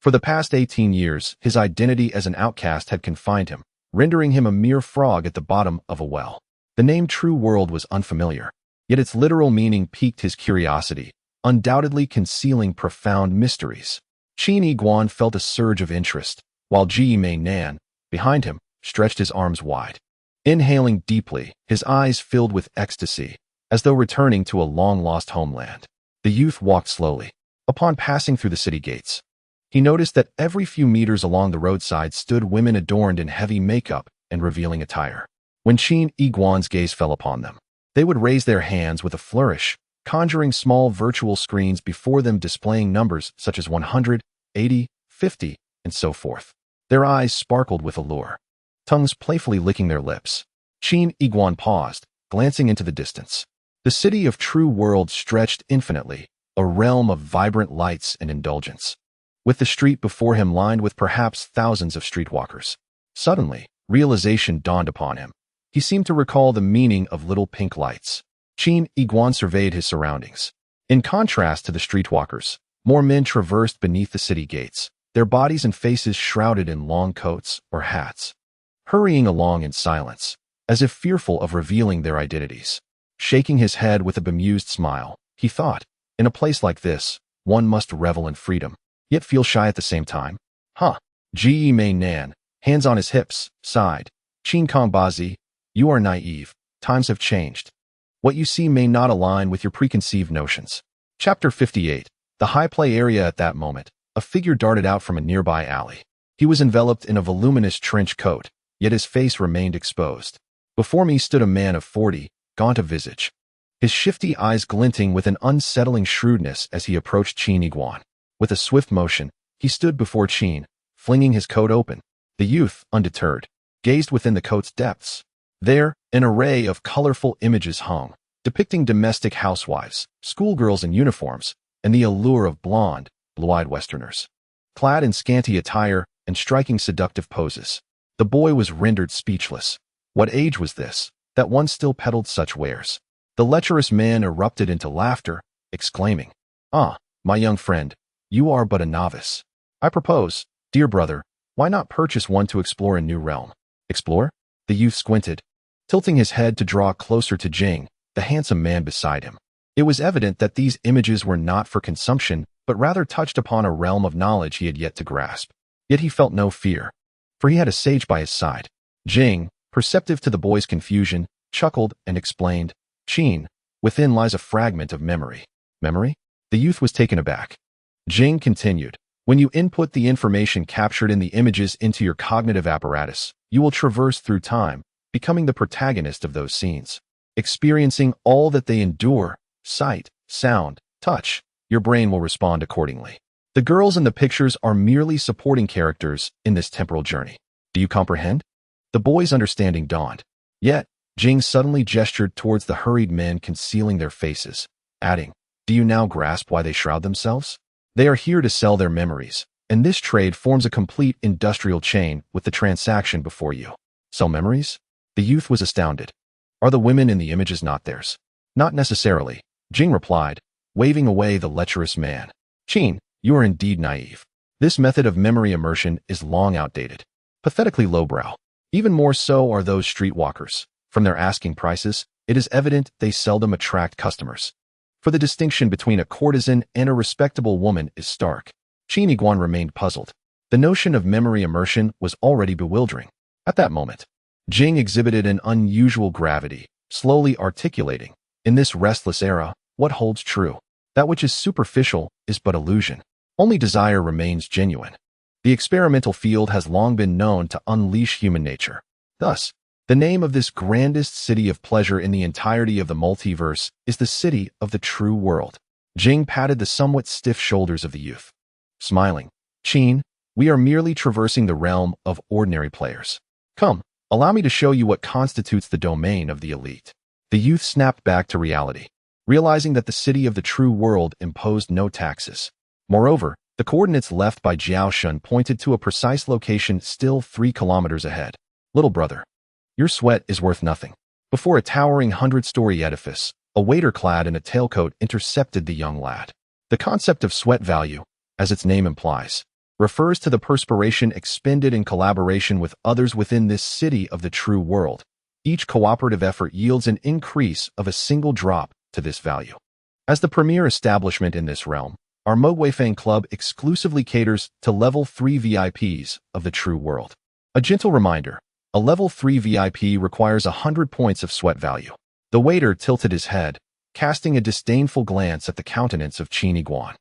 For the past 18 years, his identity as an outcast had confined him, rendering him a mere frog at the bottom of a well. The name True World was unfamiliar, yet its literal meaning piqued his curiosity, undoubtedly concealing profound mysteries. Qin Yiguan felt a surge of interest, while Ji Mei Nan, behind him, stretched his arms wide. Inhaling deeply, his eyes filled with ecstasy, as though returning to a long-lost homeland. The youth walked slowly. Upon passing through the city gates, he noticed that every few meters along the roadside stood women adorned in heavy makeup and revealing attire. When Qin Yiguan's gaze fell upon them, they would raise their hands with a flourish, conjuring small virtual screens before them displaying numbers such as 100, 80, 50, and so forth. Their eyes sparkled with allure, tongues playfully licking their lips. Qin Yiguan paused, glancing into the distance. The city of True World stretched infinitely, a realm of vibrant lights and indulgence, with the street before him lined with perhaps thousands of streetwalkers. Suddenly, realization dawned upon him. He seemed to recall the meaning of little pink lights. Qin Yiguan surveyed his surroundings. In contrast to the streetwalkers, more men traversed beneath the city gates, their bodies and faces shrouded in long coats or hats, hurrying along in silence, as if fearful of revealing their identities. Shaking his head with a bemused smile, he thought, in a place like this, one must revel in freedom, yet feel shy at the same time. Ji Mei Nan, hands on his hips, sighed. Qin Kongbazi, you are naive. Times have changed. What you see may not align with your preconceived notions. Chapter 58. The high play area. At that moment, a figure darted out from a nearby alley. He was enveloped in a voluminous trench coat, yet his face remained exposed. Before me stood a man of 40, gaunt of visage, his shifty eyes glinting with an unsettling shrewdness as he approached Qin Yiguan. With a swift motion, he stood before Qin, flinging his coat open. The youth, undeterred, gazed within the coat's depths. There, an array of colorful images hung, depicting domestic housewives, schoolgirls in uniforms, and the allure of blonde, blue-eyed Westerners, clad in scanty attire and striking seductive poses. The boy was rendered speechless. What age was this, that one still peddled such wares? The lecherous man erupted into laughter, exclaiming, "Ah, my young friend, you are but a novice. I propose, dear brother, why not purchase one to explore a new realm?" Explore? The youth squinted, tilting his head to draw closer to Jing, the handsome man beside him. It was evident that these images were not for consumption, but rather touched upon a realm of knowledge he had yet to grasp. Yet he felt no fear, for he had a sage by his side. Jing, perceptive to the boy's confusion, chuckled and explained, "Qin, within lies a fragment of memory." Memory? The youth was taken aback. Jing continued, "When you input the information captured in the images into your cognitive apparatus, you will traverse through time, becoming the protagonist of those scenes, experiencing all that they endure, sight, sound, touch. Your brain will respond accordingly. The girls in the pictures are merely supporting characters in this temporal journey. Do you comprehend?" The boy's understanding dawned. Yet, Jing suddenly gestured towards the hurried men concealing their faces, adding, "Do you now grasp why they shroud themselves? They are here to sell their memories, and this trade forms a complete industrial chain with the transaction before you." Sell memories? The youth was astounded. Are the women in the images not theirs? Not necessarily, Jing replied, waving away the lecherous man. "Qin, you are indeed naive. This method of memory immersion is long outdated, pathetically lowbrow. Even more so are those streetwalkers. From their asking prices, it is evident they seldom attract customers. For the distinction between a courtesan and a respectable woman is stark." Qin Yiguan remained puzzled. The notion of memory immersion was already bewildering. At that moment, Jing exhibited an unusual gravity, slowly articulating, "In this restless era, what holds true? That which is superficial is but illusion. Only desire remains genuine. The experimental field has long been known to unleash human nature. Thus, the name of this grandest city of pleasure in the entirety of the multiverse is the city of the True World." Jing patted the somewhat stiff shoulders of the youth. Smiling, "Qin, we are merely traversing the realm of ordinary players. Come, allow me to show you what constitutes the domain of the elite." The youth snapped back to reality, realizing that the city of the True World imposed no taxes. Moreover, the coordinates left by Jiao Shun pointed to a precise location still 3 kilometers ahead. "Little brother, Your sweat is worth nothing. Before a towering 100-story edifice, a waiter clad in a tailcoat intercepted the young lad. The concept of sweat value, as its name implies, refers to the perspiration expended in collaboration with others within this city of the true world. Each cooperative effort yields an increase of a single drop to this value. As the premier establishment in this realm, our Mogweifang Club exclusively caters to Level 3 VIPs of the true world. A gentle reminder, a Level 3 VIP requires 100 points of sweat value. The waiter tilted his head, casting a disdainful glance at the countenance of Qin Yiguan.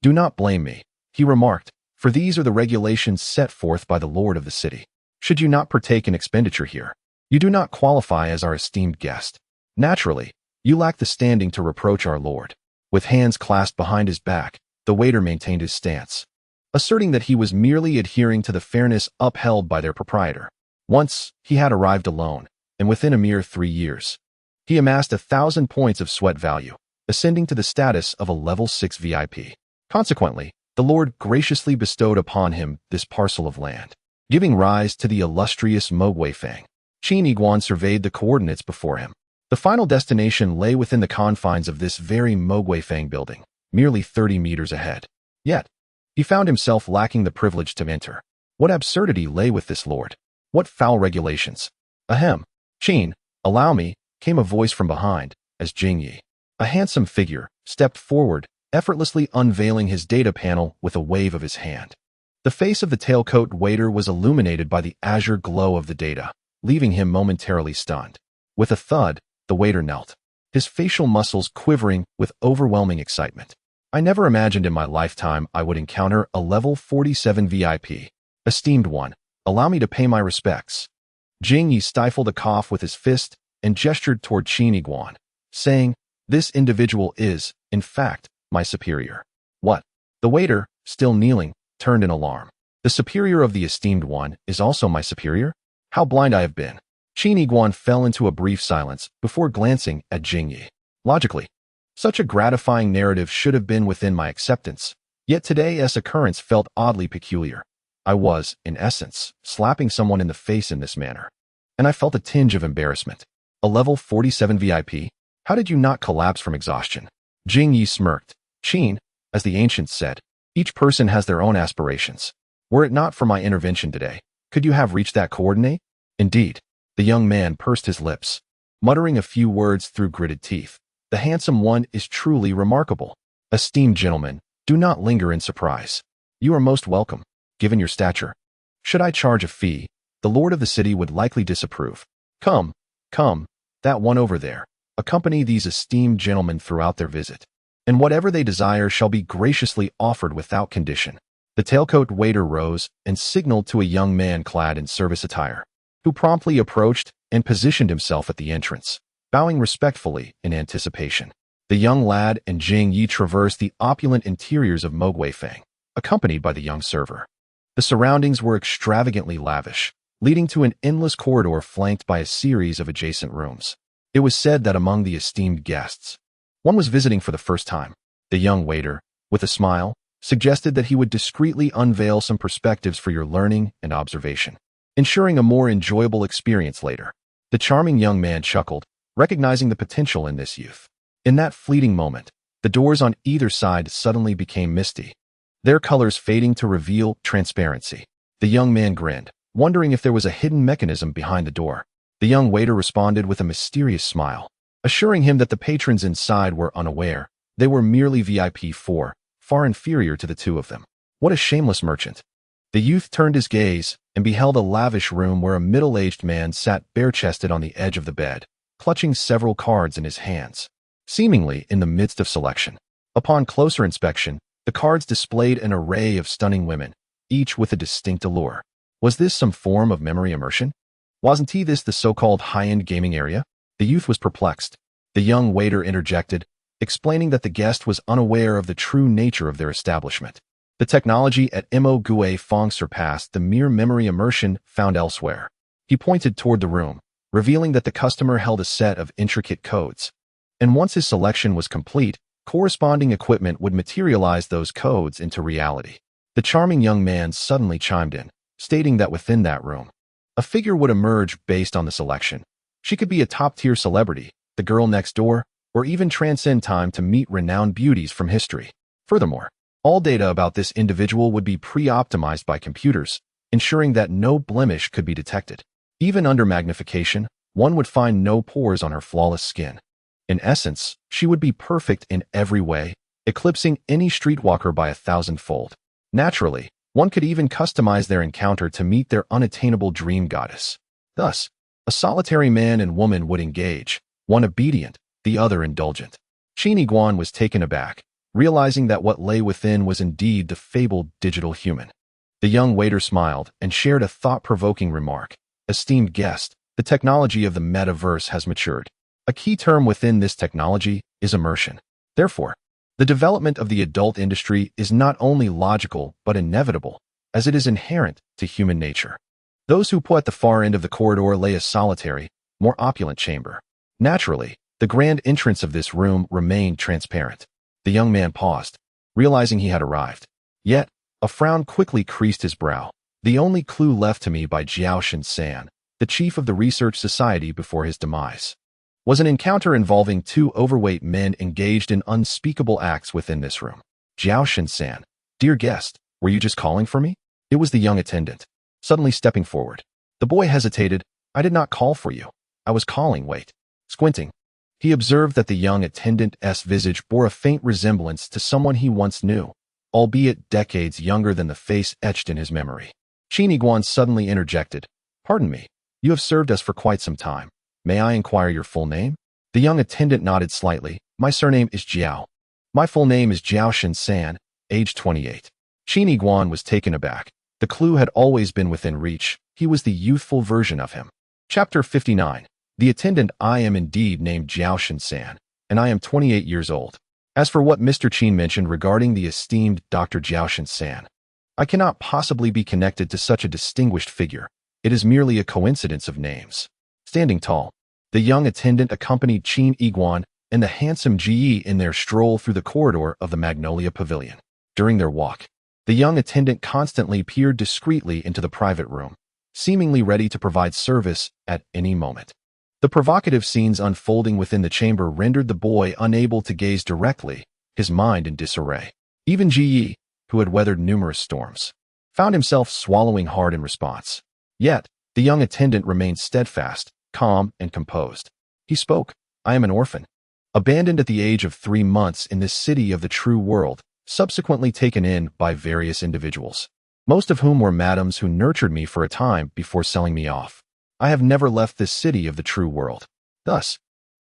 Do not blame me, he remarked, for these are the regulations set forth by the lord of the city. Should you not partake in expenditure here, you do not qualify as our esteemed guest. Naturally, you lack the standing to reproach our lord. With hands clasped behind his back, the waiter maintained his stance, asserting that he was merely adhering to the fairness upheld by their proprietor. Once, he had arrived alone, and within a mere 3 years, he amassed 1,000 points of sweat value, ascending to the status of a Level 6 VIP. Consequently, the Lord graciously bestowed upon him this parcel of land, giving rise to the illustrious Mogweifang. Qin Yiguan surveyed the coordinates before him. The final destination lay within the confines of this very Mogweifang building, merely 30 meters ahead. Yet, he found himself lacking the privilege to enter. What absurdity lay with this lord? What foul regulations? Ahem. Qin, allow me, came a voice from behind, as Jing Yi, a handsome figure, stepped forward, effortlessly unveiling his data panel with a wave of his hand. The face of the tailcoat waiter was illuminated by the azure glow of the data, leaving him momentarily stunned. With a thud, the waiter knelt, his facial muscles quivering with overwhelming excitement. I never imagined in my lifetime I would encounter a Level 47 VIP. Esteemed one, allow me to pay my respects. Jing Yi stifled a cough with his fist and gestured toward Qin Yiguan, saying, this individual is, in fact, my superior. What? The waiter, still kneeling, turned in alarm. The superior of the esteemed one is also my superior? How blind I have been. Qin Yiguan fell into a brief silence before glancing at Jing Yi. Logically, such a gratifying narrative should have been within my acceptance, yet today's occurrence felt oddly peculiar. I was, in essence, slapping someone in the face in this manner, and I felt a tinge of embarrassment. A Level 47 VIP? How did you not collapse from exhaustion? Jing Yi smirked. Qin, as the ancients said, each person has their own aspirations. Were it not for my intervention today, could you have reached that coordinate? Indeed. The young man pursed his lips, muttering a few words through gritted teeth. The handsome one is truly remarkable. Esteemed gentlemen, do not linger in surprise. You are most welcome, given your stature. Should I charge a fee, the lord of the city would likely disapprove. Come, that one over there. Accompany these esteemed gentlemen throughout their visit, and whatever they desire shall be graciously offered without condition. The tailcoat waiter rose and signaled to a young man clad in service attire, who promptly approached and positioned himself at the entrance, bowing respectfully in anticipation. The young lad and Jing Yi traversed the opulent interiors of Mogweifang, accompanied by the young server. The surroundings were extravagantly lavish, leading to an endless corridor flanked by a series of adjacent rooms. It was said that among the esteemed guests, one was visiting for the first time. The young waiter, with a smile, suggested that he would discreetly unveil some perspectives for your learning and observation, ensuring a more enjoyable experience later. The charming young man chuckled, recognizing the potential in this youth. In that fleeting moment, the doors on either side suddenly became misty, their colors fading to reveal transparency. The young man grinned, wondering if there was a hidden mechanism behind the door. The young waiter responded with a mysterious smile, assuring him that the patrons inside were unaware. They were merely VIP 4, far inferior to the two of them. What a shameless merchant. The youth turned his gaze and beheld a lavish room where a middle-aged man sat bare-chested on the edge of the bed, clutching several cards in his hands, seemingly in the midst of selection. Upon closer inspection, the cards displayed an array of stunning women, each with a distinct allure. Was this some form of memory immersion? Wasn't this the so-called high-end gaming area? The youth was perplexed. The young waiter interjected, explaining that the guest was unaware of the true nature of their establishment. The technology at Mo Gue Fong surpassed the mere memory immersion found elsewhere. He pointed toward the room, revealing that the customer held a set of intricate codes. And once his selection was complete, corresponding equipment would materialize those codes into reality. The charming young man suddenly chimed in, stating that within that room, A figure would emerge based on the selection. She could be a top-tier celebrity, the girl next door, or even transcend time to meet renowned beauties from history. Furthermore, all data about this individual would be pre-optimized by computers, ensuring that no blemish could be detected. Even under magnification, one would find no pores on her flawless skin. In essence, she would be perfect in every way, eclipsing any streetwalker by 1,000-fold. Naturally, one could even customize their encounter to meet their unattainable dream goddess. Thus, a solitary man and woman would engage, one obedient, the other indulgent. Qin Yiguan was taken aback, realizing that what lay within was indeed the fabled digital human. The young waiter smiled and shared a thought-provoking remark. Esteemed guest, the technology of the metaverse has matured. A key term within this technology is immersion. Therefore, the development of the adult industry is not only logical but inevitable, as it is inherent to human nature. Those who put at the far end of the corridor lay a solitary, more opulent chamber. Naturally, the grand entrance of this room remained transparent. The young man paused, realizing he had arrived. Yet, a frown quickly creased his brow. The only clue left to me by Jiao Shen-san, the chief of the research society before his demise, was an encounter involving two overweight men engaged in unspeakable acts within this room. Jiao Shen-san, dear guest, were you just calling for me? It was the young attendant, suddenly stepping forward. The boy hesitated. I did not call for you. I was calling, wait. Squinting, he observed that the young attendant's visage bore a faint resemblance to someone he once knew, albeit decades younger than the face etched in his memory. Qin Yiguan suddenly interjected. Pardon me, you have served us for quite some time. May I inquire your full name? The young attendant nodded slightly. My surname is Jiao. My full name is Jiao Shen-san, age 28. Qin Yiguan was taken aback. The clue had always been within reach. He was the youthful version of him. Chapter 59. The attendant. I am indeed named Jiao Shen-san, and I am 28 years old. As for what Mr. Qin mentioned regarding the esteemed Dr. Jiao Shen-san, I cannot possibly be connected to such a distinguished figure. It is merely a coincidence of names. Standing tall, the young attendant accompanied Qin Yiguan and the handsome Ji in their stroll through the corridor of the Magnolia Pavilion. During their walk, the young attendant constantly peered discreetly into the private room, seemingly ready to provide service at any moment. The provocative scenes unfolding within the chamber rendered the boy unable to gaze directly, his mind in disarray. Even Ji, who had weathered numerous storms, found himself swallowing hard in response. Yet, the young attendant remained steadfast, calm, and composed. He spoke. I am an orphan, abandoned at the age of 3 months in this city of the true world, subsequently taken in by various individuals, most of whom were madams who nurtured me for a time before selling me off. I have never left this city of the true world. Thus,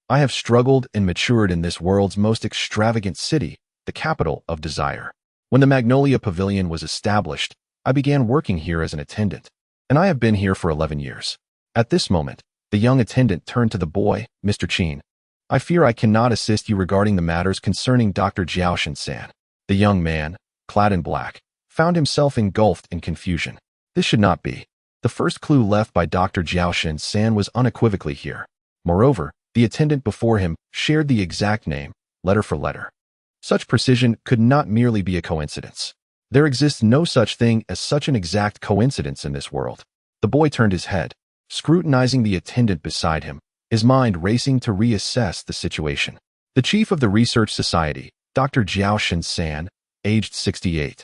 I have struggled and matured in this world's most extravagant city, the capital of desire. When the Magnolia Pavilion was established, I began working here as an attendant, and I have been here for 11 years. At this moment, the young attendant turned to the boy. Mr. Qin, I fear I cannot assist you regarding the matters concerning Dr. Jiao Shen-san. The young man, clad in black, found himself engulfed in confusion. This should not be. The first clue left by Dr. Jiao Shen-san was unequivocally here. Moreover, the attendant before him shared the exact name, letter for letter. Such precision could not merely be a coincidence. There exists no such thing as such an exact coincidence in this world. The boy turned his head, scrutinizing the attendant beside him, his mind racing to reassess the situation. The chief of the research society, Dr. Jiao Shen-san, aged 68,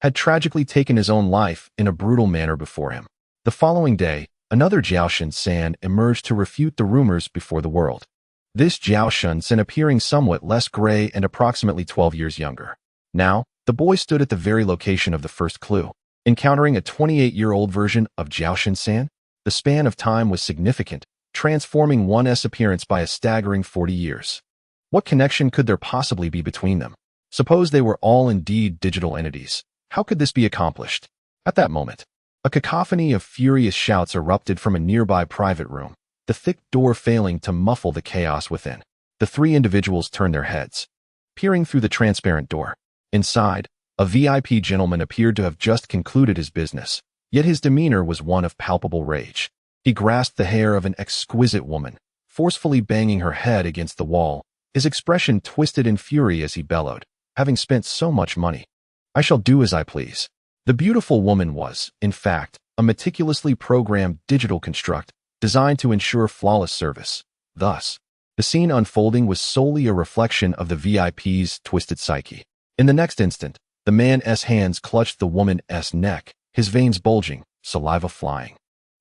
had tragically taken his own life in a brutal manner before him. The following day, another Jiao Shen-san emerged to refute the rumors before the world. This Jiao Shen-san appearing somewhat less gray and approximately 12 years younger. Now, the boy stood at the very location of the first clue, encountering a 28-year-old version of Jiao Shen-san. The span of time was significant, transforming one's appearance by a staggering 40 years. What connection could there possibly be between them? Suppose they were all indeed digital entities. How could this be accomplished? At that moment, a cacophony of furious shouts erupted from a nearby private room, the thick door failing to muffle the chaos within. The three individuals turned their heads, peering through the transparent door. Inside, a VIP gentleman appeared to have just concluded his business, yet his demeanor was one of palpable rage. He grasped the hair of an exquisite woman, forcefully banging her head against the wall, his expression twisted in fury as he bellowed, having spent so much money. I shall do as I please. The beautiful woman was, in fact, a meticulously programmed digital construct designed to ensure flawless service. Thus, the scene unfolding was solely a reflection of the VIP's twisted psyche. In the next instant, the man's hands clutched the woman's neck, his veins bulging, saliva flying.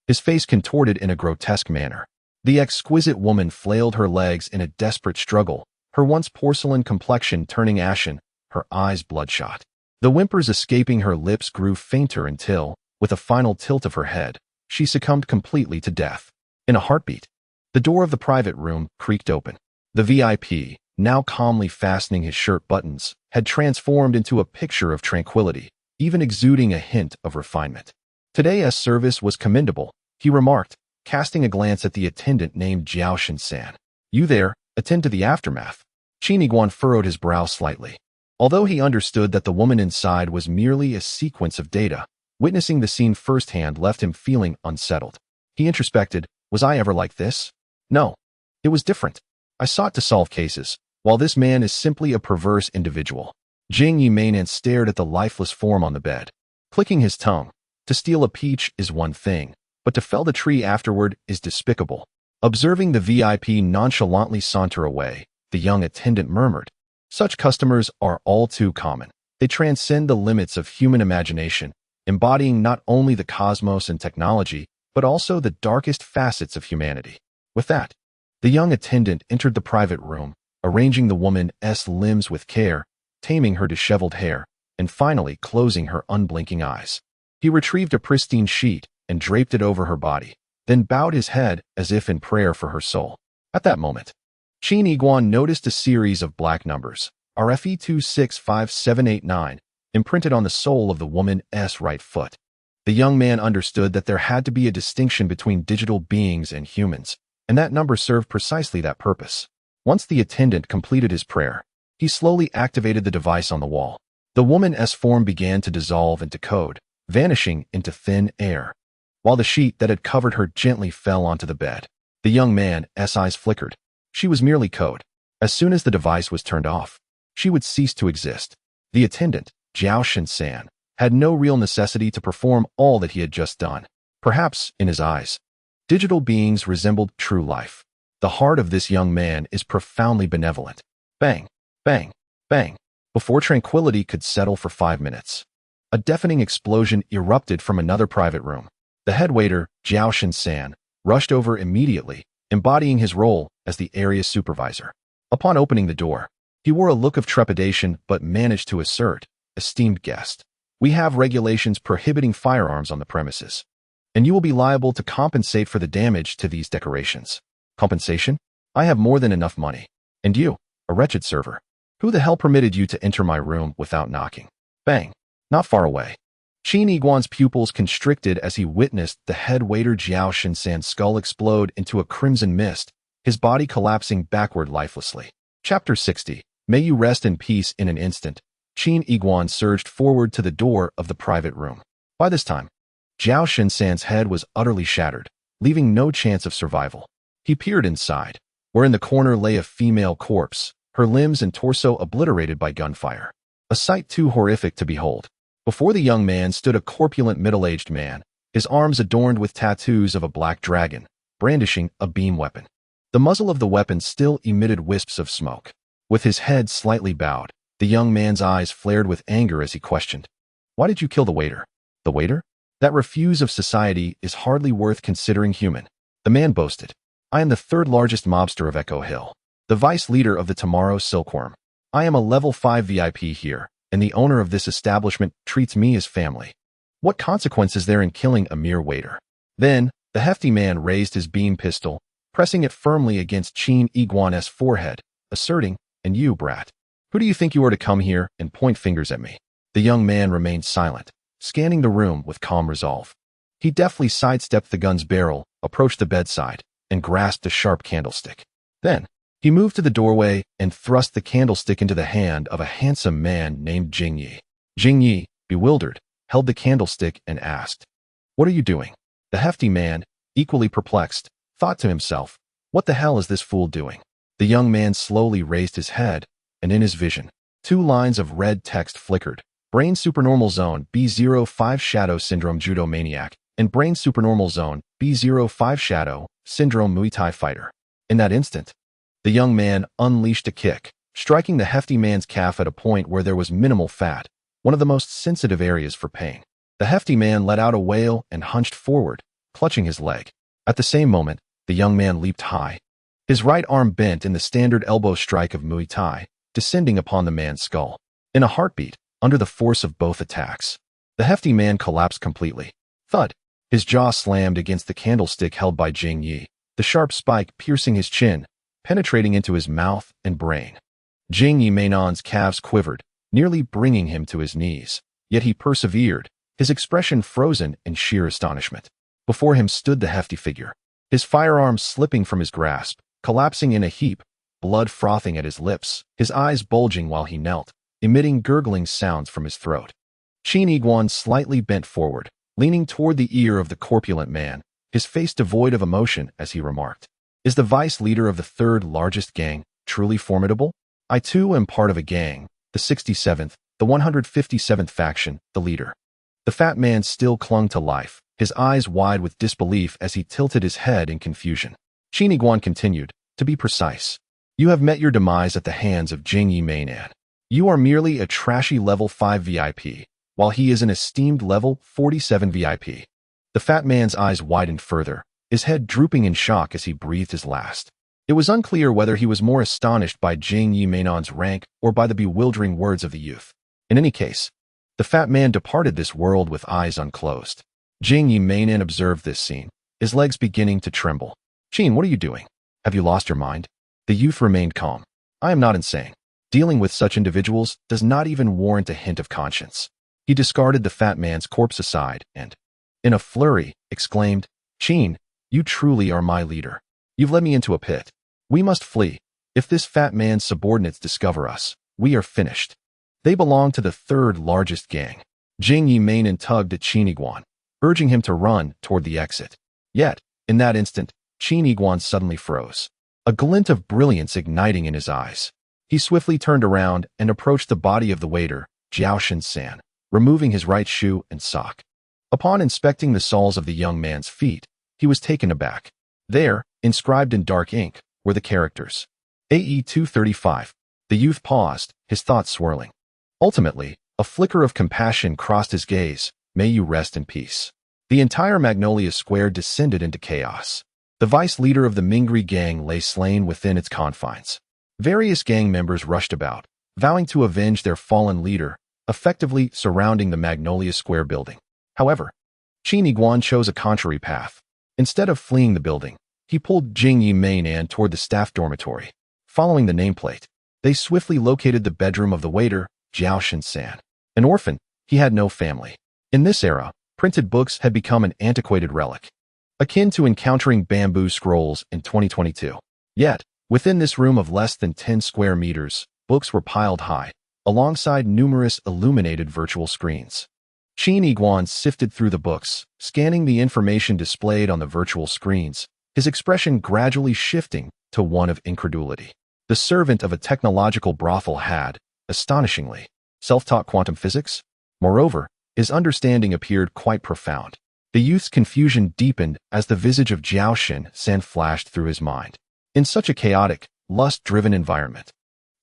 His face contorted in a grotesque manner. The exquisite woman flailed her legs in a desperate struggle, her once porcelain complexion turning ashen, her eyes bloodshot. The whimpers escaping her lips grew fainter until, with a final tilt of her head, she succumbed completely to death. In a heartbeat, the door of the private room creaked open. The VIP, now calmly fastening his shirt buttons, had transformed into a picture of tranquility, even exuding a hint of refinement. Today's service was commendable, he remarked, casting a glance at the attendant named Jiao Shinsan. You there, attend to the aftermath. Qin Yiguan furrowed his brow slightly. Although he understood that the woman inside was merely a sequence of data, witnessing the scene firsthand left him feeling unsettled. He introspected, was I ever like this? No. It was different. I sought to solve cases, while this man is simply a perverse individual. Jing Yimanan stared at the lifeless form on the bed, clicking his tongue. To steal a peach is one thing, but to fell the tree afterward is despicable. Observing the VIP nonchalantly saunter away, the young attendant murmured, such customers are all too common. They transcend the limits of human imagination, embodying not only the cosmos and technology, but also the darkest facets of humanity. With that, the young attendant entered the private room, arranging the woman's limbs with care, taming her disheveled hair, and finally closing her unblinking eyes. He retrieved a pristine sheet and draped it over her body, then bowed his head as if in prayer for her soul. At that moment, Qin Yiguan noticed a series of black numbers, RFE 265789, imprinted on the sole of the woman's right foot. The young man understood that there had to be a distinction between digital beings and humans, and that number served precisely that purpose. Once the attendant completed his prayer, he slowly activated the device on the wall. The woman's form began to dissolve into code, vanishing into thin air, while the sheet that had covered her gently fell onto the bed. The young man's eyes flickered. She was merely code. As soon as the device was turned off, she would cease to exist. The attendant, Jiao Shinsan, had no real necessity to perform all that he had just done. Perhaps, in his eyes, digital beings resembled true life. The heart of this young man is profoundly benevolent. Bang, bang, bang. Before tranquility could settle for 5 minutes, a deafening explosion erupted from another private room. The head waiter, Jiao Shinsan, rushed over immediately, embodying his role as the area supervisor. Upon opening the door, he wore a look of trepidation but managed to assert, esteemed guest, we have regulations prohibiting firearms on the premises, and you will be liable to compensate for the damage to these decorations. Compensation? I have more than enough money. And you, a wretched server, who the hell permitted you to enter my room without knocking? Bang. Not far away. Qin Yiguan's pupils constricted as he witnessed the head waiter Jiao Shinsan's skull explode into a crimson mist, his body collapsing backward lifelessly. Chapter 60. May you rest in peace. In an instant, Qin Yiguan surged forward to the door of the private room. By this time, Jiao Shinsan's head was utterly shattered, leaving no chance of survival. He peered inside, where in the corner lay a female corpse, her limbs and torso obliterated by gunfire. A sight too horrific to behold. Before the young man stood a corpulent middle-aged man, his arms adorned with tattoos of a black dragon, brandishing a beam weapon. The muzzle of the weapon still emitted wisps of smoke. With his head slightly bowed, the young man's eyes flared with anger as he questioned, why did you kill the waiter? The waiter? That refuse of society is hardly worth considering human. The man boasted, I am the third largest mobster of Echo Hill, the vice leader of the Tomorrow Silkworm. I am a level 5 VIP here, and the owner of this establishment treats me as family. What consequence is there in killing a mere waiter? Then, the hefty man raised his beam pistol, pressing it firmly against Qin Yiguan's forehead, asserting, and you, brat, who do you think you are to come here and point fingers at me? The young man remained silent, scanning the room with calm resolve. He deftly sidestepped the gun's barrel, approached the bedside, and grasped a sharp candlestick. Then, he moved to the doorway and thrust the candlestick into the hand of a handsome man named Jing Yi. Jing Yi, bewildered, held the candlestick and asked, what are you doing? The hefty man, equally perplexed, thought to himself, what the hell is this fool doing? The young man slowly raised his head, and in his vision, 2 lines of red text flickered. Brain Supernormal Zone B05 Shadow Syndrome Judo Maniac, and brain supernormal zone B05 shadow syndrome Muay Thai fighter. In that instant, the young man unleashed a kick, striking the hefty man's calf at a point where there was minimal fat, one of the most sensitive areas for pain. The hefty man let out a wail and hunched forward, clutching his leg. At the same moment, the young man leaped high. His right arm bent in the standard elbow strike of Muay Thai, descending upon the man's skull. In a heartbeat, under the force of both attacks, the hefty man collapsed completely. Thud! His jaw slammed against the candlestick held by Jing Yi, the sharp spike piercing his chin, penetrating into his mouth and brain. Jing Yimenon's calves quivered, nearly bringing him to his knees. Yet he persevered, his expression frozen in sheer astonishment. Before him stood the hefty figure, his firearm slipping from his grasp, collapsing in a heap, blood frothing at his lips, his eyes bulging while he knelt, emitting gurgling sounds from his throat. Qin Yiguan slightly bent forward, leaning toward the ear of the corpulent man, his face devoid of emotion as he remarked, "Is the vice leader of the third largest gang truly formidable? I too am part of a gang, the 67th, the 157th faction, the leader." The fat man still clung to life, his eyes wide with disbelief as he tilted his head in confusion. Qin Yiguan continued, "To be precise, you have met your demise at the hands of Jing Yimenon. You are merely a trashy level 5 VIP, while he is an esteemed level 47 VIP. The fat man's eyes widened further, his head drooping in shock as he breathed his last. It was unclear whether he was more astonished by Jing Yimenon's rank or by the bewildering words of the youth. In any case, the fat man departed this world with eyes unclosed. Jing Yimenon observed this scene, his legs beginning to tremble. "Qin, what are you doing? Have you lost your mind?" The youth remained calm. "I am not insane. Dealing with such individuals does not even warrant a hint of conscience." He discarded the fat man's corpse aside and, in a flurry, exclaimed, "Qin, you truly are my leader. You've led me into a pit. We must flee. If this fat man's subordinates discover us, we are finished." They belong to the third largest gang. Jing Yimenon tugged at Qin Yiguan, urging him to run toward the exit. Yet, in that instant, Qin Yiguan suddenly froze, a glint of brilliance igniting in his eyes. He swiftly turned around and approached the body of the waiter, Jiaoshan San, removing his right shoe and sock. Upon inspecting the soles of the young man's feet, he was taken aback. There, inscribed in dark ink, were the characters AE 235. The youth paused, his thoughts swirling. Ultimately, a flicker of compassion crossed his gaze. "May you rest in peace." The entire Magnolia Square descended into chaos. The vice leader of the Mingri gang lay slain within its confines. Various gang members rushed about, vowing to avenge their fallen leader, effectively surrounding the Magnolia Square building. However, Qin Yiguan chose a contrary path. Instead of fleeing the building, he pulled Jing Yimenon toward the staff dormitory. Following the nameplate, they swiftly located the bedroom of the waiter, Jiaoshan San. An orphan, he had no family. In this era, printed books had become an antiquated relic, akin to encountering bamboo scrolls in 2022. Yet, within this room of less than 10 square meters, books were piled high, alongside numerous illuminated virtual screens. Qin Yiguan sifted through the books, scanning the information displayed on the virtual screens, his expression gradually shifting to one of incredulity. The servant of a technological brothel had, astonishingly, self-taught quantum physics. Moreover, his understanding appeared quite profound. The youth's confusion deepened as the visage of Jiaoshan San flashed through his mind. In such a chaotic, lust-driven environment,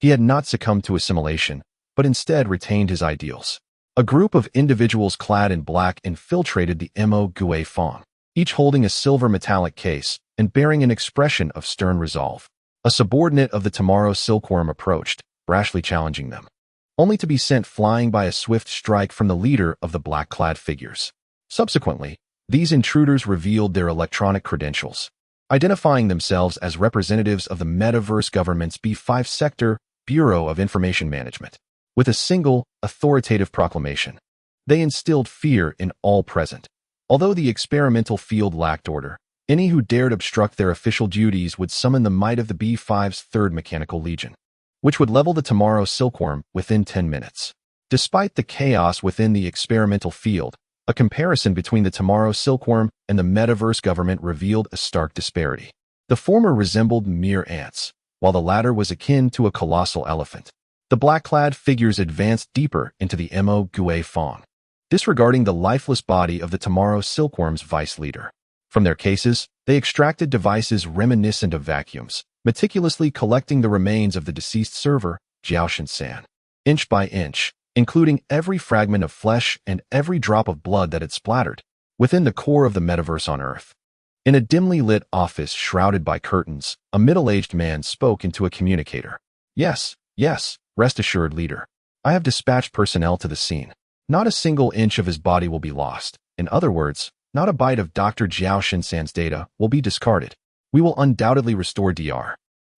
he had not succumbed to assimilation, but instead retained his ideals. A group of individuals clad in black infiltrated the Mo Gue Fong, each holding a silver metallic case and bearing an expression of stern resolve. A subordinate of the Tomorrow Silkworm approached, brashly challenging them, only to be sent flying by a swift strike from the leader of the black-clad figures. Subsequently, these intruders revealed their electronic credentials, identifying themselves as representatives of the Metaverse government's B5 Sector Bureau of Information Management. With a single, authoritative proclamation, they instilled fear in all present. Although the experimental field lacked order, any who dared obstruct their official duties would summon the might of the B5's 3rd Mechanical Legion, which would level the Tomorrow Silkworm within 10 minutes. Despite the chaos within the experimental field, a comparison between the Tomorrow Silkworm and the Metaverse government revealed a stark disparity. The former resembled mere ants, while the latter was akin to a colossal elephant. The black-clad figures advanced deeper into the Mo Gue Fong, disregarding the lifeless body of the tomorrow silkworm's vice leader. From their cases, they extracted devices reminiscent of vacuums, meticulously collecting the remains of the deceased server, Jiao Shinsan, inch by inch, including every fragment of flesh and every drop of blood that had splattered within the core of the metaverse on Earth. In a dimly lit office shrouded by curtains, a middle-aged man spoke into a communicator. Yes, rest assured, leader. I have dispatched personnel to the scene. Not a single inch of his body will be lost. In other words, not a byte of Dr. Jiao Shinsan's data will be discarded. We will undoubtedly restore Dr.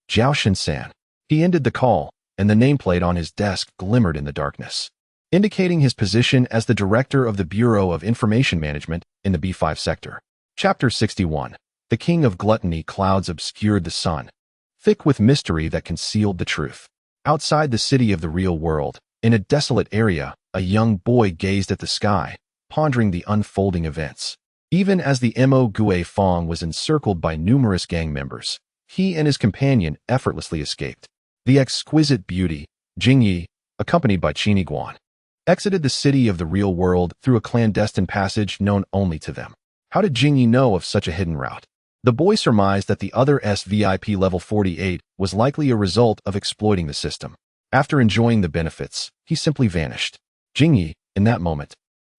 Jiao Shinsan. He ended the call, and the nameplate on his desk glimmered in the darkness, indicating his position as the director of the Bureau of Information Management in the B5 sector. Chapter 61. The King of Gluttony. Clouds obscured the sun, thick with mystery that concealed the truth. Outside the city of the real world, in a desolate area, a young boy gazed at the sky, pondering the unfolding events. Even as the Mo Gue Fong was encircled by numerous gang members, he and his companion effortlessly escaped. The exquisite beauty, Jingyi, accompanied by Qin Yiguan, exited the city of the real world through a clandestine passage known only to them. How did Jingyi know of such a hidden route? The boy surmised that the other SVIP level 48 was likely a result of exploiting the system. After enjoying the benefits, he simply vanished. Jingyi, in that moment,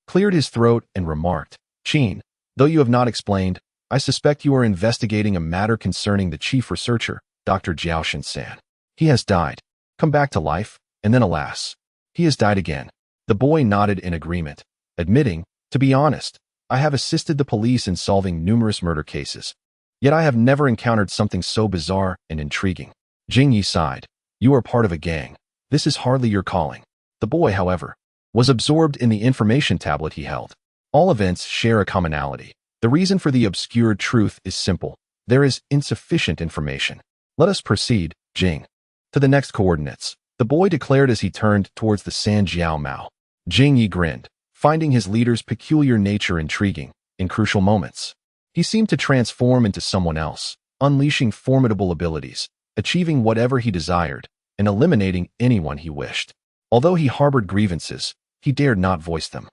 cleared his throat and remarked, Qin, though you have not explained, I suspect you are investigating a matter concerning the chief researcher, Dr. Jiao Shinsan. He has died, come back to life, and then alas, he has died again. The boy nodded in agreement, admitting, to be honest, I have assisted the police in solving numerous murder cases. Yet I have never encountered something so bizarre and intriguing. Jingyi sighed. You are part of a gang. This is hardly your calling. The boy, however, was absorbed in the information tablet he held. All events share a commonality. The reason for the obscured truth is simple. There is insufficient information. Let us proceed, Jing. To the next coordinates, the boy declared as he turned towards the San Jiao Mao. Jingyi grinned, finding his leader's peculiar nature intriguing. In crucial moments, he seemed to transform into someone else, unleashing formidable abilities, achieving whatever he desired, and eliminating anyone he wished. Although he harbored grievances, he dared not voice them.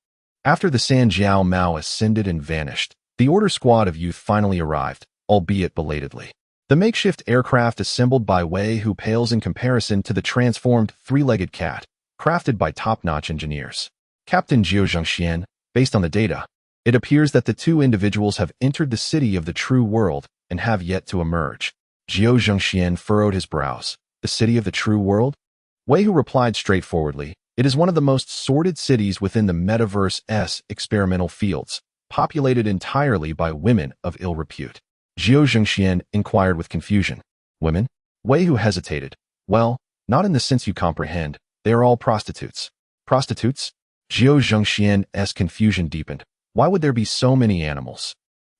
After the San Jiao Mao ascended and vanished, the order squad of youth finally arrived, albeit belatedly. The makeshift aircraft assembled by Wei Hu pales in comparison to the transformed three-legged cat, crafted by top-notch engineers. Captain Jiao Zhengxian, based on the data, it appears that the two individuals have entered the city of the true world and have yet to emerge. Jiao Zhengxian furrowed his brows. The city of the true world? Wei Hu replied straightforwardly, it is one of the most sordid cities within the metaverse's experimental fields, populated entirely by women of ill repute. Jiao Zhengxian inquired with confusion. Women? Wei Hu hesitated. Well, not in the sense you comprehend. They are all prostitutes. Prostitutes? Jiao Zhengxian's confusion deepened. Why would there be so many animals?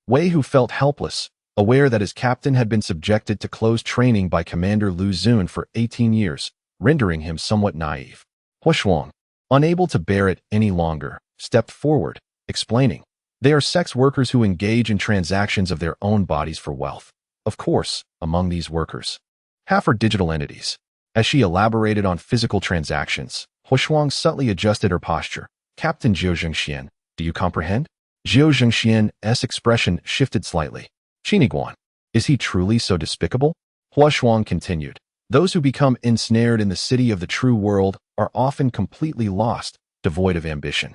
Wei Hu felt helpless, aware that his captain had been subjected to close training by Commander Lu Xun for 18 years, rendering him somewhat naive. Huashuang, unable to bear it any longer, stepped forward, explaining, they are sex workers who engage in transactions of their own bodies for wealth. Of course, among these workers, half are digital entities. As she elaborated on physical transactions, Huashuang subtly adjusted her posture. Captain Jiao Zhengxian, do you comprehend? Jiao Zhengxian's expression shifted slightly. Qin Yiguan, is he truly so despicable? Huashuang continued. Those who become ensnared in the city of the true world are often completely lost, devoid of ambition,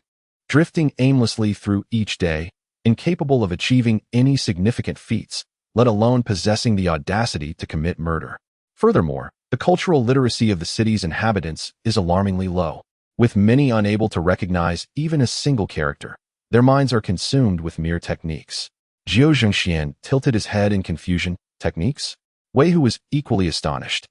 drifting aimlessly through each day, incapable of achieving any significant feats, let alone possessing the audacity to commit murder. Furthermore, the cultural literacy of the city's inhabitants is alarmingly low, with many unable to recognize even a single character. Their minds are consumed with mere techniques. Jiao Zhengxian tilted his head in confusion. Techniques? Wei Hu was equally astonished.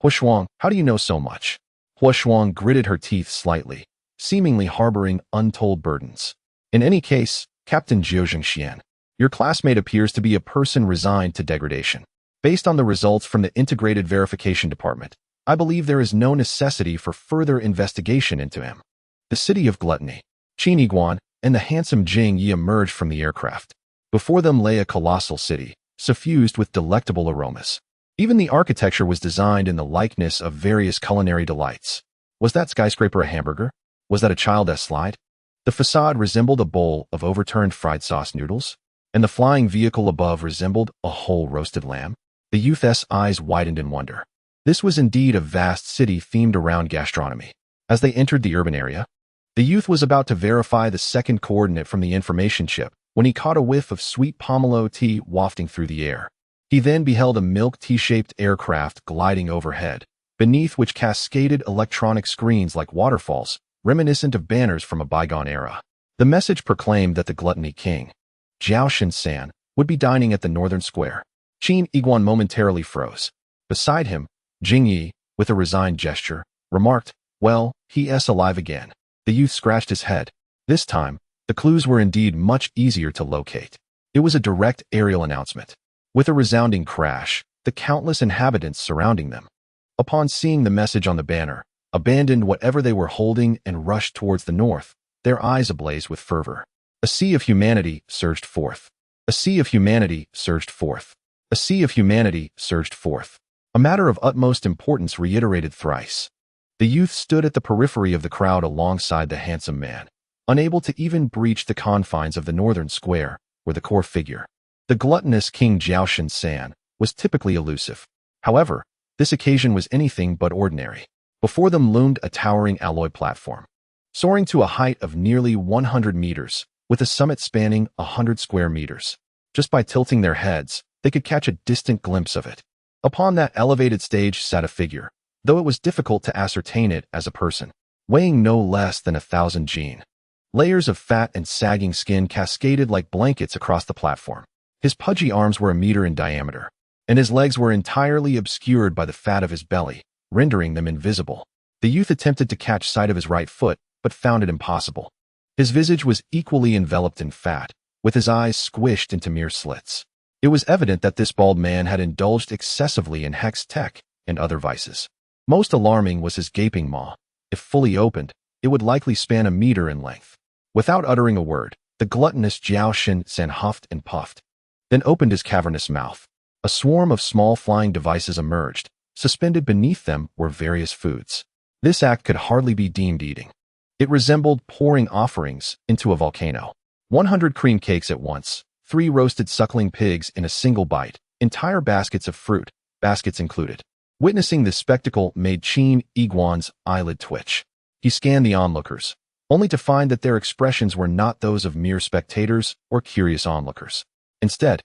Huashuang, how do you know so much? Huashuang gritted her teeth slightly, seemingly harboring untold burdens. In any case, Captain Jiao Zhengxian, your classmate appears to be a person resigned to degradation. Based on the results from the Integrated Verification Department, I believe there is no necessity for further investigation into him. The city of gluttony. Qin Yiguan and the handsome Jing Yi emerged from the aircraft. Before them lay a colossal city, suffused with delectable aromas. Even the architecture was designed in the likeness of various culinary delights. Was that skyscraper a hamburger? Was that a child's slide? The facade resembled a bowl of overturned fried sauce noodles, and the flying vehicle above resembled a whole roasted lamb. The youth's eyes widened in wonder. This was indeed a vast city themed around gastronomy. As they entered the urban area, the youth was about to verify the second coordinate from the information chip when he caught a whiff of sweet pomelo tea wafting through the air. He then beheld a milk tea-shaped aircraft gliding overhead, beneath which cascaded electronic screens like waterfalls, reminiscent of banners from a bygone era. The message proclaimed that the gluttony king, Zhao Shin-san, would be dining at the northern square. Qin Yiguan momentarily froze. Beside him, Jing Yi, with a resigned gesture, remarked, "Well, he's alive again." The youth scratched his head. This time, the clues were indeed much easier to locate. It was a direct aerial announcement. With a resounding crash, the countless inhabitants surrounding them, upon seeing the message on the banner, abandoned whatever they were holding and rushed towards the north, their eyes ablaze with fervor. A sea of humanity surged forth. A sea of humanity surged forth. A sea of humanity surged forth. A matter of utmost importance reiterated thrice. The youth stood at the periphery of the crowd alongside the handsome man, unable to even breach the confines of the northern square, where the core figure, the gluttonous King Zhao Shin-san, was typically elusive. However, this occasion was anything but ordinary. Before them loomed a towering alloy platform, soaring to a height of nearly 100 meters, with a summit spanning 100 square meters. Just by tilting their heads, they could catch a distant glimpse of it. Upon that elevated stage sat a figure, though it was difficult to ascertain it as a person, weighing no less than 1,000 jin. Layers of fat and sagging skin cascaded like blankets across the platform. His pudgy arms were a meter in diameter, and his legs were entirely obscured by the fat of his belly, rendering them invisible. The youth attempted to catch sight of his right foot, but found it impossible. His visage was equally enveloped in fat, with his eyes squished into mere slits. It was evident that this bald man had indulged excessively in hex tech and other vices. Most alarming was his gaping maw. If fully opened, it would likely span a meter in length. Without uttering a word, the gluttonous Zhao Shin-san huffed and puffed, then opened his cavernous mouth. A swarm of small flying devices emerged. Suspended beneath them were various foods. This act could hardly be deemed eating. It resembled pouring offerings into a volcano. 100 cream cakes at once, 3 roasted suckling pigs in a single bite, entire baskets of fruit, baskets included. Witnessing this spectacle made Qin Yiguan's eyelid twitch. He scanned the onlookers, only to find that their expressions were not those of mere spectators or curious onlookers. Instead,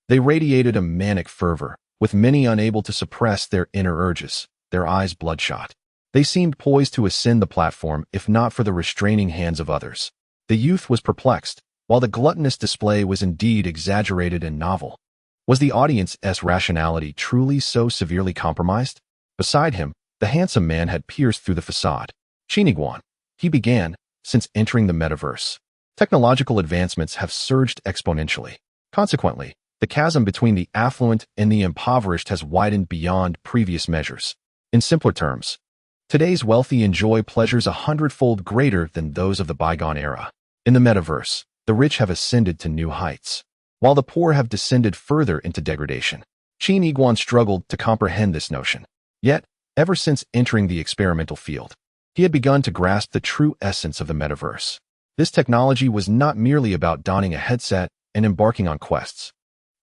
they radiated a manic fervor, with many unable to suppress their inner urges, their eyes bloodshot. They seemed poised to ascend the platform if not for the restraining hands of others. The youth was perplexed. While the gluttonous display was indeed exaggerated and novel, was the audience's rationality truly so severely compromised? Beside him, the handsome man had pierced through the facade. Qin Yiguan, he began, since entering the metaverse, technological advancements have surged exponentially. Consequently, the chasm between the affluent and the impoverished has widened beyond previous measures. In simpler terms, today's wealthy enjoy pleasures 100-fold greater than those of the bygone era. In the metaverse, the rich have ascended to new heights, while the poor have descended further into degradation. Qin Yiguan struggled to comprehend this notion. Yet, ever since entering the experimental field, he had begun to grasp the true essence of the metaverse. This technology was not merely about donning a headset and embarking on quests.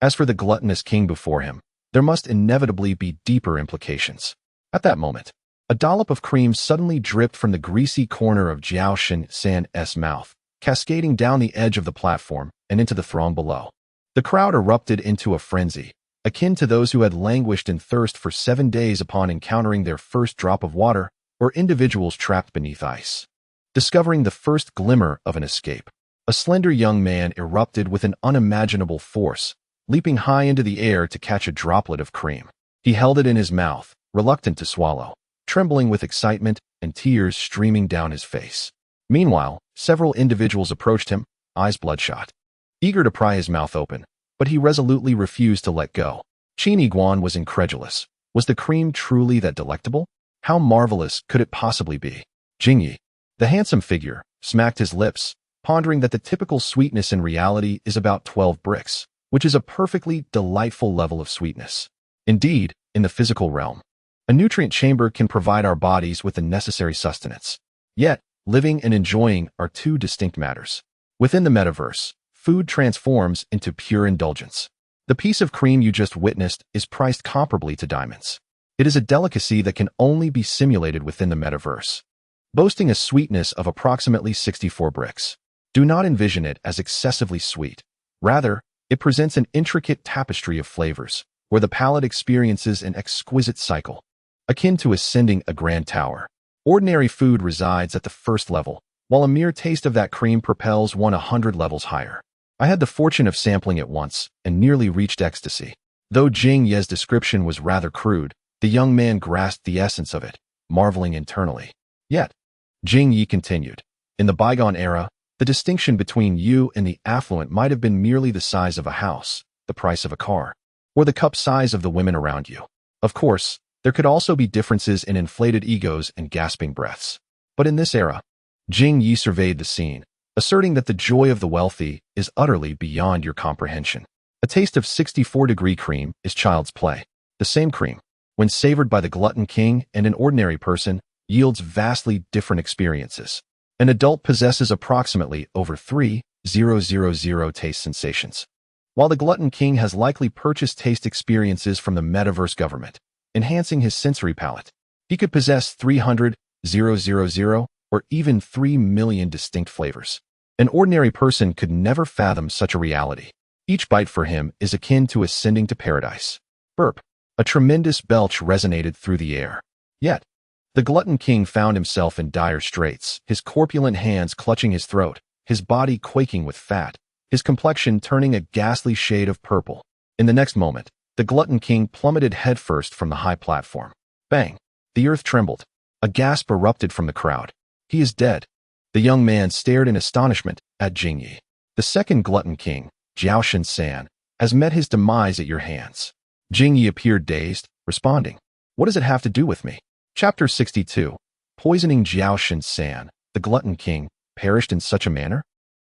As for the gluttonous king before him, there must inevitably be deeper implications. At that moment, a dollop of cream suddenly dripped from the greasy corner of Zhao Shin-san's mouth, cascading down the edge of the platform and into the throng below. The crowd erupted into a frenzy, akin to those who had languished in thirst for 7 days upon encountering their first drop of water, or individuals trapped beneath ice. Discovering the first glimmer of an escape, a slender young man erupted with an unimaginable force, leaping high into the air to catch a droplet of cream. He held it in his mouth, reluctant to swallow, trembling with excitement and tears streaming down his face. Meanwhile, several individuals approached him, eyes bloodshot, eager to pry his mouth open, but he resolutely refused to let go. Qin Yiguan was incredulous. Was the cream truly that delectable? How marvelous could it possibly be? Jing Yi, the handsome figure, smacked his lips, pondering that the typical sweetness in reality is about 12 bricks, which is a perfectly delightful level of sweetness. Indeed, in the physical realm, a nutrient chamber can provide our bodies with the necessary sustenance. Yet, living and enjoying are two distinct matters. Within the metaverse, food transforms into pure indulgence. The piece of cream you just witnessed is priced comparably to diamonds. It is a delicacy that can only be simulated within the metaverse, boasting a sweetness of approximately 64 bricks. Do not envision it as excessively sweet. Rather, it presents an intricate tapestry of flavors, where the palate experiences an exquisite cycle, akin to ascending a grand tower. Ordinary food resides at the first level, while a mere taste of that cream propels one 100 levels higher. I had the fortune of sampling it once and nearly reached ecstasy. Though Jing Ye's description was rather crude, the young man grasped the essence of it, marveling internally. Yet, Jing Yi continued, in the bygone era, the distinction between you and the affluent might have been merely the size of a house, the price of a car, or the cup size of the women around you. Of course, there could also be differences in inflated egos and gasping breaths. But in this era, Jing Yi surveyed the scene, asserting that the joy of the wealthy is utterly beyond your comprehension. A taste of 64-degree cream is child's play. The same cream, when savored by the glutton king and an ordinary person, yields vastly different experiences. An adult possesses approximately over 3,000 taste sensations, while the glutton king has likely purchased taste experiences from the metaverse government, enhancing his sensory palate. He could possess 300,000 or even 3 million distinct flavors. An ordinary person could never fathom such a reality. Each bite for him is akin to ascending to paradise. Burp. A tremendous belch resonated through the air. Yet, the glutton king found himself in dire straits, his corpulent hands clutching his throat, his body quaking with fat, his complexion turning a ghastly shade of purple. In the next moment, the glutton king plummeted headfirst from the high platform. Bang! The earth trembled. A gasp erupted from the crowd. He is dead. The young man stared in astonishment at Jing Yi. The second glutton king, Jiao San, has met his demise at your hands. Jing Yi appeared dazed, responding, "What does it have to do with me?" Chapter 62. Poisoning Jiao San, the glutton king, perished in such a manner?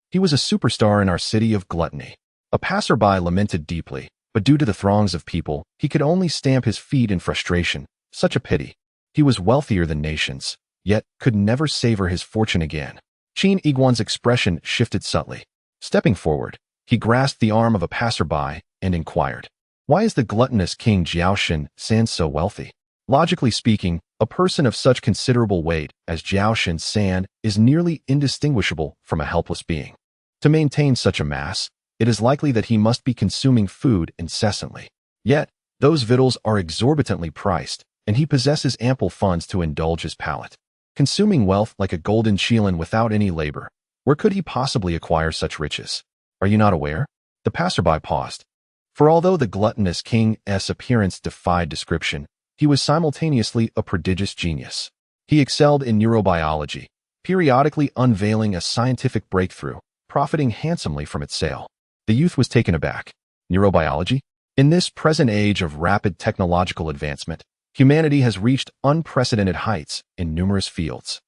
He was a superstar in our city of gluttony. A passerby lamented deeply, but due to the throngs of people, he could only stamp his feet in frustration. Such a pity. He was wealthier than nations, yet could never savor his fortune again. Qin Yiguan's expression shifted subtly. Stepping forward, he grasped the arm of a passerby and inquired, "Why is the gluttonous King Jiao San so wealthy?" Logically speaking, a person of such considerable weight as Jiao San is nearly indistinguishable from a helpless being. To maintain such a mass, it is likely that he must be consuming food incessantly. Yet, those victuals are exorbitantly priced, and he possesses ample funds to indulge his palate. Consuming wealth like a golden shilin without any labor, where could he possibly acquire such riches? Are you not aware? The passerby paused. For although the gluttonous king's appearance defied description, he was simultaneously a prodigious genius. He excelled in neurobiology, periodically unveiling a scientific breakthrough, profiting handsomely from its sale. The youth was taken aback. Neurobiology? In this present age of rapid technological advancement, humanity has reached unprecedented heights in numerous fields.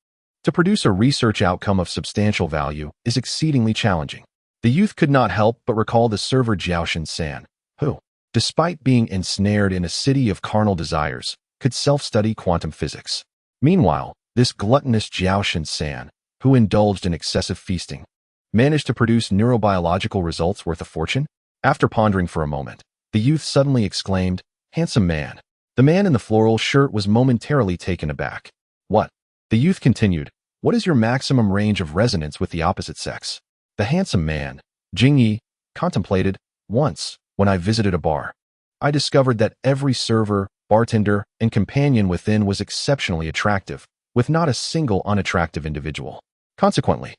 To produce a research outcome of substantial value is exceedingly challenging. The youth could not help but recall the server Jiao San, who, despite being ensnared in a city of carnal desires, could self-study quantum physics. Meanwhile, this gluttonous Jiao San, who indulged in excessive feasting, managed to produce neurobiological results worth a fortune? After pondering for a moment, the youth suddenly exclaimed, "Handsome man." The man in the floral shirt was momentarily taken aback. "What?" The youth continued, "What is your maximum range of resonance with the opposite sex?" The handsome man, Jing Yi, contemplated, "Once, when I visited a bar, I discovered that every server, bartender, and companion within was exceptionally attractive, with not a single unattractive individual. Consequently,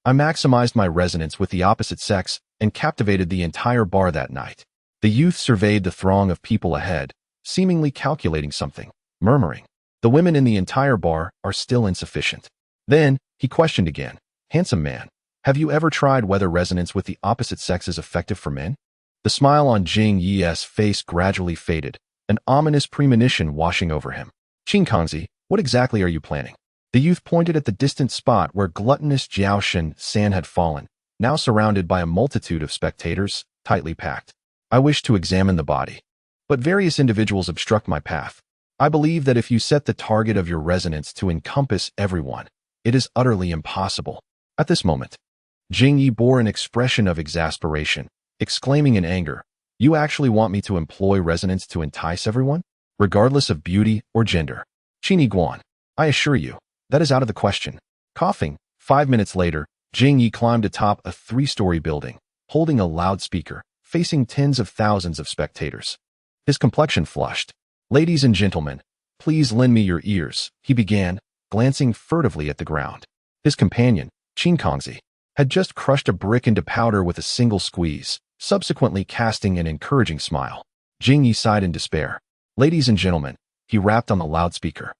I maximized my resonance with the opposite sex and captivated the entire bar that night." The youth surveyed the throng of people ahead, seemingly calculating something, murmuring, "The women in the entire bar are still insufficient." Then, he questioned again, "Handsome man, have you ever tried whether resonance with the opposite sex is effective for men?" The smile on Jing Yi's face gradually faded, an ominous premonition washing over him. "Qin Kongzi, what exactly are you planning?" The youth pointed at the distant spot where gluttonous Jiao San had fallen, now surrounded by a multitude of spectators, tightly packed. "I wish to examine the body, but various individuals obstruct my path. I believe that if you set the target of your resonance to encompass everyone, It is utterly impossible. At this moment, Jing Yi bore an expression of exasperation, exclaiming in anger, "You actually want me to employ resonance to entice everyone, regardless of beauty or gender? Qin Yiguan, I assure you, that is out of the question." Coughing, 5 minutes later, Jing Yi climbed atop a 3-story building, holding a loudspeaker, facing tens of thousands of spectators. His complexion flushed. "Ladies and gentlemen, please lend me your ears," he began, glancing furtively at the ground. His companion, Qin Kongzi, had just crushed a brick into powder with a single squeeze, subsequently casting an encouraging smile. Jing Yi sighed in despair. "Ladies and gentlemen," he rapped on the loudspeaker,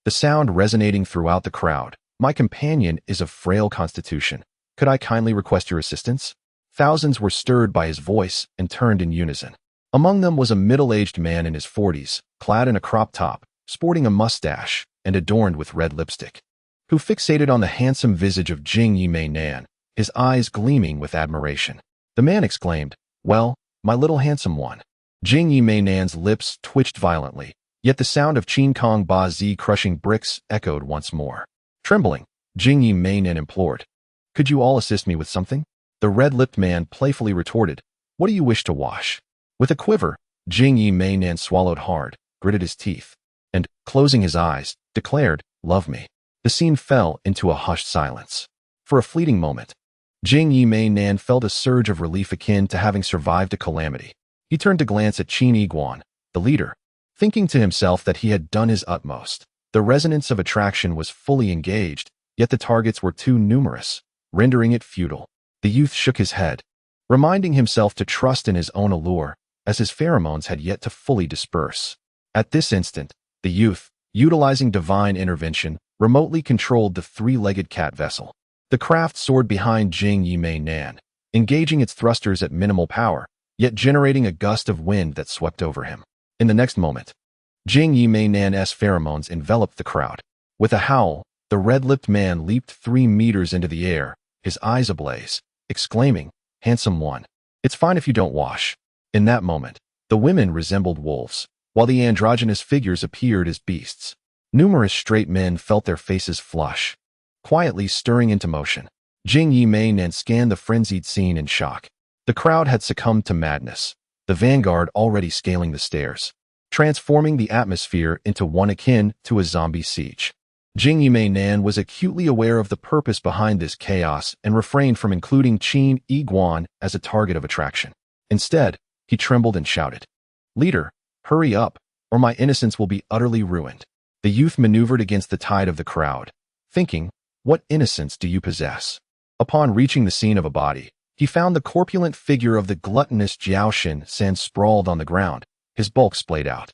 the sound resonating throughout the crowd, "my companion is of frail constitution. Could I kindly request your assistance?" Thousands were stirred by his voice and turned in unison. Among them was a middle-aged man in his 40s, clad in a crop top, sporting a mustache, and adorned with red lipstick, who fixated on the handsome visage of Jing Yi Mei Nan, his eyes gleaming with admiration. The man exclaimed, "Well, my little handsome one." Jing Yi Mei Nan's lips twitched violently, yet the sound of Qin Kong Ba Zi crushing bricks echoed once more. Trembling, Jing Yi Mei Nan implored, "Could you all assist me with something?" The red-lipped man playfully retorted, "What do you wish to wash?" With a quiver, Jing Yi Mei Nan swallowed hard, gritted his teeth, and, closing his eyes, declared, "Love me." The scene fell into a hushed silence. For a fleeting moment, Jing Yi Mei Nan felt a surge of relief akin to having survived a calamity. He turned to glance at Qin Yiguan, the leader, thinking to himself that he had done his utmost. The resonance of attraction was fully engaged, yet the targets were too numerous, rendering it futile. The youth shook his head, reminding himself to trust in his own allure, as his pheromones had yet to fully disperse. At this instant, the youth, utilizing divine intervention, remotely controlled the 3-legged cat vessel. The craft soared behind Jing Yi Mei Nan, engaging its thrusters at minimal power, yet generating a gust of wind that swept over him. In the next moment, Jing Yi Mei Nan's pheromones enveloped the crowd. With a howl, the red-lipped man leaped 3 meters into the air, his eyes ablaze, exclaiming, "Handsome one, it's fine if you don't wash." In that moment, the women resembled wolves, while the androgynous figures appeared as beasts. Numerous straight men felt their faces flush, quietly stirring into motion. Jing Yi Mei Nan scanned the frenzied scene in shock. The crowd had succumbed to madness, the vanguard already scaling the stairs, transforming the atmosphere into one akin to a zombie siege. Jing Yi Mei Nan was acutely aware of the purpose behind this chaos and refrained from including Qin Yiguan as a target of attraction. Instead, he trembled and shouted, "Leader, hurry up, or my innocence will be utterly ruined." The youth maneuvered against the tide of the crowd, thinking, "What innocence do you possess?" Upon reaching the scene of a body, he found the corpulent figure of the gluttonous Jiaoshan San sprawled on the ground, his bulk splayed out.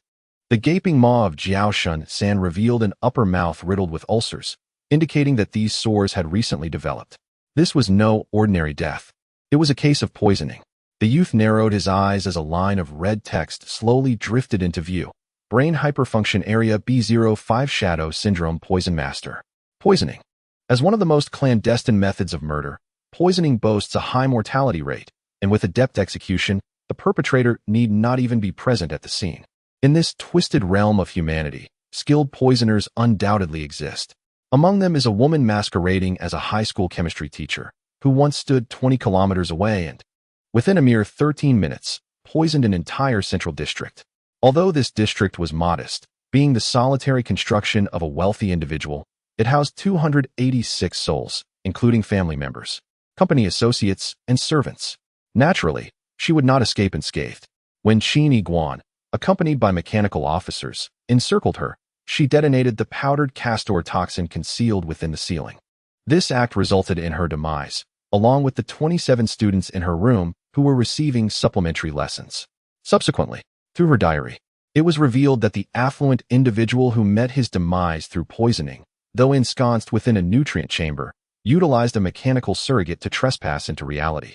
The gaping maw of Jiaoshan San revealed an upper mouth riddled with ulcers, indicating that these sores had recently developed. This was no ordinary death. It was a case of poisoning. The youth narrowed his eyes as a line of red text slowly drifted into view. Brain hyperfunction area B05 Shadow Syndrome Poison Master. Poisoning. As one of the most clandestine methods of murder, poisoning boasts a high mortality rate, and with adept execution, the perpetrator need not even be present at the scene. In this twisted realm of humanity, skilled poisoners undoubtedly exist. Among them is a woman masquerading as a high school chemistry teacher, who once stood 20 kilometers away and, within a mere 13 minutes, poisoned an entire central district. Although this district was modest, being the solitary construction of a wealthy individual, it housed 286 souls, including family members, company associates, and servants. Naturally, she would not escape unscathed. When Qin Yiguan, accompanied by mechanical officers, encircled her, she detonated the powdered castor toxin concealed within the ceiling. This act resulted in her demise, along with the 27 students in her room who were receiving supplementary lessons. Subsequently, through her diary, it was revealed that the affluent individual who met his demise through poisoning, though ensconced within a nutrient chamber, utilized a mechanical surrogate to trespass into reality,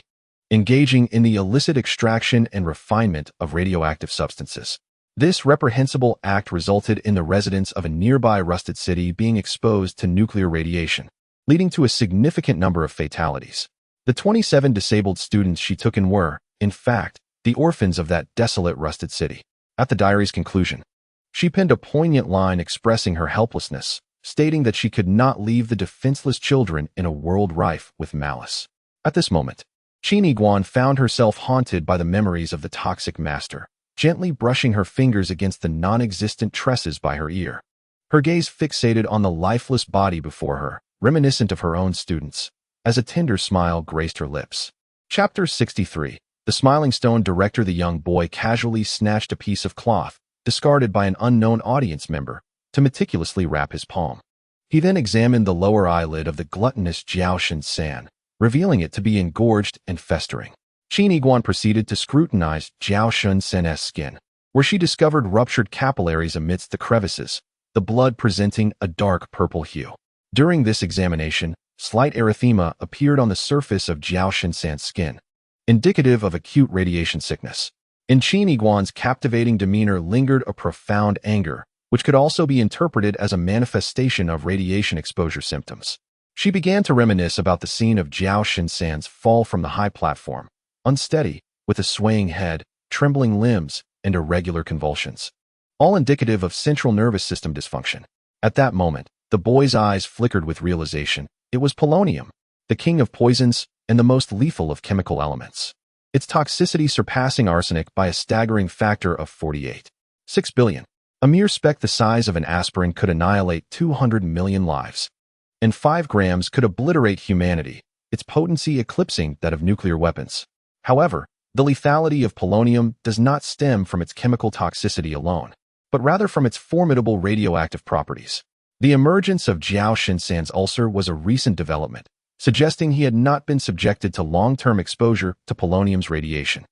engaging in the illicit extraction and refinement of radioactive substances. This reprehensible act resulted in the residents of a nearby rusted city being exposed to nuclear radiation, leading to a significant number of fatalities. The 27 disabled students she took in were, in fact, the orphans of that desolate rusted city. At the diary's conclusion, she penned a poignant line expressing her helplessness, stating that she could not leave the defenseless children in a world rife with malice. At this moment, Qin Yiguan found herself haunted by the memories of the toxic master, gently brushing her fingers against the non-existent tresses by her ear. Her gaze fixated on the lifeless body before her, reminiscent of her own students, as a tender smile graced her lips. Chapter 63. The Smiling Stone Director. The young boy casually snatched a piece of cloth, discarded by an unknown audience member, to meticulously wrap his palm. He then examined the lower eyelid of the gluttonous Jiao Shen-san, revealing it to be engorged and festering. Qin Yiguan proceeded to scrutinize Jiao Shen-san's skin, where she discovered ruptured capillaries amidst the crevices, the blood presenting a dark purple hue. During this examination, slight erythema appeared on the surface of Jiao Shen-san's skin, indicative of acute radiation sickness. In Qin Yiguan's captivating demeanor lingered a profound anger, which could also be interpreted as a manifestation of radiation exposure symptoms. She began to reminisce about the scene of Jiao Shen-san's fall from the high platform, unsteady, with a swaying head, trembling limbs, and irregular convulsions, all indicative of central nervous system dysfunction. At that moment, the boy's eyes flickered with realization. It was polonium, the king of poisons and the most lethal of chemical elements, its toxicity surpassing arsenic by a staggering factor of 48.6 billion. A mere speck the size of an aspirin could annihilate 200 million lives, and 5 grams could obliterate humanity, its potency eclipsing that of nuclear weapons. However, the lethality of polonium does not stem from its chemical toxicity alone, but rather from its formidable radioactive properties. The emergence of Jiao Shen-san's ulcer was a recent development, suggesting he had not been subjected to long-term exposure to polonium's radiation.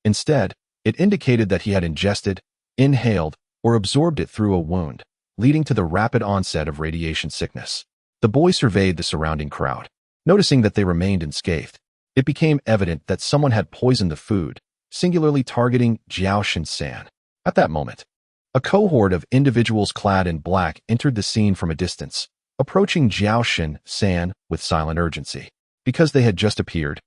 Instead, it indicated that he had ingested, inhaled, or absorbed it through a wound, leading to the rapid onset of radiation sickness. The boy surveyed the surrounding crowd. Noticing that they remained unscathed, it became evident that someone had poisoned the food, singularly targeting Jiao Shen-san. At that moment, a cohort of individuals clad in black entered the scene from a distance, approaching Jiao Shen-san with silent urgency. Because they had just appeared,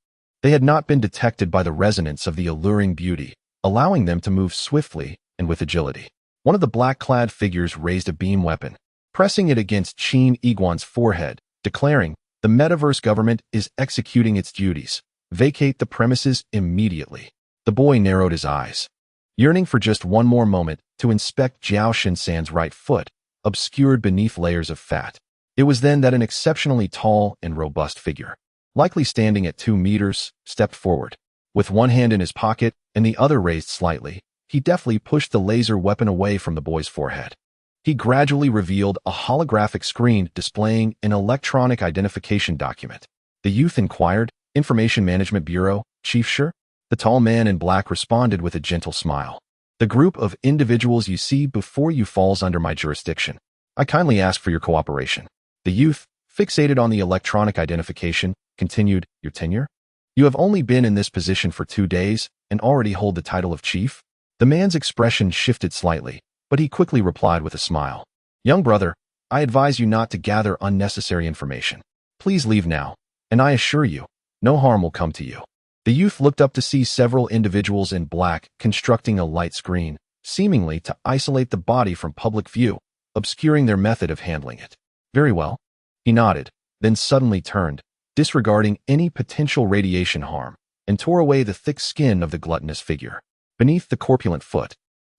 they had not been detected by the resonance of the alluring beauty, allowing them to move swiftly and with agility. One of the black-clad figures raised a beam weapon, pressing it against Qin Yiguan's forehead, declaring, "The metaverse government is executing its duties. Vacate the premises immediately." The boy narrowed his eyes, yearning for just one more moment to inspect Jiao Shen-san's right foot, obscured beneath layers of fat. It was then that an exceptionally tall and robust figure, likely standing at 2 meters, stepped forward. With one hand in his pocket and the other raised slightly, he deftly pushed the laser weapon away from the boy's forehead. He gradually revealed a holographic screen displaying an electronic identification document. The youth inquired, "Information Management Bureau, Chief Sure?" The tall man in black responded with a gentle smile. "The group of individuals you see before you falls under my jurisdiction. I kindly ask for your cooperation." The youth, fixated on the electronic identification, continued, "Your tenure? You have only been in this position for 2 days and already hold the title of chief?" The man's expression shifted slightly, but he quickly replied with a smile. "Young brother, I advise you not to gather unnecessary information. Please leave now, and I assure you, no harm will come to you." The youth looked up to see several individuals in black constructing a light screen, seemingly to isolate the body from public view, obscuring their method of handling it. "Very well." He nodded, then suddenly turned, disregarding any potential radiation harm, and tore away the thick skin of the gluttonous figure. Beneath the corpulent foot,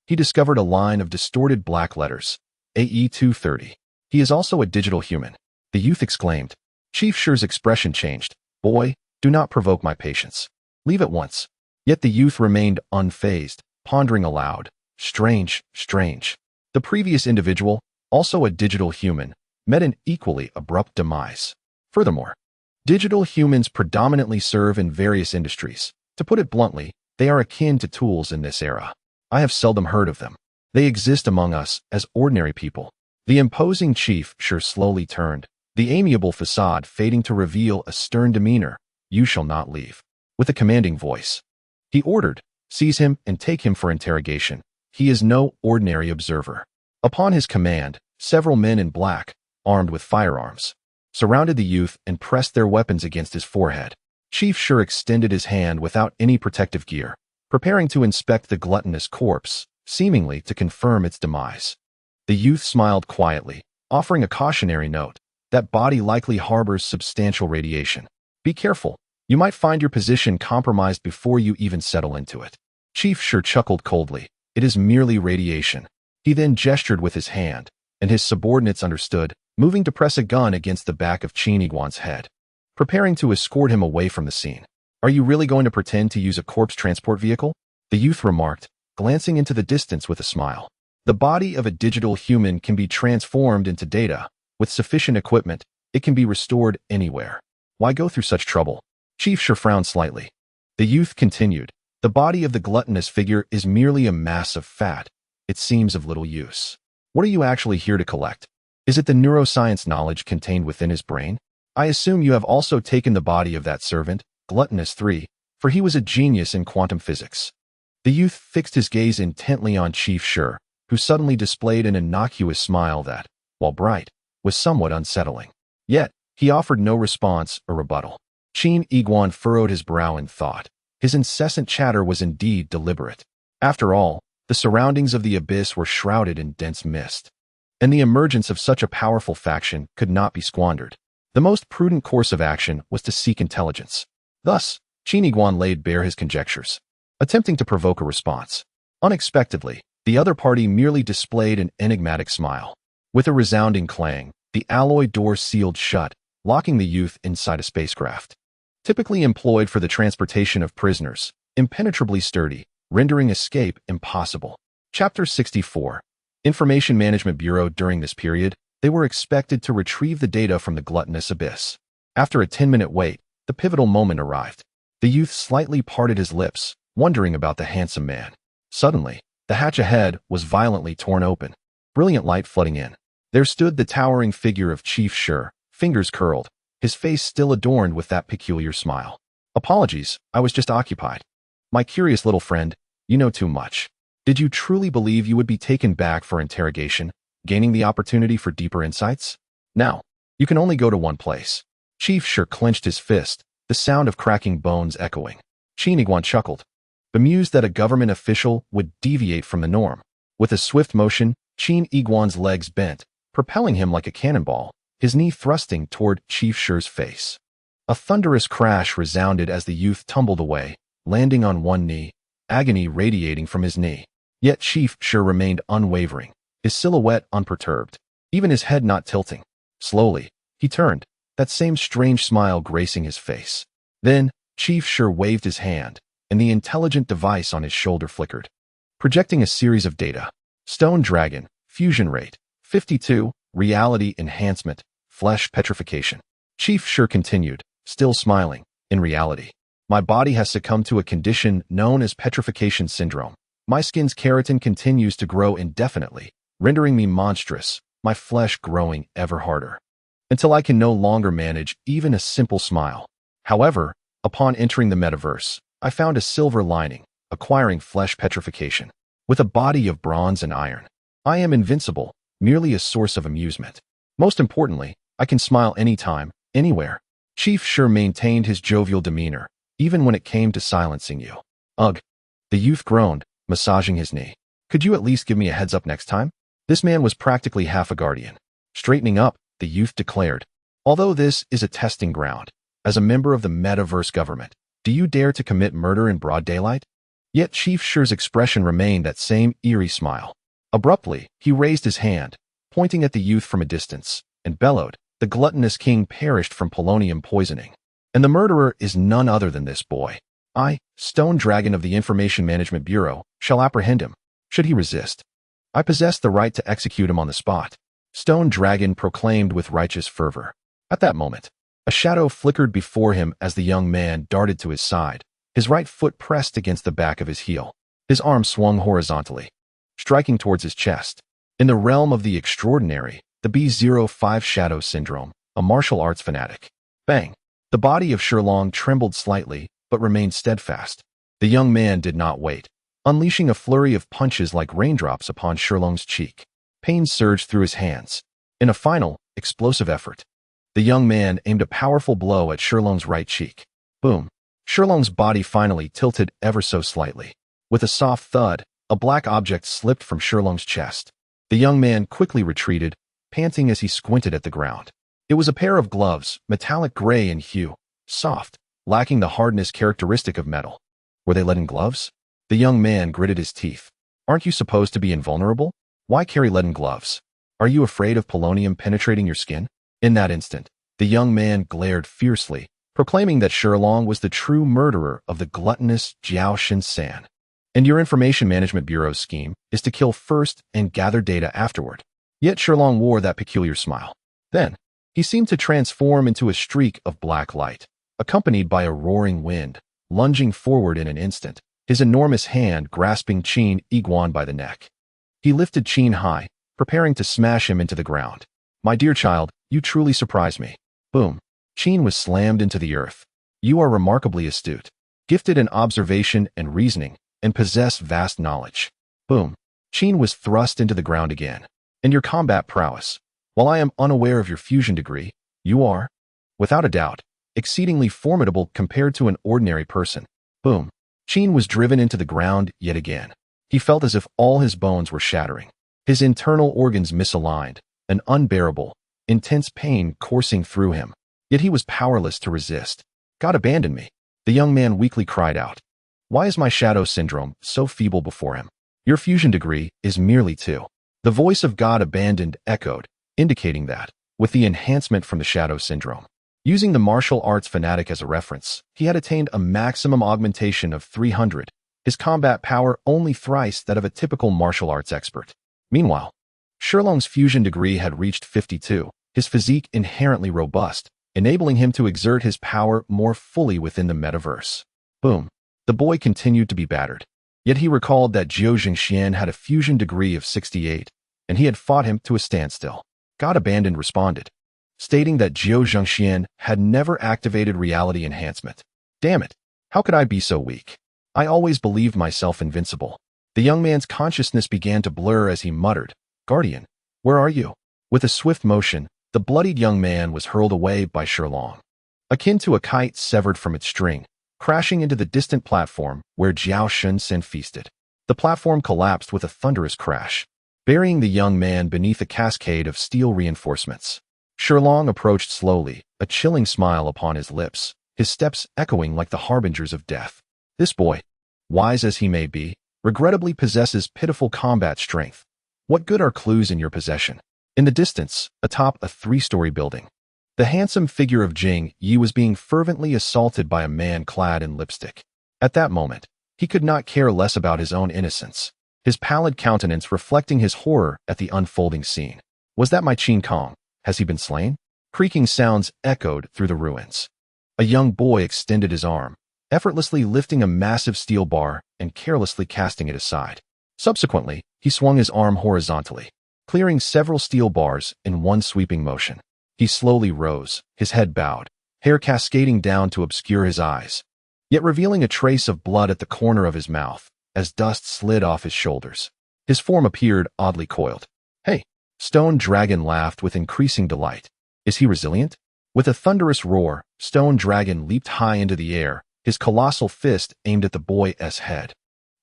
he discovered a line of distorted black letters, AE 230. "He is also a digital human," the youth exclaimed. Chief Sure's expression changed. "Boy, do not provoke my patience. Leave at once." Yet the youth remained unfazed, pondering aloud. Strange, strange. The previous individual, also a digital human, met an equally abrupt demise. Furthermore, digital humans predominantly serve in various industries. To put it bluntly, they are akin to tools in this era. I have seldom heard of them. They exist among us as ordinary people. The imposing Chief Sure slowly turned, the amiable facade fading to reveal a stern demeanor. "You shall not leave." With a commanding voice, he ordered, "Seize him and take him for interrogation. He is no ordinary observer." Upon his command, several men in black, armed with firearms, surrounded the youth and pressed their weapons against his forehead. Chief Sure extended his hand without any protective gear, preparing to inspect the gluttonous corpse, seemingly to confirm its demise. The youth smiled quietly, offering a cautionary note. That body likely harbors substantial radiation. Be careful. You might find your position compromised before you even settle into it. Chief Shi chuckled coldly. It is merely radiation. He then gestured with his hand, and his subordinates understood, moving to press a gun against the back of Qin Yiguan's head, preparing to escort him away from the scene. Are you really going to pretend to use a corpse transport vehicle? The youth remarked, glancing into the distance with a smile. The body of a digital human can be transformed into data. With sufficient equipment, it can be restored anywhere. Why go through such trouble? Chief Shi frowned slightly. The youth continued, the body of the gluttonous figure is merely a mass of fat. It seems of little use. What are you actually here to collect? Is it the neuroscience knowledge contained within his brain? I assume you have also taken the body of that servant, Gluttonous 3, for he was a genius in quantum physics. The youth fixed his gaze intently on Chief Shi, who suddenly displayed an innocuous smile that, while bright, was somewhat unsettling. Yet, he offered no response or rebuttal. Qin Yiguan furrowed his brow in thought. His incessant chatter was indeed deliberate. After all, the surroundings of the abyss were shrouded in dense mist, and the emergence of such a powerful faction could not be squandered. The most prudent course of action was to seek intelligence. Thus, Qin Yiguan laid bare his conjectures, attempting to provoke a response. Unexpectedly, the other party merely displayed an enigmatic smile. With a resounding clang, the alloy door sealed shut, locking the youth inside a spacecraft, typically employed for the transportation of prisoners, impenetrably sturdy, rendering escape impossible. Chapter 64. Information Management Bureau. During this period, they were expected to retrieve the data from the gluttonous abyss. After a 10-minute wait, the pivotal moment arrived. The youth slightly parted his lips, wondering about the handsome man. Suddenly, the hatch ahead was violently torn open, brilliant light flooding in. There stood the towering figure of Chief Shi, fingers curled, his face still adorned with that peculiar smile. Apologies, I was just occupied. My curious little friend, you know too much. Did you truly believe you would be taken back for interrogation, gaining the opportunity for deeper insights? Now, you can only go to one place. Chief Shi clenched his fist, the sound of cracking bones echoing. Qin Yiguan chuckled, bemused that a government official would deviate from the norm. With a swift motion, Qin Yiguan's legs bent, propelling him like a cannonball, his knee thrusting toward Chief Shi's face. A thunderous crash resounded as the youth tumbled away, landing on one knee, agony radiating from his knee. Yet Chief Shi remained unwavering, his silhouette unperturbed, even his head not tilting. Slowly, he turned, that same strange smile gracing his face. Then, Chief Shi waved his hand, and the intelligent device on his shoulder flickered, projecting a series of data. Stone Dragon, fusion rate, 52, reality enhancement, flesh petrification. Chief Shi continued, still smiling. In reality, my body has succumbed to a condition known as petrification syndrome. My skin's keratin continues to grow indefinitely, rendering me monstrous, my flesh growing ever harder, until I can no longer manage even a simple smile. However, upon entering the metaverse, I found a silver lining, acquiring flesh petrification. With a body of bronze and iron, I am invincible, merely a source of amusement. Most importantly, I can smile anytime, anywhere. Chief Shi maintained his jovial demeanor, even when it came to silencing you. Ugh. The youth groaned, massaging his knee. Could you at least give me a heads up next time? This man was practically half a guardian. Straightening up, the youth declared, although this is a testing ground, as a member of the metaverse government, do you dare to commit murder in broad daylight? Yet Chief Shi's expression remained that same eerie smile. Abruptly, he raised his hand, pointing at the youth from a distance, and bellowed, the gluttonous king perished from polonium poisoning. And the murderer is none other than this boy. I, Stone Dragon of the Information Management Bureau, shall apprehend him. Should he resist, I possess the right to execute him on the spot. Stone Dragon proclaimed with righteous fervor. At that moment, a shadow flickered before him as the young man darted to his side, his right foot pressed against the back of his heel. His arm swung horizontally, striking towards his chest. In the realm of the extraordinary, the B05 Shadow Syndrome, a martial arts fanatic. Bang! The body of Shilong trembled slightly, but remained steadfast. The young man did not wait, unleashing a flurry of punches like raindrops upon Shilong's cheek. Pain surged through his hands. In a final, explosive effort, the young man aimed a powerful blow at Shilong's right cheek. Boom! Shilong's body finally tilted ever so slightly. With a soft thud, a black object slipped from Shilong's chest. The young man quickly retreated, panting as he squinted at the ground. It was a pair of gloves, metallic gray in hue, soft, lacking the hardness characteristic of metal. Were they leaden gloves? The young man gritted his teeth. Aren't you supposed to be invulnerable? Why carry leaden gloves? Are you afraid of polonium penetrating your skin? In that instant, the young man glared fiercely, proclaiming that Sherlong was the true murderer of the gluttonous Jiao Shin-san. And your Information Management Bureau's scheme is to kill first and gather data afterward. Yet Sherlong wore that peculiar smile. Then, he seemed to transform into a streak of black light, accompanied by a roaring wind, lunging forward in an instant, his enormous hand grasping Qin Yiguan by the neck. He lifted Qin high, preparing to smash him into the ground. My dear child, you truly surprise me. Boom. Qin was slammed into the earth. You are remarkably astute, gifted in observation and reasoning, and possess vast knowledge. Boom. Qin was thrust into the ground again. And your combat prowess. While I am unaware of your fusion degree, you are, without a doubt, exceedingly formidable compared to an ordinary person. Boom. Qin was driven into the ground yet again. He felt as if all his bones were shattering, his internal organs misaligned, an unbearable, intense pain coursing through him. Yet he was powerless to resist. God abandoned me. The young man weakly cried out. Why is my shadow syndrome so feeble before him? Your fusion degree is merely 2. The voice of God abandoned echoed, indicating that, with the enhancement from the shadow syndrome, using the martial arts fanatic as a reference, he had attained a maximum augmentation of 300, his combat power only thrice that of a typical martial arts expert. Meanwhile, Sherlong's fusion degree had reached 52, his physique inherently robust, enabling him to exert his power more fully within the metaverse. Boom. The boy continued to be battered. Yet he recalled that Jiao Zhengxian had a fusion degree of 68, and he had fought him to a standstill. God Abandoned responded, stating that Jiao Zhengxian had never activated reality enhancement. Damn it, how could I be so weak? I always believed myself invincible. The young man's consciousness began to blur as he muttered, Guardian, where are you? With a swift motion, the bloodied young man was hurled away by Sherlong, akin to a kite severed from its string, crashing into the distant platform where Jiao Shin-sen feasted. The platform collapsed with a thunderous crash, burying the young man beneath a cascade of steel reinforcements. Sherlong approached slowly, a chilling smile upon his lips, his steps echoing like the harbingers of death. This boy, wise as he may be, regrettably possesses pitiful combat strength. What good are clues in your possession? In the distance, atop a 3-story building, the handsome figure of Jing Yi was being fervently assaulted by a man clad in lipstick. At that moment, he could not care less about his own innocence, his pallid countenance reflecting his horror at the unfolding scene. Was that my Qin Kong? Has he been slain? Creaking sounds echoed through the ruins. A young boy extended his arm, effortlessly lifting a massive steel bar and carelessly casting it aside. Subsequently, he swung his arm horizontally, clearing several steel bars in one sweeping motion. He slowly rose, his head bowed, hair cascading down to obscure his eyes, yet revealing a trace of blood at the corner of his mouth, as dust slid off his shoulders. His form appeared oddly coiled. Hey! Stone Dragon laughed with increasing delight. Is he resilient? With a thunderous roar, Stone Dragon leaped high into the air, his colossal fist aimed at the boy's head,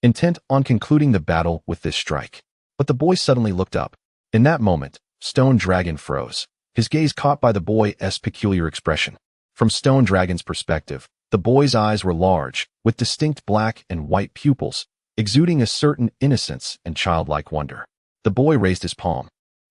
intent on concluding the battle with this strike. But the boy suddenly looked up. In that moment, Stone Dragon froze, his gaze caught by the boy's peculiar expression. From Stone Dragon's perspective, the boy's eyes were large, with distinct black and white pupils, exuding a certain innocence and childlike wonder. The boy raised his palm,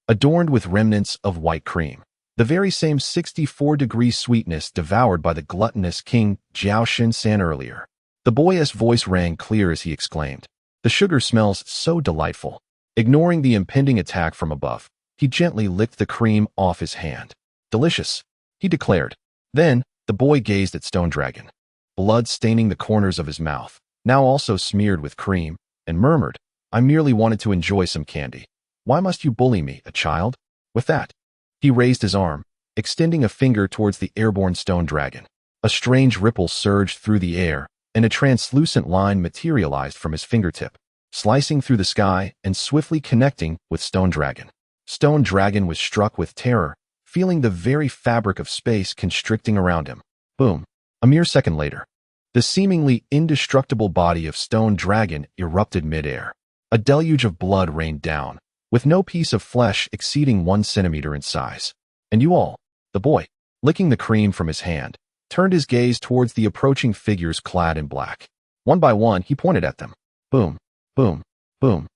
adorned with remnants of white cream, the very same 64-degree sweetness devoured by the gluttonous King Jiao Shin-san earlier. The boy's voice rang clear as he exclaimed, "The sugar smells so delightful." Ignoring the impending attack from above, he gently licked the cream off his hand. "Delicious," he declared. Then, the boy gazed at Stone Dragon, blood staining the corners of his mouth, now also smeared with cream, and murmured, "I merely wanted to enjoy some candy. Why must you bully me, a child?" With that, he raised his arm, extending a finger towards the airborne Stone Dragon. A strange ripple surged through the air, and a translucent line materialized from his fingertip, slicing through the sky and swiftly connecting with Stone Dragon. Stone Dragon was struck with terror, feeling the very fabric of space constricting around him. Boom. A mere second later, the seemingly indestructible body of Stone Dragon erupted midair. A deluge of blood rained down, with no piece of flesh exceeding 1 centimeter in size. And you all, the boy, licking the cream from his hand, turned his gaze towards the approaching figures clad in black. One by one, he pointed at them. Boom, boom, boom.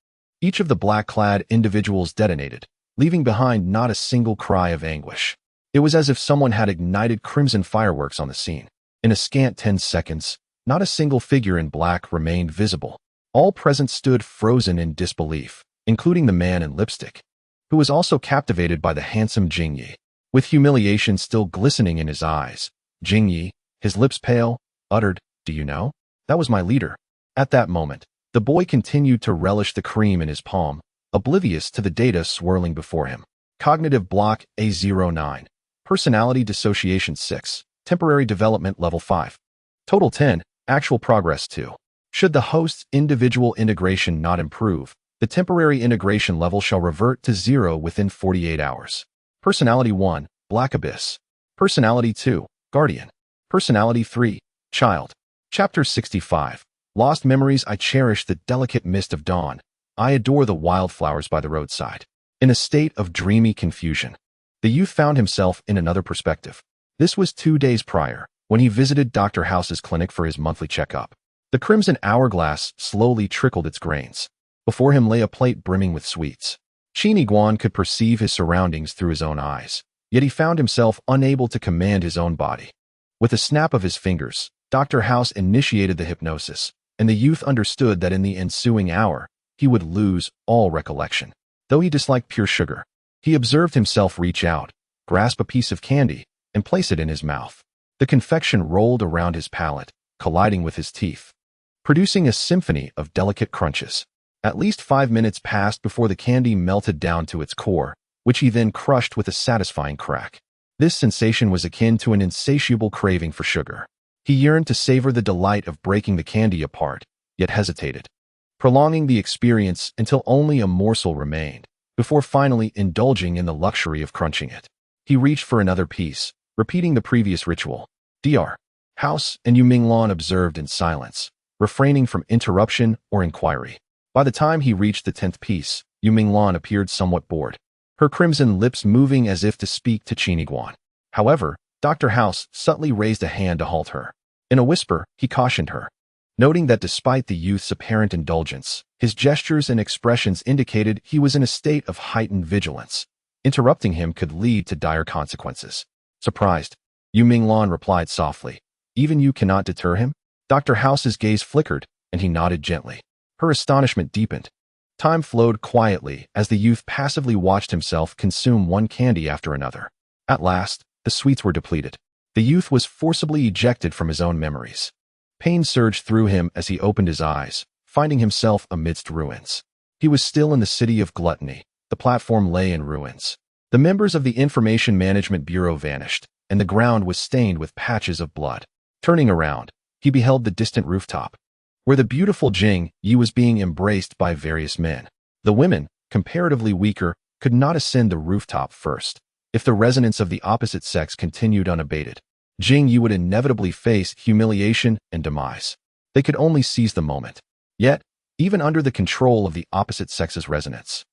Each of the black-clad individuals detonated, leaving behind not a single cry of anguish. It was as if someone had ignited crimson fireworks on the scene. In a scant 10 seconds, not a single figure in black remained visible. All present stood frozen in disbelief, including the man in lipstick, who was also captivated by the handsome Jingyi. With humiliation still glistening in his eyes, Jingyi, his lips pale, uttered, "Do you know? That was my leader." At that moment, the boy continued to relish the cream in his palm, oblivious to the data swirling before him. Cognitive block A09. Personality dissociation 6. Temporary development level 5. Total 10. Actual progress 2. Should the host's individual integration not improve, the temporary integration level shall revert to 0 within 48 hours. Personality 1. Black Abyss. Personality 2. Guardian. Personality 3. Child. Chapter 65. Lost memories. I cherish the delicate mist of dawn. I adore the wildflowers by the roadside. In a state of dreamy confusion, the youth found himself in another perspective. This was 2 days prior, when he visited Dr. House's clinic for his monthly checkup. The crimson hourglass slowly trickled its grains. Before him lay a plate brimming with sweets. Qin Yiguan could perceive his surroundings through his own eyes, yet he found himself unable to command his own body. With a snap of his fingers, Dr. House initiated the hypnosis, and the youth understood that in the ensuing hour, he would lose all recollection. Though he disliked pure sugar, he observed himself reach out, grasp a piece of candy, and place it in his mouth. The confection rolled around his palate, colliding with his teeth, producing a symphony of delicate crunches. At least 5 minutes passed before the candy melted down to its core, which he then crushed with a satisfying crack. This sensation was akin to an insatiable craving for sugar. He yearned to savor the delight of breaking the candy apart, yet hesitated, prolonging the experience until only a morsel remained, before finally indulging in the luxury of crunching it. He reached for another piece, repeating the previous ritual. Dr. House and Yu Minglan observed in silence, refraining from interruption or inquiry. By the time he reached the 10th piece, Yu Minglan appeared somewhat bored, her crimson lips moving as if to speak to Qin Yiguan. However, Dr. House subtly raised a hand to halt her. In a whisper, he cautioned her, noting that despite the youth's apparent indulgence, his gestures and expressions indicated he was in a state of heightened vigilance. Interrupting him could lead to dire consequences. Surprised, Yu Minglan replied softly, "Even you cannot deter him?" Dr. House's gaze flickered, and he nodded gently. Her astonishment deepened. Time flowed quietly as the youth passively watched himself consume one candy after another. At last, the sweets were depleted. The youth was forcibly ejected from his own memories. Pain surged through him as he opened his eyes, finding himself amidst ruins. He was still in the city of gluttony. The platform lay in ruins. The members of the Information Management Bureau vanished, and the ground was stained with patches of blood. Turning around, he beheld the distant rooftop, where the beautiful Jing Yi was being embraced by various men. The women, comparatively weaker, could not ascend the rooftop first. If the resonance of the opposite sex continued unabated, Jing Yi would inevitably face humiliation and demise. They could only seize the moment. Yet, even under the control of the opposite sex's resonance,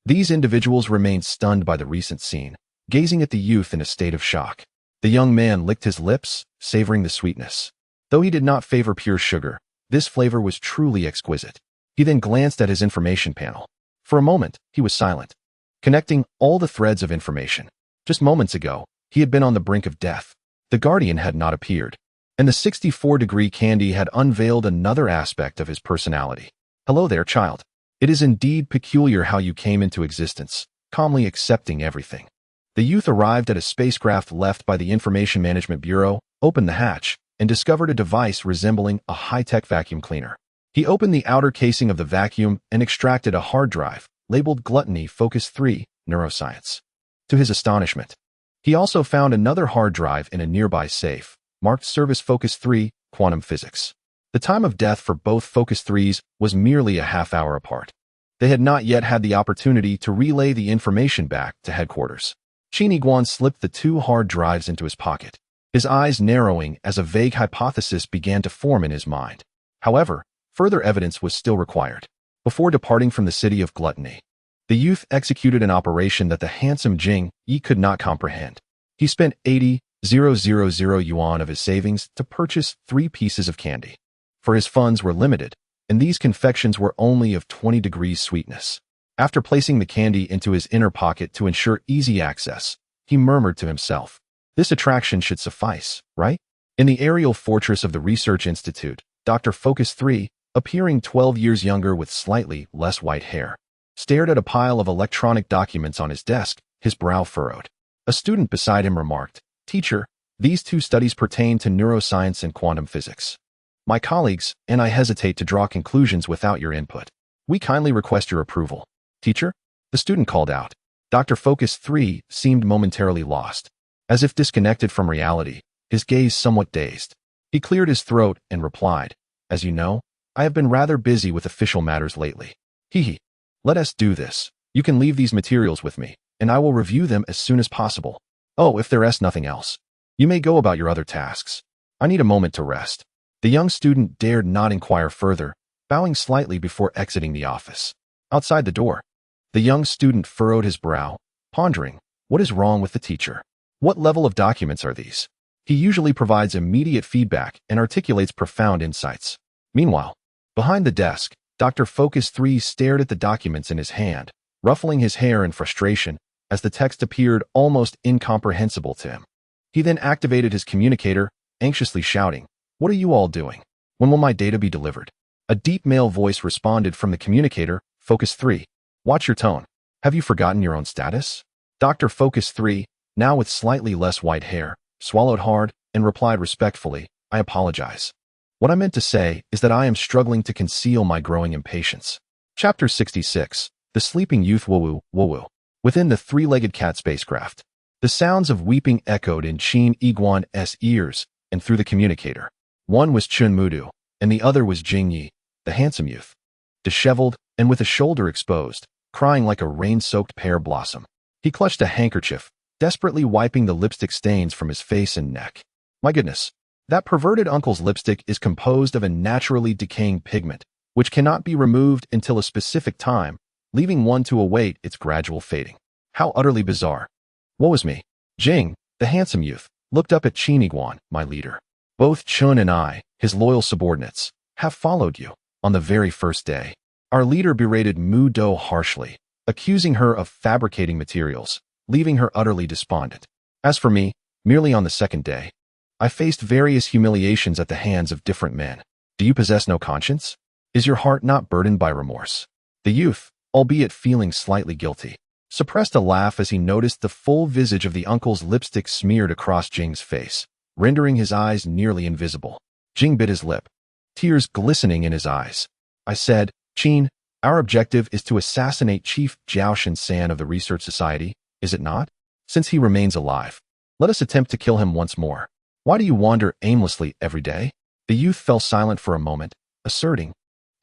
these individuals remained stunned by the recent scene, gazing at the youth in a state of shock. The young man licked his lips, savoring the sweetness. Though he did not favor pure sugar, this flavor was truly exquisite. He then glanced at his information panel. For a moment, he was silent, connecting all the threads of information. Just moments ago, he had been on the brink of death. The Guardian had not appeared, and the 64-degree candy had unveiled another aspect of his personality. "Hello there, child. It is indeed peculiar how you came into existence, calmly accepting everything." The youth arrived at a spacecraft left by the Information Management Bureau, opened the hatch, and discovered a device resembling a high-tech vacuum cleaner. He opened the outer casing of the vacuum and extracted a hard drive, labeled Gluttony Focus 3, Neuroscience. To his astonishment, he also found another hard drive in a nearby safe, marked Service Focus 3, Quantum Physics. The time of death for both Focus 3s was merely a half-hour apart. They had not yet had the opportunity to relay the information back to headquarters. Qin Yiguan slipped the 2 hard drives into his pocket, his eyes narrowing as a vague hypothesis began to form in his mind. However, further evidence was still required. Before departing from the city of gluttony, The youth executed an operation that the handsome Qin Yi could not comprehend. He spent 80,000 yuan of his savings to purchase 3 pieces of candy. For his funds were limited, and these confections were only of 20 degrees sweetness. After placing the candy into his inner pocket to ensure easy access, he murmured to himself, "This attraction should suffice, right?" In the aerial fortress of the Research Institute, Dr. Focus 3, appearing 12 years younger with slightly less white hair, stared at a pile of electronic documents on his desk, his brow furrowed. A student beside him remarked, "Teacher, these 2 studies pertain to neuroscience and quantum physics. My colleagues and I hesitate to draw conclusions without your input. We kindly request your approval." "Teacher?" the student called out. Dr. Focus 3 seemed momentarily lost, as if disconnected from reality, his gaze somewhat dazed. He cleared his throat and replied, "As you know, I have been rather busy with official matters lately. Hee. Let us do this. You can leave these materials with me, and I will review them as soon as possible. Oh, if there is nothing else, you may go about your other tasks. I need a moment to rest." The young student dared not inquire further, bowing slightly before exiting the office. Outside the door, the young student furrowed his brow, pondering, what is wrong with the teacher? What level of documents are these? He usually provides immediate feedback and articulates profound insights. Meanwhile, behind the desk, Dr. Focus 3 stared at the documents in his hand, ruffling his hair in frustration as the text appeared almost incomprehensible to him. He then activated his communicator, anxiously shouting, "What are you all doing? When will my data be delivered?" A deep male voice responded from the communicator, "Focus 3. Watch your tone. Have you forgotten your own status?" Dr. Focus 3, now with slightly less white hair, swallowed hard and replied respectfully, "I apologize. What I meant to say is that I am struggling to conceal my growing impatience." Chapter 66. The Sleeping Youth. Woo-woo. Within the 3-legged cat spacecraft, the sounds of weeping echoed in Qin Yiguan's ears and through the communicator. One was Chun Mudu, and the other was Qin Yi, the handsome youth, disheveled and with a shoulder exposed, crying like a rain-soaked pear blossom. He clutched a handkerchief, desperately wiping the lipstick stains from his face and neck. "My goodness, that perverted uncle's lipstick is composed of a naturally decaying pigment, which cannot be removed until a specific time, leaving one to await its gradual fading. How utterly bizarre. Woe is me." Qin, the handsome youth, looked up at Qin Yiguan, "My leader. Both Chun and I, his loyal subordinates, have followed you on the very first day." Our leader berated Mu Do harshly, accusing her of fabricating materials, leaving her utterly despondent. As for me, merely on the second day, I faced various humiliations at the hands of different men. Do you possess no conscience? Is your heart not burdened by remorse? The youth, albeit feeling slightly guilty, suppressed a laugh as he noticed the full visage of the uncle's lipstick smeared across Qin's face, rendering his eyes nearly invisible. Qin bit his lip, tears glistening in his eyes. "I said, Qin, our objective is to assassinate Chief Jiao Shan of the Research Society, is it not? Since he remains alive, let us attempt to kill him once more. Why do you wander aimlessly every day?" The youth fell silent for a moment, asserting,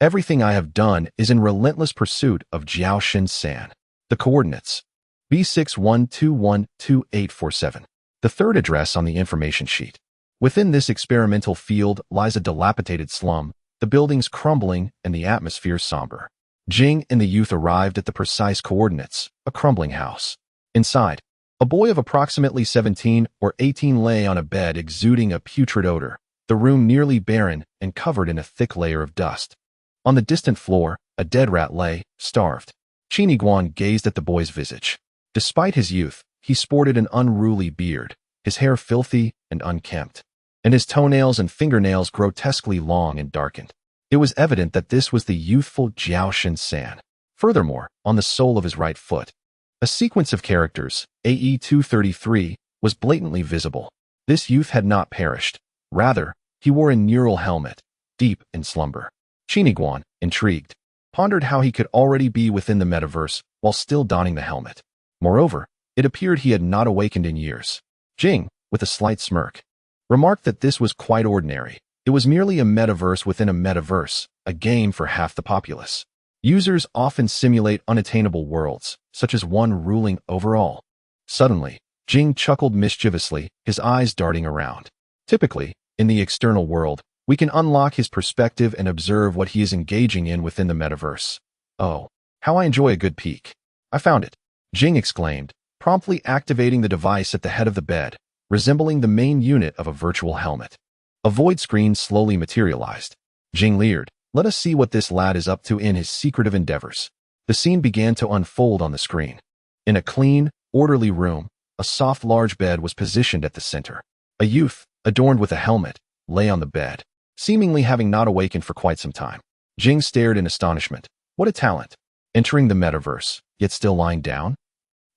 "Everything I have done is in relentless pursuit of Jiao Shan. The coordinates: B61212847. The third address on the information sheet. Within this experimental field lies a dilapidated slum, the buildings crumbling and the atmosphere somber." Qin and the youth arrived at the precise coordinates, a crumbling house. Inside, a boy of approximately 17 or 18 lay on a bed exuding a putrid odor, the room nearly barren and covered in a thick layer of dust. On the distant floor, a dead rat lay, starved. Qin Yiguan gazed at the boy's visage. Despite his youth, he sported an unruly beard, his hair filthy and unkempt, and his toenails and fingernails grotesquely long and darkened. It was evident that this was the youthful Jiao Shan. Furthermore, on the sole of his right foot, a sequence of characters, AE 233, was blatantly visible. This youth had not perished. Rather, he wore a neural helmet, deep in slumber. Qin Yiguan, intrigued, pondered how he could already be within the metaverse while still donning the helmet. Moreover, it appeared he had not awakened in years. Qin, with a slight smirk, remarked that this was quite ordinary. It was merely a metaverse within a metaverse, a game for half the populace. Users often simulate unattainable worlds, such as one ruling over all. Suddenly, Qin chuckled mischievously, his eyes darting around. Typically, in the external world, we can unlock his perspective and observe what he is engaging in within the metaverse. Oh, how I enjoy a good peek. I found it, Jing exclaimed, promptly activating the device at the head of the bed, resembling the main unit of a virtual helmet. A void screen slowly materialized. Jing leered, "Let us see what this lad is up to in his secretive endeavors." The scene began to unfold on the screen. In a clean, orderly room, a soft large bed was positioned at the center. A youth, adorned with a helmet, lay on the bed, seemingly having not awakened for quite some time. Jing stared in astonishment. What a talent! Entering the metaverse, yet still lying down?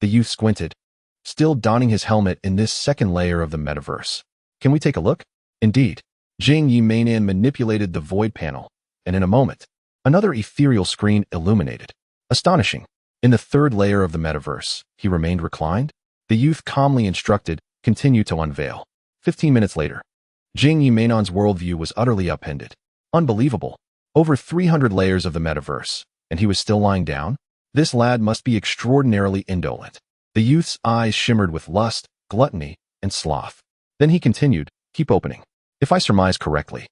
The youth squinted, still donning his helmet in this second layer of the metaverse. Can we take a look? Indeed. Qin Yiguan manipulated the void panel, and in a moment, another ethereal screen illuminated. Astonishing. In the third layer of the metaverse, he remained reclined. The youth calmly instructed, "Continue to unveil." 15 minutes later, Qin Yiguan's worldview was utterly upended. Unbelievable. Over 300 layers of the metaverse, and he was still lying down? This lad must be extraordinarily indolent. The youth's eyes shimmered with lust, gluttony, and sloth. Then he continued, "Keep opening. If I surmise correctly,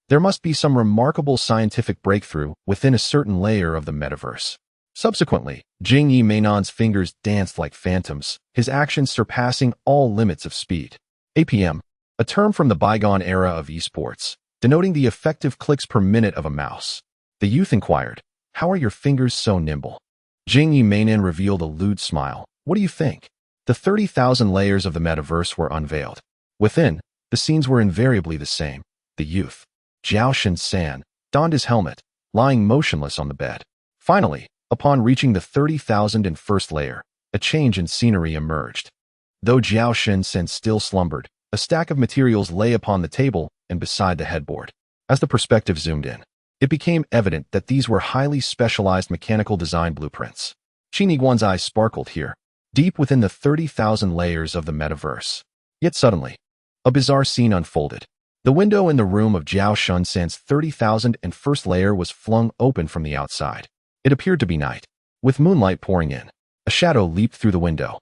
there must be some remarkable scientific breakthrough within a certain layer of the metaverse." Subsequently, Qin Yiguan's fingers danced like phantoms, his actions surpassing all limits of speed. APM, a term from the bygone era of esports, denoting the effective clicks per minute of a mouse. The youth inquired, "How are your fingers so nimble?" Qin Yiguan revealed a lewd smile. "What do you think?" The 30,000 layers of the metaverse were unveiled. Within, the scenes were invariably the same. The youth, Jiao Shen-san, donned his helmet, lying motionless on the bed. Finally, upon reaching the 30,001st layer, a change in scenery emerged. Though Jiao Shen-san still slumbered, a stack of materials lay upon the table and beside the headboard. As the perspective zoomed in, it became evident that these were highly specialized mechanical design blueprints. Qin Yiguan's eyes sparkled here, deep within the 30,000 layers of the metaverse. Yet suddenly, a bizarre scene unfolded. The window in the room of Jiao Shen-san's 30,001st layer was flung open from the outside. It appeared to be night, with moonlight pouring in. A shadow leaped through the window.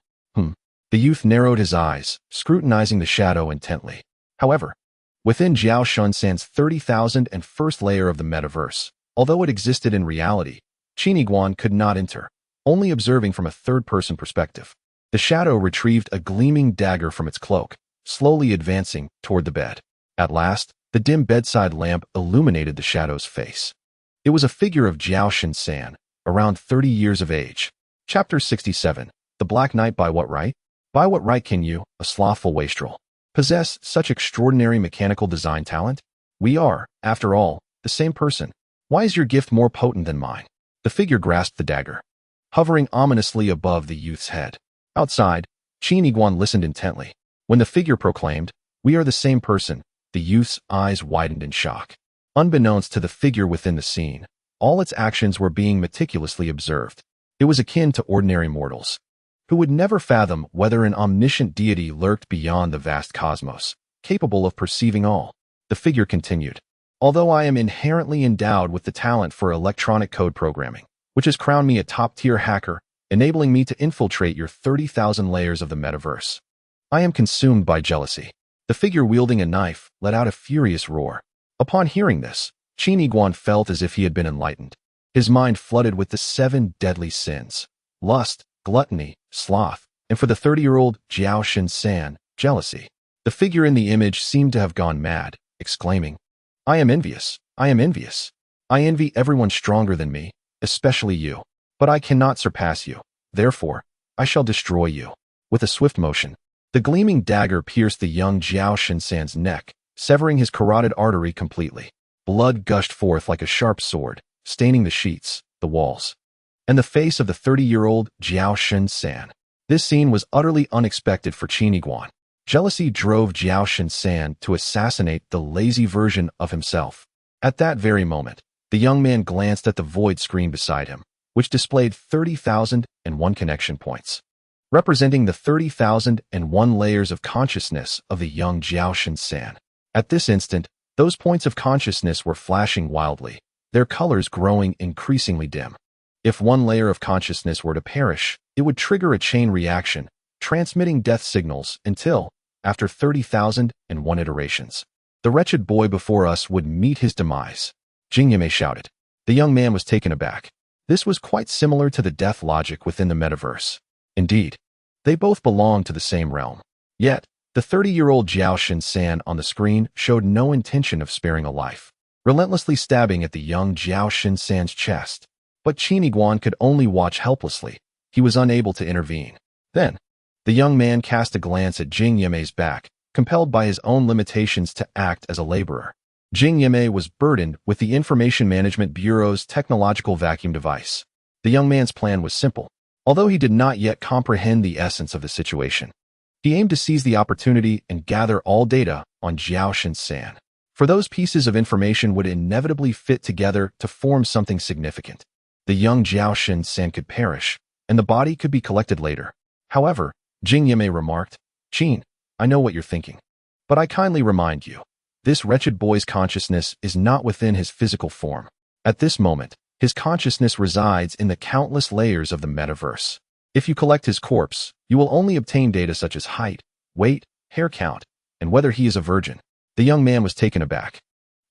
The youth narrowed his eyes, scrutinizing the shadow intently. However, within Jiao Shen-san's 30,001st layer of the metaverse, although it existed in reality, Qin Yiguan could not enter, only observing from a third-person perspective. The shadow retrieved a gleaming dagger from its cloak, slowly advancing toward the bed. At last, the dim bedside lamp illuminated the shadow's face. It was a figure of Jiao Shen-san, around 30 years of age. Chapter 67, The Black Knight. By what right? By what right can you, a slothful wastrel, possess such extraordinary mechanical design talent? We are, after all, the same person. Why is your gift more potent than mine? The figure grasped the dagger, hovering ominously above the youth's head. Outside, Qin Yiguan listened intently. When the figure proclaimed, "We are the same person," the youth's eyes widened in shock. Unbeknownst to the figure within the scene, all its actions were being meticulously observed. It was akin to ordinary mortals, who would never fathom whether an omniscient deity lurked beyond the vast cosmos, capable of perceiving all. The figure continued, "Although I am inherently endowed with the talent for electronic code programming, which has crowned me a top-tier hacker, enabling me to infiltrate your 30,000 layers of the metaverse, I am consumed by jealousy." The figure wielding a knife let out a furious roar. Upon hearing this, Qin Yiguan felt as if he had been enlightened. His mind flooded with the 7 deadly sins: lust, gluttony, sloth, and for the 30-year-old Jiao Shen-san, jealousy. The figure in the image seemed to have gone mad, exclaiming, "I am envious. I am envious. I envy everyone stronger than me, especially you. But I cannot surpass you. Therefore, I shall destroy you." With a swift motion, the gleaming dagger pierced the young Jiao Shen-san's neck, severing his carotid artery completely. Blood gushed forth like a sharp sword, staining the sheets, the walls, and the face of the 30-year-old Jiao Shen-san. This scene was utterly unexpected for Qin Yiguan. Jealousy drove Jiao Shen-san to assassinate the lazy version of himself. At that very moment, the young man glanced at the void screen beside him, which displayed 30,001 connection points, representing the 30,001 layers of consciousness of the young Jiao Shen-san. At this instant, those points of consciousness were flashing wildly, their colors growing increasingly dim. If one layer of consciousness were to perish, it would trigger a chain reaction, transmitting death signals until, after 30,001 iterations, the wretched boy before us would meet his demise. Jing Yime shouted. The young man was taken aback. This was quite similar to the death logic within the metaverse. Indeed, they both belonged to the same realm. Yet, the 30-year-old Jiao Shin-san on the screen showed no intention of sparing a life, relentlessly stabbing at the young Jiao Shin-san's chest. But Qin Yiguan could only watch helplessly. He was unable to intervene. Then, the young man cast a glance at Jing Yeme's back, compelled by his own limitations to act as a laborer. Jing Yeme was burdened with the Information Management Bureau's technological vacuum device. The young man's plan was simple, although he did not yet comprehend the essence of the situation. He aimed to seize the opportunity and gather all data on Jiao Shin-san, for those pieces of information would inevitably fit together to form something significant. The young Jiao Shin-san could perish, and the body could be collected later. However, Jing Yeme remarked, "Qin, I know what you're thinking, but I kindly remind you, this wretched boy's consciousness is not within his physical form. At this moment, his consciousness resides in the countless layers of the metaverse. If you collect his corpse, you will only obtain data such as height, weight, hair count, and whether he is a virgin." The young man was taken aback.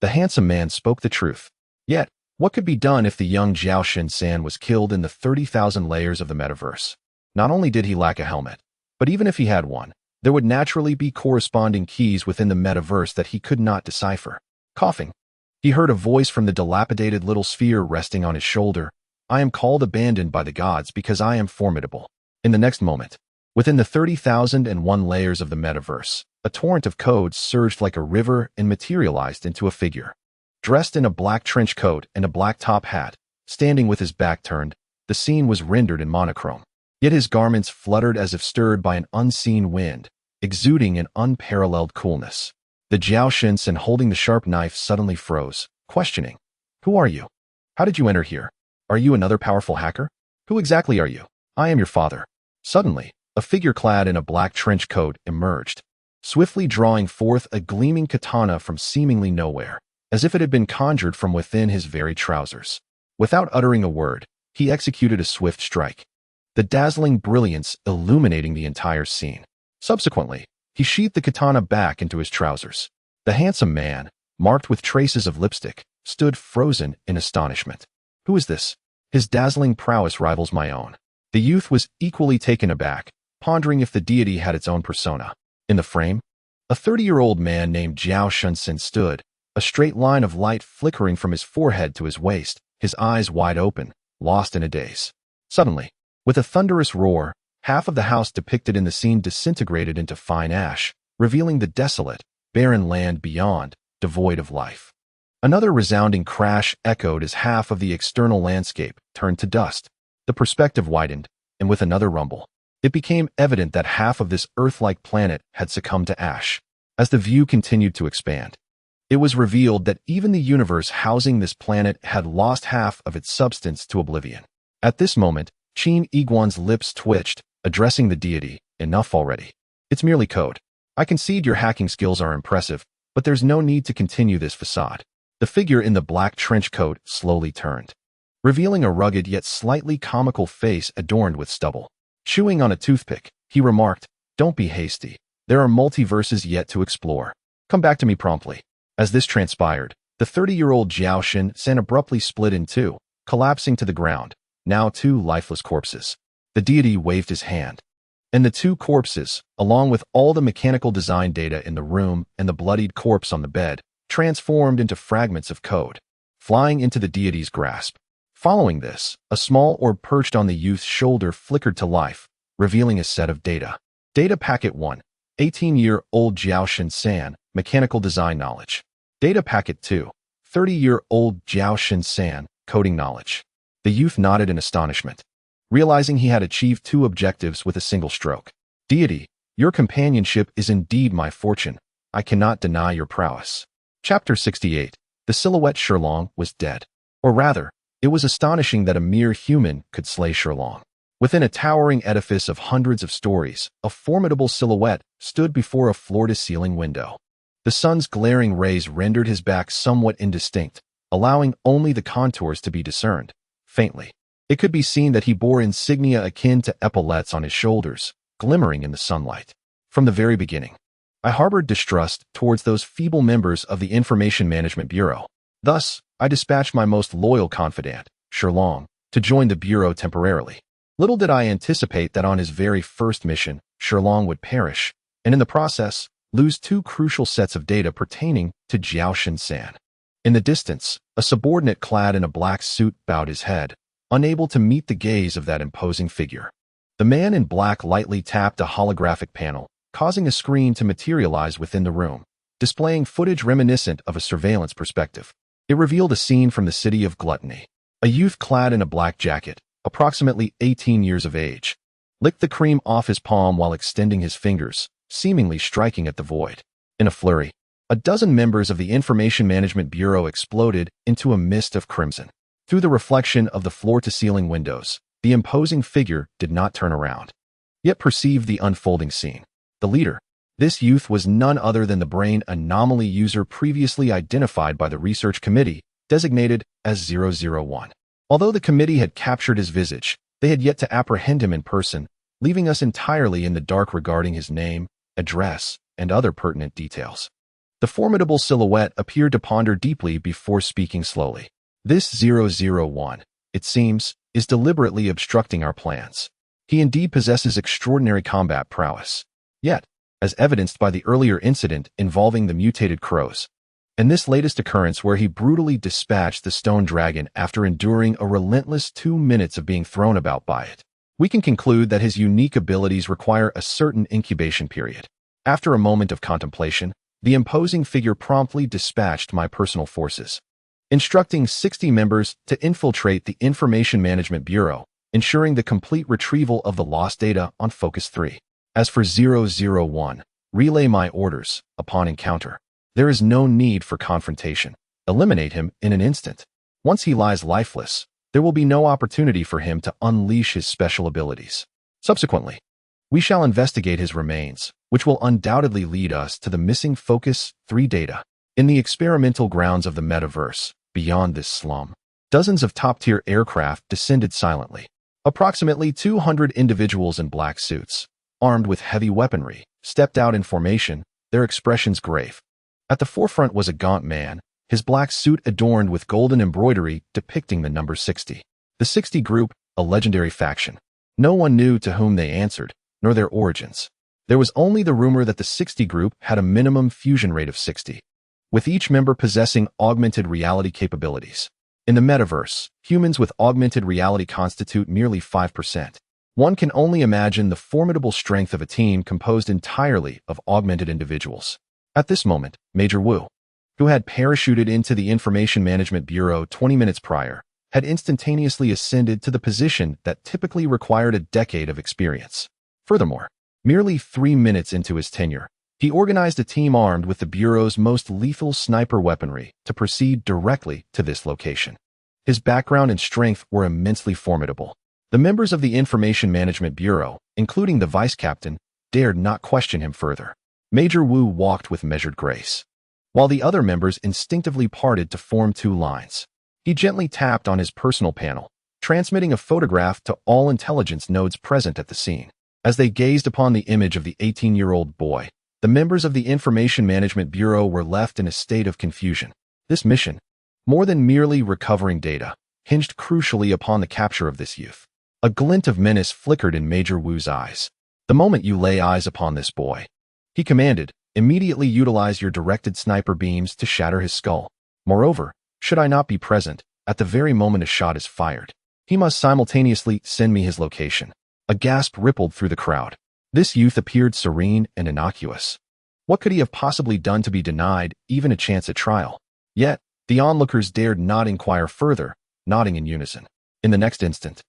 The handsome man spoke the truth. Yet, what could be done if the young Jiao Shin-san was killed in the 30,000 layers of the metaverse? Not only did he lack a helmet, but even if he had one, there would naturally be corresponding keys within the metaverse that he could not decipher. Coughing, he heard a voice from the dilapidated little sphere resting on his shoulder. "I am called abandoned by the gods because I am formidable." In the next moment, within the 30,001 layers of the metaverse, a torrent of codes surged like a river and materialized into a figure. Dressed in a black trench coat and a black top hat, standing with his back turned, the scene was rendered in monochrome. Yet his garments fluttered as if stirred by an unseen wind, exuding an unparalleled coolness. The Jiao Shin-san holding the sharp knife suddenly froze, questioning, "Who are you? How did you enter here? Are you another powerful hacker? Who exactly are you?" "I am your father." Suddenly, a figure clad in a black trench coat emerged, swiftly drawing forth a gleaming katana from seemingly nowhere, as if it had been conjured from within his very trousers. Without uttering a word, he executed a swift strike, the dazzling brilliance illuminating the entire scene. Subsequently, he sheathed the katana back into his trousers. The handsome man, marked with traces of lipstick, stood frozen in astonishment. "Who is this? His dazzling prowess rivals my own." The youth was equally taken aback, pondering if the deity had its own persona. In the frame, a 30-year-old man named Jiao Shin-san stood, a straight line of light flickering from his forehead to his waist, his eyes wide open, lost in a daze. Suddenly, with a thunderous roar, half of the house depicted in the scene disintegrated into fine ash, revealing the desolate, barren land beyond, devoid of life. Another resounding crash echoed as half of the external landscape turned to dust. The perspective widened, and with another rumble, it became evident that half of this Earth-like planet had succumbed to ash. As the view continued to expand, it was revealed that even the universe housing this planet had lost half of its substance to oblivion. At this moment, Qin Yiguan's lips twitched, addressing the deity, "Enough already. It's merely code. I concede your hacking skills are impressive, but there's no need to continue this facade." The figure in the black trench coat slowly turned, revealing a rugged yet slightly comical face adorned with stubble. Chewing on a toothpick, he remarked, "Don't be hasty. There are multiverses yet to explore. Come back to me promptly." As this transpired, the 30-year-old Jiao Shin-san abruptly split in two, collapsing to the ground, now two lifeless corpses. The deity waved his hand, and the two corpses, along with all the mechanical design data in the room and the bloodied corpse on the bed, transformed into fragments of code, flying into the deity's grasp. Following this, a small orb perched on the youth's shoulder flickered to life, revealing a set of data. Data Packet 1, 18-year-old Jiao Shin-san, mechanical design knowledge. Data Packet 2, 30-year-old Jiao Shin-san, coding knowledge. The youth nodded in astonishment, realizing he had achieved two objectives with a single stroke. "Deity, your companionship is indeed my fortune. I cannot deny your prowess." Chapter 68. The silhouette Sherlong was dead. Or rather, it was astonishing that a mere human could slay Sherlong. Within a towering edifice of hundreds of stories, a formidable silhouette stood before a floor-to-ceiling window. The sun's glaring rays rendered his back somewhat indistinct, allowing only the contours to be discerned. Faintly, it could be seen that he bore insignia akin to epaulets on his shoulders, glimmering in the sunlight. From the very beginning, I harbored distrust towards those feeble members of the Information Management Bureau. Thus, I dispatched my most loyal confidant, Sherlong, to join the Bureau temporarily. Little did I anticipate that on his very first mission, Sherlong would perish, and in the process, lose two crucial sets of data pertaining to Jiao Shinsan. In the distance, a subordinate clad in a black suit bowed his head, unable to meet the gaze of that imposing figure. The man in black lightly tapped a holographic panel, causing a screen to materialize within the room, displaying footage reminiscent of a surveillance perspective. It revealed a scene from the city of Gluttony. A youth clad in a black jacket, approximately 18 years of age, licked the cream off his palm while extending his fingers, seemingly striking at the void. In a flurry, a dozen members of the Information Management Bureau exploded into a mist of crimson. Through the reflection of the floor-to-ceiling windows, the imposing figure did not turn around, yet perceived the unfolding scene. The leader. This youth was none other than the brain anomaly user previously identified by the research committee, designated as 001. Although the committee had captured his visage, they had yet to apprehend him in person, leaving us entirely in the dark regarding his name, address, and other pertinent details. The formidable silhouette appeared to ponder deeply before speaking slowly. This 001, it seems, is deliberately obstructing our plans. He indeed possesses extraordinary combat prowess. Yet, as evidenced by the earlier incident involving the mutated crows, and this latest occurrence where he brutally dispatched the stone dragon after enduring a relentless 2 minutes of being thrown about by it, we can conclude that his unique abilities require a certain incubation period. After a moment of contemplation, the imposing figure promptly dispatched my personal forces, instructing 60 members to infiltrate the Information Management Bureau, ensuring the complete retrieval of the lost data on Focus 3. As for 001, relay my orders upon encounter. There is no need for confrontation. Eliminate him in an instant. Once he lies lifeless, there will be no opportunity for him to unleash his special abilities. Subsequently, we shall investigate his remains, which will undoubtedly lead us to the missing Focus 3 data. In the experimental grounds of the metaverse, beyond this slum, dozens of top-tier aircraft descended silently. Approximately 200 individuals in black suits, armed with heavy weaponry, stepped out in formation, their expressions grave. At the forefront was a gaunt man, his black suit adorned with golden embroidery depicting the number 60. The 60 group, a legendary faction. No one knew to whom they answered, nor their origins. There was only the rumor that the 60 group had a minimum fusion rate of 60, with each member possessing augmented reality capabilities. In the metaverse, humans with augmented reality constitute merely 5%. One can only imagine the formidable strength of a team composed entirely of augmented individuals. At this moment, Major Wu, who had parachuted into the Information Management Bureau 20 minutes prior, had instantaneously ascended to the position that typically required a decade of experience. Furthermore, merely 3 minutes into his tenure, he organized a team armed with the Bureau's most lethal sniper weaponry to proceed directly to this location. His background and strength were immensely formidable. The members of the Information Management Bureau, including the vice captain, dared not question him further. Major Wu walked with measured grace, while the other members instinctively parted to form 2 lines. He gently tapped on his personal panel, transmitting a photograph to all intelligence nodes present at the scene. As they gazed upon the image of the 18-year-old boy, the members of the Information Management Bureau were left in a state of confusion. This mission, more than merely recovering data, hinged crucially upon the capture of this youth. A glint of menace flickered in Major Wu's eyes. The moment you lay eyes upon this boy, he commanded, immediately utilize your directed sniper beams to shatter his skull. Moreover, should I not be present, at the very moment a shot is fired, he must simultaneously send me his location. A gasp rippled through the crowd. This youth appeared serene and innocuous. What could he have possibly done to be denied even a chance at trial? Yet, the onlookers dared not inquire further, nodding in unison. In the next instant,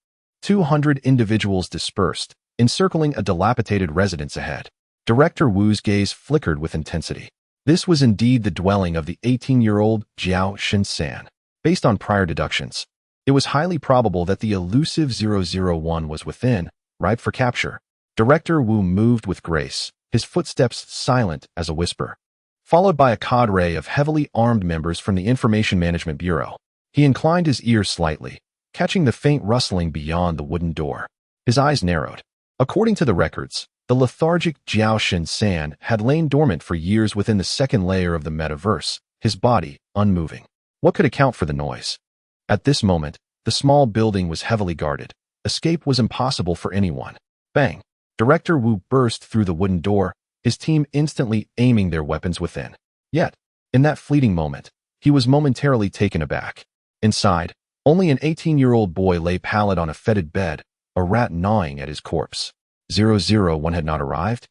200 individuals dispersed, encircling a dilapidated residence ahead. Director Wu's gaze flickered with intensity. This was indeed the dwelling of the 18-year-old Jiao Shinsan. Based on prior deductions, it was highly probable that the elusive 001 was within, ripe for capture. Director Wu moved with grace, his footsteps silent as a whisper, followed by a cadre of heavily armed members from the Information Management Bureau. He inclined his ear slightly, catching the faint rustling beyond the wooden door. His eyes narrowed. According to the records, the lethargic Jiao Shinsan had lain dormant for years within the second layer of the metaverse, his body unmoving. What could account for the noise? At this moment, the The small building was heavily guarded. Escape was impossible for anyone. Bang! Director Wu burst through the wooden door, his team instantly aiming their weapons within. Yet, in that fleeting moment, he was momentarily taken aback. Inside, only an 18-year-old boy lay pallid on a fetid bed, a rat gnawing at his corpse. 001 had not arrived?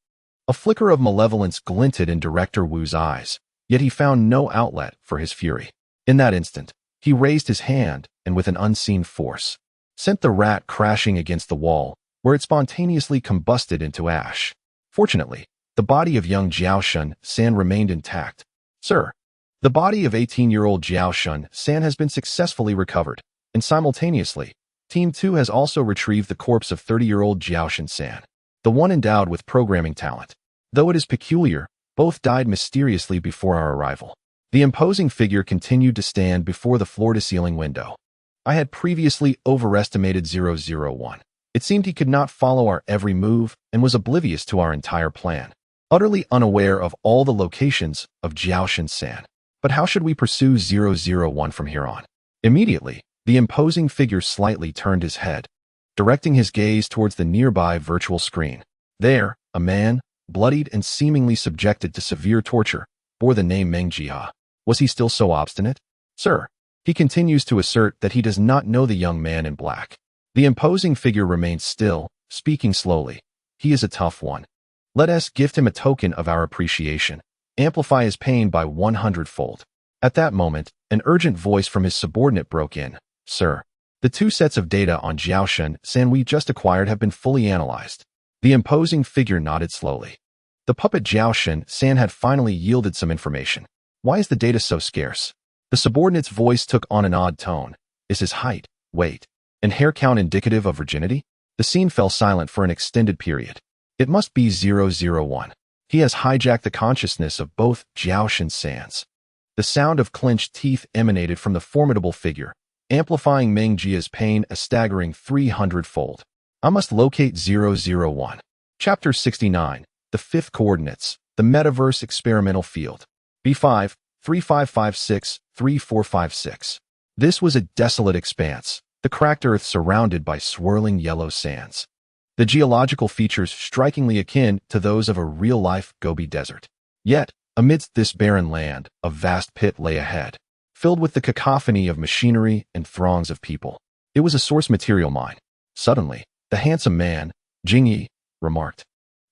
A flicker of malevolence glinted in Director Wu's eyes, yet he found no outlet for his fury. In that instant, he raised his hand and with an unseen force, sent the rat crashing against the wall, where it spontaneously combusted into ash. Fortunately, the body of young Jiaoshun San remained intact. Sir, the body of 18-year-old Jiaoshun San has been successfully recovered, and simultaneously, Team 2 has also retrieved the corpse of 30-year-old Jiaoshun San, the one endowed with programming talent. Though it is peculiar, both died mysteriously before our arrival. The imposing figure continued to stand before the floor-to-ceiling window. I had previously overestimated 001. It seemed he could not follow our every move and was oblivious to our entire plan, utterly unaware of all the locations of Jiaoshun San. But how should we pursue 001 from here on? Immediately, the imposing figure slightly turned his head, directing his gaze towards the nearby virtual screen. There, a man, bloodied and seemingly subjected to severe torture, bore the name Meng Jia. Was he still so obstinate? Sir, he continues to assert that he does not know the young man in black. The imposing figure remained still, speaking slowly. He is a tough one. Let us gift him a token of our appreciation. Amplify his pain by 100-fold. At that moment, an urgent voice from his subordinate broke in. Sir, the 2 sets of data on Jiaoshun San we just acquired have been fully analyzed. The imposing figure nodded slowly. The puppet Jiaoshun San had finally yielded some information. Why is the data so scarce? The subordinate's voice took on an odd tone. Is his height, weight, and hair count indicative of virginity? The scene fell silent for an extended period. It must be 001. He has hijacked the consciousness of both Jiaoshun Sans. The sound of clenched teeth emanated from the formidable figure, amplifying Meng Jia's pain a staggering 300-fold. I must locate 001. Chapter 69. The 5th Coordinates. The Metaverse Experimental Field. B5, 3556, 3456. This was a desolate expanse, the cracked earth surrounded by swirling yellow sands. The geological features strikingly akin to those of a real-life Gobi Desert. Yet, amidst this barren land, a vast pit lay ahead, filled with the cacophony of machinery and throngs of people. It was a source material mine. Suddenly, the handsome man, Jingyi, remarked,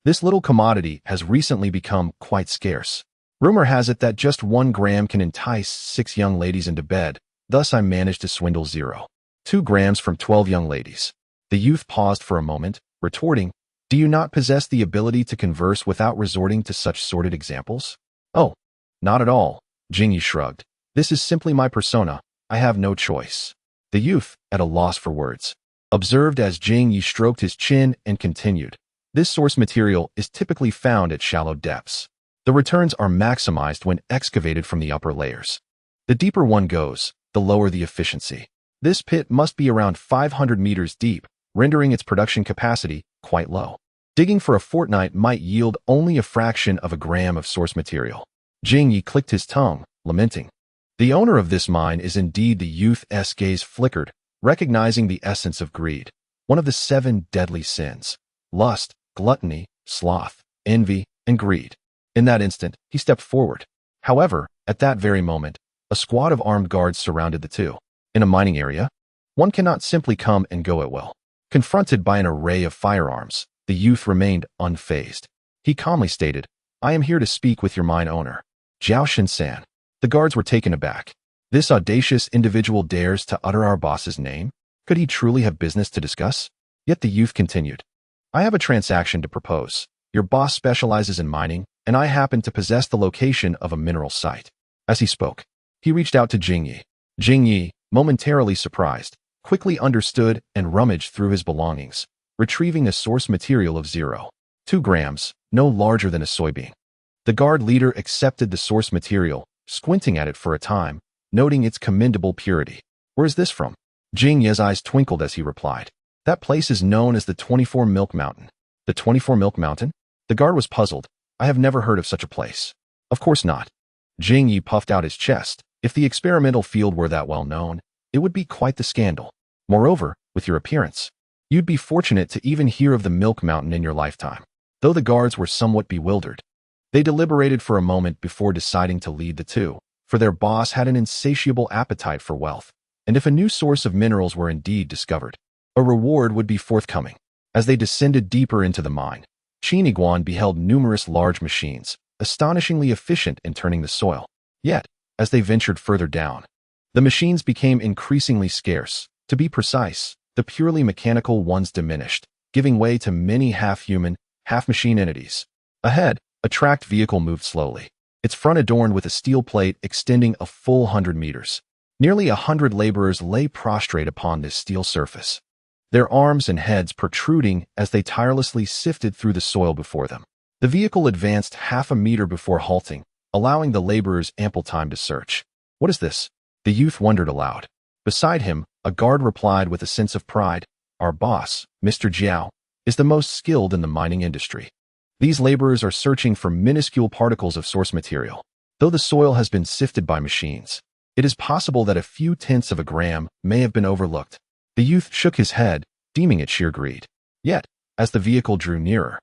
"This little commodity has recently become quite scarce. Rumor has it that just 1 gram can entice 6 young ladies into bed, thus I managed to swindle 0.2 grams from 12 young ladies." The youth paused for a moment, retorting, "Do you not possess the ability to converse without resorting to such sordid examples?" "Oh, not at all," Jingyi shrugged. "This is simply my persona. I have no choice." The youth, at a loss for words, observed as Jingyi stroked his chin and continued, "This source material is typically found at shallow depths. The returns are maximized when excavated from the upper layers. The deeper one goes, the lower the efficiency. This pit must be around 500 meters deep, rendering its production capacity quite low. Digging for a fortnight might yield only a fraction of a gram of source material." Jingyi clicked his tongue, lamenting. The owner of this mine is indeed the youth's gaze flickered, recognizing the essence of greed, one of the 7 deadly sins: lust, gluttony, sloth, envy, and greed. In that instant, he stepped forward. However, at that very moment, a squad of armed guards surrounded the two. In a mining area, one cannot simply come and go at will. Confronted by an array of firearms, the youth remained unfazed. He calmly stated, "I am here to speak with your mine owner, Jiaoshun San." The guards were taken aback. This audacious individual dares to utter our boss's name? Could he truly have business to discuss? Yet the youth continued, "I have a transaction to propose. Your boss specializes in mining, and I happen to possess the location of a mineral site." As he spoke, he reached out to Jingyi. Jingyi, momentarily surprised, quickly understood and rummaged through his belongings, retrieving a source material of 0.2 grams, no larger than a soybean. The guard leader accepted the source material, squinting at it for a time, noting its commendable purity. "Where is this from?" Jingyi's eyes twinkled as he replied, "That place is known as the 24 Milk Mountain." "The 24 Milk Mountain?" The guard was puzzled. "I have never heard of such a place." "Of course not." Jingyi puffed out his chest. "If the experimental field were that well known, it would be quite the scandal. Moreover, with your appearance, you'd be fortunate to even hear of the Milk Mountain in your lifetime. Though the guards were somewhat bewildered, they deliberated for a moment before deciding to lead the two, for their boss had an insatiable appetite for wealth, and if a new source of minerals were indeed discovered, a reward would be forthcoming. As they descended deeper into the mine, Qin Yiguan beheld numerous large machines, astonishingly efficient in turning the soil. Yet, as they ventured further down, the machines became increasingly scarce. To be precise, the purely mechanical ones diminished, giving way to many half-human, half-machine entities. Ahead, a tracked vehicle moved slowly, its front adorned with a steel plate extending a full 100 meters. Nearly 100 laborers lay prostrate upon this steel surface, their arms and heads protruding as they tirelessly sifted through the soil before them. The vehicle advanced half a meter before halting, allowing the laborers ample time to search. "What is this?" the youth wondered aloud. Beside him, a guard replied with a sense of pride, "Our boss, Mr. Jiao, is the most skilled in the mining industry. These laborers are searching for minuscule particles of source material. Though the soil has been sifted by machines, it is possible that a few tenths of a gram may have been overlooked." The youth shook his head, deeming it sheer greed. Yet, as the vehicle drew nearer,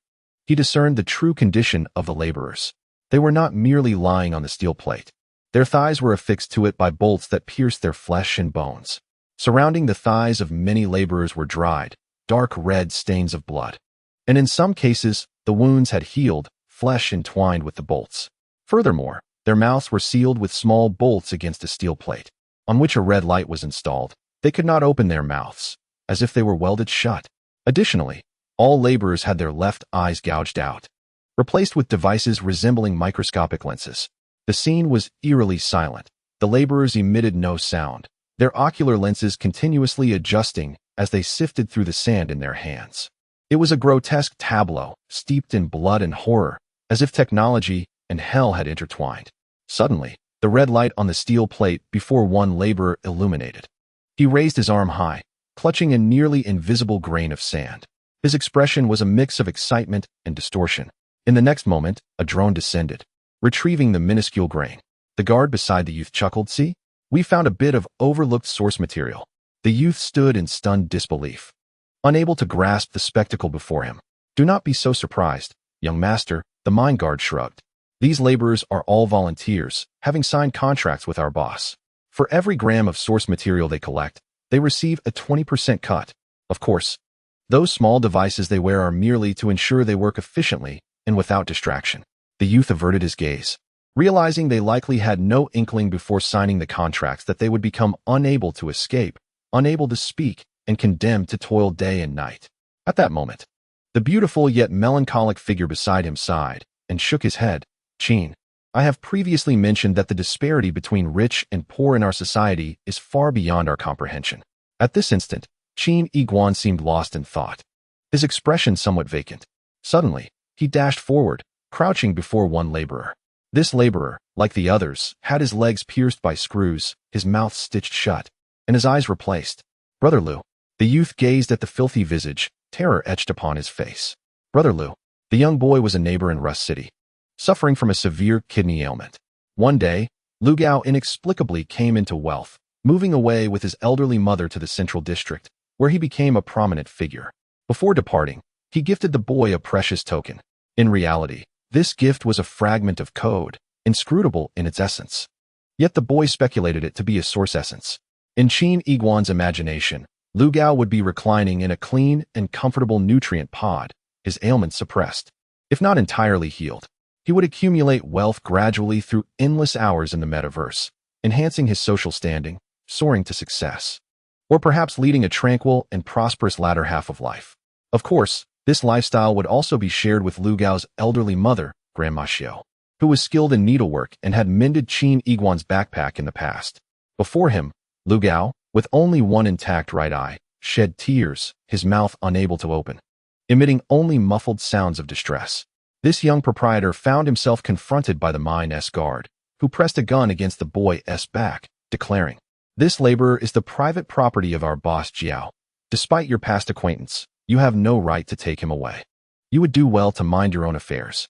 he discerned the true condition of the laborers. They were not merely lying on the steel plate. Their thighs were affixed to it by bolts that pierced their flesh and bones. Surrounding the thighs of many laborers were dried, dark red stains of blood. And in some cases, the wounds had healed, flesh entwined with the bolts. Furthermore, their mouths were sealed with small bolts against a steel plate, on which a red light was installed. They could not open their mouths, as if they were welded shut. Additionally, all laborers had their left eyes gouged out, replaced with devices resembling microscopic lenses. The scene was eerily silent. The laborers emitted no sound, their ocular lenses continuously adjusting as they sifted through the sand in their hands. It was a grotesque tableau, steeped in blood and horror, as if technology and hell had intertwined. Suddenly, the red light on the steel plate before one laborer illuminated. He raised his arm high, clutching a nearly invisible grain of sand. His expression was a mix of excitement and distortion. In the next moment, a drone descended, retrieving the minuscule grain. The guard beside the youth chuckled, "See? We found a bit of overlooked source material." The youth stood in stunned disbelief, unable to grasp the spectacle before him. "Do not be so surprised, young master," the mine guard shrugged. "These laborers are all volunteers, having signed contracts with our boss. For every gram of source material they collect, they receive a 20% cut. Of course, those small devices they wear are merely to ensure they work efficiently and without distraction." The youth averted his gaze, realizing they likely had no inkling before signing the contracts that they would become unable to escape, unable to speak, and condemned to toil day and night. At that moment, the beautiful yet melancholic figure beside him sighed and shook his head. "Qin, I have previously mentioned that the disparity between rich and poor in our society is far beyond our comprehension." At this instant, Qin Yiguan seemed lost in thought, his expression somewhat vacant. Suddenly, he dashed forward, crouching before one laborer. This laborer, like the others, had his legs pierced by screws, his mouth stitched shut, and his eyes replaced. "Brother Liu." The youth gazed at the filthy visage, terror etched upon his face. Brother Liu. The young boy was a neighbor in Rust City, suffering from a severe kidney ailment. One day, Lu Gao inexplicably came into wealth, moving away with his elderly mother to the central district, where he became a prominent figure. Before departing, he gifted the boy a precious token. In reality, this gift was a fragment of code, inscrutable in its essence. Yet the boy speculated it to be a source essence. In Qin Yiguan's imagination, Lu Gao would be reclining in a clean and comfortable nutrient pod, his ailments suppressed. If not entirely healed, he would accumulate wealth gradually through endless hours in the metaverse, enhancing his social standing, soaring to success, or perhaps leading a tranquil and prosperous latter half of life. Of course, this lifestyle would also be shared with Lu Gao's elderly mother, Grandma Xiao, who was skilled in needlework and had mended Qin Yiguan's backpack in the past. Before him, Lu Gao, with only one intact right eye, shed tears, his mouth unable to open, emitting only muffled sounds of distress. This young proprietor found himself confronted by the mine's guard, who pressed a gun against the boy's back, declaring, "This laborer is the private property of our boss Jiao. Despite your past acquaintance, you have no right to take him away. You would do well to mind your own affairs."